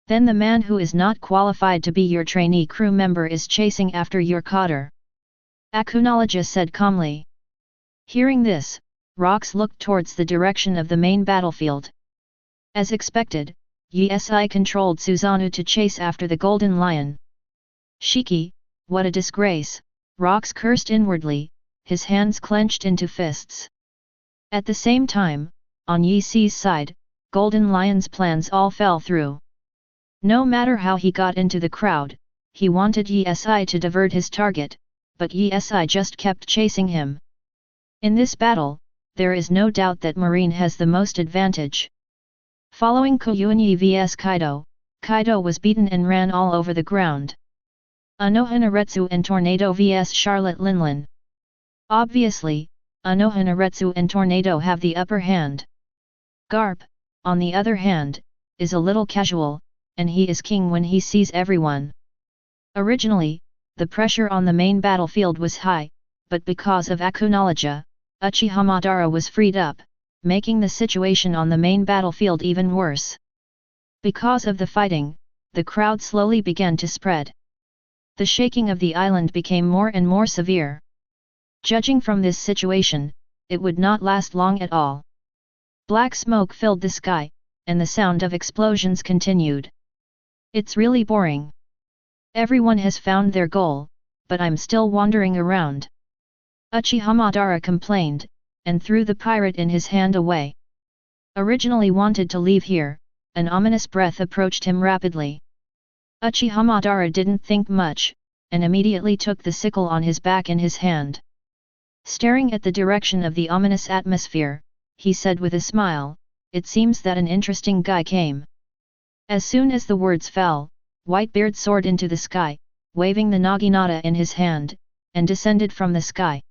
Then the man who is not qualified to be your trainee crew member is chasing after your cotter. Akunoloja said calmly. Hearing this, Rocks looked towards the direction of the main battlefield. As expected, Issan controlled Susanoo to chase after the Golden Lion. Shiki, what a disgrace, Rocks cursed inwardly, his hands clenched into fists. At the same time, on Issan's side, Golden Lion's plans all fell through. No matter how he got into the crowd, he wanted Issan to divert his target, but Issan just kept chasing him. In this battle, there is no doubt that Marine has the most advantage. Following Guoyuan vs Kaido, Kaido was beaten and ran all over the ground. Anohanaretsu and Tornado vs Charlotte Linlin. Obviously, Anohanaretsu and Tornado have the upper hand. Garp, on the other hand, is a little casual, and he is king when he sees everyone. Originally, the pressure on the main battlefield was high, but because of Akunoloja, Uchiha Madara was freed up, making the situation on the main battlefield even worse. Because of the fighting, the crowd slowly began to spread. The shaking of the island became more and more severe. Judging from this situation, it would not last long at all. Black smoke filled the sky, and the sound of explosions continued. It's really boring. Everyone has found their goal, but I'm still wandering around. Uchiha Madara complained, and threw the pirate in his hand away. Originally wanted to leave here, an ominous breath approached him rapidly. Uchiha Madara didn't think much, and immediately took the sickle on his back in his hand. Staring at the direction of the ominous atmosphere, he said with a smile, "It seems that an interesting guy came." As soon as the words fell, Whitebeard soared into the sky, waving the naginata in his hand, and descended from the sky.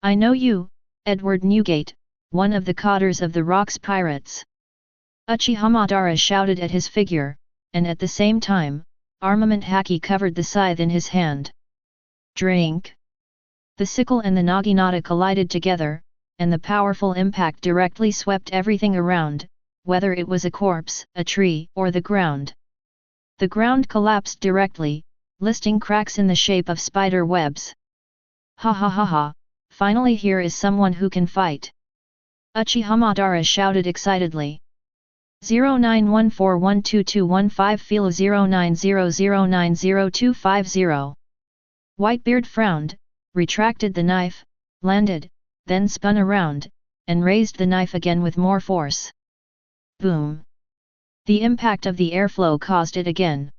"I know you, Edward Newgate," one of the cotters of the Rocks pirates. Uchiha Madara shouted at his figure, and at the same time, armament haki covered the scythe in his hand. Drink! The sickle and the naginata collided together, and the powerful impact directly swept everything around, whether it was a corpse, a tree, or the ground. The ground collapsed directly, listing cracks in the shape of spider webs. Ha ha ha ha, finally here is someone who can fight! Uchiha Madara shouted excitedly. 0914122115 Filo 0900900250. Whitebeard frowned, retracted the knife, landed, then spun around, and raised the knife again with more force. Boom! The impact of the airflow caused it again.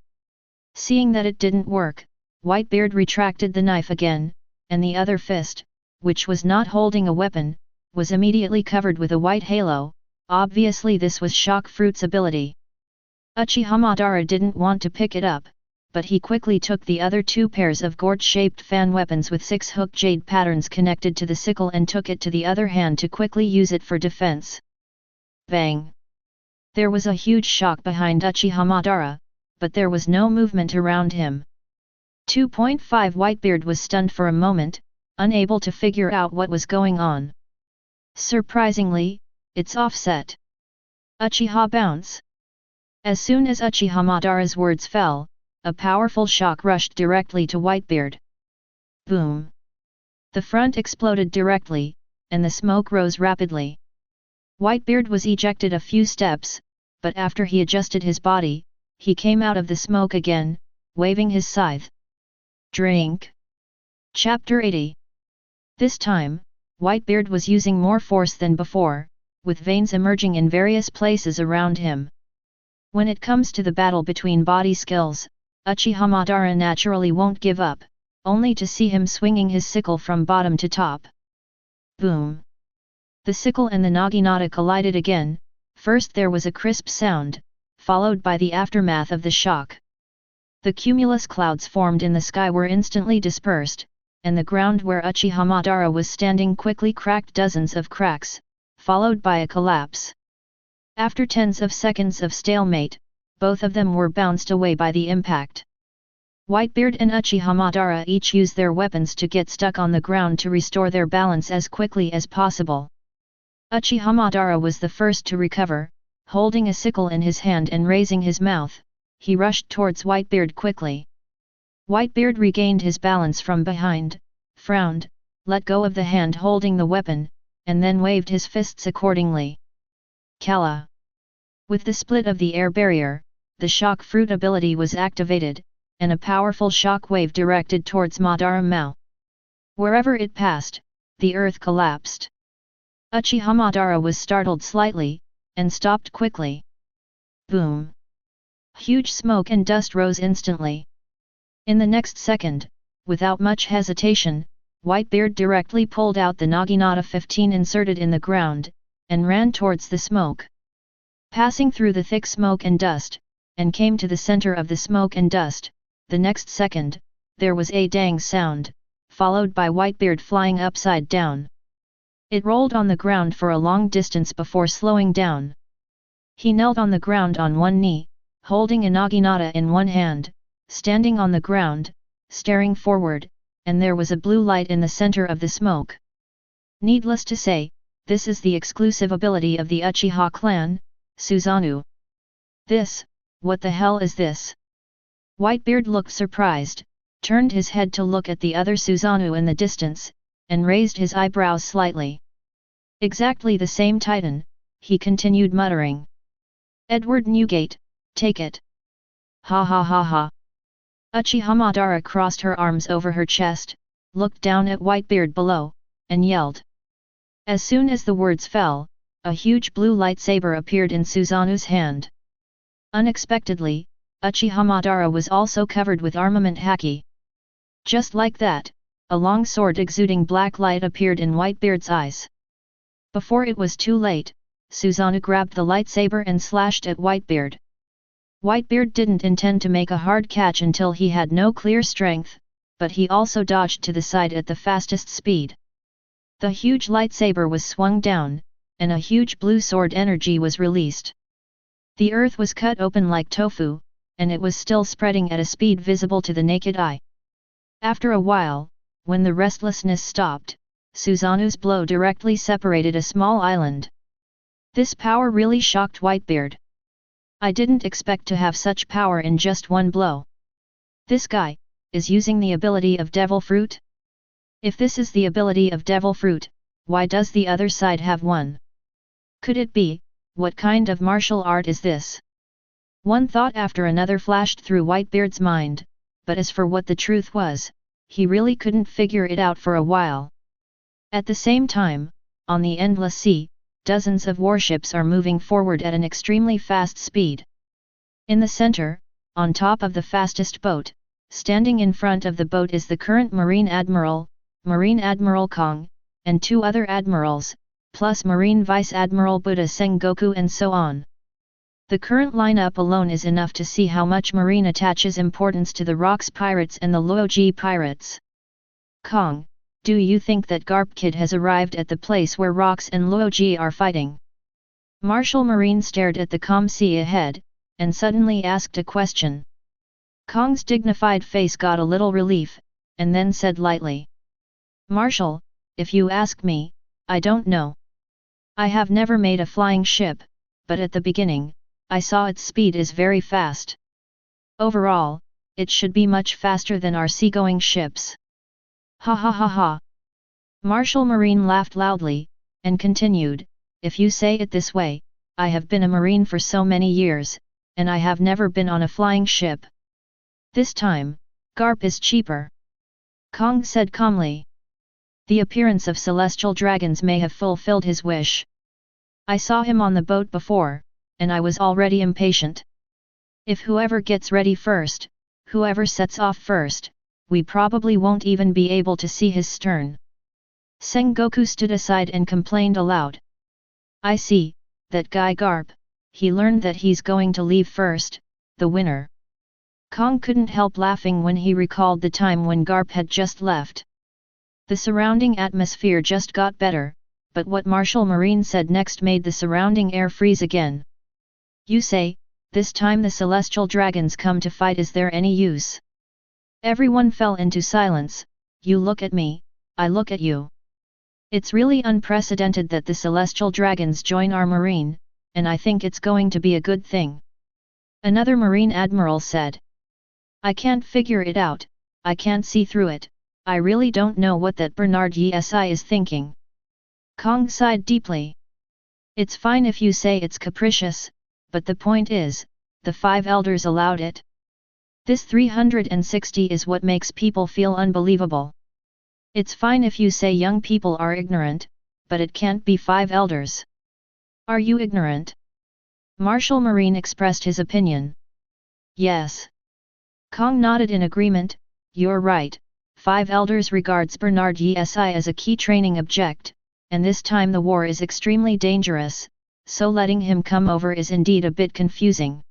Seeing that it didn't work, Whitebeard retracted the knife again, and the other fist, which was not holding a weapon, was immediately covered with a white halo. Obviously this was Shock Fruit's ability. Uchiha Madara didn't want to pick it up, but he quickly took the other two pairs of gourd-shaped fan weapons with 6-hook jade patterns connected to the sickle and took it to the other hand to quickly use it for defense. Bang! There was a huge shock behind Uchiha Madara, but there was no movement around him. 2.5 Whitebeard was stunned for a moment, unable to figure out what was going on. Surprisingly, it's offset. Uchiha bounce! As soon as Uchiha Madara's words fell, a powerful shock rushed directly to Whitebeard. Boom! The front exploded directly, and the smoke rose rapidly. Whitebeard was ejected a few steps, but after he adjusted his body, he came out of the smoke again, waving his scythe. Drink! Chapter 80. This time, Whitebeard was using more force than before, with veins emerging in various places around him. When it comes to the battle between body skills, Uchiha Madara naturally won't give up, only to see him swinging his sickle from bottom to top. Boom! The sickle and the naginata collided again. First there was a crisp sound, followed by the aftermath of the shock. The cumulus clouds formed in the sky were instantly dispersed, and the ground where Uchiha Madara was standing quickly cracked dozens of cracks, followed by a collapse. After tens of seconds of stalemate, both of them were bounced away by the impact. Whitebeard and Uchiha Madara each used their weapons to get stuck on the ground to restore their balance as quickly as possible. Uchiha Madara was the first to recover, holding a sickle in his hand and raising his mouth, he rushed towards Whitebeard quickly. Whitebeard regained his balance from behind, frowned, let go of the hand holding the weapon, and then waved his fists accordingly. Kala! With the split of the air barrier, the Shock Fruit ability was activated, and a powerful shock wave directed towards Madara Mao. Wherever it passed, the earth collapsed. Uchiha Madara was startled slightly, and stopped quickly. Boom! Huge smoke and dust rose instantly. In the next second, without much hesitation, Whitebeard directly pulled out the naginata 15 inserted in the ground, and ran towards the smoke. Passing through the thick smoke and dust, and came to the center of the smoke and dust, the next second, there was a dang sound, followed by Whitebeard flying upside down. It rolled on the ground for a long distance before slowing down. He knelt on the ground on one knee, holding a naginata in one hand, standing on the ground, staring forward, and there was a blue light in the center of the smoke. Needless to say, this is the exclusive ability of the Uchiha clan, Susanoo. This, what the hell is this? Whitebeard looked surprised, turned his head to look at the other Susanoo in the distance, and raised his eyebrows slightly. Exactly the same Titan, he continued muttering. Edward Newgate, take it. Ha ha ha ha. Uchiha Madara crossed her arms over her chest, looked down at Whitebeard below, and yelled. As soon as the words fell, a huge blue lightsaber appeared in Susanoo's hand. Unexpectedly, Uchiha Madara was also covered with armament haki. Just like that, a long sword exuding black light appeared in Whitebeard's eyes. Before it was too late, Susanoo grabbed the lightsaber and slashed at Whitebeard. Whitebeard didn't intend to make a hard catch until he had no clear strength, but he also dodged to the side at the fastest speed. The huge lightsaber was swung down, and a huge blue sword energy was released. The earth was cut open like tofu, and it was still spreading at a speed visible to the naked eye. After a while, when the restlessness stopped, Suzanu's blow directly separated a small island. This power really shocked Whitebeard. I didn't expect to have such power in just one blow. This guy is using the ability of Devil Fruit? If this is the ability of Devil Fruit, why does the other side have one? Could it be, what kind of martial art is this? One thought after another flashed through Whitebeard's mind, but as for what the truth was, he really couldn't figure it out for a while. At the same time, on the endless sea, dozens of warships are moving forward at an extremely fast speed. In the center, on top of the fastest boat, standing in front of the boat is the current Marine Admiral Kong, and 2 other admirals, plus Marine Vice Admiral Buddha Sengoku and so on. The current lineup alone is enough to see how much Marine attaches importance to the Rocks Pirates and the Loji Pirates. Kong, do you think that Garp Kid has arrived at the place where Rocks and Loji are fighting? Marshal Marine stared at the calm sea ahead, and suddenly asked a question. Kong's dignified face got a little relief, and then said lightly. Marshal, if you ask me, I don't know. I have never made a flying ship, but at the beginning, I saw its speed is very fast. Overall, it should be much faster than our seagoing ships. Ha ha ha ha. Marshal Marine laughed loudly, and continued, if you say it this way, I have been a Marine for so many years, and I have never been on a flying ship. This time, Garp is cheaper. Kong said calmly. The appearance of celestial dragons may have fulfilled his wish. I saw him on the boat before, and I was already impatient. If whoever gets ready first, whoever sets off first, we probably won't even be able to see his stern. Sengoku stood aside and complained aloud. I see, that guy Garp, he learned that he's going to leave first, the winner. Kong couldn't help laughing when he recalled the time when Garp had just left. The surrounding atmosphere just got better, but what Marshal Marine said next made the surrounding air freeze again. You say, this time the celestial dragons come to fight, is there any use? Everyone fell into silence. You look at me, I look at you. It's really unprecedented that the celestial dragons join our marine, and I think it's going to be a good thing. Another marine admiral said. I can't figure it out, I can't see through it, I really don't know what that Bernard Issan is thinking. Kong sighed deeply. It's fine if you say it's capricious, but the point is, the 5 elders allowed it. This 360 is what makes people feel unbelievable. It's fine if you say young people are ignorant, but it can't be 5 elders. Are you ignorant? Marshal Marine expressed his opinion. Yes. Kong nodded in agreement, you're right, 5 elders regards Bernard Issan as a key training object, and this time the war is extremely dangerous, so letting him come over is indeed a bit confusing.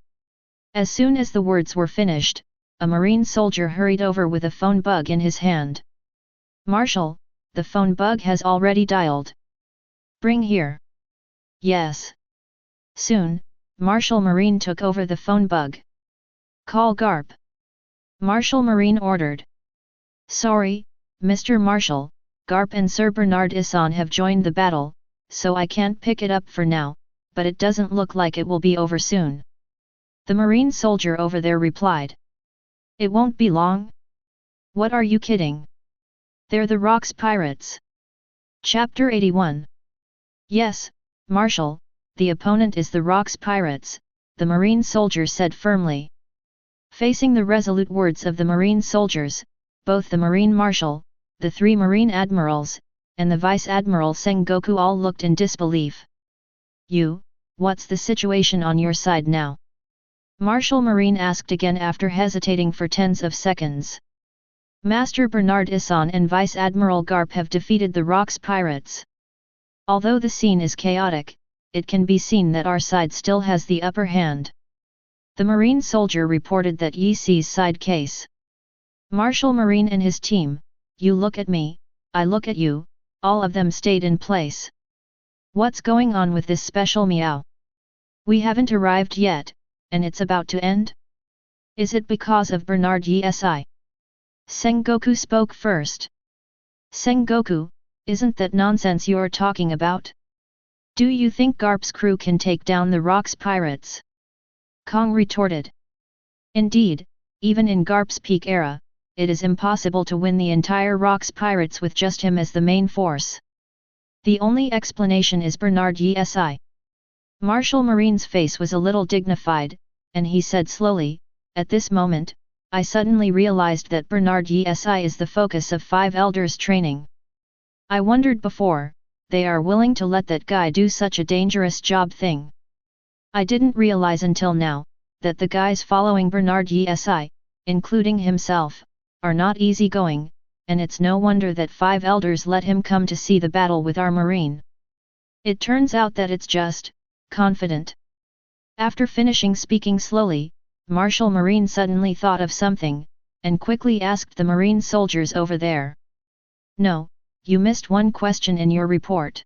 As soon as the words were finished, a marine soldier hurried over with a phone bug in his hand. Marshal, the phone bug has already dialed. Bring here. Yes. Soon, Marshal Marine took over the phone bug. Call Garp. Marshal Marine ordered. Sorry, Mr. Marshal, Garp and Sir Bernard Issan have joined the battle, so I can't pick it up for now, but it doesn't look like it will be over soon. The marine soldier over there replied. It won't be long? What are you kidding? They're the Rocks Pirates. Chapter 81. Yes, Marshal, the opponent is the Rocks Pirates, the marine soldier said firmly. Facing the resolute words of the marine soldiers, both the marine marshal, the 3 marine admirals, and the vice admiral Sengoku all looked in disbelief. What's the situation on your side now? Marshal Marine asked again after hesitating for tens of seconds. Master Bernard Issan and Vice Admiral Garp have defeated the Rocks Pirates. Although the scene is chaotic, it can be seen that our side still has the upper hand. The marine soldier reported that Yi sees side case. Marshal Marine and his team, you look at me, I look at you, all of them stayed in place. What's going on with this special meow? We haven't arrived yet, and it's about to end? Is it because of Bernard Issan? Sengoku spoke first. Sengoku, isn't that nonsense you're talking about? Do you think Garp's crew can take down the Rocks pirates? Kong retorted. Indeed, even in Garp's peak era, it is impossible to win the entire Rocks pirates with just him as the main force. The only explanation is Bernard Issan. Marshal Marine's face was a little dignified, and he said slowly, at this moment, I suddenly realized that Bernard Issan is the focus of 5 elders training. I wondered before, they are willing to let that guy do such a dangerous job thing. I didn't realize until now, that the guys following Bernard Issan, including himself, are not easygoing, and it's no wonder that 5 elders let him come to see the battle with our marine. It turns out that it's just, confident. After finishing speaking slowly, Marshal Marine suddenly thought of something, and quickly asked the marine soldiers over there. No, you missed one question in your report.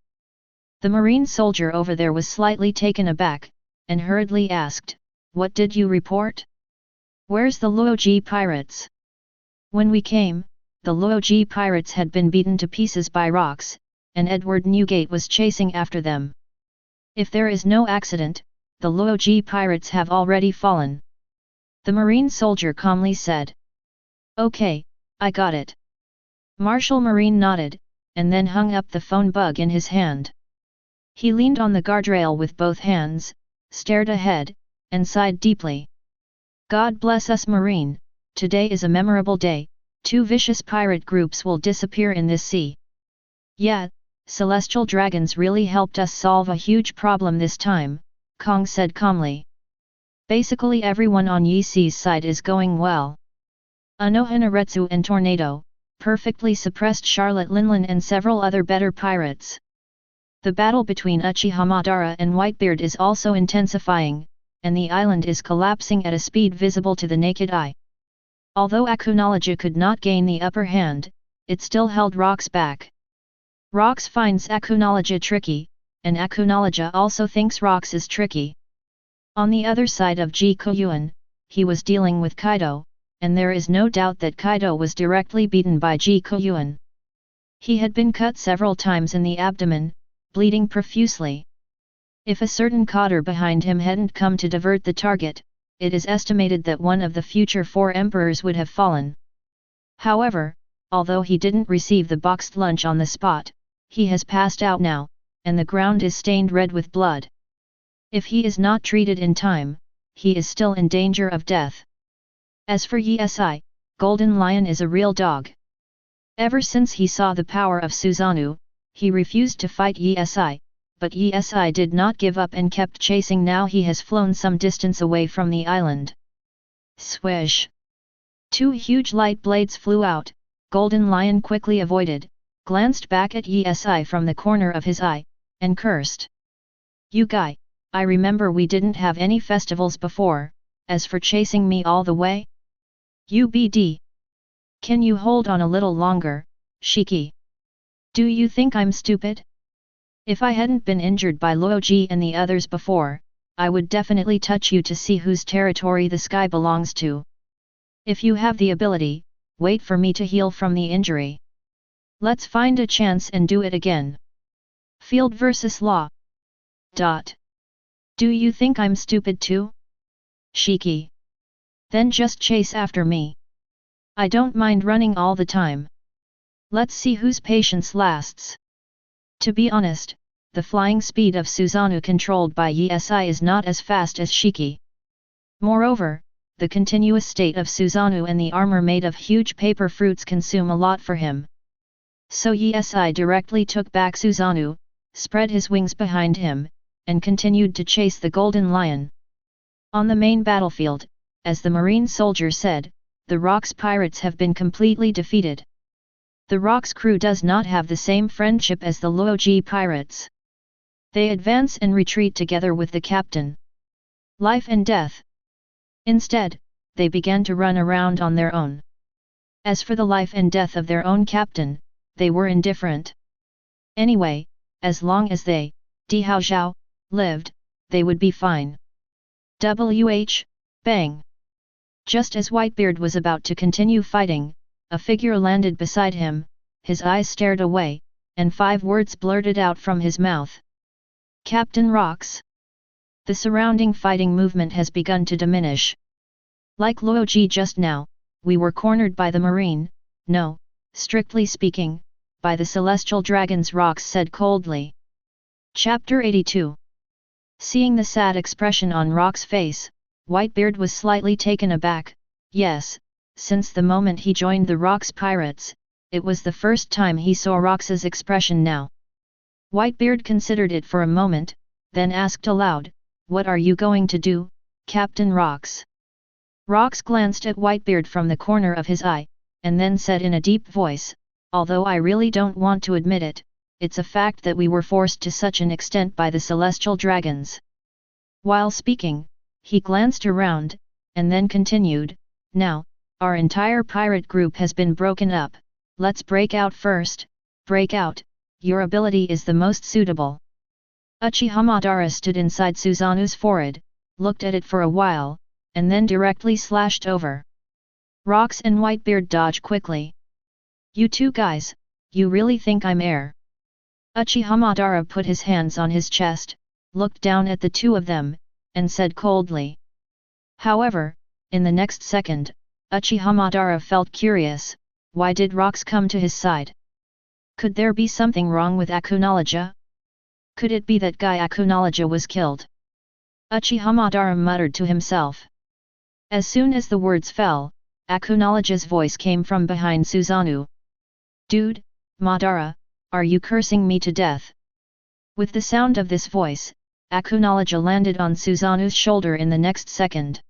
The marine soldier over there was slightly taken aback, and hurriedly asked, what did you report? Where's the Loji pirates? When we came, the Loji pirates had been beaten to pieces by rocks, and Edward Newgate was chasing after them. If there is no accident, the Loji pirates have already fallen. The marine soldier calmly said. Okay, I got it. Marshal Marine nodded, and then hung up the phone bug in his hand. He leaned on the guardrail with both hands, stared ahead, and sighed deeply. God bless us Marine, today is a memorable day, 2 vicious pirate groups will disappear in this sea. Yeah, celestial dragons really helped us solve a huge problem this time, Kong said calmly. Basically everyone on Yi Sea's side is going well. Anohanaretsu and Tornado, perfectly suppressed Charlotte Linlin and several other better pirates. The battle between Uchiha Madara and Whitebeard is also intensifying, and the island is collapsing at a speed visible to the naked eye. Although Akunology could not gain the upper hand, it still held Rocks back. Rocks finds Akunology tricky, and Akunology also thinks Rocks is tricky. On the other side of Guoyuan, he was dealing with Kaido, and there is no doubt that Kaido was directly beaten by Guoyuan. He had been cut several times in the abdomen, bleeding profusely. If a certain cotter behind him hadn't come to divert the target, it is estimated that one of the future 4 emperors would have fallen. However, although he didn't receive the boxed lunch on the spot, he has passed out now, and the ground is stained red with blood. If he is not treated in time, he is still in danger of death. As for Issan, Golden Lion is a real dog. Ever since he saw the power of Susanoo, he refused to fight Issan, but Issan did not give up and kept chasing. Now he has flown some distance away from the island. Swish! 2 huge light blades flew out. Golden Lion quickly avoided, glanced back at Issan from the corner of his eye, and cursed. You guy, I remember we didn't have any festivals before, as for chasing me all the way? UBD. Can you hold on a little longer, Shiki? Do you think I'm stupid? If I hadn't been injured by Loji and the others before, I would definitely touch you to see whose territory the sky belongs to. If you have the ability, wait for me to heal from the injury. Let's find a chance and do it again. Field versus law. Do you think I'm stupid too? Shiki. Then just chase after me. I don't mind running all the time. Let's see whose patience lasts. To be honest, the flying speed of Susanoo controlled by Issan is not as fast as Shiki. Moreover, the continuous state of Susanoo and the armor made of huge paper fruits consume a lot for him. So Issan directly took back Susanoo, spread his wings behind him, and continued to chase the Golden Lion. On the main battlefield, as the marine soldier said, the Rocks pirates have been completely defeated. The Rocks crew does not have the same friendship as the Loji pirates. They advance and retreat together with the captain. Life and death. Instead, they began to run around on their own. As for the life and death of their own captain, they were indifferent. Anyway, as long as they, Di Hao Zhao, lived, they would be fine. Bang! Just as Whitebeard was about to continue fighting, a figure landed beside him, his eyes stared away, and 5 words blurted out from his mouth. Captain Rocks. The surrounding fighting movement has begun to diminish. Like Loji just now, we were cornered by the marine, no, strictly speaking, by the celestial dragons, Rocks said coldly. Chapter 82. Seeing the sad expression on Rock's face, Whitebeard was slightly taken aback. Yes, since the moment he joined the Rocks pirates, it was the first time he saw Rox's expression now. Whitebeard considered it for a moment, then asked aloud, "What are you going to do, Captain Rocks?" Rocks glanced at Whitebeard from the corner of his eye, and then said in a deep voice, "Although I really don't want to admit it, it's a fact that we were forced to such an extent by the celestial dragons." While speaking, he glanced around, and then continued, "Now, our entire pirate group has been broken up, let's break out first, break out, your ability is the most suitable." Uchiha Madara stood inside Suzanu's forehead, looked at it for a while, and then directly slashed over. Rocks and Whitebeard dodged quickly. "You two guys, you really think I'm air?" Uchiha Madara put his hands on his chest, looked down at the two of them, and said coldly. However, in the next second, Uchiha Madara felt curious, why did Rocks come to his side? Could there be something wrong with Akunology? Could it be that Guy Akunology was killed? Uchiha Madara muttered to himself. As soon as the words fell, Akunology's voice came from behind Susanoo. "Dude, Madara, are you cursing me to death?" With the sound of this voice, Akunology landed on Susanoo's shoulder in the next second.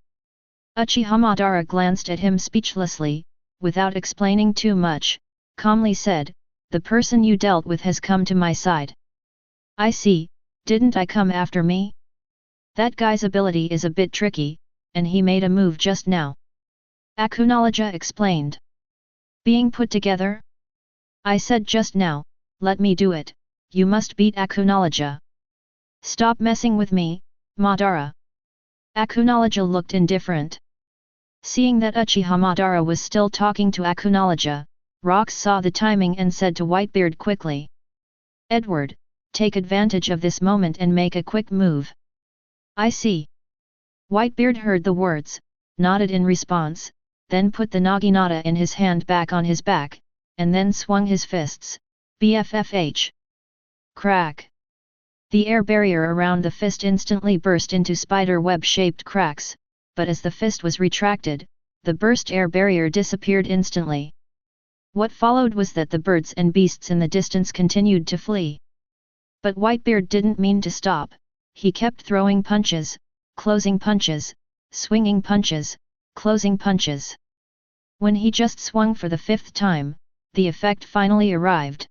Uchiha Madara glanced at him speechlessly, without explaining too much, calmly said, "The person you dealt with has come to my side." "I see, didn't I come after me? That guy's ability is a bit tricky, and he made a move just now." Akunology explained. "Being put together? I said just now, let me do it, you must beat Akunology. Stop messing with me, Madara." Akunology looked indifferent. Seeing that Uchiha Madara was still talking to Akunology, Rocks saw the timing and said to Whitebeard quickly. "Edward, take advantage of this moment and make a quick move." "I see." Whitebeard heard the words, nodded in response, then put the naginata in his hand back on his back, and then swung his fists. BFFH. Crack. The air barrier around the fist instantly burst into spider web-shaped cracks, but as the fist was retracted, the burst air barrier disappeared instantly. What followed was that the birds and beasts in the distance continued to flee. But Whitebeard didn't mean to stop, he kept throwing punches, closing punches, swinging punches, closing punches. When he just swung for the 5th time, the effect finally arrived.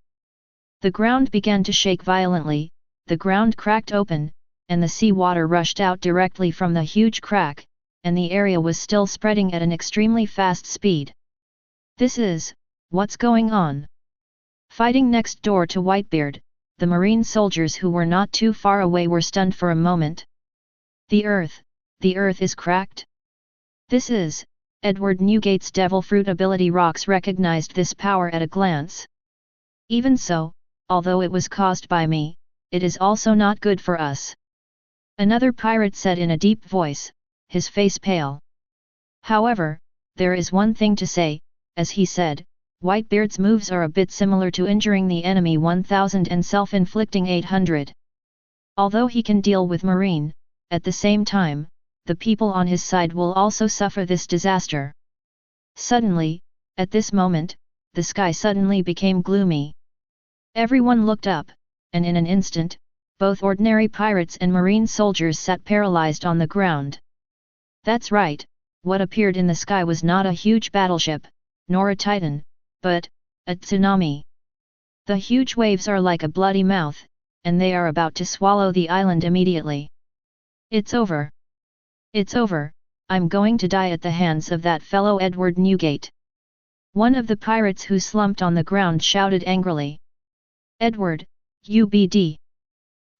The ground began to shake violently, the ground cracked open, and the sea water rushed out directly from the huge crack, and the area was still spreading at an extremely fast speed. "This is, what's going on?" Fighting next door to Whitebeard, the marine soldiers who were not too far away were stunned for a moment. The earth is cracked? This is, Edward Newgate's Devil Fruit ability. Rocks recognized this power at a glance. "Even so, although it was caused by me, it is also not good for us," another pirate said in a deep voice, his face pale. "However, there is one thing to say," as he said, "Whitebeard's moves are a bit similar to injuring the enemy 1000 and self-inflicting 800. Although he can deal with marine, at the same time, the people on his side will also suffer this disaster." Suddenly, at this moment, the sky suddenly became gloomy. Everyone looked up, and in an instant, both ordinary pirates and marine soldiers sat paralyzed on the ground. That's right, what appeared in the sky was not a huge battleship, nor a titan, but a tsunami. The huge waves are like a bloody mouth, and they are about to swallow the island immediately. "It's over. It's over, I'm going to die at the hands of that fellow Edward Newgate." One of the pirates who slumped on the ground shouted angrily. "Edward, UBD.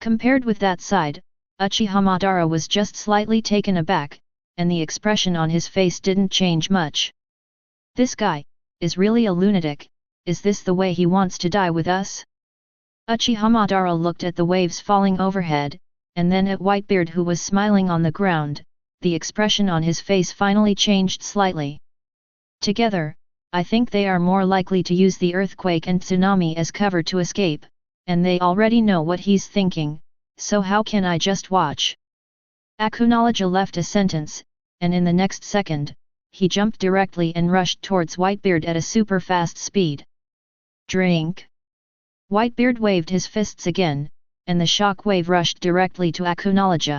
Compared with that side, Uchiha Madara was just slightly taken aback, and the expression on his face didn't change much. This guy is really a lunatic. Is this the way he wants to die with us? Uchiha Madara looked at the waves falling overhead, and then at Whitebeard who was smiling on the ground. The expression on his face finally changed slightly. Together, I think they are more likely to use the earthquake and tsunami as cover to escape, and they already know what he's thinking, so how can I just watch? Acknowledge left a sentence, and in the next second, he jumped directly and rushed towards Whitebeard at a super fast speed. Drink! Whitebeard waved his fists again, and the shock wave rushed directly to Acknowledge.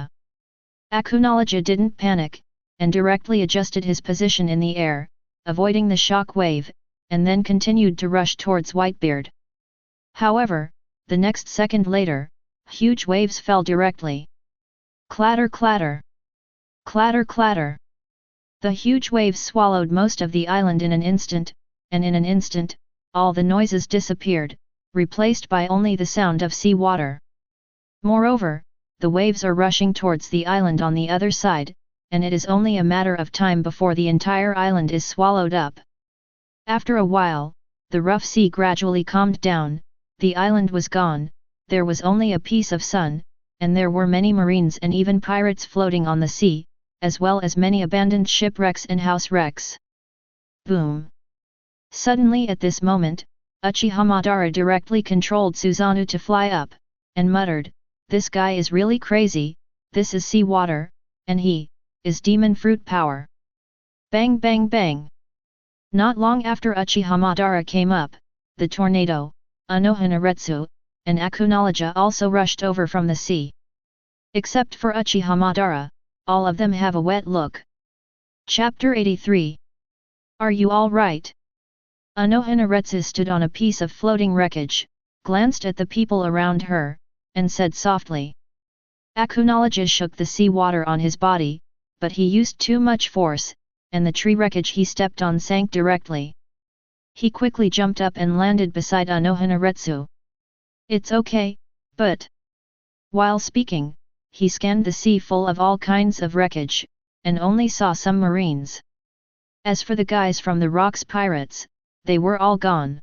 Acknowledge didn't panic, and directly adjusted his position in the air, avoiding the shock wave, and then continued to rush towards Whitebeard. However, the next second later, huge waves fell directly. Clatter clatter! Clatter clatter! The huge waves swallowed most of the island in an instant, and in an instant, all the noises disappeared, replaced by only the sound of sea water. Moreover, the waves are rushing towards the island on the other side, and it is only a matter of time before the entire island is swallowed up. After a while, the rough sea gradually calmed down, the island was gone, there was only a piece of sun, and there were many marines and even pirates floating on the sea, as well as many abandoned shipwrecks and house wrecks. Boom! Suddenly at this moment, Uchiha Madara directly controlled Susanoo to fly up, and muttered, "This guy is really crazy, this is sea water, and he is demon fruit power." Bang bang bang! Not long after Uchiha Madara came up, the tornado, Anohanaretsu, and Acknowledge also rushed over from the sea. Except for Uchiha Madara, all of them have a wet look. Chapter 83. Are you all right? Anohanaretsu stood on a piece of floating wreckage, glanced at the people around her, and said softly. Acknowledge shook the sea water on his body, but he used too much force, and the tree wreckage he stepped on sank directly. He quickly jumped up and landed beside Anohanaretsu. "It's okay, but..." While speaking, he scanned the sea full of all kinds of wreckage, and only saw some marines. As for the guys from the Rocks Pirates, they were all gone.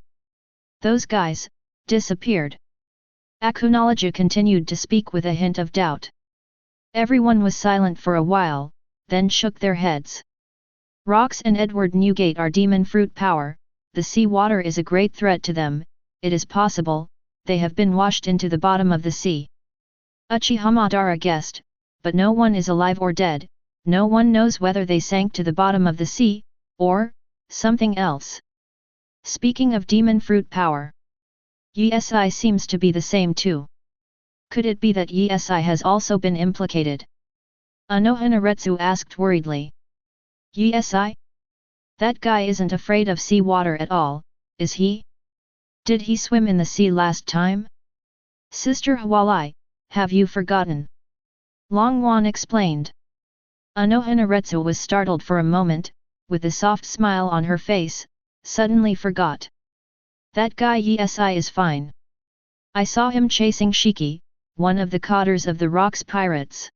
Those guys disappeared. Acknowledge continued to speak with a hint of doubt. Everyone was silent for a while, then shook their heads. Rocks and Edward Newgate are demon fruit power, the sea water is a great threat to them, it is possible, they have been washed into the bottom of the sea. Uchiha Madara guessed, but no one is alive or dead, no one knows whether they sank to the bottom of the sea, or something else. Speaking of demon fruit power, Yesi seems to be the same too. Could it be that Yesi has also been implicated? Anohanaretsu asked worriedly. Yesi? That guy isn't afraid of sea water at all, is he? Did he swim in the sea last time? Sister Hwalai, have you forgotten? Longwan explained. Anohanaretsu was startled for a moment, with a soft smile on her face, suddenly forgot. That guy Yesi is fine. I saw him chasing Shiki, one of the cotters of the Rocks Pirates.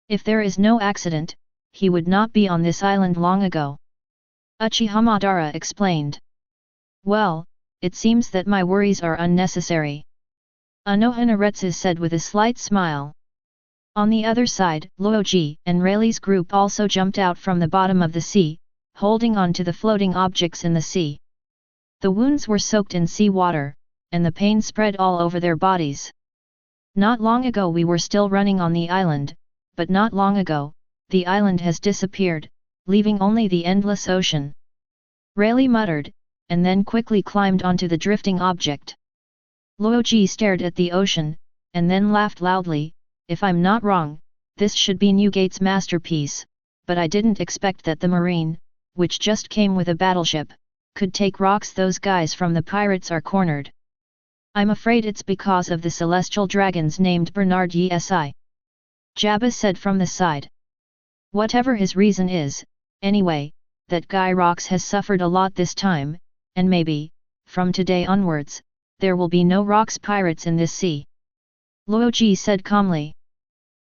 If there is no accident, he would not be on this island long ago. Uchiha Madara explained. Well, it seems that my worries are unnecessary. Anohanaretsu said with a slight smile. On the other side, Loji and Rayleigh's group also jumped out from the bottom of the sea, holding on to the floating objects in the sea. The wounds were soaked in sea water, and the pain spread all over their bodies. Not long ago we were still running on the island, but not long ago, the island has disappeared, leaving only the endless ocean. Rayleigh muttered, and then quickly climbed onto the drifting object. Loji stared at the ocean, and then laughed loudly. If I'm not wrong, this should be Newgate's masterpiece, but I didn't expect that the Marine, which just came with a battleship, could take rocks. Those guys from the pirates are cornered. I'm afraid it's because of the celestial dragons named Bernard Issan. Jabba said from the side. Whatever his reason is, anyway, that guy Rocks has suffered a lot this time, and maybe, from today onwards, there will be no Rocks Pirates in this sea. Loji said calmly.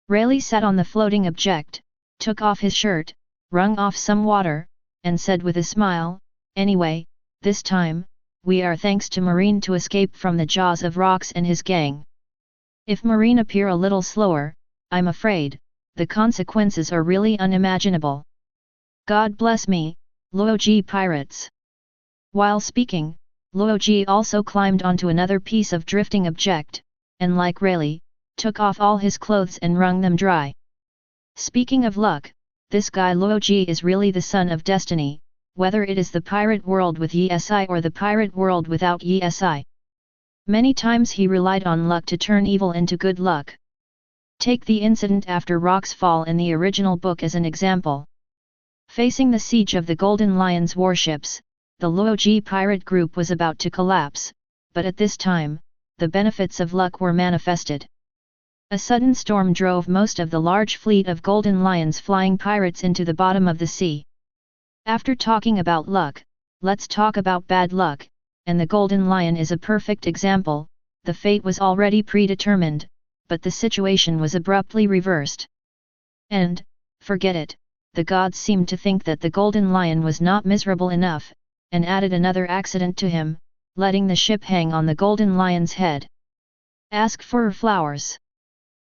Rayleigh sat on the floating object, took off his shirt, wrung off some water, and said with a smile, "Anyway, this time, we are thanks to Marine to escape from the jaws of Rocks and his gang. If Marine appear a little slower, I'm afraid, the consequences are really unimaginable. God bless me, Loji pirates." While speaking, Loji also climbed onto another piece of drifting object, and like Rayleigh, took off all his clothes and wrung them dry. Speaking of luck, this guy Loji is really the son of destiny, whether it is the pirate world with Yesi or the pirate world without Yesi. Many times he relied on luck to turn evil into good luck. Take the incident after Rock's fall in the original book as an example. Facing the siege of the Golden Lion's warships, the Loji pirate group was about to collapse, but at this time, the benefits of luck were manifested. A sudden storm drove most of the large fleet of Golden Lion's flying pirates into the bottom of the sea. After talking about luck, let's talk about bad luck, and the Golden Lion is a perfect example. The fate was already predetermined, but the situation was abruptly reversed. And, forget it, the gods seemed to think that the Golden Lion was not miserable enough, and added another accident to him, letting the ship hang on the Golden Lion's head. Ask for flowers.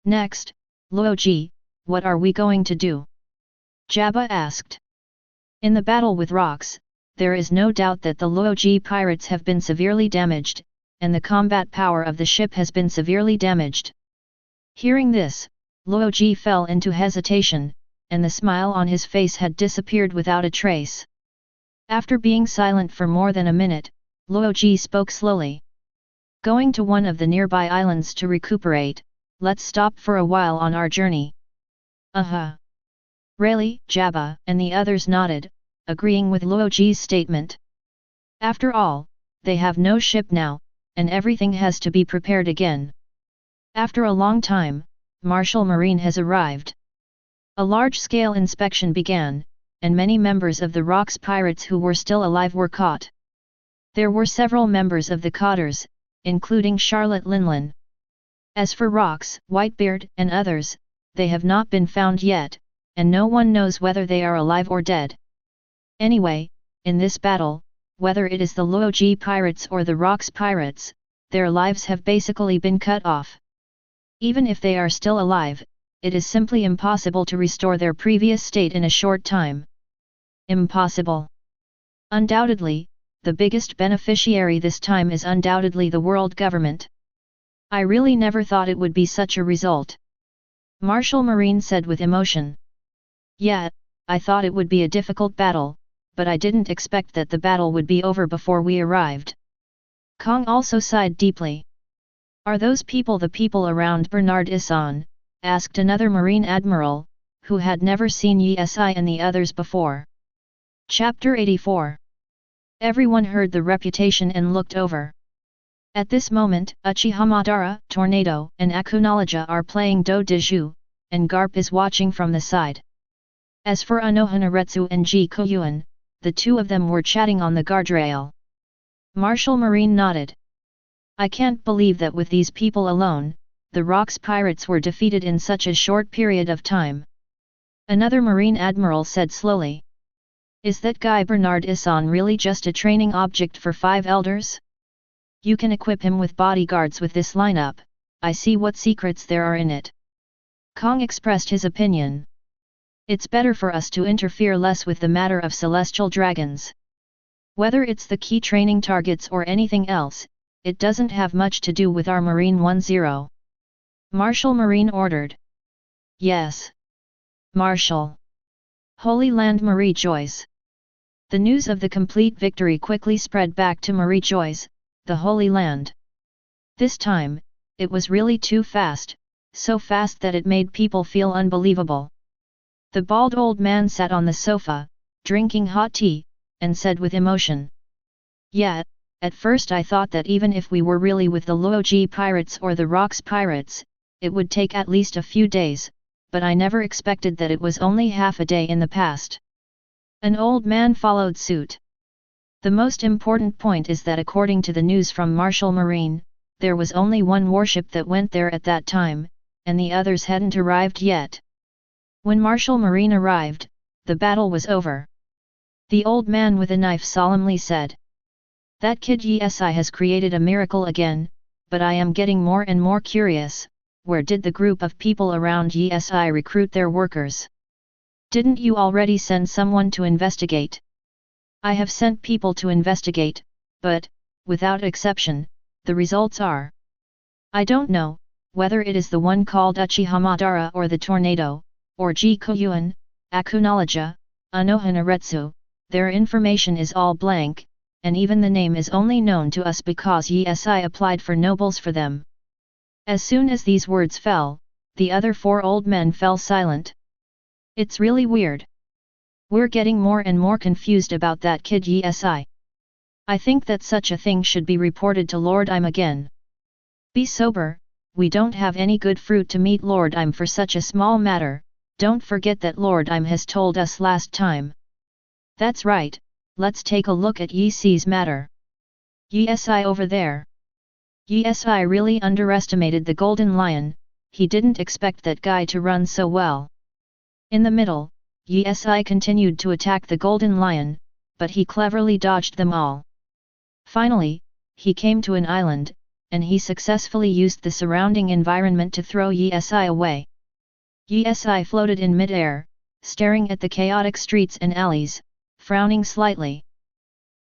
Next, Loji, what are we going to do? Jabba asked. In the battle with Rocks, there is no doubt that the Loji pirates have been severely damaged, and the combat power of the ship has been severely damaged. Hearing this, Loji fell into hesitation, and the smile on his face had disappeared without a trace. After being silent for more than a minute, Loji spoke slowly. Going to one of the nearby islands to recuperate, let's stop for a while on our journey. Rayleigh, Jabba, and the others nodded, agreeing with Loji's statement. After all, they have no ship now, and everything has to be prepared again. After a long time, Martial Marine has arrived. A large-scale inspection began, and many members of the Rocks pirates who were still alive were caught. There were several members of the Cotters, including Charlotte Linlin. As for Rocks, Whitebeard, and others, they have not been found yet, and no one knows whether they are alive or dead. Anyway, in this battle, whether it is the Loji pirates or the Rocks pirates, their lives have basically been cut off. Even if they are still alive, it is simply impossible to restore their previous state in a short time. Impossible. Undoubtedly, the biggest beneficiary this time is undoubtedly the world government. I really never thought it would be such a result. Martial Marine said with emotion. Yeah, I thought it would be a difficult battle, but I didn't expect that the battle would be over before we arrived. Kong also sighed deeply. Are those people the people around Bernard Issan? Asked another Marine Admiral, who had never seen Yesi and the others before. Chapter 84. Everyone heard the reputation and looked over. At this moment, Uchiha Madara, Tornado, and Akunoloja are playing Do de Ju, and Garp is watching from the side. As for Anohanaretsu and Guoyuan, the two of them were chatting on the guardrail. Martial Marine nodded. I can't believe that with these people alone, the Rocks pirates were defeated in such a short period of time. Another Marine Admiral said slowly. Is that guy Bernard Issan really just a training object for 5 elders? You can equip him with bodyguards with this lineup, I see what secrets there are in it. Kong expressed his opinion. It's better for us to interfere less with the matter of celestial dragons. Whether it's the key training targets or anything else, it doesn't have much to do with our Marine 10. Martial Marine ordered. Yes. Marshal. Holy Land Marie Joyce. The news of the complete victory quickly spread back to Marie Joyce, the Holy Land. This time, it was really too fast, so fast that it made people feel unbelievable. The bald old man sat on the sofa, drinking hot tea, and said with emotion. Yeah, at first I thought that even if we were really with the Loji pirates or the Rocks pirates, it would take at least a few days, but I never expected that it was only half a day in the past. An old man followed suit. The most important point is that according to the news from Martial Marine, there was only one warship that went there at that time, and the others hadn't arrived yet. When Martial Marine arrived, the battle was over. The old man with a knife solemnly said, "That kid Yesi has created a miracle again, but I am getting more and more curious, where did the group of people around Yesi recruit their workers? Didn't you already send someone to investigate?" "I have sent people to investigate, but, without exception, the results are. I don't know, whether it is the one called Uchiha Madara or the Tornado, or Guoyuan, Akunoloja, Anohanaretsu, their information is all blank, and even the name is only known to us because Yesi applied for nobles for them." As soon as these words fell, the other four old men fell silent. "It's really weird. We're getting more and more confused about that kid Yesi. I think that such a thing should be reported to Lord Im again. Be sober, we don't have any good fruit to meet Lord Im for such a small matter, don't forget that Lord Im has told us last time." "That's right, let's take a look at Yesi's matter. Yesi over there." Yesi really underestimated the Golden Lion, he didn't expect that guy to run so well. In the middle, Yesi continued to attack the Golden Lion, but he cleverly dodged them all. Finally, he came to an island, and he successfully used the surrounding environment to throw Yesi away. Yesi floated in mid-air, staring at the chaotic streets and alleys, frowning slightly.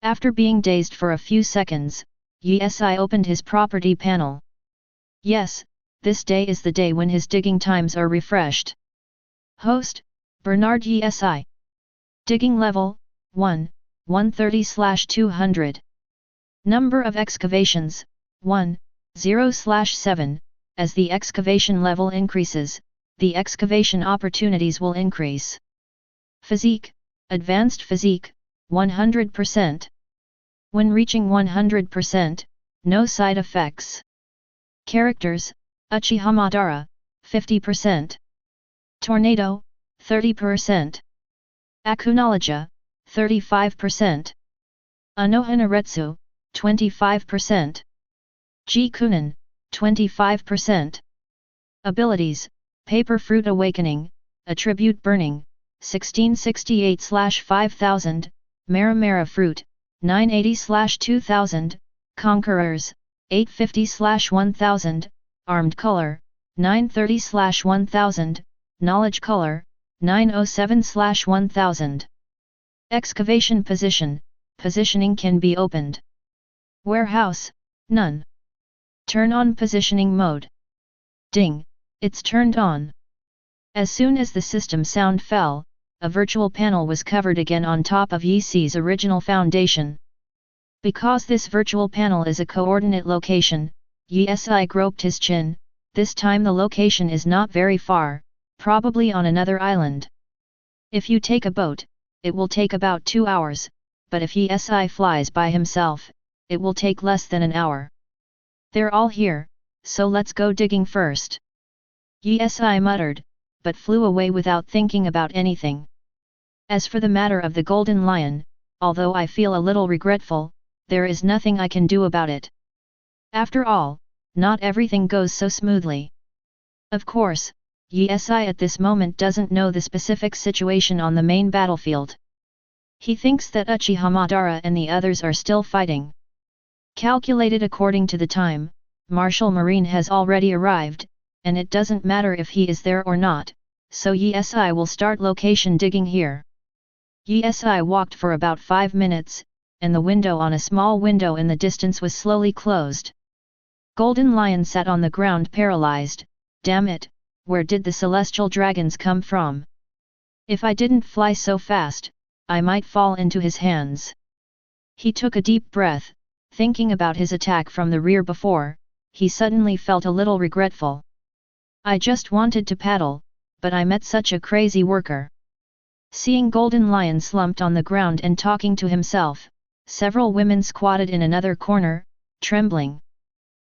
After being dazed for a few seconds, Yesi opened his property panel. Yes, this day is the day when his digging times are refreshed. Host, Bernard Issan. Digging level, 1, 130/200. Number of excavations, 1, 0/7. As the excavation level increases, the excavation opportunities will increase. Physique, Advanced Physique, 100%. When reaching 100%, no side effects. Characters, Uchiha Madara, 50%. Tornado, 30%. Akunoloja, 35%. Anohanaretsu, 25%. Jikunin, 25%. Abilities, Paper Fruit Awakening, Attribute Burning, 1668/5000, Maramara Fruit, 980/2000, Conquerors, 850/1000, Armed Color, 930/1000, Knowledge Color, 907/1000. Excavation Position, Positioning can be opened. Warehouse, none. Turn on Positioning Mode. Ding, it's turned on. As soon as the system sound fell, a virtual panel was covered again on top of Yesi's original foundation. Because this virtual panel is a coordinate location, Yesi groped his chin, this time the location is not very far, probably on another island. If you take a boat, it will take about 2 hours, but if Yesi flies by himself, it will take less than an hour. They're all here, so let's go digging first. Yesi muttered, but flew away without thinking about anything. As for the matter of the Golden Lion, although I feel a little regretful, there is nothing I can do about it. After all, not everything goes so smoothly. Of course, Yesi at this moment doesn't know the specific situation on the main battlefield. He thinks that Uchiha Madara and the others are still fighting. Calculated according to the time, Martial Marine has already arrived, and it doesn't matter if he is there or not, so Yesi will start location digging here. Yesi walked for about 5 minutes, and the window on a small window in the distance was slowly closed. Golden Lion sat on the ground paralyzed. Damn it, where did the celestial dragons come from? If I didn't fly so fast, I might fall into his hands. He took a deep breath, thinking about his attack from the rear before, he suddenly felt a little regretful. I just wanted to paddle, but I met such a crazy worker. Seeing Golden Lion slumped on the ground and talking to himself, several women squatted in another corner, trembling.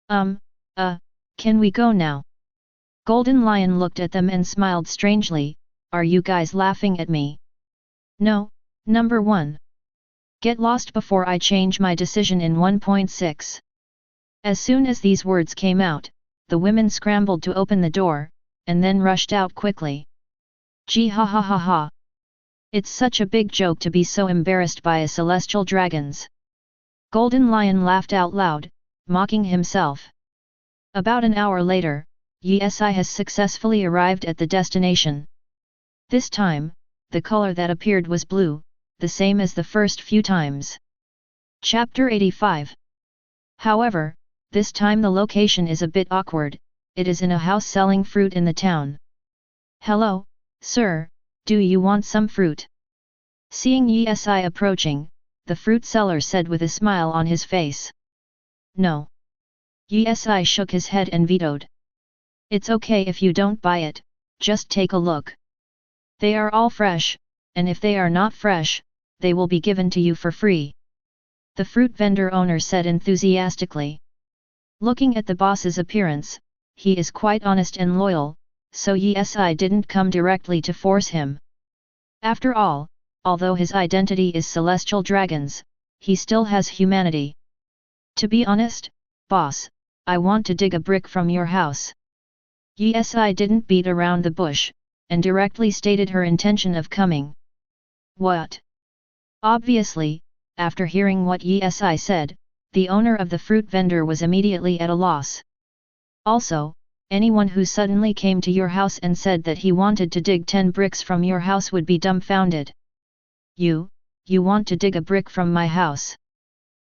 Can we go now? Golden Lion looked at them and smiled strangely, are you guys laughing at me? No, number 1. Get lost before I change my decision in 1.6. As soon as these words came out, the women scrambled to open the door, and then rushed out quickly. Gee ha ha ha ha! It's such a big joke to be so embarrassed by a celestial dragons. Golden Lion laughed out loud, mocking himself. About an hour later, Yi-Si has successfully arrived at the destination. This time, the color that appeared was blue, the same as the first few times. Chapter 85. However, this time the location is a bit awkward. It is in a house selling fruit in the town. Hello, sir, do you want some fruit? Seeing Yi-Si approaching, the fruit seller said with a smile on his face. No. Yi-Si shook his head and vetoed. It's okay if you don't buy it, just take a look. They are all fresh, and if they are not fresh, they will be given to you for free. The fruit vendor owner said enthusiastically. Looking at the boss's appearance, he is quite honest and loyal, so Yi-Si didn't come directly to force him. After all, although his identity is celestial dragons, he still has humanity. To be honest, boss, I want to dig a brick from your house. Yi-Si didn't beat around the bush, and directly stated her intention of coming. What? Obviously, after hearing what Yi-Si said, the owner of the fruit vendor was immediately at a loss. Also, anyone who suddenly came to your house and said that he wanted to dig 10 bricks from your house would be dumbfounded. You want to dig a brick from my house?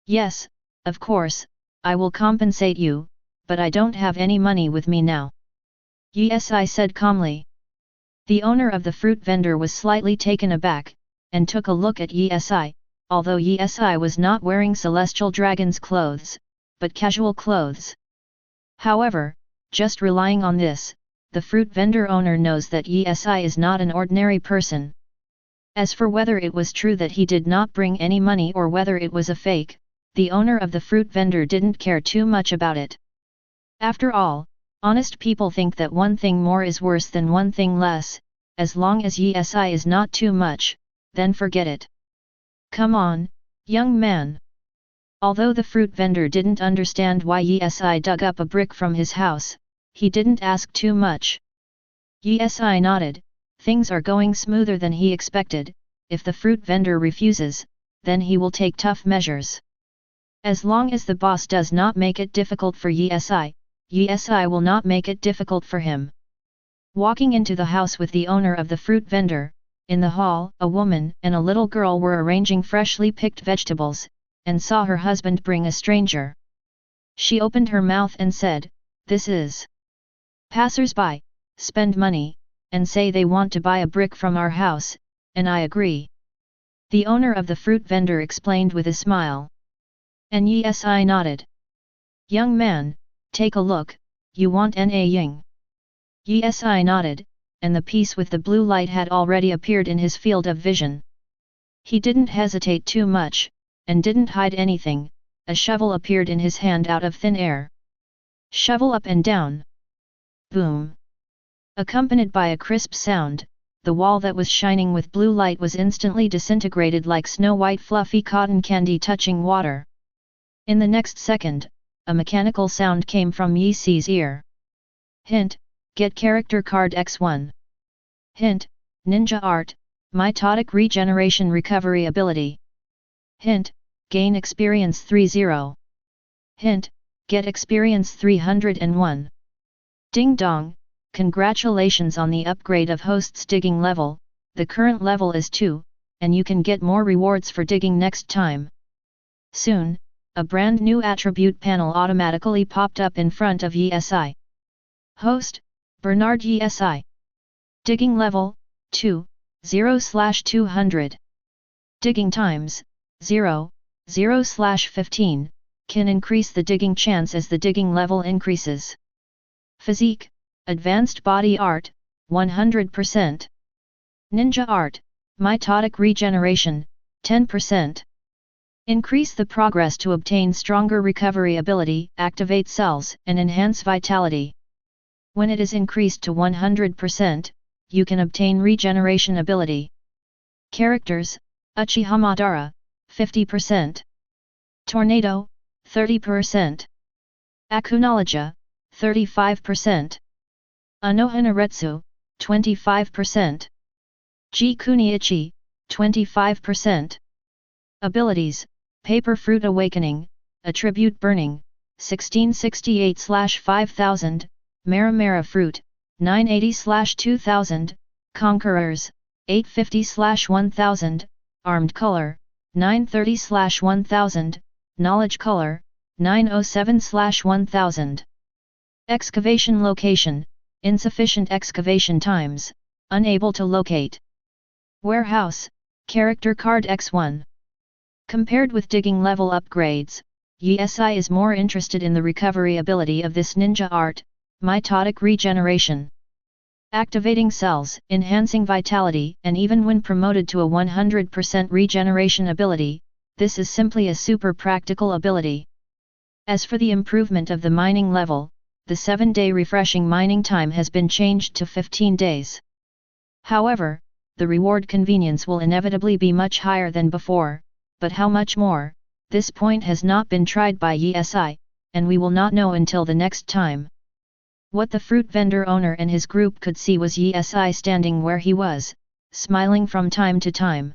Yes, of course, I will compensate you, but I don't have any money with me now. Yi-Si said calmly. The owner of the fruit vendor was slightly taken aback, and took a look at Yi-Si, although Yi-Si was not wearing celestial dragon's clothes, but casual clothes. However, just relying on this, the fruit vendor owner knows that Yi-Si is not an ordinary person. As for whether it was true that he did not bring any money or whether it was a fake, the owner of the fruit vendor didn't care too much about it. After all, honest people think that one thing more is worse than one thing less. As long as Yi-Si is not too much, then forget it. Come on, young man. Although the fruit vendor didn't understand why Yi-Si dug up a brick from his house, he didn't ask too much. Yi-Si nodded. Things are going smoother than he expected. If the fruit vendor refuses, then he will take tough measures. As long as the boss does not make it difficult for Yi-Si, Yi-Si will not make it difficult for him. Walking into the house with the owner of the fruit vendor, in the hall, a woman and a little girl were arranging freshly picked vegetables, and saw her husband bring a stranger. She opened her mouth and said, "This is passers-by, spend money, and say they want to buy a brick from our house, and I agree." The owner of the fruit vendor explained with a smile. And Yi-Si nodded. "Young man, take a look, you want Na Ying?" Yi-Si nodded, and the piece with the blue light had already appeared in his field of vision. He didn't hesitate too much, and didn't hide anything. A shovel appeared in his hand out of thin air. Shovel up and down. Boom. Accompanied by a crisp sound, the wall that was shining with blue light was instantly disintegrated like snow-white fluffy cotton candy touching water. In the next second, a mechanical sound came from Yi-Si's ear. Hint, get character card X1. Hint, ninja art, mitotic regeneration recovery ability. Hint, gain experience 30. Hint, get experience 301. Ding dong, congratulations on the upgrade of host's digging level, the current level is 2, and you can get more rewards for digging next time. Soon, a brand new attribute panel automatically popped up in front of Yi-Si. Host, Bernard Issan. Digging level, 2, 0/200. Digging times, 0, 0/15, can increase the digging chance as the digging level increases. Physique, advanced body art, 100%. Ninja art, mitotic regeneration, 10%. Increase the progress to obtain stronger recovery ability, activate cells, and enhance vitality. When it is increased to 100%, you can obtain regeneration ability. Characters, Uchiha Madara, 50%. Tornado, 30%. Akunologia, 35%. Anohanaretsu, 25%. Jikuniichi, 25%. Abilities, Paper Fruit Awakening, Attribute Burning, 1668/5000, Maramara Fruit, 980/2000, Conquerors, 850/1000, Armed Color, 930/1000, Knowledge Color, 907/1000. Excavation Location, Insufficient excavation times, unable to locate. Warehouse, Character Card X1. Compared with digging level upgrades, Yi is more interested in the recovery ability of this ninja art, mitotic regeneration. Activating cells, enhancing vitality, and even when promoted to a 100% regeneration ability, this is simply a super practical ability. As for the improvement of the mining level, the 7-day refreshing mining time has been changed to 15 days. However, the reward convenience will inevitably be much higher than before, but how much more, this point has not been tried by Yi, and we will not know until the next time. What the fruit vendor owner and his group could see was Yi standing where he was, smiling from time to time.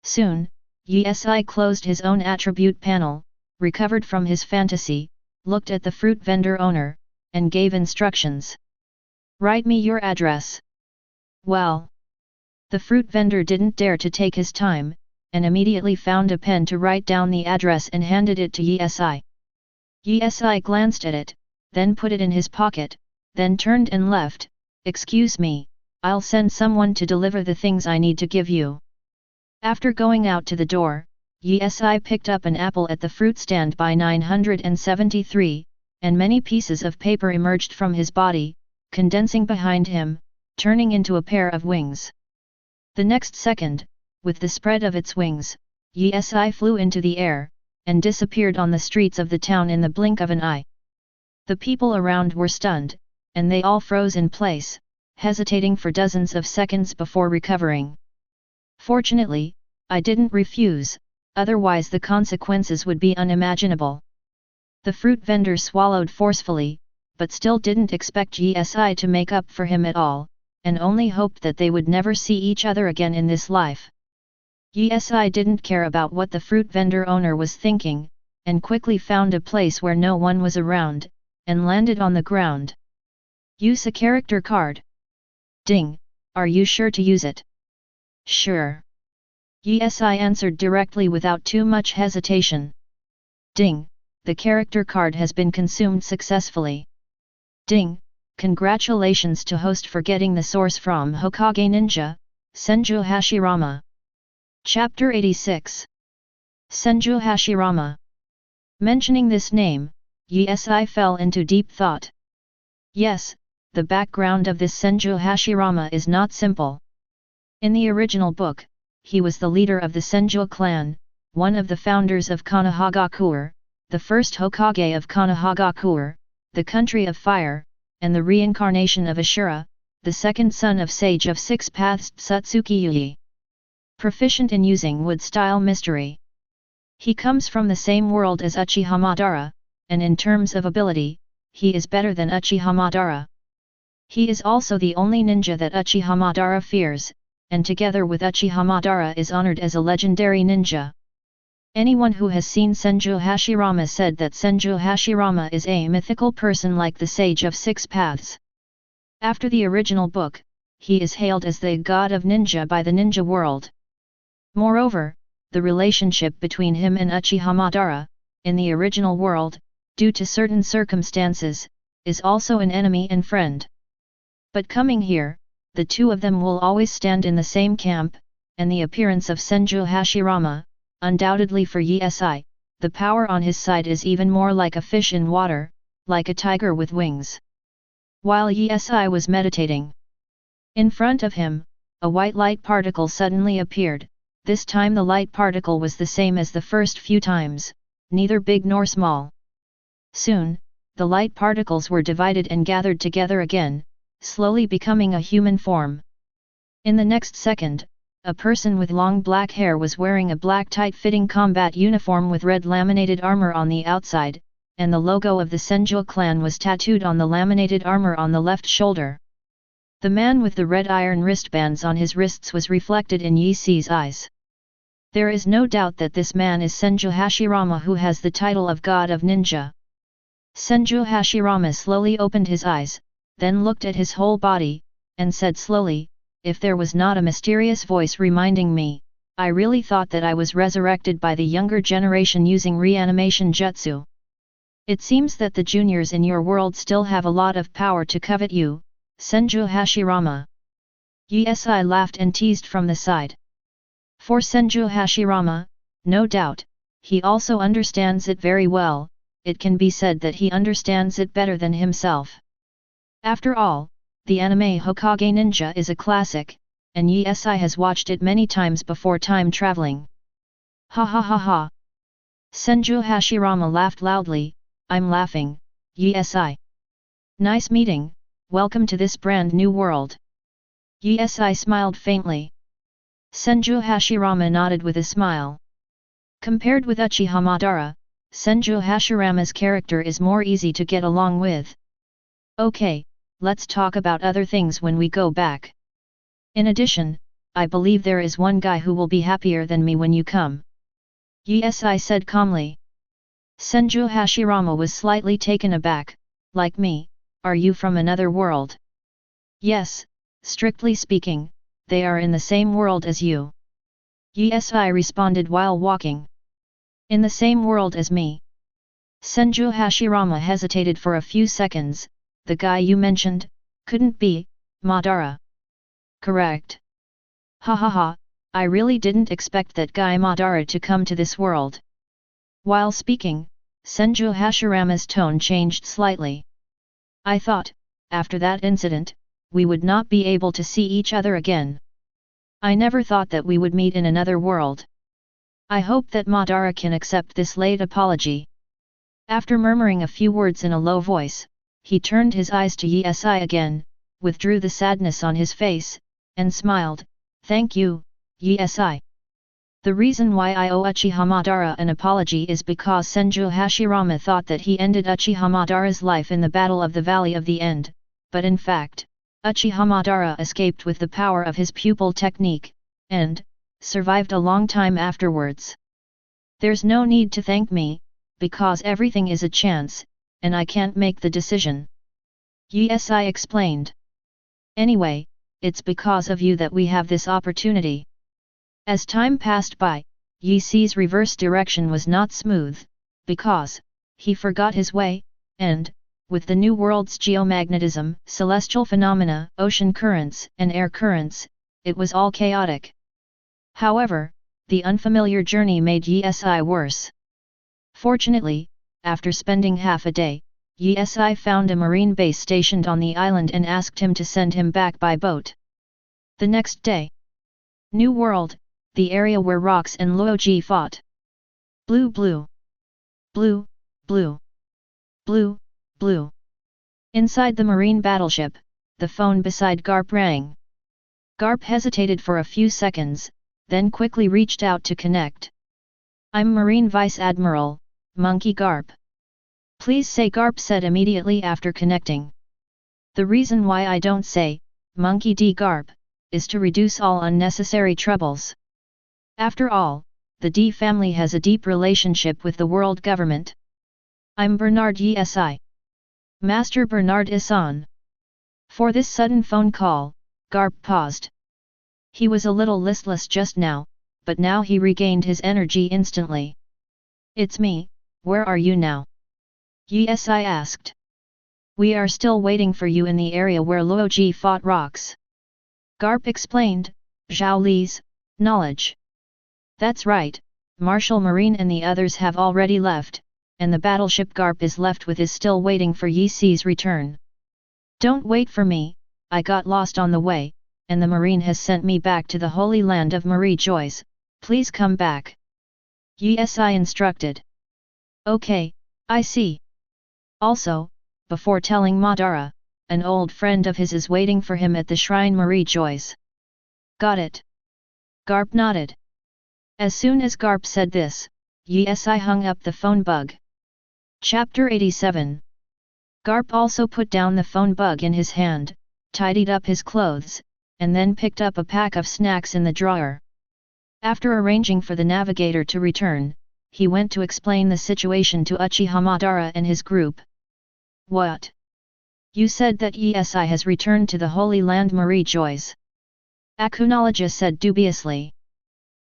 Soon, Yi closed his own attribute panel, recovered from his fantasy, looked at the fruit vendor owner, and gave instructions. Write me your address. Well. The fruit vendor didn't dare to take his time, and immediately found a pen to write down the address and handed it to Yi. Yi glanced at it, then put it in his pocket, then turned and left. Excuse me, I'll send someone to deliver the things I need to give you. After going out to the door, Yi picked up an apple at the fruit stand by 973, and many pieces of paper emerged from his body, condensing behind him, turning into a pair of wings. The next second, with the spread of its wings, Yi flew into the air, and disappeared on the streets of the town in the blink of an eye. The people around were stunned, and they all froze in place, hesitating for dozens of seconds before recovering. Fortunately, I didn't refuse, otherwise the consequences would be unimaginable. The fruit vendor swallowed forcefully, but still didn't expect Yi to make up for him at all, and only hoped that they would never see each other again in this life. Yi didn't care about what the fruit vendor owner was thinking, and quickly found a place where no one was around, and landed on the ground. Use a character card. Ding, are you sure to use it? Sure. Yi answered directly without too much hesitation. Ding, the character card has been consumed successfully. Ding, congratulations to host for getting the source from Hokage Ninja, Senju Hashirama. Chapter 86. Senju Hashirama. Mentioning this name, Yi fell into deep thought. Yes, the background of this Senju Hashirama is not simple. In the original book, he was the leader of the Senju clan, one of the founders of Konohagakure, the first Hokage of Konohagakure, the country of fire, and the reincarnation of Ashura, the second son of Sage of Six Paths Tsutsukiyuyi. Proficient in using wood-style mystery. He comes from the same world as Uchiha Madara, and in terms of ability, he is better than Uchiha Madara. He is also the only ninja that Uchiha Madara fears, and together with Uchiha Madara is honored as a legendary ninja. Anyone who has seen Senju Hashirama said that Senju Hashirama is a mythical person like the Sage of Six Paths. After the original book, he is hailed as the god of ninja by the ninja world. Moreover, the relationship between him and Uchiha Madara, in the original world, due to certain circumstances, is also an enemy and friend. But coming here, the two of them will always stand in the same camp, and the appearance of Senju Hashirama, undoubtedly for Yi, the power on his side is even more like a fish in water, like a tiger with wings. While Yi was meditating, in front of him, a white light particle suddenly appeared. This time the light particle was the same as the first few times, neither big nor small. Soon, the light particles were divided and gathered together again, slowly becoming a human form. In the next second, a person with long black hair was wearing a black tight-fitting combat uniform with red laminated armor on the outside, and the logo of the Senju clan was tattooed on the laminated armor on the left shoulder. The man with the red iron wristbands on his wrists was reflected in Yi Si's eyes. There is no doubt that this man is Senju Hashirama, who has the title of God of Ninja. Senju Hashirama slowly opened his eyes, then looked at his whole body, and said slowly, "If there was not a mysterious voice reminding me, I really thought that I was resurrected by the younger generation using reanimation jutsu. It seems that the juniors in your world still have a lot of power to covet you, Senju Hashirama." Yi Si laughed and teased from the side. For Senju Hashirama, no doubt, he also understands it very well. It can be said that he understands it better than himself. After all, the anime Hokage Ninja is a classic, and Yi Si has watched it many times before time traveling. Ha ha ha ha. Senju Hashirama laughed loudly. "I'm laughing, Yi Si. Nice meeting, welcome to this brand new world." Yi Si smiled faintly. Senju Hashirama nodded with a smile. Compared with Uchiha Madara, Senju Hashirama's character is more easy to get along with. Okay, let's talk about other things when we go back. In addition, I believe there is one guy who will be happier than me when you come. Yi Si said calmly. Senju Hashirama was slightly taken aback. "Like me, are you from another world?" "Yes, strictly speaking, they are in the same world as you." Yi Si responded while walking. "In the same world as me?" Senju Hashirama hesitated for a few seconds. "The guy you mentioned, couldn't be Madara?" "Correct." "Ha ha ha, I really didn't expect that guy Madara to come to this world." While speaking, Senju Hashirama's tone changed slightly. "I thought, after that incident, we would not be able to see each other again. I never thought that we would meet in another world. I hope that Madara can accept this late apology." After murmuring a few words in a low voice, he turned his eyes to Yi Si again, withdrew the sadness on his face, and smiled. "Thank you, Yi Si. The reason why I owe Uchiha Madara an apology is because Senju Hashirama thought that he ended Uchiha Madara's life in the Battle of the Valley of the End, but in fact, Uchiha Madara escaped with the power of his pupil technique, and survived a long time afterwards. There's no need to thank me, because everything is a chance, and I can't make the decision." Yi Si explained. "Anyway, it's because of you that we have this opportunity." As time passed by, Yi Si's reverse direction was not smooth, because he forgot his way, and with the new world's geomagnetism, celestial phenomena, ocean currents, and air currents, it was all chaotic. However, the unfamiliar journey made Yi Si worse. Fortunately, after spending half a day, Yi Si found a marine base stationed on the island and asked him to send him back by boat. The next day. New World, the area where Rocks and Loji fought. Blue blue. Blue, blue. Blue, blue. Inside the marine battleship, the phone beside Garp rang. Garp hesitated for a few seconds, then quickly reached out to connect. "I'm Marine Vice Admiral, Monkey Garp." "Please say," Garp said immediately after connecting. "The reason why I don't say, Monkey D. Garp, is to reduce all unnecessary troubles. After all, the D family has a deep relationship with the world government. I'm Bernard Issan. Master Bernard Issan." For this sudden phone call, Garp paused. He was a little listless just now, but now he regained his energy instantly. "It's me, where are you now?" Yi Si asked. "We are still waiting for you in the area where Loji fought Rocks." Garp explained. "Zhao Li's knowledge." "That's right, Marshal Marine and the others have already left, and the battleship Garp is left with is still waiting for Yi Si's return. Don't wait for me, I got lost on the way, and the Marine has sent me back to the Holy Land of Marie Joyce, please come back." Yi Si instructed. "Okay, I see. Also, before telling Madara, an old friend of his is waiting for him at the shrine Marie Joyce." "Got it." Garp nodded. As soon as Garp said this, Yi Si hung up the phone bug. Chapter 87. Garp also put down the phone bug in his hand, tidied up his clothes, and then picked up a pack of snacks in the drawer. After arranging for the navigator to return, he went to explain the situation to Uchiha Madara and his group. What? You said that ESI has returned to the Holy Land Marie Joyce. Akunologia said dubiously.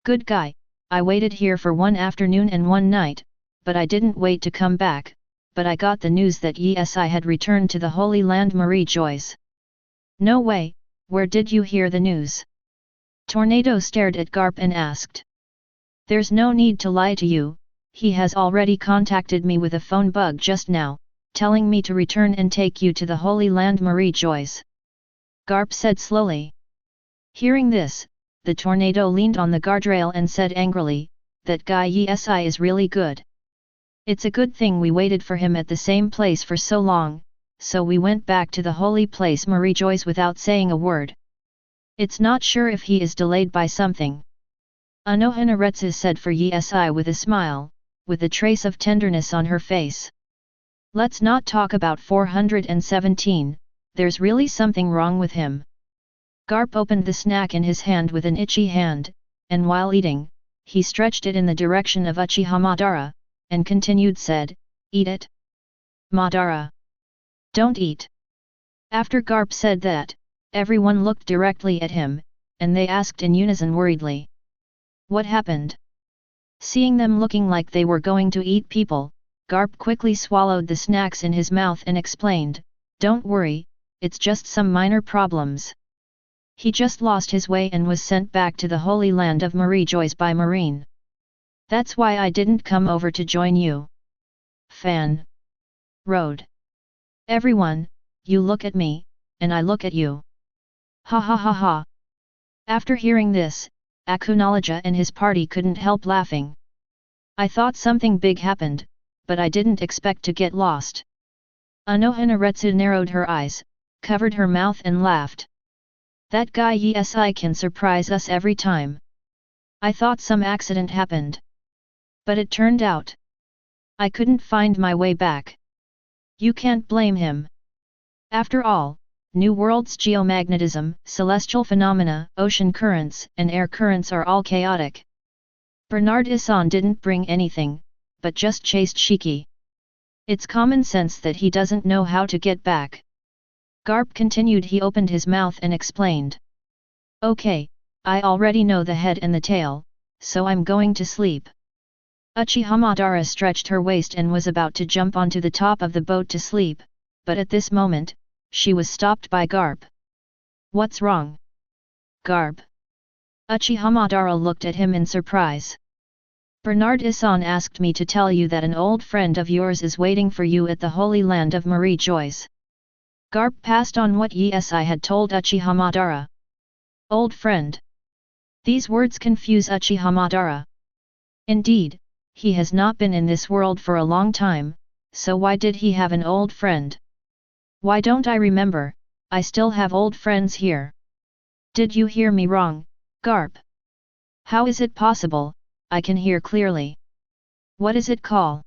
Good guy, I waited here for one afternoon and one night, but I didn't wait to come back, but I got the news that ESI had returned to the Holy Land Marie Joyce. No way, where did you hear the news? Tornado stared at Garp and asked. There's no need to lie to you, he has already contacted me with a phone bug just now, telling me to return and take you to the Holy Land Marie Joyce. Garp said slowly. Hearing this, the tornado leaned on the guardrail and said angrily, that guy ESI is really good. It's a good thing we waited for him at the same place for so long, so we went back to the holy place Marie Joyce without saying a word. It's not sure if he is delayed by something. Anohanaretsu said for ESI with a smile, with a trace of tenderness on her face. Let's not talk about 417, there's really something wrong with him. Garp opened the snack in his hand with an itchy hand, and while eating, he stretched it in the direction of Uchiha Madara, and continued said, Eat it. Madara. Don't eat. After Garp said that, everyone looked directly at him, and they asked in unison worriedly. What happened? Seeing them looking like they were going to eat people, Garp quickly swallowed the snacks in his mouth and explained, Don't worry, it's just some minor problems. He just lost his way and was sent back to the Holy Land of Marie Joyce by Marine. That's why I didn't come over to join you. Fan. Road. Everyone, you look at me, and I look at you. Ha ha ha ha. After hearing this, Akunologia and his party couldn't help laughing. I thought something big happened, but I didn't expect to get lost. Anohanaretsu narrowed her eyes, covered her mouth and laughed. That guy ESI can surprise us every time. I thought some accident happened. But it turned out. I couldn't find my way back. You can't blame him. After all, New World's geomagnetism, celestial phenomena, ocean currents, and air currents are all chaotic. Bernard Issan didn't bring anything, but just chased Shiki. It's common sense that he doesn't know how to get back. Garp continued. He opened his mouth and explained. Okay, I already know the head and the tail, so I'm going to sleep. Uchiha Madara stretched her waist and was about to jump onto the top of the boat to sleep, but at this moment, she was stopped by Garp. What's wrong? Garp. Uchiha Madara looked at him in surprise. Bernard Issan asked me to tell you that an old friend of yours is waiting for you at the Holy Land of Marie Joyce. Garp passed on what ESI had told Uchiha Madara. Old friend. These words confuse Uchiha Madara. Indeed, he has not been in this world for a long time, so why did he have an old friend? Why don't I remember? I still have old friends here. Did you hear me wrong, Garp? How is it possible? I can hear clearly. What is it call?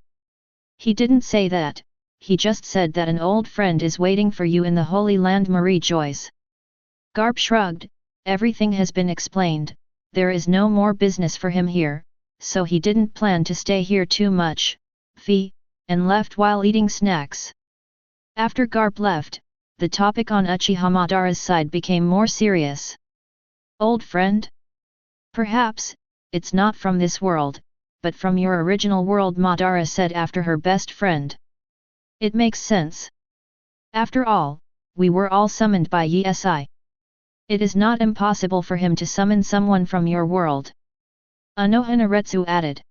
He didn't say that, he just said that an old friend is waiting for you in the Holy Land Marie Joyce. Garp shrugged, everything has been explained, there is no more business for him here, so he didn't plan to stay here too much, and left while eating snacks. After Garp left, the topic on Uchiha Madara's side became more serious. Old friend? Perhaps, it's not from this world, but from your original world, Madara said after her best friend. It makes sense. After all, we were all summoned by ESI. It is not impossible for him to summon someone from your world. Anohanaretsu added.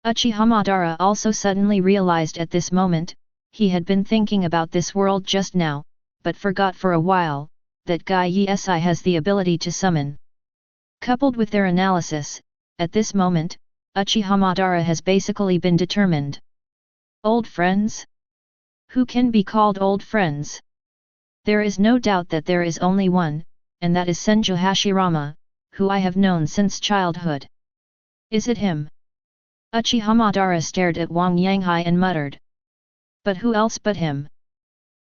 Uchiha Madara also suddenly realized at this moment, he had been thinking about this world just now, but forgot for a while, that Guy ESI has the ability to summon. Coupled with their analysis, at this moment, Uchiha Madara has basically been determined. Old friends? Who can be called old friends? There is no doubt that there is only one, and that is Senju Hashirama, who I have known since childhood. Is it him? Uchiha Madara stared at Wang Yanghai and muttered. But who else but him?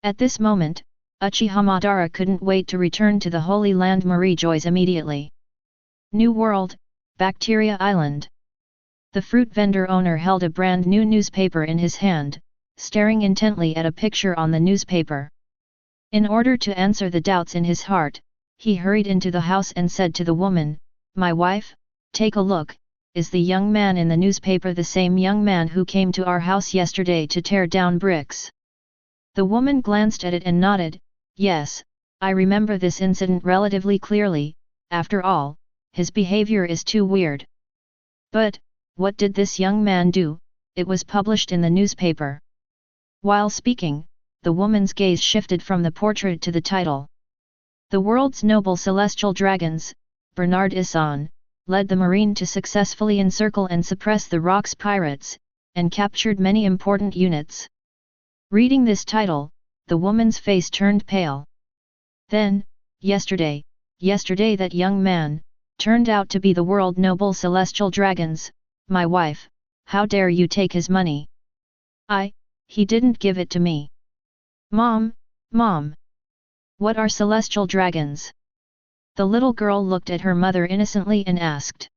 At this moment, Uchiha Madara couldn't wait to return to the Holy Land Marie Joyce immediately. New World, Bacteria Island. The fruit vendor owner held a brand new newspaper in his hand, staring intently at a picture on the newspaper. In order to answer the doubts in his heart, he hurried into the house and said to the woman, "My wife, take a look, is the young man in the newspaper the same young man who came to our house yesterday to tear down bricks?" The woman glanced at it and nodded, "Yes, I remember this incident relatively clearly, after all, his behavior is too weird." "But, what did this young man do? It was published in the newspaper." While speaking, the woman's gaze shifted from the portrait to the title. "The world's noble celestial dragons, Bernard Issan, led the marine to successfully encircle and suppress the Rocks pirates, and captured many important units." Reading this title, the woman's face turned pale. Then, yesterday that young man, turned out to be the world noble celestial dragons. My wife, how dare you take his money? He didn't give it to me." Mom, what are celestial dragons?" The little girl looked at her mother innocently and asked.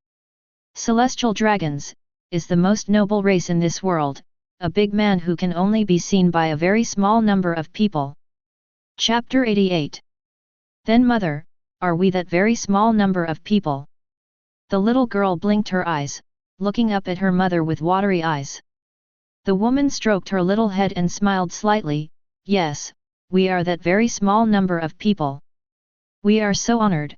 "Celestial dragons, is the most noble race in this world, a big man who can only be seen by a very small number of people." Chapter 88. Then mother, are we that very small number of people? The little girl blinked her eyes, looking up at her mother with watery eyes. The woman stroked her little head and smiled slightly, "Yes, we are that very small number of people. We are so honored.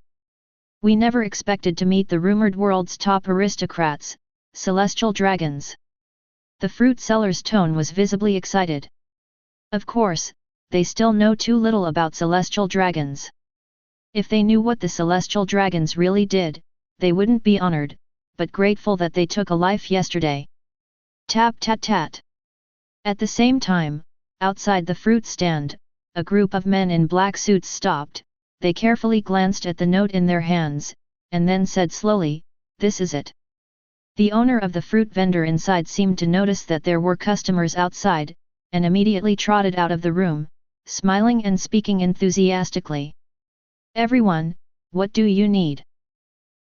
We never expected to meet the rumored world's top aristocrats, celestial dragons." The fruit seller's tone was visibly excited. Of course, they still know too little about celestial dragons. If they knew what the celestial dragons really did, they wouldn't be honored, but grateful that they took a life yesterday. Tap tat tat. At the same time, outside the fruit stand, a group of men in black suits stopped. They carefully glanced at the note in their hands, and then said slowly, "This is it." The owner of the fruit vendor inside seemed to notice that there were customers outside, and immediately trotted out of the room, smiling and speaking enthusiastically. "Everyone, what do you need?"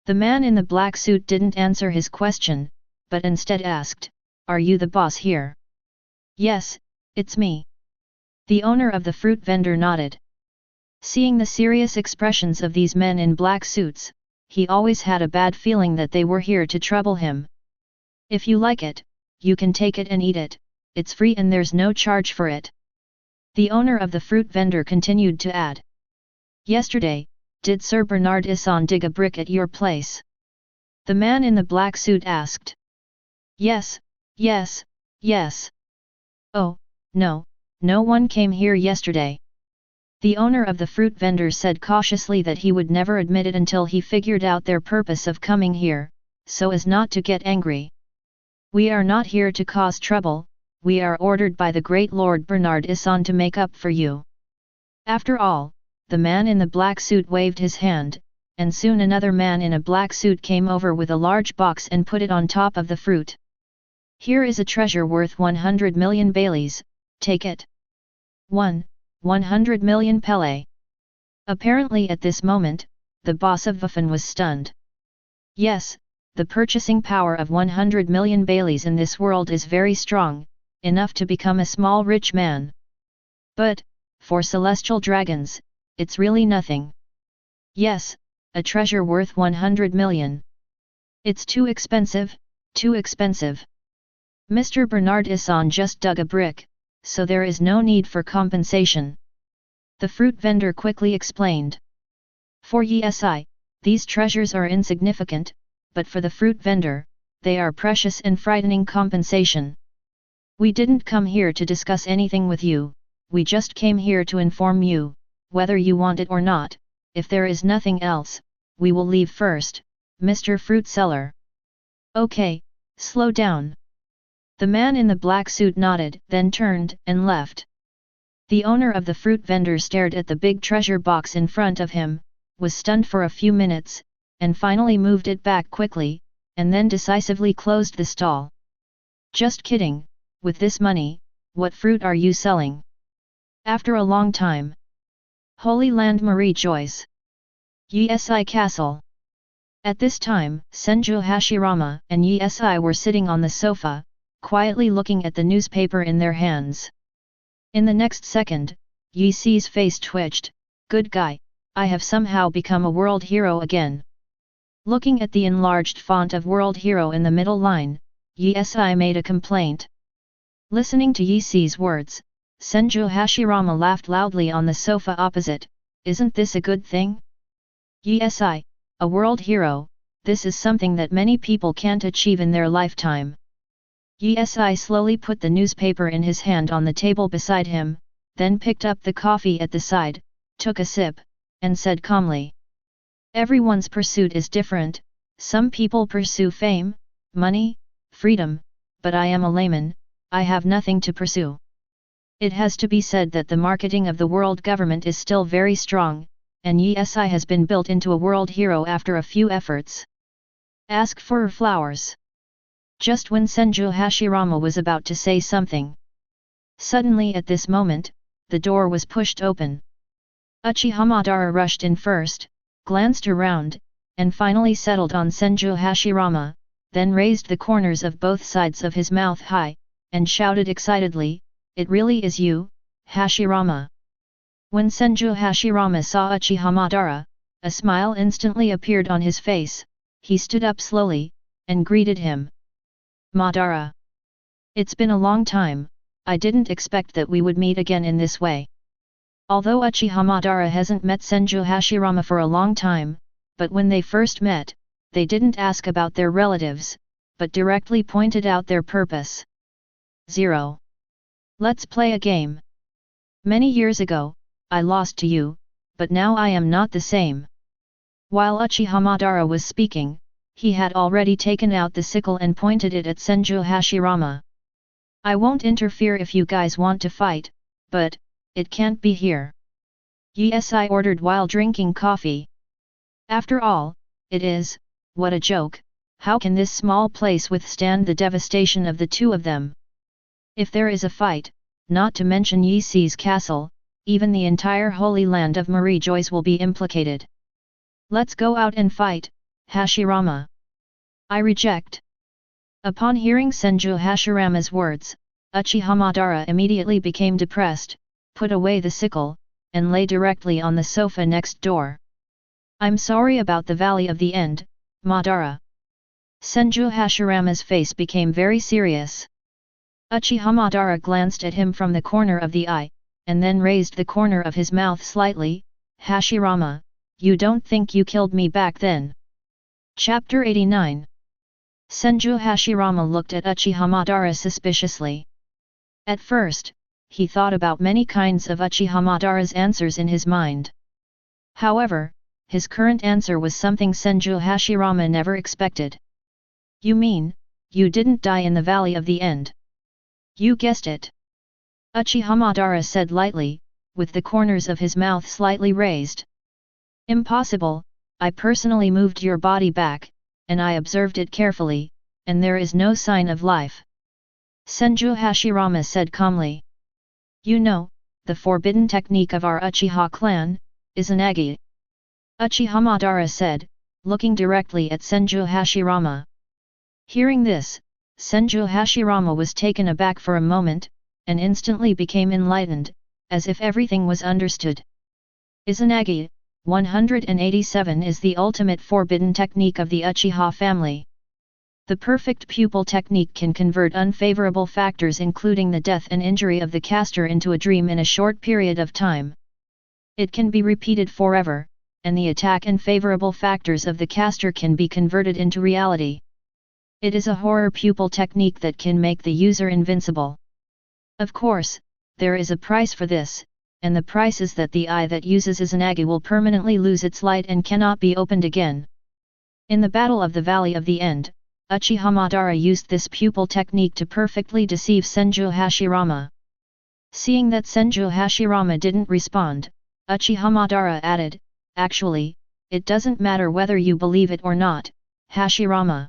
The man in the black suit didn't answer his question, but instead asked, "Are you the boss here?" "Yes, it's me." The owner of the fruit vendor nodded. Seeing the serious expressions of these men in black suits, he always had a bad feeling that they were here to trouble him. "If you like it, you can take it and eat it, it's free and there's no charge for it." The owner of the fruit vendor continued to add. "Yesterday, did Sir Bernard Issan dig a brick at your place?" The man in the black suit asked. Yes. "Oh, no one came here yesterday." The owner of the fruit vendor said cautiously that he would never admit it until he figured out their purpose of coming here, so as not to get angry. "We are not here to cause trouble, we are ordered by the great Lord Bernard Issan to make up for you." After all, the man in the black suit waved his hand, and soon another man in a black suit came over with a large box and put it on top of the fruit. "Here is a treasure worth 100 million Baileys, take it." 100 million Pele. Apparently at this moment, the boss of Vafan was stunned. Yes, the purchasing power of 100 million Baileys in this world is very strong, enough to become a small rich man. But, for celestial dragons, it's really nothing. Yes, a treasure worth 100 million. It's too expensive, too expensive. Mr. Bernard Issan just dug a brick, so there is no need for compensation. The fruit vendor quickly explained. For ESI, these treasures are insignificant, but for the fruit vendor, they are precious and frightening compensation. "We didn't come here to discuss anything with you, we just came here to inform you, whether you want it or not. If there is nothing else, we will leave first, Mr. Fruit Seller." "Okay, slow down." The man in the black suit nodded, then turned and left. The owner of the fruit vendor stared at the big treasure box in front of him, was stunned for a few minutes, and finally moved it back quickly, and then decisively closed the stall. "Just kidding, with this money, what fruit are you selling? After a long time. Holy Land Marie Joyce. Yi-si Castle. At this time, Senju Hashirama and Yi-si were sitting on the sofa, quietly looking at the newspaper in their hands. In the next second, Yi-si's face twitched. Good guy, I have somehow become a world hero again. Looking at the enlarged font of world hero in the middle line, Yi-si made a complaint. Listening to Yi-si's words, Senju Hashirama laughed loudly on the sofa opposite. Isn't this a good thing? Yi-si, a world hero, this is something that many people can't achieve in their lifetime. Yi-si slowly put the newspaper in his hand on the table beside him, then picked up the coffee at the side, took a sip, and said calmly. Everyone's pursuit is different, some people pursue fame, money, freedom, but I am a layman, I have nothing to pursue. It has to be said that the marketing of the world government is still very strong, and Yi-si has been built into a world hero after a few efforts. Ask for flowers. Just when Senju Hashirama was about to say something. Suddenly at this moment, the door was pushed open. Uchiha Madara rushed in first, glanced around, and finally settled on Senju Hashirama, then raised the corners of both sides of his mouth high, and shouted excitedly, "It really is you, Hashirama." When Senju Hashirama saw Uchiha Madara, a smile instantly appeared on his face. He stood up slowly, and greeted him. Madara. It's been a long time, I didn't expect that we would meet again in this way. Although Uchiha Madara hasn't met Senju Hashirama for a long time, but when they first met, they didn't ask about their relatives, but directly pointed out their purpose. 0. Let's play a game. Many years ago, I lost to you, but now I am not the same. While Uchiha Madara was speaking, he had already taken out the sickle and pointed it at Senju Hashirama. I won't interfere if you guys want to fight, but it can't be here. Yi-si ordered while drinking coffee. After all, it is, what a joke, how can this small place withstand the devastation of the two of them? If there is a fight, not to mention Yi-si's castle, even the entire Holy Land of Marie Joyce will be implicated. Let's go out and fight, Hashirama. I reject. Upon hearing Senju Hashirama's words, Uchiha Madara immediately became depressed, put away the sickle, and lay directly on the sofa next door. I'm sorry about the Valley of the End, Madara. Senju Hashirama's face became very serious. Uchiha Madara glanced at him from the corner of the eye, and then raised the corner of his mouth slightly. Hashirama, you don't think you killed me back then? Chapter 89. Senju Hashirama looked at Uchiha Madara suspiciously. At first, he thought about many kinds of Uchiha Madara's answers in his mind. However, his current answer was something Senju Hashirama never expected. You mean, you didn't die in the Valley of the End? You guessed it. Uchiha Madara said lightly, with the corners of his mouth slightly raised. Impossible, I personally moved your body back, and I observed it carefully, and there is no sign of life. Senju Hashirama said calmly. You know, the forbidden technique of our Uchiha clan, is an agi. Uchiha Madara said, looking directly at Senju Hashirama. Hearing this, Senju Hashirama was taken aback for a moment, and instantly became enlightened, as if everything was understood. Izanagi, 187 is the ultimate forbidden technique of the Uchiha family. The perfect pupil technique can convert unfavorable factors including the death and injury of the caster into a dream in a short period of time. It can be repeated forever, and the attack and favorable factors of the caster can be converted into reality. It is a horror pupil technique that can make the user invincible. Of course, there is a price for this, and the price is that the eye that uses Izanagi will permanently lose its light and cannot be opened again. In the Battle of the Valley of the End, Uchiha Madara used this pupil technique to perfectly deceive Senju Hashirama. Seeing that Senju Hashirama didn't respond, Uchiha Madara added, actually, it doesn't matter whether you believe it or not, Hashirama.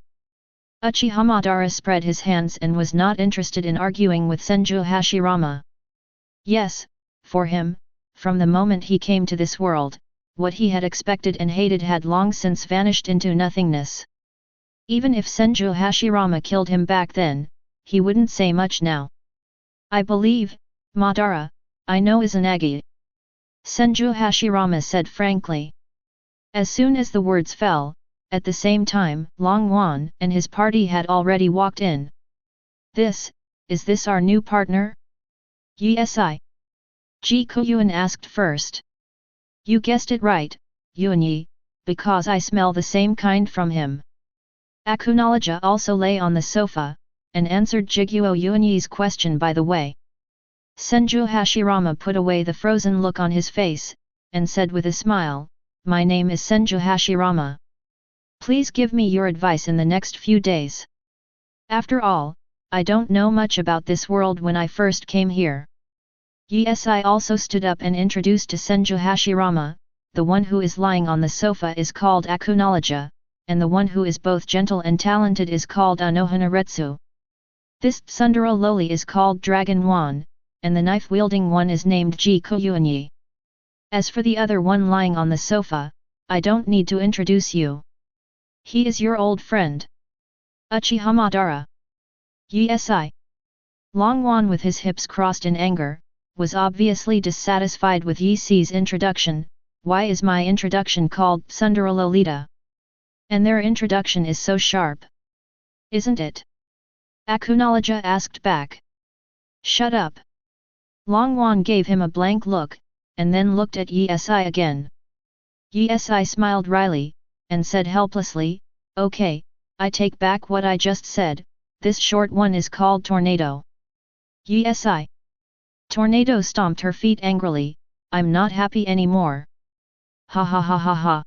Uchiha Madara spread his hands and was not interested in arguing with Senju Hashirama. Yes, for him, from the moment he came to this world, what he had expected and hated had long since vanished into nothingness. Even if Senju Hashirama killed him back then, he wouldn't say much now. I believe, Madara, I know Izanagi. Senju Hashirama said frankly. As soon as the words fell, at the same time, Long Wan and his party had already walked in. Is this our new partner? Yes. Guoyuan asked first. You guessed it right, Yuanyi, because I smell the same kind from him. Acknowledge also lay on the sofa, and answered Guoyuan's question by the way. Senju Hashirama put away the frozen look on his face, and said with a smile, My name is Senju Hashirama. Please give me your advice in the next few days. After all, I don't know much about this world when I first came here. Yes, I also stood up and introduced to Senju Hashirama, the one who is lying on the sofa is called Acknowledge, and the one who is both gentle and talented is called Anohanaretsu. This Tsundere loli is called Dragon Wan, and the knife-wielding one is named Guoyuan. As for the other one lying on the sofa, I don't need to introduce you. He is your old friend. Uchiha Madara. Yes. Long Wan with his hips crossed in anger, was obviously dissatisfied with Yi Si's introduction. Why is my introduction called Tsundere Lolita? And their introduction is so sharp. Isn't it? Acknowledge asked back. Shut up. Long Wan gave him a blank look, and then looked at Yi again. Yi smiled wryly, and said helplessly, Okay, I take back what I just said, this short one is called Tornado. Yi. Tornado stomped her feet angrily, I'm not happy anymore. Ha ha ha ha ha.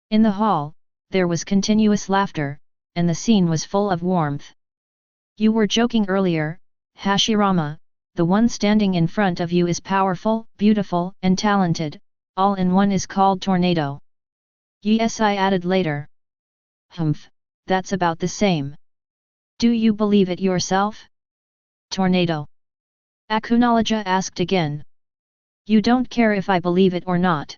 In the hall, there was continuous laughter, and the scene was full of warmth. You were joking earlier, Hashirama, the one standing in front of you is powerful, beautiful, and talented, all in one is called Tornado. Yes, I added later. Humph, that's about the same. Do you believe it yourself? Tornado. Acknowledge asked again. You don't care if I believe it or not.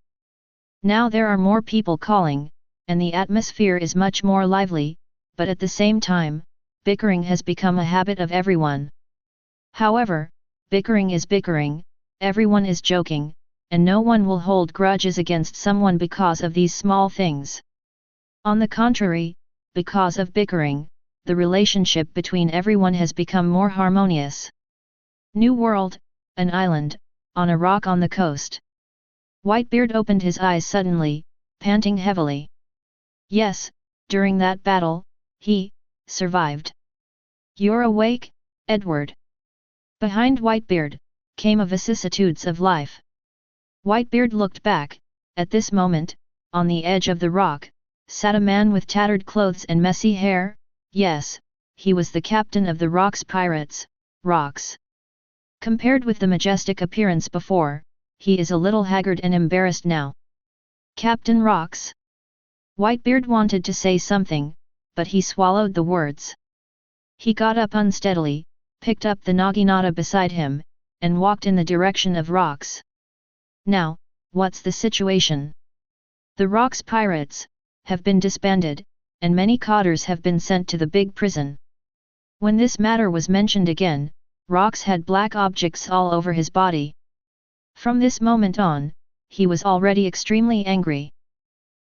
Now there are more people calling, and the atmosphere is much more lively, but at the same time, bickering has become a habit of everyone. However, bickering is bickering, everyone is joking, and no one will hold grudges against someone because of these small things. On the contrary, because of bickering, the relationship between everyone has become more harmonious. New world, an island, on a rock on the coast. Whitebeard opened his eyes suddenly, panting heavily. Yes, during that battle, he survived. You're awake, Edward. Behind Whitebeard, came a vicissitudes of life. Whitebeard looked back. At this moment, on the edge of the rock, sat a man with tattered clothes and messy hair. Yes, he was the captain of the Rock's pirates, Rocks. Compared with the majestic appearance before, he is a little haggard and embarrassed now. Captain Rocks. Whitebeard wanted to say something, but he swallowed the words. He got up unsteadily, picked up the naginata beside him, and walked in the direction of Rocks. Now, what's the situation? The Rocks pirates have been disbanded, and many cotters have been sent to the big prison. When this matter was mentioned again, Rocks had black objects all over his body. From this moment on, he was already extremely angry.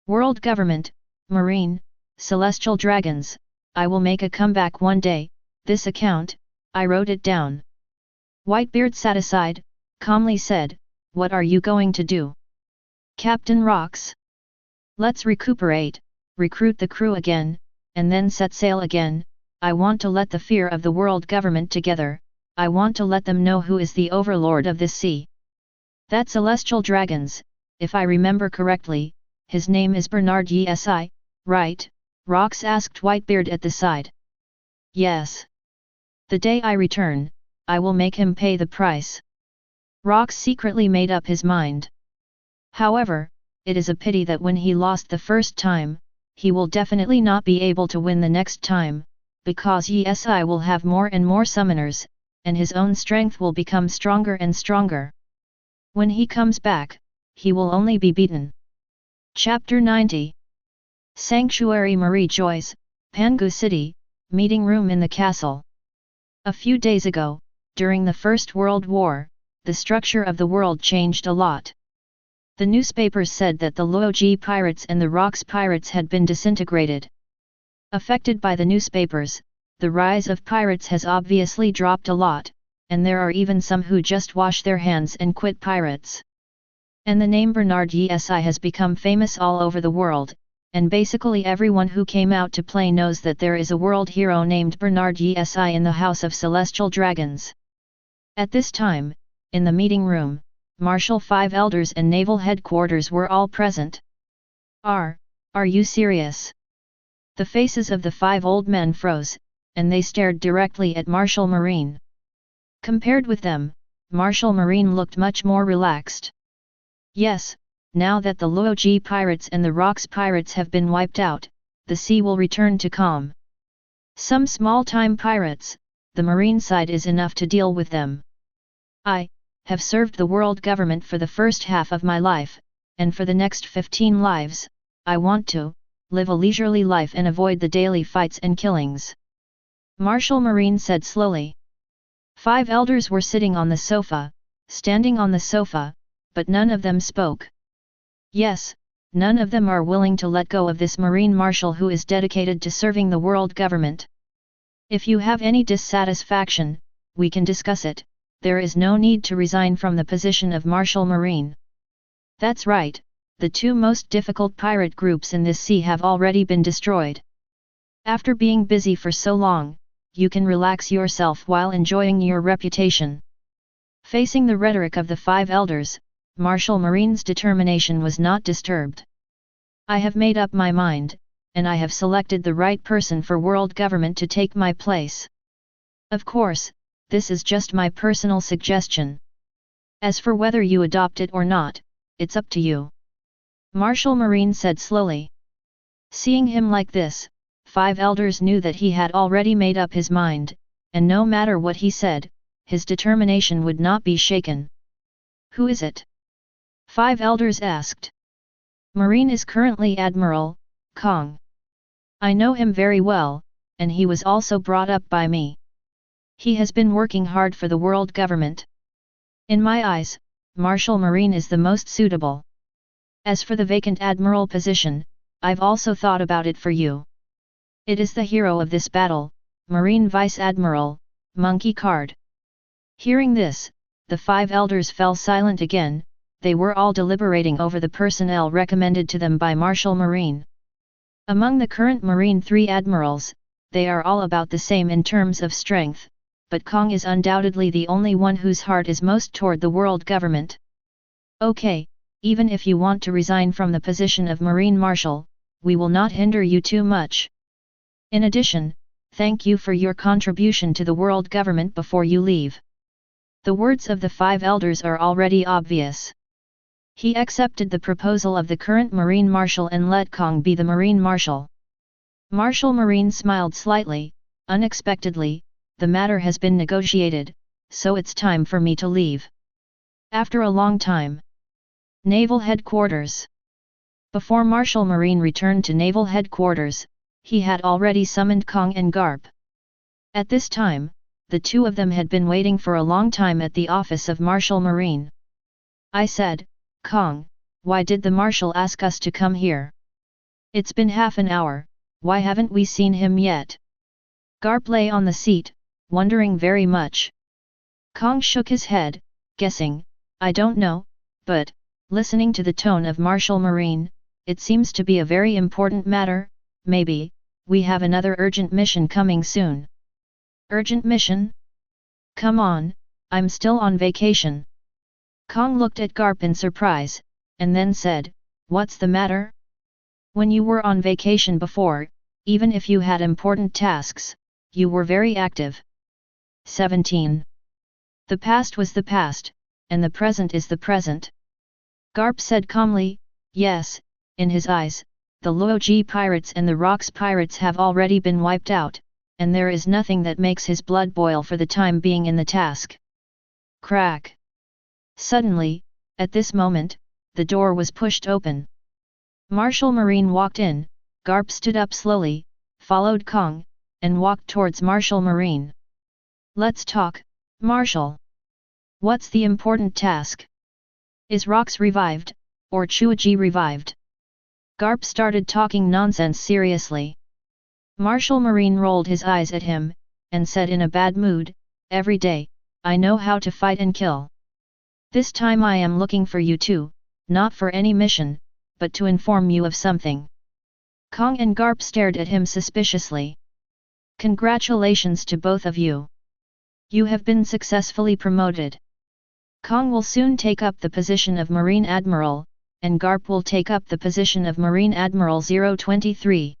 World government, marine, celestial dragons, I will make a comeback one day, this account, I wrote it down. Whitebeard sat aside, calmly said, What are you going to do? Captain Rocks. Let's recuperate, recruit the crew again, and then set sail again. I want to let the fear of the world government together, I want to let them know who is the overlord of this sea. That celestial dragons, if I remember correctly, his name is Bernard Issan, right? Rocks asked Whitebeard at the side. Yes. The day I return, I will make him pay the price. Rocks secretly made up his mind. However, it is a pity that when he lost the first time, he will definitely not be able to win the next time, because Yi will have more and more summoners, and his own strength will become stronger and stronger. When he comes back, he will only be beaten. Chapter 90. Sanctuary Marie Joyce, Pangu City, meeting room in the castle. A few days ago, during the First World War, the structure of the world changed a lot. The newspapers said that the Loji pirates and the Rocks pirates had been disintegrated. Affected by the newspapers, the rise of pirates has obviously dropped a lot, and there are even some who just wash their hands and quit pirates. And the name Bernard Issan has become famous all over the world, and basically everyone who came out to play knows that there is a world hero named Bernard Issan in the House of Celestial Dragons. At this time, in the meeting room, Martial 5 Elders and Naval Headquarters were all present. Are you serious? The faces of the 5 old men froze, and they stared directly at Martial Marine. Compared with them, Martial Marine looked much more relaxed. Yes, now that the Loji pirates and the Rocks pirates have been wiped out, the sea will return to calm. Some small-time pirates, the marine side is enough to deal with them. I have served the world government for the first half of my life, and for the next 15 lives, I want to live a leisurely life and avoid the daily fights and killings. Martial Marine said slowly. 5 elders were sitting on the sofa, standing on the sofa, but none of them spoke. Yes, none of them are willing to let go of this Marine Marshal who is dedicated to serving the world government. If you have any dissatisfaction, we can discuss it. There is no need to resign from the position of Martial Marine. That's right, the 2 most difficult pirate groups in this sea have already been destroyed. After being busy for so long, you can relax yourself while enjoying your reputation. Facing the rhetoric of the 5 elders, Martial Marine's determination was not disturbed. I have made up my mind, and I have selected the right person for world government to take my place. Of course, this is just my personal suggestion. As for whether you adopt it or not, it's up to you. Martial Marine said slowly. Seeing him like this, 5 elders knew that he had already made up his mind, and no matter what he said, his determination would not be shaken. Who is it? 5 elders asked. Marine is currently Admiral Kong. I know him very well, and he was also brought up by me. He has been working hard for the world government. In my eyes, Martial Marine is the most suitable. As for the vacant admiral position, I've also thought about it for you. It is the hero of this battle, Marine Vice Admiral, Monkey Card. Hearing this, the 5 elders fell silent again. They were all deliberating over the personnel recommended to them by Martial Marine. Among the current Marine 3 admirals, they are all about the same in terms of strength, but Kong is undoubtedly the only one whose heart is most toward the world government. Okay, even if you want to resign from the position of Marine Marshal, we will not hinder you too much. In addition, thank you for your contribution to the world government before you leave. The words of the 5 elders are already obvious. He accepted the proposal of the current Marine Marshal and let Kong be the Marine Marshal. Martial Marine smiled slightly. Unexpectedly, the matter has been negotiated, so it's time for me to leave. After a long time. Naval Headquarters. Before Martial Marine returned to Naval Headquarters, he had already summoned Kong and Garp. At this time, the 2 of them had been waiting for a long time at the office of Martial Marine. I said, Kong, why did the Marshal ask us to come here? It's been half an hour, why haven't we seen him yet? Garp lay on the seat, wondering very much. Kong shook his head, guessing, I don't know, but, listening to the tone of Martial Marine, it seems to be a very important matter. Maybe, we have another urgent mission coming soon. Urgent mission? Come on, I'm still on vacation. Kong looked at Garp in surprise, and then said, what's the matter? When you were on vacation before, even if you had important tasks, you were very active. 17. The past was the past, and the present is the present. Garp said calmly, yes, in his eyes, the Loji pirates and the Rocks pirates have already been wiped out, and there is nothing that makes his blood boil for the time being in the task. Crack! Suddenly, at this moment, the door was pushed open. Marshal Marine walked in. Garp stood up slowly, followed Kong, and walked towards Marshal Marine. Let's talk, Marshal. What's the important task? Is Rox revived, or Chuaji revived? Garp started talking nonsense seriously. Marshal Marine rolled his eyes at him, and said in a bad mood, every day, I know how to fight and kill. This time I am looking for you too, not for any mission, but to inform you of something. Kong and Garp stared at him suspiciously. Congratulations to both of you. You have been successfully promoted. Kong will soon take up the position of Marine Admiral, and Garp will take up the position of Marine Admiral 023.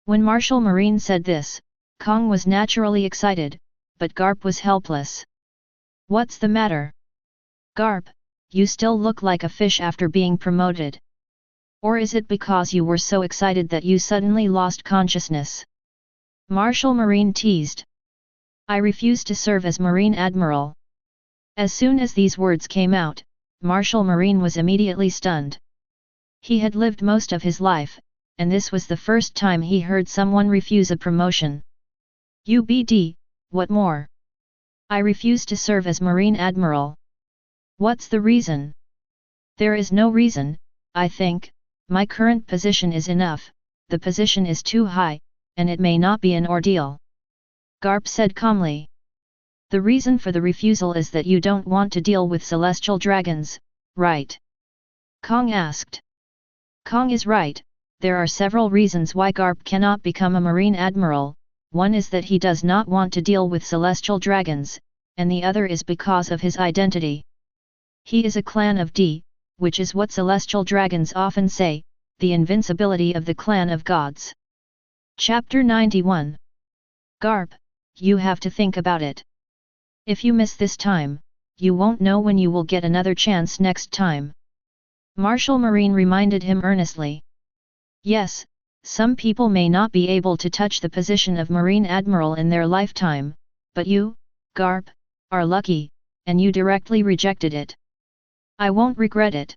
When Marshal Marine said this, Kong was naturally excited, but Garp was helpless. What's the matter? Garp, you still look like a fish after being promoted. Or is it because you were so excited that you suddenly lost consciousness? Marshal Marine teased. I refuse to serve as Marine Admiral. As soon as these words came out, Marshal Marine was immediately stunned. He had lived most of his life, and this was the first time he heard someone refuse a promotion. UBD, what more? I refuse to serve as Marine Admiral. What's the reason? There is no reason, I think. My current position is enough, the position is too high, and it may not be an ordeal. Garp said calmly. The reason for the refusal is that you don't want to deal with celestial dragons, right? Kong asked. Kong is right, there are several reasons why Garp cannot become a Marine Admiral. One is that he does not want to deal with celestial dragons, and the other is because of his identity. He is a clan of D, which is what celestial dragons often say, the invincibility of the clan of gods. Chapter 91. Garp, you have to think about it. If you miss this time, you won't know when you will get another chance next time. Marshal Marine reminded him earnestly. Yes, some people may not be able to touch the position of Marine Admiral in their lifetime, but you, Garp, are lucky, and you directly rejected it. I won't regret it.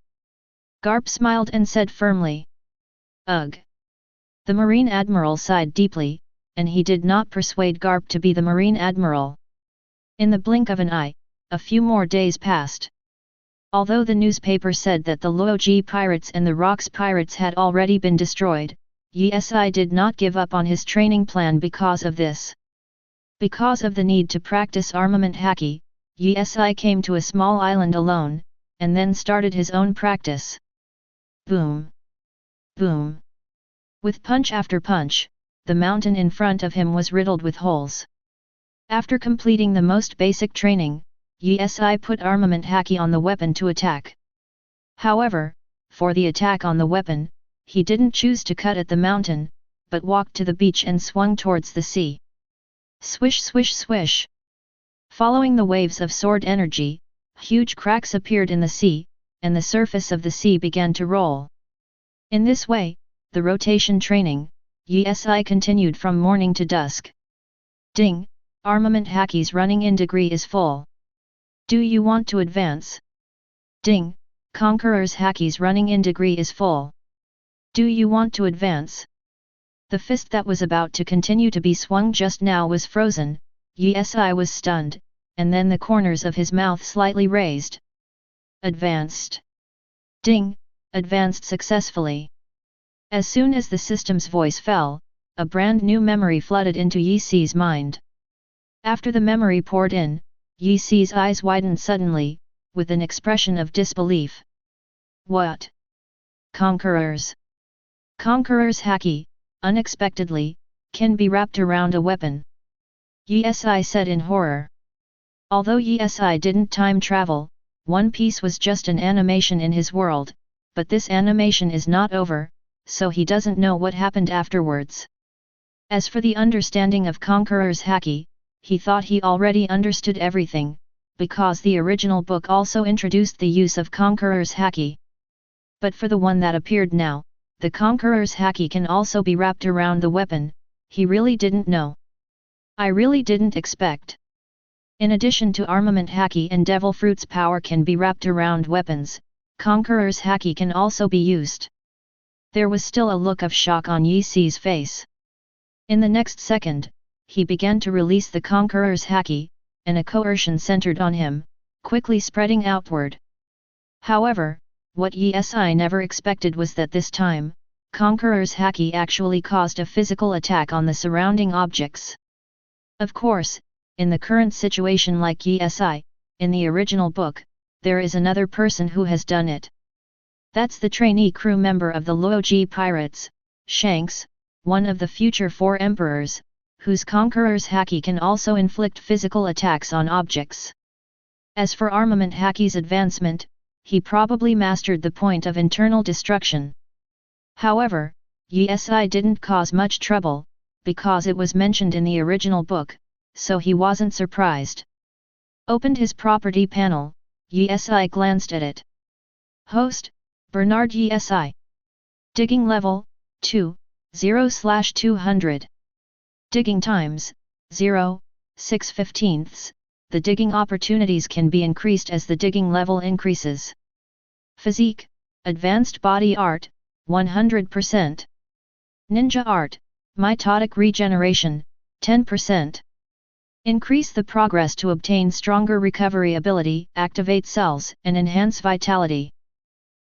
Garp smiled and said firmly. Ugh. The Marine Admiral sighed deeply, and he did not persuade Garp to be the Marine Admiral. In the blink of an eye, a few more days passed. Although the newspaper said that the Loji pirates and the Rox pirates had already been destroyed, Yi did not give up on his training plan because of this. Because of the need to practice armament haki, Yi came to a small island alone, and then started his own practice. Boom! Boom! With punch after punch, the mountain in front of him was riddled with holes. After completing the most basic training, Yi put armament haki on the weapon to attack. However, for the attack on the weapon, he didn't choose to cut at the mountain, but walked to the beach and swung towards the sea. Swish swish swish! Following the waves of sword energy, huge cracks appeared in the sea, and the surface of the sea began to roll. In this way, the rotation training, Yi continued from morning to dusk. Ding! Armament haki's running in degree is full. Do you want to advance? Ding! Conqueror's haki's running in degree is full. Do you want to advance? The fist that was about to continue to be swung just now was frozen. Yi was stunned, and then the corners of his mouth slightly raised. Advanced. Ding! Advanced successfully. As soon as the system's voice fell, a brand new memory flooded into Yi-Si's mind. After the memory poured in, Yi-Si's eyes widened suddenly, with an expression of disbelief. What? Conquerors? Conqueror's haki, unexpectedly, can be wrapped around a weapon. Yi-Si said in horror. Although Yi-Si didn't time travel, One Piece was just an animation in his world, but this animation is not over, so he doesn't know what happened afterwards. As for the understanding of Conqueror's haki, he thought he already understood everything, because the original book also introduced the use of Conqueror's haki. But for the one that appeared now, the Conqueror's haki can also be wrapped around the weapon, he really didn't know. I really didn't expect. In addition to armament haki and devil fruit's power can be wrapped around weapons, Conqueror's haki can also be used. There was still a look of shock on Yi Si's face. In the next second, he began to release the Conqueror's haki, and a coercion centered on him, quickly spreading outward. However, what Yi Si never expected was that this time, Conqueror's haki actually caused a physical attack on the surrounding objects. Of course, in the current situation like Yi Si, in the original book, there is another person who has done it. That's the trainee crew member of the Loji pirates, Shanks, one of the future 4 emperors, whose Conqueror's haki can also inflict physical attacks on objects. As for armament haki's advancement, he probably mastered the point of internal destruction. However, Yi Si didn't cause much trouble, because it was mentioned in the original book, so he wasn't surprised. Opened his property panel, Yi Si glanced at it. Host, Bernard Yi Si. Digging level, 2, 0/200. Digging times, 0, 6/15. The digging opportunities can be increased as the digging level increases. Physique, Advanced Body Art, 100%. Ninja Art, Mitotic Regeneration, 10%. Increase the progress to obtain stronger recovery ability, activate cells, and enhance vitality.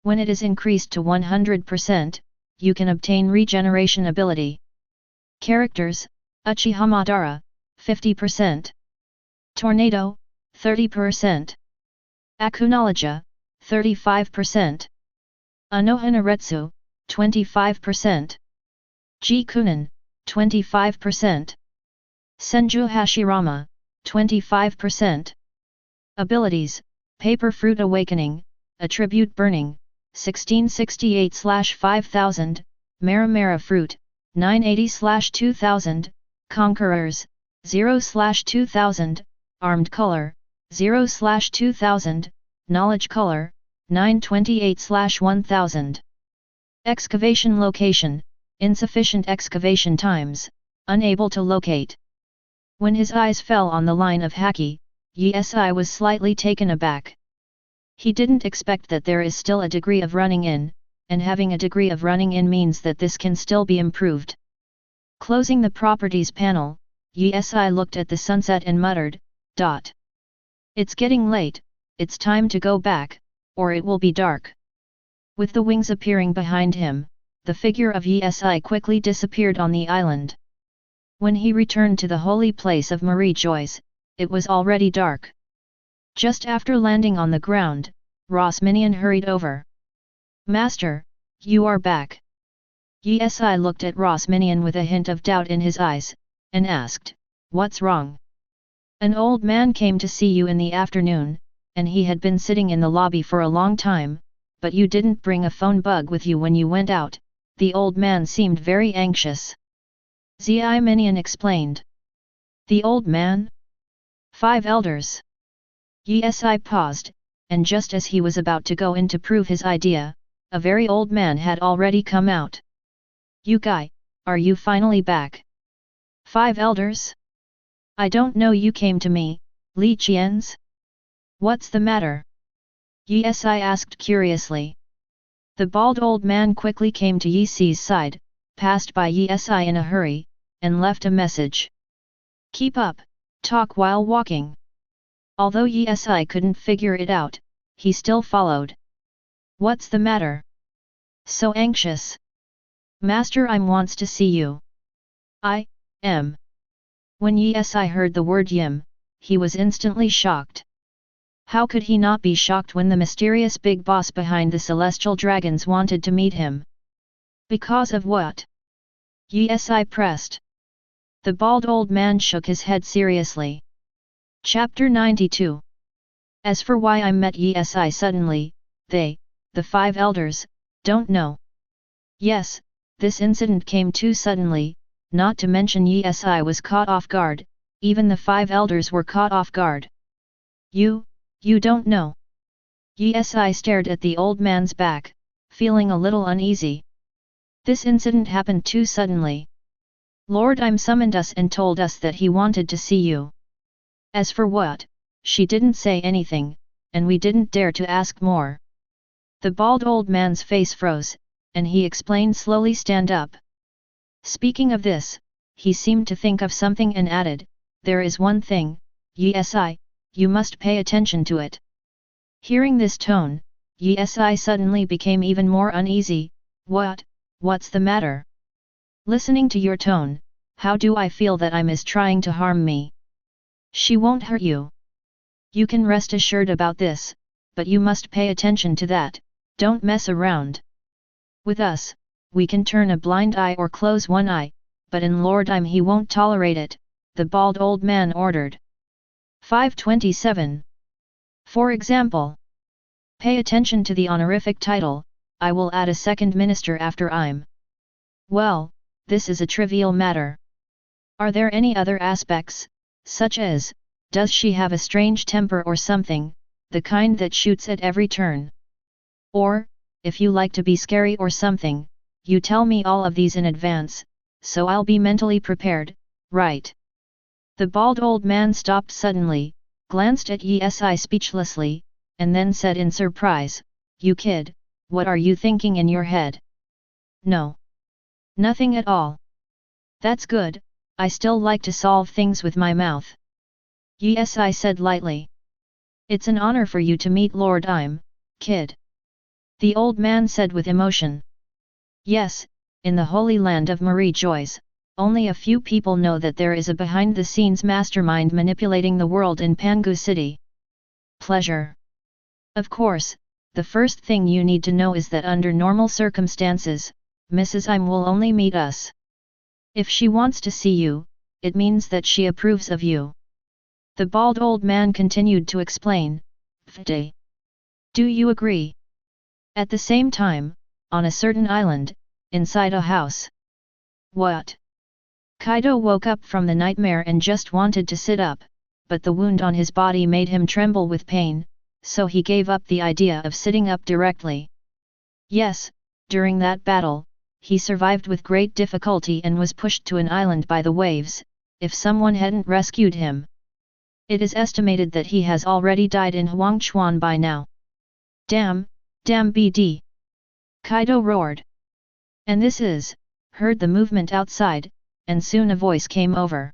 When it is increased to 100%, you can obtain regeneration ability. Characters, Uchiha Madara, 50%. Tornado, 30%. Akunologia, 35%. Anohanaretsu, 25%. Jikunin, 25%. Senju Hashirama, 25%. Abilities, Paper Fruit Awakening, Attribute Burning, 1668/5000, Maramara Fruit, 980/2000, Conquerors, 0/2000, Armed Color, 0/2000, Knowledge Color, 928/1000. Excavation Location, Insufficient excavation times, unable to locate. When his eyes fell on the line of haki, Yi Si was slightly taken aback. He didn't expect that there is still a degree of running in, and having a degree of running in means that this can still be improved. Closing the properties panel, Yi Si looked at the sunset and muttered, "Dot. It's getting late, it's time to go back, or it will be dark." With the wings appearing behind him, the figure of Yi Si quickly disappeared on the island. When he returned to the holy place of Marie Joyce, it was already dark. Just after landing on the ground, Ross Minion hurried over. "Master, you are back." Yi Si looked at Ross Minion with a hint of doubt in his eyes, and asked, "What's wrong?" "An old man came to see you in the afternoon, and he had been sitting in the lobby for a long time, but you didn't bring a phone bug with you when you went out." The old man seemed very anxious. Zi Minion explained. "The old man? 5 elders." Yi Si paused, and just as he was about to go in to prove his idea, a very old man had already come out. "You guy, are you finally back? 5 elders? I don't know you came to me, Li Qian's? What's the matter?" Yi Si asked curiously. The bald old man quickly came to Yi Si's side, passed by Yi Si in a hurry, and left a message. "Keep up, talk while walking." Although Yi Si couldn't figure it out, he still followed. "What's the matter? So anxious?" "Master Im wants to see you." "I am." When Yi Si heard the word Yim, he was instantly shocked. How could he not be shocked when the mysterious big boss behind the celestial dragons wanted to meet him? Because of what? Yi Si pressed. The bald old man shook his head seriously. Chapter 92. As for why I met Yi Si suddenly, they, the 5 elders, don't know. Yes, this incident came too suddenly, not to mention Yi Si was caught off guard, even the 5 elders were caught off guard. You don't know. Yi Si stared at the old man's back, feeling a little uneasy. This incident happened too suddenly. Lord Im summoned us and told us that he wanted to see you. As for what, she didn't say anything, and we didn't dare to ask more. The bald old man's face froze, and he explained slowly, stand up. Speaking of this, he seemed to think of something and added, there is one thing, Yi, you must pay attention to it. Hearing this tone, Yi suddenly became even more uneasy. What's the matter? Listening to your tone, how do I feel that Im is trying to harm me? She won't hurt you. You can rest assured about this, but you must pay attention to that, don't mess around. With us, we can turn a blind eye or close one eye, but in Lord Im he won't tolerate it, the bald old man ordered. 527. For example, pay attention to the honorific title, I will add a second minister after Im. Well, this is a trivial matter. Are there any other aspects, such as, does she have a strange temper or something, the kind that shoots at every turn? Or, if you like to be scary or something, you tell me all of these in advance, so I'll be mentally prepared, right? The bald old man stopped suddenly, glanced at Yi speechlessly, and then said in surprise, you kid, what are you thinking in your head? No. Nothing at all. That's good, I still like to solve things with my mouth. Yi said lightly. It's an honor for you to meet Lord Im, kid. The old man said with emotion. Yes, in the holy land of Marie Joyce, only a few people know that there is a behind-the-scenes mastermind manipulating the world in Pangu City. Pleasure. Of course, the first thing you need to know is that under normal circumstances, Mrs. Im will only meet us. If she wants to see you, it means that she approves of you. The bald old man continued to explain. Fde. Do you agree? At the same time, on a certain island, inside a house. What? Kaido woke up from the nightmare and just wanted to sit up, but the wound on his body made him tremble with pain, so he gave up the idea of sitting up directly. Yes, during that battle, he survived with great difficulty and was pushed to an island by the waves, if someone hadn't rescued him. It is estimated that he has already died in Huangchuan by now. Damn BD! Kaido roared. And this is, heard the movement outside, and soon a voice came over.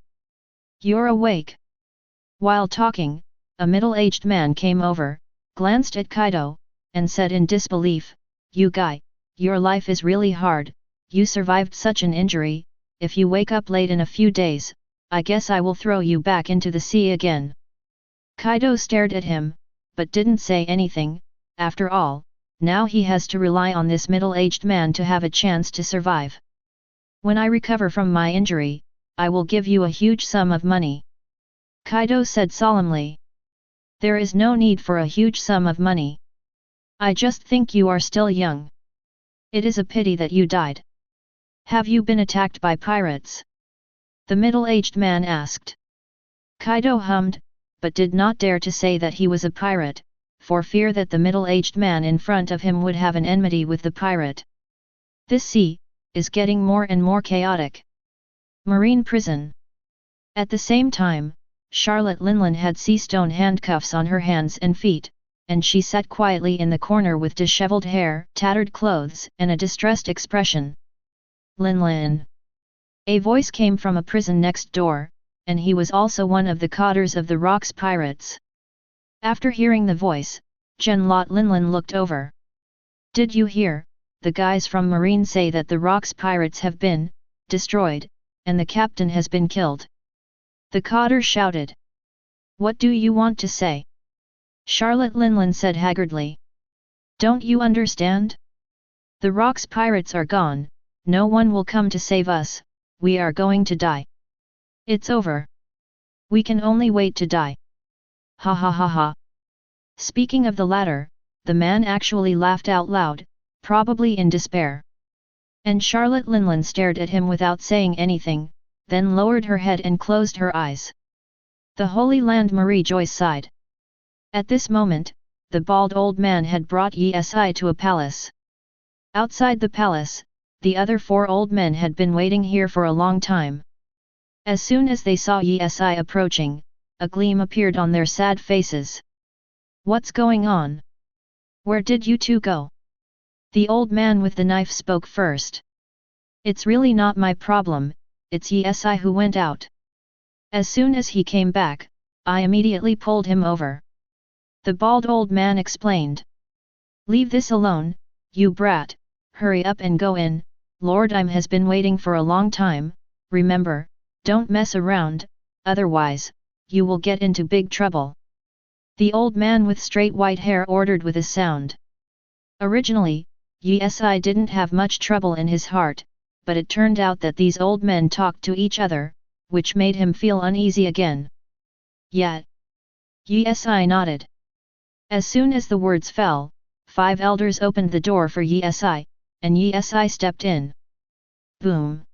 You're awake. While talking, a middle-aged man came over, glanced at Kaido, and said in disbelief, you guy, your life is really hard, you survived such an injury, if you wake up late in a few days, I guess I will throw you back into the sea again. Kaido stared at him, but didn't say anything. After all, now he has to rely on this middle-aged man to have a chance to survive. When I recover from my injury, I will give you a huge sum of money. Kaido said solemnly. There is no need for a huge sum of money. I just think you are still young. It is a pity that you died. Have you been attacked by pirates? The middle-aged man asked. Kaido hummed, but did not dare to say that he was a pirate, for fear that the middle-aged man in front of him would have an enmity with the pirate. This sea is getting more and more chaotic. Marine prison. At the same time, Charlotte Linlin had sea stone handcuffs on her hands and feet, and she sat quietly in the corner with disheveled hair, tattered clothes, and a distressed expression. Linlin. A voice came from a prison next door, and he was also one of the cotters of the Rocks pirates. After hearing the voice, Genlot Linlin looked over. Did you hear, the guys from Marine say that the Rocks pirates have been destroyed, and the captain has been killed? The cotter shouted. What do you want to say? Charlotte Linlin said haggardly. Don't you understand? The Rocks pirates are gone, no one will come to save us, we are going to die. It's over. We can only wait to die. Ha ha ha ha. Speaking of the latter, the man actually laughed out loud, probably in despair. And Charlotte Linlin stared at him without saying anything, then lowered her head and closed her eyes. The Holy Land Marie Joyce sighed. At this moment, the bald old man had brought Yi to a palace. Outside the palace, the other four old men had been waiting here for a long time. As soon as they saw Yi approaching, a gleam appeared on their sad faces. What's going on? Where did you two go? The old man with the knife spoke first. It's really not my problem, it's Yi who went out. As soon as he came back, I immediately pulled him over. The bald old man explained. Leave this alone, you brat, hurry up and go in, Lord Im has been waiting for a long time, remember, don't mess around, otherwise, you will get into big trouble. The old man with straight white hair ordered with a sound. Originally, Yi didn't have much trouble in his heart, but it turned out that these old men talked to each other, which made him feel uneasy again. Yet, Yi nodded. As soon as the words fell, 5 elders opened the door for Yi, and Yi stepped in. Boom!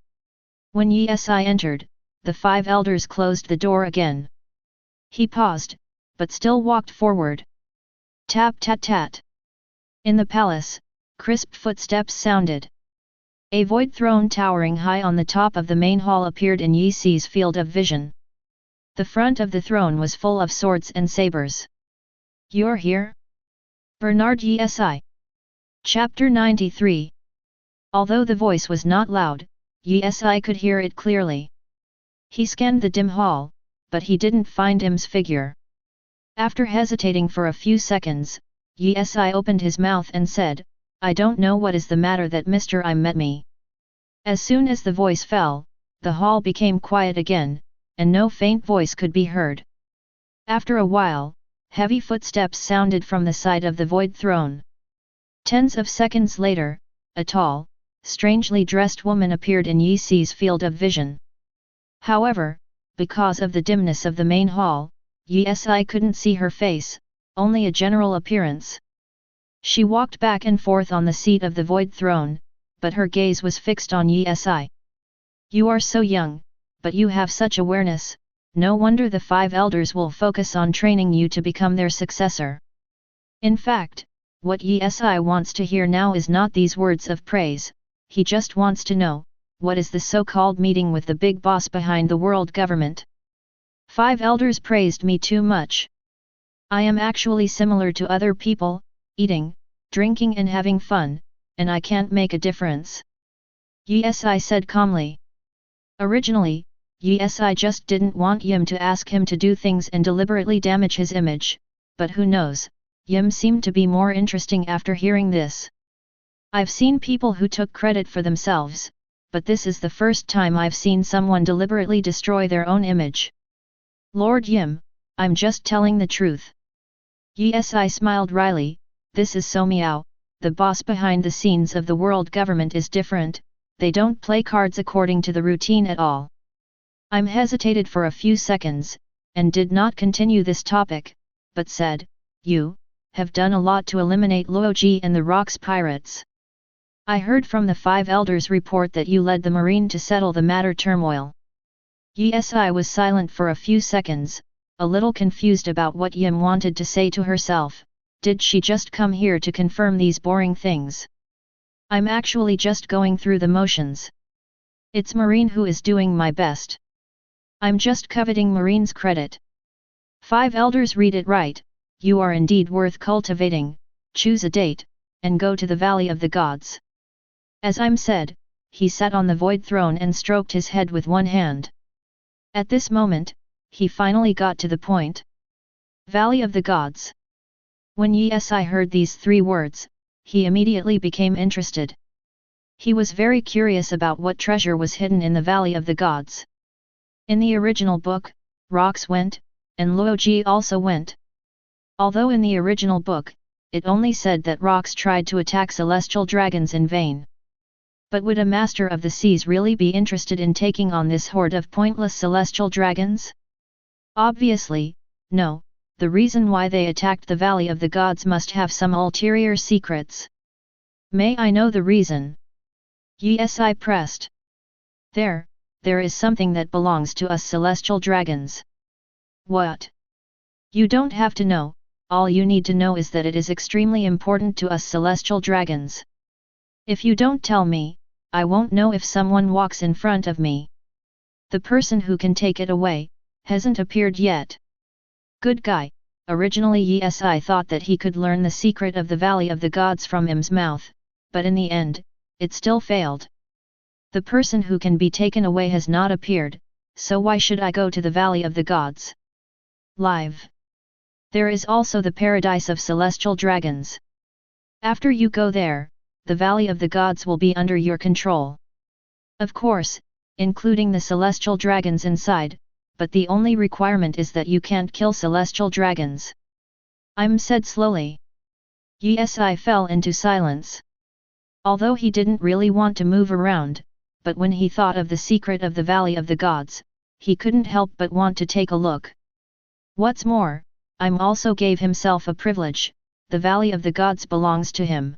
When Yi entered, the 5 elders closed the door again. He paused, but still walked forward. Tap tat tat. In the palace, crisp footsteps sounded. A void throne towering high on the top of the main hall appeared in Yi's field of vision. The front of the throne was full of swords and sabers. You're here? Bernard Issan. Chapter 93. Although the voice was not loud, Issan could hear it clearly. He scanned the dim hall, but he didn't find Im's figure. After hesitating for a few seconds, Issan opened his mouth and said, I don't know what is the matter that Mr. Im met me. As soon as the voice fell, the hall became quiet again, and no faint voice could be heard. After a while, heavy footsteps sounded from the side of the void throne. Tens of seconds later, a tall, strangely dressed woman appeared in Yi's field of vision. However, because of the dimness of the main hall, Yi couldn't see her face, only a general appearance. She walked back and forth on the seat of the void throne, but her gaze was fixed on Yi. You are so young, but you have such awareness, no wonder the 5 elders will focus on training you to become their successor. In fact, what Yi wants to hear now is not these words of praise, he just wants to know, what is the so-called meeting with the big boss behind the world government? 5 elders praised me too much. I am actually similar to other people, eating, drinking and having fun, and I can't make a difference. Yi said calmly. Originally, Yi just didn't want Yim to ask him to do things and deliberately damage his image, but who knows, Yim seemed to be more interesting after hearing this. I've seen people who took credit for themselves, but this is the first time I've seen someone deliberately destroy their own image. Lord Yim, I'm just telling the truth. Yi smiled wryly, this is so meow, the boss behind the scenes of the world government is different, they don't play cards according to the routine at all. I'm hesitated for a few seconds, and did not continue this topic, but said, you have done a lot to eliminate Loji and the Rocks pirates. I heard from the 5 elders report that you led the marine to settle the matter turmoil. Yi was silent for a few seconds, a little confused about what Yim wanted to say to herself. Did she just come here to confirm these boring things? I'm actually just going through the motions. It's Marine who is doing my best. I'm just coveting Marine's credit. 5 elders read it right, you are indeed worth cultivating, choose a date, and go to the Valley of the Gods. As Im said, he sat on the void throne and stroked his head with one hand. At this moment, he finally got to the point. Valley of the Gods. When Yi heard these 3 words, he immediately became interested. He was very curious about what treasure was hidden in the Valley of the Gods. In the original book, Rocks went, and Loji also went. Although in the original book, it only said that Rocks tried to attack celestial dragons in vain. But would a master of the seas really be interested in taking on this horde of pointless celestial dragons? Obviously, no. The reason why they attacked the Valley of the Gods must have some ulterior secrets. May I know the reason? Yi pressed. There is something that belongs to us celestial dragons. What? You don't have to know, all you need to know is that it is extremely important to us celestial dragons. If you don't tell me, I won't know if someone walks in front of me. The person who can take it away, hasn't appeared yet. Good guy. Originally Yesi thought that he could learn the secret of the Valley of the Gods from him's mouth, but in the end, it still failed. The person who can be taken away has not appeared, so why should I go to the Valley of the Gods? Live. There is also the Paradise of Celestial Dragons. After you go there, the Valley of the Gods will be under your control. Of course, including the Celestial Dragons inside, but the only requirement is that you can't kill Celestial Dragons. Said slowly. Yesi fell into silence. Although he didn't really want to move around, but when he thought of the secret of the Valley of the Gods, he couldn't help but want to take a look. What's more, also gave himself a privilege, the Valley of the Gods belongs to him.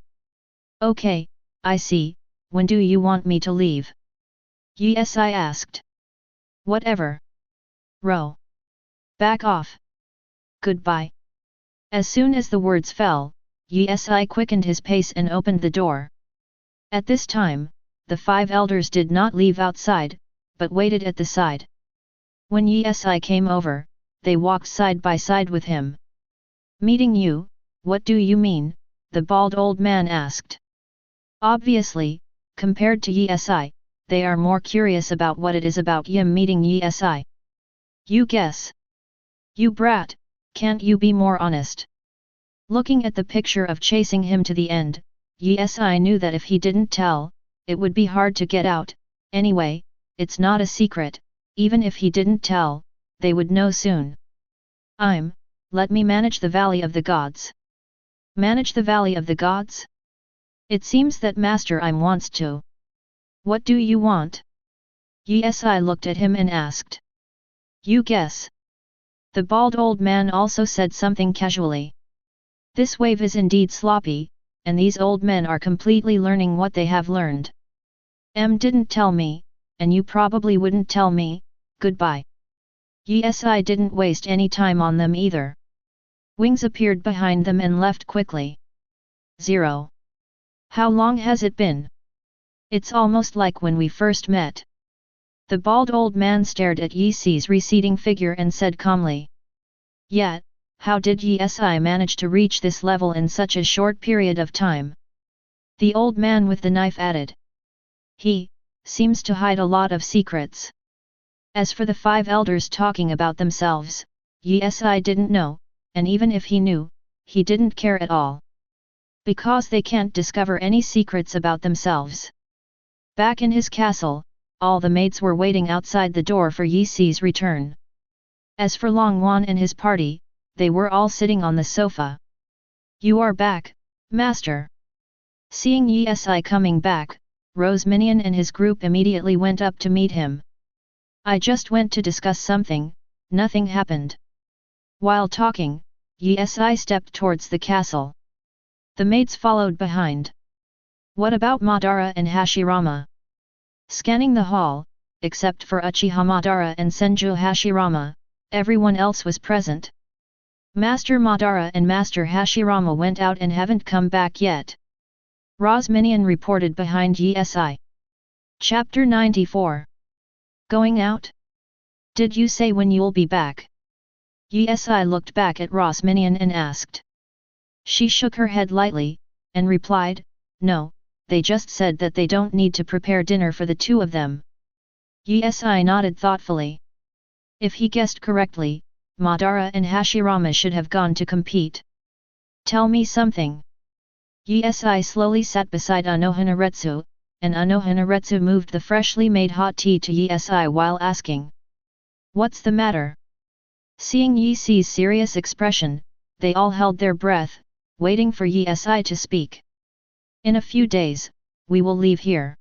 Okay, I see, when do you want me to leave? Yesi asked. Whatever. Row. Back off. Goodbye. As soon as the words fell, Yesi quickened his pace and opened the door. At this time, the 5 elders did not leave outside, but waited at the side. When Yesi came over, they walked side by side with him. Meeting you, what do you mean? The bald old man asked. Obviously, compared to Yesi, they are more curious about what it is about him meeting Yesi. You guess. You brat, can't you be more honest? Looking at the picture of chasing him to the end, Yesi knew that if he didn't tell, it would be hard to get out. Anyway, it's not a secret, even if he didn't tell, they would know soon. Let me manage the Valley of the Gods. Manage the Valley of the Gods? It seems that Master wants to. What do you want? Yesi looked at him and asked. You guess. The bald old man also said something casually. This wave is indeed sloppy, and these old men are completely learning what they have learned. Didn't tell me, and you probably wouldn't tell me. Goodbye. Yesi didn't waste any time on them either. Wings appeared behind them and left quickly. 0. How long has it been? It's almost like when we first met. The bald old man stared at Yesi's receding figure and said calmly. Yet, how did Yesi manage to reach this level in such a short period of time? The old man with the knife added. He seems to hide a lot of secrets. As for the 5 elders talking about themselves, Yesi didn't know, and even if he knew, he didn't care at all. Because they can't discover any secrets about themselves. Back in his castle, all the maids were waiting outside the door for Yesi's return. As for Longwan and his party, they were all sitting on the sofa. You are back, master. Seeing Yesi coming back, Rose Minion and his group immediately went up to meet him. I just went to discuss something, nothing happened. While talking, Yesi stepped towards the castle. The maids followed behind. What about Madara and Hashirama? Scanning the hall, except for Uchiha Madara and Senju Hashirama, everyone else was present. Master Madara and Master Hashirama went out and haven't come back yet. Rose Minion reported behind Yesi. Chapter 94. Going out? Did you say when you'll be back? Yesi looked back at Rose Minion and asked. She shook her head lightly, and replied, No, they just said that they don't need to prepare dinner for the 2 of them. Yesi nodded thoughtfully. If he guessed correctly, Madara and Hashirama should have gone to compete. Tell me something. Yesi slowly sat beside Anohanaretsu, and Anohanaretsu moved the freshly made hot tea to Yesi while asking. What's the matter? Seeing Yesi's serious expression, they all held their breath, waiting for Yesi to speak. In a few days, we will leave here.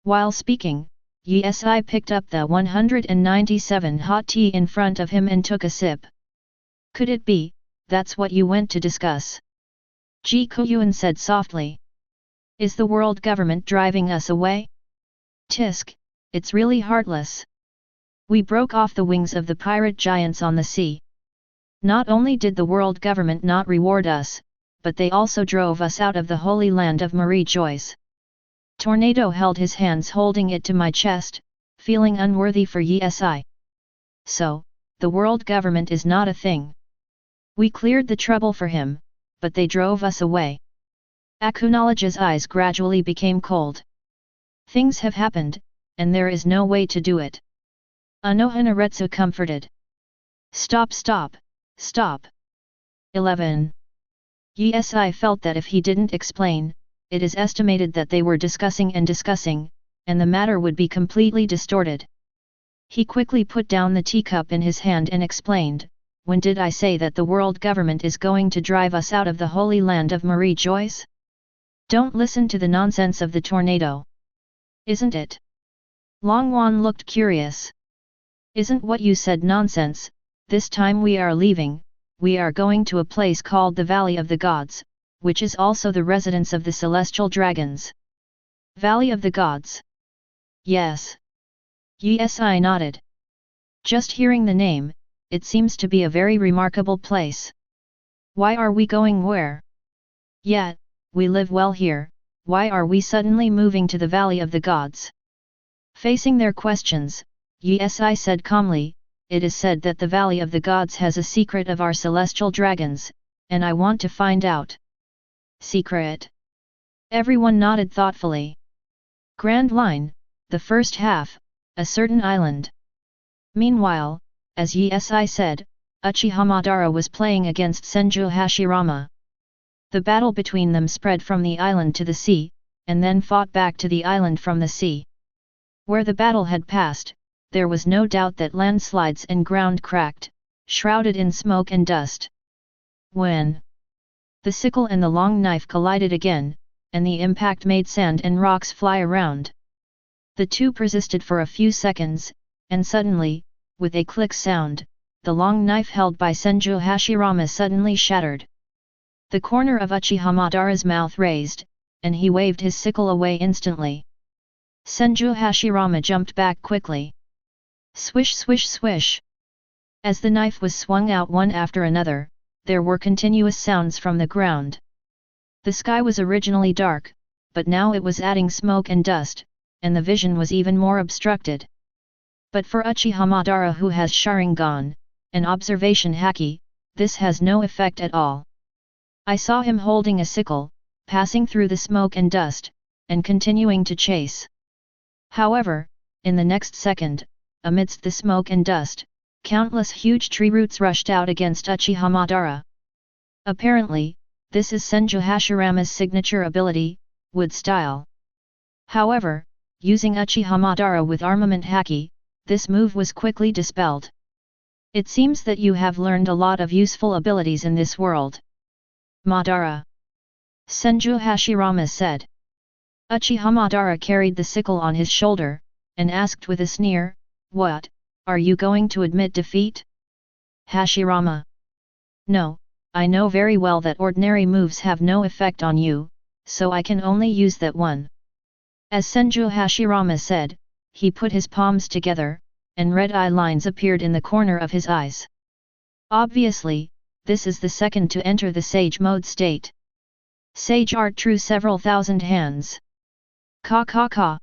While speaking, Yesi picked up the 197 hot tea in front of him and took a sip. Could it be, that's what you went to discuss? Guoyuan said softly. Is the world government driving us away? Tisk, it's really heartless. We broke off the wings of the pirate giants on the sea. Not only did the world government not reward us, but they also drove us out of the holy land of Marie Joyce. Tornado held his hands holding it to my chest, feeling unworthy for Yi. So, the world government is not a thing. We cleared the trouble for him, but they drove us away. Acknowledge's eyes gradually became cold. Things have happened, and there is no way to do it. Anohanaretsu comforted. Stop. 11. Yi felt that if he didn't explain, it is estimated that they were discussing, and the matter would be completely distorted. He quickly put down the teacup in his hand and explained, when did I say that the world government is going to drive us out of the holy land of Marie Joyce? Don't listen to the nonsense of the tornado. Isn't it? Longwan looked curious. Isn't what you said nonsense? This time we are leaving, we are going to a place called the Valley of the Gods, which is also the residence of the celestial dragons. Valley of the Gods? Yes. Yi nodded. Just hearing the name, it seems to be a very remarkable place. Why are we going where? Yeah, we live well here, why are we suddenly moving to the Valley of the Gods? Facing their questions, Yi said calmly, it is said that the Valley of the Gods has a secret of our celestial dragons, and I want to find out. Secret? Everyone nodded thoughtfully. Grand Line, the first half, a certain island. Meanwhile, as Yi said, Uchiha Madara was playing against Senju Hashirama. The battle between them spread from the island to the sea, and then fought back to the island from the sea. Where the battle had passed, there was no doubt that landslides and ground cracked, shrouded in smoke and dust. When the sickle and the long knife collided again, and the impact made sand and rocks fly around. The two persisted for a few seconds, and suddenly, with a click sound, the long knife held by Senju Hashirama suddenly shattered. The corner of Uchiha Madara's mouth raised, and he waved his sickle away instantly. Senju Hashirama jumped back quickly. Swish swish swish. As the knife was swung out one after another, there were continuous sounds from the ground. The sky was originally dark, but now it was adding smoke and dust, and the vision was even more obstructed. But for Uchiha Madara, who has Sharingan, an observation haki, this has no effect at all. I saw him holding a sickle, passing through the smoke and dust, and continuing to chase. However, in the next second, amidst the smoke and dust, countless huge tree roots rushed out against Uchiha Madara. Apparently, this is Senju Hashirama's signature ability, Wood Style. However, using Uchiha Madara with armament haki, this move was quickly dispelled. It seems that you have learned a lot of useful abilities in this world. Madara. Senju Hashirama said. Uchiha Madara carried the sickle on his shoulder, and asked with a sneer, what, are you going to admit defeat? Hashirama. No, I know very well that ordinary moves have no effect on you, so I can only use that one. As Senju Hashirama said, he put his palms together, and red eye lines appeared in the corner of his eyes. Obviously, this is the second to enter the Sage Mode state. Sage art true several thousand hands. Ka.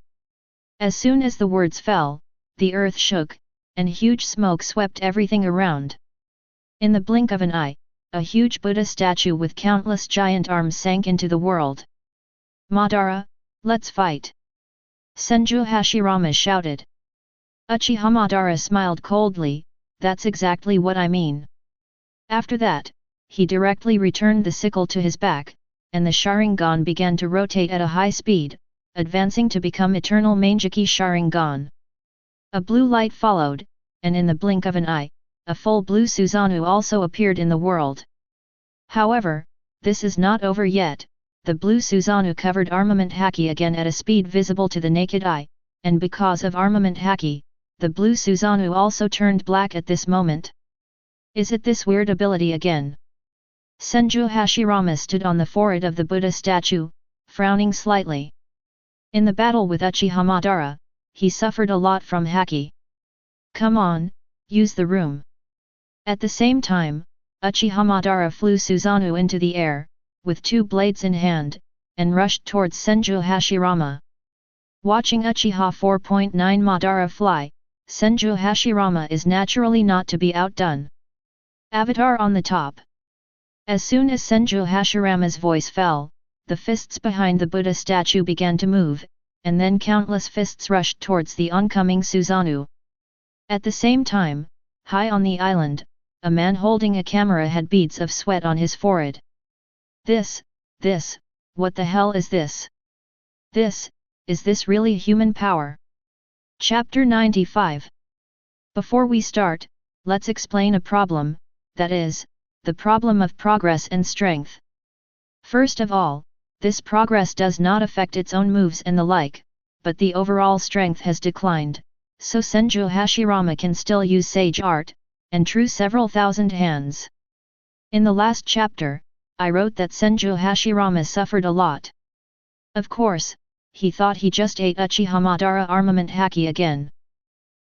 As soon as the words fell, the earth shook, and huge smoke swept everything around. In the blink of an eye, a huge Buddha statue with countless giant arms sank into the world. Madara, let's fight! Senju Hashirama shouted. Uchiha Madara smiled coldly, that's exactly what I mean. After that, he directly returned the sickle to his back, and the Sharingan began to rotate at a high speed, advancing to become Eternal Mangeki Sharingan. A blue light followed, and in the blink of an eye, a full blue Susanoo also appeared in the world. However, this is not over yet. The blue Susanoo covered armament haki again at a speed visible to the naked eye, and because of armament haki, the blue Susanoo also turned black at this moment. Is it this weird ability again? Senju Hashirama stood on the forehead of the Buddha statue, frowning slightly. In the battle with Uchiha Madara, he suffered a lot from haki. Come on, use the room. At the same time, Uchiha Madara flew Susanoo into the air, with two blades in hand, and rushed towards Senju Hashirama. Watching Uchiha 4.9 Madara fly, Senju Hashirama is naturally not to be outdone. Avatar on the top. As soon as Senju Hashirama's voice fell, the fists behind the Buddha statue began to move, and then countless fists rushed towards the oncoming Susanoo. At the same time, high on the island, a man holding a camera had beads of sweat on his forehead. This, what the hell is this? Is this really human power? Chapter 95. Before we start, let's explain a problem, that is, the problem of progress and strength. First of all, this progress does not affect its own moves and the like, but the overall strength has declined, so Senju Hashirama can still use Sage Art, and true several thousand hands. In the last chapter, I wrote that Senju Hashirama suffered a lot. Of course, he thought he just ate Uchiha Madara armament haki again.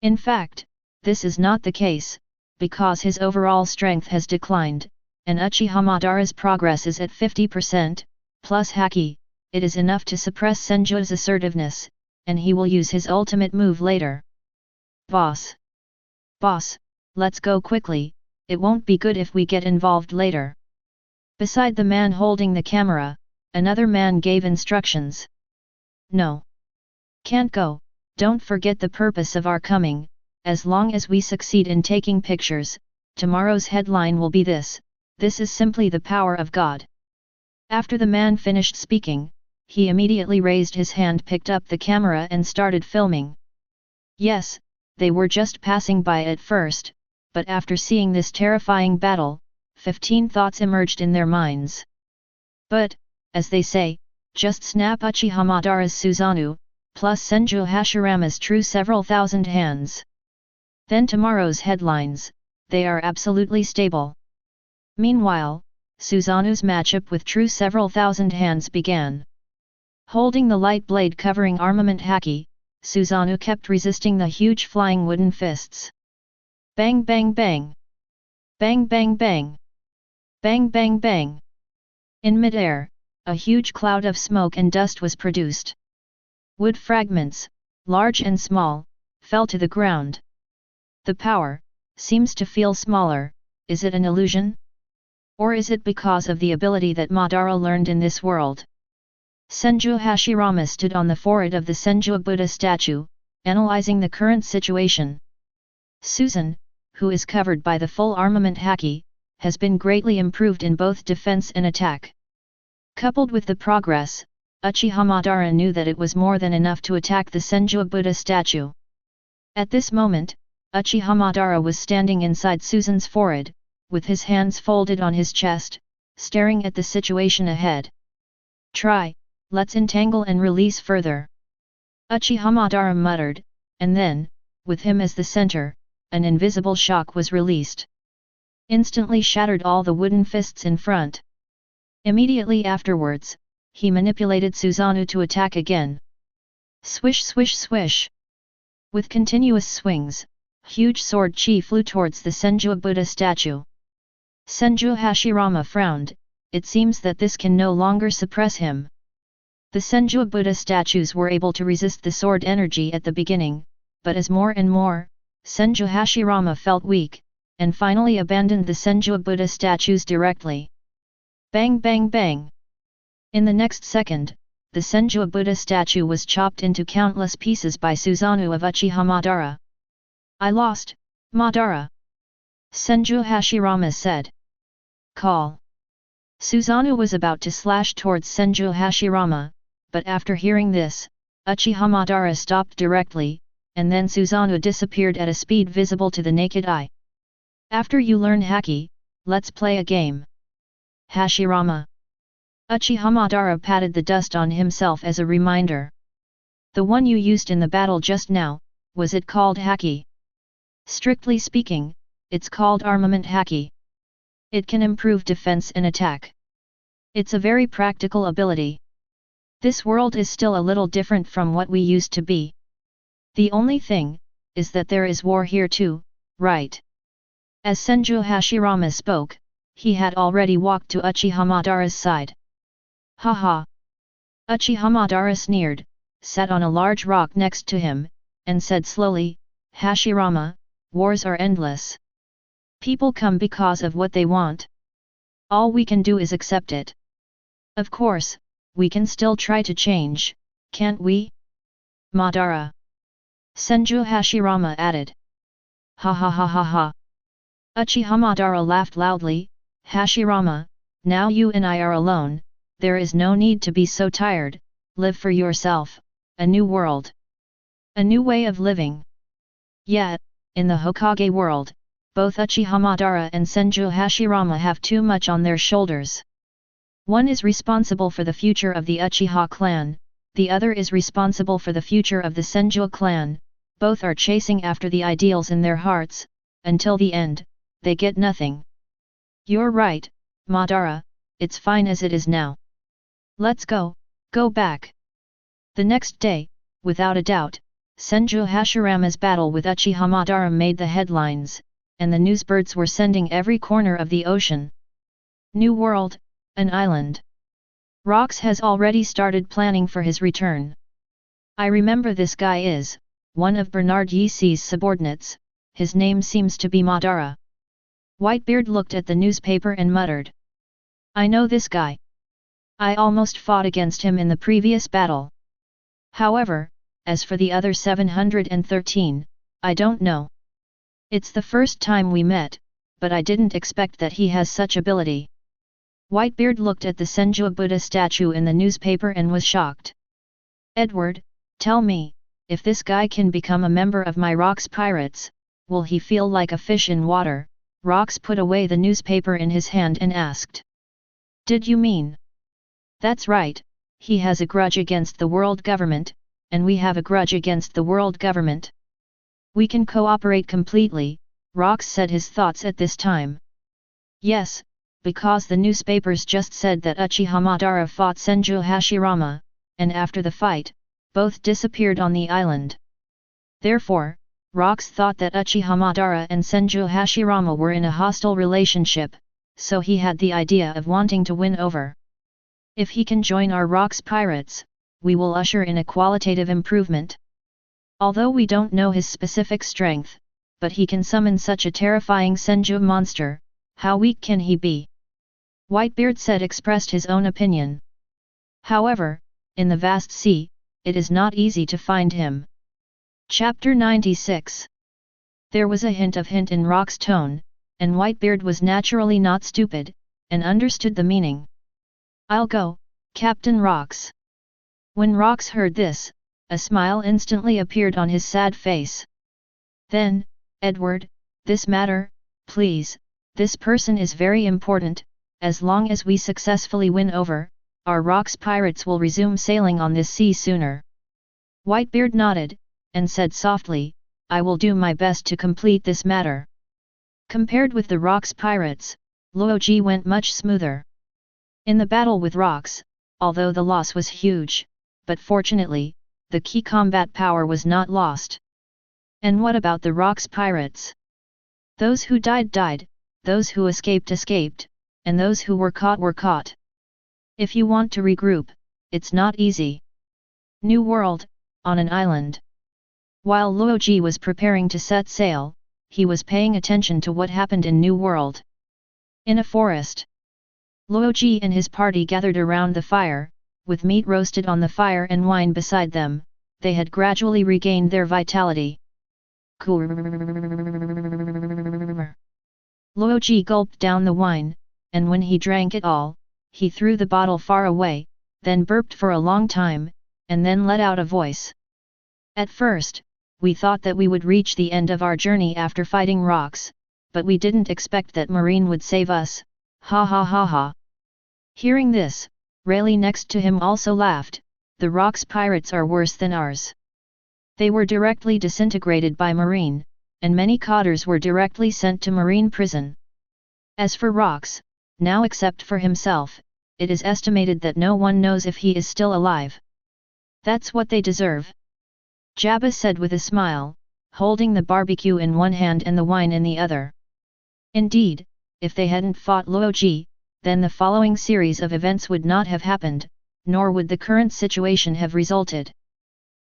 In fact, this is not the case, because his overall strength has declined, and Uchiha Madara's progress is at 50%, plus haki. It is enough to suppress Senju's assertiveness, and he will use his ultimate move later. Boss, let's go quickly, it won't be good if we get involved later. Beside the man holding the camera, another man gave instructions. No. Can't go, don't forget the purpose of our coming, as long as we succeed in taking pictures, tomorrow's headline will be this is simply the power of God. After the man finished speaking, he immediately raised his hand, picked up the camera and started filming. Yes, they were just passing by at first, but after seeing this terrifying battle, 15 thoughts emerged in their minds. But, as they say, just snap Uchiha Madara's Susanoo, plus Senju Hashirama's true several thousand hands. Then tomorrow's headlines, they are absolutely stable. Meanwhile, Susanoo's matchup with true several thousand hands began. Holding the light blade covering armament haki, Susanoo kept resisting the huge flying wooden fists. Bang bang bang! Bang bang bang! Bang bang bang! In midair, a huge cloud of smoke and dust was produced. Wood fragments, large and small, fell to the ground. The power seems to feel smaller. Is it an illusion? Or is it because of the ability that Madara learned in this world? Senju Hashirama stood on the forehead of the Senju Buddha statue, analyzing the current situation. Susan, who is covered by the full armament haki, has been greatly improved in both defense and attack. Coupled with the progress, Uchiha Madara knew that it was more than enough to attack the Senju Buddha statue. At this moment, Uchiha Madara was standing inside Susan's forehead, with his hands folded on his chest, staring at the situation ahead. Let's entangle and release further. Uchiha Madara muttered, and then, with him as the center, an invisible shock was released. Instantly shattered all the wooden fists in front. Immediately afterwards, he manipulated Susanoo to attack again. Swish swish swish! With continuous swings, huge sword chi flew towards the Senju Buddha statue. Senju Hashirama frowned, it seems that this can no longer suppress him. The Senju Buddha statues were able to resist the sword energy at the beginning, but as more and more, Senju Hashirama felt weak, and finally abandoned the Senju Buddha statues directly. Bang bang bang! In the next second, the Senju Buddha statue was chopped into countless pieces by Susanoo of Uchiha Madara. I lost, Madara! Senju Hashirama said. Call! Susanoo was about to slash towards Senju Hashirama, but after hearing this, Uchiha Madara stopped directly, and then Susanoo disappeared at a speed visible to the naked eye. After you learn haki, let's play a game. Hashirama. Uchiha Madara patted the dust on himself as a reminder. The one you used in the battle just now, was it called haki? Strictly speaking, it's called armament haki. It can improve defense and attack. It's a very practical ability. This world is still a little different from what we used to be. The only thing, is that there is war here too, right? As Senju Hashirama spoke, he had already walked to Uchiha Madara's side. Haha! Uchiha Madara sneered, sat on a large rock next to him, and said slowly, "Hashirama, wars are endless. People come because of what they want. All we can do is accept it. Of course, we can still try to change, can't we?" Madara. Senju Hashirama added. Ha ha ha ha ha. Uchiha Madara laughed loudly. "Hashirama, now you and I are alone, there is no need to be so tired, live for yourself, a new world. A new way of living." Yet, in the Hokage world, both Uchiha Madara and Senju Hashirama have too much on their shoulders. One is responsible for the future of the Uchiha clan, the other is responsible for the future of the Senju clan, both are chasing after the ideals in their hearts, until the end, they get nothing. "You're right, Madara, it's fine as it is now. Let's go back." The next day, without a doubt, Senju Hashirama's battle with Uchiha Madara made the headlines, and the newsbirds were sending every corner of the ocean. New world, an island. Rox has already started planning for his return. "I remember this guy is one of Bernard Issan's subordinates, his name seems to be Madara." Whitebeard looked at the newspaper and muttered. "I know this guy. I almost fought against him in the previous battle. However, as for the other 713, I don't know. It's the first time we met, but I didn't expect that he has such ability." Whitebeard looked at the Senju Buddha statue in the newspaper and was shocked. "Edward, tell me, if this guy can become a member of my Rox Pirates, will he feel like a fish in water?" Rox put away the newspaper in his hand and asked. "Did you mean?" "That's right, he has a grudge against the world government, and we have a grudge against the world government. We can cooperate completely," Rox said his thoughts at this time. "Yes, because the newspapers just said that Uchiha Madara fought Senju Hashirama, and after the fight, both disappeared on the island. Therefore, Rox thought that Uchiha Madara and Senju Hashirama were in a hostile relationship, so he had the idea of wanting to win over. If he can join our Rox Pirates, we will usher in a qualitative improvement. Although we don't know his specific strength, but he can summon such a terrifying Senju monster, how weak can he be?" Whitebeard said expressed his own opinion. "However, in the vast sea, it is not easy to find him." Chapter 96. There was a hint in Rox's tone, and Whitebeard was naturally not stupid, and understood the meaning. "I'll go, Captain Rox." When Rox heard this, a smile instantly appeared on his sad face. Then, "Edward, this matter, please, this person is very important, as long as we successfully win over, our Rox Pirates will resume sailing on this sea sooner." Whitebeard nodded, and said softly, "I will do my best to complete this matter." Compared with the Rox Pirates, Loji went much smoother. In the battle with Rox, although the loss was huge, but fortunately, the key combat power was not lost. And what about the Rox Pirates? Those who died, those who escaped, and those who were caught. If you want to regroup, it's not easy. New world, on an island. While Loji was preparing to set sail, he was paying attention to what happened in New World. In a forest, Loji and his party gathered around the fire, with meat roasted on the fire and wine beside them. They had gradually regained their vitality. Loji gulped down the wine, and when he drank it all, he threw the bottle far away, then burped for a long time, and then let out a voice. "At first, we thought that we would reach the end of our journey after fighting Rox, but we didn't expect that Marine would save us, ha ha ha ha." Hearing this, Rayleigh next to him also laughed. "The Rox Pirates are worse than ours. They were directly disintegrated by Marine, and many cotters were directly sent to Marine prison. As for Rox, now except for himself, it is estimated that no one knows if he is still alive. That's what they deserve," Jabba said with a smile, holding the barbecue in one hand and the wine in the other. Indeed, if they hadn't fought Loji, then the following series of events would not have happened, nor would the current situation have resulted.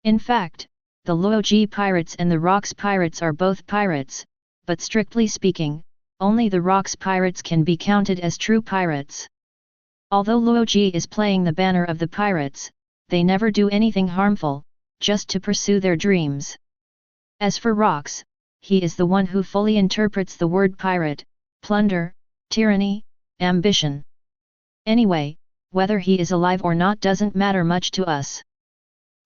In fact, the Loji pirates and the Rocks pirates are both pirates, but strictly speaking, only the Rocks pirates can be counted as true pirates. Although Loji is playing the banner of the pirates, they never do anything harmful, just to pursue their dreams. As for Rocks, he is the one who fully interprets the word pirate, plunder, tyranny, ambition. Anyway, whether he is alive or not doesn't matter much to us.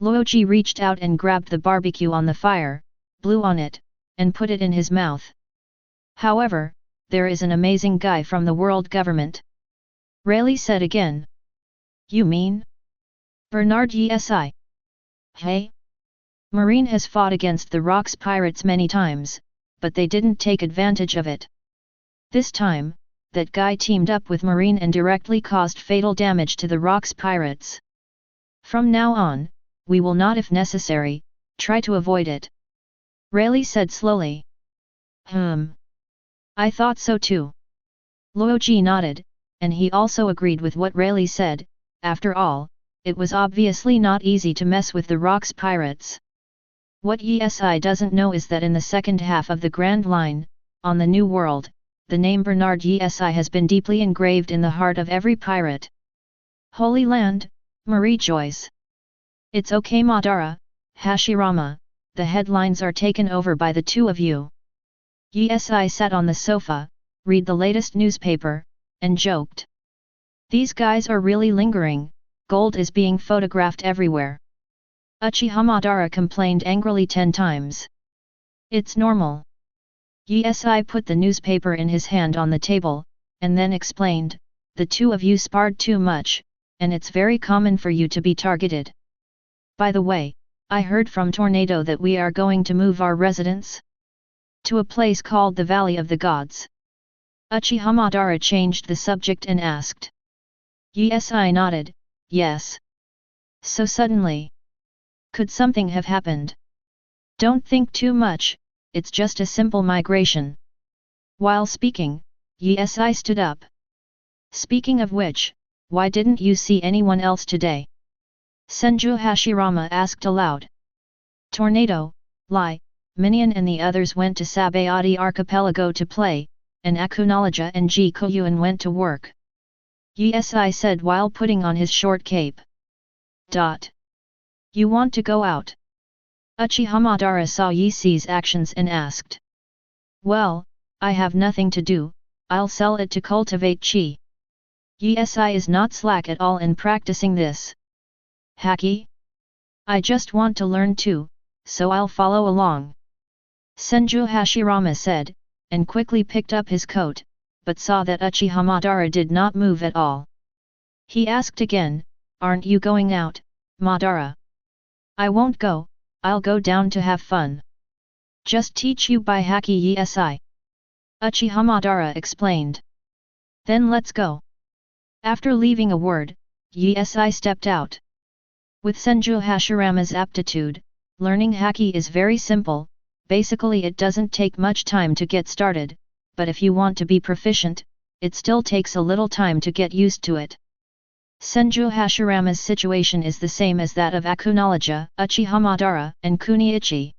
Loji reached out and grabbed the barbecue on the fire, blew on it, and put it in his mouth. However, there is an amazing guy from the world government. Rayleigh said again. You mean? Bernard Issan. Hey? Marine has fought against the Rocks pirates many times, but they didn't take advantage of it. This time, that guy teamed up with Marine and directly caused fatal damage to the Rocks pirates. From now on, we will not, if necessary, try to avoid it. Rayleigh said slowly. I thought so too. Loji nodded, and he also agreed with what Rayleigh said. After all, it was obviously not easy to mess with the Rocks pirates. What ESI doesn't know is that in the second half of the Grand Line, on the New World, the name Bernard ESI has been deeply engraved in the heart of every pirate. Holy Land, Marie Joyce. It's okay Madara, Hashirama, the headlines are taken over by the two of you. ESI sat on the sofa, read the latest newspaper, and joked. These guys are really lingering, gold is being photographed everywhere. Uchiha Madara complained angrily 10 times. It's normal. ESI put the newspaper in his hand on the table, and then explained, the two of you sparred too much, and it's very common for you to be targeted. By the way, I heard from Tornado that we are going to move our residence to a place called the Valley of the Gods. Uchiha Madara changed the subject and asked. ESI nodded, yes. So suddenly. Could something have happened? Don't think too much, it's just a simple migration. While speaking, ESI stood up. Speaking of which, why didn't you see anyone else today? Senju Hashirama asked aloud. Tornado, Lai, Minion and the others went to Sabayati Archipelago to play, and Akunoloja and Guoyuan went to work. ESI said while putting on his short cape. You want to go out? Uchiha Madara saw Yisei's actions and asked. Well, I have nothing to do, I'll sell it to cultivate chi. ESI is not slack at all in practicing this. Haki? I just want to learn too, so I'll follow along. Senju Hashirama said, and quickly picked up his coat, but saw that Uchiha Madara did not move at all. He asked again, aren't you going out, Madara? I won't go, I'll go down to have fun. Just teach you by Haki Yesai. Uchiha Madara explained. Then let's go. After leaving a word, Yesai stepped out. With Senju Hashirama's aptitude, learning Haki is very simple, basically it doesn't take much time to get started, but if you want to be proficient, it still takes a little time to get used to it. Senju Hashirama's situation is the same as that of Akunoloja, Uchiha Madara, and Kuniichi.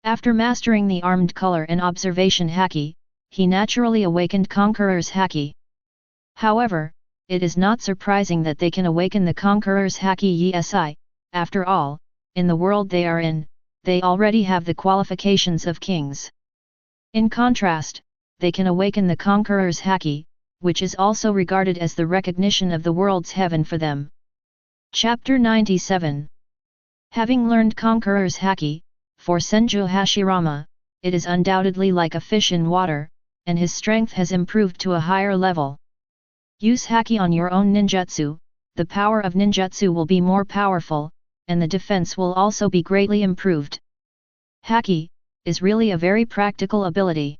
After mastering the armed color and observation Haki, he naturally awakened Conqueror's Haki. However, it is not surprising that they can awaken the Conqueror's Haki Yesai, after all, in the world they are in, they already have the qualifications of kings. In contrast, they can awaken the Conqueror's Haki, which is also regarded as the recognition of the world's heaven for them. Chapter 97. Having learned Conqueror's Haki, for Senju Hashirama, it is undoubtedly like a fish in water, and his strength has improved to a higher level. Use Haki on your own ninjutsu, the power of ninjutsu will be more powerful, and the defense will also be greatly improved. Haki is really a very practical ability.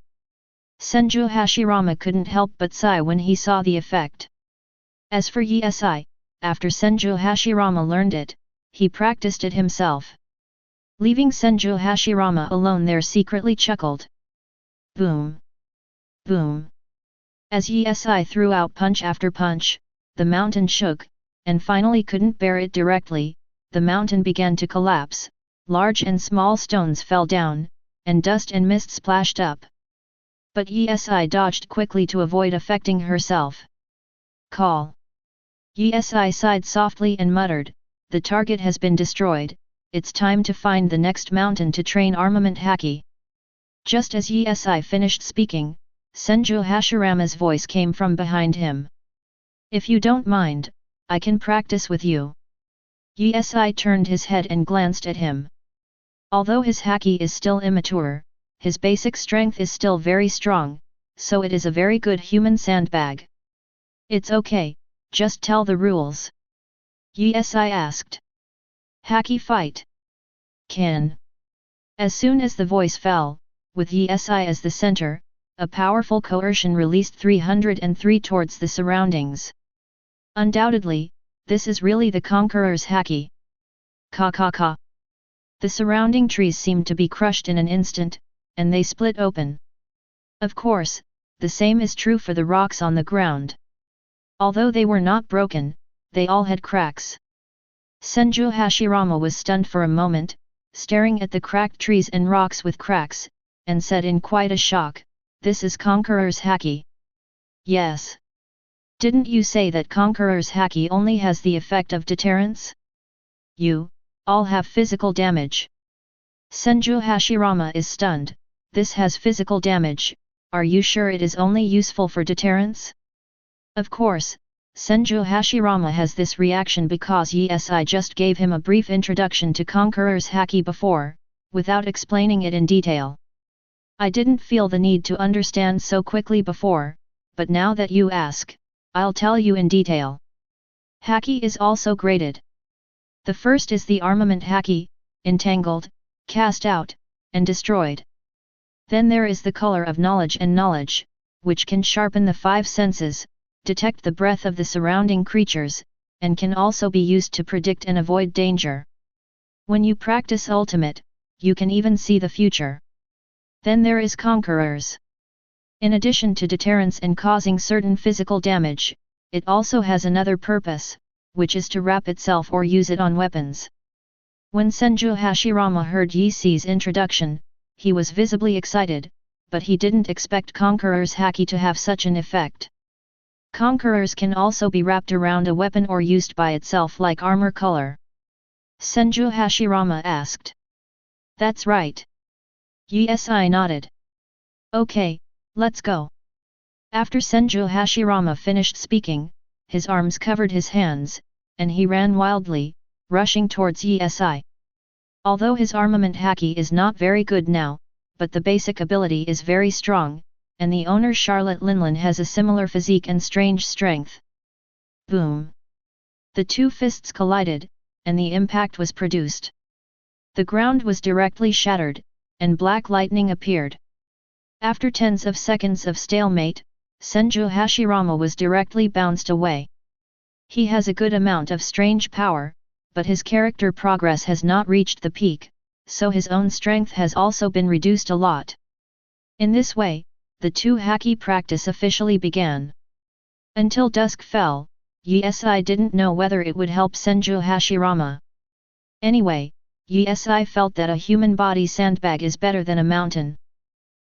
Senju Hashirama couldn't help but sigh when he saw the effect. As for Yesai, after Senju Hashirama learned it, he practiced it himself. Leaving Senju Hashirama alone there secretly chuckled. Boom! Boom! As Yesai threw out punch after punch, the mountain shook, and finally couldn't bear it directly, the mountain began to collapse, large and small stones fell down, and dust and mist splashed up. But Yesi dodged quickly to avoid affecting herself. Call. Yesi sighed softly and muttered, "The target has been destroyed, it's time to find the next mountain to train armament haki." Just as Yesi finished speaking, Senju Hashirama's voice came from behind him. "If you don't mind, I can practice with you." Yesi turned his head and glanced at him. Although his haki is still immature, his basic strength is still very strong, so it is a very good human sandbag. "It's okay, just tell the rules." Yesi asked. "Haki fight." Can. As soon as the voice fell, with Yesi as the center, a powerful coercion released 303 towards the surroundings. Undoubtedly, this is really the Conqueror's haki. Ka ka ka. The surrounding trees seemed to be crushed in an instant, and they split open. Of course, the same is true for the rocks on the ground. Although they were not broken, they all had cracks. Senju Hashirama was stunned for a moment, staring at the cracked trees and rocks with cracks, and said in quite a shock, "This is Conqueror's haki." "Yes. Didn't you say that Conqueror's haki only has the effect of deterrence? You all have physical damage." Senju Hashirama is stunned. "This has physical damage, are you sure it is only useful for deterrence?" Of course, Senju Hashirama has this reaction because Yesi just gave him a brief introduction to Conqueror's haki before, without explaining it in detail. "I didn't feel the need to understand so quickly before, but now that you ask, I'll tell you in detail." Haki is also graded. The first is the armament haki, entangled, cast out, and destroyed. Then there is the color of knowledge and knowledge, which can sharpen the five senses, detect the breath of the surrounding creatures, and can also be used to predict and avoid danger. When you practice ultimate, you can even see the future. Then there is Conqueror's. In addition to deterrence and causing certain physical damage, it also has another purpose, which is to wrap itself or use it on weapons. When Senju Hashirama heard Yesi's introduction, he was visibly excited, but he didn't expect Conqueror's haki to have such an effect. Conquerors can also be wrapped around a weapon or used by itself like armor color. Senju Hashirama asked. "That's right." Yesi nodded. "Okay, let's go." After Senju Hashirama finished speaking, his arms covered his hands, and he ran wildly, rushing towards Yesi. Although his armament haki is not very good now, but the basic ability is very strong, and the owner Charlotte Linlin has a similar physique and strange strength. Boom! The two fists collided, and the impact was produced. The ground was directly shattered, and black lightning appeared. After tens of seconds of stalemate, Senju Hashirama was directly bounced away. He has a good amount of strange power, but his character progress has not reached the peak, so his own strength has also been reduced a lot. In this way, the two haki practice officially began. Until dusk fell, Yesi didn't know whether it would help Senju Hashirama. Anyway, Yesi felt that a human body sandbag is better than a mountain.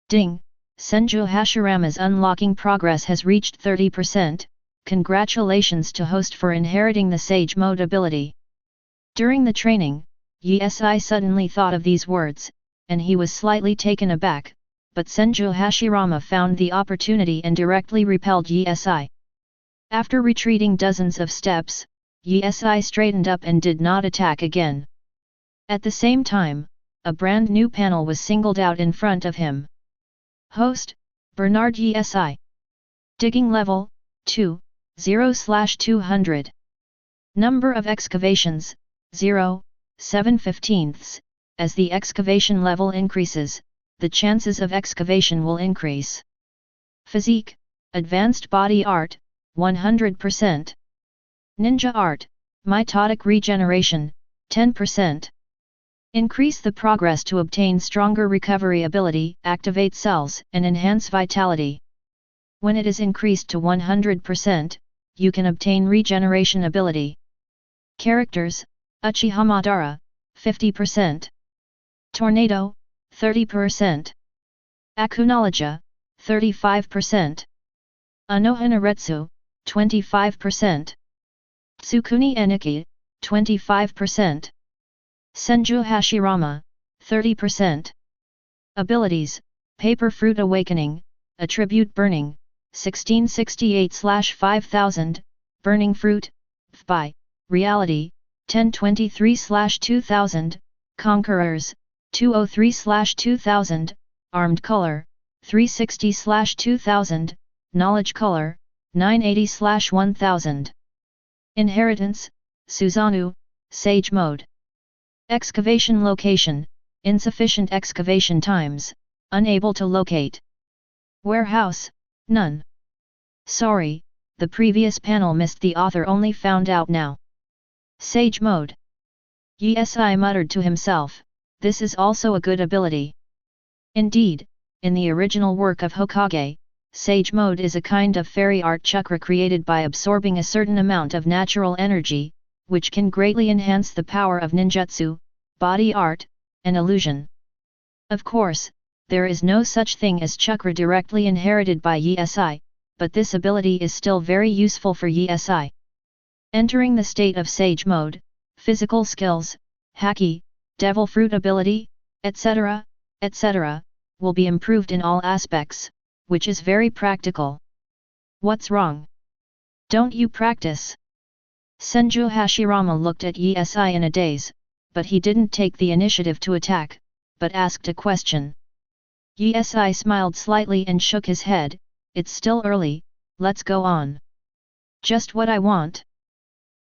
Ding! Senju Hashirama's unlocking progress has reached 30%, congratulations to host for inheriting the Sage Mode ability. During the training, Yesi suddenly thought of these words, and he was slightly taken aback, but Senju Hashirama found the opportunity and directly repelled Yesi. After retreating dozens of steps, Yesi straightened up and did not attack again. At the same time, a brand new panel was singled out in front of him. Host, Bernard Issan. Digging level, 2, 0/200. Number of excavations, 0, 7/15. As the excavation level increases, the chances of excavation will increase. Physique, Advanced Body Art, 100%. Ninja Art, Mitotic Regeneration, 10%. Increase the progress to obtain stronger recovery ability, activate cells, and enhance vitality. When it is increased to 100%, you can obtain regeneration ability. Characters, Uchiha Madara, 50%. Tornado, 30%. Akunologia, 35%. Anohanaretsu, 25%. Tsukuni Eniki, 25%. Senju Hashirama, 30%. Abilities, Paper Fruit Awakening, Attribute Burning, 1668/5000, Burning Fruit, by Reality, 1023/2000, Conquerors, 203/2000, Armed Color, 360/2000, Knowledge Color, 980/1000. Inheritance, Suzanu, Sage Mode. Excavation Location, Insufficient excavation times, unable to locate. Warehouse, none. Sorry, the previous panel missed, the author only found out now. Sage Mode. Yesai muttered to himself, this is also a good ability. Indeed, in the original work of Hokage, Sage Mode is a kind of fairy art chakra created by absorbing a certain amount of natural energy, which can greatly enhance the power of ninjutsu, body art, and illusion. Of course, there is no such thing as chakra directly inherited by Yesai, but this ability is still very useful for Yesai. Entering the state of Sage Mode, physical skills, haki, devil fruit ability, etc., etc., will be improved in all aspects, which is very practical. What's wrong? Don't you practice? Senju Hashirama looked at Yesai in a daze, but he didn't take the initiative to attack, but asked a question. Yesai smiled slightly and shook his head, it's still early, let's go on. Just what I want.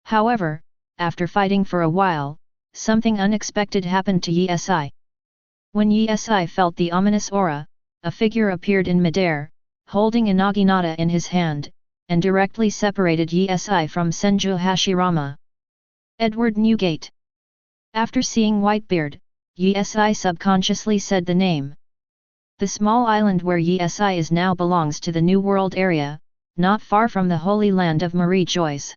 However, after fighting for a while, something unexpected happened to Yesai. When Yesai felt the ominous aura, a figure appeared in midair, holding a naginata in his hand, and directly separated Yesai from Senju Hashirama. Edward Newgate. After seeing Whitebeard, Yesai subconsciously said the name. The small island where Yesai is now belongs to the New World area, not far from the Holy Land of Marie Joyce.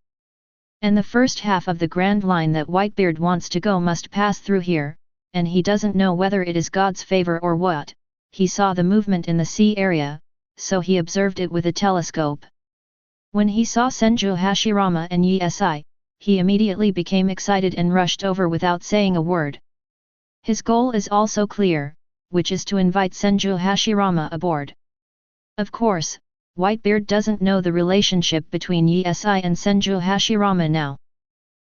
And the first half of the Grand Line that Whitebeard wants to go must pass through here, and he doesn't know whether it is God's favor or what. He saw the movement in the sea area, so he observed it with a telescope. When he saw Senju Hashirama and Yesai, he immediately became excited and rushed over without saying a word. His goal is also clear, which is to invite Senju Hashirama aboard. Of course, Whitebeard doesn't know the relationship between Yesai and Senju Hashirama now.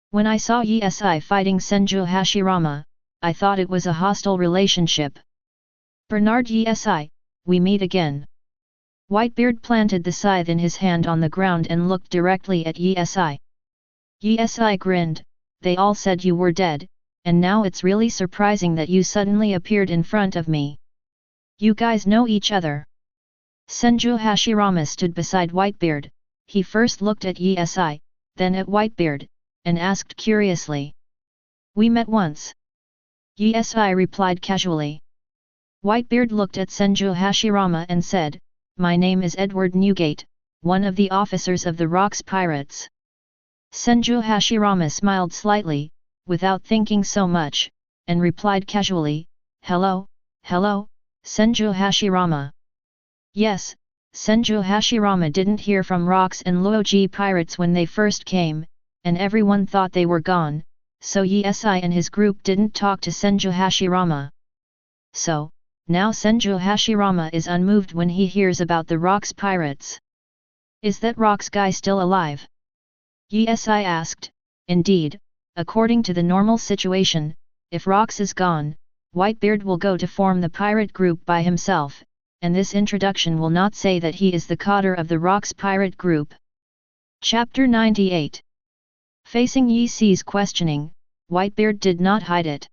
When I saw Yesai fighting Senju Hashirama, I thought it was a hostile relationship. Bernard Yesai, we meet again. Whitebeard planted the scythe in his hand on the ground and looked directly at Yesai. Yesai grinned, they all said you were dead, and now it's really surprising that you suddenly appeared in front of me. You guys know each other. Senju Hashirama stood beside Whitebeard. He first looked at Yesai, then at Whitebeard, and asked curiously. We met once. Yesai replied casually. Whitebeard looked at Senju Hashirama and said, my name is Edward Newgate, one of the officers of the Rocks Pirates. Senju Hashirama smiled slightly, without thinking so much, and replied casually, hello, Senju Hashirama. Yes, Senju Hashirama didn't hear from Rocks and Loji pirates when they first came, and everyone thought they were gone, so Yesai and his group didn't talk to Senju Hashirama. So, now Senju Hashirama is unmoved when he hears about the Rocks pirates. Is that Rocks guy still alive? Yesai asked. Indeed, according to the normal situation, if Rocks is gone, Whitebeard will go to form the pirate group by himself, and this introduction will not say that he is the cadre of the Rocks pirate group. Chapter 98. Facing Yesai's questioning, Whitebeard did not hide it.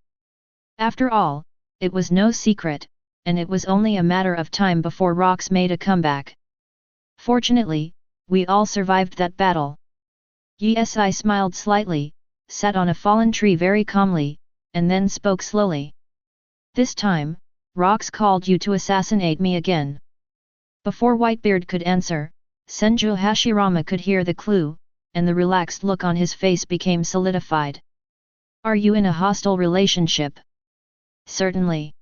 After all, it was no secret, and it was only a matter of time before Rocks made a comeback. Fortunately, we all survived that battle. Yesai smiled slightly, sat on a fallen tree very calmly, and then spoke slowly. This time, Rocks called you to assassinate me again. Before Whitebeard could answer, Senju Hashirama could hear the clue, and the relaxed look on his face became solidified. Are you in a hostile relationship? Certainly.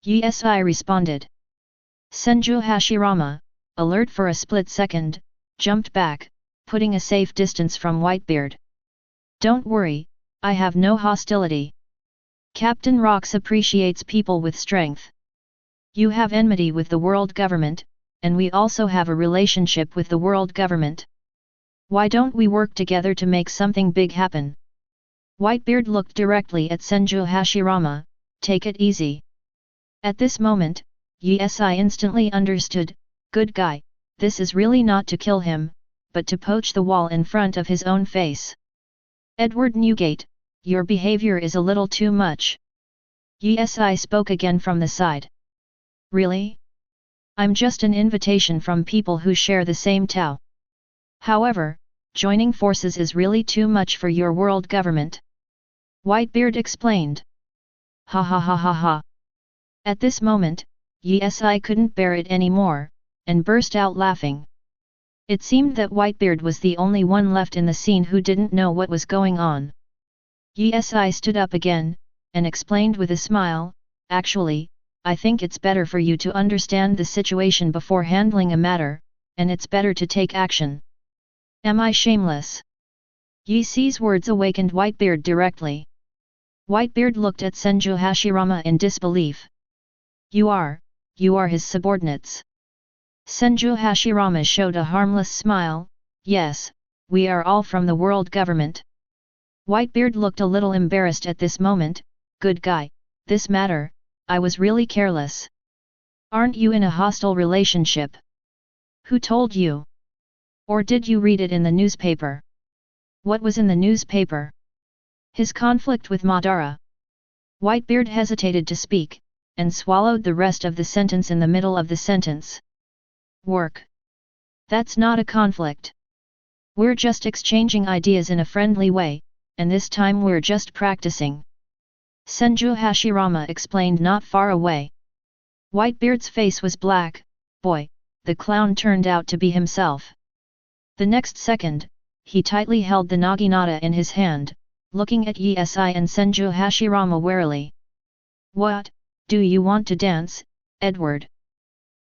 Yi responded. Senju Hashirama, alert for a split second, jumped back, putting a safe distance from Whitebeard. Don't worry, I have no hostility. Captain Rocks appreciates people with strength. You have enmity with the world government, and we also have a relationship with the world government. Why don't we work together to make something big happen? Whitebeard looked directly at Senju Hashirama. Take it easy. At this moment, Yi instantly understood, good guy, this is really not to kill him, but to poach the wall in front of his own face. Edward Newgate, your behavior is a little too much. Yi spoke again from the side. Really? I'm just an invitation from people who share the same Tao. However, joining forces is really too much for your world government. Whitebeard explained. Ha ha ha ha ha. At this moment, Yi couldn't bear it anymore, and burst out laughing. It seemed that Whitebeard was the only one left in the scene who didn't know what was going on. Yi stood up again, and explained with a smile, actually, I think it's better for you to understand the situation before handling a matter, and it's better to take action. Am I shameless? Yi's words awakened Whitebeard directly. Whitebeard looked at Senju Hashirama in disbelief. You are his subordinates. Senju Hashirama showed a harmless smile, yes, we are all from the world government. Whitebeard looked a little embarrassed at this moment, good guy, this matter, I was really careless. Aren't you in a hostile relationship? Who told you? Or did you read it in the newspaper? What was in the newspaper? His conflict with Madara. Whitebeard hesitated to speak, and swallowed the rest of the sentence in the middle of the sentence. Work. That's not a conflict. We're just exchanging ideas in a friendly way, and this time we're just practicing. Senju Hashirama explained not far away. Whitebeard's face was black, boy, the clown turned out to be himself. The next second, he tightly held the naginata in his hand, looking at Yi and Senju Hashirama warily. What, do you want to dance, Edward?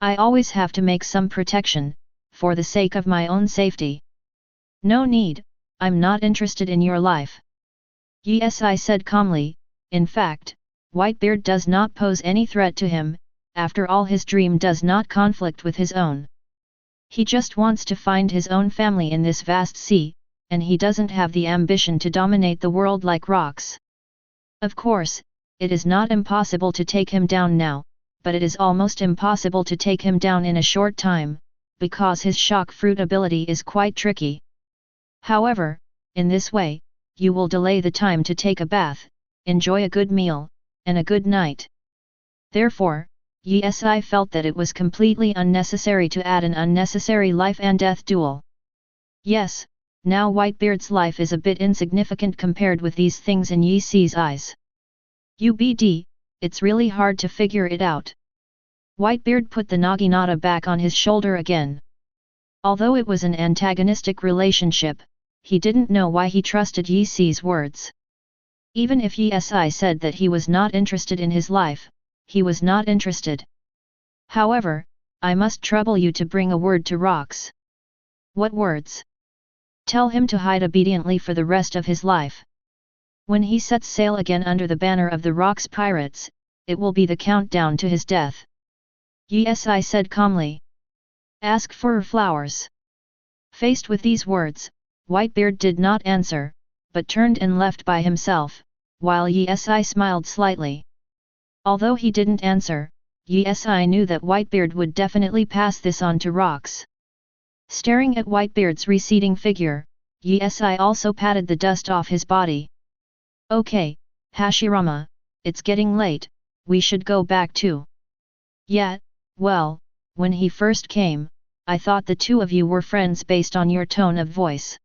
I always have to make some protection, for the sake of my own safety. No need, I'm not interested in your life. Yi said calmly, in fact, Whitebeard does not pose any threat to him, after all his dream does not conflict with his own. He just wants to find his own family in this vast sea, and he doesn't have the ambition to dominate the world like rocks. Of course, it is not impossible to take him down now, but it is almost impossible to take him down in a short time, because his shock fruit ability is quite tricky. However, in this way, you will delay the time to take a bath, enjoy a good meal, and a good night. Therefore, Yi felt that it was completely unnecessary to add an unnecessary life and death duel. Yes, now Whitebeard's life is a bit insignificant compared with these things in Yi's eyes. UBD, it's really hard to figure it out. Whitebeard put the naginata back on his shoulder again. Although it was an antagonistic relationship, he didn't know why he trusted Yi's words. Even if Yi said that he was not interested in his life, he was not interested. However, I must trouble you to bring a word to Rocks. What words? Tell him to hide obediently for the rest of his life. When he sets sail again under the banner of the Rocks pirates, it will be the countdown to his death. Yi said calmly. Ask for flowers. Faced with these words, Whitebeard did not answer, but turned and left by himself, while Yi smiled slightly. Although he didn't answer, Yi knew that Whitebeard would definitely pass this on to Rocks. Staring at Whitebeard's receding figure, Yi also patted the dust off his body. Okay, Hashirama, it's getting late, we should go back too. Yeah, well, when he first came, I thought the two of you were friends based on your tone of voice.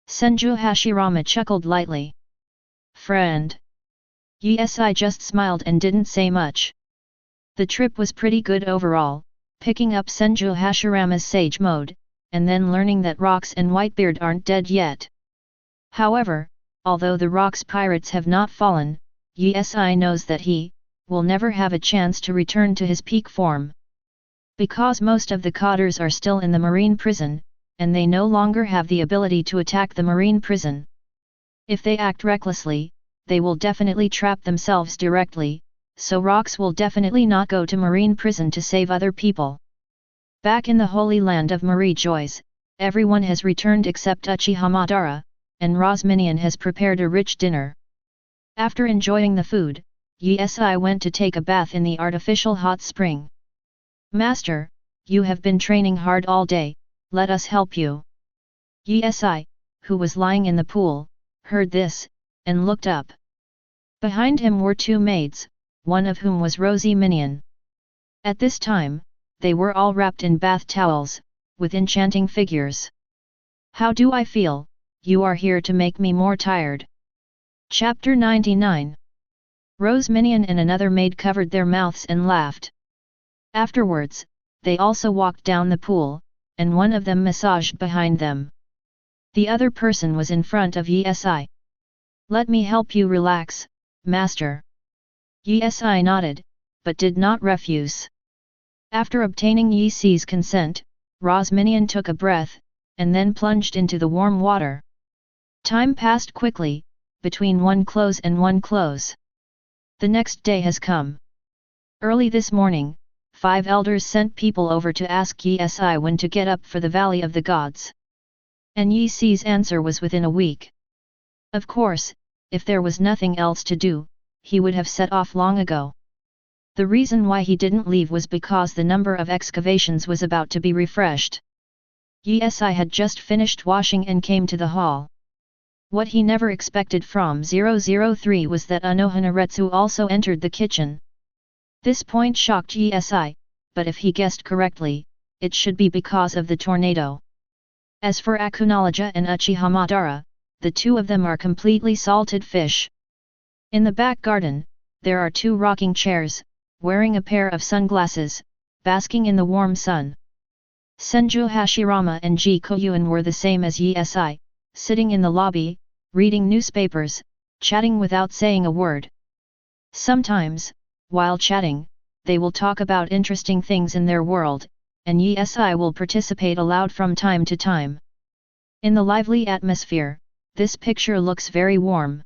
Senju Hashirama chuckled lightly. Friend? Yi just smiled and didn't say much. The trip was pretty good overall, picking up Senju Hashirama's sage mode, and then learning that Rocks and Whitebeard aren't dead yet. However, although the Rocks pirates have not fallen, Yi knows that he, will never have a chance to return to his peak form. Because most of the cotters are still in the marine prison, and they no longer have the ability to attack the marine prison. If they act recklessly, they will definitely trap themselves directly, so rocks will definitely not go to marine prison to save other people. Back in the holy land of Marie Joyce, everyone has returned except Uchiha Madara, and Rosminian has prepared a rich dinner. After enjoying the food, Yi went to take a bath in the artificial hot spring. Master, you have been training hard all day, let us help you. Yi, who was lying in the pool, heard this, and looked up. Behind him were two maids, one of whom was Rosie Minion. At this time, they were all wrapped in bath towels, with enchanting figures. How do I feel? You are here to make me more tired. Chapter 99. Rose Minion and another maid covered their mouths and laughed. Afterwards, they also walked down the pool, and one of them massaged behind them. The other person was in front of Yi. Let me help you relax, master. Yi nodded, but did not refuse. After obtaining Yi's consent, Rosminian took a breath, and then plunged into the warm water. Time passed quickly, between one close and one close. The next day has come. Early this morning, 5 elders sent people over to ask Yi when to get up for the Valley of the Gods. And Yi's answer was within a week. Of course, if there was nothing else to do, he would have set off long ago. The reason why he didn't leave was because the number of excavations was about to be refreshed. Yi had just finished washing and came to the hall. What he never expected from 003 was that Anohanaretsu also entered the kitchen. This point shocked Yi, but if he guessed correctly, it should be because of the tornado. As for Akunoloja and Uchiha Madara, the two of them are completely salted fish. In the back garden, there are 2 rocking chairs, wearing a pair of sunglasses, basking in the warm sun. Senju Hashirama and Guoyuan were the same as Yi, sitting in the lobby, reading newspapers, chatting without saying a word. Sometimes, while chatting, they will talk about interesting things in their world, and Yi will participate aloud from time to time. In the lively atmosphere, this picture looks very warm.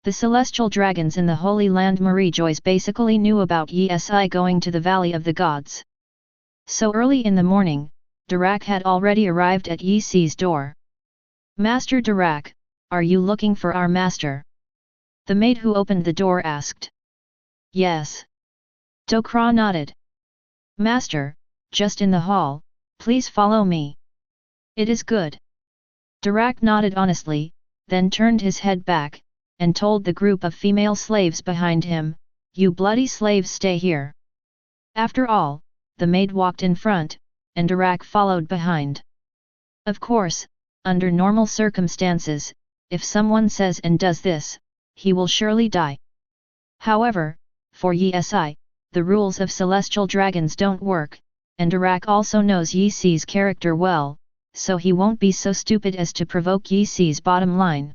The celestial dragons in the Holy Land Marie Joyce basically knew about Yi going to the Valley of the Gods. So early in the morning, Dirac had already arrived at Yi's door. Master Dirac, are you looking for our master? The maid who opened the door asked. Yes. Dokra nodded. Master, just in the hall, please follow me. It is good. Dirac nodded honestly, then turned his head back, and told the group of female slaves behind him, you bloody slaves stay here. After all, the maid walked in front, and Dirac followed behind. Of course, under normal circumstances, if someone says and does this, he will surely die. However, for Yi, the rules of celestial dragons don't work, and Dirac also knows Yi's character well, so he won't be so stupid as to provoke Yi's bottom line.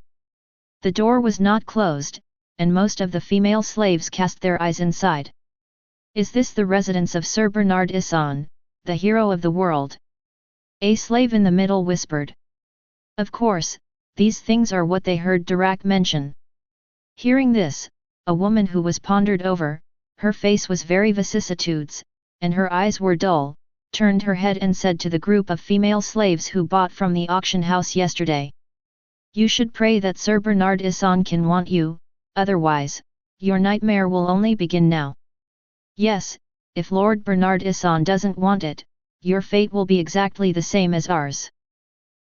The door was not closed, and most of the female slaves cast their eyes inside. Is this the residence of Sir Bernard Issan, the hero of the world? A slave in the middle whispered. Of course, these things are what they heard Dirac mention. Hearing this, a woman who was pondered over, her face was very vicissitudes, and her eyes were dull, turned her head and said to the group of female slaves who bought from the auction house yesterday. You should pray that Sir Bernard Issan can want you, otherwise, your nightmare will only begin now. Yes, if Lord Bernard Issan doesn't want it, your fate will be exactly the same as ours.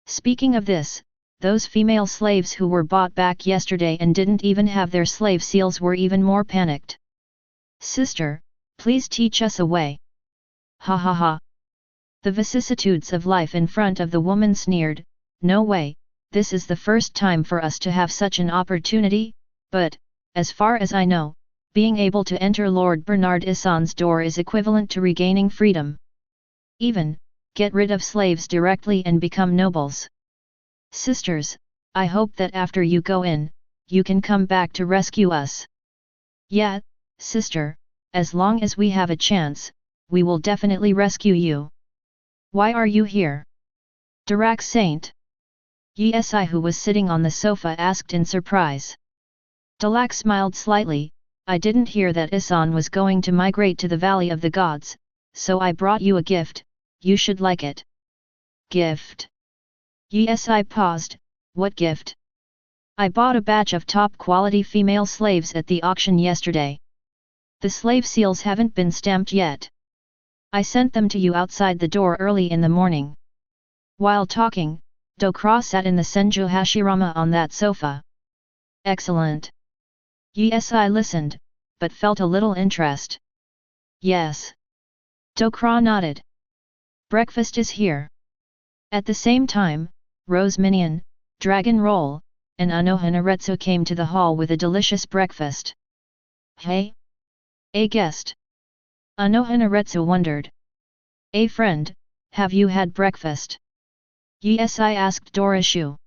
Speaking of this, those female slaves who were bought back yesterday and didn't even have their slave seals were even more panicked. Sister, please teach us a way. Ha ha ha. The vicissitudes of life in front of the woman sneered, no way. This is the first time for us to have such an opportunity, but, as far as I know, being able to enter Lord Bernard Issan's door is equivalent to regaining freedom. Even, get rid of slaves directly and become nobles. Sisters, I hope that after you go in, you can come back to rescue us. Yeah, sister, as long as we have a chance, we will definitely rescue you. Why are you here? Dirac Saint. Yi, who was sitting on the sofa, asked in surprise. Dirac smiled slightly. I didn't hear that Issan was going to migrate to the Valley of the Gods, so I brought you a gift, you should like it. Gift? Yi paused. What gift? I bought a batch of top-quality female slaves at the auction yesterday. The slave seals haven't been stamped yet. I sent them to you outside the door early in the morning. While talking, Dokra sat in the Senju Hashirama on that sofa. Excellent. Yi listened, but felt a little interest. Yes. Dokra nodded. Breakfast is here. At the same time, Rose Minion, Dragon Roll, and Anohanaretsu came to the hall with a delicious breakfast. Hey? A guest. Anohanaretsu wondered. A friend, have you had breakfast? Yi asked Dorishu.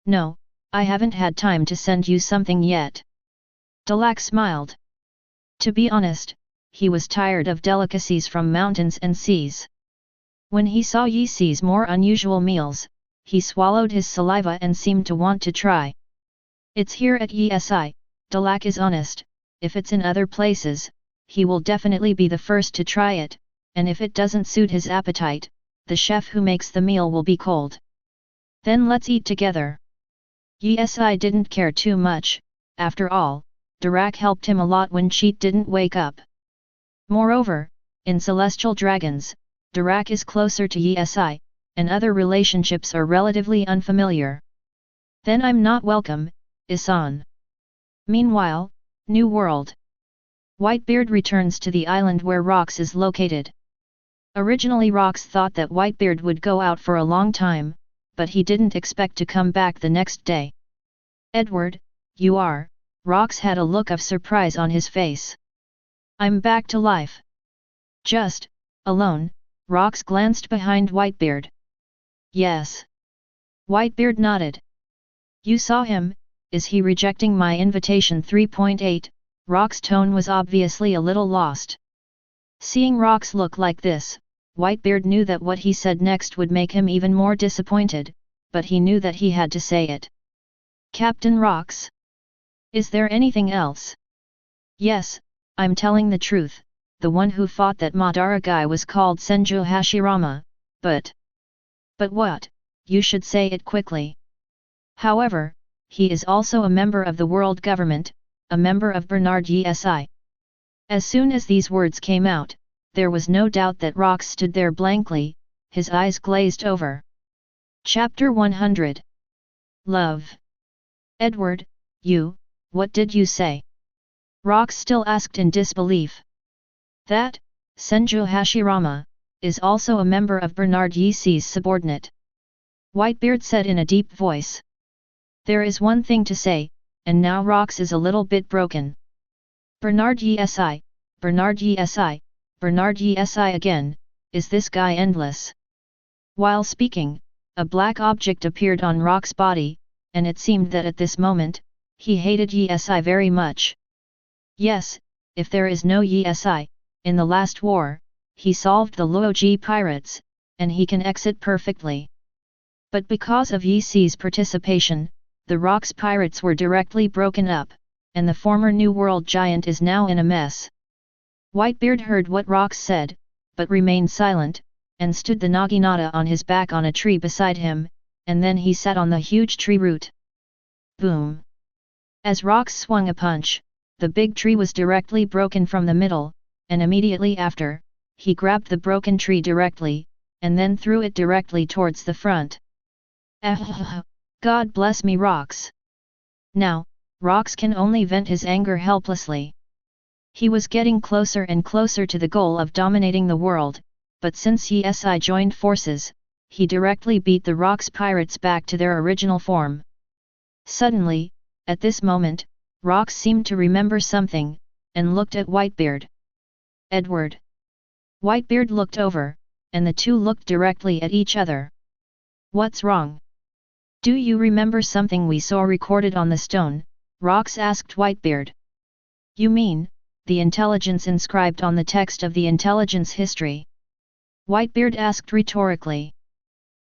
No, I haven't had time to send you something yet. Dirac smiled. To be honest, he was tired of delicacies from mountains and seas. When he saw Yi's more unusual meals, he swallowed his saliva and seemed to want to try. It's here at Yi, Dirac is honest, if it's in other places, he will definitely be the first to try it, and if it doesn't suit his appetite, the chef who makes the meal will be cold. Then let's eat together. Yi didn't care too much, after all, Dirac helped him a lot when Cheat didn't wake up. Moreover, in Celestial Dragons, Dirac is closer to Yi, and other relationships are relatively unfamiliar. Then I'm not welcome, Issan. Meanwhile, New World. Whitebeard returns to the island where Rox is located. Originally Rox thought that Whitebeard would go out for a long time, but he didn't expect to come back the next day. Edward, you are? Rox had a look of surprise on his face. I'm back to life. Just, alone, Rox glanced behind Whitebeard. Yes. Whitebeard nodded. You saw him, is he rejecting my invitation? 3.8, Rox's tone was obviously a little lost. Seeing Rox look like this, Whitebeard knew that what he said next would make him even more disappointed, but he knew that he had to say it. Captain Rox? Is there anything else? Yes, I'm telling the truth, the one who fought that Madara guy was called Senju Hashirama, but... But what? You should say it quickly. However, he is also a member of the world government, a member of Bernard Issan. As soon as these words came out, there was no doubt that Rox stood there blankly, his eyes glazed over. Chapter 100. Love. Edward, you, what did you say? Rox still asked in disbelief. That, Senju Hashirama, is also a member of Bernard Issan's subordinate. Whitebeard said in a deep voice. There is one thing to say, and now Rox is a little bit broken. Bernard Issan, Bernard Issan, Bernard Issan again, is this guy endless? While speaking, a black object appeared on Rox's body, and it seemed that at this moment, he hated Issan very much. Yes, if there is no Issan, in the last war, he solved the Loji pirates, and he can exit perfectly. But because of Issan's participation, the Rox pirates were directly broken up, and the former New World giant is now in a mess. Whitebeard heard what Rox said, but remained silent, and stood the Naginata on his back on a tree beside him, and then he sat on the huge tree root. Boom! As Rox swung a punch, the big tree was directly broken from the middle, and immediately after, he grabbed the broken tree directly, and then threw it directly towards the front. God bless me, Rox! Now, Rox can only vent his anger helplessly. He was getting closer and closer to the goal of dominating the world, but since Issan joined forces, he directly beat the Rox pirates back to their original form. Suddenly, at this moment, Rox seemed to remember something, and looked at Whitebeard. Edward. Whitebeard looked over, and the two looked directly at each other. What's wrong? Do you remember something we saw recorded on the stone? Rox asked Whitebeard. You mean, the intelligence inscribed on the text of the intelligence history? Whitebeard asked rhetorically.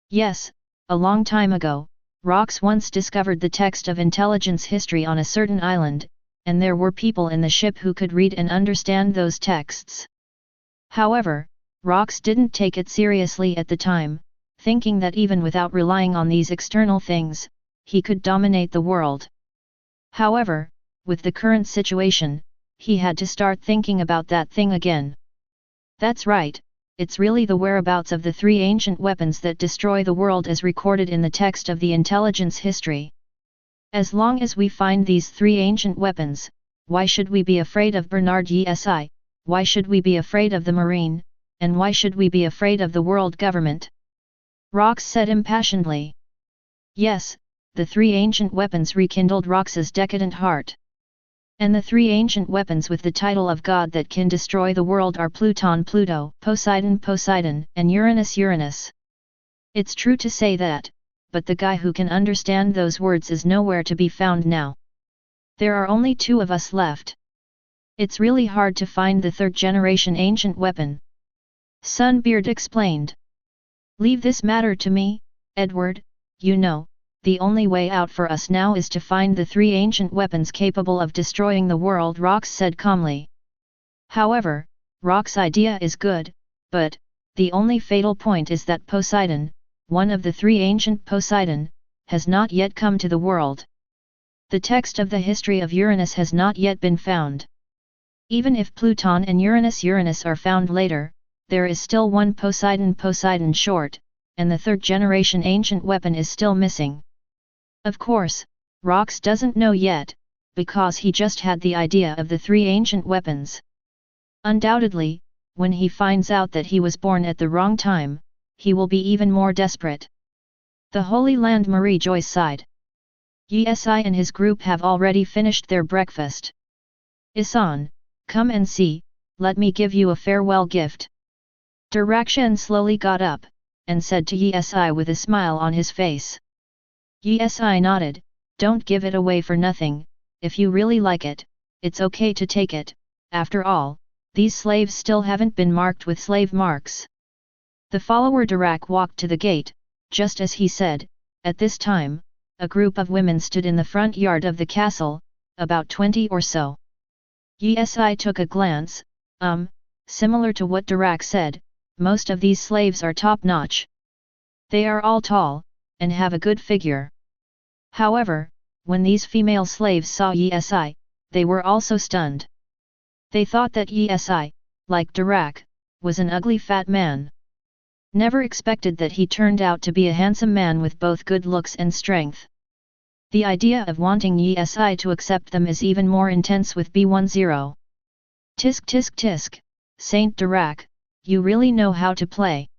Yes, a long time ago, Rox once discovered the text of intelligence history on a certain island, and there were people in the ship who could read and understand those texts. However, Rox didn't take it seriously at the time, thinking that even without relying on these external things, he could dominate the world. However, with the current situation, he had to start thinking about that thing again. That's right, it's really the whereabouts of the 3 ancient weapons that destroy the world as recorded in the text of the intelligence history. As long as we find these 3 ancient weapons, why should we be afraid of Bernard Issan? Why should we be afraid of the Marine, and why should we be afraid of the world government? Rox said impassionedly. Yes, the 3 ancient weapons rekindled Rox's decadent heart. And the 3 ancient weapons with the title of God that can destroy the world are Pluton Pluto, Poseidon Poseidon, and Uranus Uranus. It's true to say that, but the guy who can understand those words is nowhere to be found now. There are only 2 of us left. It's really hard to find the 3rd generation ancient weapon. Sunbeard explained. Leave this matter to me, Edward. You know, the only way out for us now is to find the 3 ancient weapons capable of destroying the world, Rox said calmly. However, Rox's idea is good, but the only fatal point is that Poseidon, one of the 3 ancient Poseidon, has not yet come to the world. The text of the history of Uranus has not yet been found. Even if Pluton and Uranus are found later, there is still one Poseidon short, and the 3rd generation ancient weapon is still missing. Of course, Rox doesn't know yet, because he just had the idea of the 3 ancient weapons. Undoubtedly, when he finds out that he was born at the wrong time, he will be even more desperate. The Holy Land. Marie Joyce sighed. Isai and his group have already finished their breakfast. Issan, come and see, let me give you a farewell gift. Dirakshan slowly got up, and said to Isai with a smile on his face. Isai nodded, don't give it away for nothing, if you really like it, it's okay to take it, after all, these slaves still haven't been marked with slave marks. The follower Dirak walked to the gate, just as he said. At this time, a group of women stood in the front yard of the castle, about 20 or so. Isai took a glance, similar to what Dirak said, most of these slaves are top-notch. They are all tall, and have a good figure. However, when these female slaves saw Isai, they were also stunned. They thought that Isai, like Dirak, was an ugly fat man. Never expected that he turned out to be a handsome man with both good looks and strength. The idea of wanting Isai to accept them is even more intense with B10. Tisk tisk tisk, Saint Dirak, you really know how to play.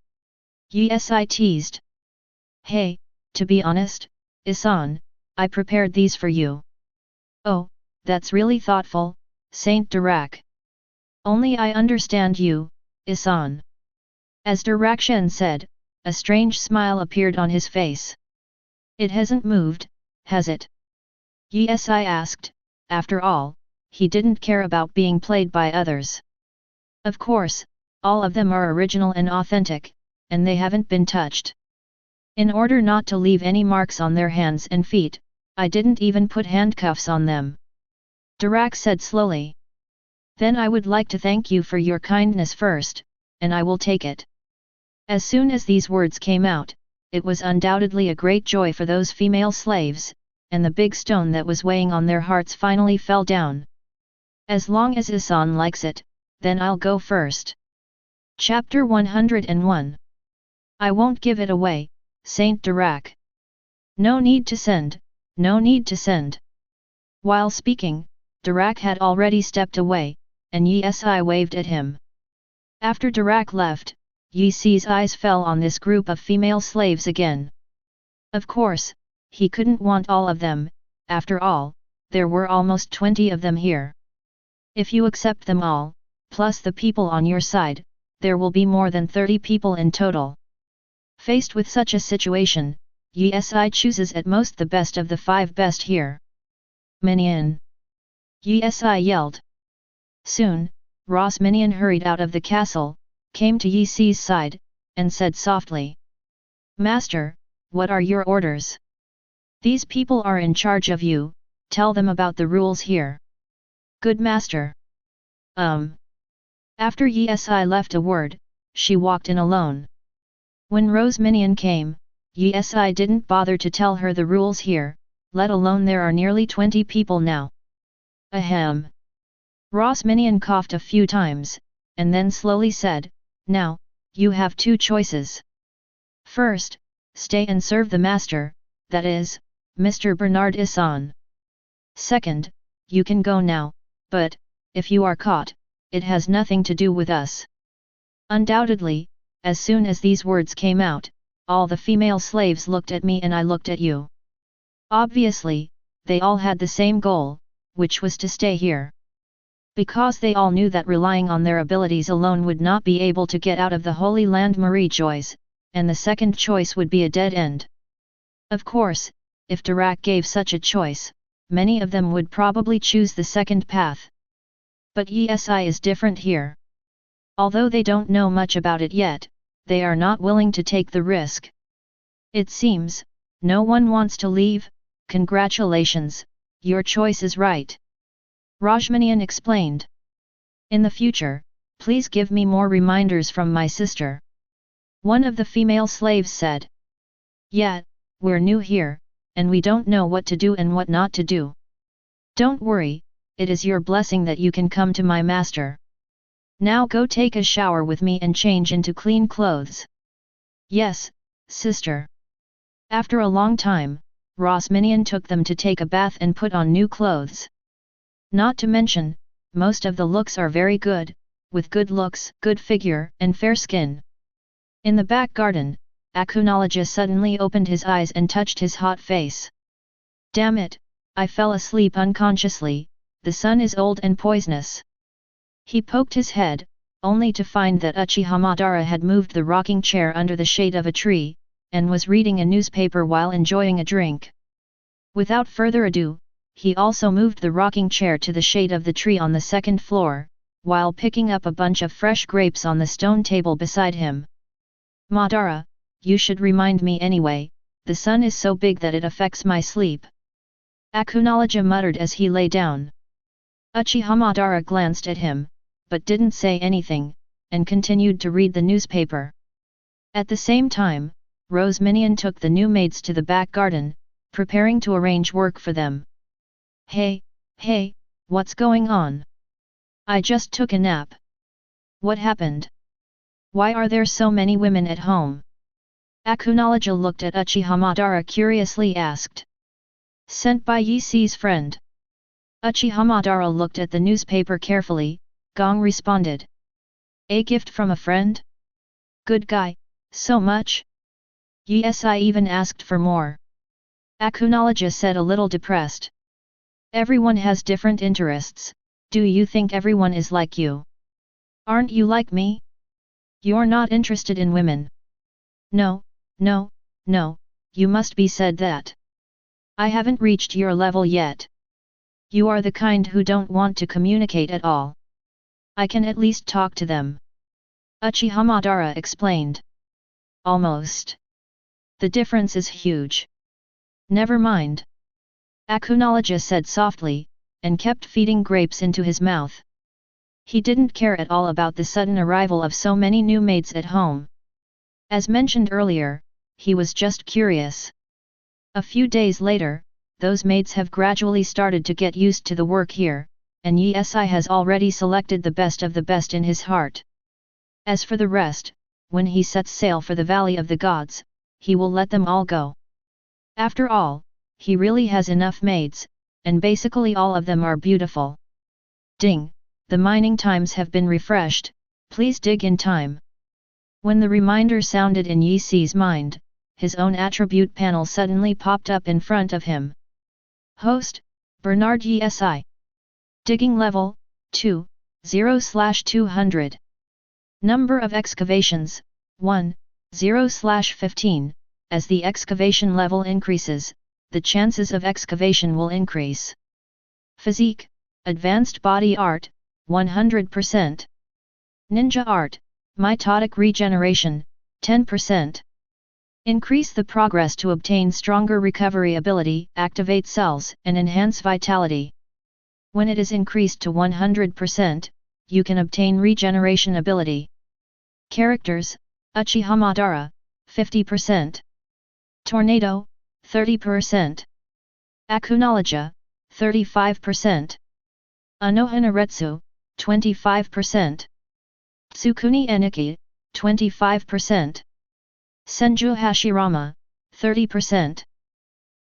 Isai teased. Hey, to be honest, Issan, I prepared these for you. Oh, that's really thoughtful, Saint Dirak. Only I understand you, Issan. As Dirakshan said, a strange smile appeared on his face. It hasn't moved, has it? Isai asked. After all, he didn't care about being played by others. Of course, all of them are original and authentic, and they haven't been touched. In order not to leave any marks on their hands and feet, I didn't even put handcuffs on them. Dirak said slowly. Then I would like to thank you for your kindness first, and I will take it. As soon as these words came out, it was undoubtedly a great joy for those female slaves, and the big stone that was weighing on their hearts finally fell down. As long as Issan likes it, then I'll go first. Chapter 101. I won't give it away, Saint Dirak. No need to send, no need to send. While speaking, Dirak had already stepped away, and Isai waved at him. After Dirak left, Isai's eyes fell on this group of female slaves again. Of course, he couldn't want all of them, after all, there were almost 20 of them here. If you accept them all, plus the people on your side, there will be more than 30 people in total. Faced with such a situation, Isai chooses at most the best of the 5 best here. Minion! Isai yelled. Soon, Ross Minion hurried out of the castle, came to Yi Si's side, and said softly. Master, what are your orders? These people are in charge of you, tell them about the rules here. Good master. After Yi Si left a word, she walked in alone. When Rose Minion came, Yi Si didn't bother to tell her the rules here, let alone there are nearly 20 people now. Ahem. Ross Minion coughed a few times, and then slowly said, Now, you have two choices. First, stay and serve the master, that is, Mr. Bernard Issan. Second, you can go now, but, if you are caught, it has nothing to do with us. Undoubtedly, as soon as these words came out, all the female slaves looked at me and I looked at you. Obviously, they all had the same goal, which was to stay here. Because they all knew that relying on their abilities alone would not be able to get out of the Holy Land Marie Joyce, and the second choice would be a dead end. Of course, if Dirac gave such a choice, many of them would probably choose the second path. But Yi Si is different here. Although they don't know much about it yet, they are not willing to take the risk. It seems, no one wants to leave. Congratulations, your choice is right. Rajmanian explained. In the future, please give me more reminders from my sister. One of the female slaves said. Yeah, we're new here, and we don't know what to do and what not to do. Don't worry, it is your blessing that you can come to my master. Now go take a shower with me and change into clean clothes. Yes, sister. After a long time, Ross Minion took them to take a bath and put on new clothes. Not to mention, most of the looks are very good, with good looks, good figure, and fair skin. In the back garden, Akunologist suddenly opened his eyes and touched his hot face. Damn it, I fell asleep unconsciously, the sun is old and poisonous. He poked his head, only to find that Uchiha Madara had moved the rocking chair under the shade of a tree, and was reading a newspaper while enjoying a drink. Without further ado, he also moved the rocking chair to the shade of the tree on the second floor, while picking up a bunch of fresh grapes on the stone table beside him. Madara, you should remind me anyway, the sun is so big that it affects my sleep. Akunology muttered as he lay down. Uchiha Madara glanced at him, but didn't say anything, and continued to read the newspaper. At the same time, Rose Minion took the new maids to the back garden, preparing to arrange work for them. Hey, what's going on? I just took a nap. What happened? Why are there so many women at home? Akunology looked at Uchiha Madara curiously asked. Sent by Yi Si's friend. Uchiha Madara looked at the newspaper carefully. Gong responded. A gift from a friend? Good guy, so much? Yes, I even asked for more. Akunology said a little depressed. Everyone has different interests, do you think everyone is like you? Aren't you like me? You're not interested in women. No, you must be said that. I haven't reached your level yet. You are the kind who don't want to communicate at all. I can at least talk to them. Uchiha Madara explained. Almost. The difference is huge. Never mind. Akunology said softly, and kept feeding grapes into his mouth. He didn't care at all about the sudden arrival of so many new maids at home. As mentioned earlier, he was just curious. A few days later, those maids have gradually started to get used to the work here, and Yi Si has already selected the best of the best in his heart. As for the rest, when he sets sail for the Valley of the Gods, he will let them all go. After all, he really has enough maids, and basically all of them are beautiful. Ding, the mining times have been refreshed, please dig in time. When the reminder sounded in Yi Si's mind, his own attribute panel suddenly popped up in front of him. Host, Bernard Yi Si. Digging level, 2, 0/200. Number of excavations, 1, 0/15. As the excavation level increases, the chances of excavation will increase. Physique, Advanced Body Art, 100%. Ninja Art, mitotic regeneration, 10%. Increase the progress to obtain stronger recovery ability, activate cells, and enhance vitality. When it is increased to 100%, you can obtain regeneration ability. Characters, Uchiha Madara, 50%. Tornado, 30%. Akunologia, 35%. Anohanaretsu, 25%. Tsukuni Eniki, 25%. Senju Hashirama, 30%.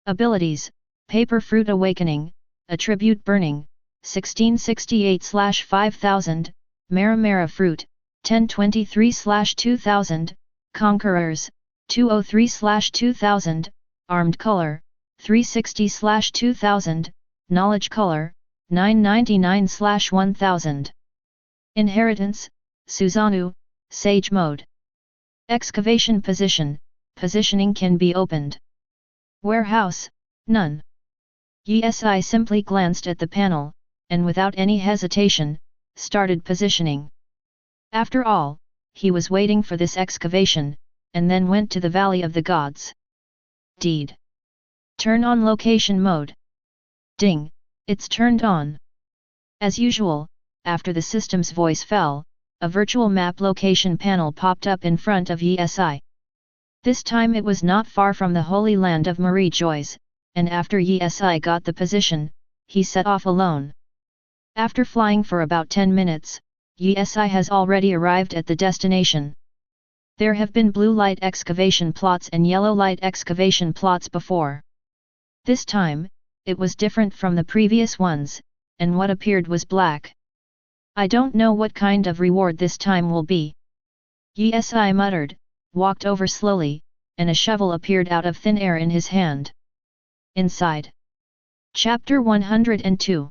Abilities, Paper Fruit Awakening, Attribute Burning, 1668/5000, Maramara Fruit, 1023/2000, Conquerors, 203/2000, Armed Color, 360/2000, Knowledge Color, 999/1000. Inheritance, Susanoo, Sage Mode. Excavation Position, positioning can be opened. Warehouse, none. Yi simply glanced at the panel, and without any hesitation, started positioning. After all, he was waiting for this excavation, and then went to the Valley of the Gods. Deed. Turn on location mode. Ding, it's turned on. As usual, after the system's voice fell, a virtual map location panel popped up in front of Yi. This time it was not far from the Holy Land of Marie Joyce, and after Yi got the position, he set off alone. After flying for about 10 minutes, Yi has already arrived at the destination. There have been blue light excavation plots and yellow light excavation plots before. This time, it was different from the previous ones, and what appeared was black. I don't know what kind of reward this time will be. Yi muttered, walked over slowly, and a shovel appeared out of thin air in his hand. Inside. Chapter 102.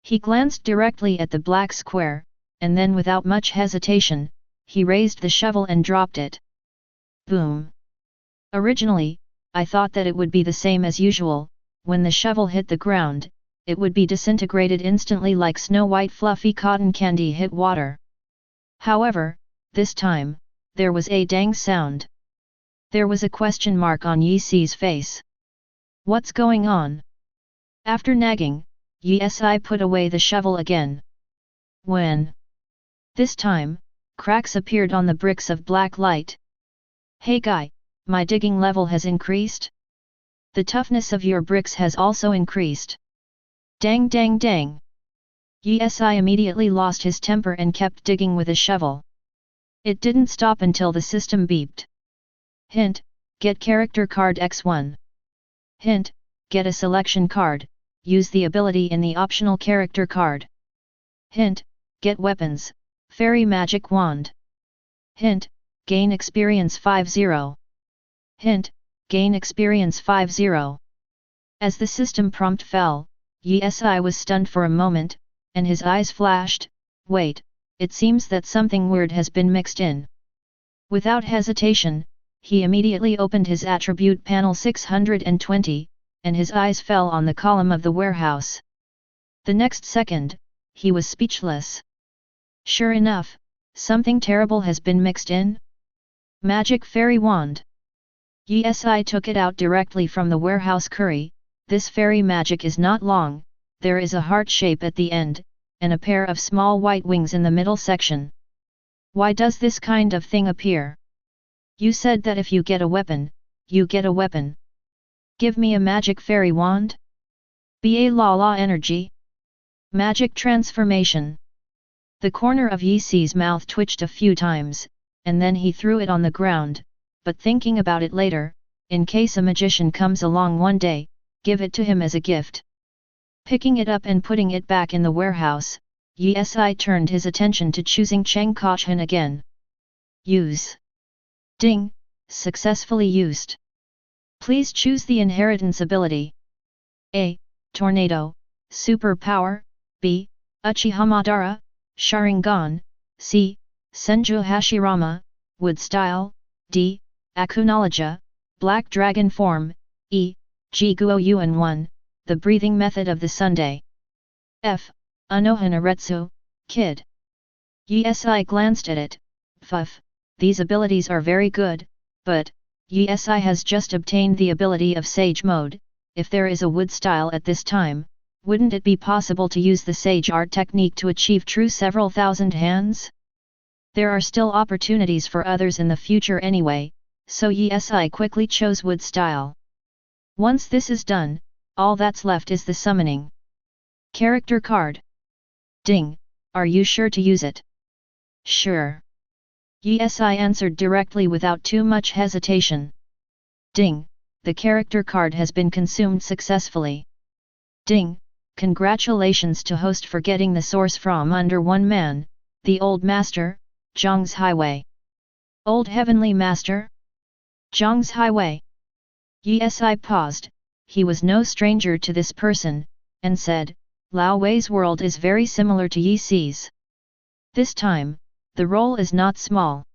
He glanced directly at the black square, and then without much hesitation, he raised the shovel and dropped it. Boom! Originally, I thought that it would be the same as usual. When the shovel hit the ground, it would be disintegrated instantly like snow-white fluffy cotton candy hit water. However, this time, there was a dang sound. There was a question mark on Yi-Si's face. What's going on? After nagging, Yi-Si put away the shovel again. When? This time, cracks appeared on the bricks of black light. Hey guy, my digging level has increased? The toughness of your bricks has also increased. Dang dang dang! Yi immediately lost his temper and kept digging with a shovel. It didn't stop until the system beeped. Hint, get character card X1. Hint, get a selection card, use the ability in the optional character card. Hint, get weapons, fairy magic wand. Hint, gain experience 50. Hint, gain experience 50. As the system prompt fell, Yi was stunned for a moment, and his eyes flashed. Wait, it seems that something weird has been mixed in. Without hesitation, he immediately opened his attribute panel 620, and his eyes fell on the column of the warehouse. The next second, he was speechless. Sure enough, something terrible has been mixed in. Magic fairy wand. Yi took it out directly from the warehouse curry. This fairy magic is not long, there is a heart shape at the end, and a pair of small white wings in the middle section. Why does this kind of thing appear? You said that if you get a weapon, you get a weapon. Give me a magic fairy wand? Ba la energy. Magic transformation. The corner of Yi-Si's mouth twitched a few times, and then he threw it on the ground, but thinking about it later, in case a magician comes along one day, give it to him as a gift. Picking it up and putting it back in the warehouse, Yi turned his attention to choosing Cheng Kachhan again. Use. Ding, successfully used. Please choose the inheritance ability. A. Tornado, Super Power. B. Uchiha Madara, Sharingan. C. Senju Hashirama, Wood Style. D. Akunologia, Black Dragon Form. E. Ji Guoyuan 1, the breathing method of the Sunday. F. Anohanaretsu, Kid. Yi glanced at it. Pfuff, these abilities are very good, but, Yi has just obtained the ability of Sage Mode. If there is a wood style at this time, wouldn't it be possible to use the Sage art technique to achieve true several thousand hands? There are still opportunities for others in the future anyway, so Yi quickly chose wood style. Once this is done, all that's left is the summoning character card. Ding, are you sure to use it? Sure. Yi answered directly without too much hesitation. Ding, the character card has been consumed successfully. Ding, congratulations to host for getting the source from under one man, the old master, Zhang's Highway. Old Heavenly Master? Zhang's Highway. Yi paused, he was no stranger to this person, and said, Lao Wei's world is very similar to Yi Si's. This time, the role is not small.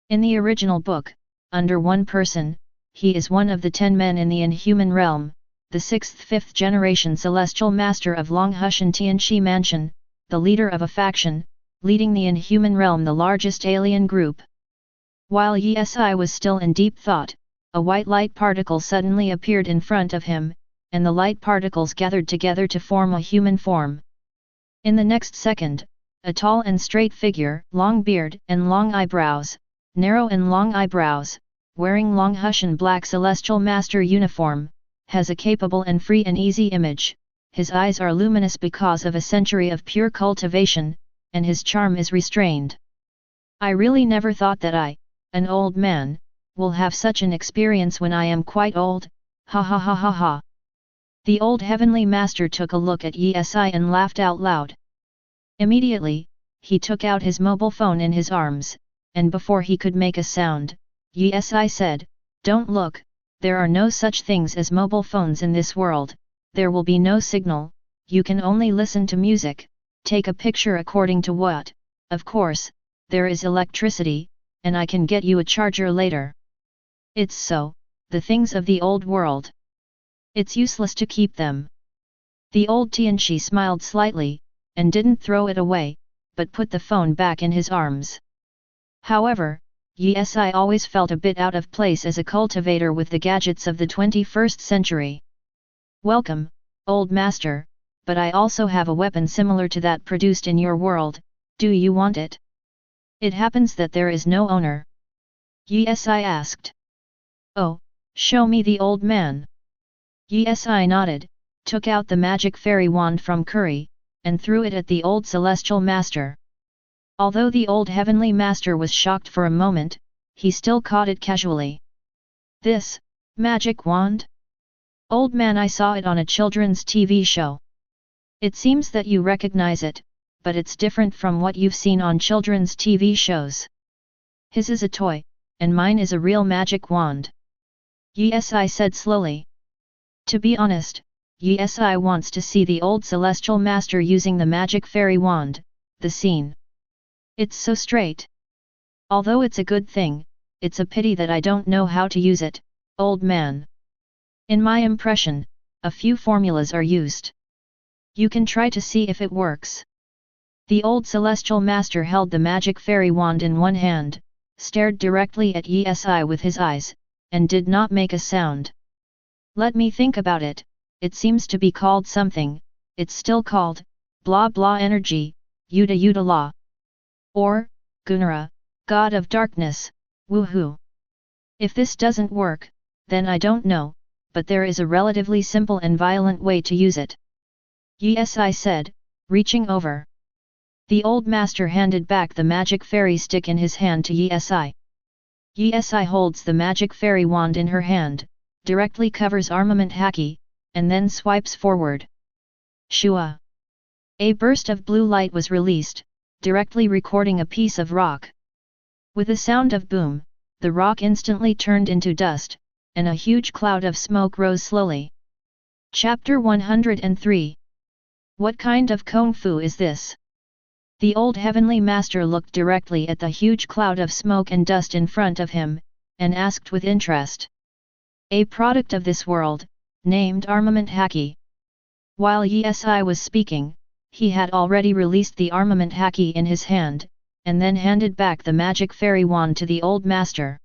In the original book, under one person, he is one of the 10 men in the Inhuman Realm, the 6th-5th generation Celestial Master of Longhushan Tianxi Mansion, the leader of a faction, leading the Inhuman Realm, the largest alien group. While Yi was still in deep thought, a white light particle suddenly appeared in front of him, and the light particles gathered together to form a human form. In the next second, a tall and straight figure, long beard and long eyebrows, narrow and long eyebrows, wearing Longhushan black Celestial Master uniform, has a capable and free and easy image. His eyes are luminous because of a century of pure cultivation, and his charm is restrained. I really never thought that I, an old man, will have such an experience when I am quite old, ha ha ha ha ha. The old Heavenly Master took a look at Yi and laughed out loud. Immediately, he took out his mobile phone in his arms, and before he could make a sound, Yi said, Don't look, there are no such things as mobile phones in this world, there will be no signal, you can only listen to music, take a picture according to what, of course, there is electricity, and I can get you a charger later. It's so, the things of the old world. It's useless to keep them. The old Tianxi smiled slightly, and didn't throw it away, but put the phone back in his arms. However, Yi always felt a bit out of place as a cultivator with the gadgets of the 21st century. Welcome, old master, but I also have a weapon similar to that produced in your world, do you want it? It happens that there is no owner. Yi asked. Oh, show me the old man. Yi nodded, took out the magic fairy wand from Curry, and threw it at the old Celestial Master. Although the old Heavenly Master was shocked for a moment, he still caught it casually. This, magic wand? Old man, I saw it on a children's TV show. It seems that you recognize it, but it's different from what you've seen on children's TV shows. His is a toy, and mine is a real magic wand. Yi said slowly. To be honest, Yi wants to see the old Celestial Master using the magic fairy wand, the scene. It's so straight. Although it's a good thing, it's a pity that I don't know how to use it, old man. In my impression, a few formulas are used. You can try to see if it works. The old Celestial Master held the magic fairy wand in one hand, stared directly at Yi with his eyes, and did not make a sound. Let me think about it, it seems to be called something, it's still called, blah blah energy, Yuda Yuda law. Or, Gunara, God of Darkness, woohoo. If this doesn't work, then I don't know, but there is a relatively simple and violent way to use it. Yi said, reaching over. The old master handed back the magic fairy stick in his hand to Yi. Yi holds the magic fairy wand in her hand, directly covers armament haki, and then swipes forward. Shua! A burst of blue light was released, directly recording a piece of rock. With a sound of boom, the rock instantly turned into dust, and a huge cloud of smoke rose slowly. Chapter 103. What kind of kung fu is this? The old Heavenly Master looked directly at the huge cloud of smoke and dust in front of him, and asked with interest. A product of this world, named armament haki. While Yi was speaking, he had already released the armament haki in his hand, and then handed back the magic fairy wand to the old master.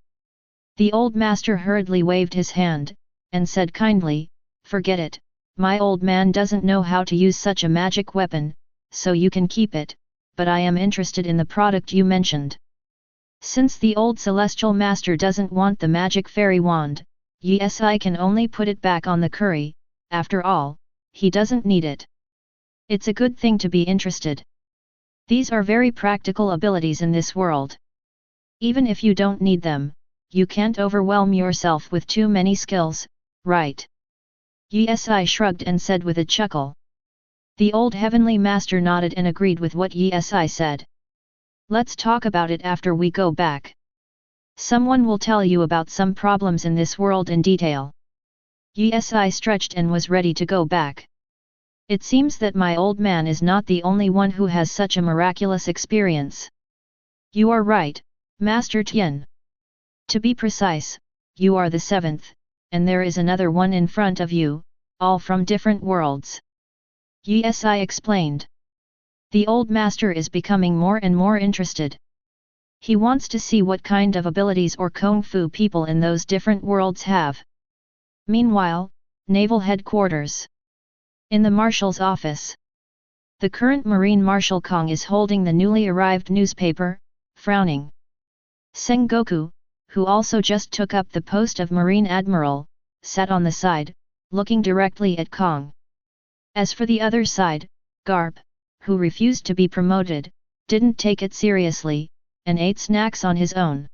The old master hurriedly waved his hand, and said kindly, "Forget it, my old man doesn't know how to use such a magic weapon, so you can keep it, but I am interested in the product you mentioned." Since the old celestial master doesn't want the magic fairy wand, yes, I can only put it back on the curry. After all, he doesn't need it. It's a good thing to be interested. These are very practical abilities in this world. Even if you don't need them, you can't overwhelm yourself with too many skills, right? Yi shrugged and said with a chuckle. The old heavenly master nodded and agreed with what Yi said. Let's talk about it after we go back. Someone will tell you about some problems in this world in detail. Yi stretched and was ready to go back. It seems that my old man is not the only one who has such a miraculous experience. You are right, Master Tian. To be precise, you are the seventh, and there is another one in front of you, all from different worlds. Yi explained. The old master is becoming more and more interested. He wants to see what kind of abilities or kung fu people in those different worlds have. Meanwhile, Naval Headquarters. In the Marshal's office. The current Marine Marshal Kong is holding the newly arrived newspaper, frowning. Sengoku, who also just took up the post of Marine Admiral, sat on the side, looking directly at Kong. As for the other side, Garp, who refused to be promoted, didn't take it seriously, and ate snacks on his own.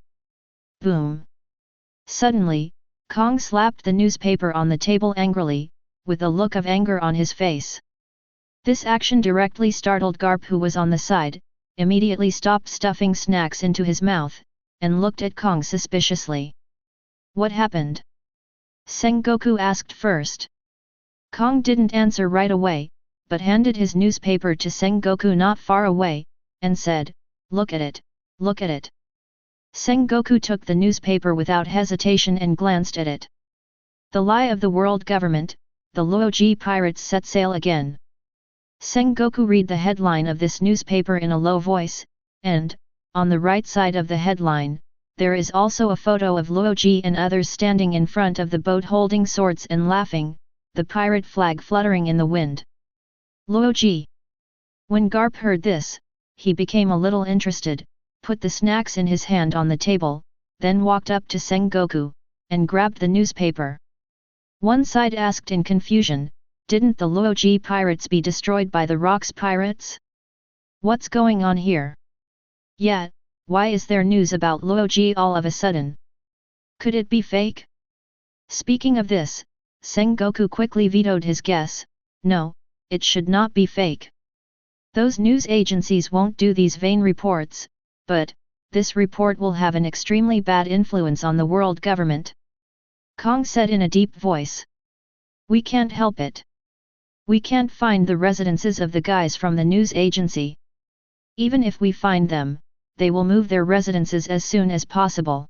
Boom! Suddenly, Kong slapped the newspaper on the table angrily, with a look of anger on his face. This action directly startled Garp, who was on the side, immediately stopped stuffing snacks into his mouth, and looked at Kong suspiciously. What happened? Sengoku asked first. Kong didn't answer right away, but handed his newspaper to Sengoku not far away, and said, "Look at it, look at it." Sengoku took the newspaper without hesitation and glanced at it. The lie of the world government, the Loji pirates set sail again. Sengoku read the headline of this newspaper in a low voice, and, on the right side of the headline, there is also a photo of Loji and others standing in front of the boat holding swords and laughing, the pirate flag fluttering in the wind. Loji. When Garp heard this, he became a little interested, put the snacks in his hand on the table, then walked up to Sengoku, and grabbed the newspaper. One side asked in confusion, "Didn't the Loji pirates be destroyed by the Rocks pirates? What's going on here? Yeah, why is there news about Loji all of a sudden? Could it be fake?" Speaking of this, Sengoku quickly vetoed his guess. No, it should not be fake. Those news agencies won't do these vain reports, but this report will have an extremely bad influence on the world government. Kong said in a deep voice. We can't help it. We can't find the residences of the guys from the news agency. Even if we find them, they will move their residences as soon as possible.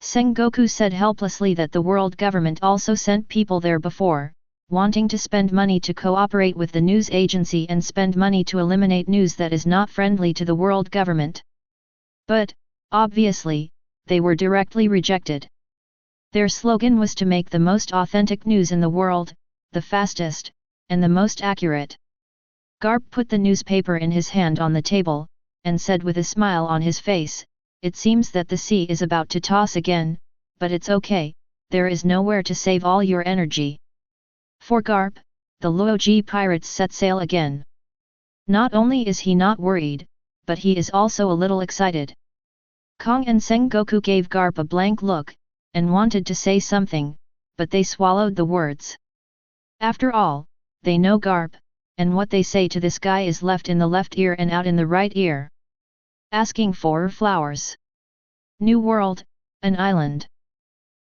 Sengoku said helplessly that the world government also sent people there before, wanting to spend money to cooperate with the news agency and spend money to eliminate news that is not friendly to the world government. But, obviously, they were directly rejected. Their slogan was to make the most authentic news in the world, the fastest, and the most accurate. Garp put the newspaper in his hand on the table, and said with a smile on his face, "It seems that the sea is about to toss again, but it's okay, there is nowhere to save all your energy." For Garp, the Loji pirates set sail again. Not only is he not worried, but he is also a little excited. Kong and Sengoku gave Garp a blank look, and wanted to say something, but they swallowed the words. After all, they know Garp, and what they say to this guy is left in the left ear and out in the right ear. Asking for flowers. New world, an island.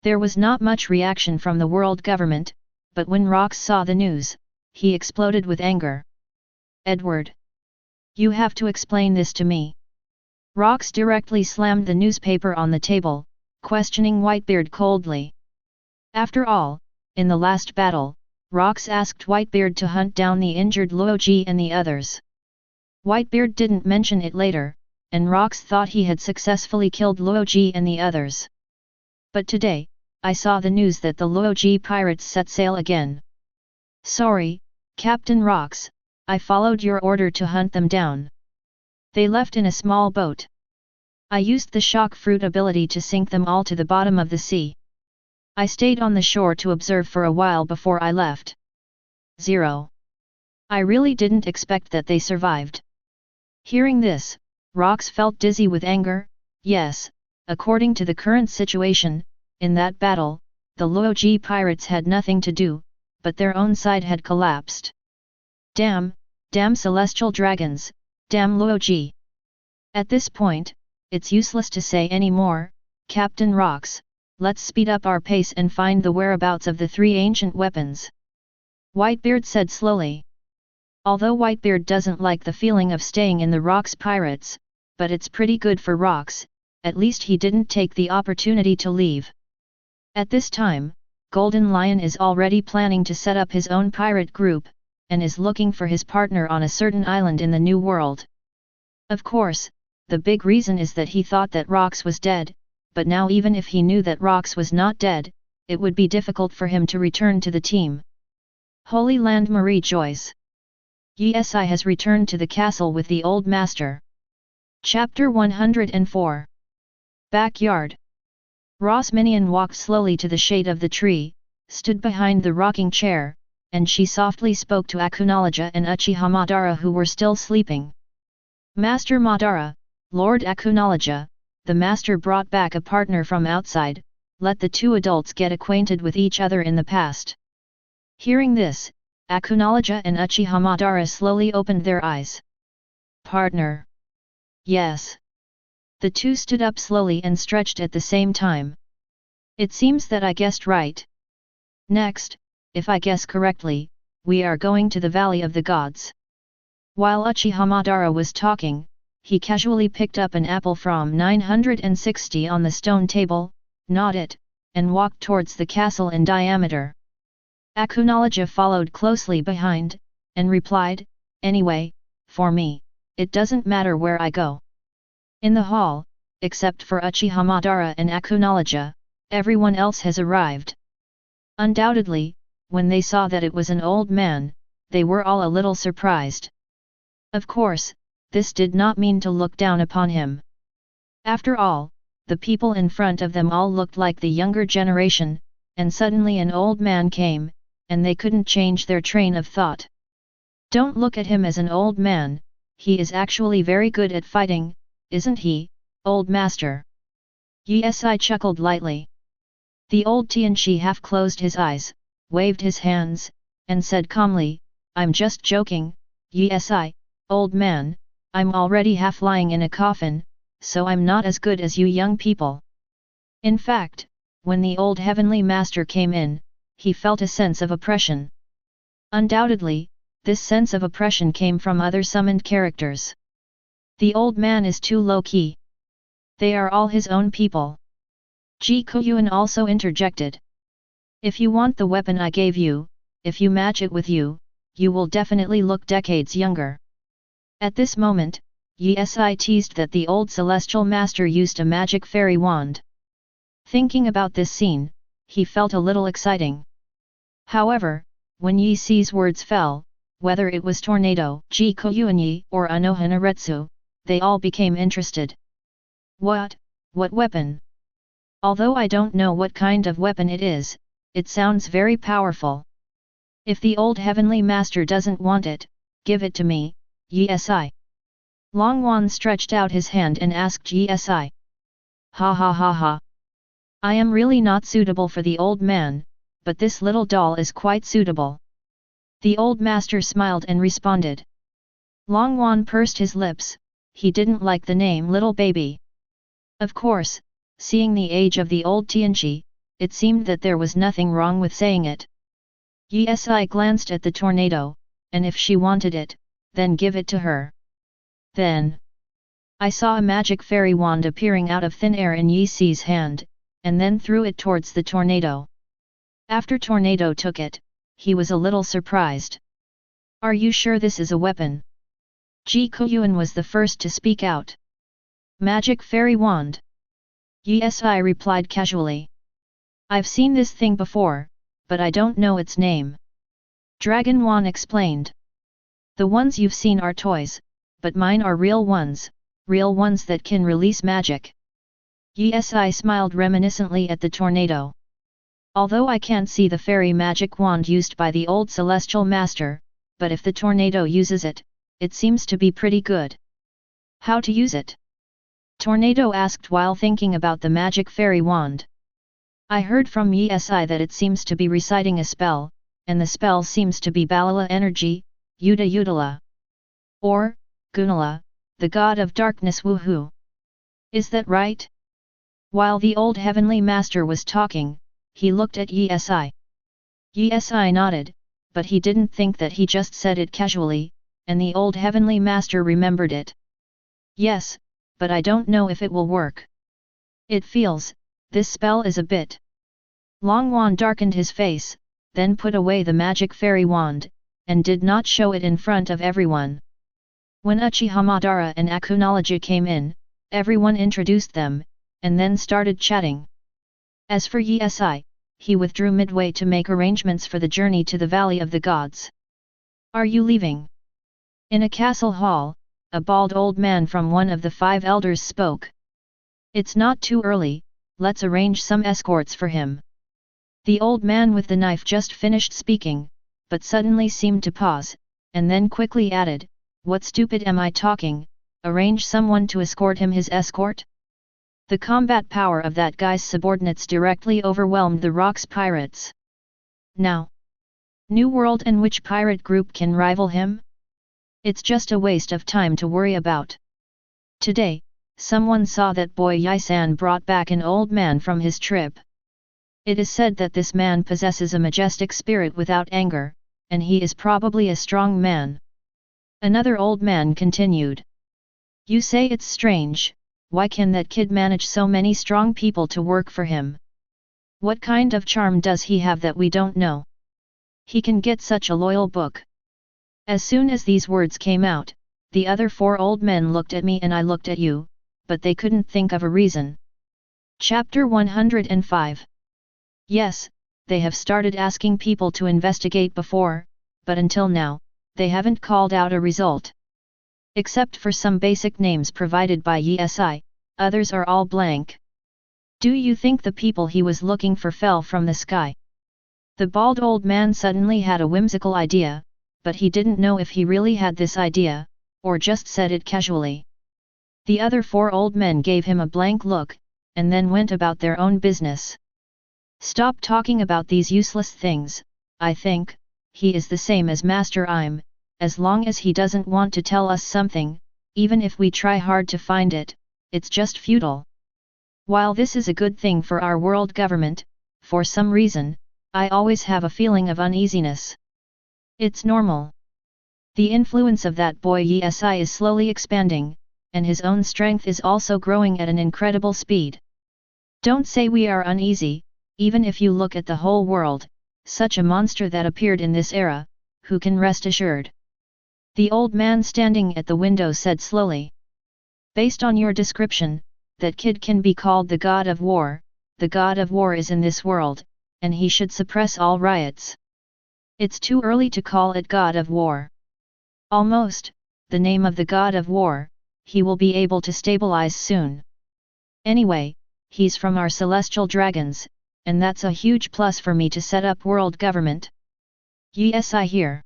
There was not much reaction from the world government, but when Rox saw the news, he exploded with anger. Edward! You have to explain this to me. Rox directly slammed the newspaper on the table, questioning Whitebeard coldly. After all, in the last battle, Rox asked Whitebeard to hunt down the injured Loji and the others. Whitebeard didn't mention it later, and Rox thought he had successfully killed Loji and the others. But today, I saw the news that the Loji pirates set sail again. Sorry, Captain Rox, I followed your order to hunt them down. They left in a small boat. I used the shock fruit ability to sink them all to the bottom of the sea. I stayed on the shore to observe for a while before I left. 0. I really didn't expect that they survived. Hearing this, Rox felt dizzy with anger. Yes, according to the current situation, in that battle, the Loji pirates had nothing to do, but their own side had collapsed. Damn celestial dragons, damn Loji. At this point, it's useless to say any more, Captain Rox, let's speed up our pace and find the whereabouts of the 3 ancient weapons. Whitebeard said slowly. Although Whitebeard doesn't like the feeling of staying in the Rox pirates, but it's pretty good for Rox, at least he didn't take the opportunity to leave. At this time, Golden Lion is already planning to set up his own pirate group, and is looking for his partner on a certain island in the New World. Of course, the big reason is that he thought that Rox was dead, but now even if he knew that Rox was not dead, it would be difficult for him to return to the team. Holy Land Marie Joyce. Yi-Si has returned to the castle with the old master. Chapter 104. Backyard. Ross Minion walked slowly to the shade of the tree, stood behind the rocking chair, and she softly spoke to Akunoloja and Uchiha Madara who were still sleeping. Master Madara, Lord Akunoloja, the master brought back a partner from outside, let the 2 adults get acquainted with each other in the past. Hearing this, Akunoloja and Uchiha Madara slowly opened their eyes. Partner. Yes. The 2 stood up slowly and stretched at the same time. It seems that I guessed right. Next, if I guess correctly, we are going to the Valley of the Gods. While Uchiha Madara was talking, he casually picked up an apple from 960 on the stone table, gnawed it, and walked towards the castle in diameter. Akunoloja followed closely behind, and replied, anyway, for me, it doesn't matter where I go. In the hall, except for Uchiha Madara and Akunoloja, everyone else has arrived. Undoubtedly, when they saw that it was an old man, they were all a little surprised. Of course, this did not mean to look down upon him. After all, the people in front of them all looked like the younger generation, and suddenly an old man came, and they couldn't change their train of thought. Don't look at him as an old man, he is actually very good at fighting, isn't he, old master? Yi-Si chuckled lightly. The old Tianchi half closed his eyes, waved his hands, and said calmly, I'm just joking, Yi-Si, old man, I'm already half lying in a coffin, so I'm not as good as you young people. In fact, when the old heavenly master came in, he felt a sense of oppression. Undoubtedly, this sense of oppression came from other summoned characters. The old man is too low-key. They are all his own people. Guoyuan also interjected. If you want the weapon I gave you, if you match it with you, you will definitely look decades younger. At this moment, Yi-Si teased that the old celestial master used a magic fairy wand. Thinking about this scene, he felt a little exciting. However, when Yi-Si's words fell, whether it was Tornado, Guoyuan or Anohanaretsu, they all became interested. What weapon? Although I don't know what kind of weapon it is, it sounds very powerful. If the old heavenly master doesn't want it, give it to me, Yi-Si. Longwan stretched out his hand and asked Yi-Si. Ha ha ha ha. I am really not suitable for the old man, but this little doll is quite suitable. The old master smiled and responded. Longwan pursed his lips, he didn't like the name little baby. Of course, seeing the age of the old Tianchi, it seemed that there was nothing wrong with saying it. Yi-Si glanced at the tornado, and if she wanted it, then give it to her. Then, I saw a magic fairy wand appearing out of thin air in Yi-Si's hand, and then threw it towards the tornado. After Tornado took it, he was a little surprised. Are you sure this is a weapon? Guoyuan was the first to speak out. Magic fairy wand. Yes, I replied casually. I've seen this thing before, but I don't know its name. Dragon Wan explained. The ones you've seen are toys, but mine are real ones that can release magic. Yes, I smiled reminiscently at the tornado. Although I can't see the fairy magic wand used by the old celestial master, but if the tornado uses it, it seems to be pretty good. How to use it? Tornado asked while thinking about the magic fairy wand. I heard from Yesi that it seems to be reciting a spell, and the spell seems to be Balala energy, Yuda Udala. Or, Gunala, the god of darkness woohoo. Is that right? While the old heavenly master was talking, he looked at Yesi. Yesi nodded, but he didn't think that he just said it casually, and the old heavenly master remembered it. Yes, but I don't know if it will work. It feels, this spell is a bit. Longwan darkened his face, then put away the magic fairy wand, and did not show it in front of everyone. When Uchiha Madara and Akunology came in, everyone introduced them, and then started chatting. As for Yesi, he withdrew midway to make arrangements for the journey to the Valley of the Gods. Are you leaving? In a castle hall, a bald old man from one of the 5 elders spoke. It's not too early, let's arrange some escorts for him. The old man with the knife just finished speaking, but suddenly seemed to pause, and then quickly added, what stupid am I talking, arrange someone to escort him his escort? The combat power of that guy's subordinates directly overwhelmed the Rock's pirates. Now, New World and which pirate group can rival him? It's just a waste of time to worry about. Today, someone saw that boy Yisan brought back an old man from his trip. It is said that this man possesses a majestic spirit without anger, and he is probably a strong man. Another old man continued. You say it's strange, why can that kid manage so many strong people to work for him? What kind of charm does he have that we don't know? He can get such a loyal book. As soon as these words came out, the other 4 old men looked at me and I looked at you, but they couldn't think of a reason. Chapter 105. Yes, they have started asking people to investigate before, but until now, they haven't called out a result. Except for some basic names provided by Yesi, others are all blank. Do you think the people he was looking for fell from the sky? The bald old man suddenly had a whimsical idea, but he didn't know if he really had this idea, or just said it casually. The other 4 old men gave him a blank look, and then went about their own business. Stop talking about these useless things, I think, he is the same as Master Im, as long as he doesn't want to tell us something, even if we try hard to find it, it's just futile. While this is a good thing for our world government, for some reason, I always have a feeling of uneasiness. It's normal. The influence of that boy Yesi is slowly expanding, and his own strength is also growing at an incredible speed. Don't say we are uneasy, even if you look at the whole world, such a monster that appeared in this era, who can rest assured? The old man standing at the window said slowly. Based on your description, that kid can be called the god of war. The god of war is in this world, and he should suppress all riots. It's too early to call it god of war. Almost, the name of the god of war, he will be able to stabilize soon. Anyway, he's from our celestial dragons, and that's a huge plus for me to set up world government. Yes, I hear.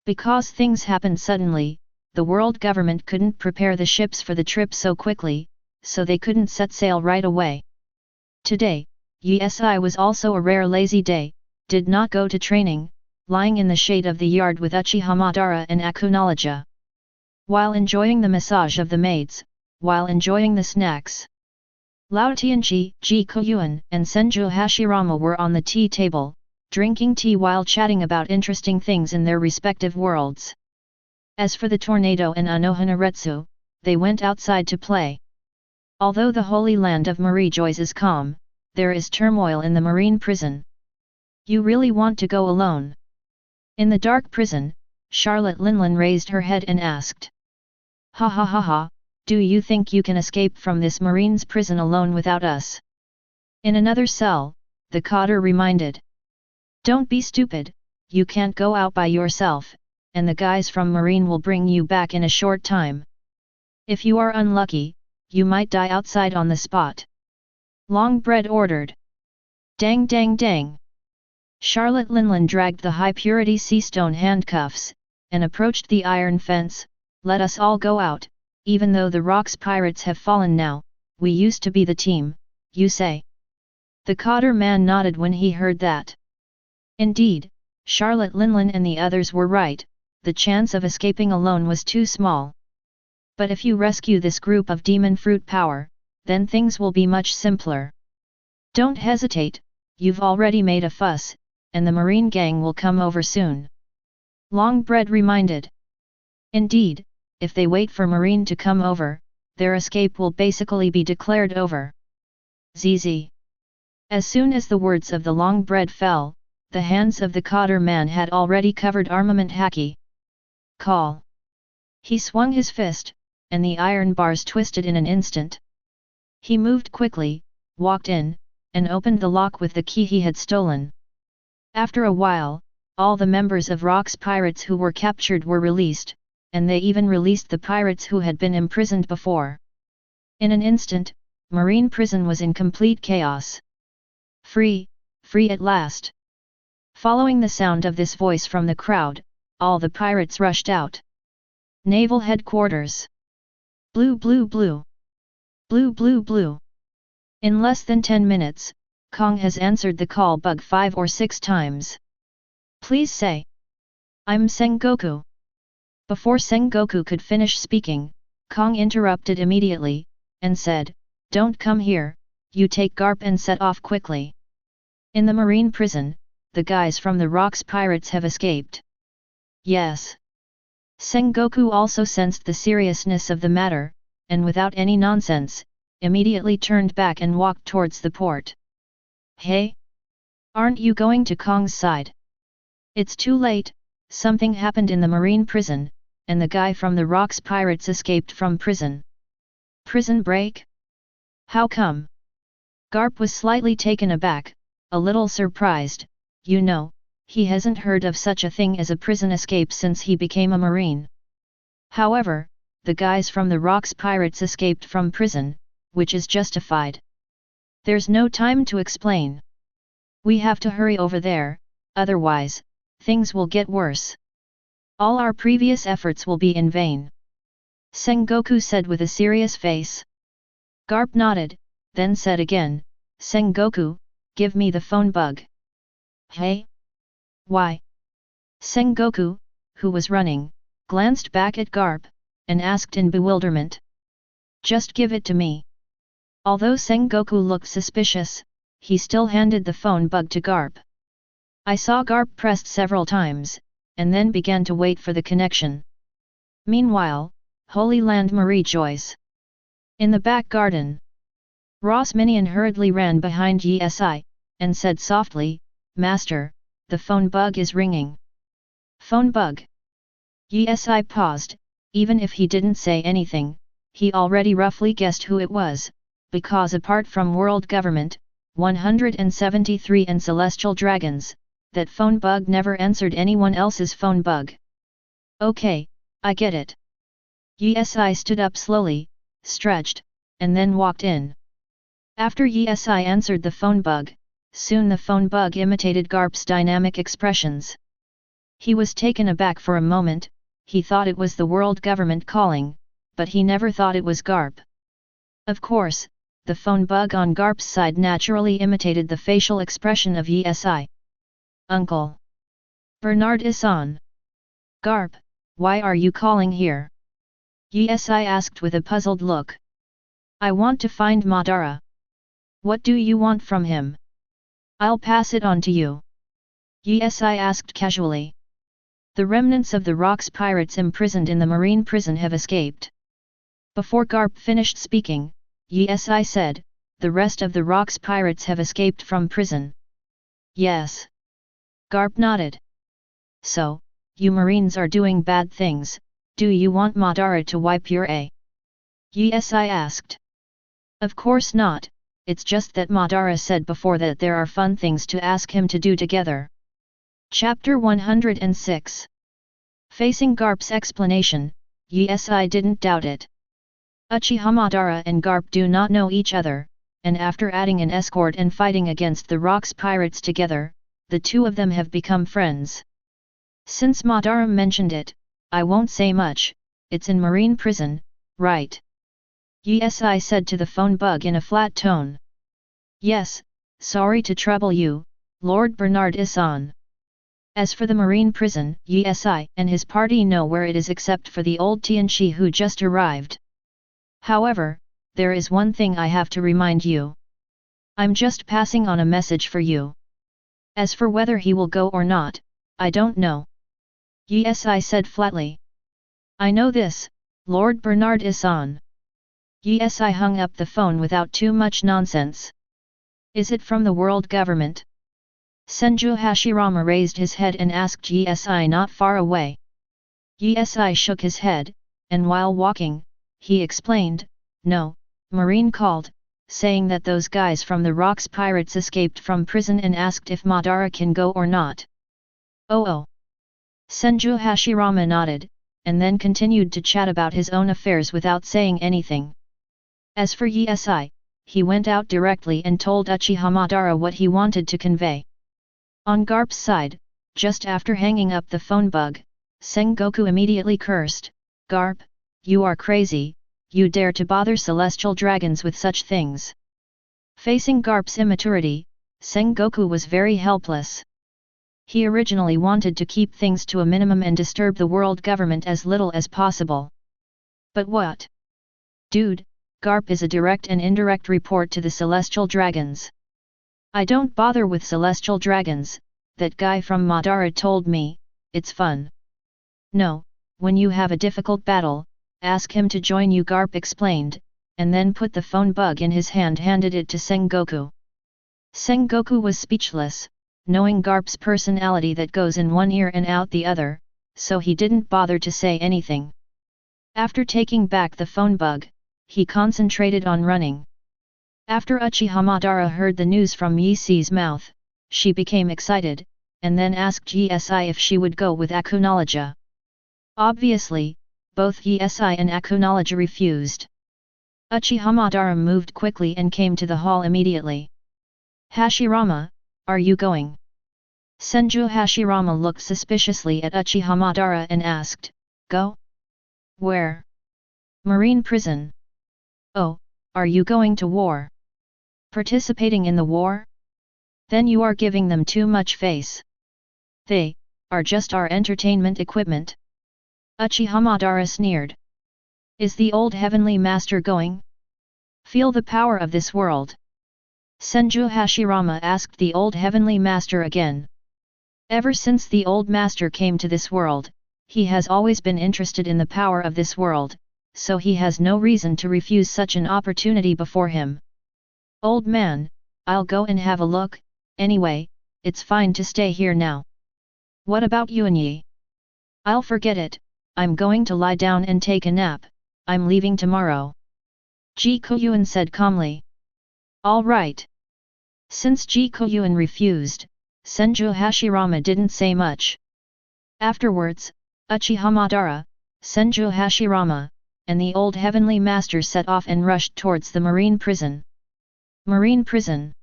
Because things happened suddenly, the world government couldn't prepare the ships for the trip so quickly, so they couldn't set sail right away. Today, Yesi was also a rare lazy day, did not go to training, lying in the shade of the yard with Uchiha Madara and Akunology. While enjoying the massage of the maids, while enjoying the snacks. Lao Tianchi, Guoyuan, and Senju Hashirama were on the tea table, drinking tea while chatting about interesting things in their respective worlds. As for the tornado and Anohanaretsu, they went outside to play. Although the holy land of Marie Joyce is calm, there is turmoil in the marine prison. You really want to go alone? In the dark prison, Charlotte Linlin raised her head and asked. Ha ha ha ha, do you think you can escape from this marine's prison alone without us? In another cell, the cotter reminded. Don't be stupid, you can't go out by yourself, and the guys from Marine will bring you back in a short time. If you are unlucky, you might die outside on the spot. Longbread ordered. Dang dang dang. Charlotte Linlin dragged the high-purity sea-stone handcuffs, and approached the iron fence. Let us all go out, even though the Rocks pirates have fallen now, we used to be the team, you say. The cotter man nodded when he heard that. Indeed, Charlotte Linlin and the others were right, the chance of escaping alone was too small. But if you rescue this group of demon fruit power, then things will be much simpler. Don't hesitate, you've already made a fuss, and the marine gang will come over soon. Longbread reminded. Indeed, if they wait for Marine to come over, their escape will basically be declared over. ZZ. As soon as the words of the Longbread fell, the hands of the cotter man had already covered armament haki. Call. He swung his fist, and the iron bars twisted in an instant. He moved quickly, walked in, and opened the lock with the key he had stolen. After a while, all the members of Rock's pirates who were captured were released, and they even released the pirates who had been imprisoned before. In an instant, Marine prison was in complete chaos. Free, free at last. Following the sound of this voice from the crowd, all the pirates rushed out. Naval headquarters. Blue blue blue. Blue blue blue. In less than 10 minutes, Kong has answered the call bug 5 or 6 times. Please say. I'm Sengoku. Before Sengoku could finish speaking, Kong interrupted immediately, and said, Don't come here, you take Garp and set off quickly. In the marine prison, the guys from the Rocks pirates have escaped. Yes. Sengoku also sensed the seriousness of the matter, and without any nonsense, immediately turned back and walked towards the port. Hey? Aren't you going to Kong's side? It's too late, something happened in the marine prison, and the guy from the Rocks pirates escaped from prison. Prison break? How come? Garp was slightly taken aback, a little surprised. You know, he hasn't heard of such a thing as a prison escape since he became a marine. However, the guys from the Rocks pirates escaped from prison, which is justified. There's no time to explain. We have to hurry over there, otherwise, things will get worse. All our previous efforts will be in vain. Sengoku said with a serious face. Garp nodded, then said again, Sengoku, give me the phone bug. Hey? Why? Sengoku, who was running, glanced back at Garp, and asked in bewilderment. Just give it to me. Although Sengoku looked suspicious, he still handed the phone bug to Garp. I saw Garp pressed several times, and then began to wait for the connection. Meanwhile, Holy Land Marie Joyce. In the back garden. Ross Minion hurriedly ran behind Yi, and said softly, Master, the phone bug is ringing. Phone bug. Yi paused, even if he didn't say anything, he already roughly guessed who it was, because apart from world government, 173 and celestial dragons, that phone bug never answered anyone else's phone bug. Okay, I get it. Yi stood up slowly, stretched, and then walked in. After Yi answered the phone bug, soon the phone bug imitated Garp's dynamic expressions. He was taken aback for a moment, he thought it was the world government calling, but he never thought it was Garp. Of course, the phone bug on Garp's side naturally imitated the facial expression of Yi. Uncle. Bernard Issan. Garp, why are you calling here? Yi asked with a puzzled look. I want to find Madara. What do you want from him? I'll pass it on to you. Yi asked casually. The remnants of the Rocks pirates imprisoned in the marine prison have escaped. Before Garp finished speaking, Yi said, the rest of the Rocks pirates have escaped from prison. Yes. Garp nodded. So, you Marines are doing bad things, do you want Madara to wipe your a? Yes, I asked. Of course not, it's just that Madara said before that there are fun things to ask him to do together. Chapter 106. Facing Garp's explanation, yes, I didn't doubt it. Uchiha Madara and Garp do not know each other, and after adding an escort and fighting against the Rocks pirates together, the two of them have become friends. Since Madara mentioned it, I won't say much, it's in Marine prison, right? Yes, I said to the phone bug in a flat tone. Yes, sorry to trouble you, Lord Bernard Issan. As for the Marine prison, yes, I and his party know where it is except for the old Tianchi who just arrived. However, there is one thing I have to remind you. I'm just passing on a message for you. As for whether he will go or not, I don't know. Yes, I said flatly. I know this, Lord Bernard Issan. Yes, I hung up the phone without too much nonsense. Is it from the world government? Senju Hashirama raised his head and asked Yes, I not far away. Yes, I shook his head, and while walking, he explained, no, Marine called, saying that those guys from the Rocks pirates escaped from prison and asked if Madara can go or not. Oh. Senju Hashirama nodded, and then continued to chat about his own affairs without saying anything. As for Yesai, he went out directly and told Uchiha Madara what he wanted to convey. On Garp's side, just after hanging up the phone bug, Sengoku immediately cursed, Garp, you are crazy, you dare to bother celestial dragons with such things. Facing Garp's immaturity, Sengoku was very helpless. He originally wanted to keep things to a minimum and disturb the world government as little as possible. But what? Dude, Garp is a direct and indirect report to the celestial dragons. I don't bother with celestial dragons, that guy from Madara told me, it's fun. No, when you have a difficult battle, ask him to join you, Garp explained, and then put the phone bug in his hand, handed it to Sengoku. Sengoku was speechless, knowing Garp's personality that goes in one ear and out the other, so he didn't bother to say anything. After taking back the phone bug, he concentrated on running. After Uchiha Madara heard the news from Yisi's mouth, she became excited, and then asked Yesi if she would go with Akunoloja. Obviously, both Yesi and Akunoloja refused. Uchiha Madara moved quickly and came to the hall immediately. Hashirama, are you going? Senju Hashirama looked suspiciously at Uchiha Madara and asked, Go? Where? Marine prison. Oh, are you going to war? Participating in the war? Then you are giving them too much face. They are just our entertainment equipment. Uchiha Madara sneered. Is the old heavenly master going? Feel the power of this world. Senju Hashirama asked the old heavenly master again. Ever since the old master came to this world, he has always been interested in the power of this world, so he has no reason to refuse such an opportunity before him. Old man, I'll go and have a look, anyway, it's fine to stay here now. What about you and Yi? I'll forget it, I'm going to lie down and take a nap, I'm leaving tomorrow. Ji Guoyuan said calmly. All right. Since Ji Guoyuan refused, Senju Hashirama didn't say much. Afterwards, Uchiha Madara, Senju Hashirama, and the old heavenly master set off and rushed towards the marine prison. Marine prison.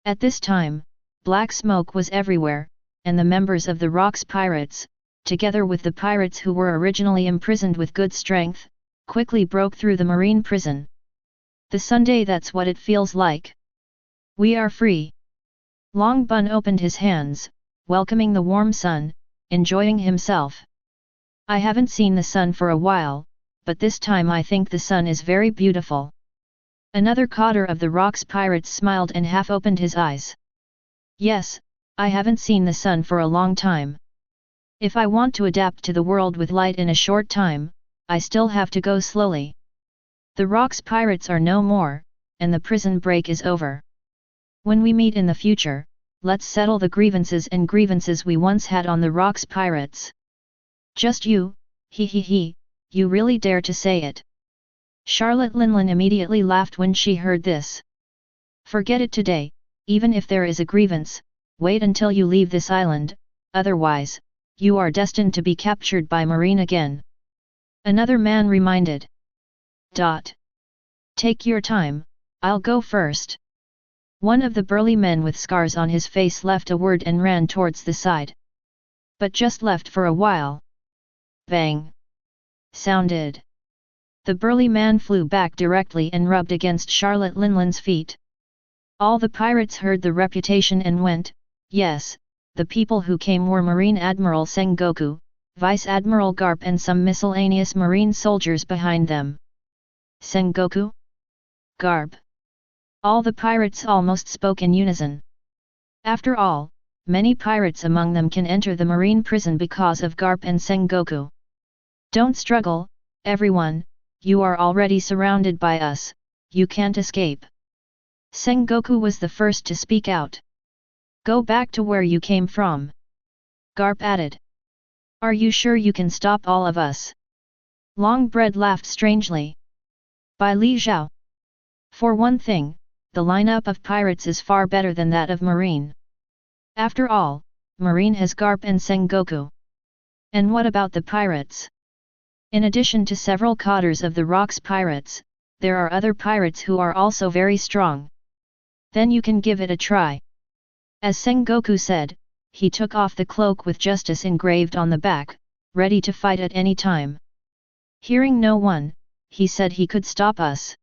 At this time, black smoke was everywhere, and the members of the Rocks pirates, together with the pirates who were originally imprisoned with good strength, quickly broke through the marine prison. The Sunday, that's what it feels like. We are free. Long Bun opened his hands, welcoming the warm sun, enjoying himself. I haven't seen the sun for a while, but this time I think the sun is very beautiful. Another cotter of the Rocks pirates smiled and half opened his eyes. Yes, I haven't seen the sun for a long time. If I want to adapt to the world with light in a short time, I still have to go slowly. The Rocks pirates are no more, and the prison break is over. When we meet in the future, let's settle the grievances we once had on the rocks pirates. Just you, he, you really dare to say it. Charlotte Linlin immediately laughed when she heard this. Forget it today, even if there is a grievance, wait until you leave this island, otherwise, you are destined to be captured by Marine again. Another man reminded. Take your time, I'll go first. One of the burly men with scars on his face left a word and ran towards the side. But just left for a while. Bang! Sounded. The burly man flew back directly and rubbed against Charlotte Linlin's feet. All the pirates heard the reputation and went, yes, the people who came were Marine Admiral Sengoku, Vice Admiral Garp and some miscellaneous Marine soldiers behind them. Sengoku? Garp. All the pirates almost spoke in unison. After all, many pirates among them can enter the Marine prison because of Garp and Sengoku. Don't struggle, everyone, you are already surrounded by us, you can't escape. Sengoku was the first to speak out. Go back to where you came from. Garp added. Are you sure you can stop all of us? Longbread laughed strangely. By Li Zhao. For one thing, the lineup of pirates is far better than that of Marine. After all, Marine has Garp and Sengoku. And what about the pirates? In addition to several cadres of the Rocks pirates, there are other pirates who are also very strong. Then you can give it a try. As Sengoku said, he took off the cloak with justice engraved on the back, ready to fight at any time. Hearing no one, he said he could stop us.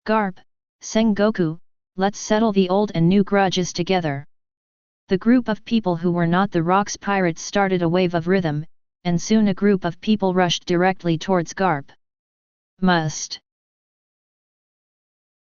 Garp, Sengoku, let's settle the old and new grudges together. The group of people who were not the Rocks pirates started a wave of rhythm, and soon a group of people rushed directly towards Garp. Must